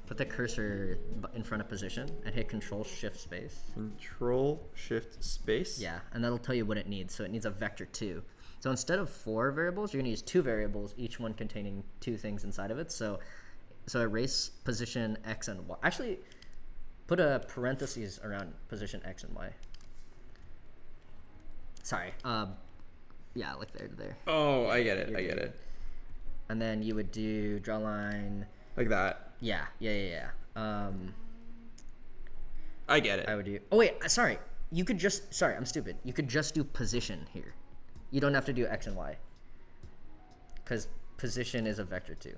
Put the cursor in front of position and hit Control Shift Space. Control Shift Space. Yeah, and that'll tell you what it needs. So it needs a vector 2. So instead of 4 variables, you're gonna use 2 variables, each one containing 2 things inside of it. So erase position X and Y. Actually, put a parentheses around position X and Y. Sorry. Yeah, like there to there. Oh, I get it. I get it. And then you would do draw line. Like that. Yeah. I get it. I would do. Oh wait, sorry. You could just. Sorry, I'm stupid. You could just do position here. You don't have to do X and Y. Because position is a vector 2,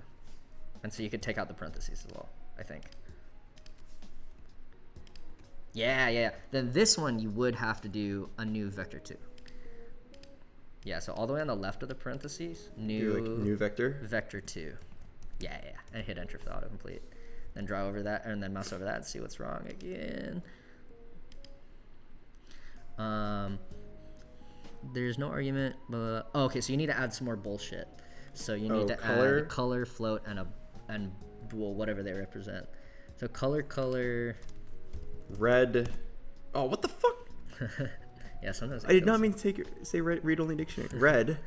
and so you could take out the parentheses as well. I think. Yeah. Then this one you would have to do a new vector 2. Yeah, so all the way on the left of the parentheses, new vector. Vector 2. Yeah. And hit enter for the autocomplete. Then draw over that, and then mouse over that and see what's wrong again. There's no argument, but okay, so you need to add some more bullshit. So you need to add color, float, and dual, whatever they represent. So color. Red. Oh, what the fuck? Yeah, sometimes I did not mean to say read only dictionary. Red.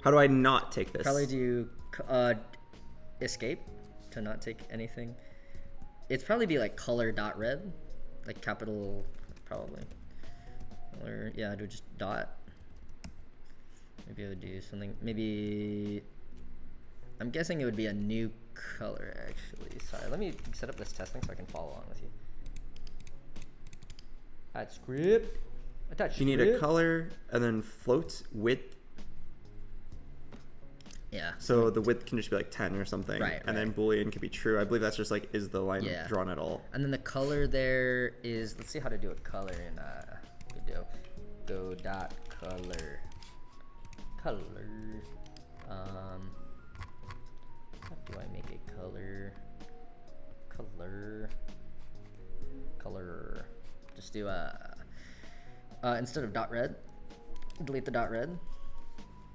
How do I not take this? Probably do escape to not take anything. It's probably be like color dot red, like capital probably. Or yeah, do just dot. Maybe I would do something. Maybe I'm guessing it would be a new color actually. Sorry, let me set up this testing so I can follow along with you. Add script. You need a color and then float width. Yeah. So the width can just be like 10 or something. Right. And then Boolean can be true. I believe that's just like, is the line drawn at all? And then the color there is, let's see how to do a color in go dot color. How do I make a color? Just do instead of dot red, delete the dot red,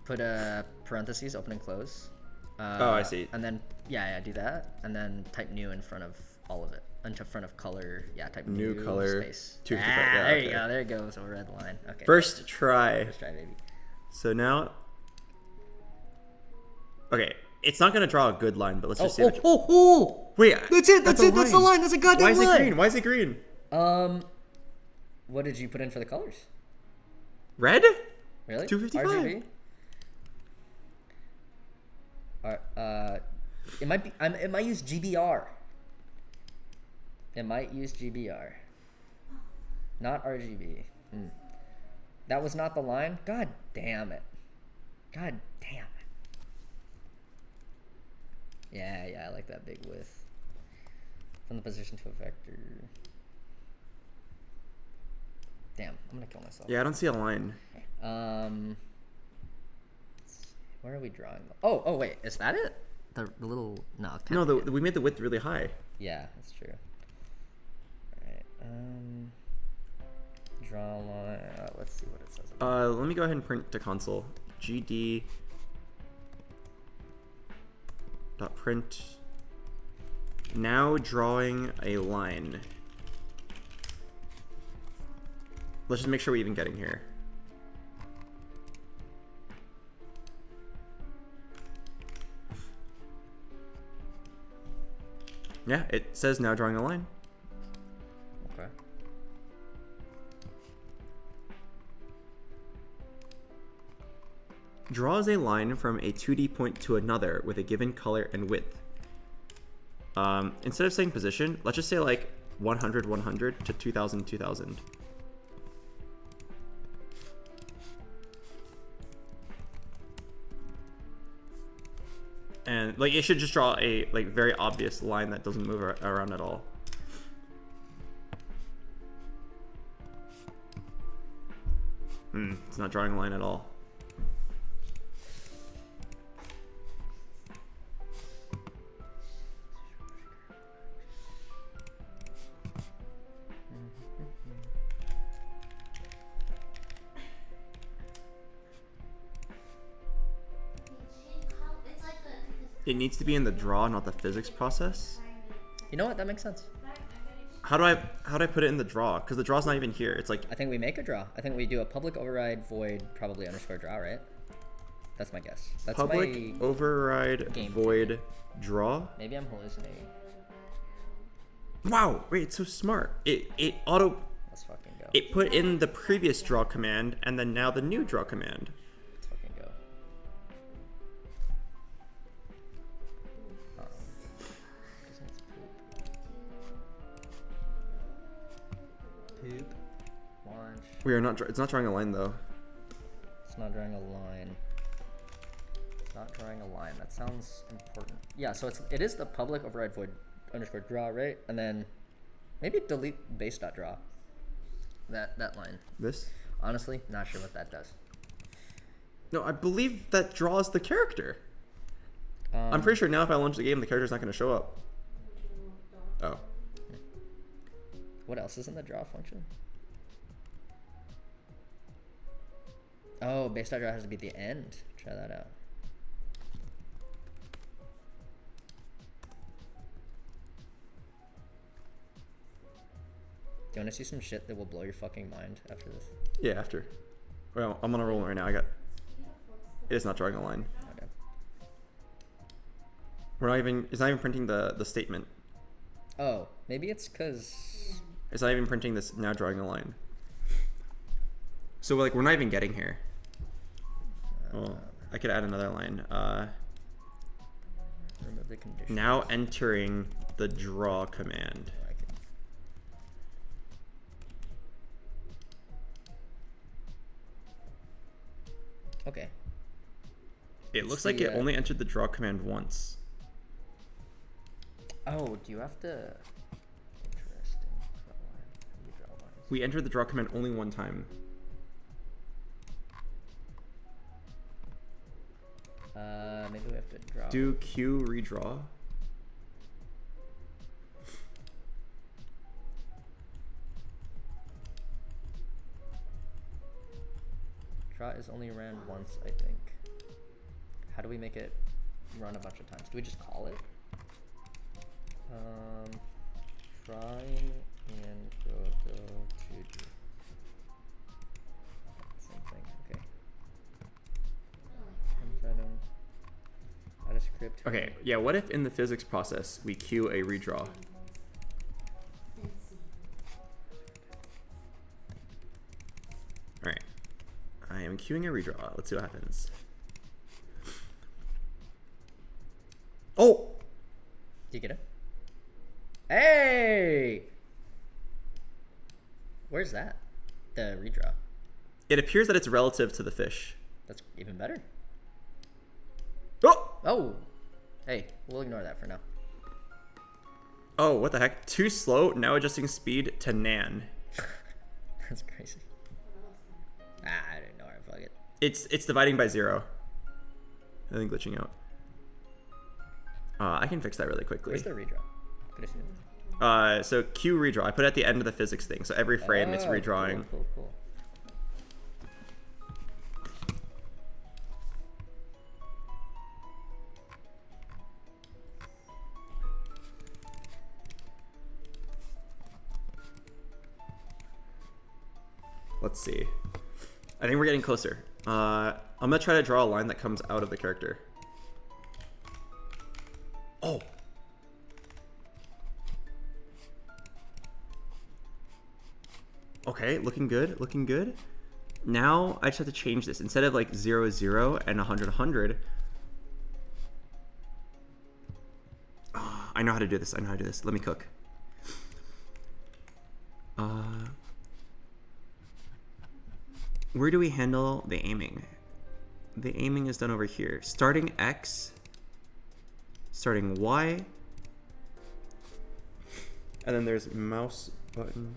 put a parentheses, open and close. Oh, I see. And then do that, and then type new in front of all of it, in front of color. Yeah, type new color space. 255. There you go. There it goes. A red line. Okay. First try. First try, baby. So now, okay, it's not gonna draw a good line, but let's just see. Wait, that's it. That's it. That's the line. That's a goddamn line. Why is it green? Why is it green? What did you put in for the colors? Red? Really? 255. RGB? It might be. It might use GBR. It might use GBR. Not RGB. That was not the line? God damn it. God damn it. Yeah, I like that big width. From the position to a vector. Damn, I'm gonna kill myself. Yeah, I don't see a line. Where are we drawing? Oh wait, is that it? The little No, we made the width really high. Yeah, that's true. Alright, draw a line. Let's see what it says. Let me go ahead and print to console. GD dot print. Now drawing a line. Let's just make sure we even getting here. Yeah, it says now drawing a line. Okay. Draws a line from a 2D point to another with a given color and width. Instead of saying position, let's just say like 100, 100 to 2000, 2000. And like it should just draw a like very obvious line that doesn't move around at all. It's not drawing a line at all. It needs to be in the draw, not the physics process. You know what? That makes sense. How do I put it in the draw? Because the draw's not even here. It's like I think we make a draw. I think we do a public override void probably underscore draw, right? That's my guess. That's public my override game void draw. Maybe I'm hallucinating. Wow, wait, it's so smart. It auto Let's fucking go. it put in the previous draw command and then now the new draw command. Let's fucking go. Poop. Launch. We are not. It's not drawing a line though. It's not drawing a line. It's not drawing a line. That sounds important. Yeah, so it is the public override void underscore draw, right? And then maybe delete base dot draw. That line. This? Honestly, not sure what that does. No, I believe that draws the character. I'm pretty sure now if I launch the game, the character's not going to show up. Oh. What else is in the draw function? Oh, base dot draw has to be at the end. Try that out. Do you want to see some shit that will blow your fucking mind after this? Yeah, after. Well, I'm on a roll right now. It is not drawing a line. Okay. It's not even printing the statement. Oh, maybe it's because... It's not even printing this, now drawing a line. So like, we're not even getting here. Well, I could add another line. Remove the condition. Now entering the draw command. Okay. It looks like it only entered the draw command once. Oh, do you have to... Interesting. Draw line. How do you draw lines? We entered the draw command only one time. Maybe we have to draw... Do Q redraw. Draw is only ran once, I think. How do we make it run a bunch of times? Do we just call it? Trying and go to same thing. Okay. Item. Add a script. Okay, yeah, what if in the physics process we Q a redraw? Alright. I am queuing a redraw. Let's see what happens. Oh! Do you get it? Hey! Where's that? The redraw. It appears that it's relative to the fish. That's even better. Oh! Oh! Hey, we'll ignore that for now. Oh, what the heck? Too slow, now adjusting speed to nan. That's crazy. I didn't know where to fuck it. It's dividing by 0. I think glitching out. I can fix that really quickly. Where's the redraw? Could I see it? So Q redraw. I put it at the end of the physics thing. So every frame it's redrawing. Cool. Let's see. I think we're getting closer. I'm gonna try to draw a line that comes out of the character. Oh. Okay, looking good, looking good. Now I just have to change this. Instead of like 0, 0 and 100, 100. Oh, I know how to do this. Let me cook. Where do we handle the aiming? The aiming is done over here. Starting X, starting Y, and then there's mouse button.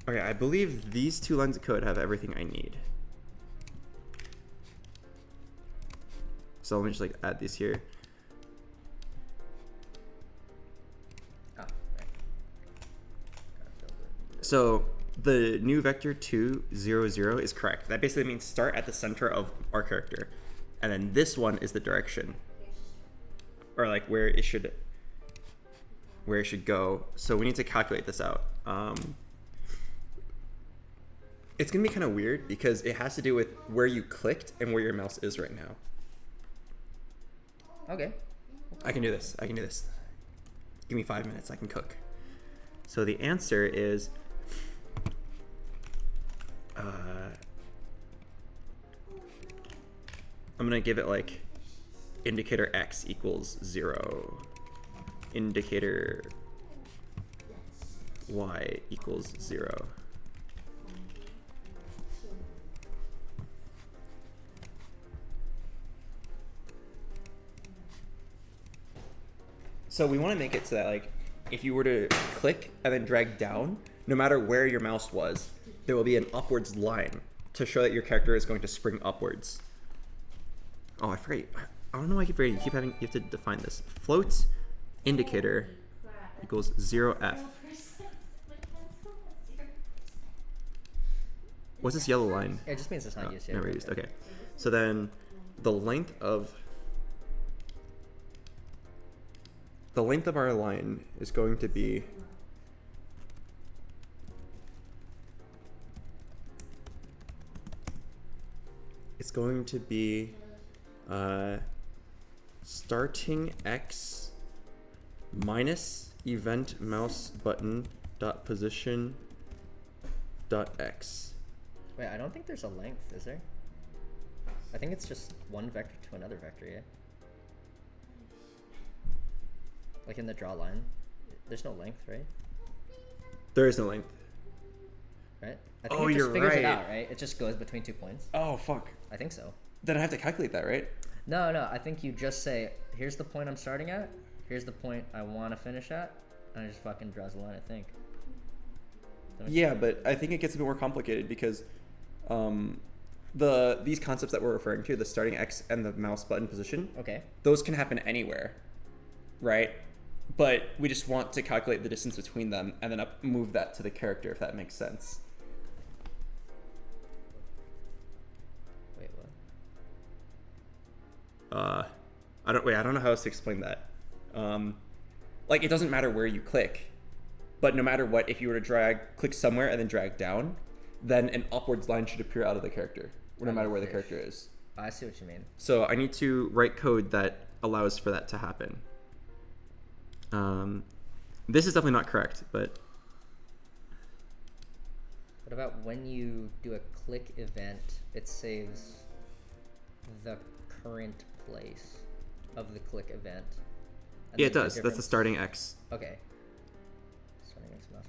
Okay, I believe these 2 lines of code have everything I need. So let me just like add these here. So the new vector 2, 0, 0 is correct. That basically means start at the center of our character. And then this one is the direction. Or like where it should go. So we need to calculate this out. It's gonna be kind of weird because it has to do with where you clicked and where your mouse is right now. Okay. I can do this. I can do this. Give me 5 minutes. I can cook. So the answer is I'm gonna give it like indicator X equals 0, indicator Y equals 0. So we want to make it so that like if you were to click and then drag down, no matter where your mouse was, there will be an upwards line to show that your character is going to spring upwards. Oh, I forgot. I don't know why I keep forgetting. You have to define this. Float indicator equals 0f. What's this yellow line? It just means it's not used yet. Never used. Okay. So then the length of our line is going to be starting X minus event mouse button dot position dot X. Wait, I don't think there's a length, is there? I think it's just one vector to another vector, yeah? Like in the draw line, there's no length, right? There is no length. Right? I think Oh, it just you're figures right. it out, right? It just goes between 2 points. Oh, fuck. I think so. Then I have to calculate that, right? No, I think you just say, here's the point I'm starting at, here's the point I want to finish at, and it just fucking draws a line, I think. Yeah, but I think it gets a bit more complicated because these concepts that we're referring to, the starting X and the mouse button position, Okay. those can happen anywhere, right? But we just want to calculate the distance between them and then move that to the character, if that makes sense. Wait, what? I don't know how else to explain that. Like, it doesn't matter where you click, but no matter what, if you were to click somewhere and then drag down, then an upwards line should appear out of the character, no matter where the character is. I see what you mean. So I need to write code that allows for that to happen. This is definitely not correct, but What about when you do a click event, it saves the current place of the click event? And yeah, it then does. That's the starting X. Okay. Starting X mouse.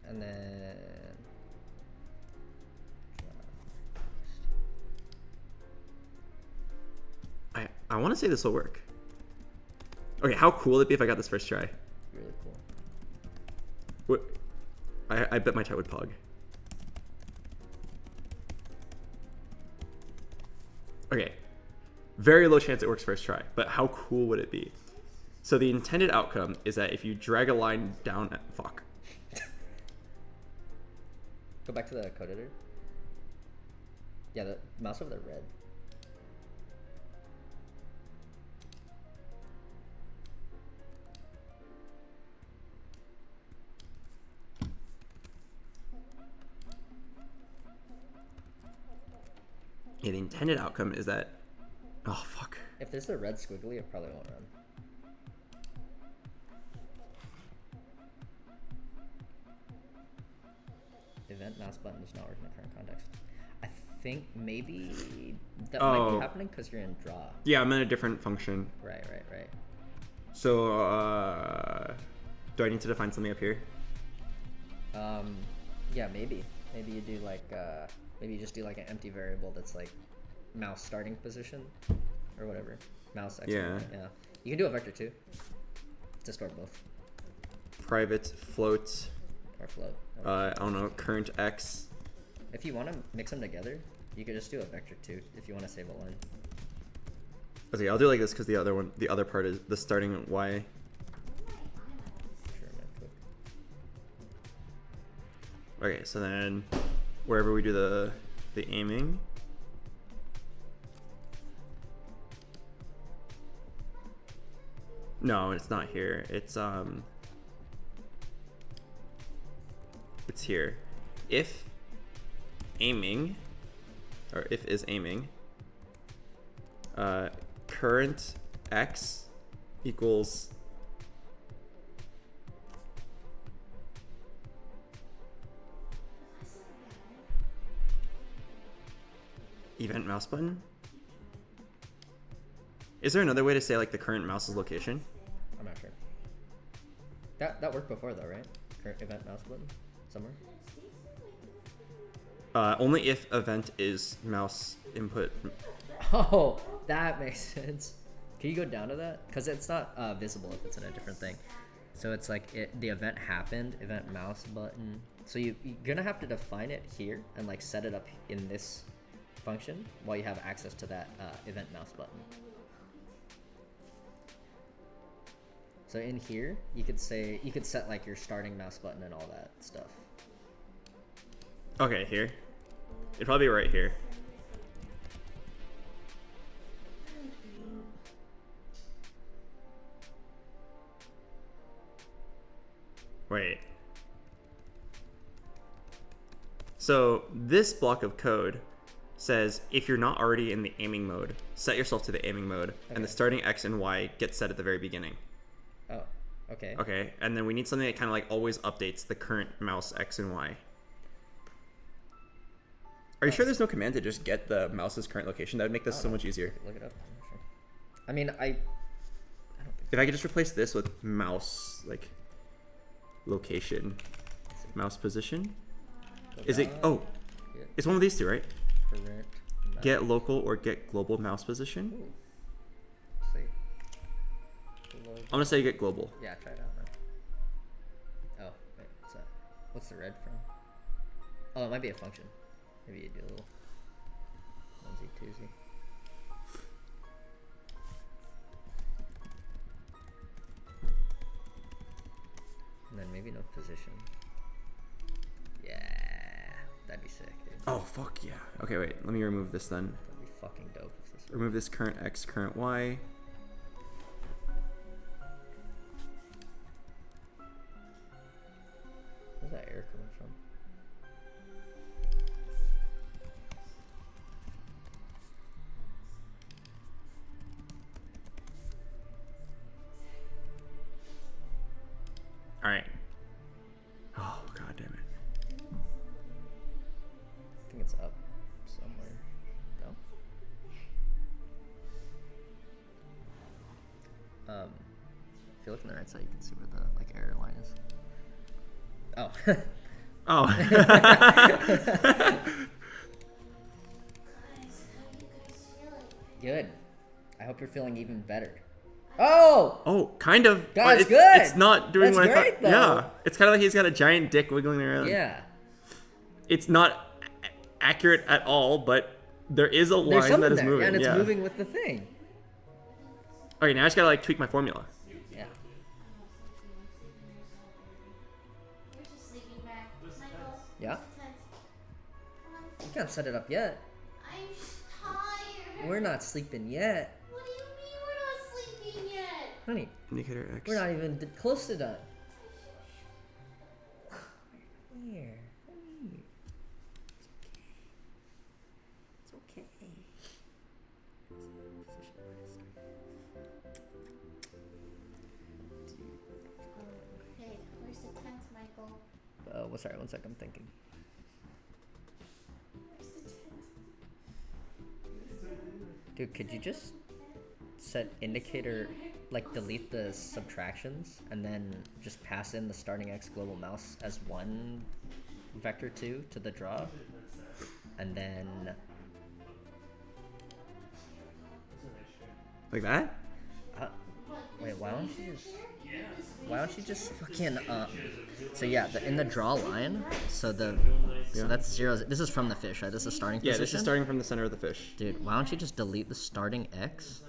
And then... I want to say this will work. Okay, how cool would it be if I got this first try? Really cool. What? I bet my chat would pog. Okay, very low chance it works first try, but how cool would it be? So the intended outcome is that if you drag a line down, fuck. Go back to the code editor. Yeah, the mouse over there red. Yeah, the intended outcome is that, oh fuck. If there's a red squiggly, it probably won't run. Event mouse button does not work in the current context. I think maybe that might be happening because you're in draw. Yeah, I'm in a different function. Right. So, do I need to define something up here? Yeah, maybe. Maybe you do like, maybe you just do like an empty variable that's like mouse starting position or whatever. Mouse Yeah. Yeah. You can do a vector too to store both. Private float, Or float. I don't know, current X. If you want to mix them together, you could just do a vector too if you want to save a line. Okay, I'll do it like this because the other part is the starting Y. Sure, man, cool. Okay, so then wherever we do the aiming. No, it's not here. It's here. If aiming, or if is aiming, current X equals event mouse button. Is there another way to say like the current mouse's location? I'm not sure. That worked before though, right? Current event mouse button somewhere. Only if event is mouse input. Oh, that makes sense. Can you go down to that? Because it's not visible if it's in a different thing. So it's like the event happened, event mouse button. So you're gonna have to define it here and like set it up in this function while you have access to that event mouse button. So in here, you could set like your starting mouse button and all that stuff. Okay, here. It'd probably be right here. Wait. So this block of code says if you're not already in the aiming mode, set yourself to the aiming mode, and the starting X and Y get set at the very beginning. Oh, okay. Okay, and then we need something that kind of like always updates the current mouse X and Y. Are you sure there's no command to just get the mouse's current location? That would make this so much easier. Look it up. I'm sure. I mean, I don't think. If I could just replace this with mouse, like, location, mouse position. Is it? Oh, it's one of these two, right? Current Get local or get global mouse position. Ooh. Let's see. Global. I'm gonna say get global. Yeah, try it out now. Oh, wait, what's that? What's the red from? Oh, it might be a function. Maybe you do a little onesie twosie. And then maybe no position. Yeah, that'd be sick, dude. Oh fuck yeah. Okay, wait. Let me remove this then. That'd be fucking dope if this. Remove this current X, current Y. Where's that error coming from? All right. Oh god damn it. I think it's up somewhere. No. If you look on the right side, you can see where the like error line is. Oh. Oh. Good. I hope you're feeling even better. Oh! Oh, kind of. God, but it's good. It's not doing That's what I great, thought. though. Yeah. It's kind of like he's got a giant dick wiggling around. Yeah. It's not accurate at all, but there is a There's line something that is there, moving. and it's yeah. moving with the thing. Okay, now I just gotta like tweak my formula. Yeah. You're just sleeping back. Michael, Yeah? where's the tent? Come on. You can't set it up yet. I'm tired. We're not sleeping yet. What do you mean we're not sleeping yet? Honey, Indicator X. we're not even close to done. Here. It's okay. Hey, where's the tent, Michael? Sorry, one second, I'm thinking. Where's the tent? Dude, could you just set indicator, like delete the subtractions, and then just pass in the starting X global mouse as one vector 2 to the draw, and then Like that? wait, why don't you just fucking so yeah, in the draw line, so that's 0. This is from the fish, right? This is starting Yeah, position. this is starting from the center of the fish. Dude, why don't you just delete the starting X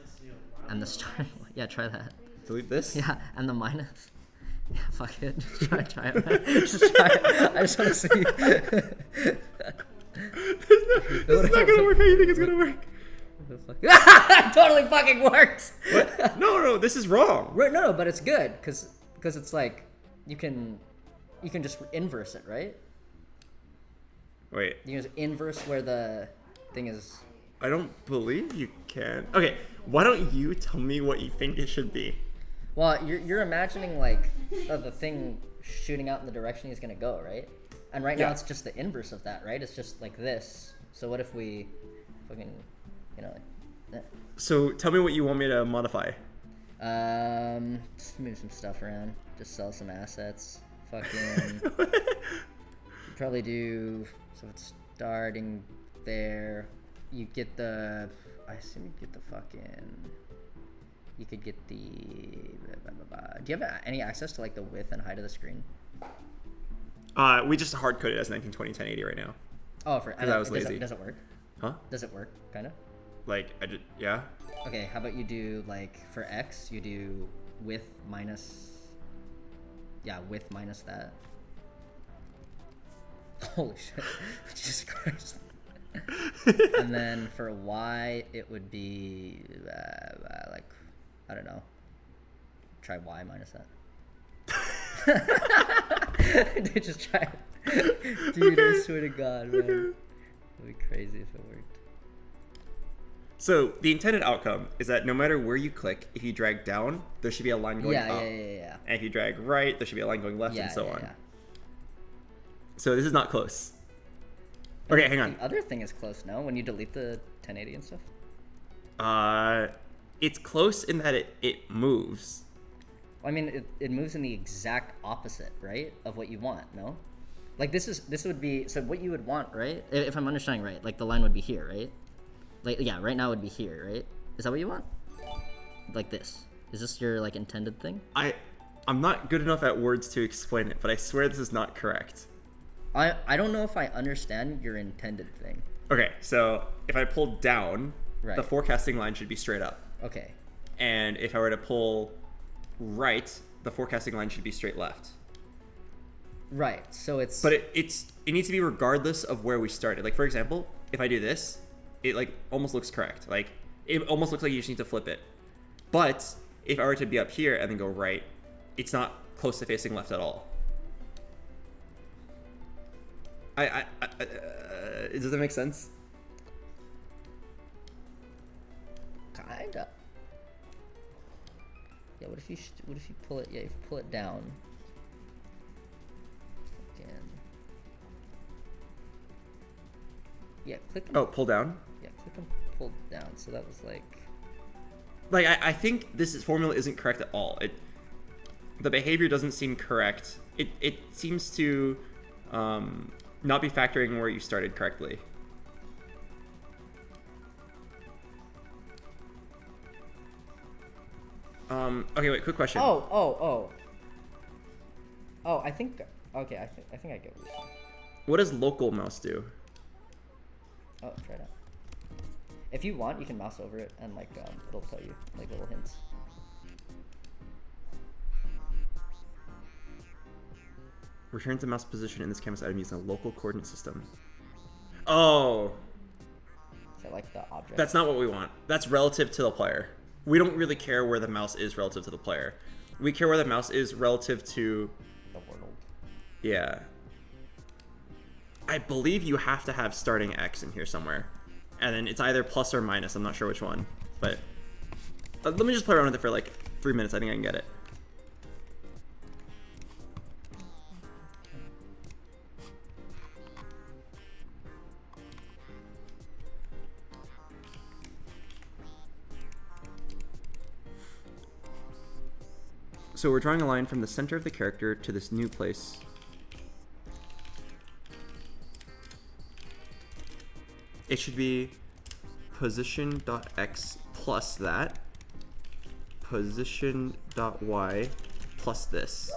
and the starting yeah, try that. Delete this? Yeah, and the minus. Yeah, fuck it. Just try it. Just try it. I just want to see. This is not gonna work how you think it's gonna work. It totally fucking works. What? No, this is wrong. Right, no, but it's good because it's like you can just inverse it, right? Wait. You can just inverse where the thing is. I don't believe you can. Okay, why don't you tell me what you think it should be? Well, you're imagining like the thing shooting out in the direction he's gonna go, right? And right now it's just the inverse of that, right? It's just like this. So what if we fucking, like that? So tell me what you want me to modify. Just move some stuff around. Just sell some assets. Fucking. Probably do. So it's starting there. You get the. I assume you get the fucking. You could get the. Do you have any access to like the width and height of the screen? We just hard coded as 1920 1080 right now. Oh, for because I was lazy. Does it work? Huh? Does it work? Kind of. Like yeah. Okay, how about you do like for X, you do width minus. Yeah, width minus that. Holy shit! Jesus Christ. And then for Y, it would be like, I don't know. Try Y minus that. Dude, just try it. Dude, okay. I swear to God, man. It'd be crazy if it worked. So the intended outcome is that no matter where you click, if you drag down, there should be a line going up. Yeah. And if you drag right, there should be a line going left, and so on. Yeah. So this is not close. Okay, hang on. The other thing is close, no? When you delete the 1080 and stuff? It's close in that it moves. I mean, it moves in the exact opposite, right? Of what you want, no? Like this would be, so what you would want, right? If I'm understanding right, like the line would be here, right? Like, yeah, right now it would be here, right? Is that what you want? Like this. Is this your like intended thing? I'm not good enough at words to explain it, but I swear this is not correct. I don't know if I understand your intended thing. Okay, so if I pull down, right, the forecasting line should be straight up. Okay. And if I were to pull right, the forecasting line should be straight left. Right, so it's... But it needs to be regardless of where we started. Like, for example, if I do this, it like almost looks correct. Like, it almost looks like you just need to flip it. But if I were to be up here and then go right, it's not close to facing left at all. Does that make sense? Kinda. Yeah. What if you pull it? Yeah, if you pull it down. Again. Yeah, click. Oh, pull down. Yeah, click and pull down. So that was like. Like I think this formula isn't correct at all. The behavior doesn't seem correct. It seems to not be factoring where you started correctly. Okay, wait, quick question. Oh, I think, okay, I think I get what you're saying. What does local mouse do? Oh, try it out. If you want, you can mouse over it and like, it'll tell you like little hints. Return to mouse position in this canvas item using a local coordinate system. Oh. So like the object. That's not what we want. That's relative to the player. We don't really care where the mouse is relative to the player. We care where the mouse is relative to the world. Yeah. I believe you have to have starting X in here somewhere. And then it's either plus or minus. I'm not sure which one. But let me just play around with it for like 3 minutes. I think I can get it. So we're drawing a line from the center of the character to this new place. It should be position.x plus that, position.y plus this.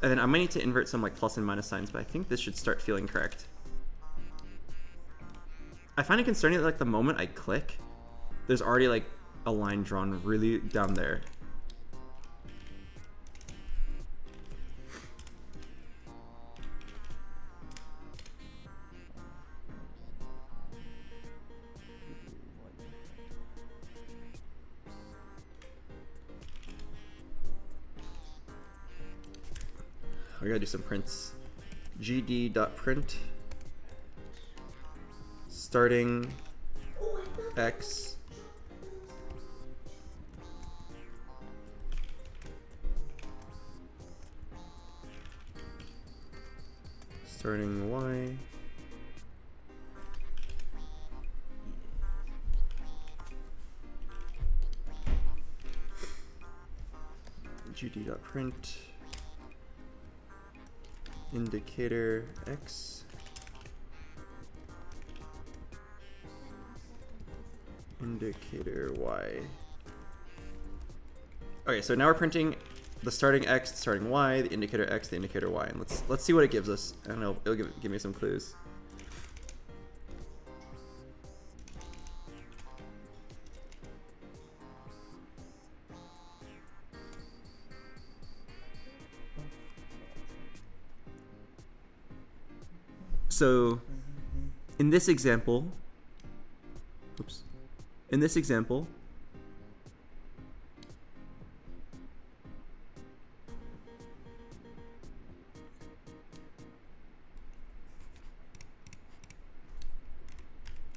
And then I might need to invert some like plus and minus signs, but I think this should start feeling correct. I find it concerning that like the moment I click, there's already like a line drawn really down there. I gotta do some prints. gd.print starting x starting y gd.print indicator x indicator y. Okay, so now we're printing the starting x, the starting y, the indicator x, the indicator y, and let's see what it gives us. I don't know, it'll give me some clues. So in this example, oops, in this example,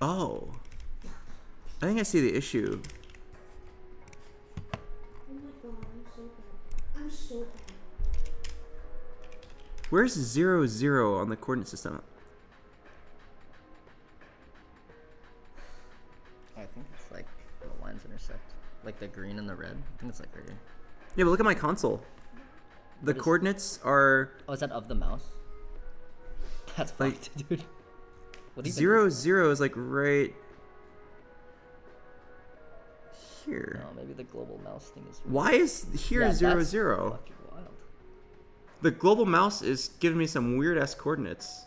oh, I think I see the issue. Oh my god, I'm so bad. I'm so bad. Where's 0, 0 on the coordinate system? I think it's like the lines intersect. Like the green and the red. I think it's like right here. Yeah, but look at my console. The What is- coordinates are Oh, is that of the mouse? That's Like, fucked, dude. What even 0, is that? 0 is like right here. No, maybe the global mouse thing is. Why is here Yeah, 0, that's 0? fucking wild. The global mouse is giving me some weird ass coordinates.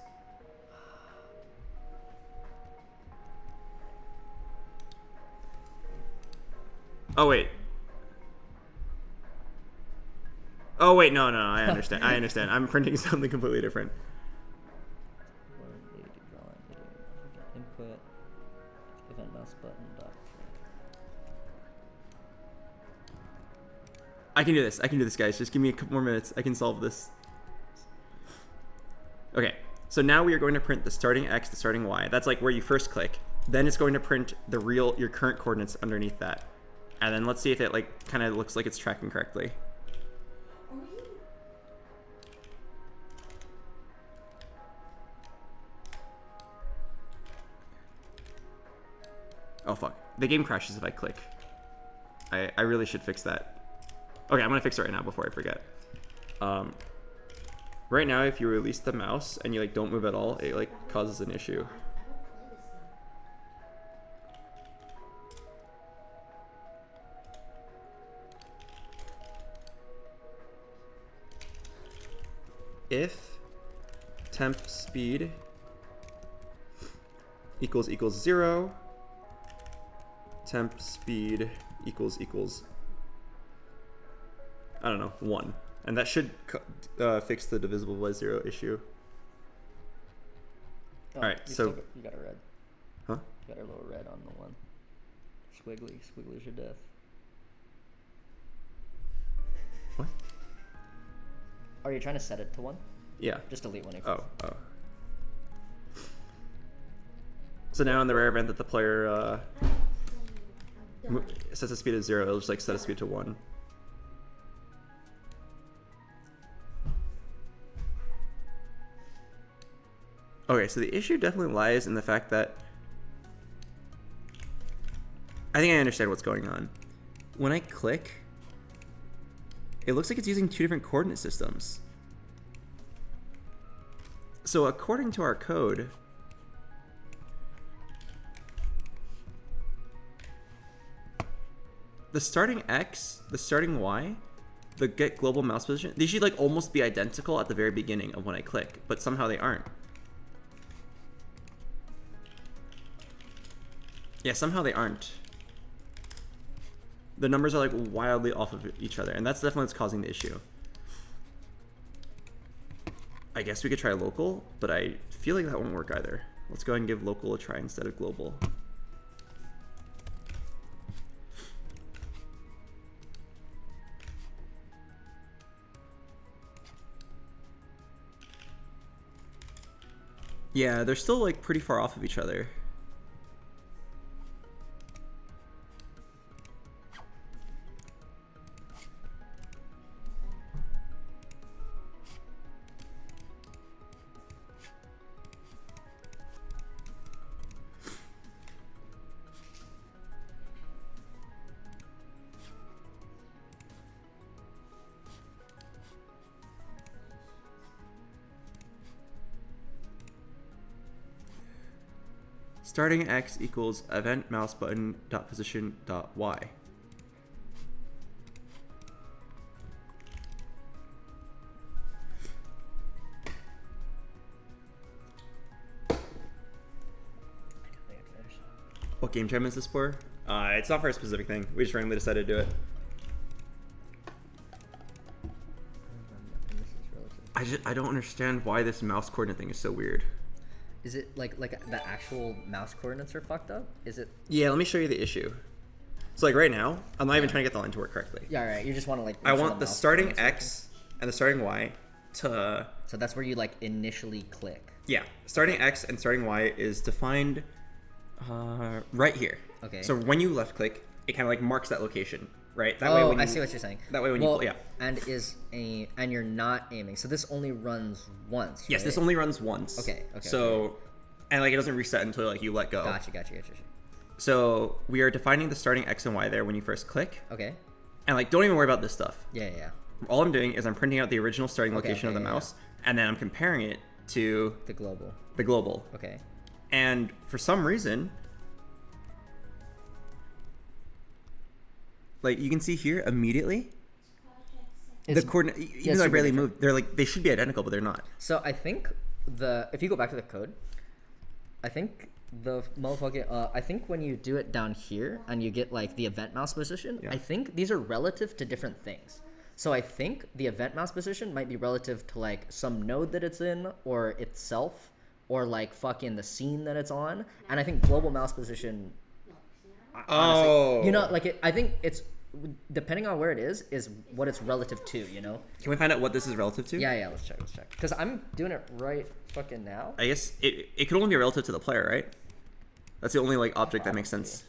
Oh wait. Oh wait, no, I understand. I understand. I'm printing something completely different. Input event mouse button dot. I can do this. I can do this, guys. Just give me a couple more minutes. I can solve this. Okay, so now we are going to print the starting x, the starting y. That's like where you first click. Then it's going to print the your current coordinates underneath that. And then let's see if it like kind of looks like it's tracking correctly. Oh fuck, the game crashes if I click. I really should fix that. Okay, I'm gonna fix it right now before I forget. Right now, if you release the mouse and you like don't move at all, it like causes an issue. If temp speed equals 0, temp speed equals I don't know, 1. And that should fix the divisible by 0 issue. Oh, Alright, you so... you got a red. Huh? You got a little red on the one. Squiggly's your death. What? Are you trying to set it to 1? Yeah. Just delete one. Oh. So now in the rare event that the player sets a speed to 0, it'll just like set a speed to 1. Okay, so the issue definitely lies in the fact that I think I understand what's going on. When I click, it looks like it's using 2 different coordinate systems. So according to our code, the starting X, the starting Y, the get global mouse position, they should like almost be identical at the very beginning of when I click, but somehow they aren't. Yeah, somehow they aren't. The numbers are like wildly off of each other, and that's definitely what's causing the issue. I guess we could try local, but I feel like that won't work either. Let's go ahead and give local a try instead of global. Yeah, they're still like pretty far off of each other. Starting X equals event mouse button dot position dot Y. What game jam is this for? It's not for a specific thing. We just randomly decided to do it. I don't understand why this mouse coordinate thing is so weird. Is it like the actual mouse coordinates are fucked up? Is it? Yeah, let me show you the issue. So like right now, I'm not even trying to get the line to work correctly. Yeah, right. You just want to like. I want the starting X and the starting Y to. So that's where you like initially click. Yeah, starting X and starting Y is defined right here. Okay. So when you left click, it kind of like marks that location, right? That way when I you, see what you're saying. That way when well, you yeah. And you're not aiming. So this only runs once. Yes, right? this only runs once. Okay. Okay. So, okay. And like it doesn't reset until like you let go. Gotcha. So we are defining the starting X and Y there when you first click. Okay. And like don't even worry about this stuff. Yeah. All I'm doing is I'm printing out the original starting location of the mouse, and then I'm comparing it to the global. The global. Okay. And for some reason, like you can see here immediately, the coordinate, even though I barely moved, they should be identical, but they're not. So I think if you go back to the code, I think the motherfucking I think when you do it down here and you get like the event mouse position, I think these are relative to different things. So I think the event mouse position might be relative to like some node that it's in or itself or like fucking the scene that it's on. And I think global mouse position, honestly, you know, like I think it's depending on where it is what it's relative to, you know? Can we find out what this is relative to? Yeah, let's check. Because I'm doing it right fucking now. I guess it could only be relative to the player, right? That's the only like object that makes sense.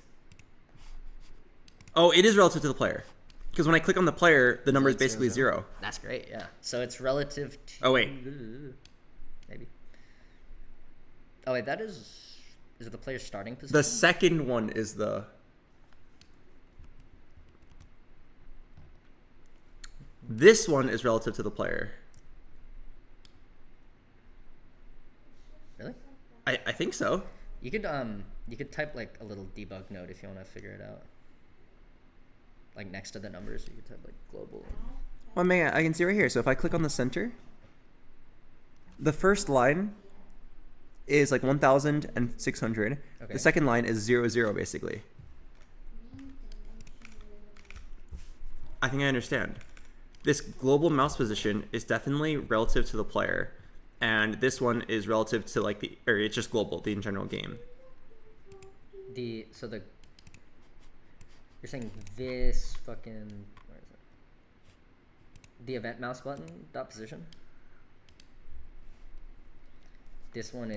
Oh, it is relative to the player. Because when I click on the player, the number is basically 0. That's great, yeah. So it's relative to... Oh, wait. Maybe. Oh, wait, that is... Is it the player's starting position? The second one is the... This one is relative to the player. Really? I think so. You could type like a little debug note if you want to figure it out. Like next to the numbers, you could type like global. Well, man, I can see right here. So if I click on the center, the first line is like 1,600. Okay. The second line is 00 basically. I think I understand. This global mouse position is definitely relative to the player, and this one is relative to like it's just global, the in general game. You're saying this fucking, where is it? The event mouse button dot position? This one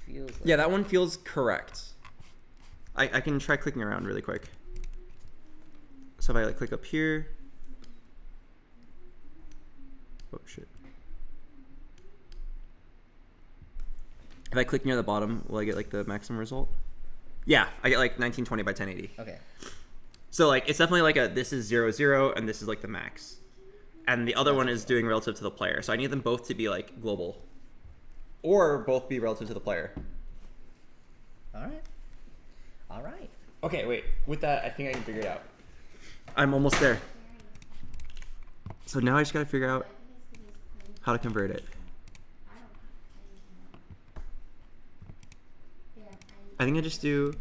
feels like... Yeah, that one feels correct. I can try clicking around really quick. So if I like click up here. Oh shit. If I click near the bottom, will I get like the maximum result? Yeah, I get like 1920 by 1080. Okay. So like it's definitely like this is 00 and this is like the max. And the other one is doing relative to the player. So I need them both to be like global. Or both be relative to the player. All right. Okay, wait. With that, I think I can figure it out. I'm almost there. So now I just gotta figure out how to convert it. I think I just do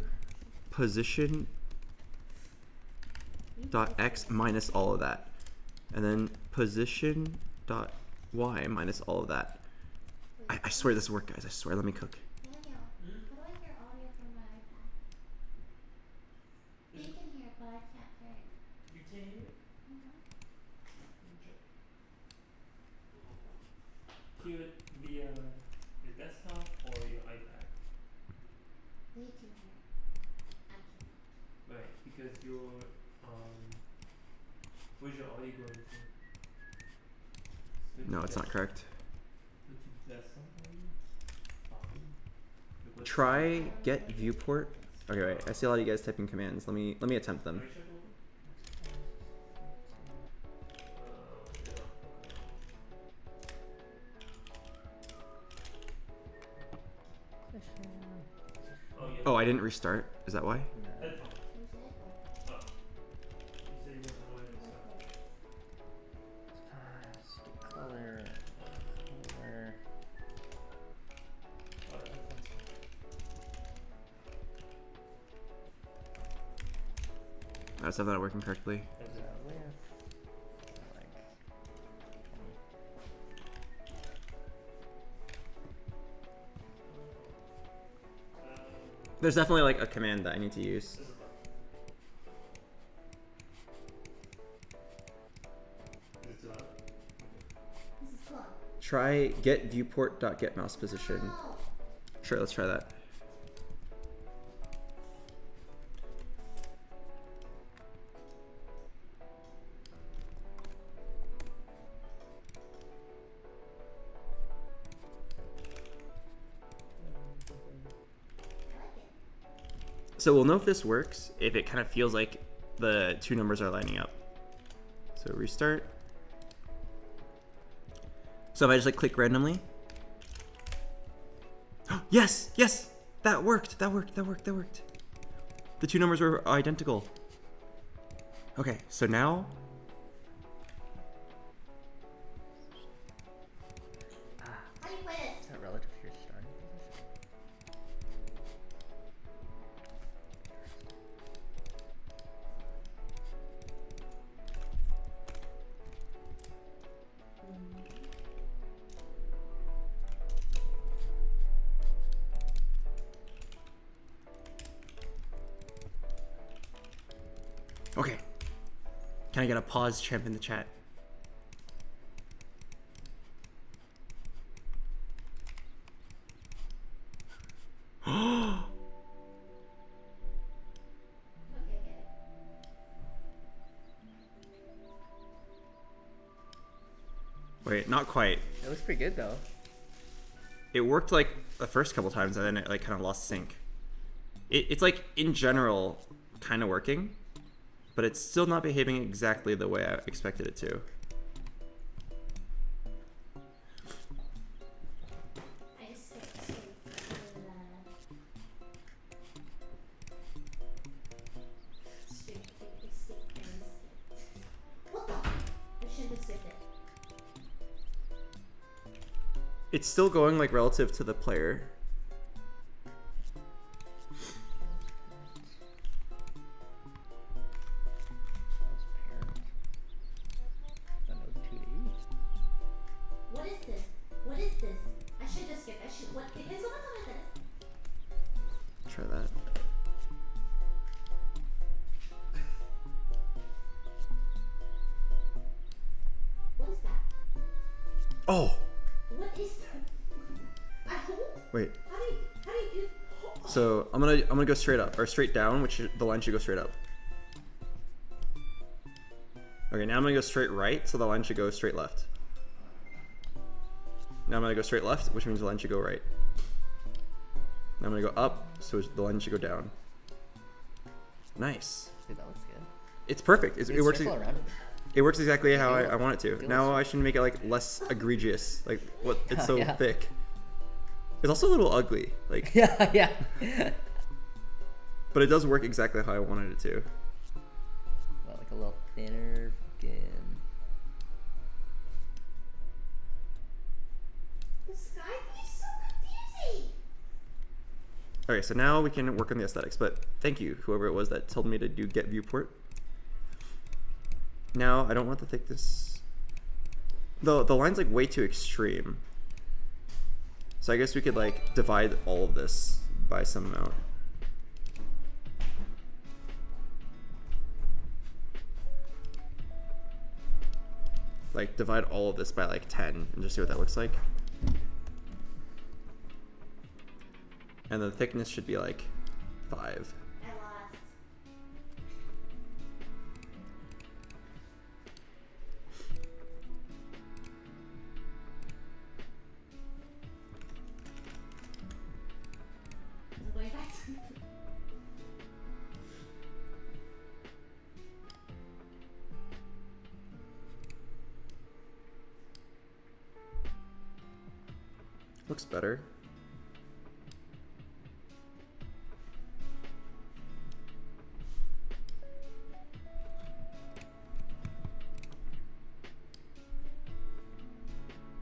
position dot x minus all of that, and then position dot y minus all of that. I swear this worked, guys. I swear. Let me cook. Daniel, how do I hear audio from my iPad? They can hear it, but I can't hear it. You can't hear it? Cue it via your desktop. Right, because your where's your audio going to? No, it's not correct. That's Try get viewport. Okay, wait. I see a lot of you guys typing commands. Let me attempt them. Oh, I didn't restart. Is that why? Color. That's not working correctly. There's definitely like a command that I need to use. Try get viewport.get mouse position. Sure, let's try that. So we'll know if this works if it kind of feels like the two numbers are lining up. So restart. So if I just like click randomly. Yes, yes, that worked, that worked. The two numbers were identical. Okay, so now. How do you play this? Is that relative to your starting position? Okay. Can I get a pause champ in the chat? Wait, not quite. It looks pretty good though. It worked like the first couple times and then it like kind of lost sync. It's like in general kind of working, but it's still not behaving exactly the way I expected it to. I just skipped what the? I shouldn't have skipped it. It's still going like relative to the player. What is this? What is this? I should just skip. I should. What? Can someone tell me this? Try that. What is that? Oh, What is that? I hold. wait. How do you do? So I'm gonna go straight up or straight down, which the line should go straight up. Okay, now I'm gonna go straight right, so the line should go straight left. Now I'm gonna go straight left, which means the line should go right. Now I'm gonna go up, so the line should go down. Nice. Dude, that looks good. It's perfect. It works. Circle around it. It works exactly how I want it to. feels- Now I should make it like less egregious. Like what? It's so Yeah. thick. It's also a little ugly. Like, Yeah, yeah. but it does work exactly how I wanted it to. Well, like a little thinner fucking. The sky is so confusing. Okay, so now we can work on the aesthetics, but thank you, whoever it was that told me to do get viewport. Now, I don't want the thickness. The line's like way too extreme. So I guess we could like divide all of this by some amount. Like divide all of this by like 10 and just see what that looks like. And the thickness should be like 5. I lost. I'm going back to Looks better.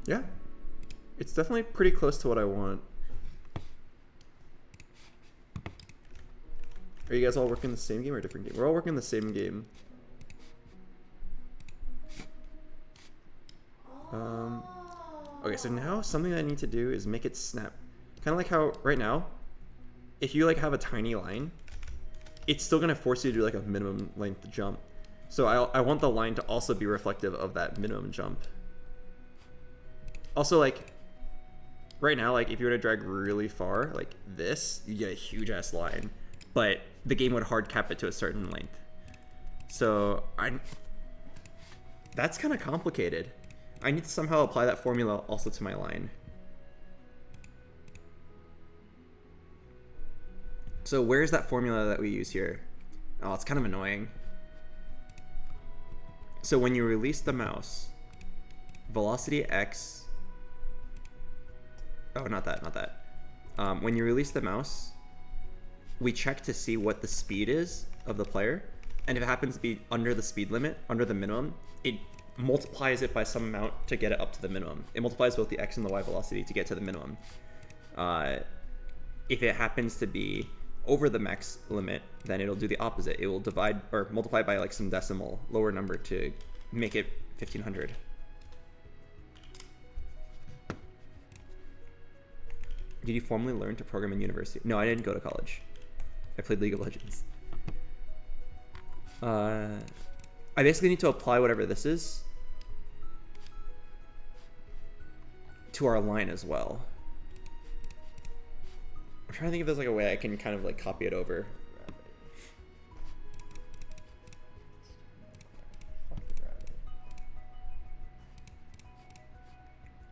Yeah, it's definitely pretty close to what I want. Are you guys all working the same game or a different game? We're all working the same game. Okay, so now something I need to do is make it snap. Kind of like how right now, if you like have a tiny line, it's still gonna force you to do like a minimum length jump. So I want the line to also be reflective of that minimum jump. Also, like right now, like if you were to drag really far, like this, you get a huge ass line, but the game would hard cap it to a certain length. So that's kind of complicated. I need to somehow apply that formula also to my line. So where's that formula that we use here? Oh, it's kind of annoying. So when you release the mouse, velocity X. Oh, not that. When you release the mouse, we check to see what the speed is of the player. And if it happens to be under the speed limit, under the minimum, it multiplies it by some amount to get it up to the minimum. It multiplies both the X and the Y velocity to get to the minimum. If it happens to be over the max limit, then it'll do the opposite. It will divide or multiply by like some decimal lower number to make it 1500. Did you formally learn to program in university? No, I didn't go to college. I played League of Legends. I basically need to apply whatever this is to our line as well. I'm trying to think if there's like a way I can kind of like copy it over.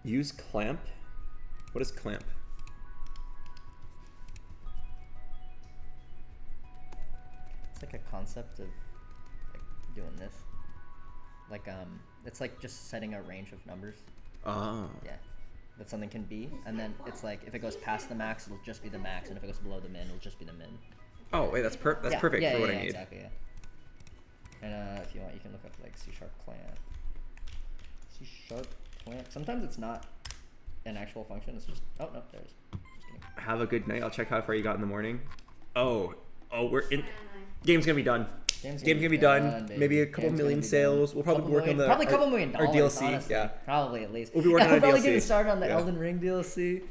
Use clamp? What is clamp? It's like a concept of like doing this. Like it's like just setting a range of numbers. Oh. Yeah. That something can be, and then it's like if it goes past the max, it'll just be the max, and if it goes below the min, it'll just be the min. Oh wait, that's perfect for what I need. Exactly, yeah. And if you want, you can look up like C# clamp. C# clamp. Sometimes it's not an actual function. It's just no, there it is. Just kidding. Have a good night. I'll check how far you got in the morning. Oh, we're in. Game's gonna be done. Game's gonna be done. Baby. Maybe a couple million sales. We'll probably work on the probably a couple million our dollars, DLC. honestly. Yeah, probably at least. We'll be working on we're probably DLC. getting started on the Yeah. Elden Ring DLC.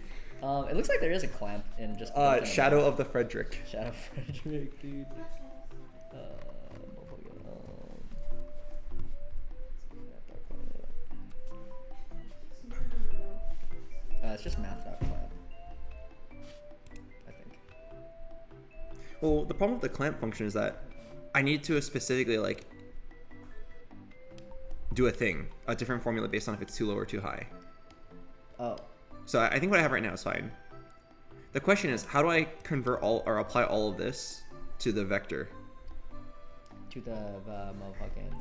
It looks like there is a clamp in just Shadow of the Frederick. Shadow Frederick, dude. It's just math.clamp, I think. Well, the problem with the clamp function is that I need to specifically like do a different formula based on if it's too low or too high. Oh. So I think what I have right now is fine. The question is, how do I convert all or apply all of this to the vector? To the motherfucking...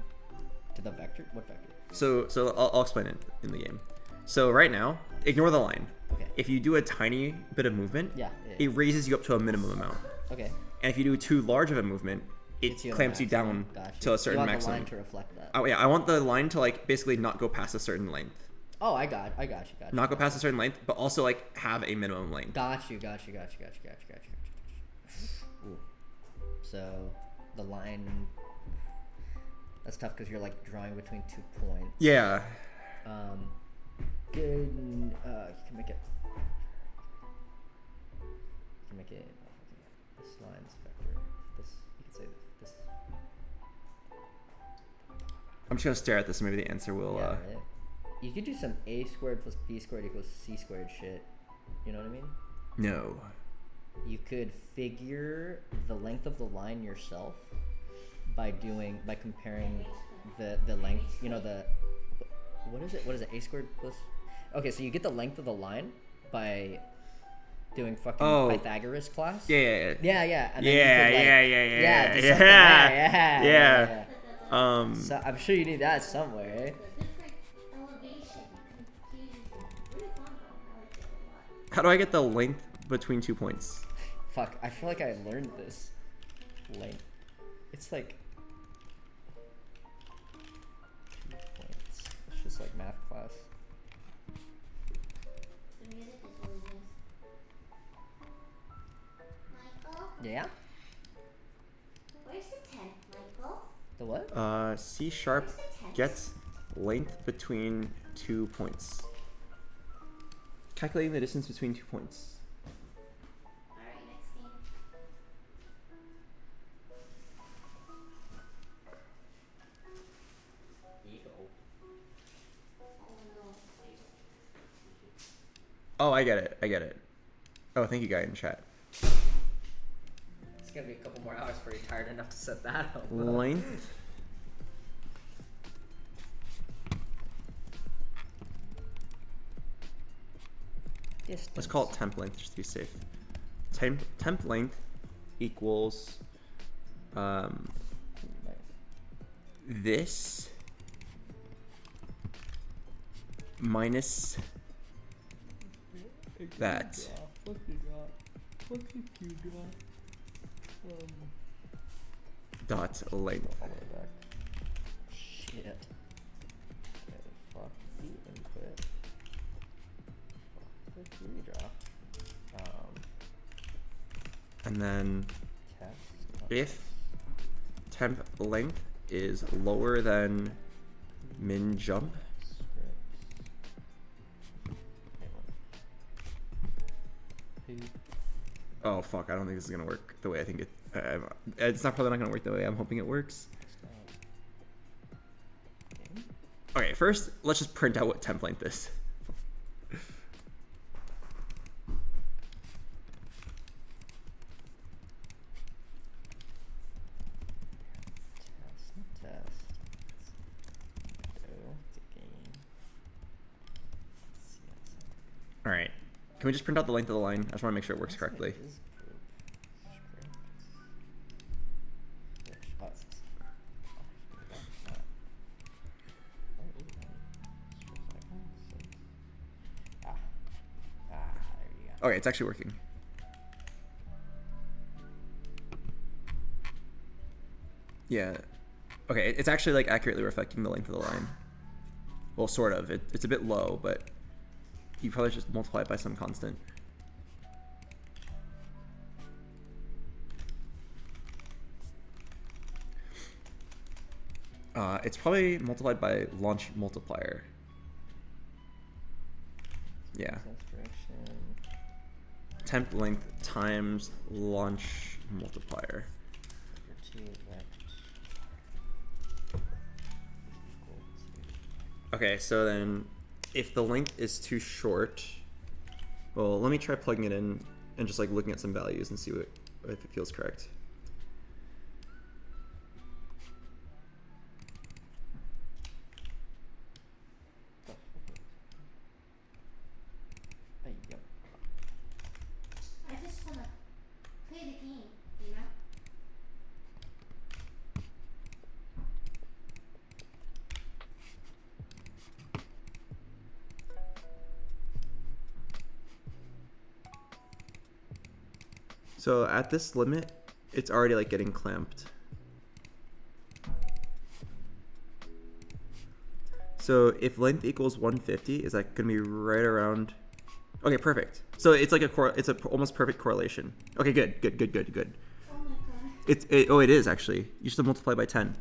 To the vector? What vector? So I'll explain it in the game. So right now, ignore the line. Okay. If you do a tiny bit of movement, it raises you up to a minimum amount. Okay. And if you do too large of a movement, it clamps you down to a certain you want maximum. the line to reflect that. Oh yeah, I want the line to like basically not go past a certain length. Oh, I got you. Not go past a certain length, but also like have a minimum length. Got you. Ooh. So the line... That's tough because you're like drawing between 2 points. Yeah. Good. You can make it. This line's vector. This you could say this. I'm just gonna stare at this. And maybe the answer will. Yeah, right? You could do some a squared plus b squared equals c squared shit. You know what I mean? No. you could figure the length of the line yourself by comparing the length, you know, what is it, a squared plus, okay, so you get the length of the line by doing fucking Pythagoras class. Yeah. And then Yeah. do something there. Yeah. So I'm sure you need that somewhere, eh? The different elevation confuses me. Really fun though. I like it a lot. How do I get the length between 2 points? Fuck, I feel like I learned this. Length. It's like 2 points. It's just like math class. The music is really nice. Michael, Yeah? where's the 10, Michael? The what? C sharp Where's the 10? gets length between 2 points. Calculating the distance between 2 points. Alright, next game. Oh no. Oh, I get it. Oh, thank you, guy in chat. It's gonna be a couple more hours before you're tired enough to set that up. Length. Let's call it temp length just to be safe. Temp length equals this minus that. Dot length. Shit. Okay, fuck the input. Fuck the redraw. And then Test. if temp length is lower than min jump, oh fuck, I don't think this is gonna work the way I think it. It's probably not gonna work the way I'm hoping it works. Okay, first let's just print out what temp length is. All right, can we just print out the length of the line? I just want to make sure it works correctly. Okay, it's actually working. Yeah. Okay, it's actually like accurately reflecting the length of the line. Well, sort of. It's a bit low, but you probably just multiply it by some constant. It's probably multiplied by launch multiplier. Yeah. Temp length times launch multiplier. Okay, so then if the length is too short, well, let me try plugging it in and just like looking at some values and see if it feels correct. I just wanna play the game, you know? So at this limit, it's already like getting clamped. So if length equals 150, is that gonna be right around? Okay, perfect. So it's like it's a almost perfect correlation. Okay, good. Oh my god. It is actually. You should multiply by 10.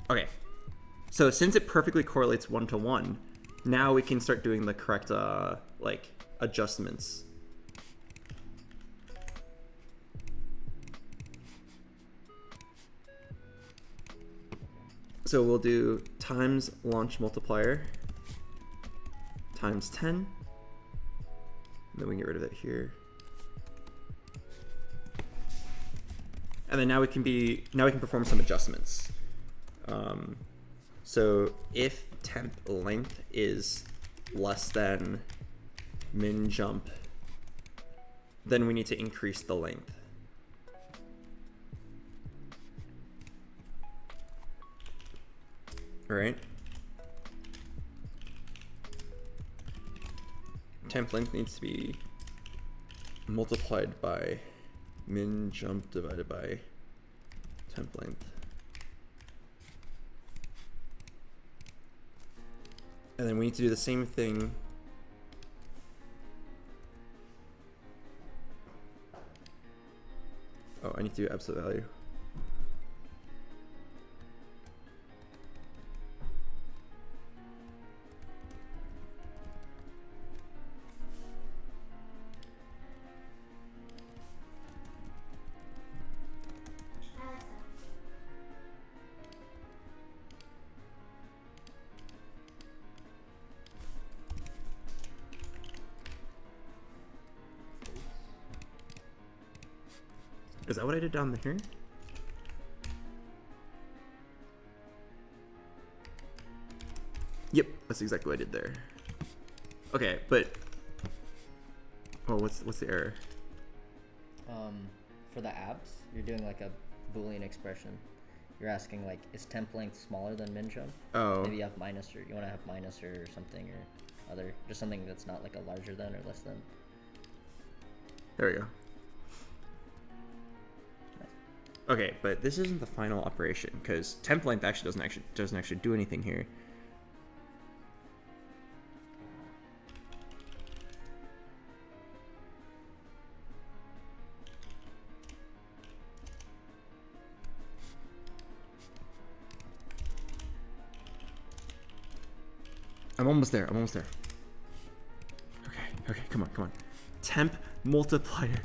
Okay. So since it perfectly correlates 1 to 1, now we can start doing the correct like adjustments. So we'll do times launch multiplier times 10 then we can get rid of it here. And then now we can perform some adjustments. So if temp length is less than min jump, then we need to increase the length. All right. Temp length needs to be multiplied by min jump divided by temp length. And then we need to do the same thing. Oh, I need to do absolute value. Is that what I did down here? Yep, that's exactly what I did there. Okay, but oh, what's the error? For the abs, you're doing like a Boolean expression. You're asking like, is temp length smaller than min jump? Oh. Maybe you have minus, or you want to have minus or something, or other, just something that's not like a larger than or less than. There we go. Okay, but this isn't the final operation because temp length actually doesn't actually do anything here. I'm almost there. Okay, come on. Temp multiplier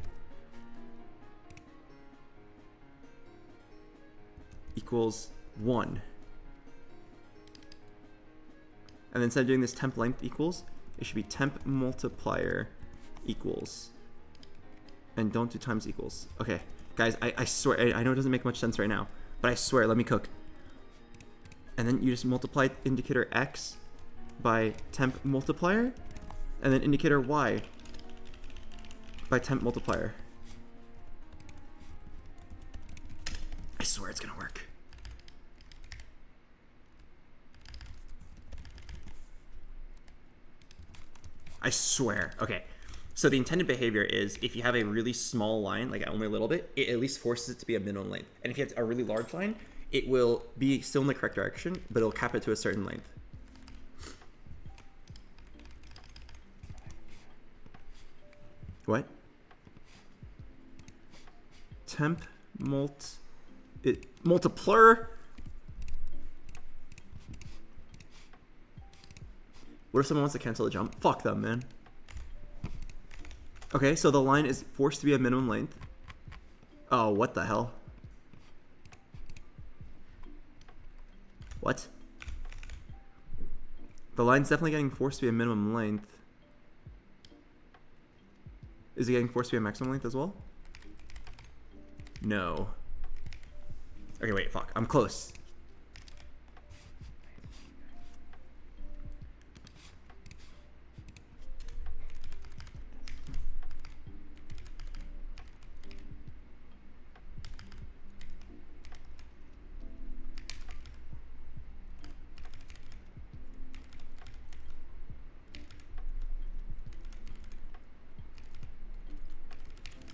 equals 1. And then instead of doing this temp length equals, it should be temp multiplier equals. And don't do times equals. Okay, guys, I swear, I know it doesn't make much sense right now, but I swear, let me cook. And then you just multiply indicator X by temp multiplier, and then indicator Y by temp multiplier. I swear it's gonna work. I swear. Okay. So the intended behavior is if you have a really small line, like only a little bit, it at least forces it to be a minimum length. And if you have a really large line, it will be still in the correct direction, but it'll cap it to a certain length. What? Temp multiplier? What if someone wants to cancel the jump? Fuck them, man. Okay, so the line is forced to be a minimum length. Oh, what the hell? What? The line's definitely getting forced to be a minimum length. Is it getting forced to be a maximum length as well? No. Okay, wait, fuck. I'm close.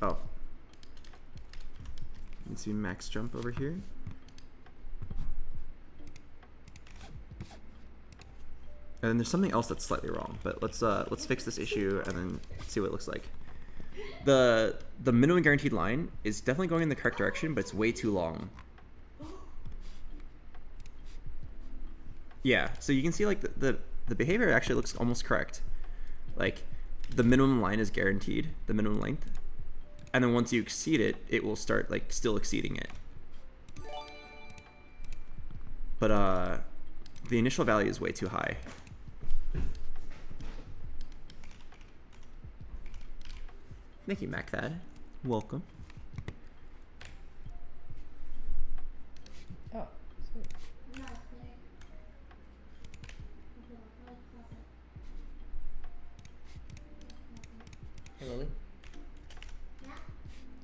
Oh. Needs to be max jump over here. And then there's something else that's slightly wrong, but let's fix this issue and then see what it looks like. The minimum guaranteed line is definitely going in the correct direction, but it's way too long. Yeah, so you can see like the behavior actually looks almost correct. Like the minimum line is guaranteed, the minimum length. And then once you exceed it, it will start like still exceeding it. But the initial value is way too high. Thank you, MacFad. Welcome. Oh, sweet. No, Claire. Hey, Lily. Yeah?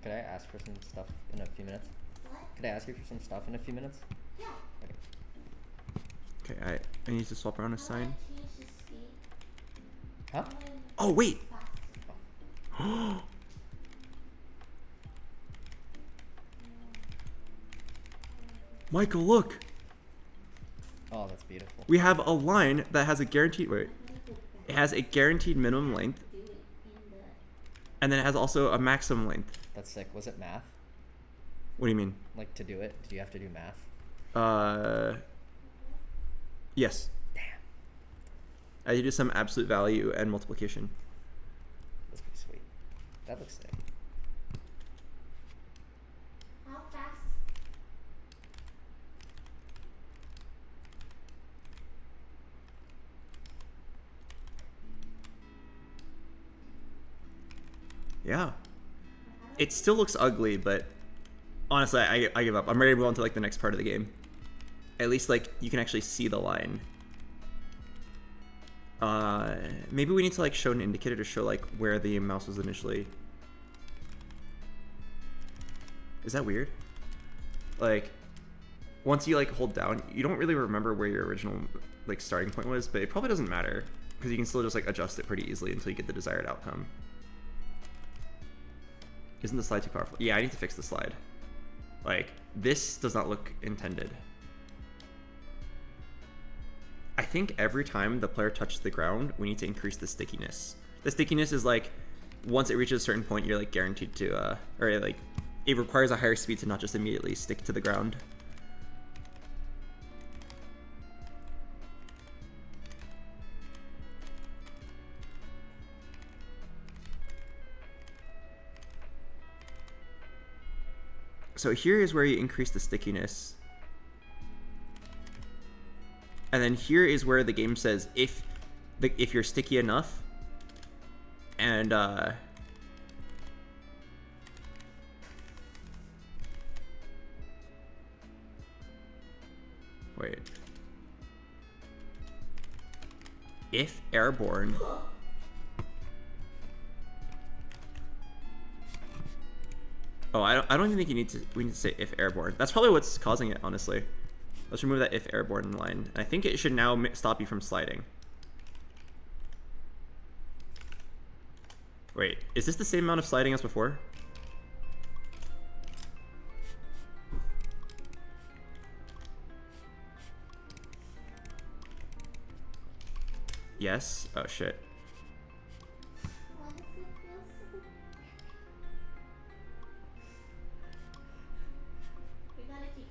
Could I ask for some stuff in a few minutes? What? Could I ask you for some stuff in a few minutes? Yeah. Okay, I need to swap around a sign. Change the speed. Huh? Oh, wait! Faster. Michael, look! Oh, that's beautiful. We have a line that has a guaranteed, wait. It has a guaranteed minimum length, Do it in the. and then it has also a maximum length. That's sick. Was it math? What do you mean? Like, to do it, did you have to do math? Yes. Damn. I did some absolute value and multiplication. That's pretty sweet. That looks sick. How fast? Yeah. It still looks ugly, but honestly, I give up. I'm ready to move on to like the next part of the game. At least like you can actually see the line. Maybe we need to like show an indicator to show like where the mouse was initially. Is that weird? Like, once you like hold down, you don't really remember where your original like starting point was, but it probably doesn't matter because you can still just like adjust it pretty easily until you get the desired outcome. Isn't the slide too powerful? Yeah, I need to fix the slide. Like, this does not look intended. I think every time the player touches the ground, we need to increase the stickiness. The stickiness is like, once it reaches a certain point, you're like guaranteed to, or like, it requires a higher speed to not just immediately stick to the ground. So here is where you increase the stickiness. And then here is where the game says if you're sticky enough and wait. If airborne. Oh, I don't even think we need to say if airborne. That's probably what's causing it, honestly. Let's remove that if airborne line. I think it should now stop you from sliding. Wait, is this the same amount of sliding as before? Yes? Oh shit. Why does it feel so? We gotta keep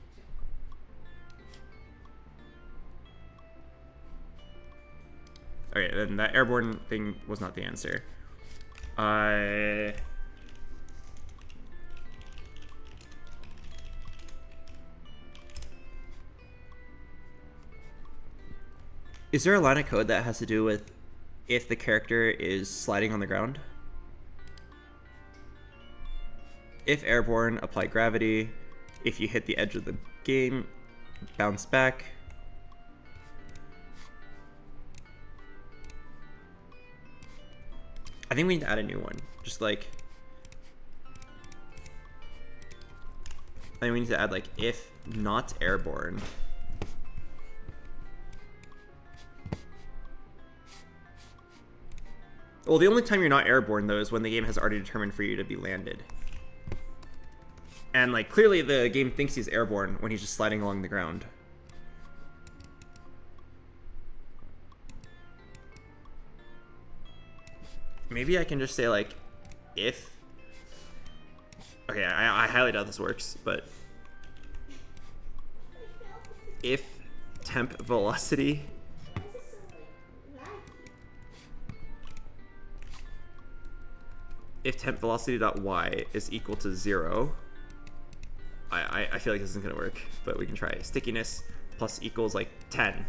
Okay, then that airborne thing was not the answer. Is there a line of code that has to do with if the character is sliding on the ground? If airborne, apply gravity. If you hit the edge of the game, bounce back. I think we need to add a new one. Just like, I think we need to add like if not airborne. Well, the only time you're not airborne though is when the game has already determined for you to be landed. And like clearly the game thinks he's airborne when he's just sliding along the ground. Maybe I can just say like if. Okay, I highly doubt this works, but if temp velocity dot y is equal to 0, I feel like this isn't gonna work, but we can try. Stickiness plus equals like 10.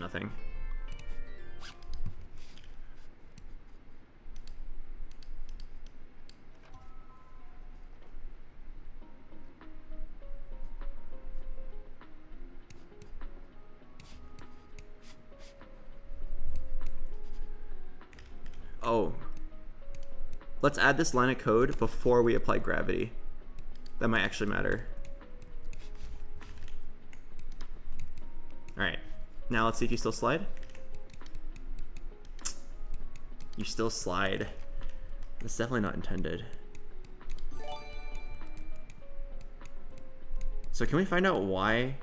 nothing. Oh. Let's add this line of code before we apply gravity. That might actually matter. Alright. Now let's see if you still slide. You still slide. That's definitely not intended. So can we find out why?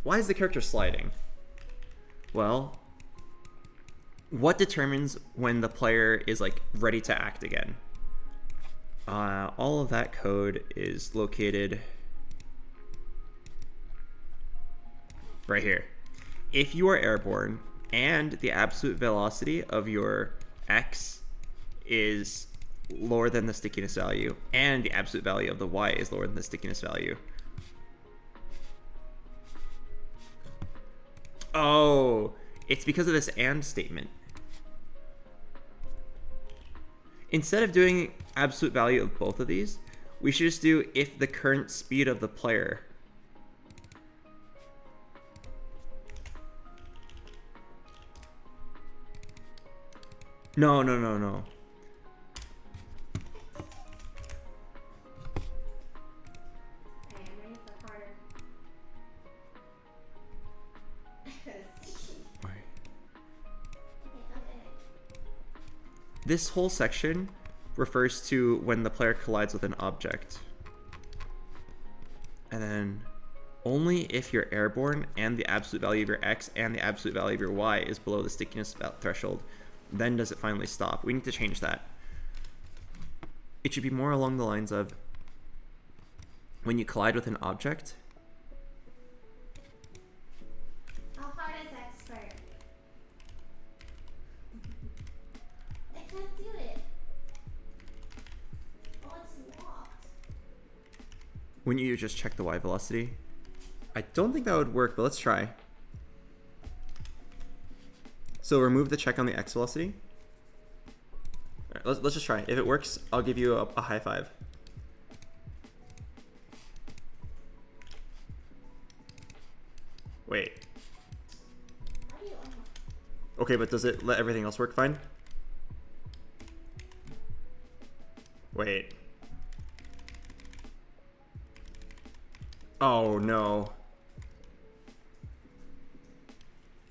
Why is the character sliding? Well, what determines when the player is like ready to act again? All of that code is located right here. If you are airborne and the absolute velocity of your X is lower than the stickiness value and the absolute value of the Y is lower than the stickiness value. Oh, it's because of this AND statement. Instead of doing absolute value of both of these, we should just do if the current speed of the player. No. Okay, I'm ready for harder. This whole section refers to when the player collides with an object. And then only if you're airborne and the absolute value of your X and the absolute value of your Y is below the stickiness threshold, then does it finally stop. We need to change that. It should be more along the lines of when you collide with an object. How hard is expert? I can't do it. Oh, it's locked. Wouldn't you just check the Y velocity? I don't think that would work, but let's try. So remove the check on the X velocity. All right, let's just try. If it works, I'll give you a high five. Wait. How do you unlock? Okay, but does it let everything else work fine? Wait. Oh no.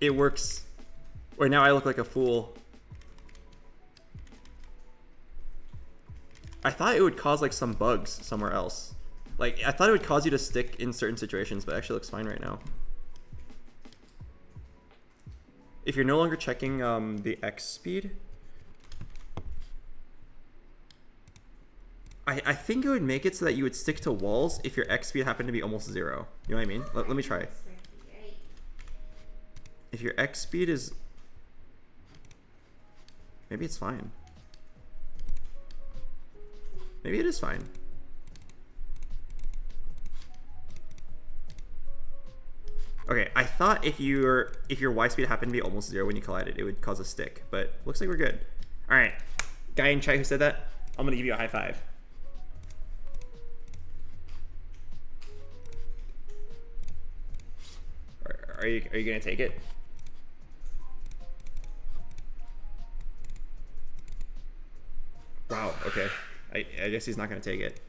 It works. Wait, now I look like a fool. I thought it would cause like some bugs somewhere else. Like, I thought it would cause you to stick in certain situations, but it actually looks fine right now. If you're no longer checking the X speed, I think it would make it so that you would stick to walls if your X speed happened to be almost 0. You know what I mean? Let me try. If your X speed is... Maybe it's fine. Maybe it is fine. Okay, I thought if your Y speed happened to be almost 0 when you collided, it would cause a stick, but looks like we're good. All right, guy in chat who said that, I'm gonna give you a high five. Are you gonna take it? Wow. Okay. I guess he's not gonna take it.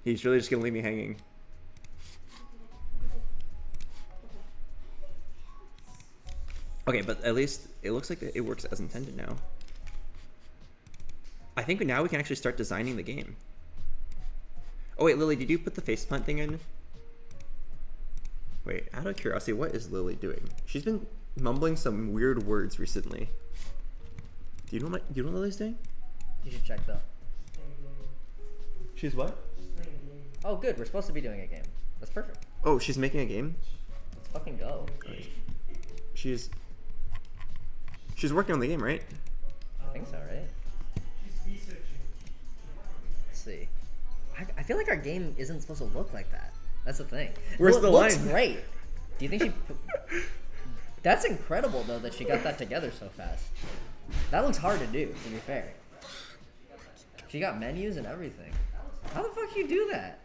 He's really just gonna leave me hanging. Okay, but at least it looks like it works as intended now. I think now we can actually start designing the game. Oh wait, Lily, did you put the faceplant thing in? Wait, out of curiosity, what is Lily doing? She's been mumbling some weird words recently. Do you know what Lily's doing? You should check though. She's what? Oh, good. We're supposed to be doing a game. That's perfect. Oh, she's making a game? Let's fucking go. She's working on the game, right? I think so, right? Let's see. I feel like our game isn't supposed to look like that. That's the thing. Where's It the looks line? great. Do you think she? That's incredible though that she got that together so fast. That looks hard to do. To be fair, she got menus and everything. How the fuck you do that?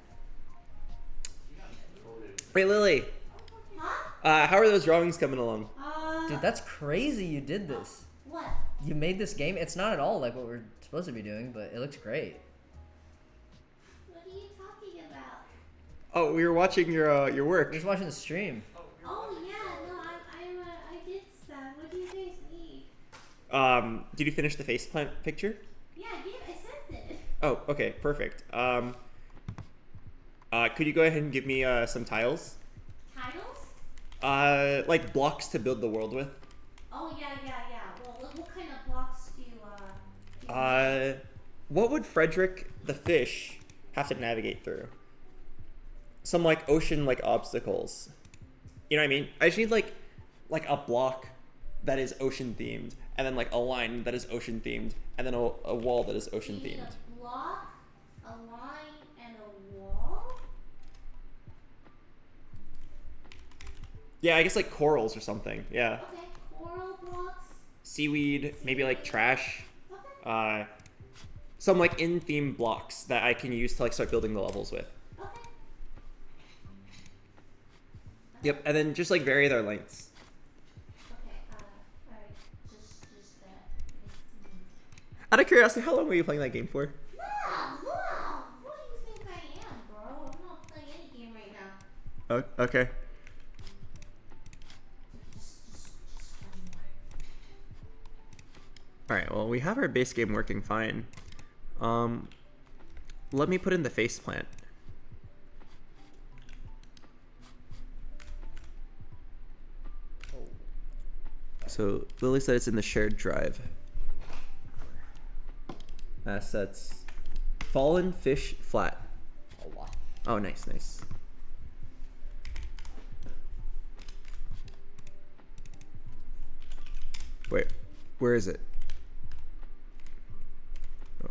Wait, Lily. How are those drawings coming along? Dude, that's crazy. You did this. What? You made this game. It's not at all like what we're supposed to be doing, but it looks great. What are you talking about? Oh, we were watching your work. We're just watching the stream. Oh yeah, no, I did stuff. What do you guys need? Did you finish the faceplant picture? Yeah, I sent it. Oh, okay, perfect. Could you go ahead and give me some tiles? Titles? Like blocks to build the world with. Oh yeah. Well, what kind of blocks do you What would Frederick the fish have to navigate through? Some like ocean like obstacles. You know what I mean? I just need like a block that is ocean themed, and then like a line that is ocean themed, and then a wall that is ocean you need themed. a block, a line, and a wall? Yeah, I guess like corals or something. Yeah. Okay, coral blocks. Seaweed, maybe like trash. Okay. Some like in theme blocks that I can use to like start building the levels with. Okay. Yep, and then just like vary their lengths. Okay, alright, just that. Out of curiosity, how long were you playing that game for? Wow, what do you think I am, bro? I'm not playing any game right now. Oh, okay. Just one more. Alright, well we have our base game working fine. Let me put in the faceplant. So Lily said it's in the shared drive. Assets. Fallen fish flat. Oh wow. Oh, nice. Wait, where is it? Oh.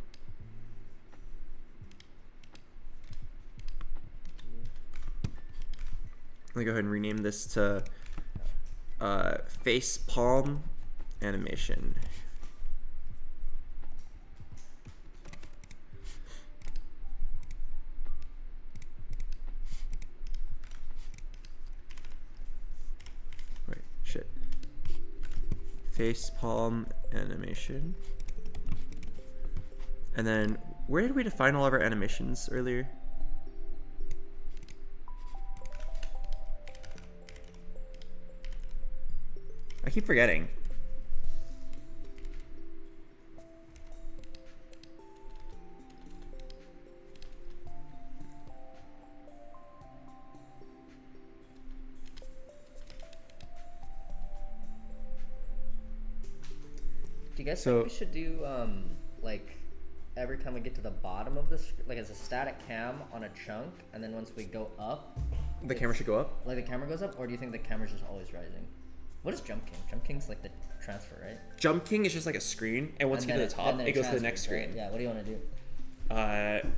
Let me go ahead and rename this to face palm animation. Wait, shit. Face palm animation. And then, where did we define all of our animations earlier? I keep forgetting. Do you guys So- think we should do like every time we get to the bottom of this, like as a static cam on a chunk, and then once we go up, The camera should go up? like the camera goes up, or do you think the camera's just always rising? What is Jump King? Jump King's like the transfer, right? Jump King is just like a screen, and once And you then get to the top, and then it goes to the transfers, next right? screen. Yeah. What do you want to do?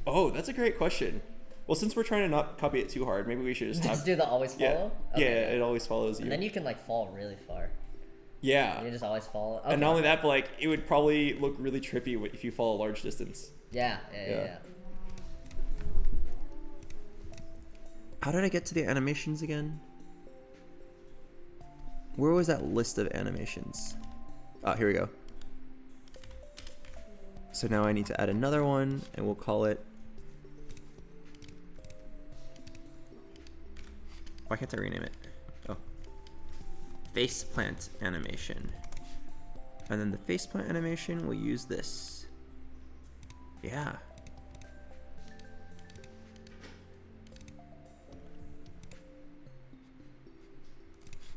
Oh, that's a great question. Well, since we're trying to not copy it too hard, maybe we should just Just have... do the always follow. Yeah, yeah, it always follows you. And then you can like fall really far. Yeah. You just always fall. And not only that, but like, it would probably look really trippy if you fall a large distance. Yeah. Yeah. How did I get to the animations again? Where was that list of animations? Oh, here we go. So now I need to add another one, and we'll call it... Why can't I rename it? Oh. Faceplant animation. And then the faceplant animation, we'll use this. Yeah.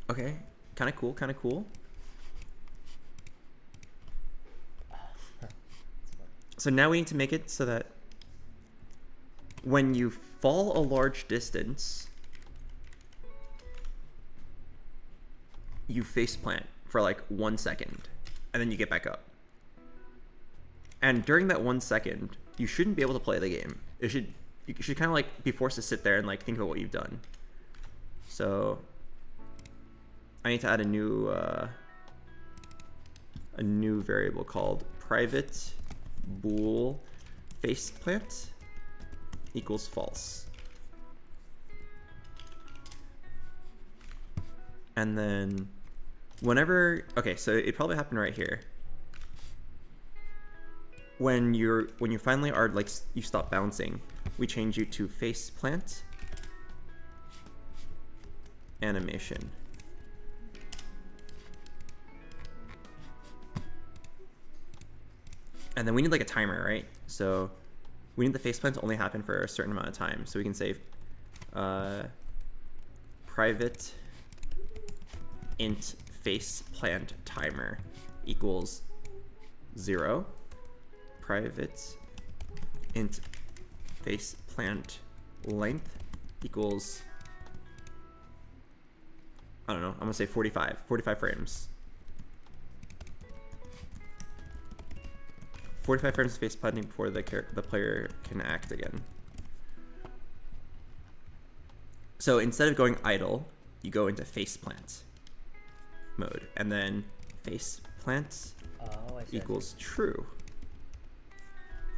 Okay. Kind of cool. So now we need to make it so that when you fall a large distance, you faceplant for like 1 second, and then you get back up. And during that 1 second, you shouldn't be able to play the game. You should kind of like be forced to sit there and like think about what you've done. So I need to add a new variable called private bool faceplant equals false. And then whenever, okay, so it probably happened right here. When you finally are like, you stop bouncing, we change you to faceplant animation. And then we need like a timer, right? So we need the faceplant to only happen for a certain amount of time. So we can say private int faceplant timer equals 0. Private int faceplant length equals, I don't know, I'm gonna say 45 frames. 45 frames of face planting before the player can act again. So instead of going idle, you go into faceplant mode, and then faceplant equals true.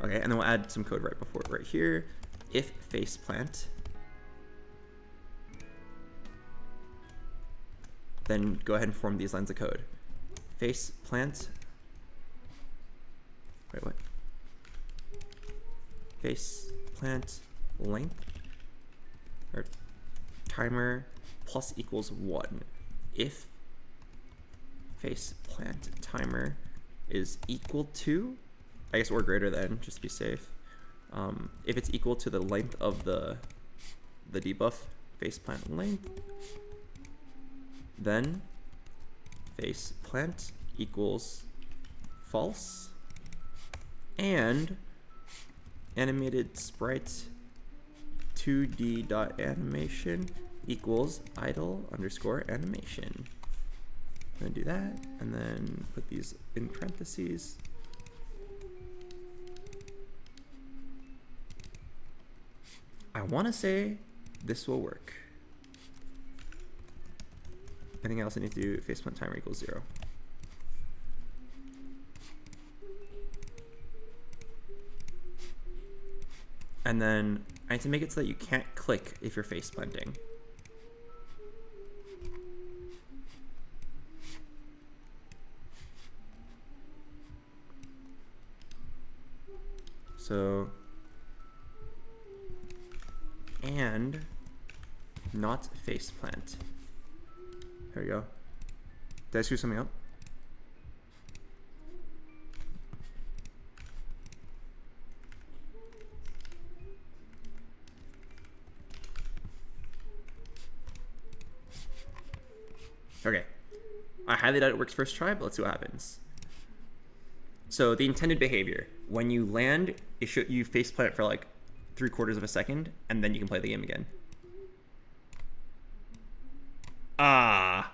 Okay, and then we'll add some code right here. If faceplant, then go ahead and form these lines of code. Faceplant. Wait, what? Faceplant length or timer plus equals 1. If faceplant timer is equal to, I guess, or greater than, just to be safe. If it's equal to the length of the debuff, faceplant length, then faceplant equals false, and animated sprite 2d.animation equals idle underscore animation. I'm gonna do that, and then put these in parentheses. I want to say this will work. Anything else I need to do? Faceplant timer equals 0. And then I need to make it so that you can't click if you're face planting. So, and not face plant. There we go. Did I screw something up? Okay, I highly doubt it works first try, but let's see what happens. So the intended behavior, when you land, you face plant for like 3/4 of a second, and then you can play the game again. Ah.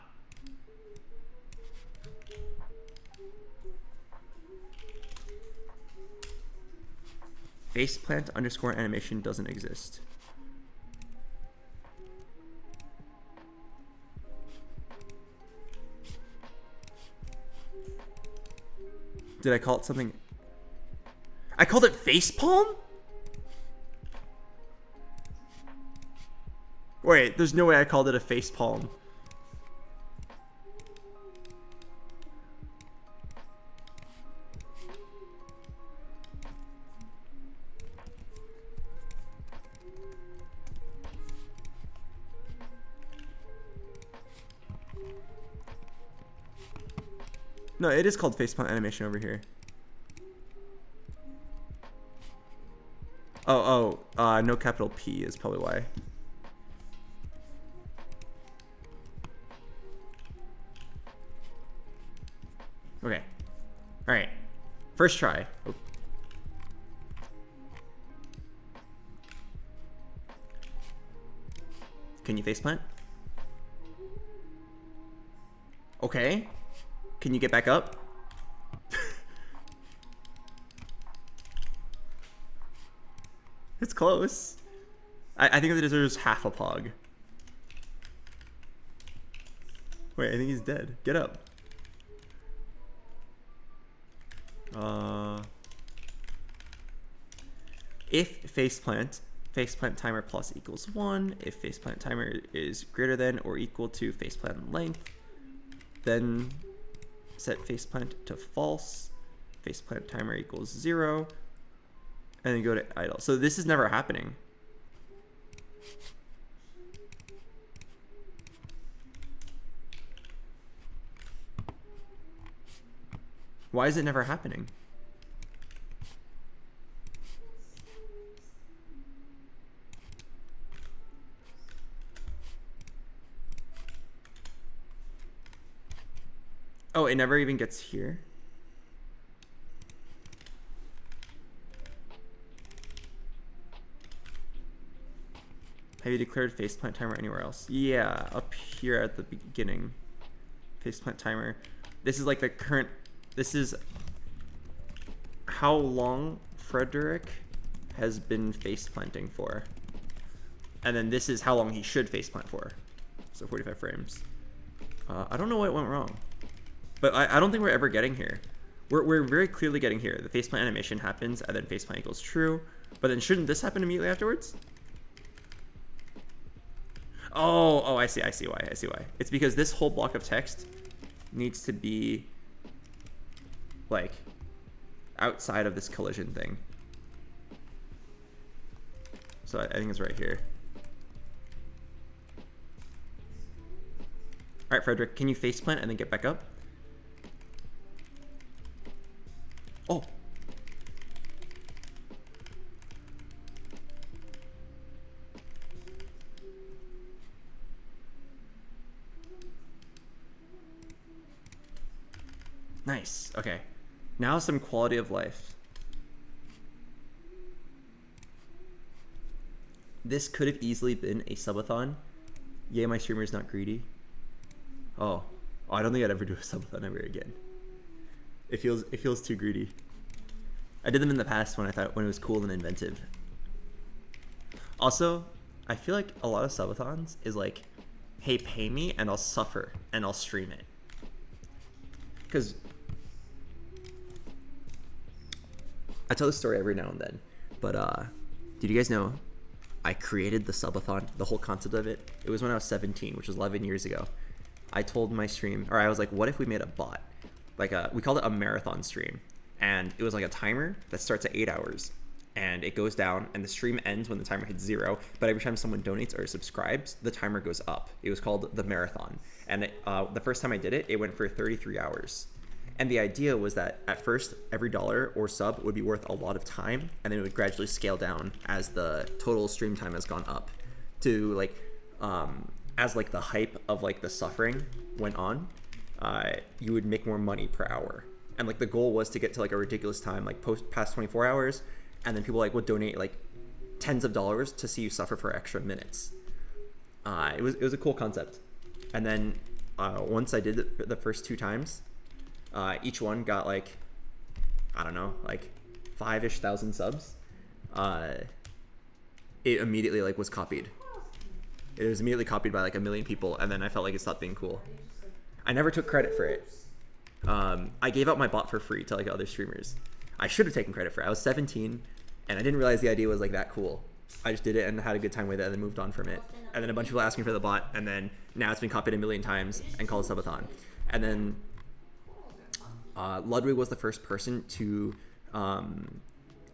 Faceplant underscore animation doesn't exist. Did I call it something? I called it facepalm? Wait, there's no way I called it a facepalm. No, it is called facepalm animation over here. No capital P is probably why. Okay. All right. First try. Oh. Can you faceplant? Okay. Can you get back up? It's close. I think it deserves half a pog. Wait, I think he's dead. Get up. If faceplant timer plus equals 1, if faceplant timer is greater than or equal to faceplant length, then set faceplant to false, faceplant timer equals 0, and then go to idle. So this is never happening. Why is it never happening? Oh, it never even gets here? Have you declared faceplant timer anywhere else? Yeah, up here at the beginning. Faceplant timer. This is like the current, this is how long Frederick has been faceplanting for. And then this is how long he should faceplant for. So 45 frames. I don't know what went wrong. But I don't think we're ever getting here. We're very clearly getting here. The faceplant animation happens, and then faceplant equals true. But then shouldn't this happen immediately afterwards? Oh, I see why. It's because this whole block of text needs to be like outside of this collision thing. So I think it's right here. All right, Frederick, can you faceplant and then get back up? Oh. Nice. Okay. Now some quality of life. This could have easily been a subathon. Yeah, my streamer is not greedy. Oh, I don't think I'd ever do a subathon ever again. It feels too greedy. I did them in the past when it was cool and inventive. Also, I feel like a lot of subathons is like, hey, pay me and I'll suffer and I'll stream it. Because I tell this story every now and then, but did you guys know I created the subathon, the whole concept of it? It was when I was 17, which was 11 years ago. I told my stream, or I was like, what if we made a bot? Like we called it a marathon stream, and it was like a timer that starts at 8 hours and it goes down and the stream ends when the timer hits 0, but every time someone donates or subscribes, the timer goes up. It was called the marathon, and the first time I did it, it went for 33 hours. And the idea was that at first every dollar or sub would be worth a lot of time, and then it would gradually scale down as the total stream time has gone up to like as like the hype of like the suffering went on, you would make more money per hour. And like the goal was to get to like a ridiculous time, like past 24 hours, and then people like would donate like tens of dollars to see you suffer for extra minutes. It was a cool concept. And then once I did it the first 2 times, each one got like, I don't know, like 5-ish thousand subs. It immediately like was copied. It was immediately copied by like 1 million people, and then I felt like it stopped being cool. I never took credit for it. I gave out my bot for free to like other streamers. I should have taken credit for it. I was 17, and I didn't realize the idea was like that cool. I just did it and had a good time with it, and then moved on from it. And then a bunch of people asked me for the bot, and then now it's been copied 1 million times and called subathon. And then Ludwig was the first person to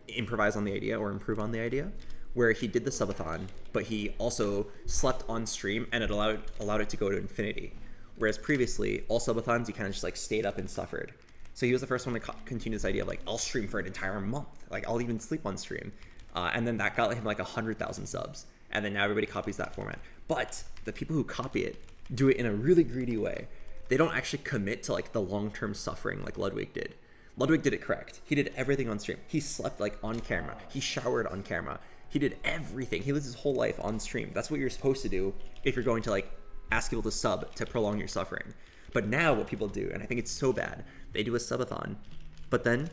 improvise on the idea or improve on the idea, where he did the subathon, but he also slept on stream, and it allowed it to go to infinity. Whereas previously, all subathons, you kind of just like stayed up and suffered. So he was the first one to continue this idea of like, I'll stream for an entire month. Like I'll even sleep on stream. And then that got him like 100,000 subs. And then now everybody copies that format. But the people who copy it do it in a really greedy way. They don't actually commit to like the long-term suffering like Ludwig did. Ludwig did it correct. He did everything on stream. He slept like on camera. He showered on camera. He did everything. He lived his whole life on stream. That's what you're supposed to do if you're going to like ask people to sub to prolong your suffering. But now what people do, and I think it's so bad, they do a subathon, but then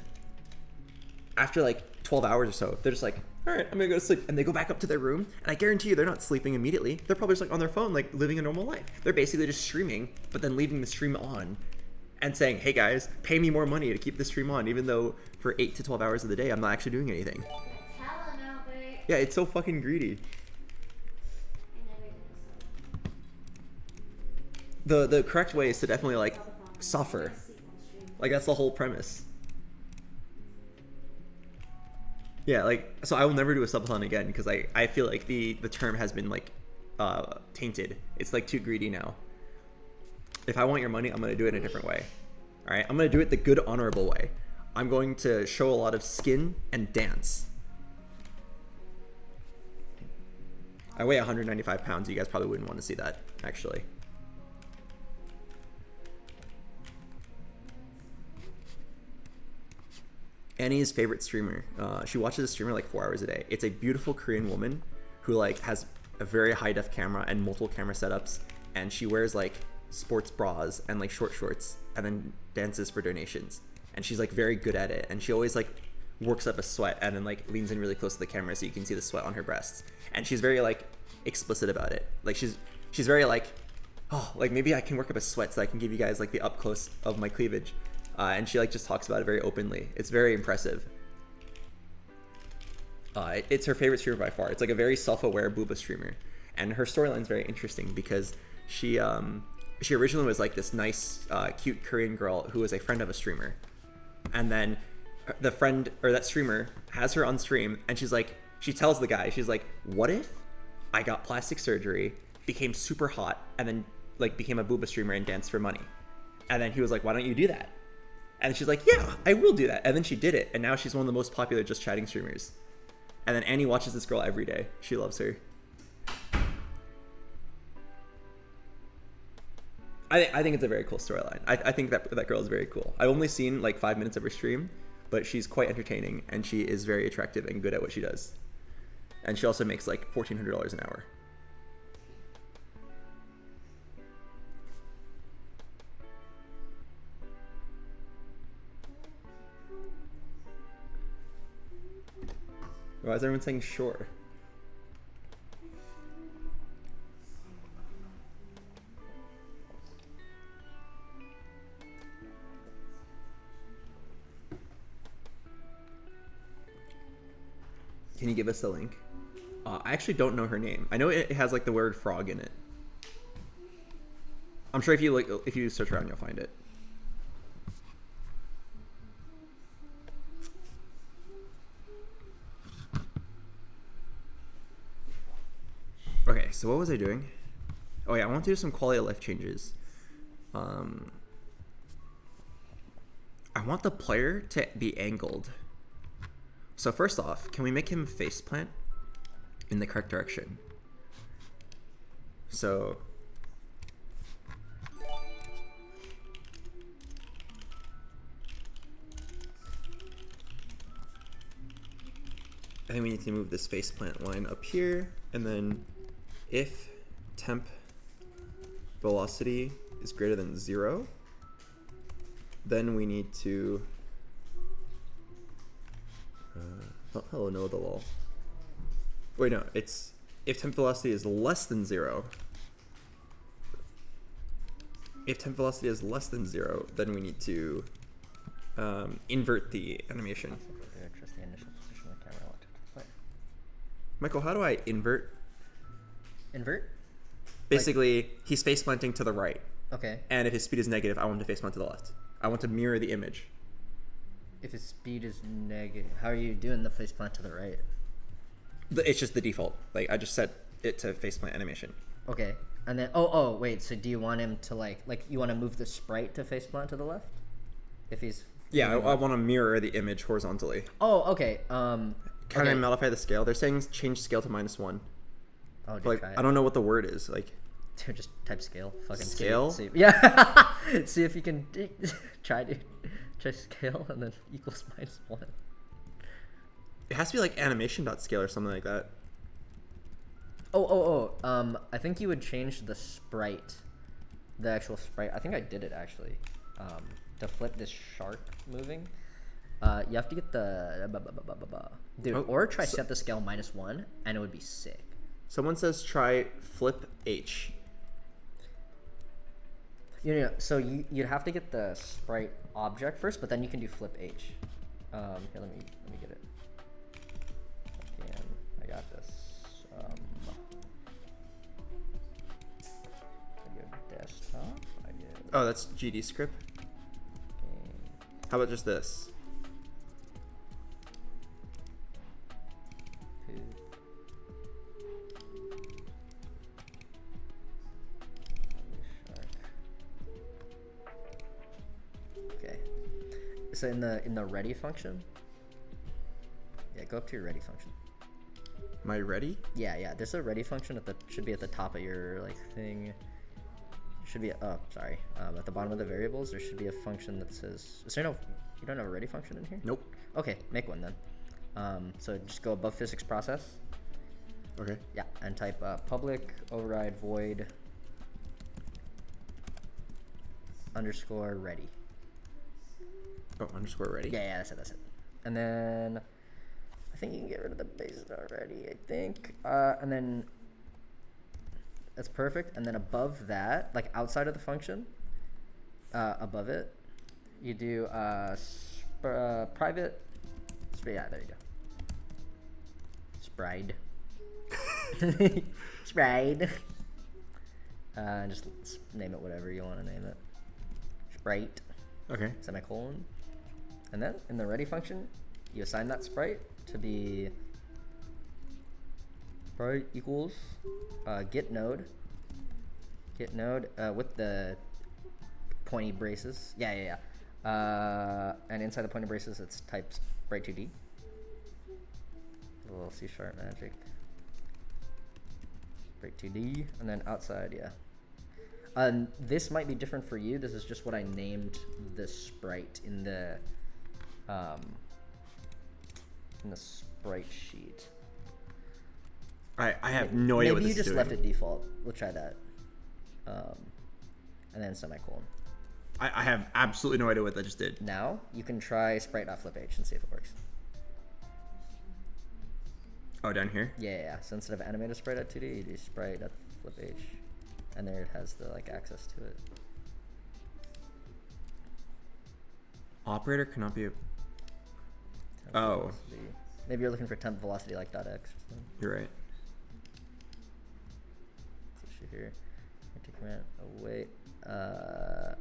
after like 12 hours or so, they're just like, all all right, I'm gonna go to sleep. And they go back up to their room, and I guarantee you they're not sleeping immediately. They're probably just like on their phone, like living a normal life. They're basically just streaming, but then leaving the stream on and saying, hey guys, pay me more money to keep the stream on, even though for 8 to 12 hours of the day, I'm not actually doing anything. Tell him, Albert. Yeah, it's so fucking greedy. The correct way is to definitely like suffer. Like that's the whole premise. Yeah, like so I will never do a subathon again because I feel like the term has been like tainted. It's like too greedy now. If I want your money, I'm gonna do it in a different way. All right, I'm gonna do it the good, honorable way. I'm going to show a lot of skin and dance. I weigh 195 pounds. You guys probably wouldn't want to see that, actually. Annie's favorite streamer. She watches a streamer like 4 hours a day. It's a beautiful Korean woman who like has a very high def camera and multiple camera setups, and she wears like sports bras and like short shorts and then dances for donations. And she's like very good at it, and she always like works up a sweat and then like leans in really close to the camera so you can see the sweat on her breasts. And she's very like explicit about it. Like she's very like, oh, like maybe I can work up a sweat so I can give you guys like the up close of my cleavage. And she like just talks about it very openly. It's very impressive. It's her favorite streamer by far. It's like a very self-aware booba streamer, and her storyline's very interesting because she originally was like this nice, cute Korean girl who was a friend of a streamer, and then the friend or that streamer has her on stream, and she tells the guy, she's like, what if I got plastic surgery, became super hot, and then like became a booba streamer and danced for money? And then he was like, why don't you do that? And she's like, yeah, I will do that. And then she did it, and now she's one of the most popular just chatting streamers. And then Annie watches this girl every day. She loves her. I think it's a very cool storyline. I think that girl is very cool. I've only seen like 5 minutes of her stream, but she's quite entertaining, and she is very attractive and good at what she does. And she also makes like $1,400 an hour. Why is everyone saying sure? Can you give us the link? I actually don't know her name. I know it has like the word frog in it. I'm sure if you search around, you'll find it. Okay, so what was I doing? Oh yeah, I want to do some quality of life changes. I want the player to be angled. So first off, can we make him faceplant in the correct direction? So I think we need to move this faceplant line up here, and then if temp velocity is greater than 0, then we need to hello, no, the lol. Wait, no, it's if temp velocity is less than 0. If temp velocity is less than 0, then we need to invert the animation. Adjust the initial position of the camera relative to the player. Michael, how do I invert? Invert? Basically, he's face planting to the right. Okay. And if his speed is negative, I want him to face plant to the left. I want to mirror the image. If his speed is negative, how are you doing the face plant to the right? It's just the default. Like I just set it to face plant animation. Okay. And then oh wait, so do you want him to like you want to move the sprite to face plant to the left? If he's Yeah, I want to mirror the image horizontally. Oh, okay. Can I modify the scale? They're saying change scale to -1. Oh, dude, like try it. I don't know what the word is. Like Dude, just type scale. Fucking scale? See, yeah. See if you can try to scale and then equals -1. It has to be like animation.scale or something like that. I think you would change the sprite, the actual sprite. I think I did it actually. To flip this shark moving, you have to get the Dude, Oh, or try set the scale -1, and it would be sick. Someone says try flip H. So you'd have to get the sprite object first, but then you can do flip H. Here, let me get it. I got this. I go desktop. I go. Oh, that's GD script. Game. How about just this? Okay. So in the ready function. Yeah, go up to your ready function. Am I ready? Yeah. There's a ready function should be at the top of your like thing. Should be at the bottom of the variables. There should be a function that says. Is there no? You don't have a ready function in here? Nope. Okay, make one then. So just go above physics process. Okay. Yeah, and type public override void underscore ready. Oh, underscore ready. Yeah, that's it. And then I think you can get rid of the base already. I think, and then that's perfect. And then above that, like outside of the function, above it, you do private. Yeah, there you go. Sprite. Sprite. Just name it whatever you want to name it. Sprite. Okay. Semicolon. And then in the ready function, you assign that sprite to be sprite equals get node with the pointy braces. Yeah. And inside the pointy braces, it's type sprite2d. A little C# magic. Sprite2d, and then outside, yeah. This might be different for you. This is just what I named the sprite in the sprite sheet. I have no idea what Maybe this you is just doing. left it default. We'll try that. And then semicolon. I have absolutely no idea what that just did. Now you can try sprite.fliph and see if it works. Oh, down here? Yeah. So instead of animated sprite.2d, you do sprite.fliph, and there it has the like access to it. Operator cannot be. Temp Oh. velocity. Maybe you're looking for temp velocity like .x or something. You're right. This issue here. Enter command. Oh wait. Dot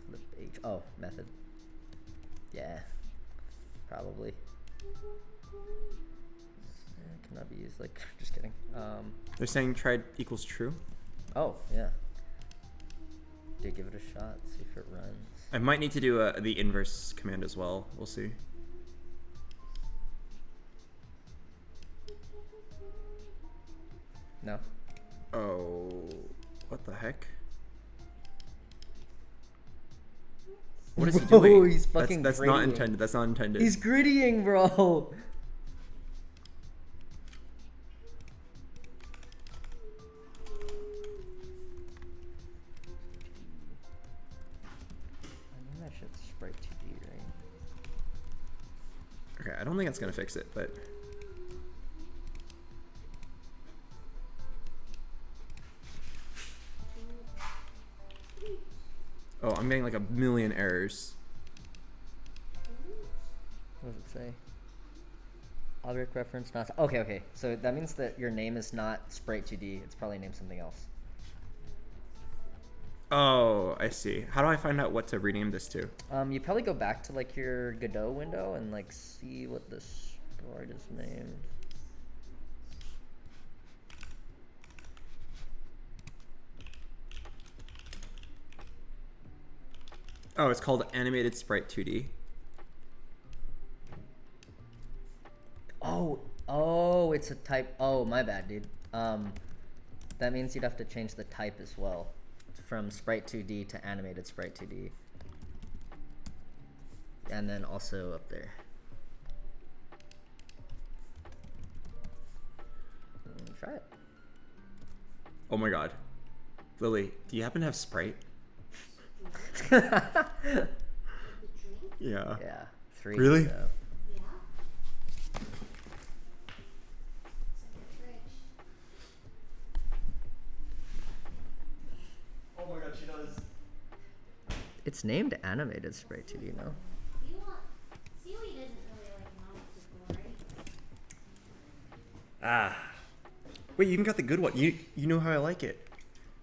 flip h. Oh, method. Yeah. Probably. Cannot be used. Like, just kidding. They're saying tried equals true. Oh yeah. Dude, give it a shot. See if it runs. I might need to do the inverse command as well. We'll see. No. Oh, what the heck? What is he Bro, doing? he's fucking that's not grittying. intended. That's not intended. He's grittying, bro. I mean that shit's sprite 2D, right? Okay, I don't think that's gonna fix it, but oh, I'm getting like a million errors. What does it say? Object reference not. Okay. So that means that your name is not sprite 2D. It's probably named something else. Oh, I see. How do I find out what to rename this to? You probably go back to like your Godot window and like see what the sprite is named. Oh, it's called Animated Sprite 2D. Oh, it's a type. Oh, my bad, dude. That means you'd have to change the type as well, from sprite 2D to animated sprite 2D, and then also up there. Try it. Oh my god. Lily, do you happen to have Sprite? Yeah. Yeah. 3. Really? So. It's named animated spray too, you know. Seaweed isn't really like nonsensical, right? Ah. Wait, you even got the good one. You know how I like it.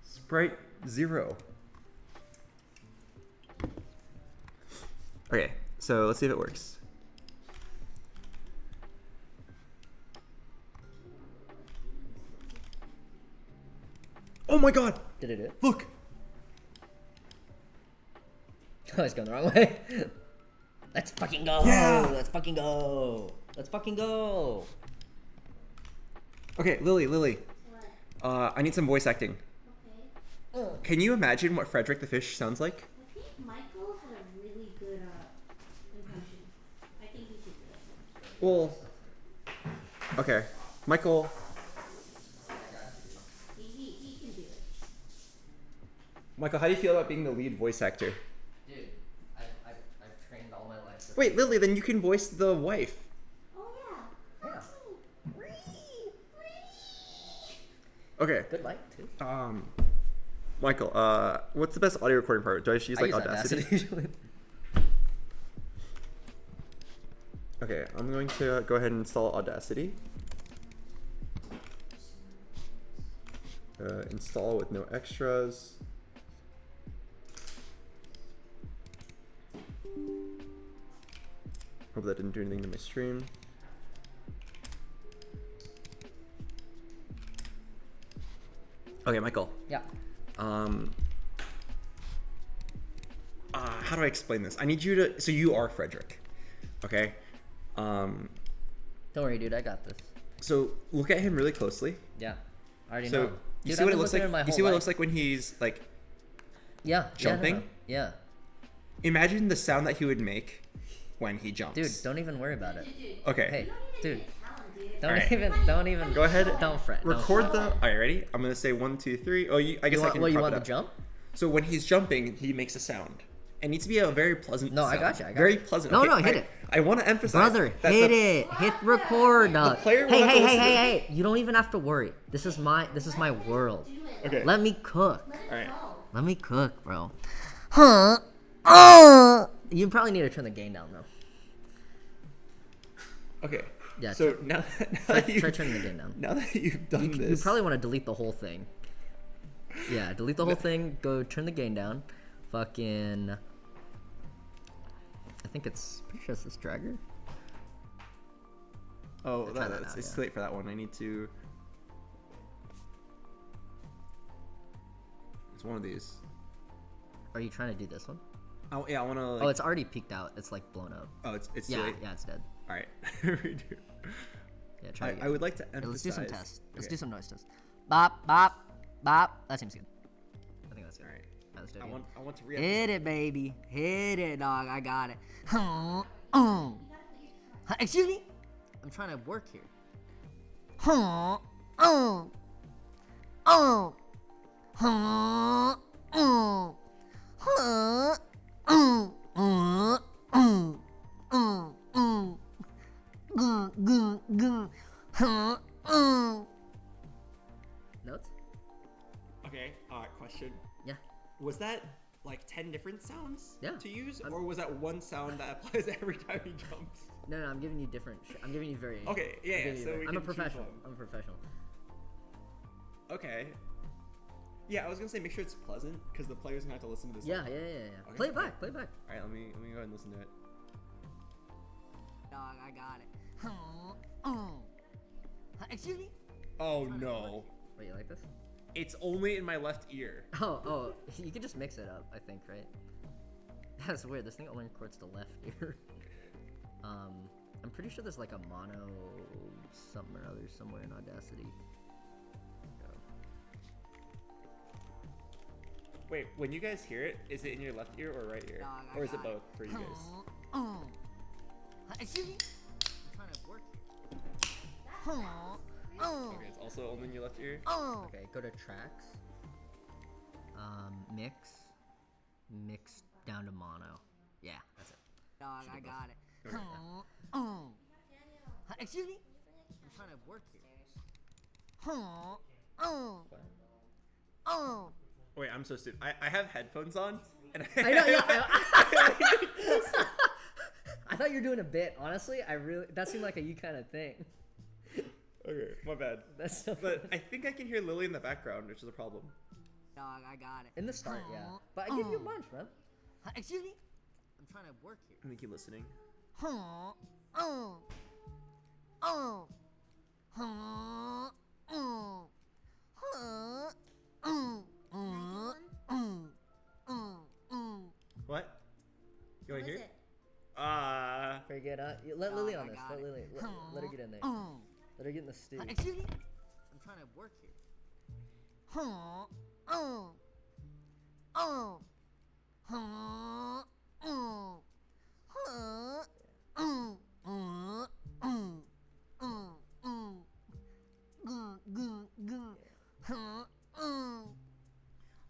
Sprite 0. Okay, so let's see if it works. Oh my god! Did it do it? Look! Oh, it's going the wrong way. Let's fucking go. Yeah. Let's fucking go. Let's fucking go. Okay, Lily. I need some voice acting. Okay. Can you imagine what Frederick the Fish sounds like? I think Michael had a really good impression. I think he should do it. Well, okay. Michael. He can do it. Michael, how do you feel about being the lead voice actor? Dude, I've trained all my life. Wait, Lily, then you can voice the wife. Oh yeah. Yeah. Okay. Good mic too. Michael, what's the best audio recording part? Do I just use like Audacity? usually. Okay, I'm going to go ahead and install Audacity. Install with no extras. Hope that didn't do anything to my stream. Okay, Michael. Yeah. How do I explain this? I need you to. So you are Frederick, okay? Don't worry, dude. I got this. So look at him really closely. Yeah. I already So know. you Dude, see I've what it been looks looking like. at my You see whole what it life. looks like when he's like Yeah. jumping? Yeah. Imagine the sound that he would make when he jumps. Dude, don't even worry about it. Okay. Hey, dude. Alright. Don't even. Go ahead. Don't fret. don't Record fret. the. All right, ready? I'm gonna say 1, 2, 3. Oh, I guess You I want, can. what, you crop want it the up. jump? So when he's jumping, he makes a sound. It needs to be a very pleasant. No, I sound. got you. Very pleasant. No, Okay, no, hit it. I want to emphasize. Brother, that hit the- it. Hit record, dog. player will Hey, have to hey, hey, listen to hey, hey. You don't even have to worry. This is my world. Okay. Let me cook. All right. Let me cook, bro. You probably need to turn the gain down though. Okay. Yeah, So now that Try you've, turning the gain down. now that you've done You this, probably want to delete the whole thing. Yeah, delete the whole thing. Go turn the gain down. Fucking. I think it's pretty sure it's this dragger. oh, try that it's now, it's yeah. too late for that one. I need to. It's one of these. Are you trying to do this one? Oh yeah, I want to. Like, Oh, it's already peaked out. It's like blown out. Oh, it's too Yeah, late. yeah, it's dead. All right. Redo. Yeah, try again. I would like to emphasize. Yeah, let's do some tests. Let's Okay. do some noise tests. Bop, bop, bop. That seems good. I think that's good. All right. Let's do it I again. want to Hit it, baby. Hit it, dog. I got it. Excuse me? I'm trying to work here. Notes? Okay. Question. Yeah. Was that like 10 different sounds Yeah. to use, or was that one sound that applies every time he jumps? No, I'm giving you different. I'm giving you variations. Okay, yeah, I'm giving you so vari- we I'm a can choose professional. one. I'm a professional. Okay. Yeah, I was gonna say make sure it's pleasant because the player's gonna have to listen to this. Yeah. Okay. Play it back. Play it back. All right, let me go ahead and listen to it. Dog, I got it. Excuse me? Oh no, Wait, you like this? it's only in my left ear. Oh, you could just mix it up, I think, right? That's weird. This thing only records the left ear. I'm pretty sure there's like a mono something or other somewhere in Audacity. Wait, when you guys hear it, is it in your left ear or right ear, Dog, I or is it got both for you guys? Excuse me? I'm trying to work Okay, it's also only in your left ear. Okay, go to tracks. Mix down to mono. Yeah, that's it. Dog, I got it. Excuse me? I'm trying to work here. Wait, I'm so stupid. I have headphones on, And I know, yeah. I thought you were doing a bit. Honestly, that seemed like a you kind of thing. Okay, my bad. That's so But I think I can hear Lily in the background, which is a problem. Dog, I got it. In the start, yeah. But I give you a bunch, man. Excuse me? I'm trying to work here. Let me keep listening. What? You want to hear? it? Very good, huh? Let Lily on this. Let Lily. Let her get in there. Let her get in the stew. Excuse me? I'm trying to work here.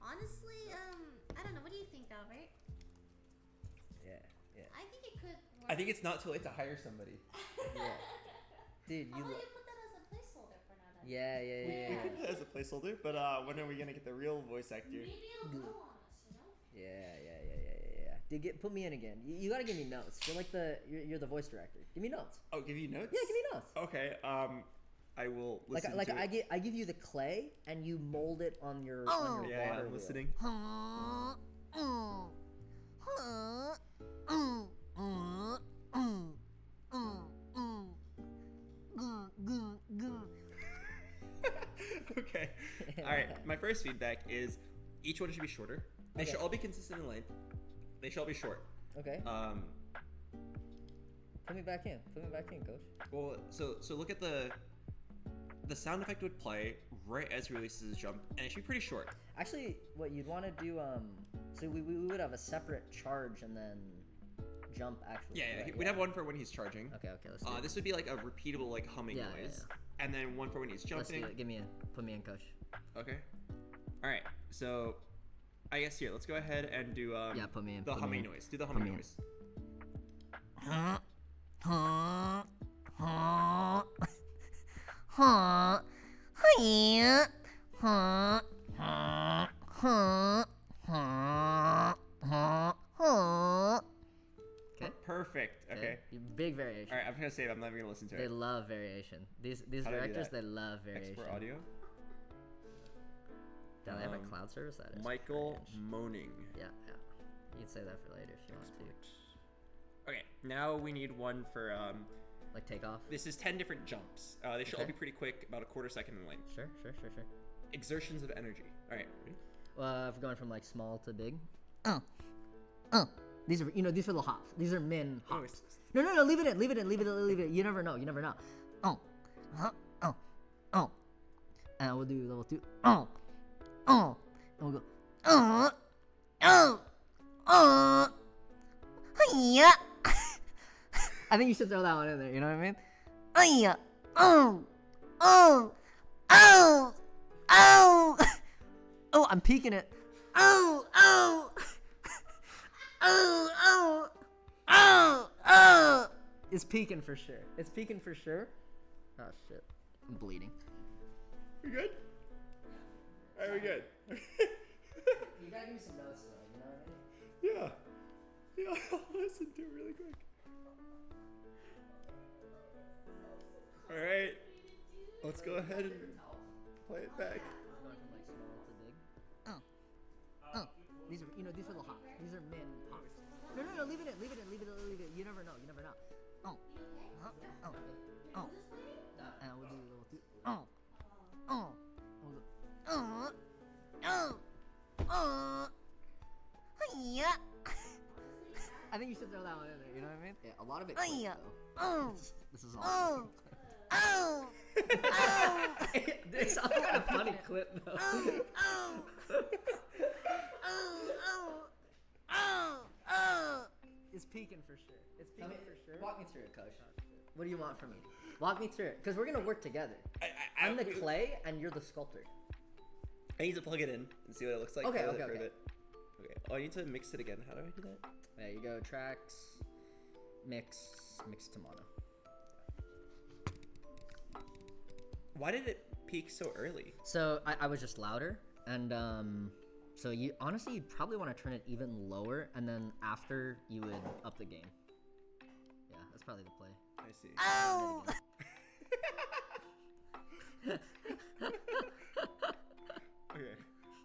Honestly, I don't know. What do you think, Albert? Yeah, yeah. I think it could work. I think it's not too late to hire somebody. Yeah. Dude, How you about look. you put that as a placeholder for now? Then? Yeah, yeah, We yeah. could put it as a placeholder, but when are we gonna get the real voice actor? Maybe it'll grow on us, you know? Yeah. Dude, put me in again. You gotta give me notes. You're like you're the voice director. Give me notes. Oh, give you notes? Yeah, give me notes. Okay. I will listen Like to it. I give you the clay and you mold it on your Yeah, water I'm wheel. listening. Okay. All right. My first feedback is each one should be shorter. They should all be consistent in length. They should all be short. Okay. Put me back in. Put me back in, coach. Well, so look at the sound effect would play right as he releases his jump, and it should be pretty short. Actually, what you'd want to do, so we would have a separate charge and then jump actually. Yeah, right? we'd have one for when he's charging. Okay, let's do it. This would be like a repeatable like humming Yeah, noise, yeah. and then one for when he's Let's jumping. do it. Give me in. Put me in, coach. Okay. All right. So, I guess here, let's go ahead and do Yeah, put me in. the put me humming in. noise. Do the Put humming me in. noise. Okay. Perfect. Okay. Big variation. All right. I'm gonna save. I'm never gonna listen to They it. love variation. These How do I do directors, that? they love variation. Export audio. Do they have a cloud service? That is Michael cringe. moaning. Yeah. You can say that for later if you want to. Okay. Now we need one for Like take off. This is 10 different jumps. They should all Okay. be pretty quick, about a quarter second in length. Sure. Exertions of energy. All right. Ready? If we're going from like small to big. These are these are little hops. These are min hops. No, leave it in. You never know. And we'll do level 2. And we'll go. I think you should throw that one in there. You know what I mean? Oh, I'm peeking it. It's peeking for sure. Oh shit, I'm bleeding. We good? All right, we good. You gotta give me some notes though. You know what I mean? Yeah, I'll listen to it really quick. All right, let's go ahead and play it back. Going from like small to big. These are these are little hops. These are min hops. No, leave it in. You never know. And we'll do a little 2. I think you should throw that one in there. You know what I mean? Yeah, a lot of it. Though. This is awesome. It's all a funny clip though. It's peaking for sure. Walk me through it, coach. What do you want from me? Walk me through it, because we're gonna work together. I'm the clay, and you're the sculptor. I need to plug it in and see what it looks like. Okay. For a bit. Okay. Oh, I need to mix it again. How do I do that? There you go. Tracks, mix to mono. Why did it peak so early? So I was just louder, and So you honestly, you'd probably want to turn it even lower, and then after you would up the gain. Yeah, that's probably the play. I see. Oh! Okay.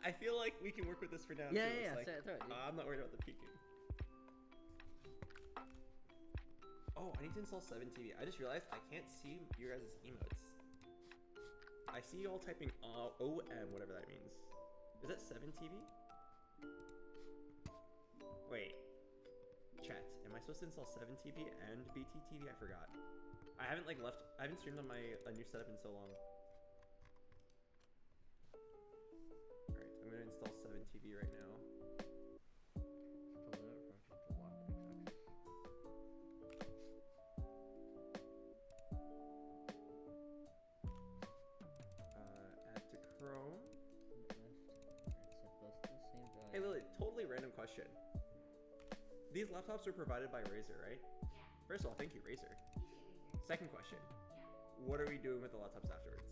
I feel like we can work with this for now. Yeah, too. yeah, It's yeah. like, Throw it, dude. I'm not worried about the peaking. Oh, I need to install 7TV. I just realized I can't see your guys' emotes. I see you all typing OM, whatever that means. Is that 7TV? Wait. Chat, am I supposed to install 7TV and BTTV? I forgot. I haven't I haven't streamed on a new setup in so long. Alright, I'm gonna install 7TV right now. Add to Chrome. Hey Lily, totally random question. These laptops were provided by Razer, right? Yeah. First of all, thank you, Razer. Second question. What are we doing with the laptops afterwards?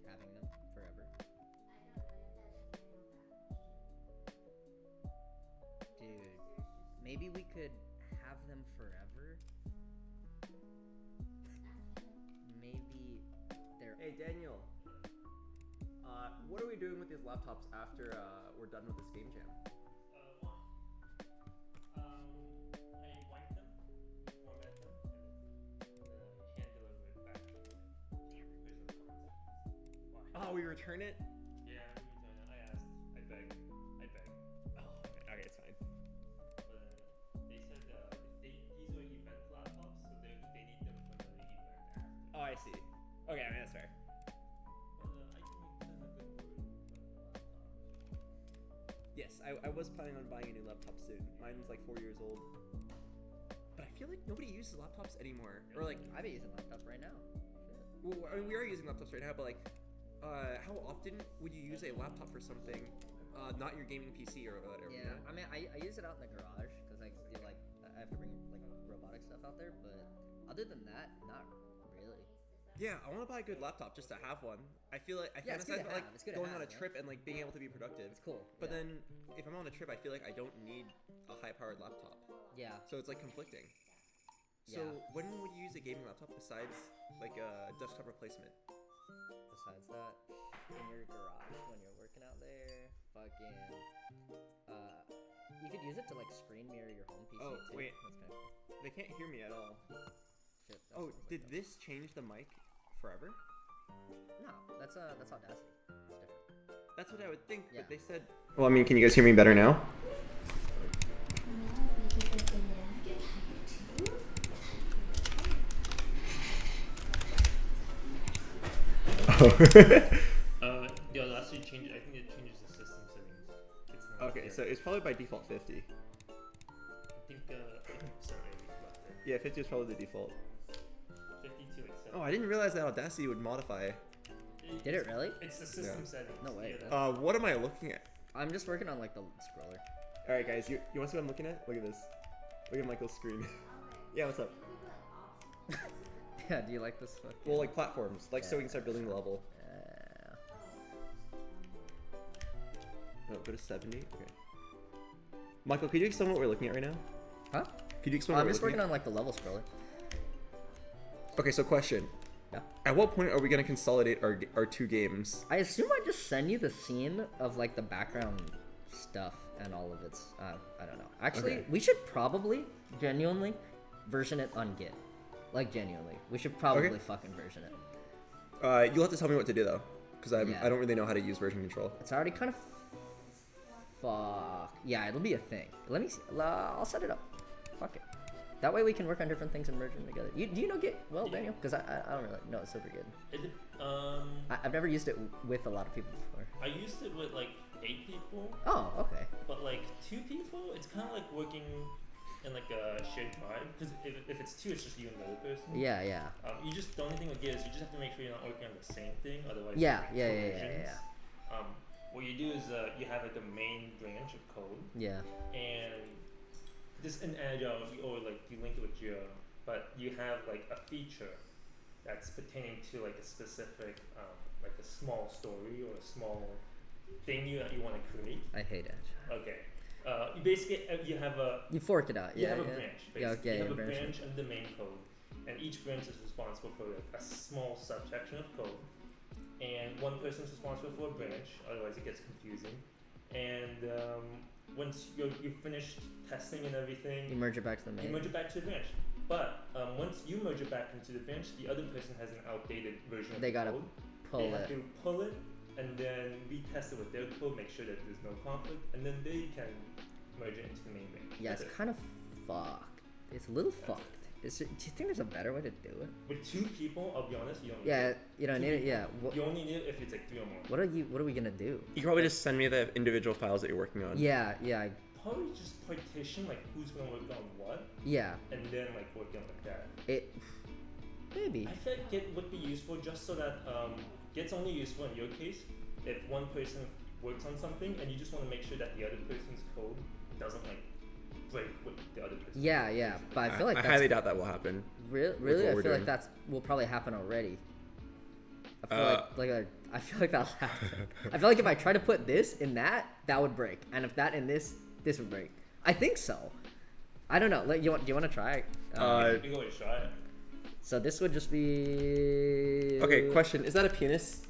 Having them forever. Dude, maybe we could have them forever. Maybe they're. Hey Daniel. What are we doing with these laptops after we're done with this game jam? I wipe them, format them, and hand deliver it back to the person that comes. Why? Oh, we return it? Yeah, I asked. I begged. Oh, okay, it's fine. But they said these are event laptops, so they need them for the event after. Oh, I see. Okay, I mean, that's fair. But I can make them a good word for the laptop. Yes, I was planning on buying a new laptop soon. Mine's like 4 years old. But I feel like nobody uses laptops anymore. Or like, I've been using laptop right now. Shit. well, I mean, we are using laptops right now, but like, how often would you use a laptop for something, not your gaming PC or whatever? Yeah, You know? I mean, I use it out in the garage because I do like I have to bring like robotic stuff out there, but other than that, not really. Yeah, I want to buy a good laptop just to have one. I feel like I Yeah, it's good fantasize to about have, it's good like to going on a have, trip and like being able to be productive. It's cool. But yeah. then if I'm on a trip, I feel like I don't need a high-powered laptop. Yeah. So it's like conflicting. So Yeah. when would you use a gaming laptop besides like a desktop replacement? Besides that, in your garage when you're working out there, fucking, you could use it to like screen mirror your home PC Oh, too. wait. That's kind of cool. They can't hear me at all. Shit. that Oh, sounds like did that. this change the mic forever? No, that's Audacity. It's different. That's what I would think, Yeah. but they said. Well, I mean, can you guys hear me better now? The Audacity changes. I think it changes the system settings. It's not Okay, there. so it's probably by default 50. I think sorry, left there. Yeah, 50 is probably the default. 52 like 7. Oh, I didn't realize that Audacity would modify. Did it really? It's the system Yeah. settings. No way, Yeah, bro. What am I looking at? I'm just working on like the scroller. All right, guys, you want to see what I'm looking at? Look at this. Look at Michael's screen. Yeah, what's up? Yeah, do you like this fucking? Well, like platforms, like so we Yeah. can start building the level. Yeah. Oh, go to 70. Okay. Michael, could you explain what we're looking at right now? Huh? Could you explain? I'm what just we're working looking on like the level scroller. at? Okay, so question. Yeah. At what point are we gonna consolidate our two games? I assume I just send you the scene of like the background stuff and all of its. I don't know. Actually, Okay. we should probably genuinely version it on Git. Like genuinely, we should probably Okay. fucking version it. You'll have to tell me what to do though, because Yeah. I don't really know how to use version control. It's already kind of. Fuck. Yeah, it'll be a thing. Let me see. I'll set it up. Fuck it. That way we can work on different things and merge them together. Do you know Git well, Yeah. Daniel? Because I don't really know it super good. I've I've never used it with a lot of people before. I used it with like 8 people, Oh, okay. but like 2 people, it's kind of like working in like a shared drive. Because if it's 2, it's just you and the other person. Yeah, yeah. You just the only thing with Git is you just have to make sure you're not working on the same thing, otherwise. Yeah, you yeah, get yeah, yeah, collisions. What you do is you have like a main branch of code, Yeah. and just in Agile or like you link it with Jira, but you have like a feature that's pertaining to like a specific like a small story or a small thing you want to create. I hate Agile. Okay. You basically you have a You fork it out. you Yeah, have a yeah. branch. Yeah, Basically. okay, You have yeah, a branch. branch under the main code, and each branch is responsible for like a small subsection of code. And one person is responsible for a branch, otherwise it gets confusing. And once you finished testing and everything, You merge it back to the main. you merge it back to the branch. But once you merge it back into the branch, the other person has an outdated version of They the gotta code. pull They have it. to pull it and then retest it with their code, make sure that there's no conflict, and then they can merge it into the main branch. Yeah, That's it's it. kind of fucked. It's a little fucked. Do you think there's a better way to do it? With 2 people, I'll be honest, you don't need Yeah, it. you don't 2 need it. people. Yeah. What, You only need it if it's like 3 or more. what are we gonna do? You can probably just send me the individual files that you're working on. Yeah, yeah, Probably just partition like who's gonna work on what, yeah. and then like work on like that. It maybe. I feel like Git would be useful just so that Git's only useful in your case if one person works on something and you just want to make sure that the other person's code doesn't like break with the other person. Yeah, yeah. But I feel like I that's highly doubt that will happen. really. what I we're feel doing. like that's will probably happen already. I feel I feel like that'll happen. I feel like if I try to put this in that would break, and if that in this would break. I think so. I don't know. Like, do you want to try? You can go and try it. So this would just be. Okay, question. Is that a penis?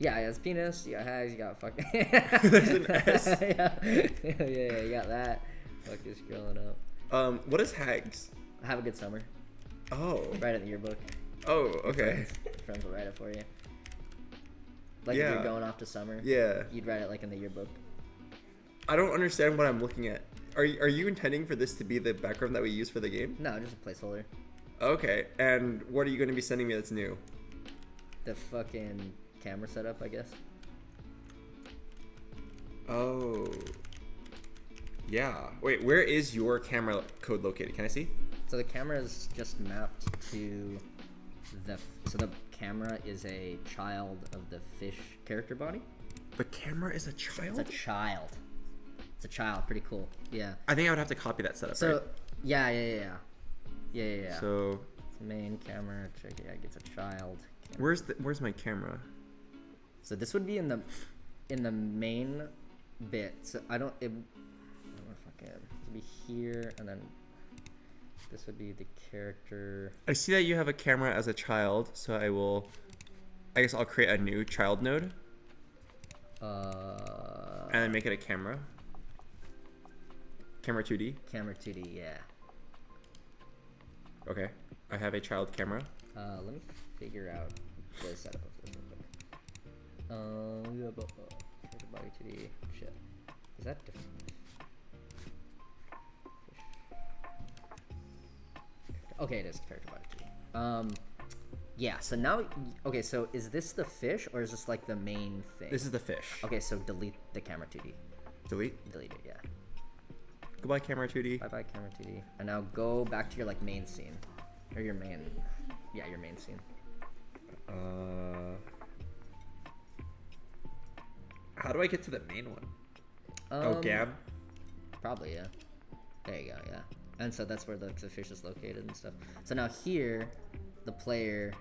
Yeah, it's penis. You got hags. You got fucking. There's an S. yeah, you got that. Fuck is scrolling up. What is hags? Have a good summer. Oh. Write it in the yearbook. Oh, okay. Friends will write it for you. Like if Yeah. you're going off to summer, Yeah. you'd write it like in the yearbook. I don't understand what I'm looking at. Are you intending for this to be the background that we use for the game? No, just a placeholder. Okay. And what are you going to be sending me that's new? The fucking camera setup, I guess. Oh. Yeah. Wait, where is your camera code located? Can I see? So the camera is just mapped to so the camera is a child of the fish character body. The camera is a child? It's a child. It's a child. Pretty cool. Yeah. I think I would have to copy that setup, So right? yeah. So It's the main camera. Check it. Yeah, it gets a child. where's my camera? So this would be in the main bit. So I don't know if I can. This would be here, and then this would be the character. I see that you have a camera as a child, so I guess I'll create a new child node and then make it a camera. Camera 2D. Camera 2D. Yeah. Okay. I have a child camera. Let me figure out the setup of this real quick. Yeah, character body 2D. Shit. Is that different? Okay, it is character body 2D. Yeah. So now, okay. So is this the fish or is this like the main thing? This is the fish. Okay, so delete the camera 2D. Delete. Delete it. Yeah. Goodbye, camera 2D. Bye bye camera 2D. And now go back to your like main scene, or your main. Yeah, your main scene. How do I get to the main one? Oh, Gab. Probably, yeah. There you go, yeah. And so that's where the fish is located and stuff. So now here, the player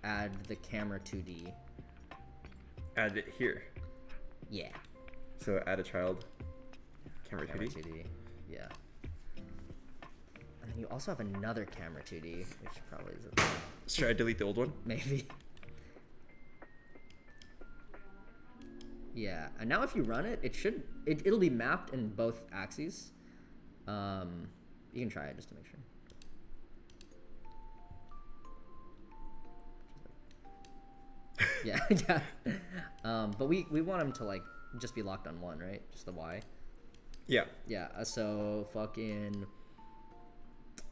add the camera 2D. Add it here. Yeah. So add a child. Camera Camera 2D. 2D. Yeah. And then you also have another camera 2D, which probably is Should I delete the old one? maybe. Yeah, and now if you run it, it'll be mapped in both axes. You can try it just to make sure. Yeah, yeah. But we want them to like just be locked on one, right? Just the Y. Yeah. Yeah. So fucking.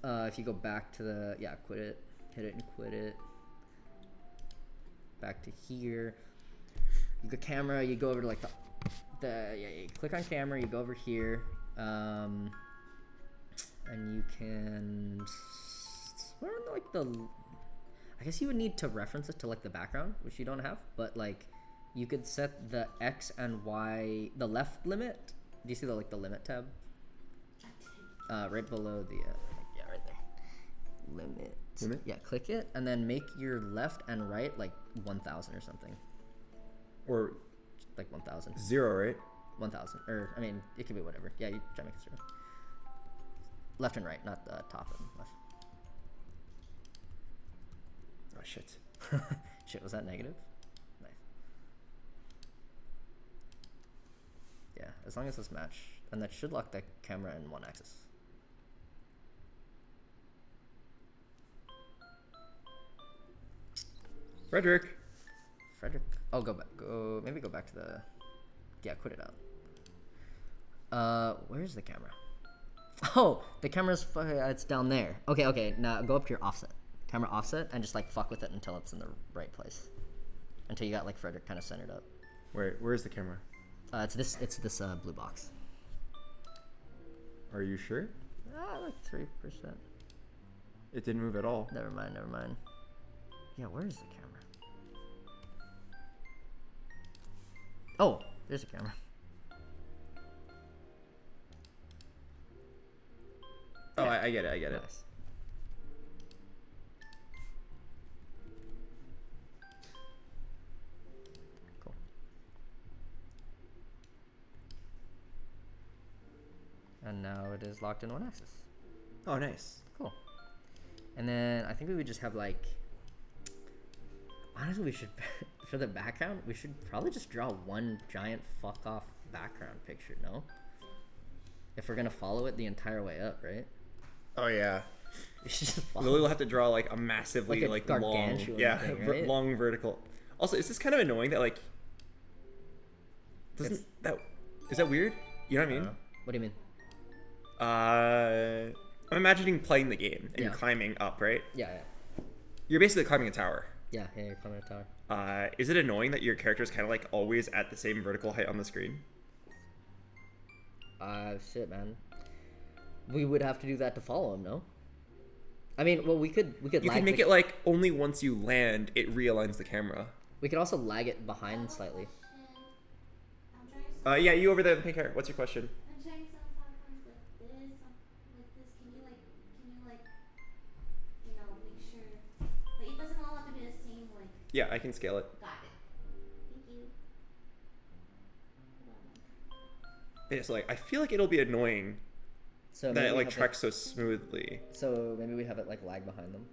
If you go back to the quit it, hit it and quit it. Back to here. You go camera. You go over to like you click on camera. You go over here. And you can. Where are like the. I guess you would need to reference it to like the background, which you don't have, but like you could set the X and Y, the left limit. Do you see the like the limit tab? Right below the yeah, right there. Limit. Yeah, click it and then make your left and right like 1000 or something. Or like 1,000. 0, right? 1,000. Or, I mean, it could be whatever. Yeah, you try to make it 0. Left and right, not the top and left. Oh, shit. Shit, was that negative? Nice. Yeah, as long as this match. And that should lock the camera in one axis. Frederick. Oh, maybe go back to the, yeah, quit it out. Where's the camera? Oh, the camera's, it's down there. Okay, now go up to your offset. Camera offset, and just like fuck with it until it's in the right place. Until you got like Frederick kind of centered up. Where's the camera? It's this blue box. Are you sure? Like 3%. It didn't move at all. Never mind. Yeah, where's the camera? Oh, there's a camera. Oh, I get it. Nice. Cool. And now it is locked in one axis. Oh, nice. Cool. And then I think we would just have like, honestly, we should, for the background, we should probably just draw one giant fuck off background picture, no? If we're gonna follow it the entire way up, right? Oh, yeah. We should just follow Lily will have to draw like a massively Like a long, gargantuan yeah, thing, right? long vertical. Also, is this kind of annoying that like, is that weird? You know what I mean? What do you mean? I'm imagining playing the game and Yeah. you're climbing up, right? Yeah. You're basically climbing a tower. Yeah, you're climbing a tower. Is it annoying that your character is kind of like always at the same vertical height on the screen? Shit, man. We would have to do that to follow him, no? I mean, well, we could You can make it like only once you land, it realigns the camera. We could also lag it behind slightly. Yeah, you over there with the pink hair. What's your question? I'm trying some platforms like this. Can you make sure like it doesn't all have to be the same like. Yeah, I can scale it. Got it. Thank you. Yeah, so like I feel like it'll be annoying So that maybe it we like have tracks so smoothly. So maybe we have it like lag behind them.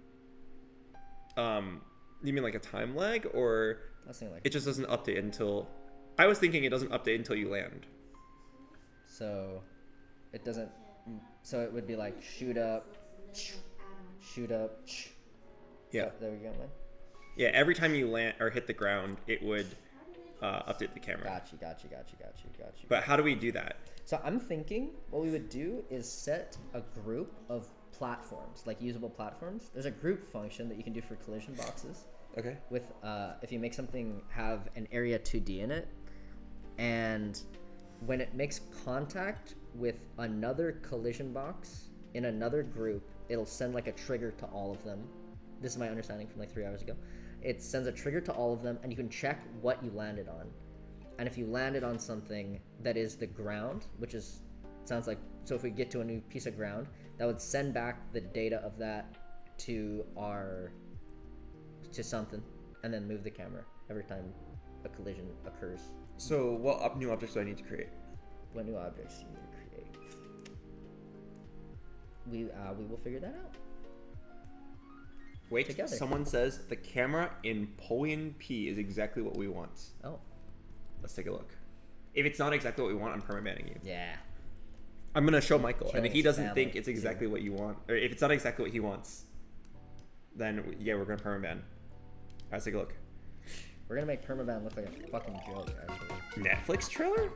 You mean like a time lag, or I was thinking like it just doesn't update until? I was thinking it doesn't update until you land. so it doesn't. So it would be like shoot up. Yeah. There we go, man. Yeah, every time you land or hit the ground, it would update the camera. Got you. But how do we do that? So I'm thinking what we would do is set a group of platforms, like usable platforms. There's a group function that you can do for collision boxes. Okay. With if you make something have an area 2D in it, and when it makes contact with another collision box in another group, it'll send like a trigger to all of them. This is my understanding from like 3 hours ago. It sends a trigger to all of them, and you can check what you landed on. And if you landed on something that is the ground, which is sounds like, so if we get to a new piece of ground, that would send back the data of that to something, and then move the camera every time a collision occurs. So what new objects do I need to create? What new objects do you need to create? We will figure that out. Wait, Together. someone says the camera in Polian P is exactly what we want. Oh. Let's take a look. If it's not exactly what we want, I'm permabanning you. Yeah. I'm gonna show Michael, and Killing if he his doesn't family, think it's exactly what you want, or if it's not exactly what he wants, then yeah, we're gonna permaban. Let's take a look. We're gonna make permaban look like a fucking joke, actually. Netflix trailer?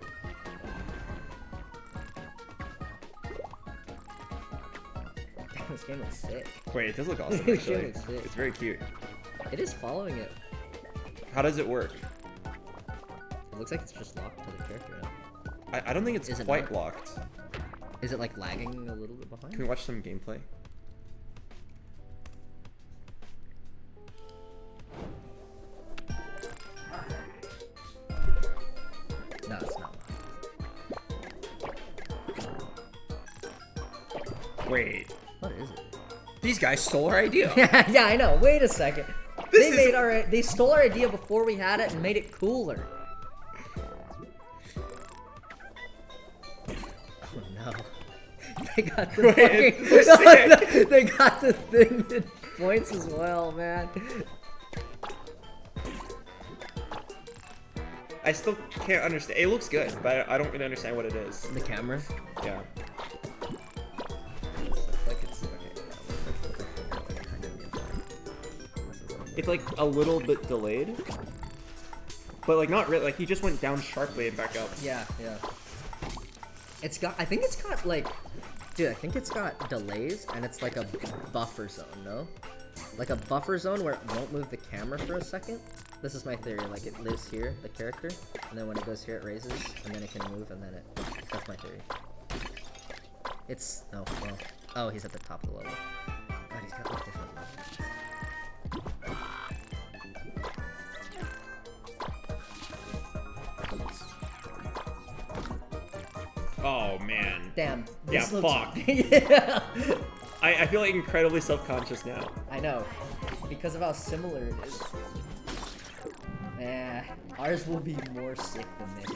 This game looks sick. Wait, it does look awesome, This actually. game looks sick. It's very cute. It is following it. How does it work? It looks like it's just locked to the character now. I don't think it's Is it quite not? locked. Is it like lagging a little bit behind? Can we watch some gameplay? No, it's not. Wait. What is it? These guys stole our idea. Yeah, I know. Wait a second. This is- They stole our idea before we had it and made it cooler. No. They got the Wait, fucking, it's so sick. they got the thing that points as well, man. I still can't understand. It looks good, but I don't really understand what it is. The camera. Yeah. Like it's It's like a little bit delayed, but like not really. Like he just went down sharply and back up. Yeah, yeah. It's got. I think it's got like, dude. I think it's got delays, and it's like a buffer zone. No, like a buffer zone where it won't move the camera for a second. This is my theory. Like it lives here, the character, and then when it goes here, it raises, and then it can move, and then it. That's my theory. It's well. Oh, he's at the top of the level. God, he's got like different levels. Oh man. Damn. Yeah. This looks- Fuck. Yeah. I feel like incredibly self-conscious now. I know, because of how similar it is. Ours will be more sick than this.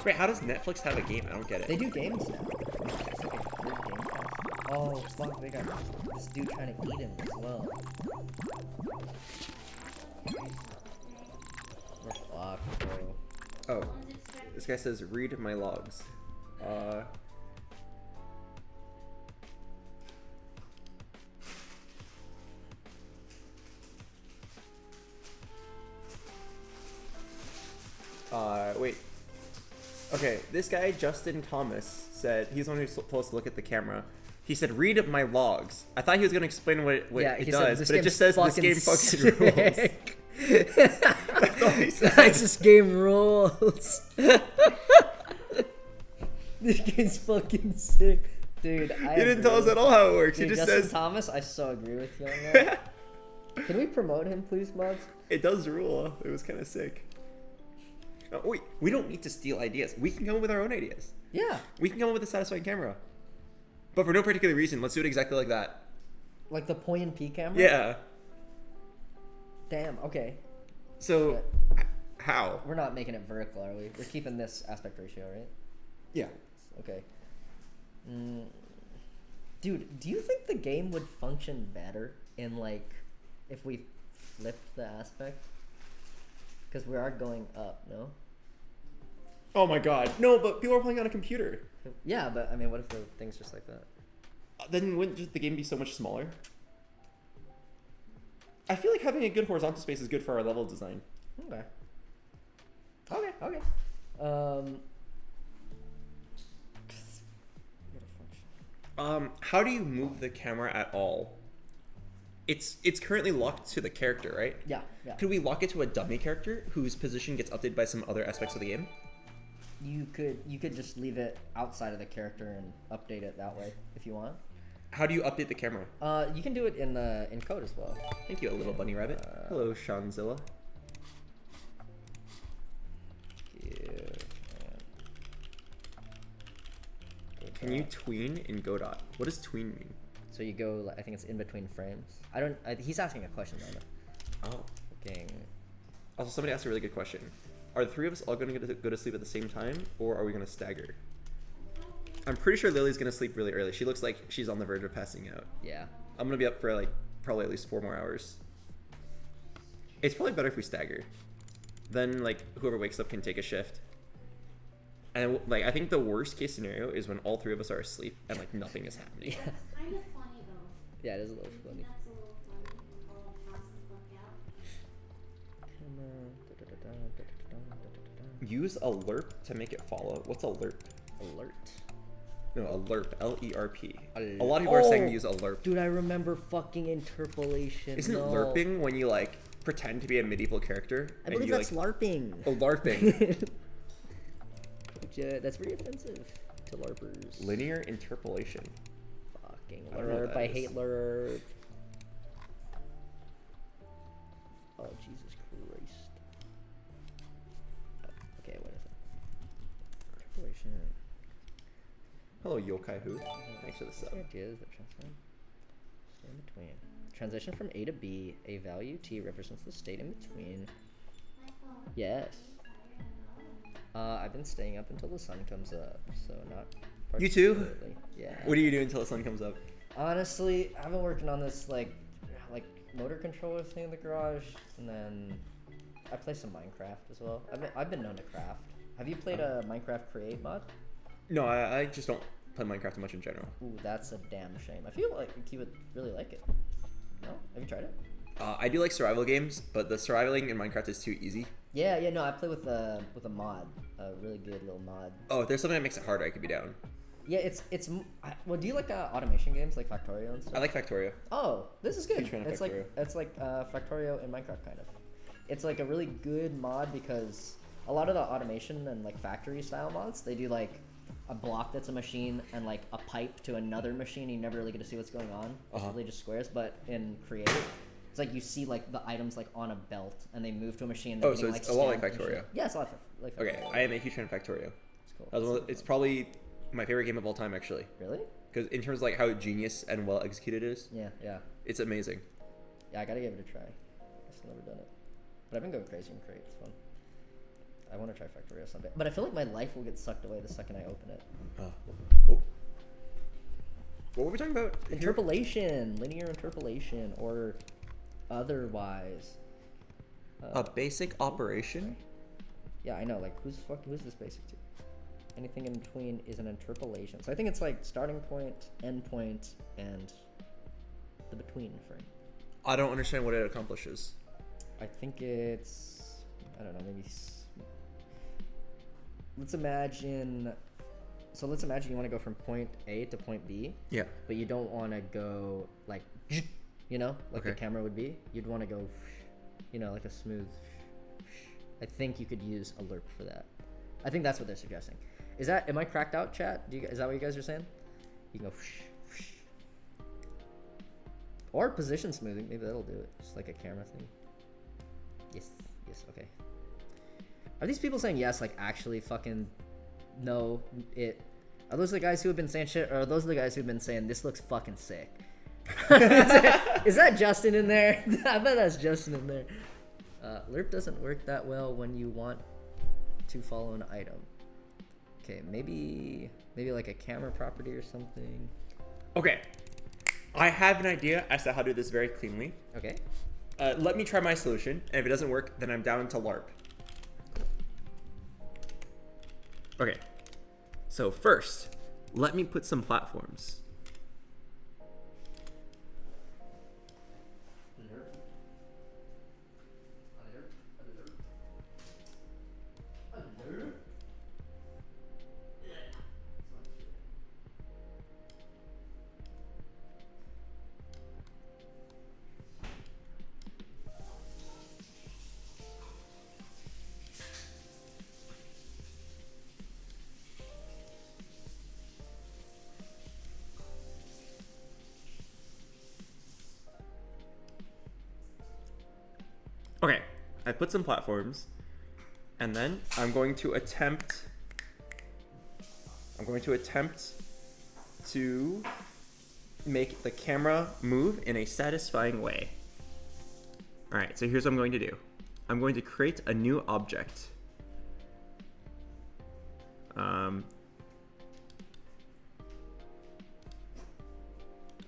Wait, how does Netflix have a game? I don't get it. They do games now. It's like a weird game pass. Oh fuck, they got this dude trying to eat him as well. We're fucked, bro. Oh, this guy says read my logs. Wait. Okay, this guy, Justin Thomas, said he's the one who's supposed to look at the camera. He said, read my logs. I thought he was going to explain what it He does, said, but it just says this game fucking rules. sick." That's all he said. This game rules. This game's fucking sick. Dude, He didn't tell us at all how it works. Dude, He just Justin says, Thomas, I so agree with you on that. Can we promote him, please, mods? it does rule. It was kind of sick. Oh, wait, we don't need to steal ideas. We can come up with our own ideas. Yeah. We can come up with a satisfying camera. But for no particular reason, let's do it exactly like that. Like the point and P camera? Yeah. Damn, okay. So, how? We're not making it vertical, are we? We're keeping this aspect ratio, right? Yeah. Okay. Dude, do you think the game would function better in, like, if we flipped the aspect? Because we are going up, no? Oh my god. No, but people are playing on a computer. Yeah, but, I mean, what if the thing's just like that? Then wouldn't just the game be so much smaller? I feel like having a good horizontal space is good for our level design. Okay. Okay. How do you move the camera at all? It's currently locked to the character, right? Yeah. Could we lock it to a dummy character whose position gets updated by some other aspects of the game? You could just leave it outside of the character and update it that way if you want. How do you update the camera? You can do it in code as well. Thank you, a little bunny rabbit. Hello, Shanzilla. Can you tween in Godot? What does tween mean? So you go, I think it's in between frames. He's asking a question though. Oh. Fucking. Also, somebody asked a really good question. Are the three of us all going to go to sleep at the same time, or are we going to stagger? I'm pretty sure Lily's going to sleep really early. She looks like she's on the verge of passing out. Yeah. I'm going to be up for like probably at least 4 more hours. It's probably better if we stagger. Then like whoever wakes up can take a shift. And like I think the worst case scenario is when all 3 of us are asleep and like nothing is happening. Yeah. It's kind of funny though. Yeah, it is a little funny. That's a little funny. We're all passed the fuck out. Use alert to make it follow. What's alert? Alert. No, alert. L-E-R-P. Alert. A lot of people are saying use alert. Dude, I remember fucking interpolation. Isn't no. LARPing when you like pretend to be a medieval character? I believe that's LARPing. Oh, LARPing. Which, that's very offensive to LARPers. Linear interpolation. Fucking I don't know what LARP. that I is. hate LARP. Oh, Jesus Christ. Okay, what is it? Interpolation. Hello, Yokai Who. Thanks for the sub. Ideas that transform. Stay in between. Transition from A to B. A value T represents the state in between. Yes. I've been staying up until the sun comes up, so not. You too? particularly. Yeah. What do you do until the sun comes up? Honestly, I've been working on this like motor controller thing in the garage, and then I play some Minecraft as well. I've been known to craft. Have you played a Minecraft Create mod? No, I just don't play Minecraft much in general. Ooh, that's a damn shame. I feel like you would really like it. No? Have you tried it? I do like survival games, but the survivaling in Minecraft is too easy. Yeah, no, I play with a mod, a really good little mod. Oh, if there's something that makes it harder, I could be down. Yeah, well, do you like automation games like Factorio and stuff? I like Factorio. Oh, this is good. Huge fan of It's Factorio. like Factorio in Minecraft kind of. It's like a really good mod because a lot of the automation and like factory style mods, they do like a block that's a machine and like a pipe to another machine. You never really get to see what's going on. It's really just squares. But in Create, it's like you see like the items like on a belt and they move to a machine. Oh, so it's a lot like stamped and Factorio. shit. Yeah, it's a lot like Factorio. Okay, I am a huge fan of Factorio. It's cool. It's probably my favorite game of all time, actually. Really? Because in terms of like how genius and well executed it is, Yeah. it's amazing. Yeah, I gotta give it a try. I've still never done it. But I've been going crazy in Create. It's fun. I want to try Factorio someday. But I feel like my life will get sucked away the second I open it. Oh. What were we talking about? Interpolation, linear interpolation, or otherwise. A basic operation? Yeah, I know. Like, who's this basic to? Anything in between is an interpolation. So I think it's like starting point, end point, and the between frame. I don't understand what it accomplishes. I think it's, I don't know, maybe. Let's imagine you want to go from point A to point B. Yeah. But you don't want to go like, you know, like the camera would be. You'd want to go, you know, like a smooth. I think you could use a lerp for that. I think that's what they're suggesting. Am I cracked out, chat? Is that what you guys are saying? You can go, or position smoothing. Maybe that'll do it. Just like a camera thing. Yes, okay. Are these people saying yes, like actually fucking no, it? Are those the guys who have been saying shit, or are those the guys who've been saying this looks fucking sick? Is that Justin in there? I bet that's Justin in there. Lerp doesn't work that well when you want to follow an item. Okay, maybe like a camera property or something. Okay. I have an idea as to how to do this very cleanly. Okay. Let me try my solution, and if it doesn't work, then I'm down to LARP. Okay. So first, let me put some platforms. Okay, I put some platforms, and then I'm going to attempt to make the camera move in a satisfying way. All right, so here's what I'm going to do. I'm going to create a new object. I'm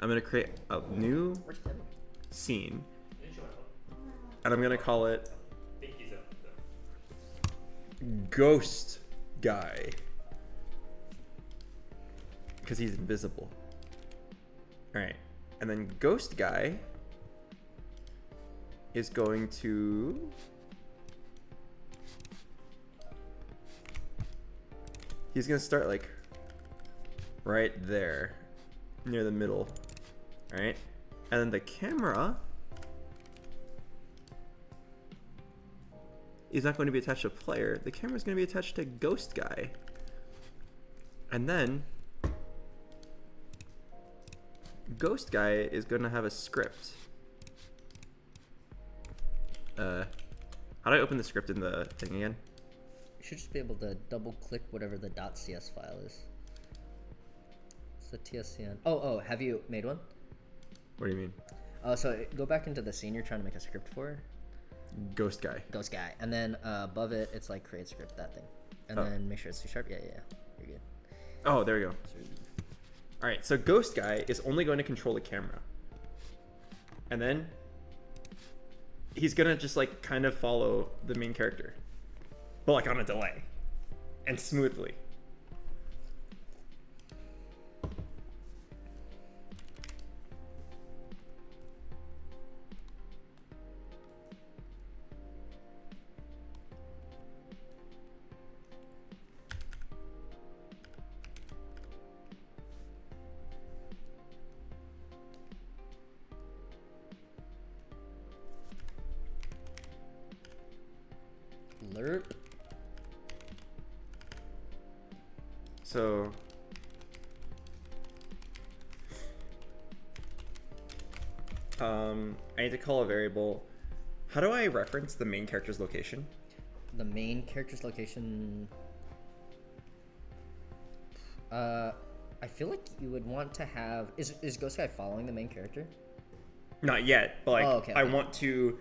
going to create a new scene. And I'm gonna call it Ghost Guy, because he's invisible. All right, and then Ghost Guy is going to he's gonna start like right there near the middle. All right, and then the camera is not going to be attached to player. The camera is going to be attached to Ghost Guy. And then Ghost Guy is going to have a script. How do I open the script in the thing again? You should just be able to double click whatever the .cs file is. It's the tscn. Oh, have you made one? What do you mean? So go back into the scene you're trying to make a script for. Ghost Guy. And then above it, it's like create script, that thing. and Oh. then make sure it's C#. Yeah, you're good. Oh, there we go. All right, so Ghost Guy is only going to control the camera. And then he's gonna just like kind of follow the main character, but like on a delay and smoothly. Lerp. So I need to call a variable. How do I reference the main character's location? The main character's location. I feel like you would want to have. Is Ghost Guy following the main character? Not yet, but like Oh, okay, I okay. want to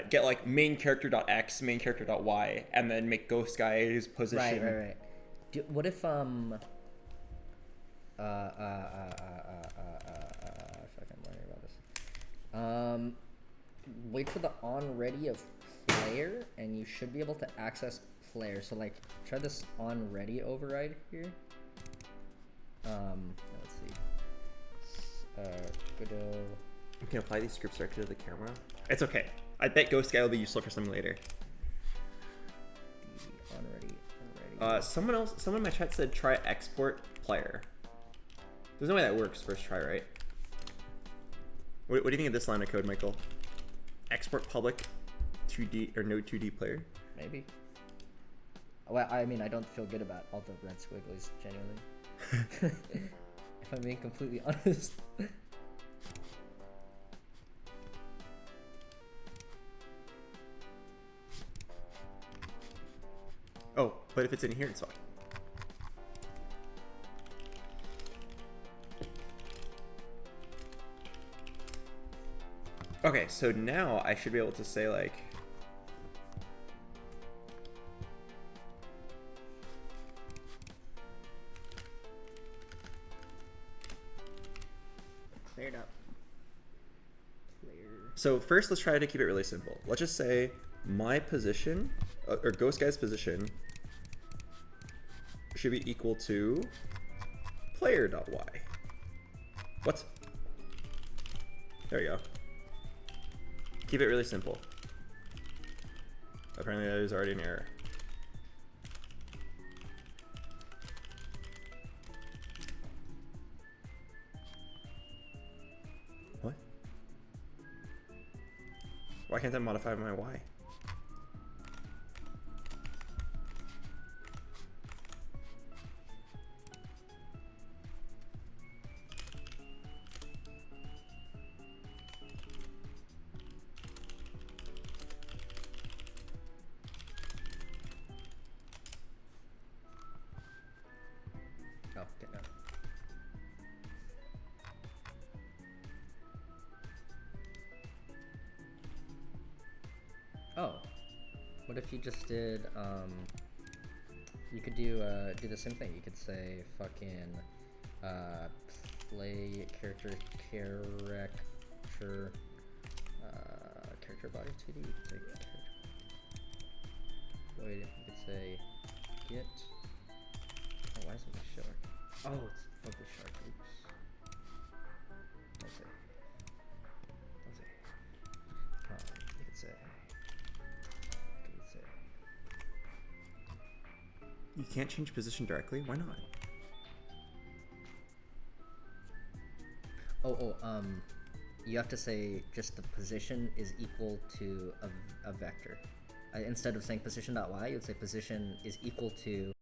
get like main character.x, main character.y, and then make Ghost Guy's position. Right. What if fucking worry about this. Wait for the on ready of player, and you should be able to access player. So like, try this on ready override here. Let's see. Godot. You can apply these scripts directly to the camera. It's okay. I bet Ghost Guy will be useful for something later. On ready. Someone in my chat said try export player. There's no way that works first try, right? What do you think of this line of code, Michael? Export public 2D or no 2D player? Maybe. Well, I mean, I don't feel good about all the red squigglies, genuinely. If I'm being completely honest. Oh, but if it's in here, it's fine. Okay, so now I should be able to say like, Cleared up. Clear. so first let's try to keep it really simple. Let's just say my position, or Ghost Guy's position, should be equal to player.y. What? There we go. Keep it really simple. Apparently that is already an error. What? Why can't I modify my Y? Oh, get that. Oh, what if you just did, you could do the same thing. You could say fucking, play character, character body 2D. Say character. Wait, you could say get. Oh, why isn't it showing? Oh, it's focus sharp. Oops. Let's see. You could say. You can't change position directly? Why not? You have to say just the position is equal to a vector. Instead of saying position.y, you would say position is equal to